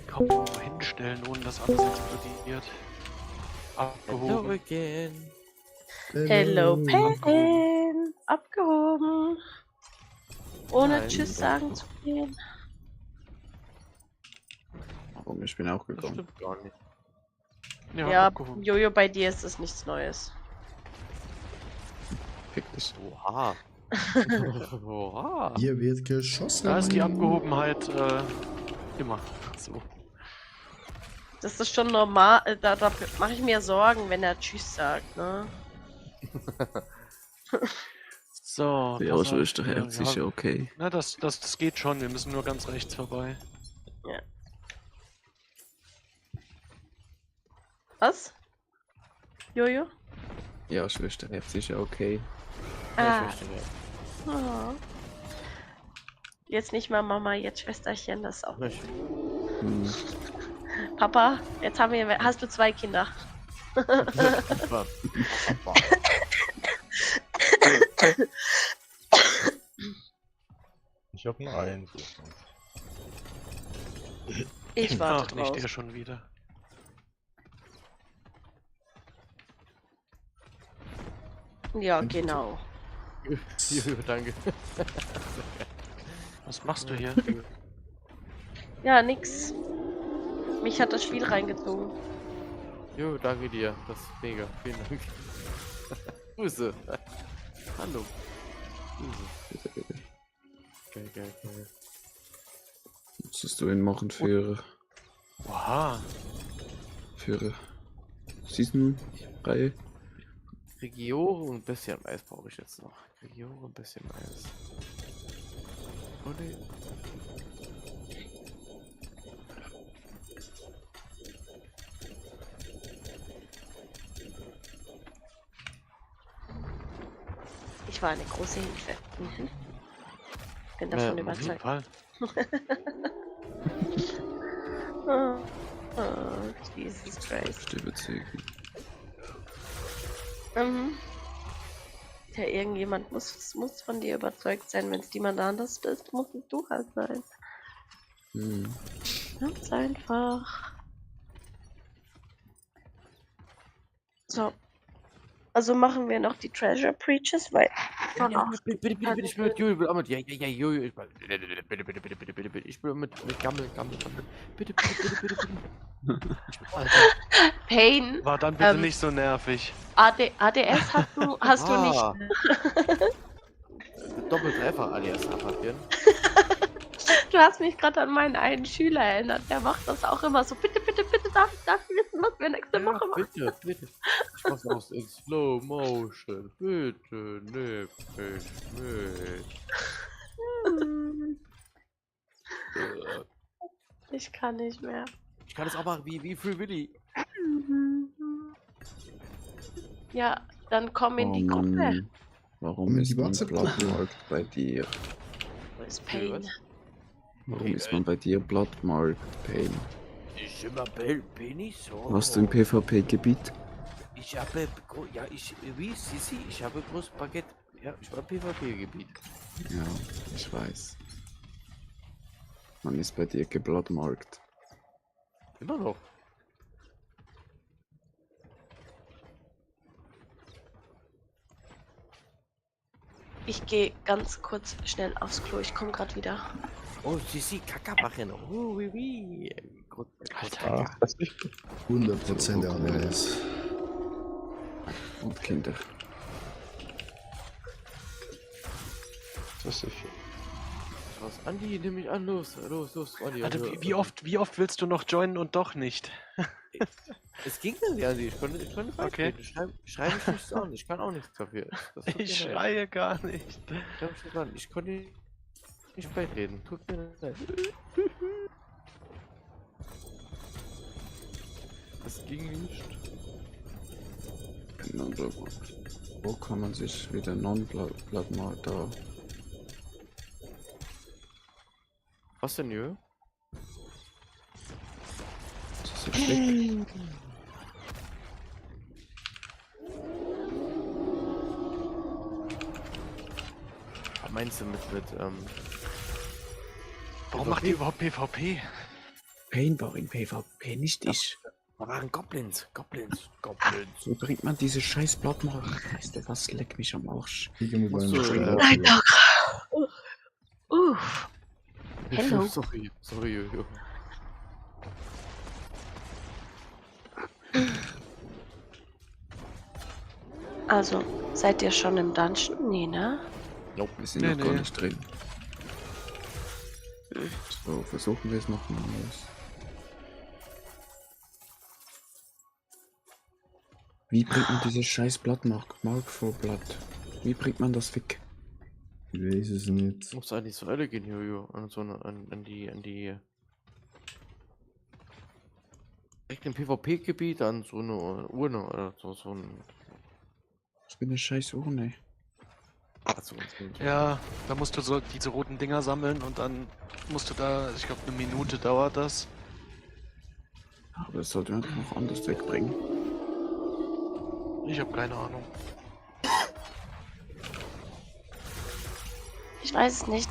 irgendwo hinstellen, ohne dass alles explodiert. Abgehoben. again. Hello, Pen! Abgehoben. Ohne Nein, Tschüss sagen zu gehen. Warum? Ich bin auch Das gekommen. stimmt gar nicht. Ja, abgehoben. Jojo, bei dir ist es nichts Neues. Fick dich. Oha. Oha. Hier wird geschossen. Da ist die Abgehobenheit immer so. Das ist schon normal. Da mache ich mir Sorgen, wenn er Tschüss sagt, ne? So. Die pass auf, Ausrüster hält sich ja okay. Na, das geht schon. Wir müssen nur ganz rechts vorbei. Ja. Was? Jojo? Ja, Schwester hält sich ja okay. Ah. Oh. Jetzt nicht mal Mama, jetzt Schwesterchen, das ist auch nicht. Hm. Papa, jetzt hast du 2 Kinder. Ich hab nur eins. Ich warte Ach, nicht drauf. der schon wieder. Ja, genau. Danke. Was machst du hier? Ja, nix. Mich hat das Spiel reingezogen. Jo, danke dir. Das ist mega. Vielen Dank. Grüße. Hallo. Grüße. Geil. Was sollst du denn machen für Oha. Season-Reihe? Region und ein bisschen Mais brauche ich jetzt noch. Region und ein bisschen Mais. Oh ne. Ich war eine große Hilfe. Bin davon Auf jeden überzeugt. Fall. Oh, Jesus Christ. Ja, irgendjemand muss von dir überzeugt sein. Wenn es jemand anders ist, muss es du halt sein. Ganz einfach. So. Also machen wir noch die Treasure Preaches, weil... Bitte, ich will mit Jojo, will auch mit. Ja, Jojo, ich will mit Gammel. Bitte. Pain. War dann bitte nicht so nervig. ADS hast du nicht. Doppeltreffer ADS abhaken. Du hast mich gerade an meinen einen Schüler erinnert. Der macht das auch immer so. Bitte, darf ich wissen, was wir nächste Woche machen? Bitte. Ich mach's aus in Slow Motion. Bitte, nimm mich mit. Ich kann nicht mehr. Ich kann es auch machen wie Free Willy. Ja, dann komm in die Gruppe. Warum ist man Blattmarkt bei dir? Wo ist Pain? Warum ist man bei dir Blattmarkt, Pain? Ich bin ich so. Hast du ein PvP-Gebiet? Ich habe, ich habe groß Baguette. Ja, ich war PvP-Gebiet. Ja, ich weiß. Man ist bei dir geblattmarkt. Immer noch. Ich gehe ganz kurz schnell aufs Klo. Ich komme gerade wieder. Oh, sie Kaka machen. Oh, wie. Alter. 100% ADS. Und Kinder. Das ist Was? Andi, nimm mich an, los, Andi. Alter, wie oft willst du noch joinen und doch nicht? Es ging ja nicht. Ich konnte Okay. Schreib mich nicht so an. Ich kann auch nichts dafür. Das tut Ich mir leid. schreie gar nicht. Schreib mich nicht an. Ich konnte nicht beitreten. Tut mir leid. Das ging nicht. Wo kann man sich wieder Non-Blood mal da? Was denn, Jö? Das ist schlecht. Was meinst du mit Warum macht ihr überhaupt PvP? Pain war in PvP, nicht ich. Da waren Goblins. Wie bringt man diese scheiß Blattmacher? Weißt du was? Leck mich am Arsch. Musst du, Nein, Hello. Sorry, Jojo. Also, seid ihr schon im Dungeon? Nee, ne? Nope, wir sind noch gar nicht drin. So, versuchen wir es nochmal aus. Wie bringt man dieses scheiß Blatt Mark for Blood? Wie bringt man das weg? Ich weiß es nicht. Muss an die Säule gehen, Jojo. An die. Direkt im PvP-Gebiet an so eine Urne oder so ein. Ich bin eine scheiß Urne. Also, Ja, da musst du so diese roten Dinger sammeln und dann musst du da, ich glaube, 1 Minute dauert das. Aber das sollte man noch anders wegbringen. Ich habe keine Ahnung. Ich weiß es nicht.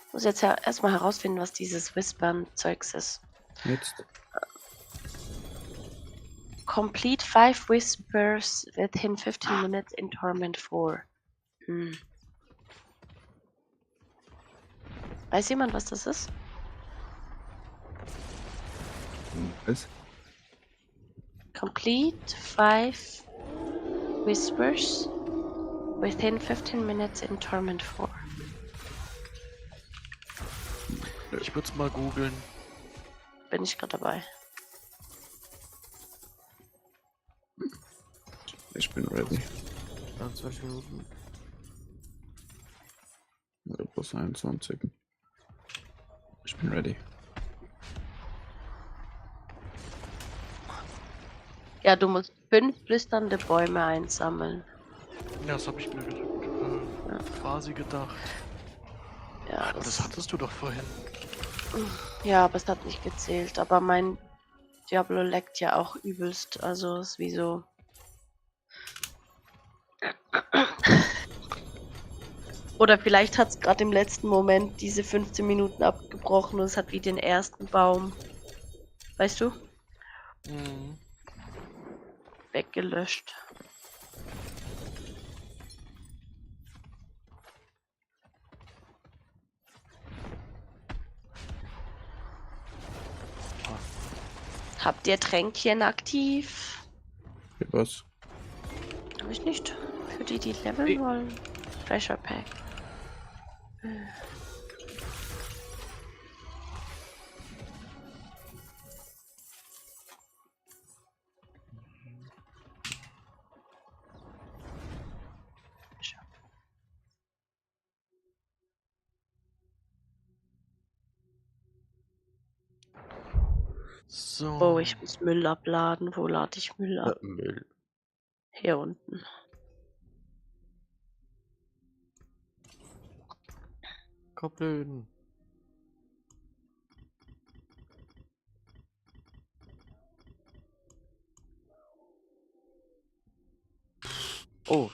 Ich muss jetzt ja erstmal herausfinden, was dieses Whispern-Zeugs ist. Jetzt. Complete 5 Whispers within 15 minutes in Torment 4. Weiß jemand, was das ist? Was? Complete 5 Whispers within 15 minutes in Torment 4. Ich würde es mal googeln. Bin ich gerade dabei. Ich bin ready. 20 Minuten. Oder plus 21. Ich bin ready. Ja, du musst 5 flüsternde Bäume einsammeln. Ja, das habe ich mir quasi gedacht. Ja, Aber das hattest du doch vorhin. Ja, aber es hat nicht gezählt. Aber mein Diablo leckt ja auch übelst. Also ist wie so. Oder vielleicht hat es gerade im letzten Moment diese 15 Minuten abgebrochen und es hat wie den ersten Baum. Weißt du? Mhm. Weggelöscht. Habt ihr Tränkchen aktiv? Für was? Hab ich nicht. Für die, die leveln wollen. Treasure Pack. So. Oh, ich muss Müll abladen. Wo lade ich Müll ab? Müll. Hier unten. Koppeln. Oh.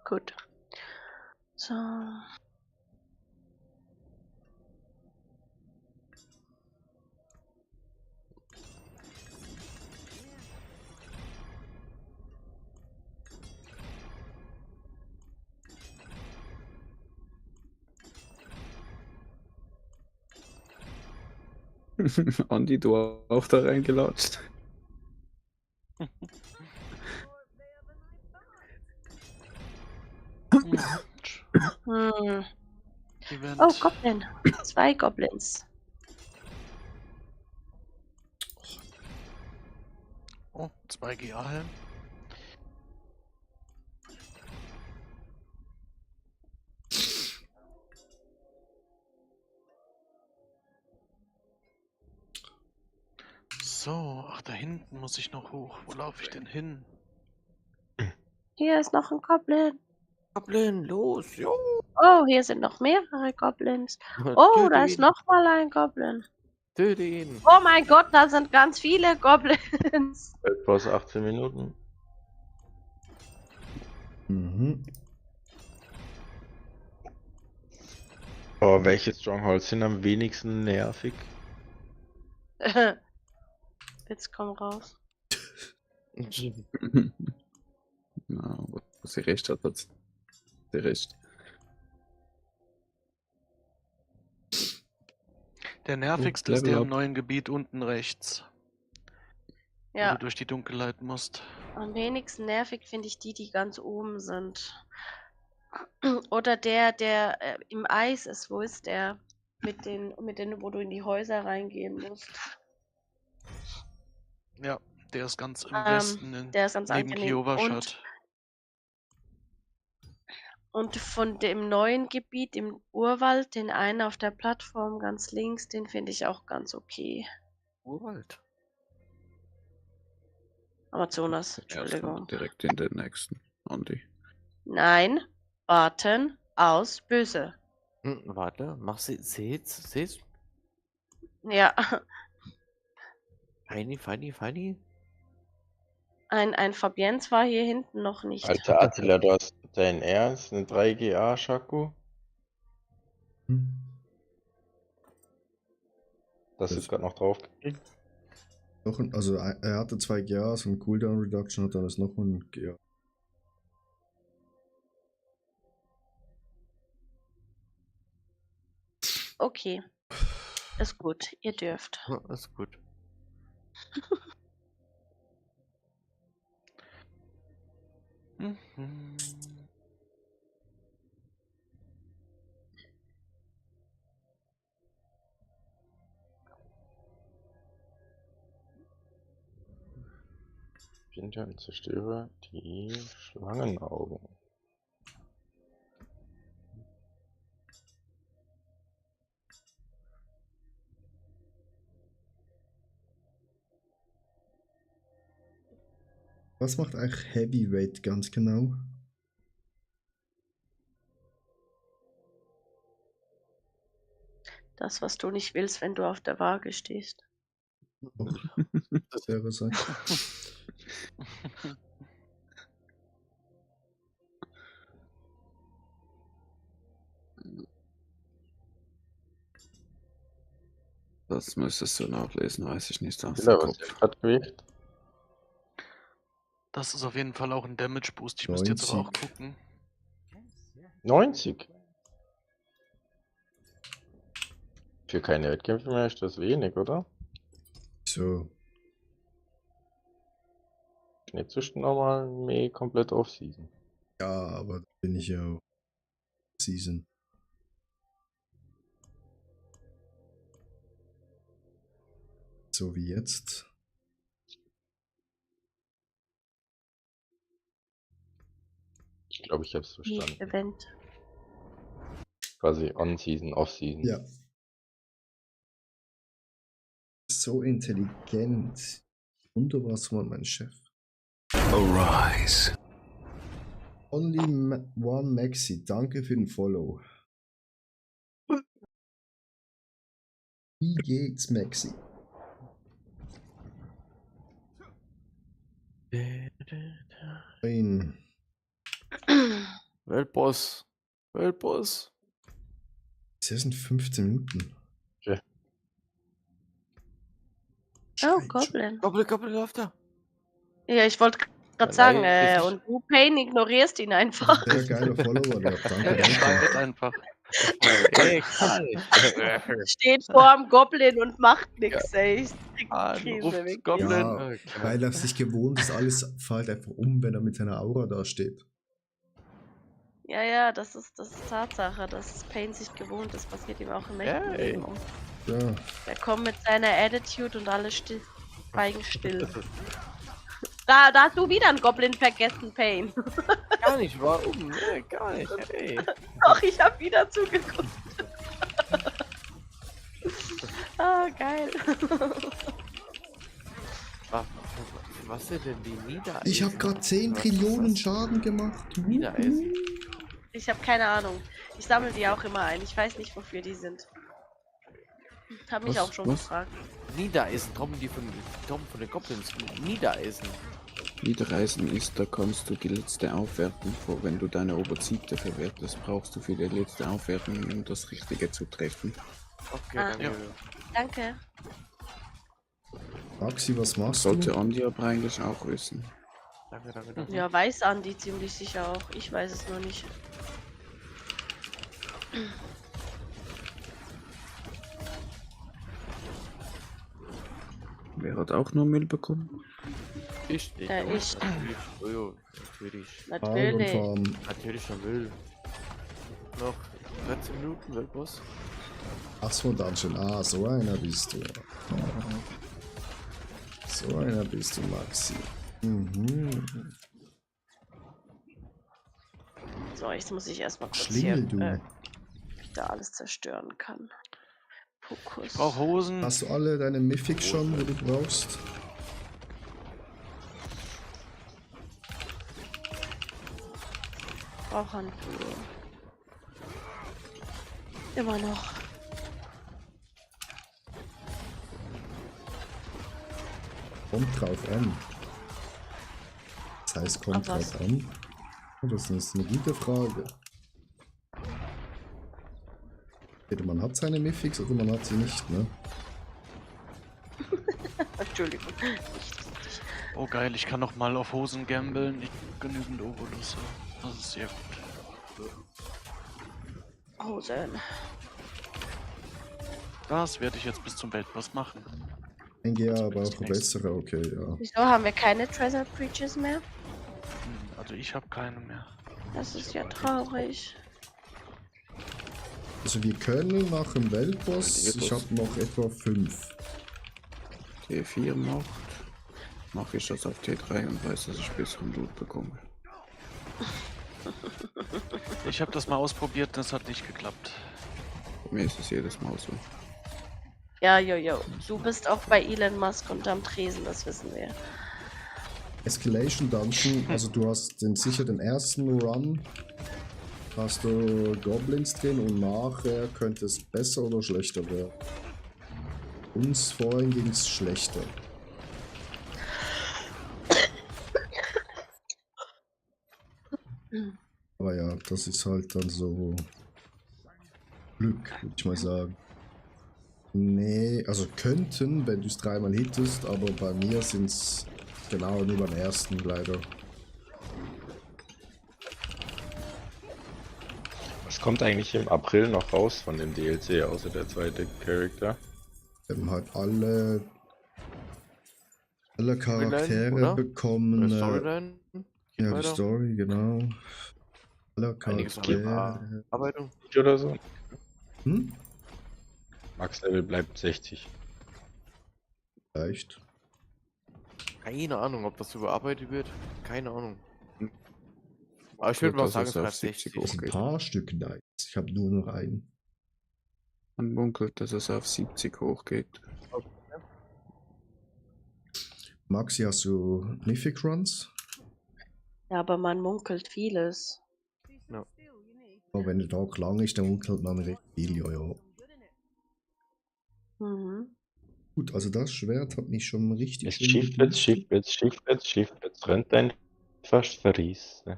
Gut. So. Andi, du auch da reingelatscht. Event. Oh, Goblin. 2 Goblins. Oh, 2 GA-Helm. So, ach, da hinten muss ich noch hoch. Wo laufe ich denn hin? Hier ist noch ein Goblin. Goblin, los, jo. Oh, hier sind noch mehrere Goblins. Oh, Töte da ist ihn. noch mal ein Goblin. Töte ihn. Oh mein Gott, da sind ganz viele Goblins. Weltboss 18 Minuten. Mhm. Oh, welche Strongholds sind am wenigsten nervig? Jetzt komm raus. Na, wo sie recht hat, hat sie recht. Der nervigste ist Level der im up. neuen Gebiet unten rechts. Wo Ja, du durch die Dunkelheit musst. am wenigsten nervig finde ich die, die ganz oben sind. Oder der im Eis ist. Wo ist der? Mit den, wo du in die Häuser reingehen musst. Ja, der ist ganz im Westen, Der ist ganz neben angenehm. Kiowaschat. Und von dem neuen Gebiet im Urwald, den einen auf der Plattform ganz links, den finde ich auch ganz okay. Urwald. Amazonas, Erstmal Entschuldigung. direkt in den nächsten. Andi. Nein, warten, aus, böse. Warte, mach sie, seht's? Ja, Feini. ein Fabienz war hier hinten noch nicht. Alter Attila, du hast dein Ernst? Eine 3 GA, Shaku? Das ist gerade noch drauf gekriegt. Noch ein, also er hatte 2 GAs und Cooldown Reduction hat dann ist noch ein GA. Okay, ist gut, ihr dürft. Ist gut. Mhm. Finde und zerstöre die Schlangenaugen. Was macht eigentlich Heavyweight ganz genau? Das, was du nicht willst, wenn du auf der Waage stehst. Das wäre sein. Das müsstest du nachlesen, weiß ich nicht aus Ja, dem was Kopf. hat Gewicht? Das ist auf jeden Fall auch ein Damage Boost. Ich müsste jetzt aber auch gucken. 90? Für keine Wettkämpfe mehr ist das wenig, oder? So. Nicht zwischen normal mehr komplett off-season. Ja, aber da bin ich ja auch Season. So wie jetzt. Ich glaube, ich habe es verstanden. Event. Quasi on-season, off-season. Ja. So intelligent. Wunderbar, was war mein Chef. Arise. Only One Maxi, danke für den Follow. Wie geht's, Maxi? Ein Weltboss. Das sind 15 Minuten. Okay. Oh, Goblin. Goblin läuft da. Ja, ich wollte gerade Ja, sagen, nein, ist und du, Pain, ignorierst ihn einfach. Sehr geiler Follower, der. Danke, Er danke. schneidet einfach. Steht vorm Goblin und macht nichts, ey. Ich krieg Ah, die Krise ruft weg. Goblin. Ja, weil er sich gewohnt ist, alles fällt einfach um, wenn er mit seiner Aura da steht. Ja, das ist Tatsache, dass Pain sich gewohnt ist. Passiert ihm auch im echten Ey. Leben. Ja. Er kommt mit seiner Attitude und alle schweigen still. Da hast du wieder einen Goblin vergessen, Pain. Gar nicht, warum? Nee, gar nicht. Ey. Doch, ich hab wieder zugeguckt. Ah, geil. Was sind denn die Niedereisen? Ich habe gerade 10 Trillionen Schaden gemacht. Niedereisen? Ich habe keine Ahnung. Ich sammle die auch immer ein. Ich weiß nicht, wofür die sind. Hab mich auch schon gefragt. Niedereisen, kommen von den Goblins. Niedereisen. Niedereisen ist, da kannst du die letzte Aufwertung vor, wenn du deine Oberzite verwertest, brauchst du für die letzte Aufwertung, um das Richtige zu treffen. Okay, danke. Ja. Danke. Maxi, was machst Sollte du? Andi aber eigentlich auch wissen. Danke. Ja, weiß Andi ziemlich sicher auch. Ich weiß es nur nicht. Wer hat auch nur Müll bekommen? Ich. Ich. Natürlich. Oh, natürlich. Natürlich. Natürlich schon Müll. Noch 13 Minuten, Weltboss. Ach so, Dungeon. Ah, so einer bist du. So einer bist du, Maxi. Mhm. So, jetzt muss ich erstmal kurz Schlingel, du. hier, wie ich da alles zerstören kann. Fokus. Ich brauche Hosen. Hast du alle deine Mythics schon, wo du brauchst? Brauch Handschuhe. Immer noch. Kommt drauf an. Das heißt, kommt Ach, was? drauf an. Oh, das ist eine gute Frage. Entweder man hat seine Mythics oder man hat sie nicht, ne? Entschuldigung. Oh geil, ich kann noch mal auf Hosen gambeln. Ich hab genügend Obolus. Das ist sehr gut. Hosen. Das werde ich jetzt bis zum Weltboss machen. Ja, aber auch bessere, okay, ja. Wieso haben wir keine Treasure Breaches mehr? Also ich habe keine mehr. Das ist ja traurig. Also wir können nach dem Weltboss, ich habe noch etwa 5. T4 macht, mache ich das auf T3 und weiß, dass ich besseren Loot bekomme. Ich habe das mal ausprobiert, das hat nicht geklappt. Bei mir ist es jedes Mal so. Ja, jojo. Du bist auch bei Elon Musk unterm Tresen, das wissen wir. Escalation Dungeon, also du hast sicher den ersten Run, hast du Goblins drin und nachher könnte es besser oder schlechter werden. Uns vorhin ging es schlechter. Aber ja, das ist halt dann so Glück, würde ich mal sagen. Nee, also könnten, wenn du es 3-mal hittest, aber bei mir sind es genau nur beim ersten leider. Was kommt eigentlich im April noch raus von dem DLC, außer der zweite Charakter? Wir haben halt alle Charaktere oder? bekommen. Storyline? Ja, weiter? die Story, genau. Alle Einiges an Charaktere. Bearbeitung. Oder so? Hm? Max-Level bleibt 60. Vielleicht. Keine Ahnung, ob das überarbeitet wird. Keine Ahnung. Aber ich würde mal sagen, es bleibt 60. Das ist ein paar Stück nice. Ich habe nur noch einen. Man munkelt, dass es auf 70 hochgeht. Maxi, hast du Mythic Runs? Ja, aber man munkelt vieles. Ja. Aber wenn der Tag lang ist, dann munkelt man recht viel, ja. Mhm. Gut, also das Schwert hat mich schon richtig Es Schiffwärts, rennt ein fast verrissen.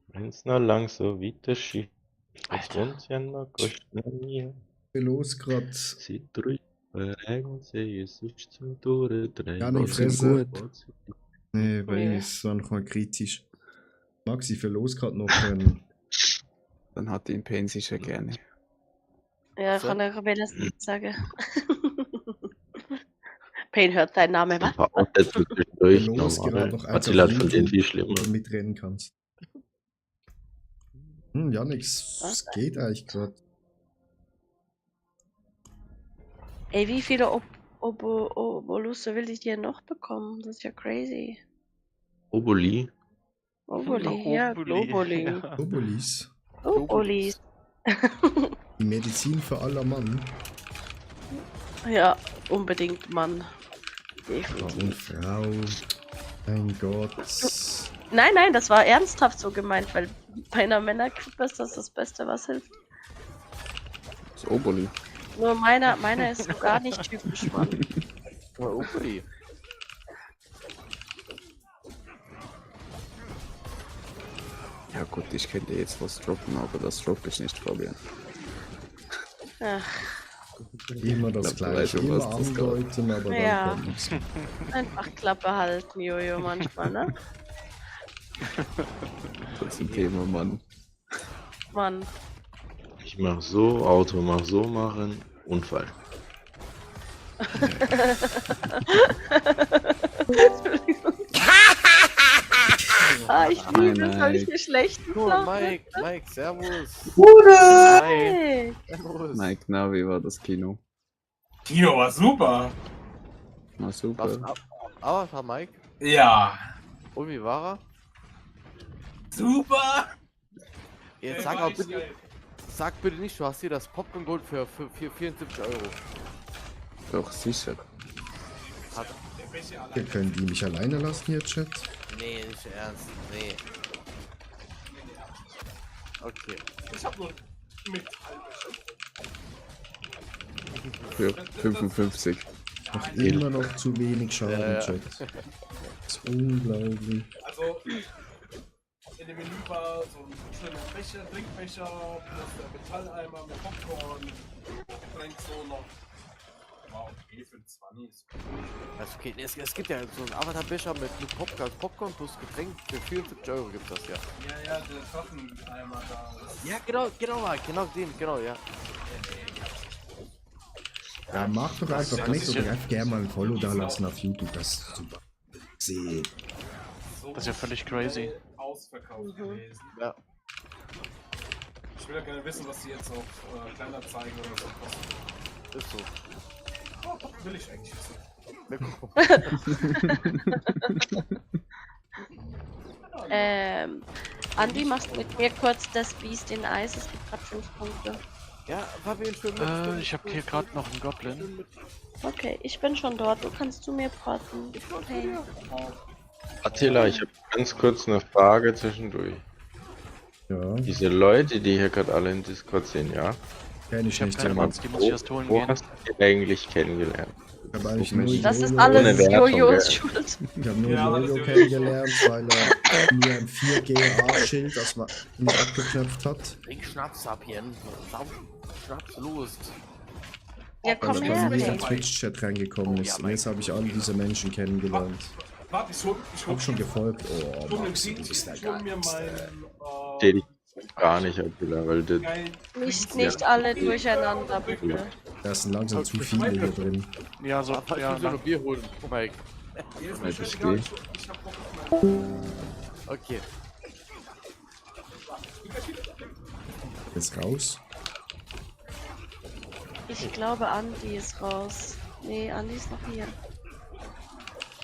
Wenn's noch lang so weiter schifft, wohnt ja noch mir. Los grad. Sie drüben, regen sie, es ist zum Durchdrehen. Ja, nicht Was fressen. gut. Nee, weil Nee. es war noch mal kritisch. Maxi, verlos gerade noch Dann hat ihn Pain sicher gerne. Ja, So. von der Rebellas sage. Pain hört seinen Namen, was? Verortet durch los normal. gerade noch Attila hat von Info, denen viel wo schlimmer. du mitrennen kannst. Ja, nix. Es geht eigentlich gerade. Ey, wie viele Obolusse will ich dir noch bekommen? Das ist ja crazy. Oboli? Oboli, ja, Globuli. Ja. Obolis. Obolis. Die Medizin für aller Mann. Ja, unbedingt, Mann. Frau und Definitiv. Frau. Mein Gott. Nein, nein, das war ernsthaft so gemeint, weil bei einer Männergruppe ist das das Beste, was hilft. Das Oboli. Nur meiner ist so gar nicht typisch, Mann. Oboli. Ja gut, ich könnte jetzt was droppen, aber das droppe ich nicht, Fabian. Ach, Immer das Ich glaub, du weißt Gleiche. schon, Immer was das andeuten, aber Ja. dann kommt's. einfach Klappe halten, Jojo, manchmal, ne? Das ist ein Thema, Mann. Mann. Ich mach so, Auto mach so machen, Unfall. Entschuldigung. Ich liebe es, weil ich hier schlecht Oh, lache. Mike, servus. Bruder! Hey. Servus. Mike, na, wie war das Kino? Kino war super. War super. Avatar, Mike? Ja. Und wie war er? Super. Jetzt sag aber bitte, sag bitte nicht, du hast hier das Popcorn Gold für 74 Euro. Doch, sicher. Hat Wir können die mich alleine lassen hier, Chat. Nee, nicht ernst. Nee. Okay. Ich hab nur mit Für 55. Noch immer noch zu wenig Schaden, Ja, ja. Chat. Das ist unglaublich. Also, in dem Menü war so ein schöner Becher, Trinkbecher, plus der Metalleimer mit Popcorn, Getränk so noch. War okay für 20. Das ist okay. Es gibt ja so einen Avatar-Becher mit Popcorn plus Getränk für 74 Euro gibt das ja. Ja, der Dracheneimer da. Ja, genau, ja. Ja, mach doch einfach mit oder einfach gerne mal ein Follow da lassen auf YouTube. Das ist super. Seh. Das ist ja völlig crazy. Ausverkauft gewesen. Ja. Ich will ja gerne wissen, was die jetzt auf Kleinanzeigen oder so kosten. Ist so. Oh, will ich eigentlich wissen. Andi, machst mit mir kurz das Biest in Eis, es gibt gerade 5 Punkte. Ja, Fabian, schön mit. Ich habe hier gerade noch einen Goblin. Okay, ich bin schon dort, du kannst zu mir porten. Hey. Attila, ich habe ganz kurz eine Frage zwischendurch. Ja. Diese Leute, die hier gerade alle in Discord sind, ja? Kenn ich nicht. keine Mats, die muss ich erst holen Wo gehen. hast du die eigentlich kennengelernt? Ich hab eigentlich nur Das ist Jojo- alles Ohne Wertung, Jojos gell? Schuld. Ich habe nur Ja, Jojo natürlich. kennengelernt, weil er mir ein 4GA-Schild das man nicht abgeknöpft hat. Trink Schnaps, Sapien. Schnaps, los. Ja, komm Weil er her, bei mir in ey. den Twitch-Chat reingekommen ist. Und jetzt habe ich alle diese Menschen kennengelernt. Warte, ich hol Hab schon gefolgt. Oh, hol mir Max, du bist der ich hol mir Geilste. Steh dich gar nicht, Attila, weil das. Nicht alle durcheinander, bitte. Da sind langsam zu viele hier drin. Ja, so, Ich ja, muss ja noch Bier holen, Mike. Ich gehe. Okay. Jetzt raus. Ich glaube, Andi ist raus. Nee, Andi ist noch hier.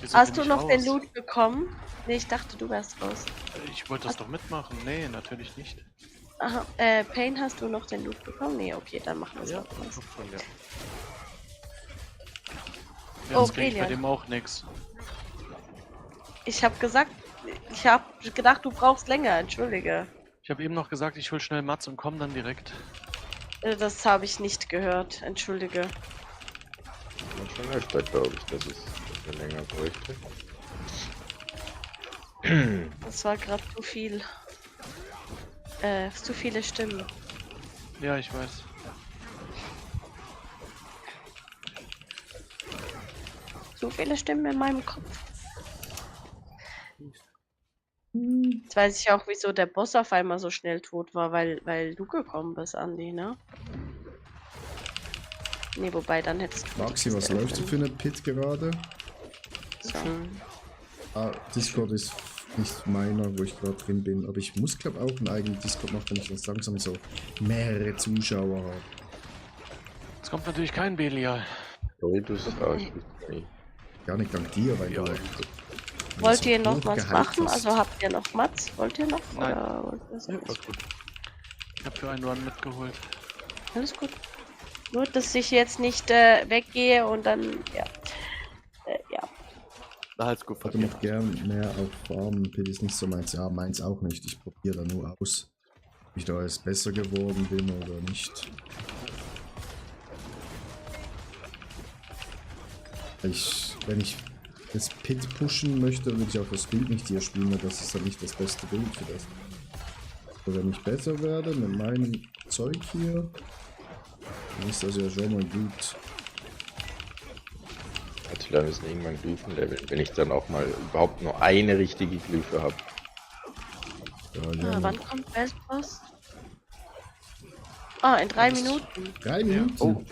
wieso Hast bin du ich noch den raus? Loot bekommen? Nee, ich dachte, du wärst raus. Ich wollte das doch mitmachen. Nee, natürlich nicht. Aha, Pain, hast du noch den Loot bekommen? Nee, okay, dann machen wir es Ja, auch raus. schon, ja. Ja, Oh, das krieg ich bei Brilliant. dem auch nix. Ich habe gesagt, ich habe gedacht, du brauchst länger, entschuldige. Ich habe eben noch gesagt, ich hol schnell Mats und komm dann direkt. Das habe ich nicht gehört, entschuldige. Man schon öfter, glaube ich, dass es länger bräuchte. Das war gerade zu viel. Zu viele Stimmen. Ja, ich weiß. Zu viele Stimmen in meinem Kopf. Jetzt weiß ich auch, wieso der Boss auf einmal so schnell tot war, weil du gekommen bist, Andi, ne? Nee, wobei, dann hättest du... Maxi, was läuft so für eine Pit gerade? So. Ah, Discord ist nicht meiner, wo ich gerade drin bin. Aber ich muss, glaube ich, auch einen eigenen Discord machen, wenn ich jetzt langsam so mehrere Zuschauer habe. Es kommt natürlich kein Belial. Gar nicht dank dir, weil Ja. du... Wollt ihr noch was hochgehypt machen? hast. Also habt ihr noch Mats? Wollt ihr noch? Nein. Oder wollt ihr das nicht? gut. Ich habe für einen Run mitgeholt. Alles gut. Nur, dass ich jetzt nicht weggehe und dann, ja. Ja. Alles gut. Ich hätte noch gern mehr auf Farmen. Pit ist nicht so meins. Ja, meins auch nicht. Ich probiere da nur aus, ob ich da jetzt besser geworden bin oder nicht. Wenn ich das Pit pushen möchte, würde ich auch das Bild nicht hier spielen, weil das ist halt nicht das beste Bild für das. Aber wenn ich besser werde mit meinem Zeug hier, dann ist das ja schon mal gut. Attila müssen irgendwann Glyphen leveln, wenn ich dann auch mal überhaupt nur eine richtige Glyphe habe. Ah, wann kommt Westboss? Ah, in 3 Minuten. 3 Minuten? Oh,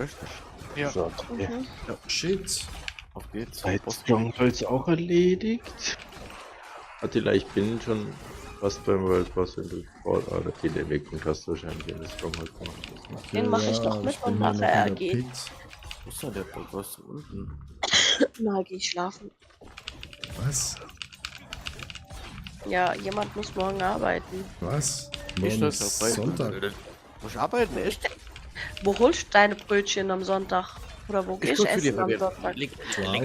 Ja. So, ja. Mhm. Shit. Auf geht's. Strongholds auch erledigt. Attila, ich bin schon fast beim World Boss, wenn du oder viele Wegpunkt hast wahrscheinlich, wenn du Stronghold gemacht hast. Den mache ich noch mit und nachher er geht. Wo ist denn der Boss unten? Na, geh ich schlafen. Was? Ja, jemand muss morgen arbeiten. Was? Ich Morgen soll ist doch bei Sonntag. Muss ich arbeiten, echt? Wo holst du deine Brötchen am Sonntag? Oder wo gehst du essen am Sonntag? Lecker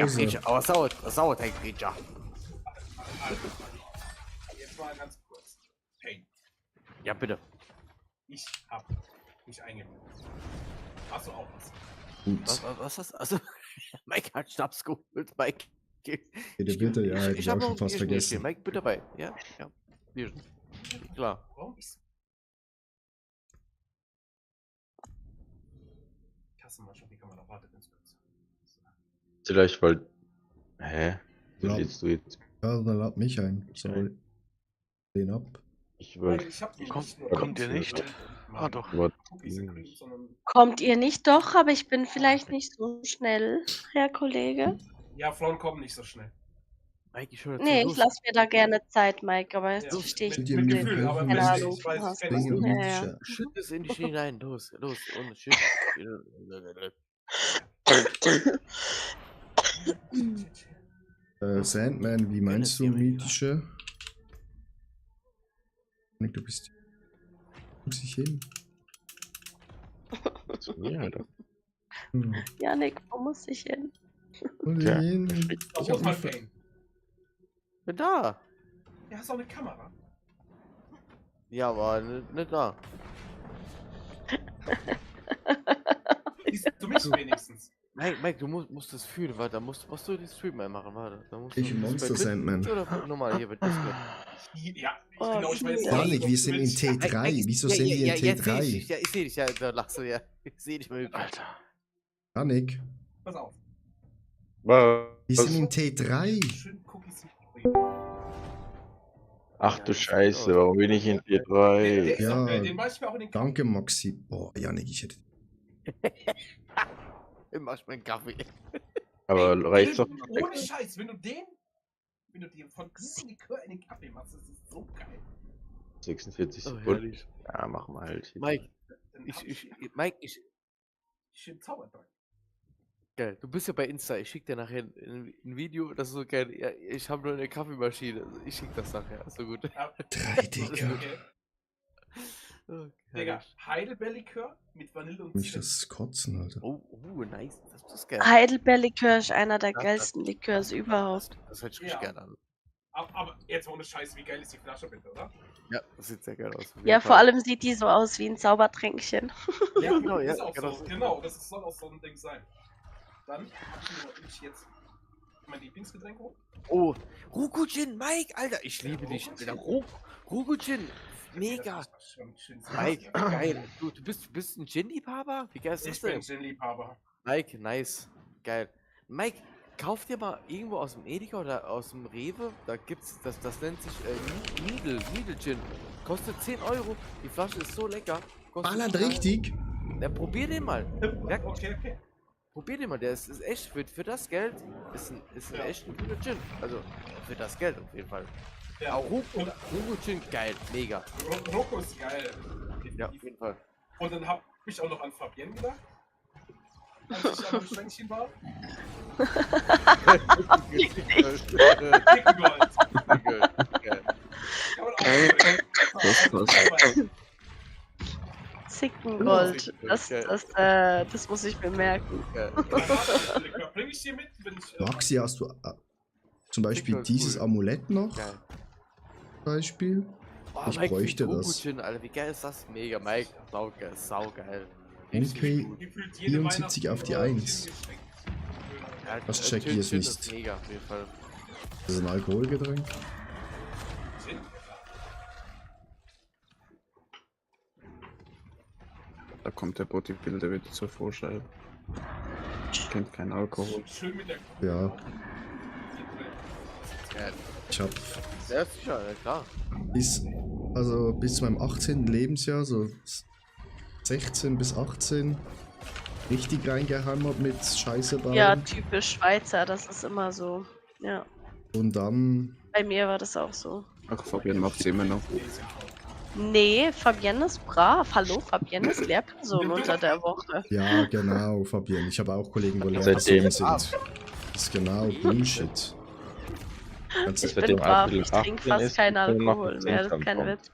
Grätscher, aber Sauerteig-Grätscher. Jetzt mal ganz kurz. Hey, Ja, bitte. ich hab mich eingebildet. Hast du auch was? Gut. Was hast du? Also, Mike hat Schnaps geholt, Mike. Bitte, ja, hätte ich hab auch schon noch fast Bierchen hier vergessen. stehen. Mike, bitte bei. Ja, ja. Bierchen. Klar. Warum ist Kasse mal schon, wie kann man noch warten, ganz kurz. Vielleicht wollt. Hä? Wie Ja. lädst du jetzt? Ja, dann lad mich ein. Sorry. Den ab. Ich wollte. Ich hab nicht Kommt ihr nicht? Ah, doch. Kommt ihr nicht doch, aber ich bin vielleicht nicht so schnell, Herr Kollege. Ja, Frauen kommen nicht so schnell. Mike, ich höre Nee, ich lasse mir da gerne Zeit, Mike, aber jetzt Ja, verstehe ich mit nicht. Gefühl, aber Keine richtig, Ahnung. ich weiß, was ich du kenn hast. das. Ja, ja. Schütt es in die Schiene hinein. Los, los. Und schütt. Sandman, wie meinst du mythische? Du bist. Muss ich hin? Zu mir, Alter. Janik, wo muss ich hin? Muss ich hin? Ich hab mich ver- Bin da. Ja, hast du auch eine Kamera? Ja, aber nicht da. Siehst du mich wenigstens? Mike, du musst das fühlen, warte, da musst du die Stream mal machen, warte. Da musst Ich du Monster bei Twitch Sandman. Oder normal hier bei Discord. Ja, Oh, genau, ich weiß Janik, wir sind in T3. Wieso sind wir in jetzt seh ich T3? dich, ja, ich seh dich, ja, da lachst du, ja. Ich seh dich mal. Alter. Janik, Pass auf. wir sind in T3. Schön Cookies. Ach du Scheiße, warum bin ich in T3? Ja, Den weiß ich mir auch in den danke Maxi. Boah, Janik, ich hätte. Ich mach mir einen Kaffee. Aber reicht's doch. Ohne Scheiß, wenn du dir von diesem Likör in den Kaffee machst, das ist so geil. 46 Oh, Sekunden. herrlich. Ja, machen wir halt. Mike, Dann Mike, schön Zaubertrank. geil, du bist ja bei Insta, ich schick dir nachher ein Video, das ist so geil. Ja, ich habe nur eine Kaffeemaschine, also ich schick das nachher, ist so gut. Ja, 3, Digga. okay. Oh, Digga, herrlich. Heidelbeerlikör mit Vanille und Nicht das Kotzen, Alter. Oh, nice, das ist geil. Heidelbeerlikör ist einer der Das- geilsten Likörs überhaupt. Das hört sich Ja. richtig geil an. Aber jetzt ohne Scheiß, wie geil ist die Flasche bitte, oder? Ja, das sieht sehr geil aus. auf Ja, jeden vor Fall. allem sieht die so aus wie ein Zaubertränkchen. Ja, genau, ja, ist auch genau so. so. Genau, das soll auch so ein Ding sein. Dann hab ich jetzt mein Lieblingsgetränk hoch. Oh, Rukujin, Mike, Alter, ich liebe dich, Alter. Rukujin, mega. Das ist schon schön. Mike, geil. Du bist ein Gin-Liebhaber? Wie geil ist das Ich bin denn? Gin-Liebhaber. Mike, nice. Geil. Mike, kauf dir mal irgendwo aus dem Edeka oder aus dem Rewe, da gibt's, das nennt sich Needle Gin. Kostet 10 €, die Flasche ist so lecker. Kostet Ballert total- richtig. Ja, probier den mal. Okay. Probier den mal, der ist echt, für das Geld, ist ein echt ein guter Gin. Also, für das Geld auf jeden Fall. Ja. Auch Rokochin, geil, mega. Roko ist geil. Ja, auf jeden Fall. Und dann hab ich auch noch an Fabienne gedacht. Als ich am Schränkchen war. Zickengold. Das muss ich mir merken. Bring ich dir mit, wenn ich. Maxi, hast du zum Beispiel dieses Amulett noch? Geil. Zum Beispiel? Oh, Ich Mike, bräuchte das. Rokochin, Alter, wie geil ist das? Mega, Mike. Saugeil. NK 74 auf die 1. Ja, Das check ich jetzt Chin ist nicht. mega, auf jeden Fall. Das ist ein Alkoholgetränk. Da kommt der Bodybuilder wieder zur Vorschau. Kennt keinen Alkohol. Ja. Geil. Ich hab Sehr sicher, ja klar. bis zu meinem 18. Lebensjahr, so 16 bis 18, richtig reingehammert mit Scheiße bauen. Ja, typisch Schweizer, das ist immer so. Ja. Und dann. Bei mir war das auch so. Ach, Fabian macht's immer noch. Nee, Fabienne ist brav. Hallo, Fabienne ist Lehrperson unter der Woche. Ja, genau, Fabian. Ich habe auch Kollegen, wo Seitdem- Lehrpersonen sind. Das ist genau Bullshit. Ganz, Ich bin brav, ich trinke fast keinen Alkohol mehr, das ist kein Witz.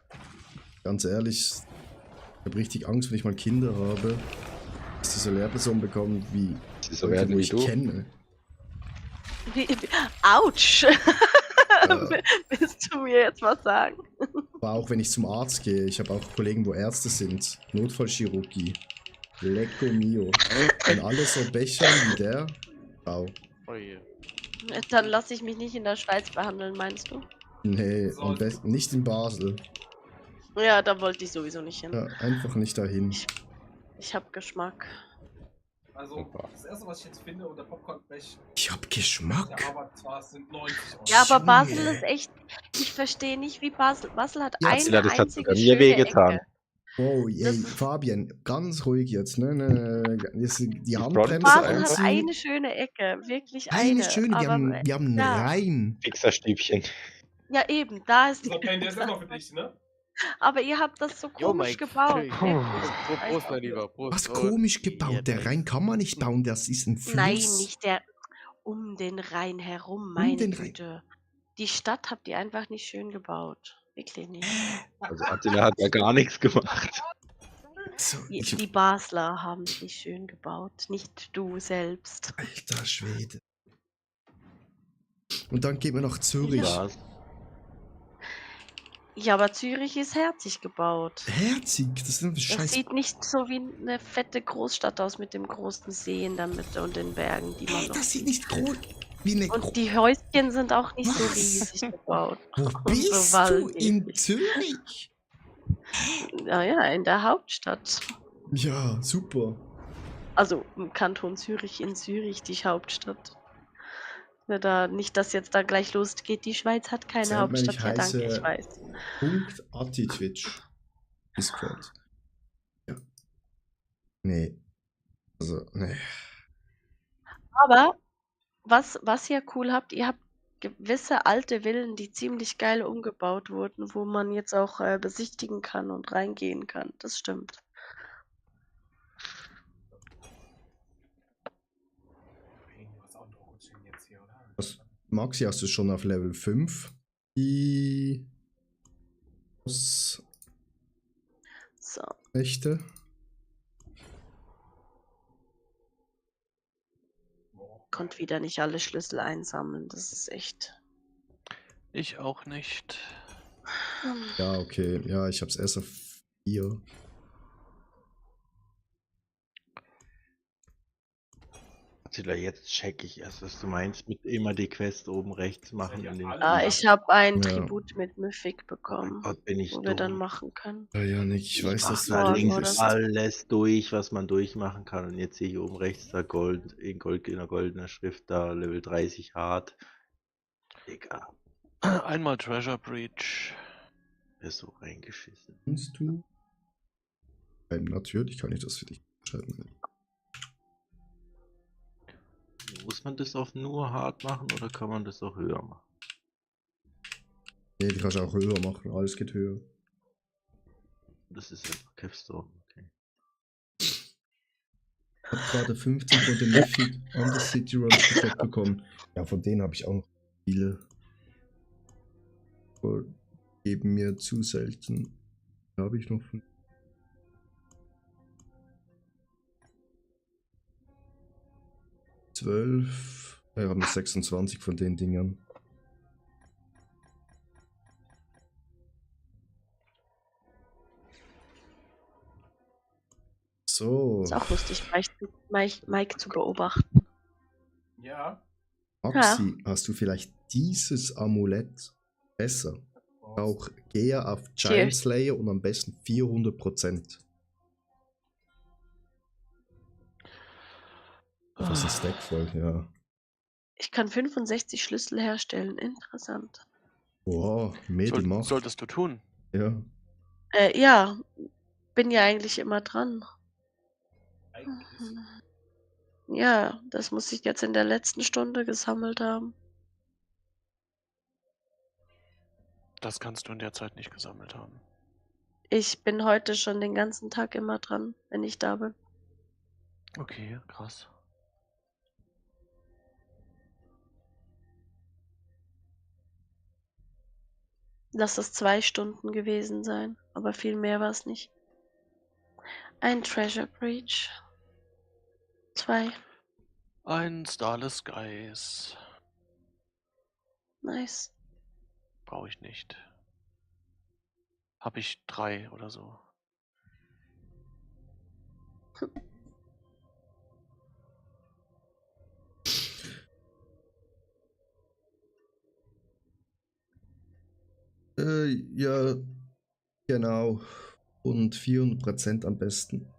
ganz ehrlich, ich habe richtig Angst, wenn ich mal Kinder habe, dass die so Lehrpersonen bekommen, wie so Leute, werden wo wie ich du. kenne. Autsch! Willst du mir jetzt was sagen? Aber auch wenn ich zum Arzt gehe, ich habe auch Kollegen, wo Ärzte sind, Notfallchirurgie, Lecco mio. Und alle so bechern wie der. Wow. Oh je. Dann lasse ich mich nicht in der Schweiz behandeln, meinst du? Nee, am besten nicht in Basel. Ja, da wollte ich sowieso nicht hin. Ja, einfach nicht dahin. Ich hab Geschmack. Also, das erste, was ich jetzt finde, unter Popcorn-Blech, Ich hab Geschmack. der Avatar sind 90 Euro. Ja, aber Junge. Basel ist echt. Ich verstehe nicht, wie Basel. Basel hat Ja, eine Silla, das hat einzige sogar mir schöne wehgetan. Ecke. Oh, ey, Das ist- Fabian, ganz ruhig jetzt, ne? Jetzt die Handbremse Basel hat einziehen. eine schöne Ecke, wirklich Eine eine. schöne, wir aber, haben einen ja, Rhein. Fixerstübchen. ja, eben, da ist So, kein der ist immer für dich, ne? Aber ihr habt das so Jo, komisch Mike. gebaut. Prost, mein Lieber. Prost. Was Und- komisch gebaut, der Rhein kann man nicht bauen, das ist ein Fluss. Nein, nicht der um den Rhein herum, meine den Rhein. Güte. Die Stadt habt ihr einfach nicht schön gebaut. Wirklich nicht. Also Attila hat ja gar nichts gemacht. So, Die Basler haben es nicht schön gebaut, nicht du selbst. Alter Schwede. Und dann gehen wir nach Zürich. Was? Ja, aber Zürich ist herzig gebaut. Herzig, das ist ein Das Scheiß. sieht nicht so wie eine fette Großstadt aus mit dem großen See in der Mitte und den Bergen, die man noch Das sieht sieht. nicht groß wie eine. Und die Häuschen sind auch nicht so Was? riesig gebaut. Wo Und bist so du? In waldig. Zürich? Naja, in der Hauptstadt. Ja, super. Also im Kanton Zürich, in Zürich, die Hauptstadt. Ja, da, nicht, dass jetzt da gleich losgeht, die Schweiz hat keine Sag mal, Hauptstadt. ich Ja, danke, ich heiße weiß. Punkt Attitwitch. Discord. Ja. Nee. Also, nee. Aber was ihr cool habt, ihr habt gewisse alte Villen, die ziemlich geil umgebaut wurden, wo man jetzt auch besichtigen kann und reingehen kann. Das stimmt. Was, Maxi, hast du schon auf Level 5? Die. Was? So. Echte? Konnte wieder nicht alle Schlüssel einsammeln. Das ist echt. Ich auch nicht. Ja, okay. Ja, ich hab's erst auf 4. Attila, jetzt check ich erst, was du meinst, mit immer die Quest oben rechts machen. In den Ich habe ein Ja. Tribut mit Mythic bekommen, Gott, bin ich wo wir dann dumm. machen können. Ja, Janik, ich weiß, Mach dass du da morgen links oder so. alles durch, was man durchmachen kann. Und jetzt sehe ich oben rechts da Gold, in einer goldener Schrift da, Level 30 hart. Digga, Einmal Treasure Breach. ist so reingeschissen. Kannst du? Natürlich kann ich das für dich entscheiden. Muss man das auf nur hart machen oder kann man das auch höher machen? Nee, die kannst du auch höher machen, alles geht höher. Das ist einfach Capstone, okay. Ich habe gerade 15 von den Mythic Undercity Runs gedroppt bekommen. Ja, von denen habe ich auch noch viele. Aber geben mir zu selten. Da habe ich noch 5. Wir haben 26 von den Dingern. So. Ist auch lustig, Mike zu beobachten. Ja. Maxi, hast du vielleicht dieses Amulett besser? Auch gehe auf Giant Cheers. Slayer und am besten 400%. Das ist ein Stack voll, ja. Ich kann 65 Schlüssel herstellen. Interessant. Boah, Medimacht. Solltest du tun. Ja. Ja, bin ja eigentlich immer dran. Ja, das muss ich jetzt in der letzten Stunde gesammelt haben. Das kannst du in der Zeit nicht gesammelt haben. Ich bin heute schon den ganzen Tag immer dran, wenn ich da bin. Okay, krass. Lass es 2 Stunden gewesen sein, aber viel mehr war es nicht. Ein Treasure Breach. 2. Ein Starless Skies. Nice. Brauche ich nicht. Habe ich 3 oder so. Ja, genau. Und 400% am besten.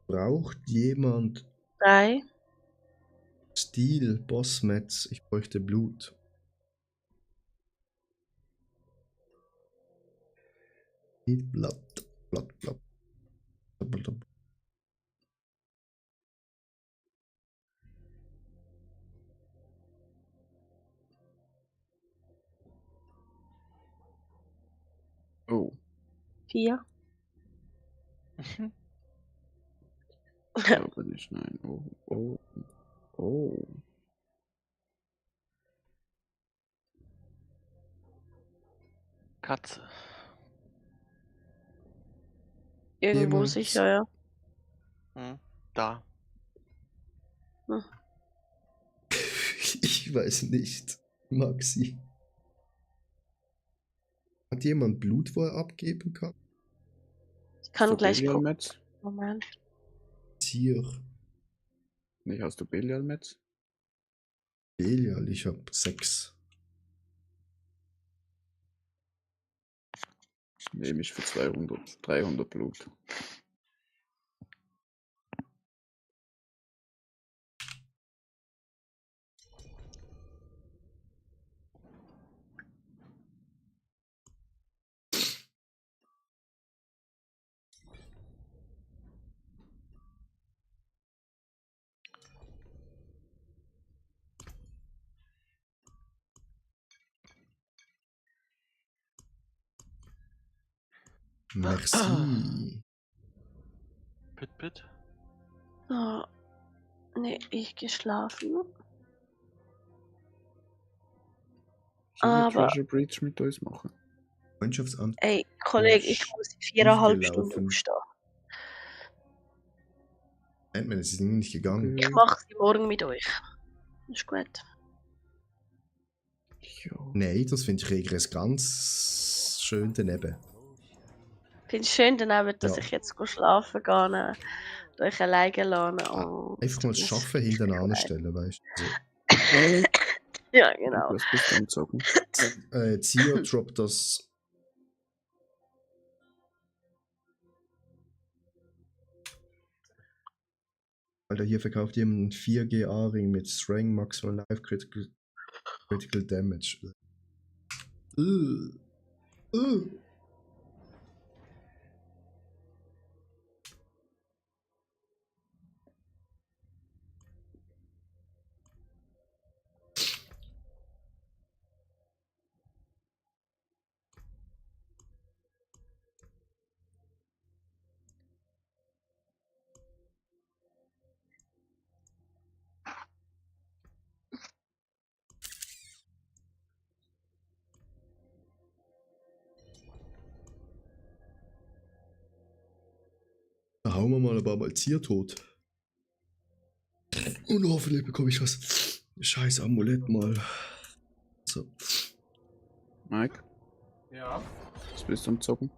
Braucht jemand 3. Steel, Bossmets? Ich bräuchte Blut. Need Blood. Blood. Oh. 4. Ich glaube nicht, nein. Oh. Katze. Irgendwo Jemand- sicher, ja. Da. Hm. Ich weiß nicht. Maxi. Hat jemand Blut, wo er abgeben kann? Ich kann Hast du gleich Belial gucken. Metz? Moment. Tier. Nee, hast du Belial Metz? Belial, ich hab 6. Nehme ich für 300 Blut. Merci. Pit. Oh. Nee, ich geh schlafen. Ich will Aber, Treasure Breach mit uns machen. Freundschaftsamt. ey, Kollege, ich muss die 4,5 Stunden aufstehen. Ant-Man, es ist nicht gegangen. Ich mache sie morgen mit euch. Ist gut. Nein, das finde ich regelrecht ganz schön daneben. Finde ich schön daneben, dass Ja. ich jetzt schlafen gehe, euch alleine lasse. Oh, Einfach mal das Schaffen hintereinander stellen, weißt du. Ja, genau. Was bist du am Zocken? Zia droppt das. Alter, hier verkauft jemand einen 4G A-Ring mit Strength, Maximal Life, Critical Damage. hauen wir mal ein paar Mal Zier tot. Und hoffentlich bekomme ich das scheiß Amulett mal. So. Mike, Ja, was bist du am Zocken?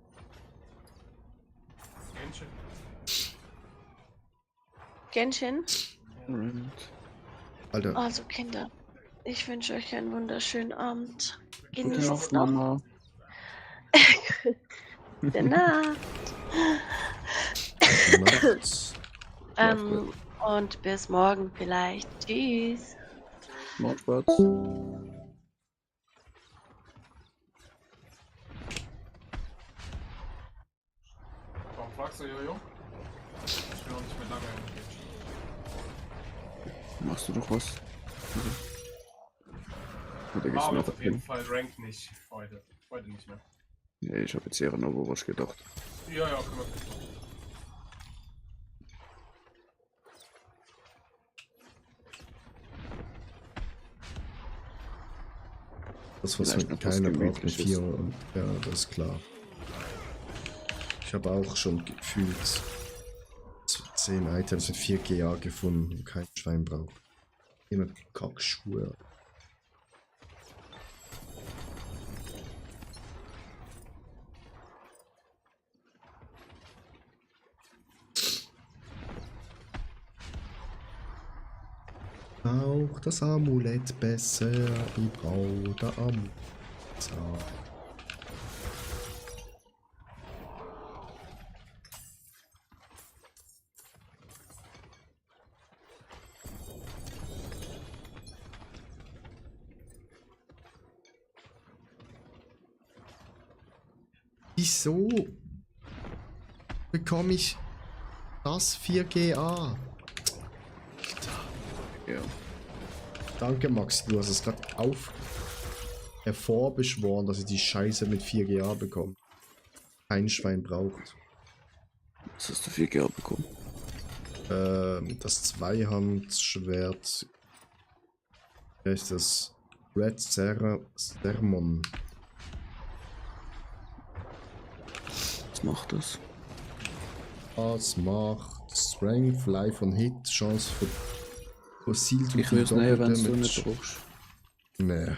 Genshin. Genshin? Alright. Alter, Also Kinder, ich wünsche euch einen wunderschönen Abend. Gute Genießt Nacht, es noch. Mama. Gute Nacht. nachts. Und bis morgen vielleicht. Tschüss. Macht Spaß. Warum fragst du, Jojo? Ich bin noch nicht mehr lange im Genshin. Machst du doch was? Oder gehst du Aber noch auf jeden hin? Fall Rank nicht heute. Heute nicht mehr. Nee, ich habe jetzt eher an Overwatch gedacht. Ja, ja, können wir gleich machen. Das, was Vielleicht mit noch was keiner braucht, mit Gemütliches. 4 und ja, das ist klar. Ich habe auch schon gefühlt 10 Items mit 4 GA gefunden, die kein Schwein braucht. Immer Kackschuhe. Auch das Amulett besser, ich brauche das Amulett. Wieso bekomme ich das 4GA? Ja. Danke, Max, du hast es gerade hervorbeschworen, dass ich die Scheiße mit 4GA bekomme. Kein Schwein braucht. Was hast du 4GA bekommen? Das Zweihandschwert. Wer ist das? Red Sermon. Was macht das? Was macht Strength, Life und Hit, Chance für Fossil zu Ich will es nehmen, wenn du nicht brauchst. Nee.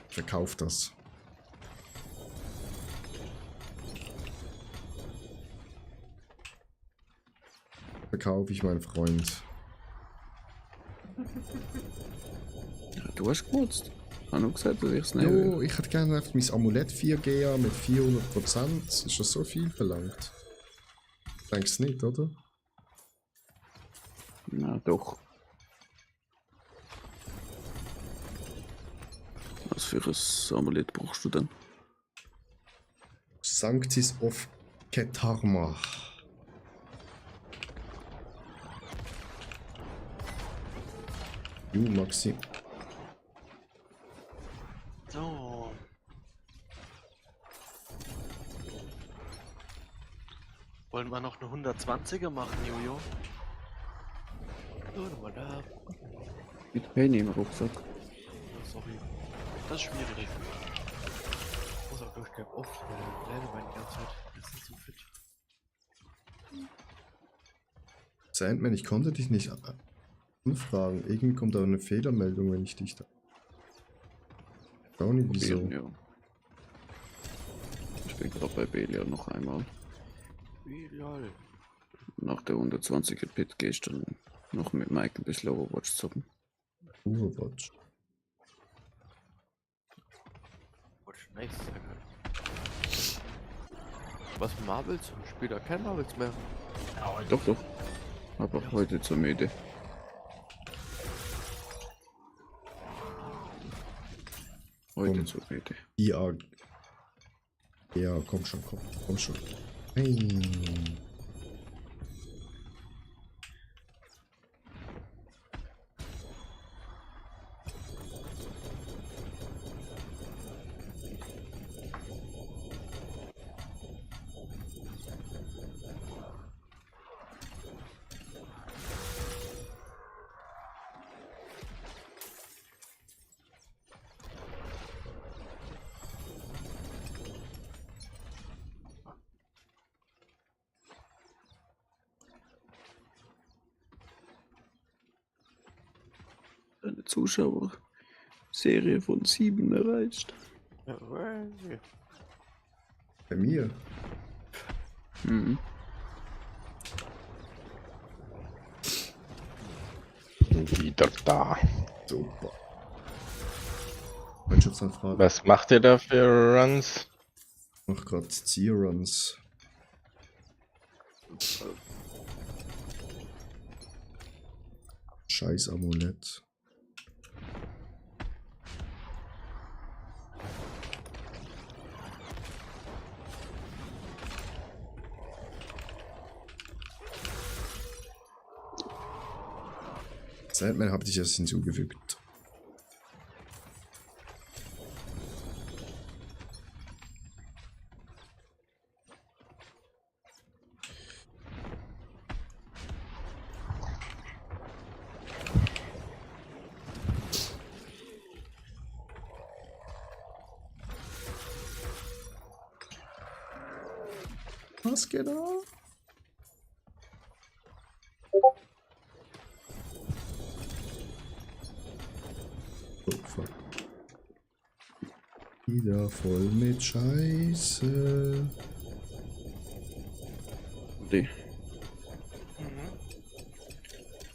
Verkauf das. Verkaufe ich, mein Freund. Ja, du hast gemutzt. Ich habe nur gesagt, dass ich es nehmen Jo, ich hätte gerne auf mein Amulett 4GA mit 400%. Ist das so viel verlangt? Denkst du nicht, oder? Na doch. Was für ein Amulett brauchst du denn? Sanctis of Ketarma. Maxi. So. Wollen wir noch eine 120er machen, Jojo? Warte mal da. Mit Penny im Rucksack. Sorry. Das ist schwierig. Ich muss auch durchgehen. Oft lerne meine ganze Zeit. Das ist nicht so fit. Sandman, ich konnte dich nicht anfragen. Irgendwie kommt da eine Fehlermeldung, wenn ich dich da. Ich weiß auch nicht wieso. Ja. Ich bin gerade bei Belia noch einmal. Ideal. Nach der 120er Pit gehst du dann noch mit Mike ein bisschen Overwatch zocken. Overwatch. Nice, sehr geil. Was Marvels? Spielt er kein Marvels mehr? Doch, doch. Aber heute zur Müde. Heute zur Müde. Ja. Ja, komm schon, komm schon. Hey. Zuschauerserie von 7 erreicht. Bei mir? Mhm. Wieder da. Super. Mannschaftsanfrage. Was macht ihr da für Runs? Ich mach grad Zierruns. Scheiß Amulett. Sandman habe ich erst hinzugefügt. Was genau? Oh, fuck. Wieder voll mit Scheiße. Die.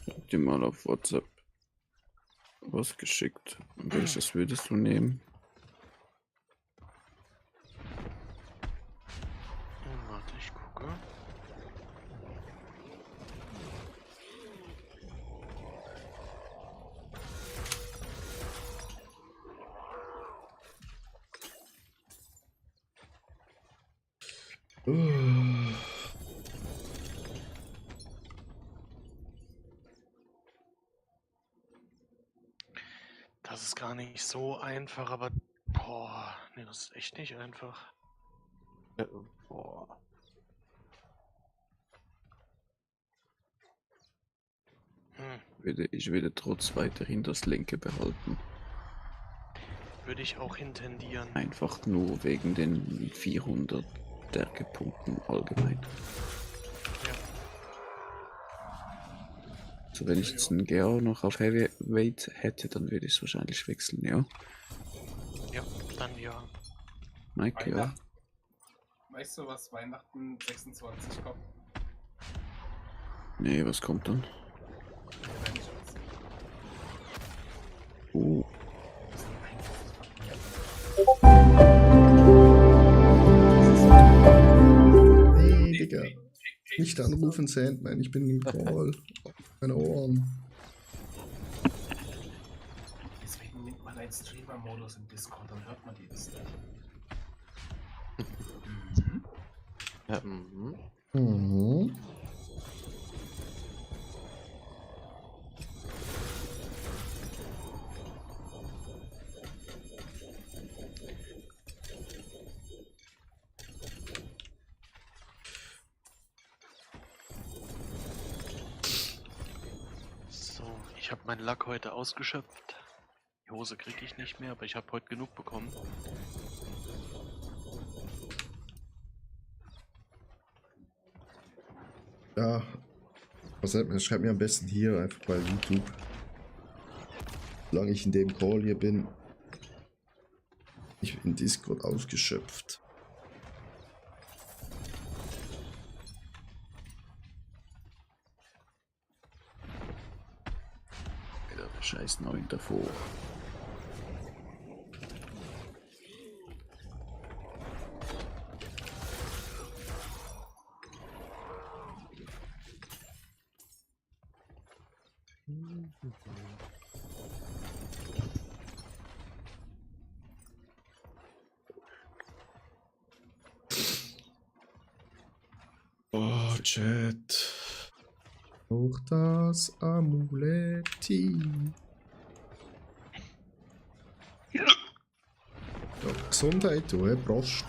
Ich hab dir mal auf WhatsApp was geschickt. Welches würdest du nehmen? Warte, ich gucke. Das ist gar nicht so einfach, aber boah, nee, das ist echt nicht einfach. Boah. Ich würde trotz weiterhin das linke behalten. Würde ich auch intendieren. Einfach nur wegen den 400 Stärkepunkten allgemein. Ja. Also wenn ich jetzt einen Geo noch auf Heavyweight hätte, dann würde ich es wahrscheinlich wechseln, ja? Ja, dann ja. Mike, ja. Weißt du, was Weihnachten 26 kommt? Nee, was kommt dann? Nee, Digga. Nicht anrufen, Sandman. Ich bin im Call. Meine Ohren. Deswegen nimmt man einen Streamer-Modus im Discord, dann hört man die das nicht. Ja, mhm. Mhm. So, ich habe meinen Lack heute ausgeschöpft. Die Hose kriege ich nicht mehr, aber ich habe heute genug bekommen. Ja. Sandman, schreibt mir am besten hier einfach bei YouTube. Solange ich in dem Call hier bin. Ich bin Discord ausgeschöpft. Wieder scheiß 9 davor. Oh, Chat. Auch das Amuletti. Ja, Gesundheit, du, Prost.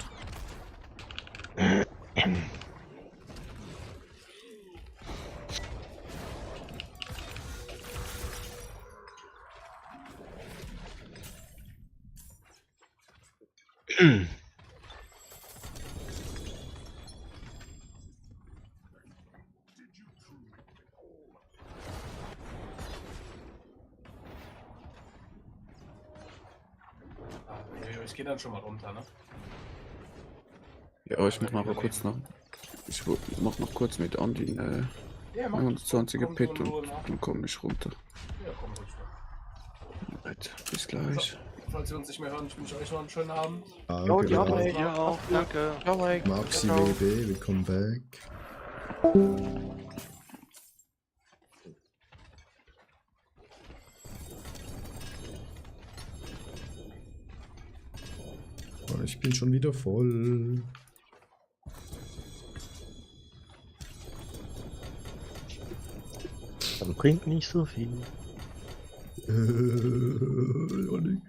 Ich gehe dann schon mal runter, ne? Ja, ich mach mal kurz noch. Ich mach noch kurz mit Andi Ja, mach. 120er Komm Pit schon und nur nach. dann komme ich runter. Ja, komm ruhig. Right, bis gleich. Falls wir uns nicht mehr hören, ich wünsche euch noch einen schönen Abend. Danke, ja, Mike. Mike, ihr auch. Danke. Ciao, Mike. Maxi Ciao. WB, willkommen back. Oh, ich bin schon wieder voll. Das bringt nicht so viel. Johnny,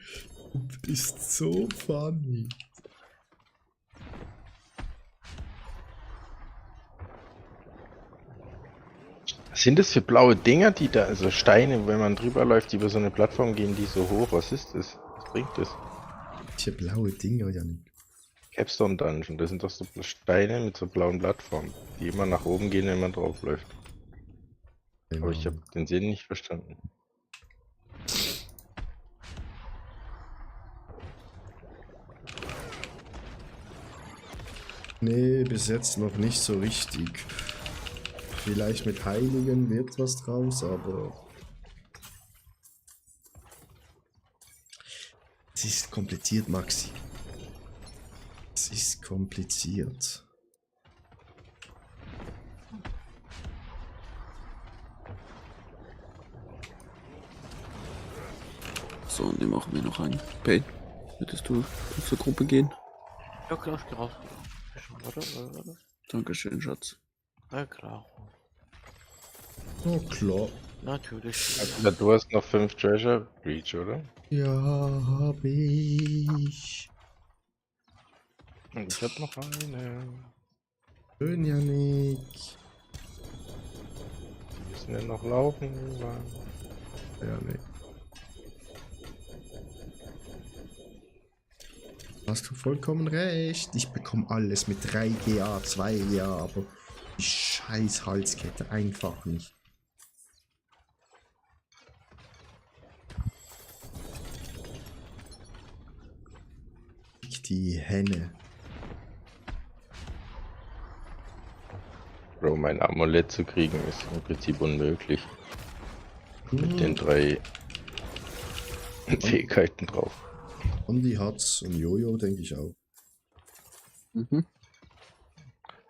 du bist so funny. Was sind das für blaue Dinger, die da, also Steine, wenn man drüber läuft, die über so eine Plattform gehen, die so hoch? Was ist das? Was bringt das? Welche blaue Dinger, Janik? Capstone Dungeon, das sind doch so Steine mit so blauen Plattformen, die immer nach oben gehen, wenn man drauf läuft. Aber ich habe den Sinn nicht verstanden. Nee, bis jetzt noch nicht so richtig. Vielleicht mit Heiligen wird was draus, aber... Es ist kompliziert, Maxi. Es ist kompliziert. So, und dann machen wir noch einen. Pain, würdest du zur Gruppe gehen? Ja klar, ich geh raus. Warte. Dankeschön, Schatz. Na klar. Oh klar. Natürlich. Also, du hast noch 5 Treasure Breach, oder? Ja, hab ich. Und ich hab noch eine. Schön, Janik. Die müssen ja noch laufen irgendwann. Ja, nee. Hast du vollkommen recht. Ich bekomme alles mit 3 GA, 2 GA, aber die scheiß Halskette einfach nicht. Die Henne. Bro, mein Amulett zu kriegen ist im Prinzip unmöglich. Mit den 3 Fähigkeiten drauf. Andi hat's und Jojo denke ich auch. Mhm.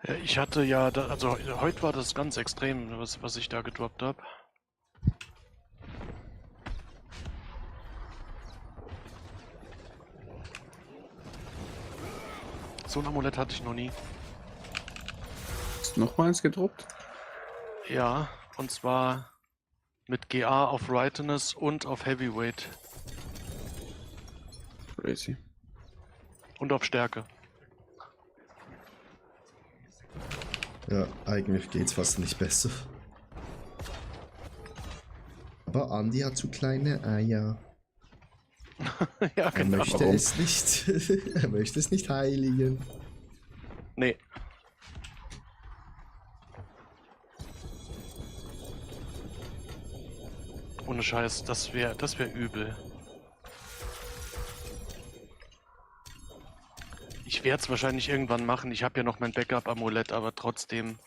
Ja, ich hatte ja, also heute war das ganz extrem, was ich da gedroppt habe. So ein Amulett hatte ich noch nie. Hast du noch mal eins gedroppt? Ja, und zwar mit GA auf Rightness und auf Heavyweight. Crazy. Und auf Stärke. Ja, eigentlich geht's fast nicht besser. Aber Andi hat zu kleine Eier. Ja, Er genau. möchte es nicht. Er möchte es nicht heiligen. Nee. Ohne Scheiß, das wär übel. Ich werde es wahrscheinlich irgendwann machen. Ich habe ja noch mein Backup-Amulett, aber trotzdem.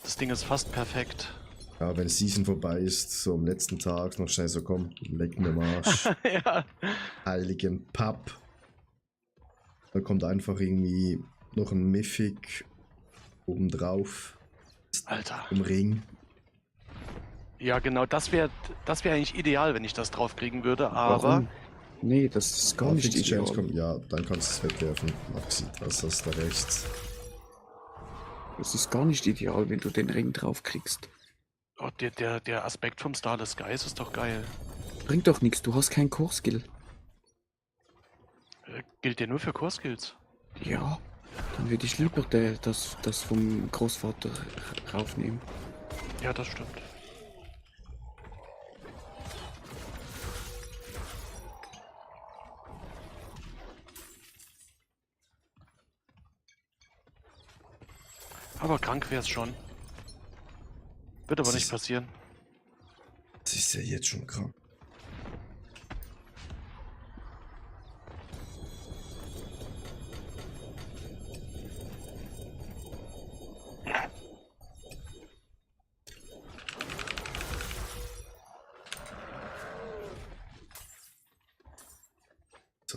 Das Ding ist fast perfekt. Ja, wenn Season vorbei ist, so am letzten Tag noch schnell so, komm, leck mir am Arsch. Ja. Heiligen Papp. Da kommt einfach irgendwie noch ein Mythic obendrauf. Alter. Im Ring. Ja, genau, das wär eigentlich ideal, wenn ich das drauf kriegen würde, aber. Warum? Nee, das ist gar nicht Fix Chance ideal. kommt, ja, dann kannst du es wegwerfen. Maxi, das hast du recht. Das ist gar nicht ideal, wenn du den Ring drauf kriegst. Oh, der Aspekt vom Starless Skies ist doch geil. Bringt doch nichts, du hast keinen Core-Skill. Gilt der nur für Core-Skills? Ja, dann würde ich lieber das vom Großvater raufnehmen. Ja, das stimmt. Aber krank wäre es schon. Wird aber nicht passieren. Das ist ja jetzt schon krank.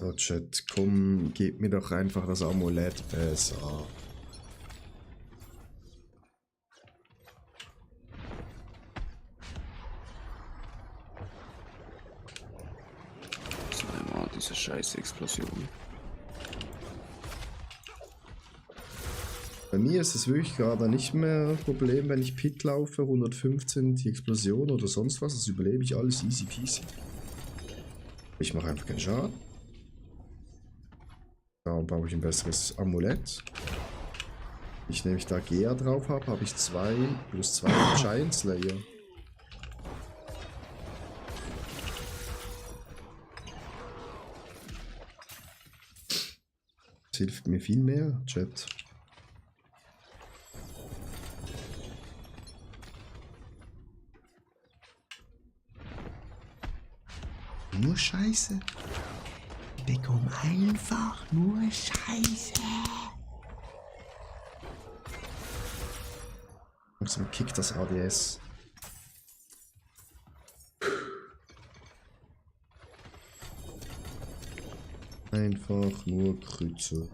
So, Chat, komm, gib mir doch einfach das Amulett besser. Zweimal diese scheiß Explosion. Bei mir ist es wirklich gerade nicht mehr ein Problem, wenn ich Pit laufe, 115, die Explosion oder sonst was, das überlebe ich alles easy peasy. Ich mache einfach keinen Schaden. Darum brauche ich ein besseres Amulett. Ich nämlich da Gea drauf habe ich 2 plus 2 Giant Slayer. Das hilft mir viel mehr, Chat. Nur Scheiße. Ich bekomme einfach nur Scheiße. Langsam kickt das ADS. Einfach nur Krütze.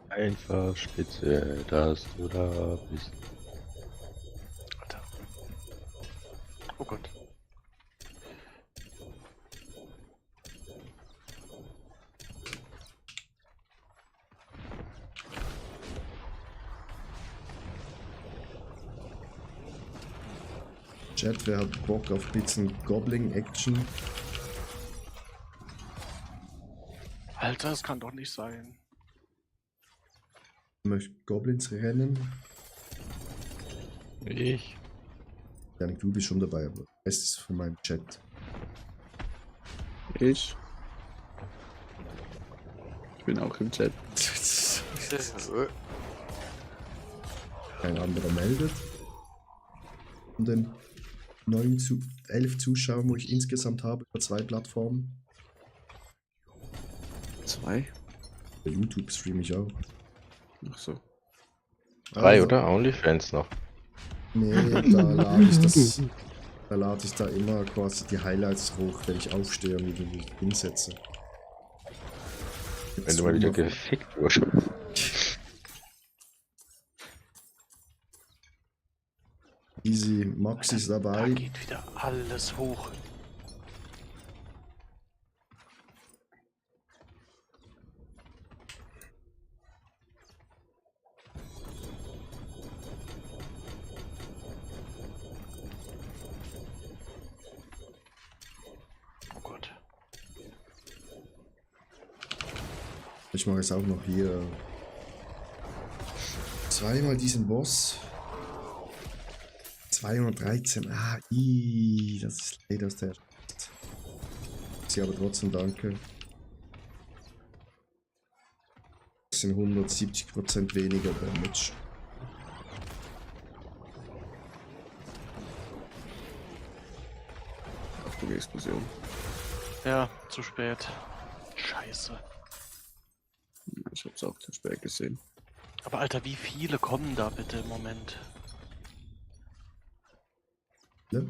Einfach spitze, dass du da bist. Oh Gott. Chat, wer hat Bock auf ein bisschen Goblin-Action? Alter, das kann doch nicht sein. Möchte Goblins rennen? Ich. Ja, du bist schon dabei, aber es ist von meinem Chat. Ich bin auch im Chat. Kein anderer meldet. Und den 11 Zuschauern, wo ich insgesamt habe, über 2 Plattformen. 2? Bei YouTube streame ich auch. Ach so. 3, Also, oder? OnlyFans noch. Nee, da lade ich das. Da lade ich da immer quasi die Highlights hoch, wenn ich aufstehe und wieder mich hinsetze. Wenn du mal wieder gefickt wirst. Easy, Max ist Da dabei. geht wieder alles hoch. Oh Gott. Ich mache jetzt auch noch hier zweimal diesen Boss. 213. Ah, das ist leider der. Sie aber trotzdem danke. Das sind 170% weniger Damage. Achtung, Explosion. Ja, zu spät. Scheiße. Ich hab's auch zu spät gesehen. Aber Alter, wie viele kommen da bitte im Moment? Ja.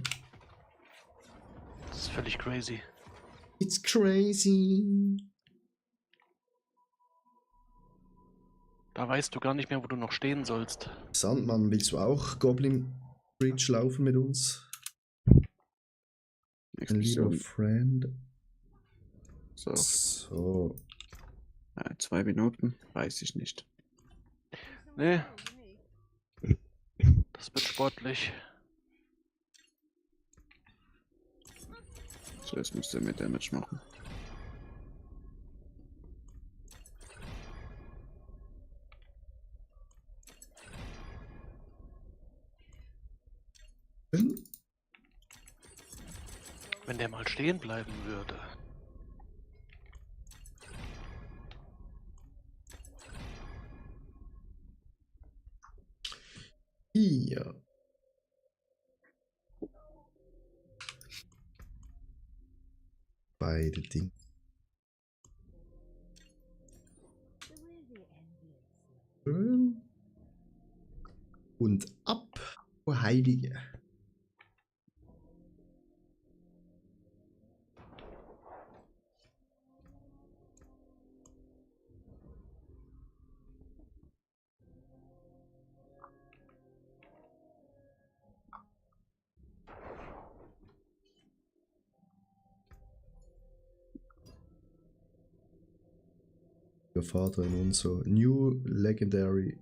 Das ist völlig crazy. It's crazy. Da weißt du gar nicht mehr, wo du noch stehen sollst. Sandmann, willst du auch Goblin Bridge laufen mit uns? Mein lieber Friend. So. So. 2 Minuten? Weiß ich nicht. Nee. Das wird sportlich. So, jetzt müsst ihr mit Damage machen. Wenn der mal stehen bleiben würde. Hier. Beide Dinge. Schön. Und ab, o Heilige. Ihr Vater in unser New Legendary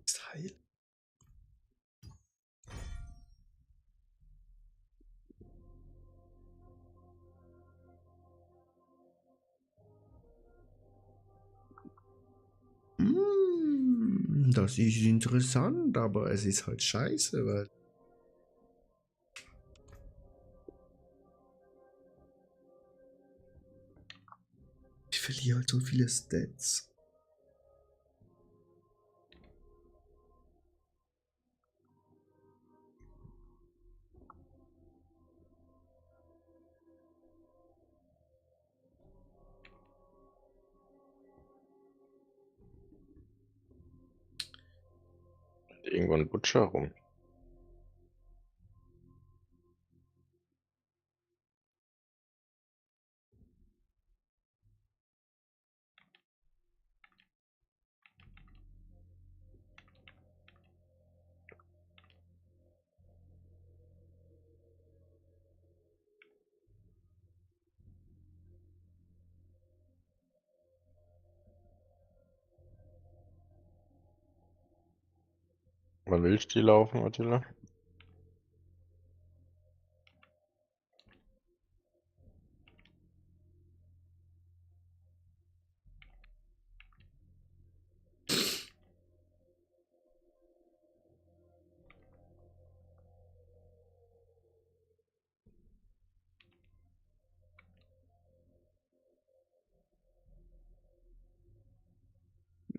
Style. Das ist interessant, aber es ist halt scheiße, weil ich verliere halt so viele Stats. Irgendwo ein Butcher rum. Wann willst du die laufen, Attila?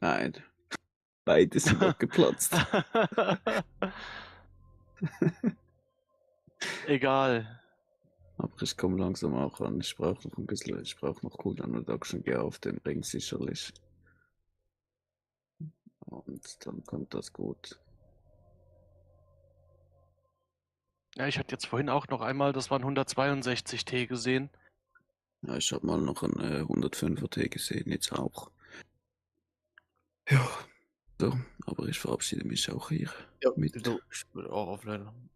Nein. Beide sind abgeplatzt. Egal. Aber ich komme langsam auch an. Ich brauche noch ein bisschen, ich brauche noch Cooldown Reduction, gehe auf den Ring sicherlich. Und dann kommt das gut. Ja, ich hatte jetzt vorhin auch noch einmal, das waren 162 T gesehen. Ja, ich habe mal noch einen 105er T gesehen, jetzt auch. Ja, so, aber ich verabschiede mich auch hier. Ja, mit. so, ich will auch aufleiten.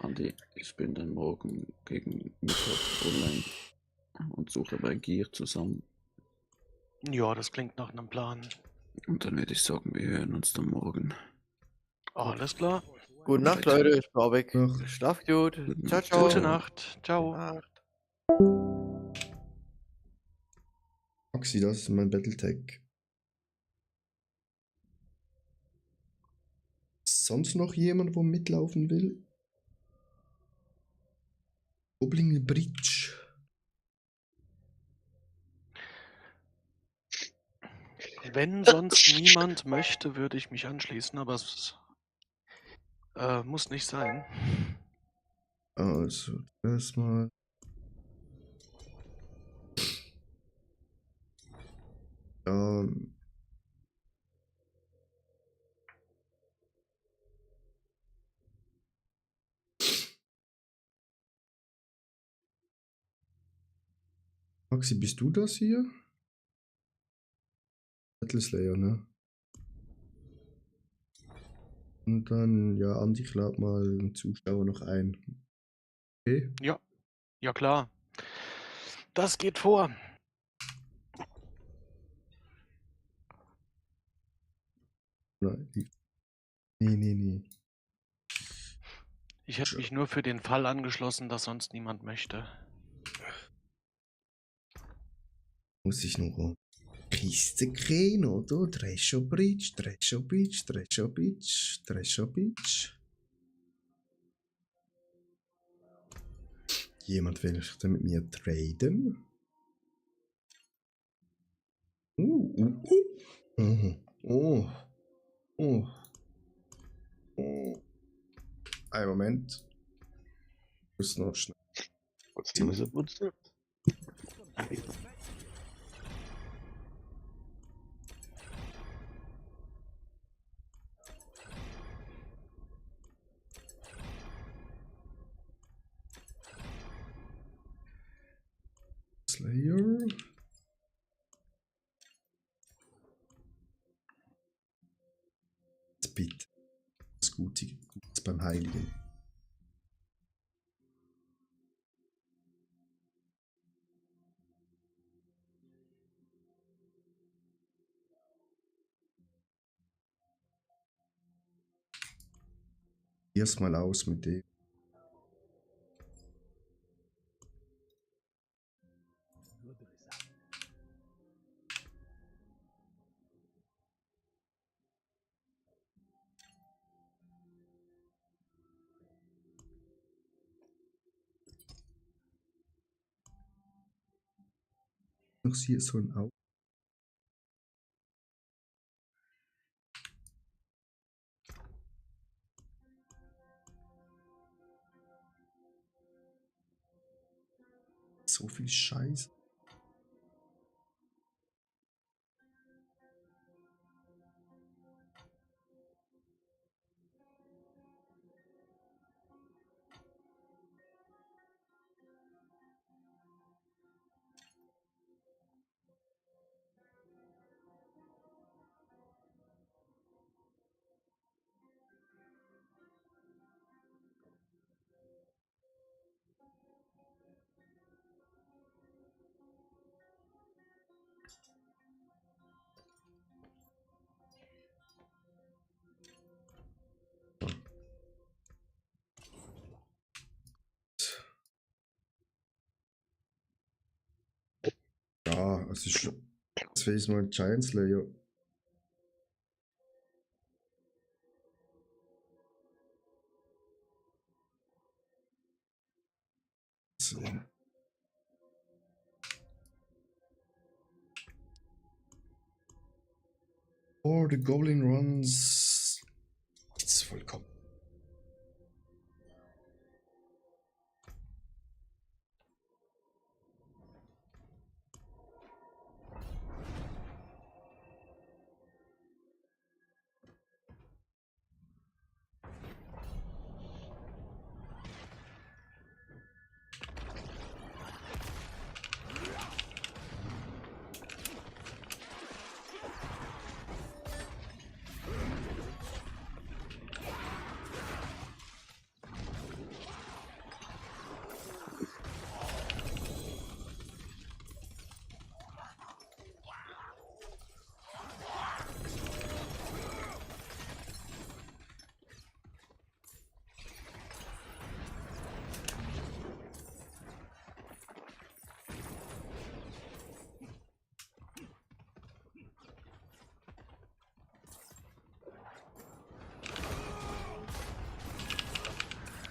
Andi, ich bin dann morgen gegen Mittag online und suche bei Gear zusammen. Ja, das klingt nach einem Plan. Und dann würde ich sagen, wir hören uns dann morgen. Alles klar. Gute Nacht, Leute. Ich war weg. Schlaf gut. Ciao, ciao. Gute Nacht. Ciao. Oxy, das ist mein Battletech. Sonst noch jemand, wo mitlaufen will? Goblin Bridge. Wenn sonst niemand möchte, würde ich mich anschließen, aber es muss nicht sein. Also, erstmal. Maxi, bist du das hier? Battle Slayer, ne? Und dann, ja, Andi, ich lade mal einen Zuschauer noch ein. Okay? Ja, ja klar. Das geht vor. Nein. Nee. Ich hätte mich nur für den Fall angeschlossen, dass sonst niemand möchte. Muss ich noch Kiste kriegen, oder? Treasure Bridge. Jemand will mit mir traden? Ein Moment. Ich muss noch schnell. Putzen. Slayer. Bitte. Das Gute beim Heiligen. Erstmal aus mit dem. Noch hier so ein Auge. So viel Scheiß. Ja, also das wäre jetzt mal ein Giant Slayer. So. Or the Goblin Runs. Das ist vollkommen.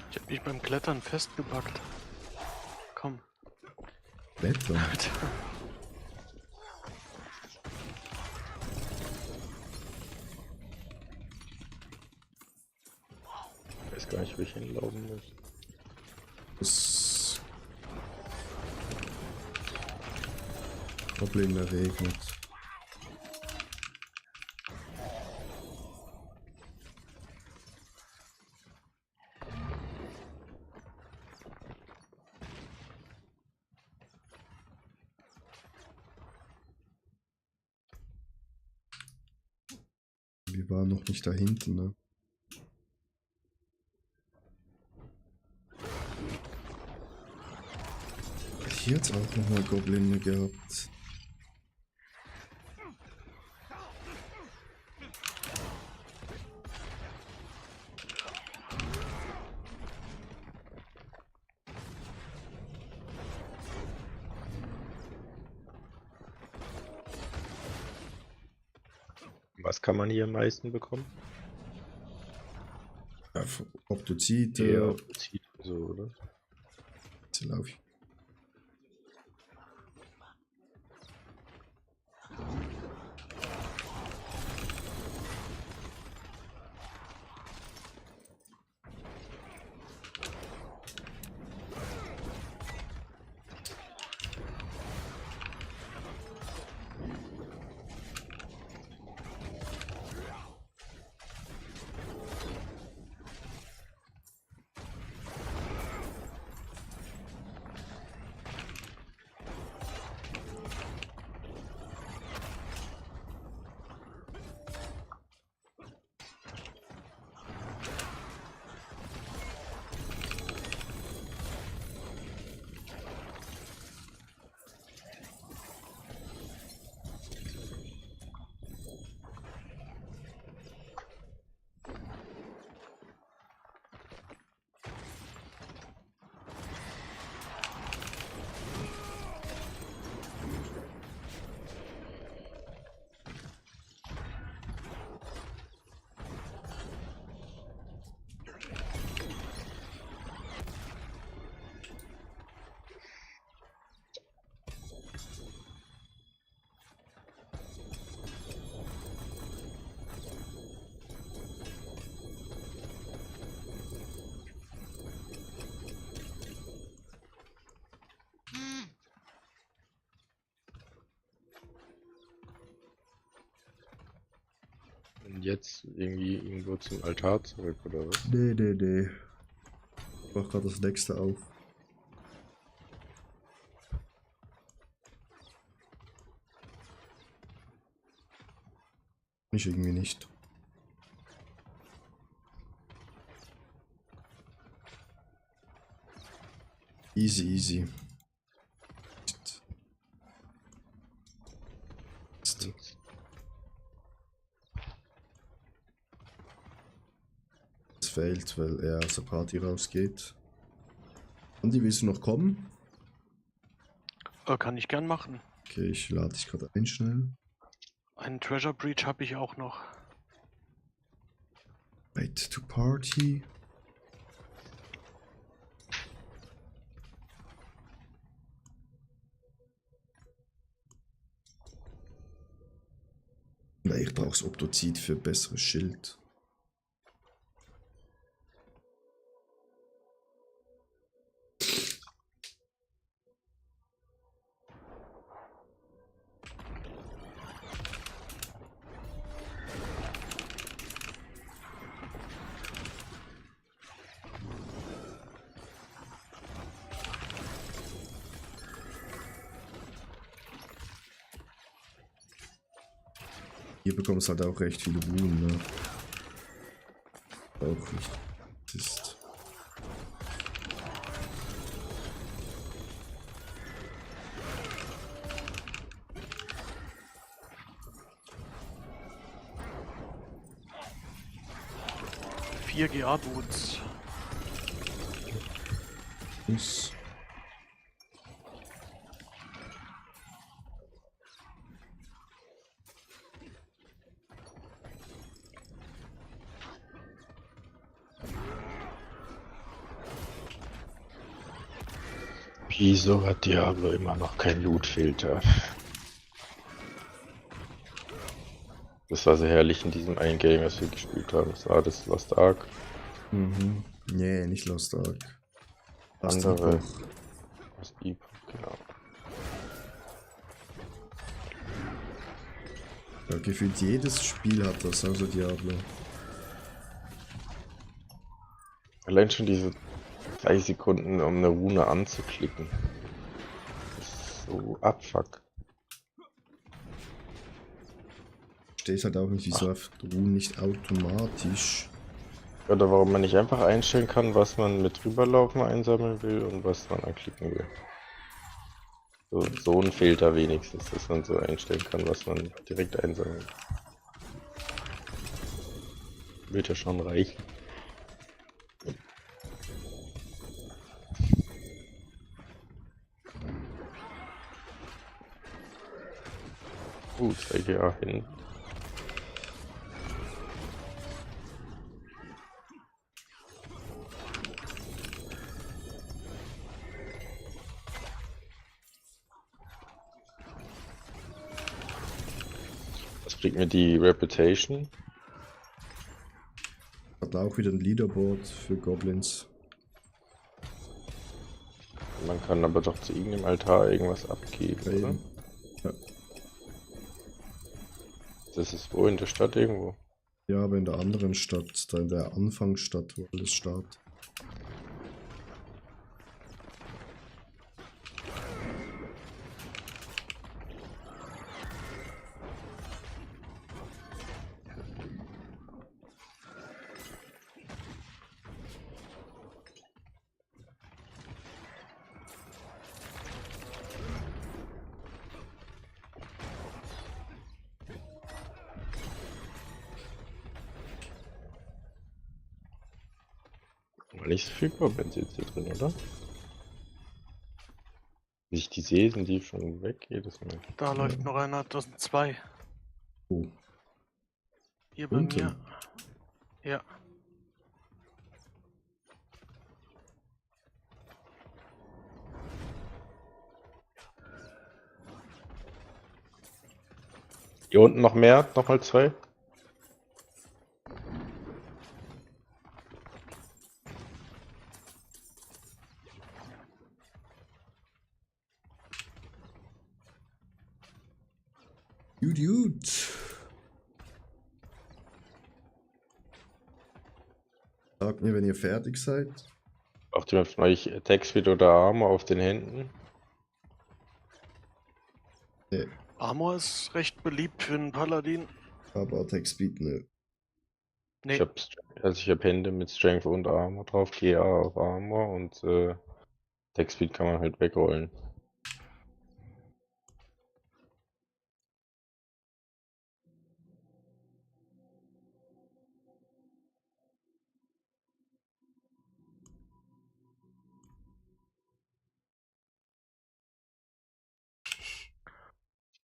Ich hab mich beim Klettern festgebackt. Komm. Klettern? Ich weiß gar nicht, wo ich hinlaufen muss. Das Problem regnet. Wir waren noch nicht da hinten, ne? Hier hat's auch nochmal Goblin gehabt. Was kann man hier am meisten bekommen? Ja, Optozite. Ja, Optozite, so, oder? Jetzt lauf ich. jetzt irgendwie irgendwo zum Altar zurück, oder was? Nee. Ich mach gerade das nächste auf. Ich irgendwie nicht. Easy. Es fehlt, weil er aus der Party rausgeht. Andi, willst du noch kommen? Kann ich gern machen. Okay, ich lade dich gerade ein schnell. Einen Treasure Breach habe ich auch noch. Wait to party. Nee, ich brauch's Optozid für besseres Schild. Hier bekommst du halt auch recht viele Ruhen, ne? Auch nicht. Ist. Vier GA-Boots. Ist. Wieso hat Diablo immer noch kein Loot-Filter? Das war so herrlich in diesem einen Game, was wir gespielt haben. Das war das Lost Ark. Mhm. Nee, nicht Lost Ark. Andere. Epoch. Das Epoch, genau. Ja, gefühlt jedes Spiel hat das, außer Diablo. Allein schon diese 3 Sekunden, um eine Rune anzuklicken. Das ist so abfuck. Steht halt auch nicht, wieso auf Ruhen nicht automatisch. Oder warum man nicht einfach einstellen kann, was man mit rüberlaufen einsammeln will und was man anklicken will. So ein Filter wenigstens, dass man so einstellen kann, was man direkt einsammeln will. Wird ja schon reichen. Gut, ja hin. Was bringt mir die Reputation? Hat auch wieder ein Leaderboard für Goblins. Man kann aber doch zu irgendeinem Altar irgendwas abgeben, oder? Ja. Das ist wo in der Stadt irgendwo? Ja, aber in der anderen Stadt, da in der Anfangsstadt, wo alles startet. Nicht so viel Goblins jetzt hier drin, oder? Wie ich die sehe, sind die schon weg jedes Mal. Da läuft noch einer, das sind 2. Oh. Hier bei Unten? mir. Ja. Hier unten noch mehr, nochmal 2. Gut. Sagt mir, wenn ihr fertig seid. Braucht jemand von euch Attack Speed oder Armor auf den Händen? Nee, Armor ist recht beliebt für einen Paladin. aber Attack Speed, nö. Nee. Ich hab Hände mit Strength und Armor drauf, GA auf Armor und Attack Speed kann man halt wegrollen.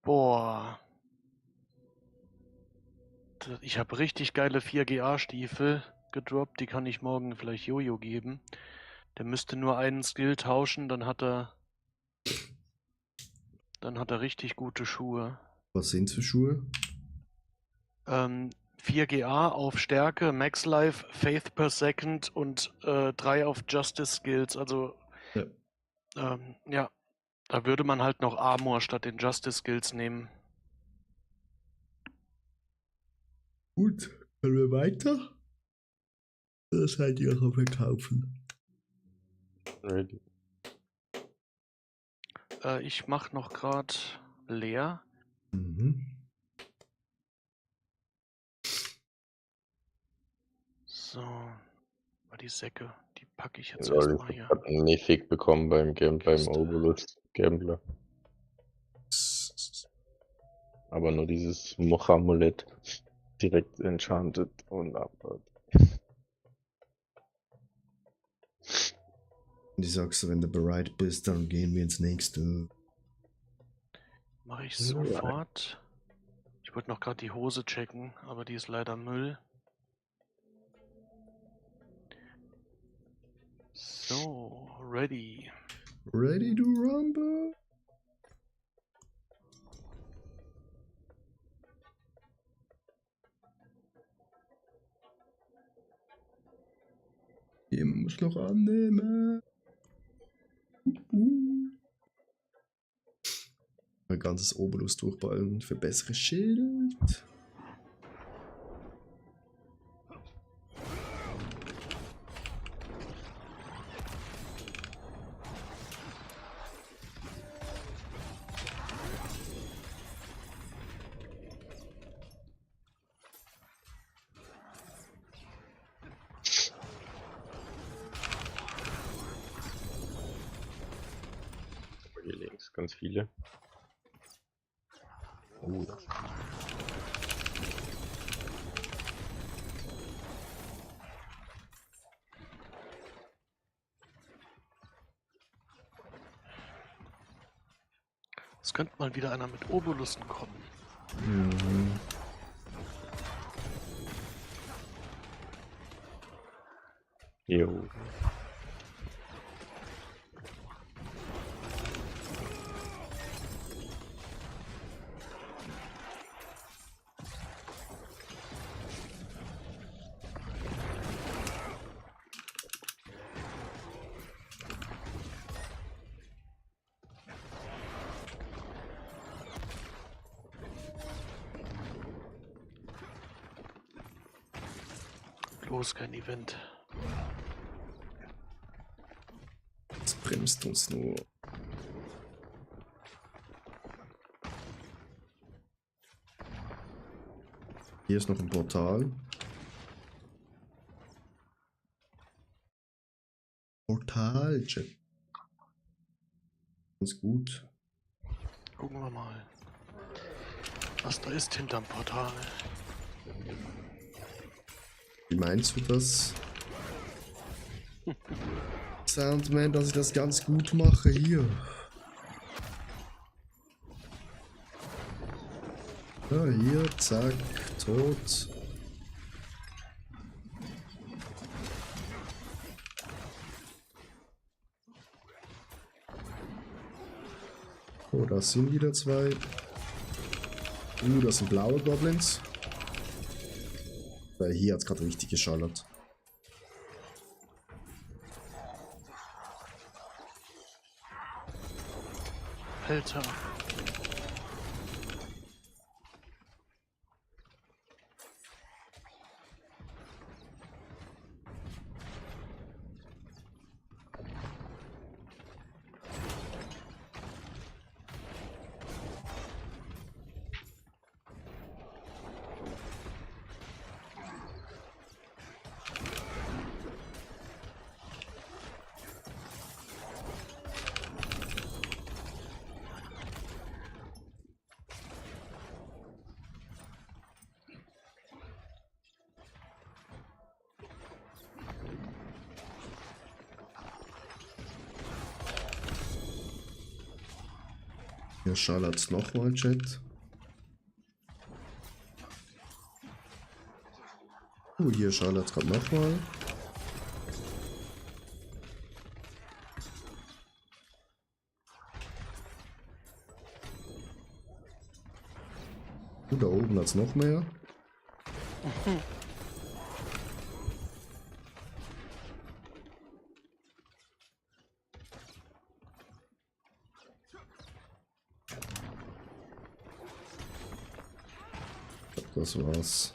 Boah. Ich habe richtig geile 4GA-Stiefel gedroppt, die kann ich morgen vielleicht Jojo geben. Der müsste nur einen Skill tauschen, dann hat er richtig gute Schuhe. Was sind's für Schuhe? 4GA auf Stärke, Max Life, Faith per Second und 3 auf Justice Skills. Also ja, da würde man halt noch Armor statt den Justice Skills nehmen. Gut, können wir weiter? Oder seid ihr noch am Verkaufen? Ready. Ich mach noch gerade leer. Mhm. So, mal die Säcke, die packe ich jetzt Ja, erstmal ich hier. hab einen Mythic bekommen beim Obelisk Gambler. Aber nur dieses Moch-Amulett direkt enchanted und abbaut. Und ich sag's, wenn du bereit bist, dann gehen wir ins nächste. Mache ich sofort. Ich wollte noch gerade die Hose checken, aber die ist leider Müll. So, ready. Ready to rumble? Jemand muss noch annehmen. Ein ganzes Obolus durchballen für besseres Schild. Hier links ganz viele. Oh, das. Es könnte mal wieder einer mit Obolusten kommen. Mhm. Jo. Bloß kein Event. Das bremst uns nur. Hier ist noch ein Portal. Portalchen. Ganz gut. Gucken wir mal, was da ist hinterm Portal. Wie meinst du das? Soundman, dass ich das ganz gut mache hier. Ja, hier, zack, tot. Oh, da sind wieder zwei. Das sind blaue Goblins. Weil hier hat es gerade richtig geschallert. Alter. Hier schallert nochmal, Chat. Hier schallert gerade nochmal. Da oben hat's noch mehr. Das war's.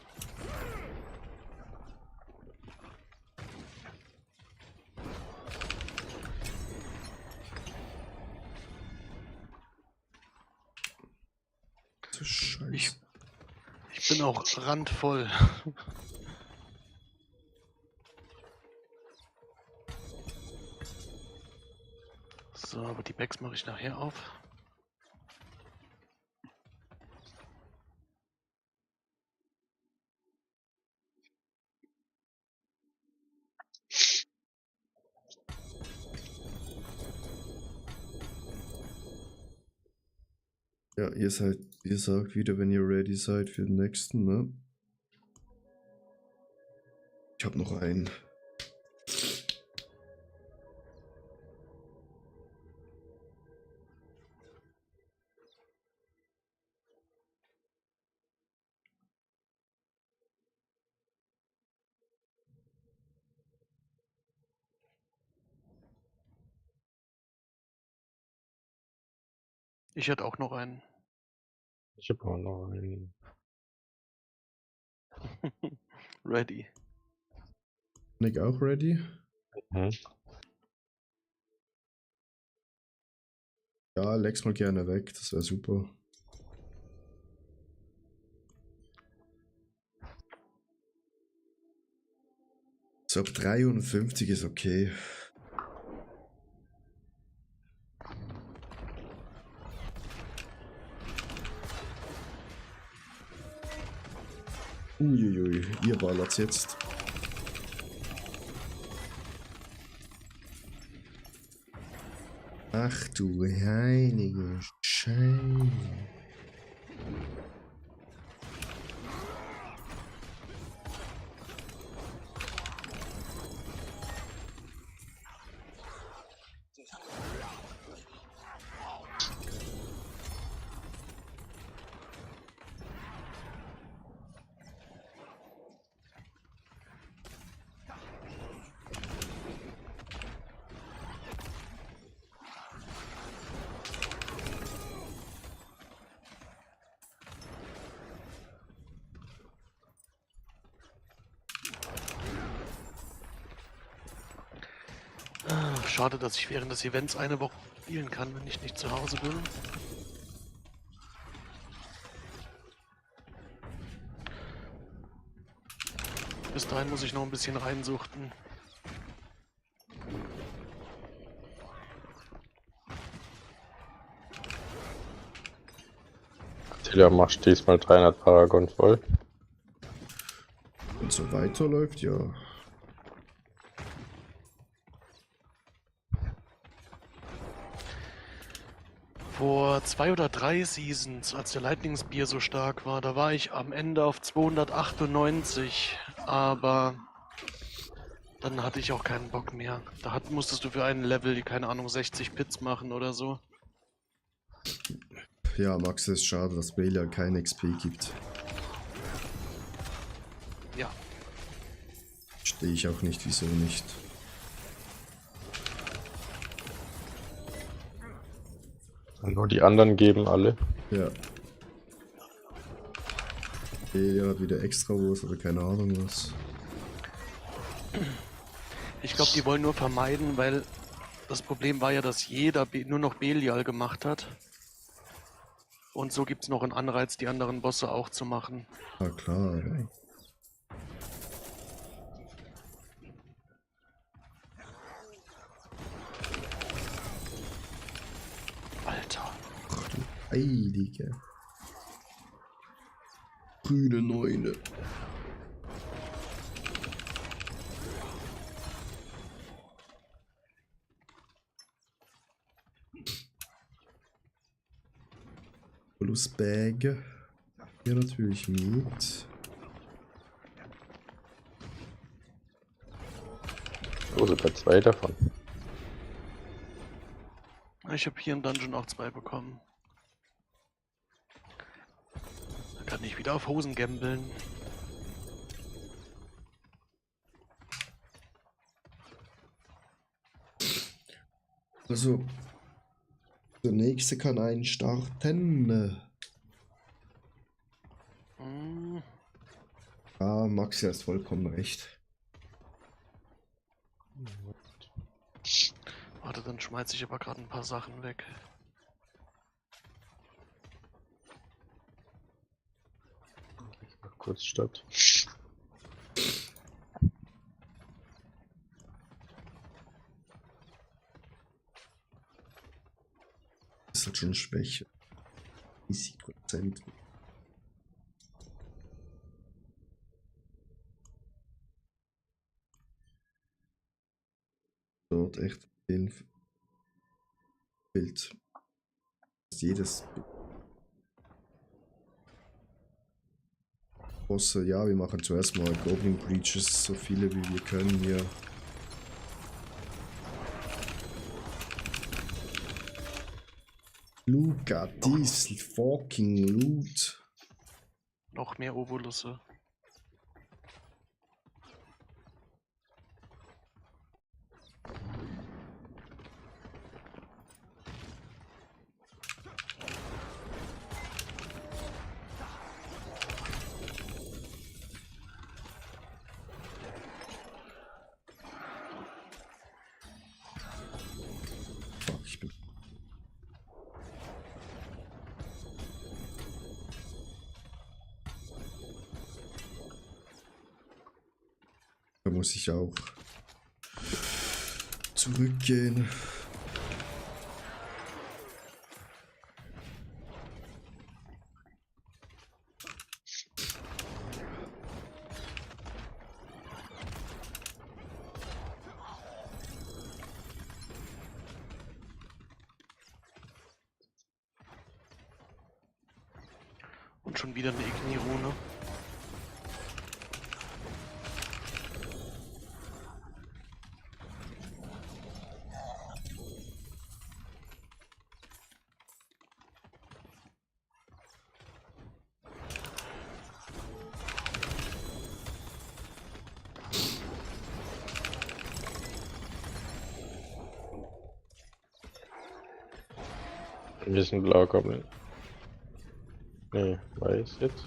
Scheiße. Ich bin auch randvoll. So, aber die Bags mache ich nachher auf. Ja, ihr sagt wieder, wenn ihr ready seid für den nächsten, ne? Ich hab noch einen. Ich hätte auch noch einen. Ich habe auch noch einen. Ready. Nick auch ready? Mhm. Ja, leg's mal gerne weg, das wäre super. So ab 53 ist okay. Uiuiui, ihr ballert's jetzt. Ach du heilige Scheiße. Schade, dass ich während des Events eine Woche spielen kann, wenn ich nicht zu Hause bin. Bis dahin muss ich noch ein bisschen reinsuchten. Attila, machst diesmal 300 Paragon voll? Und so weiterläuft, ja. Vor 2 oder 3 Seasons, als der Lightning Spear so stark war, da war ich am Ende auf 298, aber dann hatte ich auch keinen Bock mehr. Da musstest du für einen Level, keine Ahnung, 60 Pits machen oder so. Ja, Max, es ist schade, dass Bale ja kein XP gibt. Ja. Verstehe ich auch nicht, wieso nicht. Nur die anderen geben alle. Ja. Bale hat wieder extra was oder keine Ahnung was. Ich glaube, die wollen nur vermeiden, weil das Problem war ja, dass jeder nur noch Belial gemacht hat. Und so gibt es noch einen Anreiz, die anderen Bosse auch zu machen. Ah, klar, ja. Alter. Ach du Heilige. Grüne Neune. Plus Bag. Hier natürlich mit. Oh, sogar 2 davon. Ich habe hier im Dungeon auch 2 bekommen. Da kann ich wieder auf Hosen gambeln. Also, der nächste kann einen starten. Hm. Ah, Maxi hast vollkommen recht. Warte, dann schmeiße ich aber gerade ein paar Sachen weg. Kurz statt. Das hat schon Schwäche. Risikoprozent. Dort echt den Bild. Jedes Bosse, ja, wir machen zuerst mal Goblin Breaches, so viele wie wir können hier. Look at this fucking loot. Noch mehr Ovulusse. Fuck, ich bin. Da muss ich auch zurückgehen. Und schon wieder eine Igni-Rune. Wir sind blauer Goblin. Nee, weiß jetzt.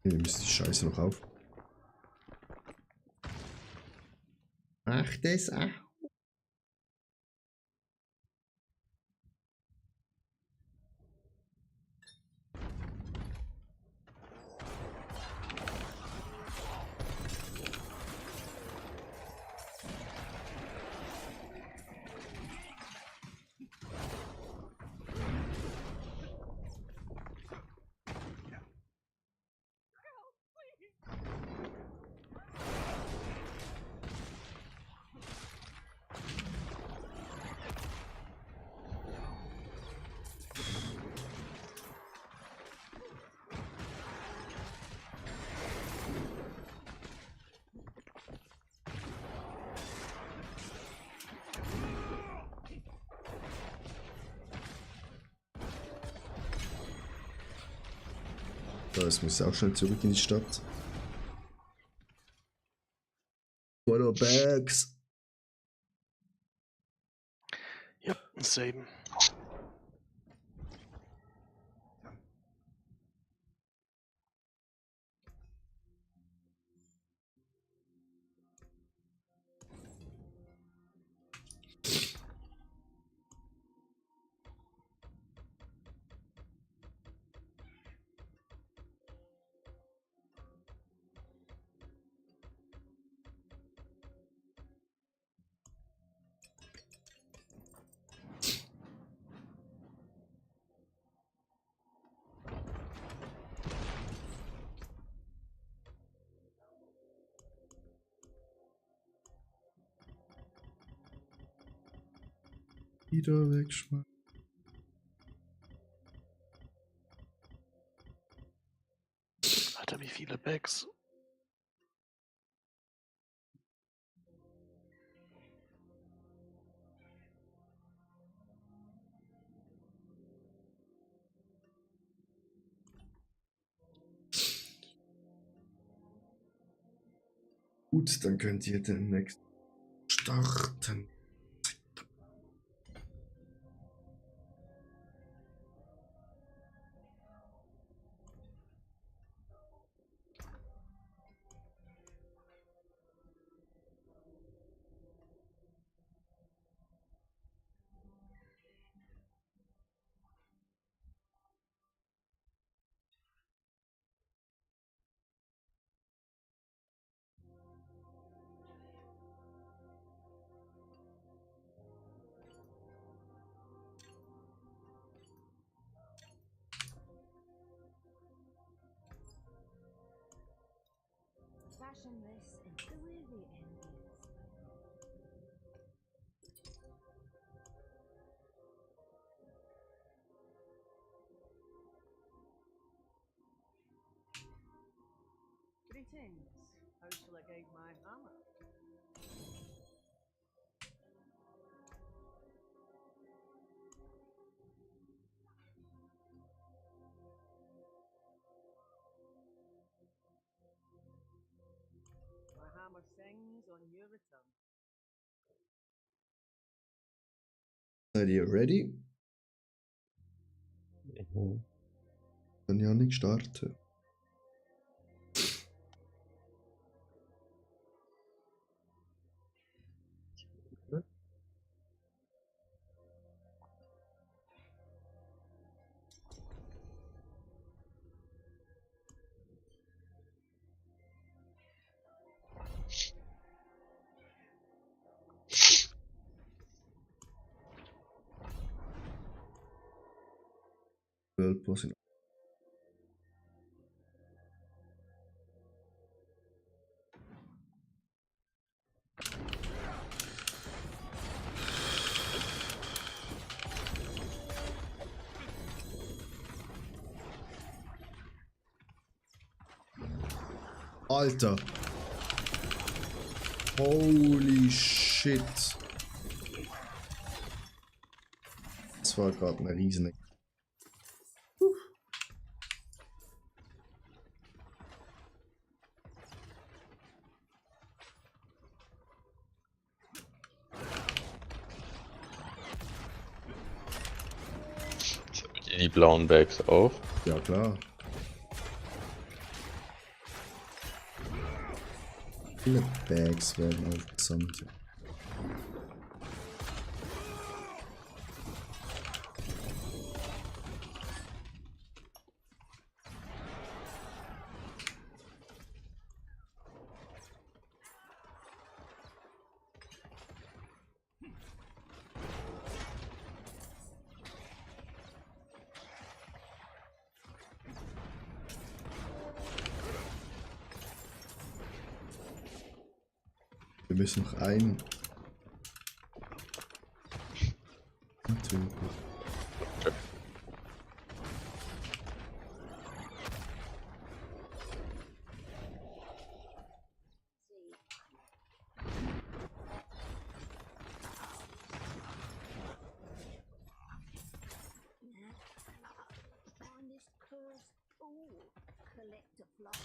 Wir müssen die Scheiße noch auf. Ach, das auch. So, jetzt muss ich auch schnell zurück in die Stadt. Follow Bags. Ja, same. wieder wegschmeißen. Alter, wie viele Bags. Gut, dann könnt ihr den nächsten starten. Fashionless and clearly envious. Greetings. How shall I guide my hammer? My hammer sings on your return. Seid ihr ready? Dann ja nicht starten. World Alter. Holy shit. Das war gerade eine riesen. Die blauen Bags auf. Ja klar. Viele Bags werden aufgesammelt. Wir müssen noch einen. Natürlich. Find this cursed fool. Collect a flock.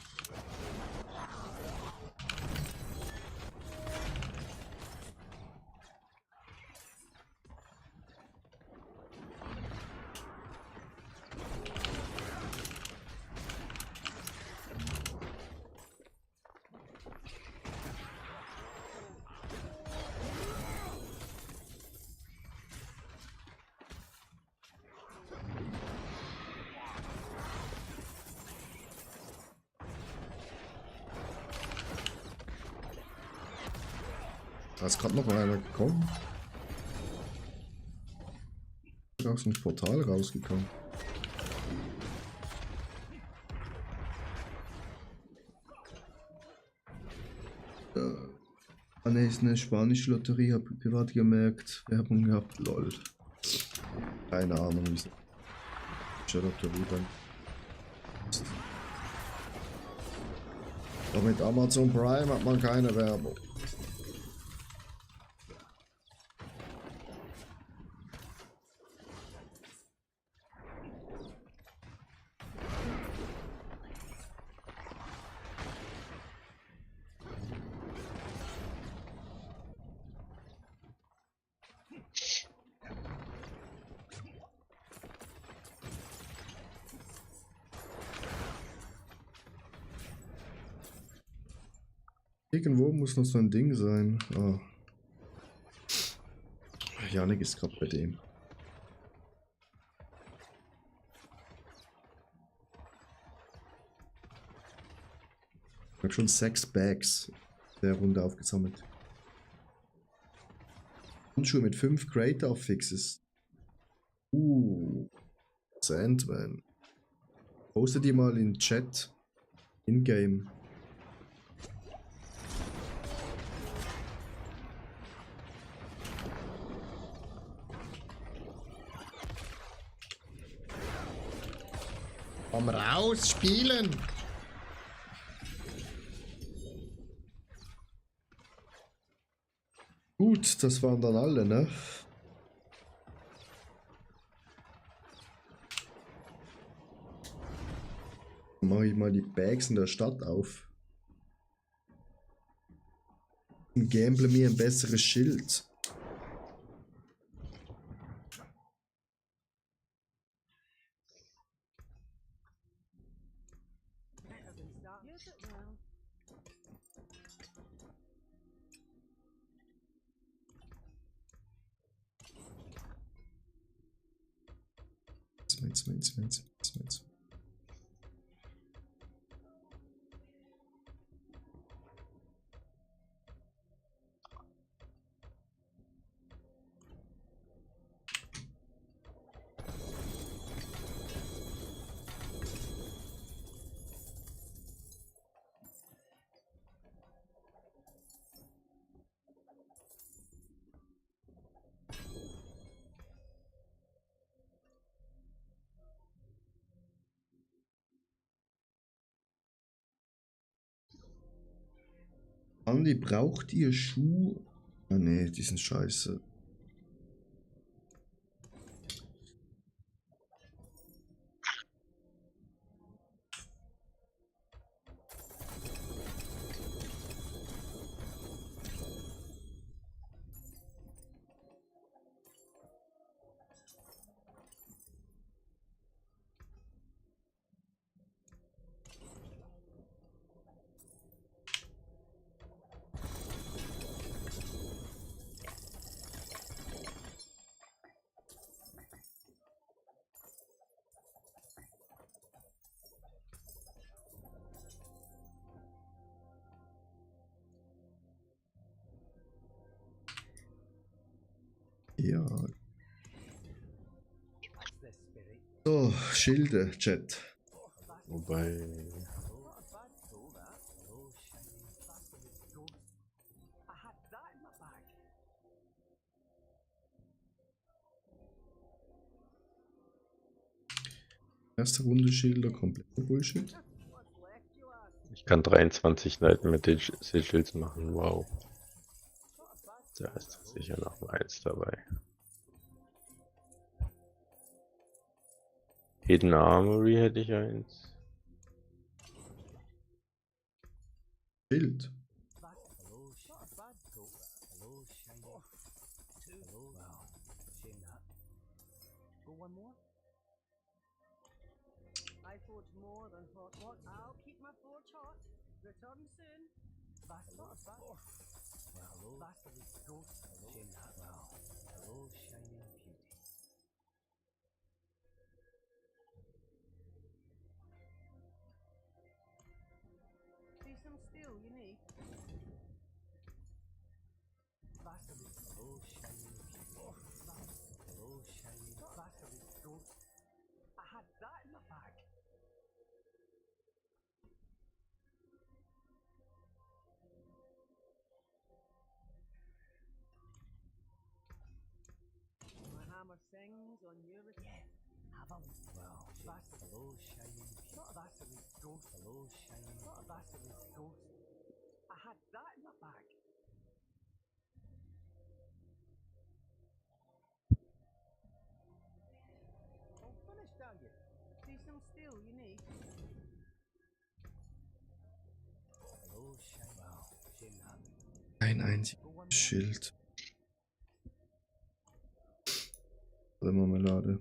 Da ist gerade noch einer gekommen. Aus dem Portal rausgekommen. Ah ne, ist eine spanische Lotterie, habe ich gerade gemerkt. Werbung gehabt, lol. Keine Ahnung, wie es Shadow to Reaper. Doch mit Amazon Prime hat man keine Werbung. Irgendwo muss noch so ein Ding sein. Oh. Janik ist gerade bei dem. Ich habe schon 6 Bags der Runde aufgesammelt. Handschuhe mit 5 Creator Fixes. Sandman. Poste die mal in Chat. In-game. Komm raus, spielen! Gut, das waren dann alle, ne? Dann mache ich mal die Bags in der Stadt auf. Und gamble mir ein besseres Schild. Use it well. Smith. Andi, braucht ihr Schuhe? Ah ne, die sind scheiße. Ja. So, Schilde, Chat. Wobei. Erste Runde Schilder, kompletter Bullshit. Ich kann 23 Seiten mit den Sigils machen, wow. Da ist sicher noch eins dabei. Hidden Armory hätte ich eins. Schild. I forge more than hot. What? I'll keep my forge hot. Return soon. See some steel, you need. I had that in my bag. My hammer sings. nails on your Yeah. Have a well, hello, shining. Not a Vaseline ghost. Hello, shining. Not a Vaseline ghost. I had that in my bag. all finished, are you? See some steel you need? Hello, shining. Well, shame that. Ein einziges Schild. Oder Marmelade.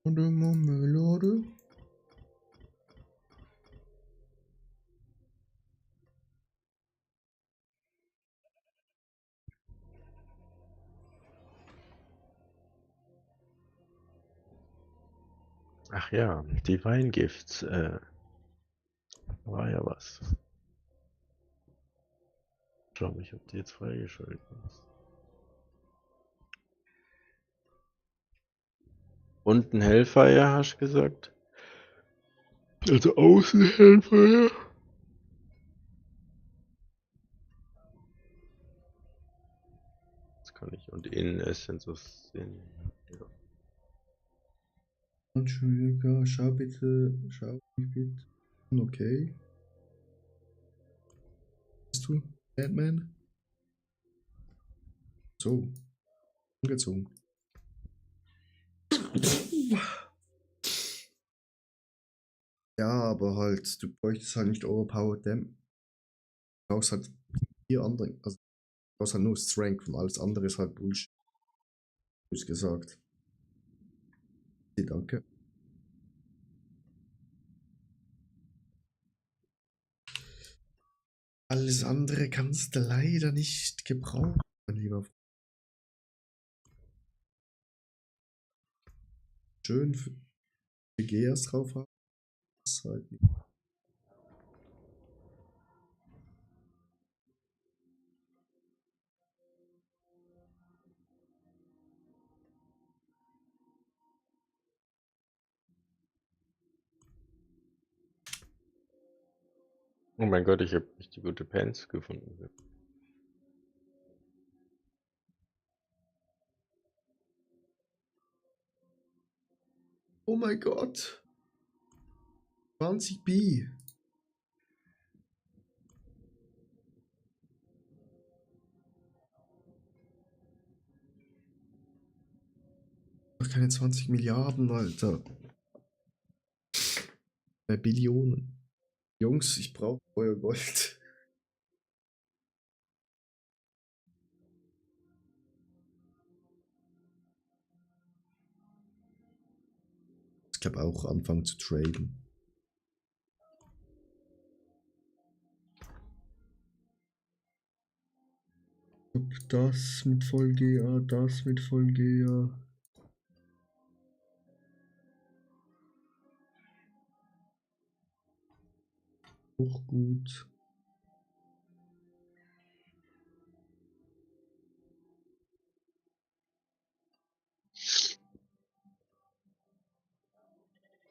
Oder Marmelade. Ach ja, die Weingifts, war ja was. Schau mich, ob die jetzt freigeschaltet ist. Und ein Hellfire, hast du gesagt? Also außen Hellfire. Das kann ich. Und innen Essence of Sin. Ja. Entschuldigung, schau bitte, schau mich bitte. Okay. Bist du Batman? So. Angezogen. Ja, aber halt, du bräuchtest halt nicht Overpowered Damage. Du brauchst halt 4 andere. Also, du brauchst halt nur Strength und alles andere ist halt Bullshit. Bös gesagt. Okay, danke. Alles andere kannst du leider nicht gebrauchen, mein Lieber. Schön für Geas drauf haben. Das ist halt nicht. Oh mein Gott, ich habe richtig gute Pants gefunden. Oh mein Gott. 20 B. Doch keine 20 Milliarden, Alter. Billionen. Jungs, ich brauche euer Gold. Ich glaube auch anfangen zu traden. Das mit Vollgeher, das mit Vollgeher. Auch gut.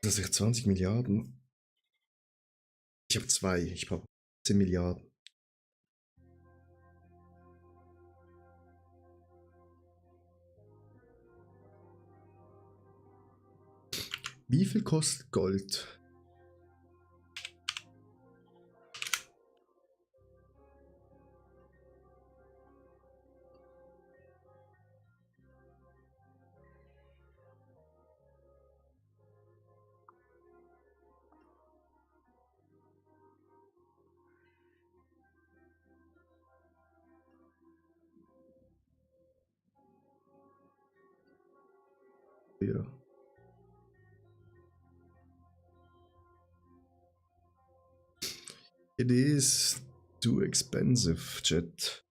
Das ist 20 Milliarden. Ich habe 2. Ich brauche 10 Milliarden. Wie viel kostet Gold? Ja. It is too expensive, Chat.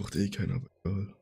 braucht eh keiner, aber egal.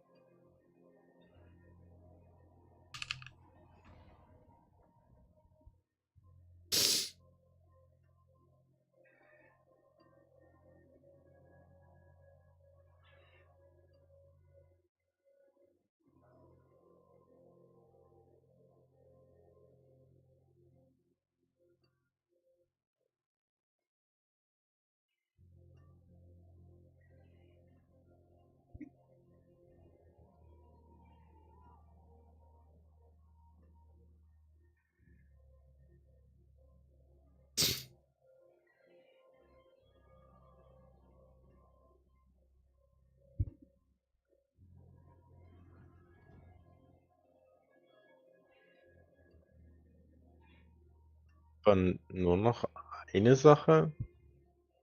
Dann nur noch eine Sache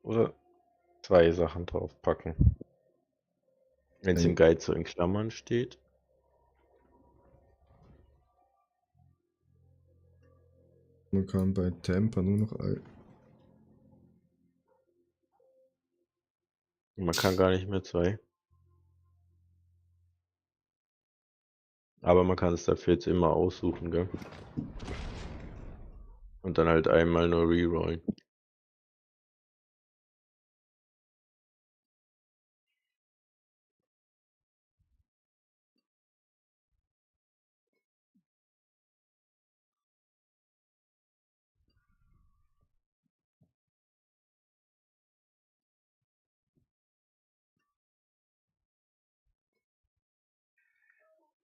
oder 2 Sachen draufpacken? Wenn es im Guide so in Klammern steht. Man kann bei Tampa nur noch Man kann gar nicht mehr 2. Aber man kann es dafür jetzt immer aussuchen, gell? Und dann halt einmal nur rerollen.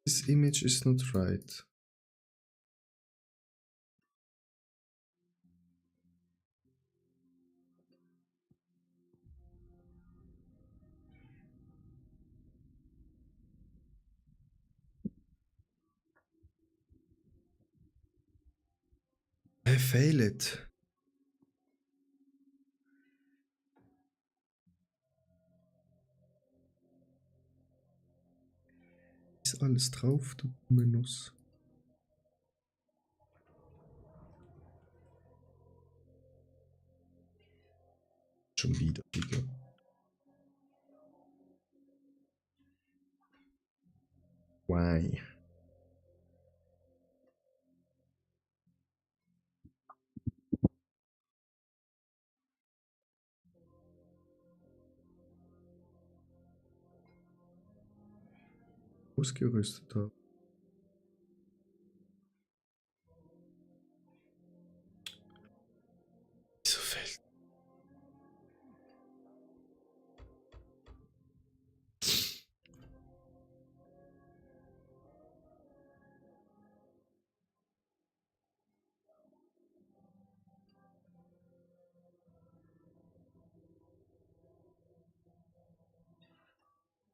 This image is not right. I fail it. Ist alles drauf, du Nuss. Schon wieder, Digga. Why? Ausgerüstet habe. Wieso fällt?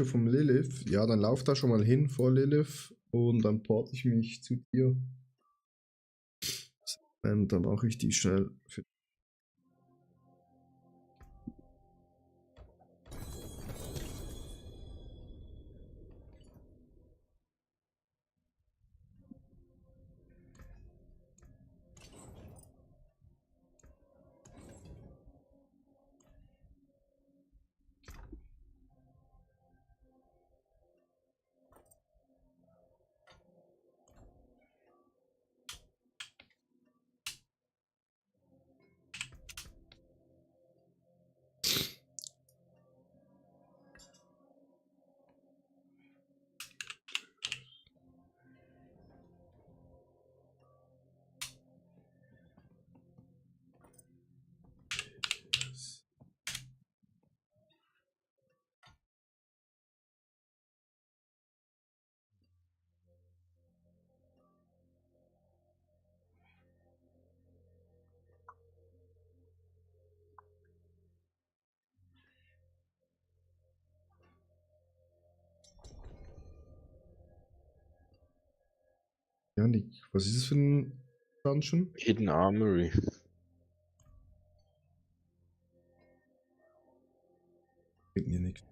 Vom Lilith? Ja, dann lauf da schon mal hin vor Lilith und dann porte ich mich zu dir. Dann mache ich die schnell. Janik, was ist das für ein Dungeon? Hidden Armory. Bringt mir nichts.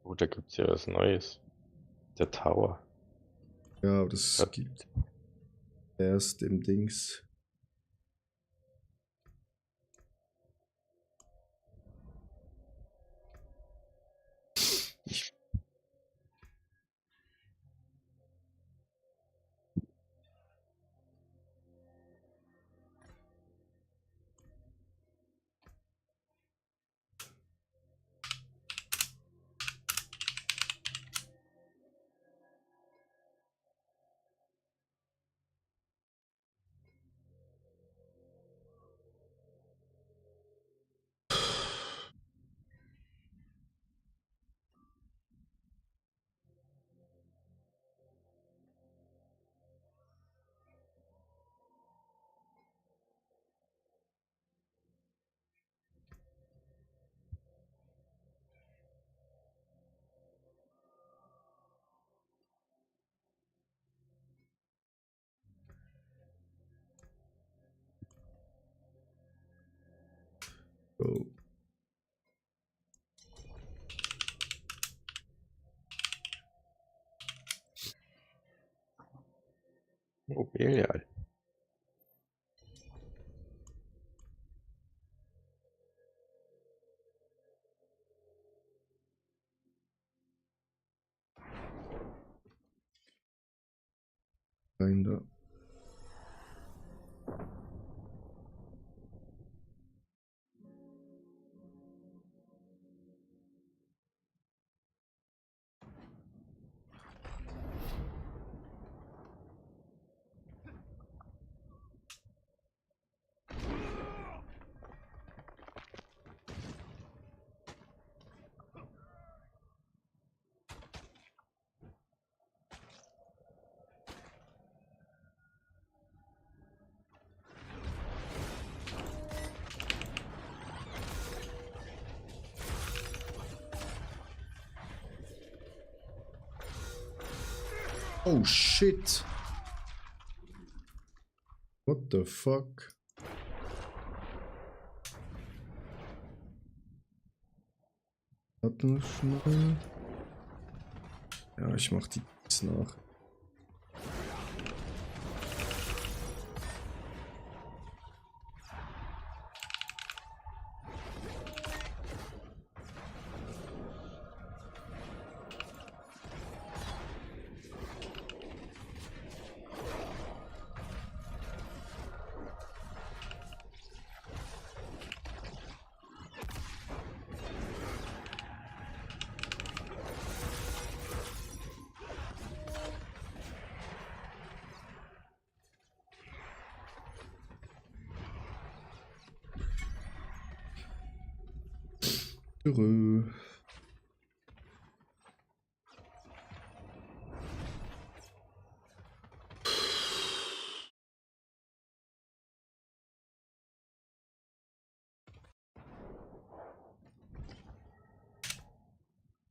Oh, da gibt's ja was Neues. Der Tower. Ja, aber das gibt erst im Dings. Oh. Oh, genial. Kinda. Oh shit. What the fuck? Warte mal schnell. Ja, ich mach die jetzt nach. Tschüss.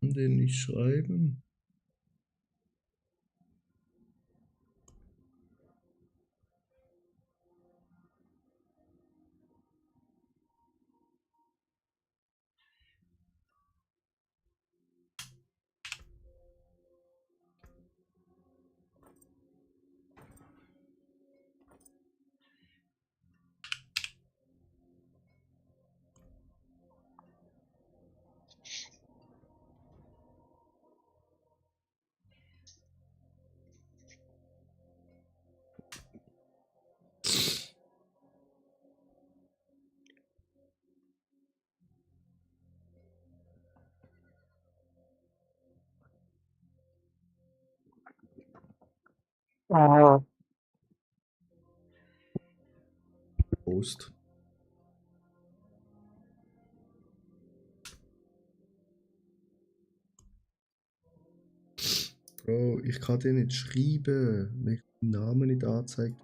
Kann den nicht schreiben? Prost. Bro, ich kann den nicht schreiben, wenn ich den Namen nicht anzeigt.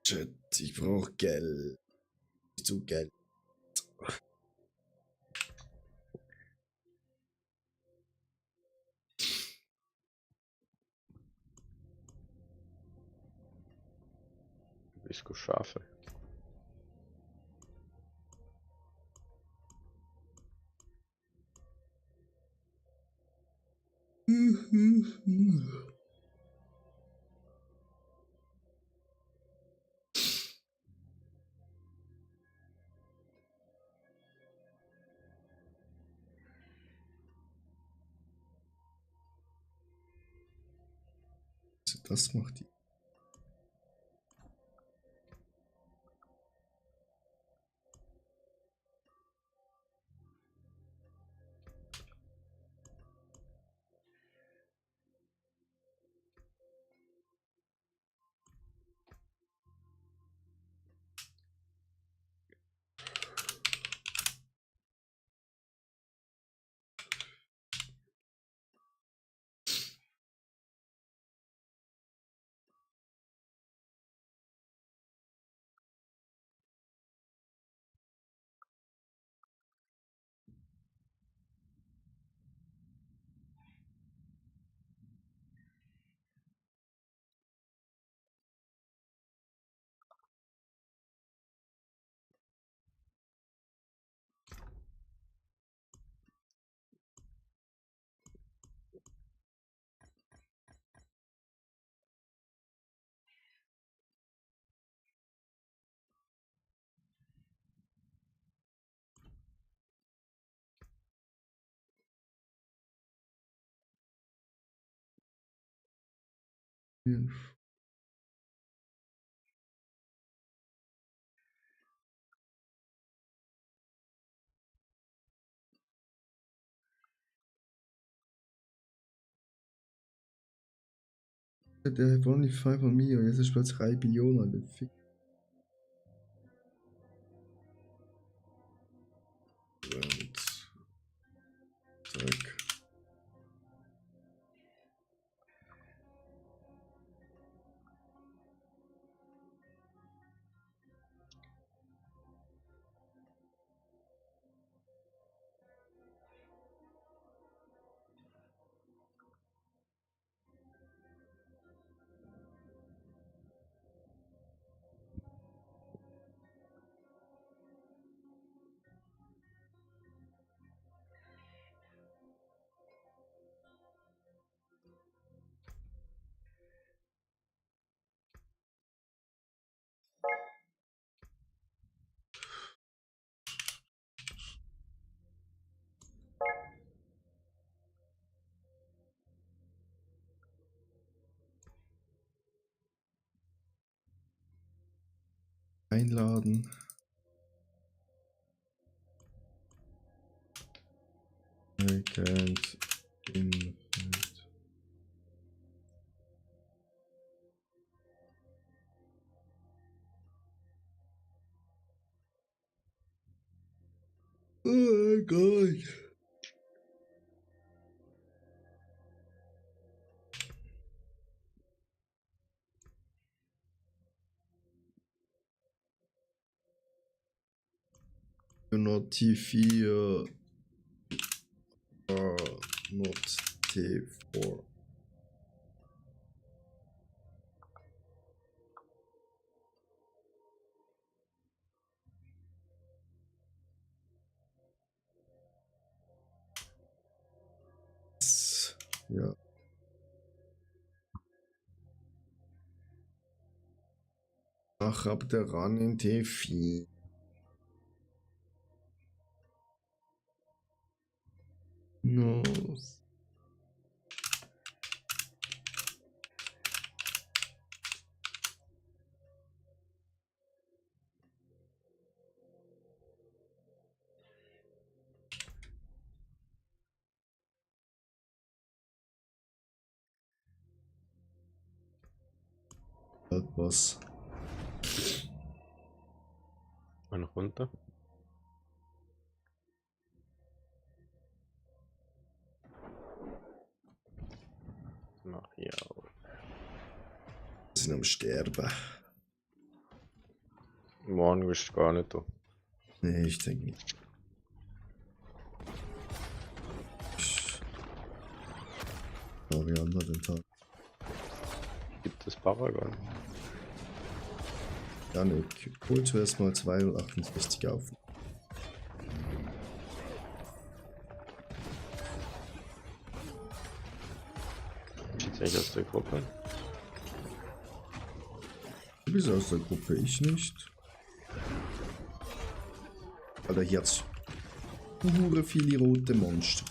Shit, ich brauch Geld. Zu Geld. Disco Schafe. Das macht die. Der hat only 5 on me und jetzt ist plötzlich 3 Billionen. Der Fick. Und zack. Einladen. I can't invite. Oh mein Gott. Not T4 not T4. Ja. Ach, aber der Run in T4. No. Was? Und runter. Mach hier auf. Wir sind am Sterben. Morgen bist du gar nicht da. Nee, ich denke nicht. Wie andere den Tag. Gibt es Paragon? Janik, hol zuerst mal 268 auf. Jetzt nicht aus der Gruppe. Du bist aus der Gruppe, ich nicht. Alter, hier hat's hure viele rote Monster.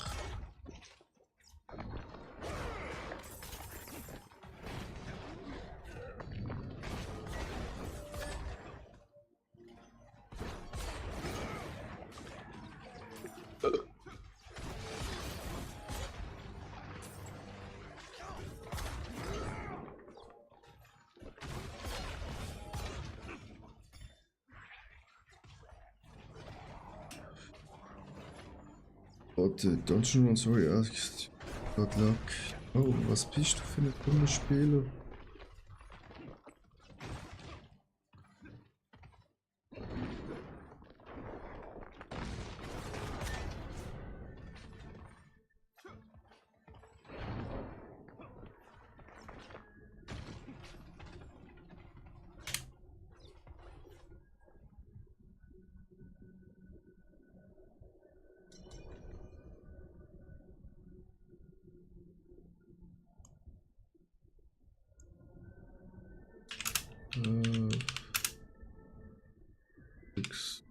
Warte, Dungeon Run, sorry, asked. Good luck. Oh, was bist du für eine dumme Spieler? Six.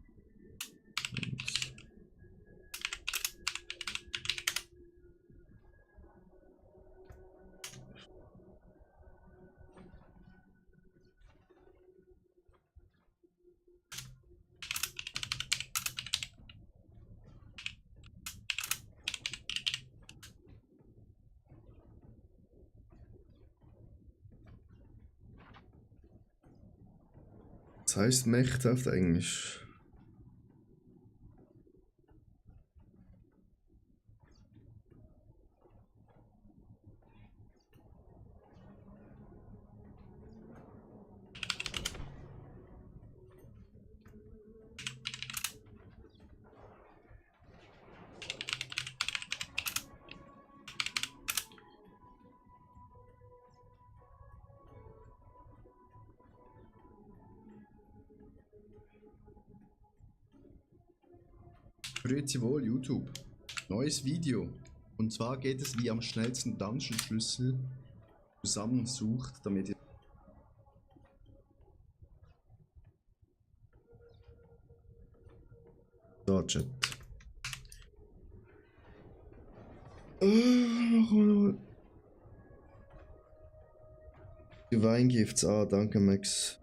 Das heißt Mächte auf Englisch. Grüezi wohl, YouTube. Neues Video. Und zwar geht es, wie am schnellsten Dungeon-Schlüssel zusammensucht, damit ihr... So, Chat. Weingifts, danke Max.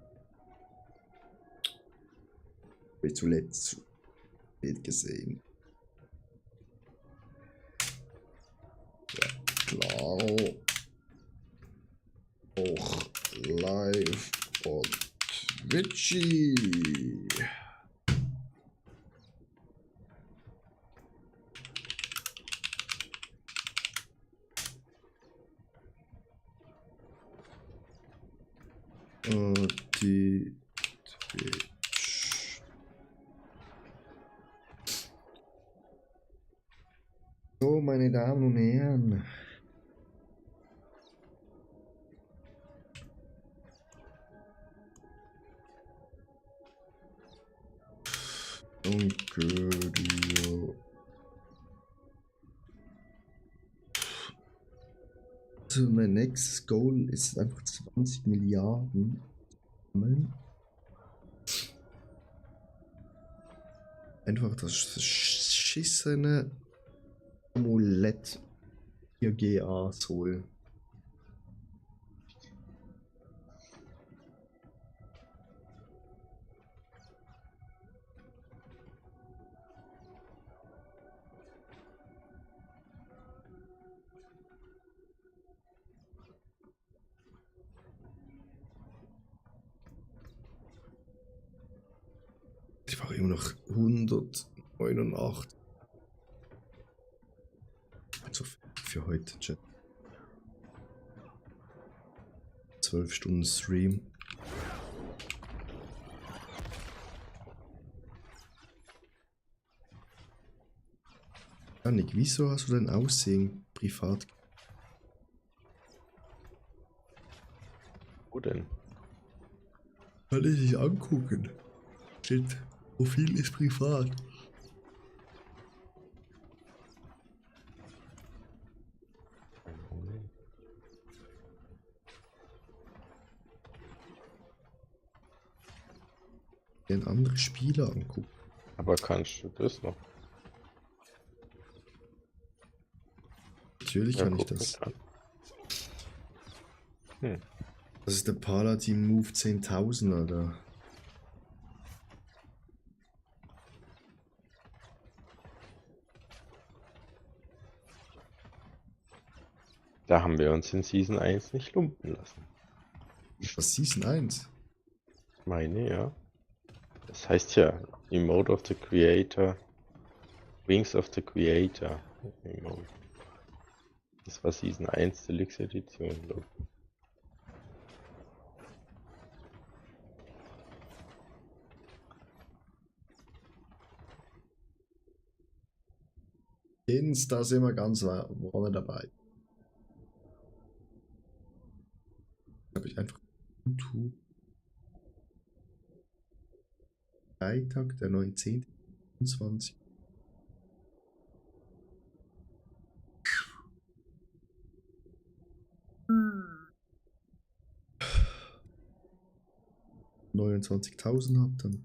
Wie zuletzt Bild gesehen. Ja, klar. Auch live on Twitchy. Die Twitch. So, meine Damen und Herren. Danke dir. Also mein nächstes Goal ist einfach 20 Milliarden sammeln. Einfach das schissene Amulett hier GAs holen. Ich war immer noch 189. Also für heute, Chat. 12 Stunden Stream. Janik, wieso hast du dein Aussehen privat? Wo denn? Kann ich nicht angucken. Steht, Profil ist privat. Den andere Spieler angucken. Aber kannst du das noch? Natürlich Ja, kann ich guck das. mich an. Das ist der Paladin Move 10.000, Alter. Da haben wir uns in Season 1 nicht lumpen lassen. Was Season 1? Ich meine, ja. Das heißt ja, Emote of the Creator, Wings of the Creator. Emote. Das war Season 1 Deluxe Edition, glaube ich. Da sind wir ganz vorne dabei. Habe ich einfach YouTube. Freitag, der 19.20. $29.000 habt, dann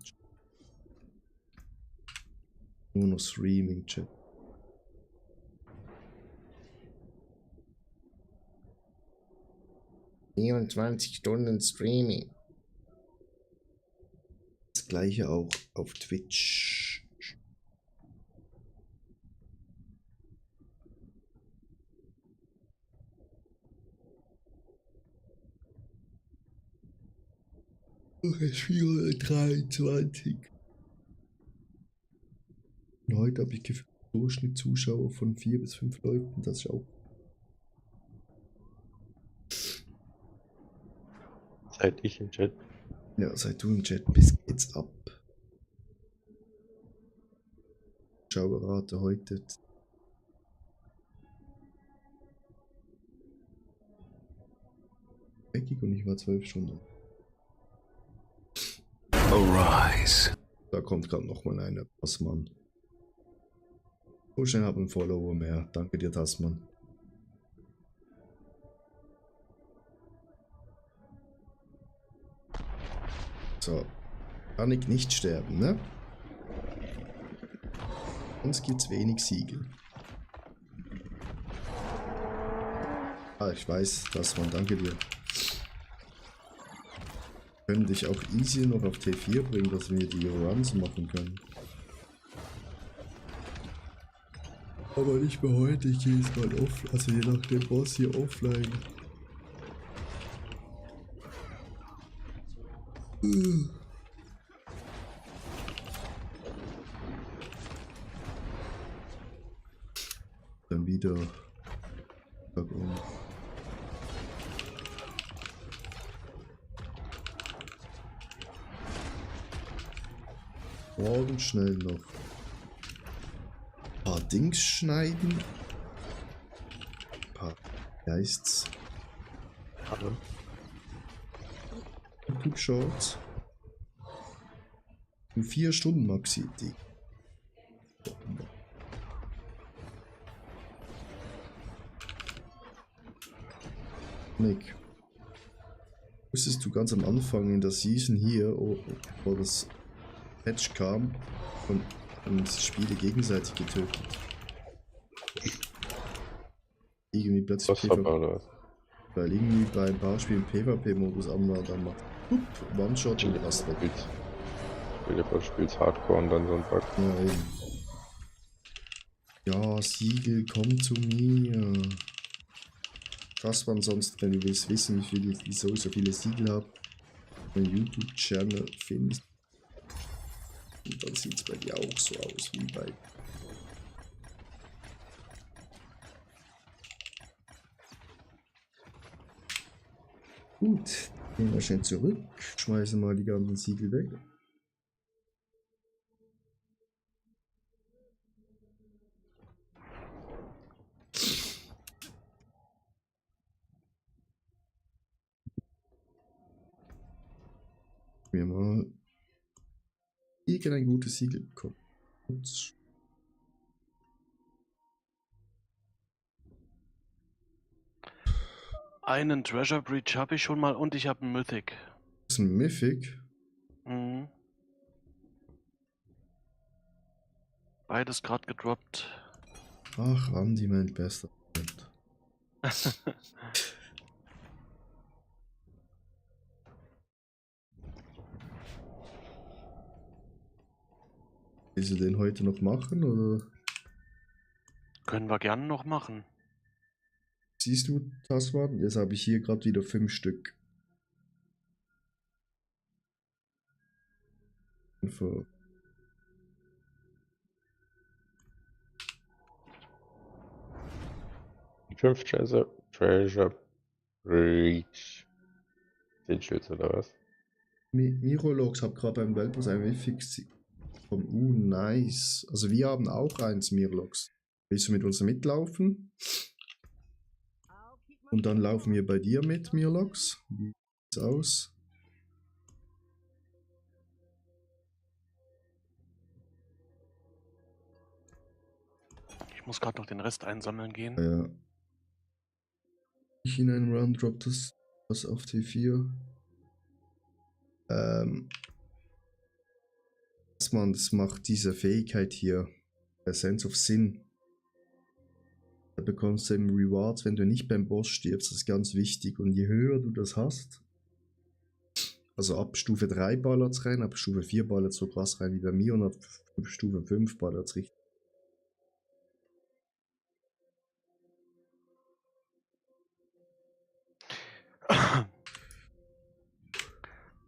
nur noch Streaming-Chat. Stunden Streaming. Das gleiche auch auf Twitch. Es ist 423. Und heute habe ich gefühlt Durchschnitt Zuschauer von 4 bis 5 Leuten. Das ist auch. Seit ich im Chat. Ja, seit du im Chat bist, geht's ab. Zuschauerrate heute. Eckig und ich war 12 Stunden. Arise. Da kommt gerade nochmal einer, Tassmann. So schnell haben Follower mehr. Danke dir, Tassmann. So. Kann ich nicht sterben, ne? Sonst gibt's wenig Siegel. Ah, ich weiß, Tassmann, danke dir. Können dich auch easy noch auf T4 bringen, dass wir die Runs machen können. Aber nicht mehr heute, ich gehe jetzt mal offline, also je nach dem Boss hier offline. Dann wieder. Morgen schnell noch ein paar Dings schneiden. Ein paar Geists. YouTube Shorts. In 4 Stunden Maxi. Die. Nick. Wusstest du ganz am Anfang in der Season hier, wo das Patch kam und haben sich Spiele gegenseitig getötet? Irgendwie plötzlich Was PvP. oder was? Weil irgendwie bei ein paar Spielen PvP-Modus an war, dann macht One-Shot und was weg. Spielst Hardcore und dann so ein Bug. Ja, eben. Ja, Siegel, komm zu mir. Das war sonst, wenn du willst wissen, wieso ich so viele Siegel habe, meinen YouTube-Channel findest. Und dann sieht es bei dir auch so aus wie bei. Gut, gehen wir schnell zurück, schmeißen mal die ganzen Siegel weg. Wir mal irgendein gutes Siegel bekommen. Ups. Einen Treasure Breach habe ich schon mal und ich habe einen Mythic. Das ist ein Mythic. Mhm. Beides gerade gedroppt. Ach, Andi, mein bester Freund. Willst du den heute noch machen, oder? Können wir gerne noch machen. Siehst du, Tasman? Jetzt habe ich hier gerade wieder 5 Stück. Für 5 Treasure Breach. Digits oder was? Mirologs habe gerade beim Weltpass ein Mythic von nice. Also wir haben auch eins Mirologs. Willst du mit uns mitlaufen? Und dann laufen wir bei dir mit, Mirlogs. Wie sieht's aus? Ich muss gerade noch den Rest einsammeln gehen. Ja. Ich in einen Run drop das was auf T4. Das macht diese Fähigkeit hier. Der Sense of Sin. Da bekommst du eben Rewards, wenn du nicht beim Boss stirbst. Das ist ganz wichtig. Und je höher du das hast, also ab Stufe 3 ballert's rein, ab Stufe 4 ballert's so krass rein wie bei mir und ab Stufe 5 ballert's richtig.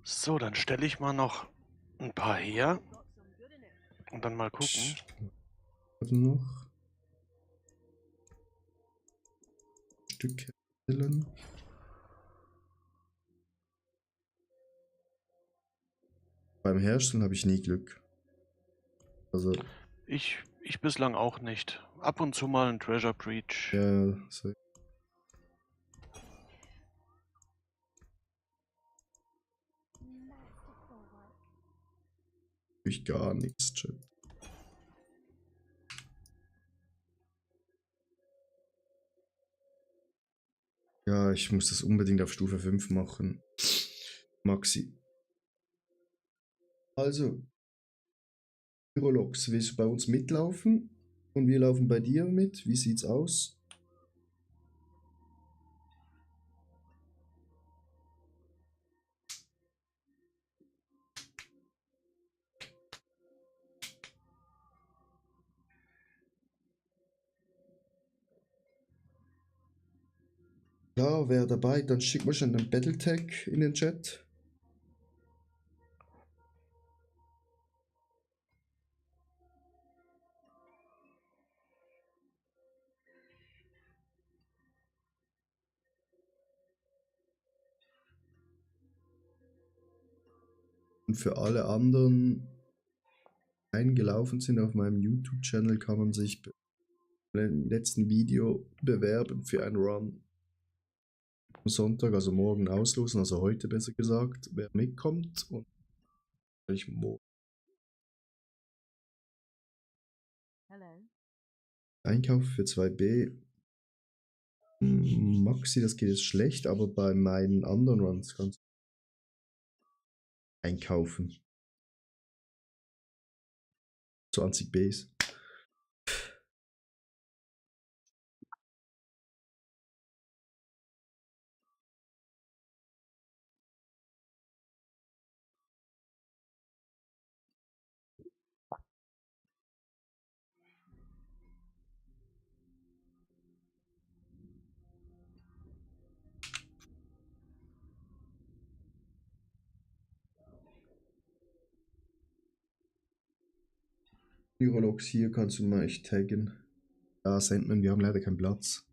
So, dann stelle ich mal noch ein paar her. Und dann mal gucken. Also noch. Stück herstellen. Beim Herstellen habe ich nie Glück. Also. Ich bislang auch nicht. Ab und zu mal ein Treasure Breach. Ja, so. Ich gar nichts, Chat. Ja, ich muss das unbedingt auf Stufe 5 machen. Maxi. Also, Mirologs, willst du bei uns mitlaufen? Und wir laufen bei dir mit? Wie sieht's aus? Ja, wer dabei? Dann schick mal schon einen Battletag in den Chat. Und für alle anderen, die eingelaufen sind auf meinem YouTube-Channel, kann man sich im letzten Video bewerben für einen Run. Am Sonntag, also morgen auslosen, also heute besser gesagt, wer mitkommt und ich morgen. Einkauf für 2B. Maxi, das geht jetzt schlecht, aber bei meinen anderen Runs kannst du einkaufen. 20 Bs. Neurologs hier kannst du mal echt taggen. Ja, Sandman, wir haben leider keinen Platz.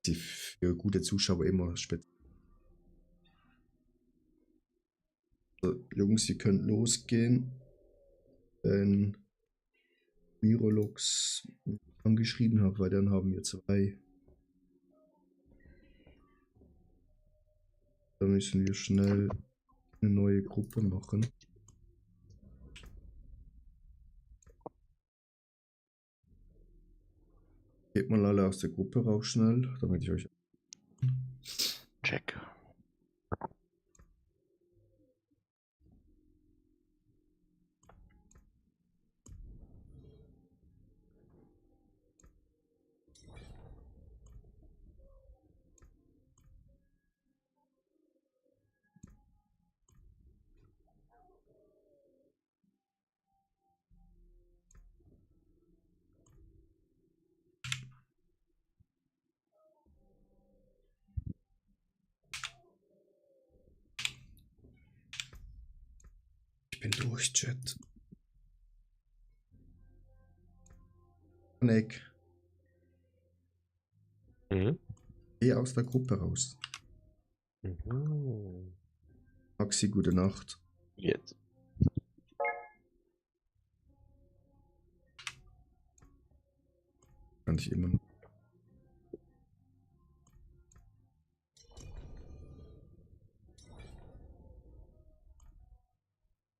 Die für gute Zuschauer immer speziell. Also, Jungs, ihr könnt losgehen. Wenn Neurologs angeschrieben habe, weil dann haben wir 2. Da müssen wir schnell eine neue Gruppe machen. Geht mal alle aus der Gruppe raus schnell, damit ich euch... Check. Ich bin durch, Chat. Nick. Geh aus der Gruppe raus. Maxi, gute Nacht. Jetzt. Kann ich immer noch.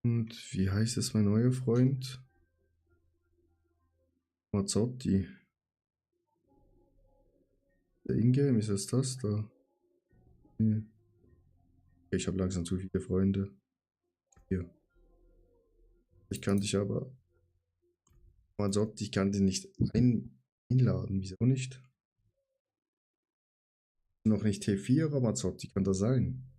Und wie heißt es, mein neuer Freund? Mazzotti. Der Ingame, ist es das da? Okay, ich habe langsam zu viele Freunde. Hier. Ich kann dich aber... Mazzotti, ich kann dich nicht einladen. Wieso nicht? Noch nicht T4, aber Mazzotti kann das sein.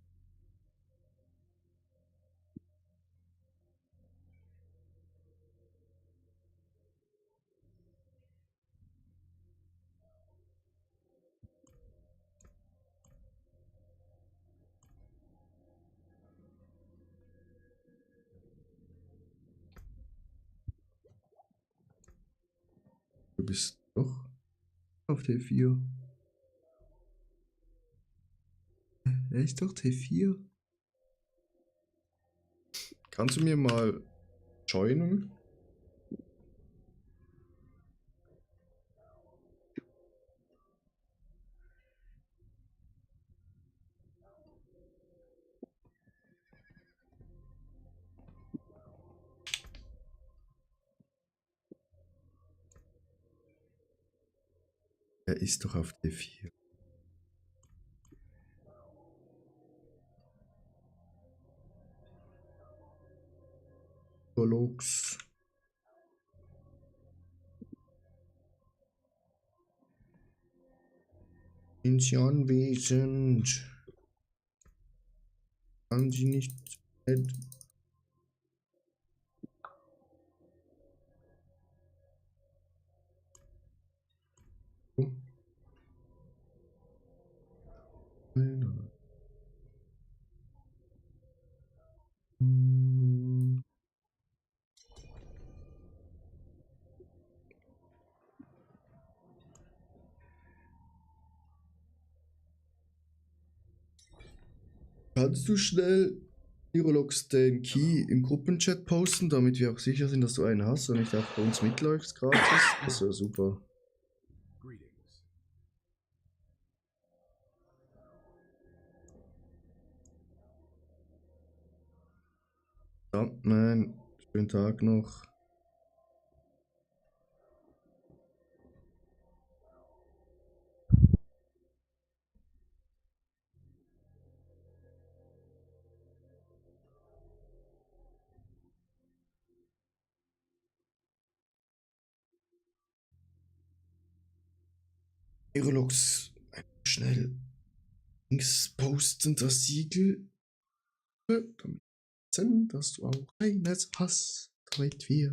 Du bist doch auf T4. Er ist doch T4. Kannst du mir mal joinen? Er ist doch auf T4. Neurologs. Sind Sie anwesend? Kann Sie nicht... Kannst du schnell Neurologs den Key im Gruppenchat posten, damit wir auch sicher sind, dass du einen hast und nicht auch bei uns mitläufst gratis? Das wäre super. Ja, nein, schönen Tag noch. Aerolux, schnell links posten das Siegel, damit dass du auch eines hast, damit wir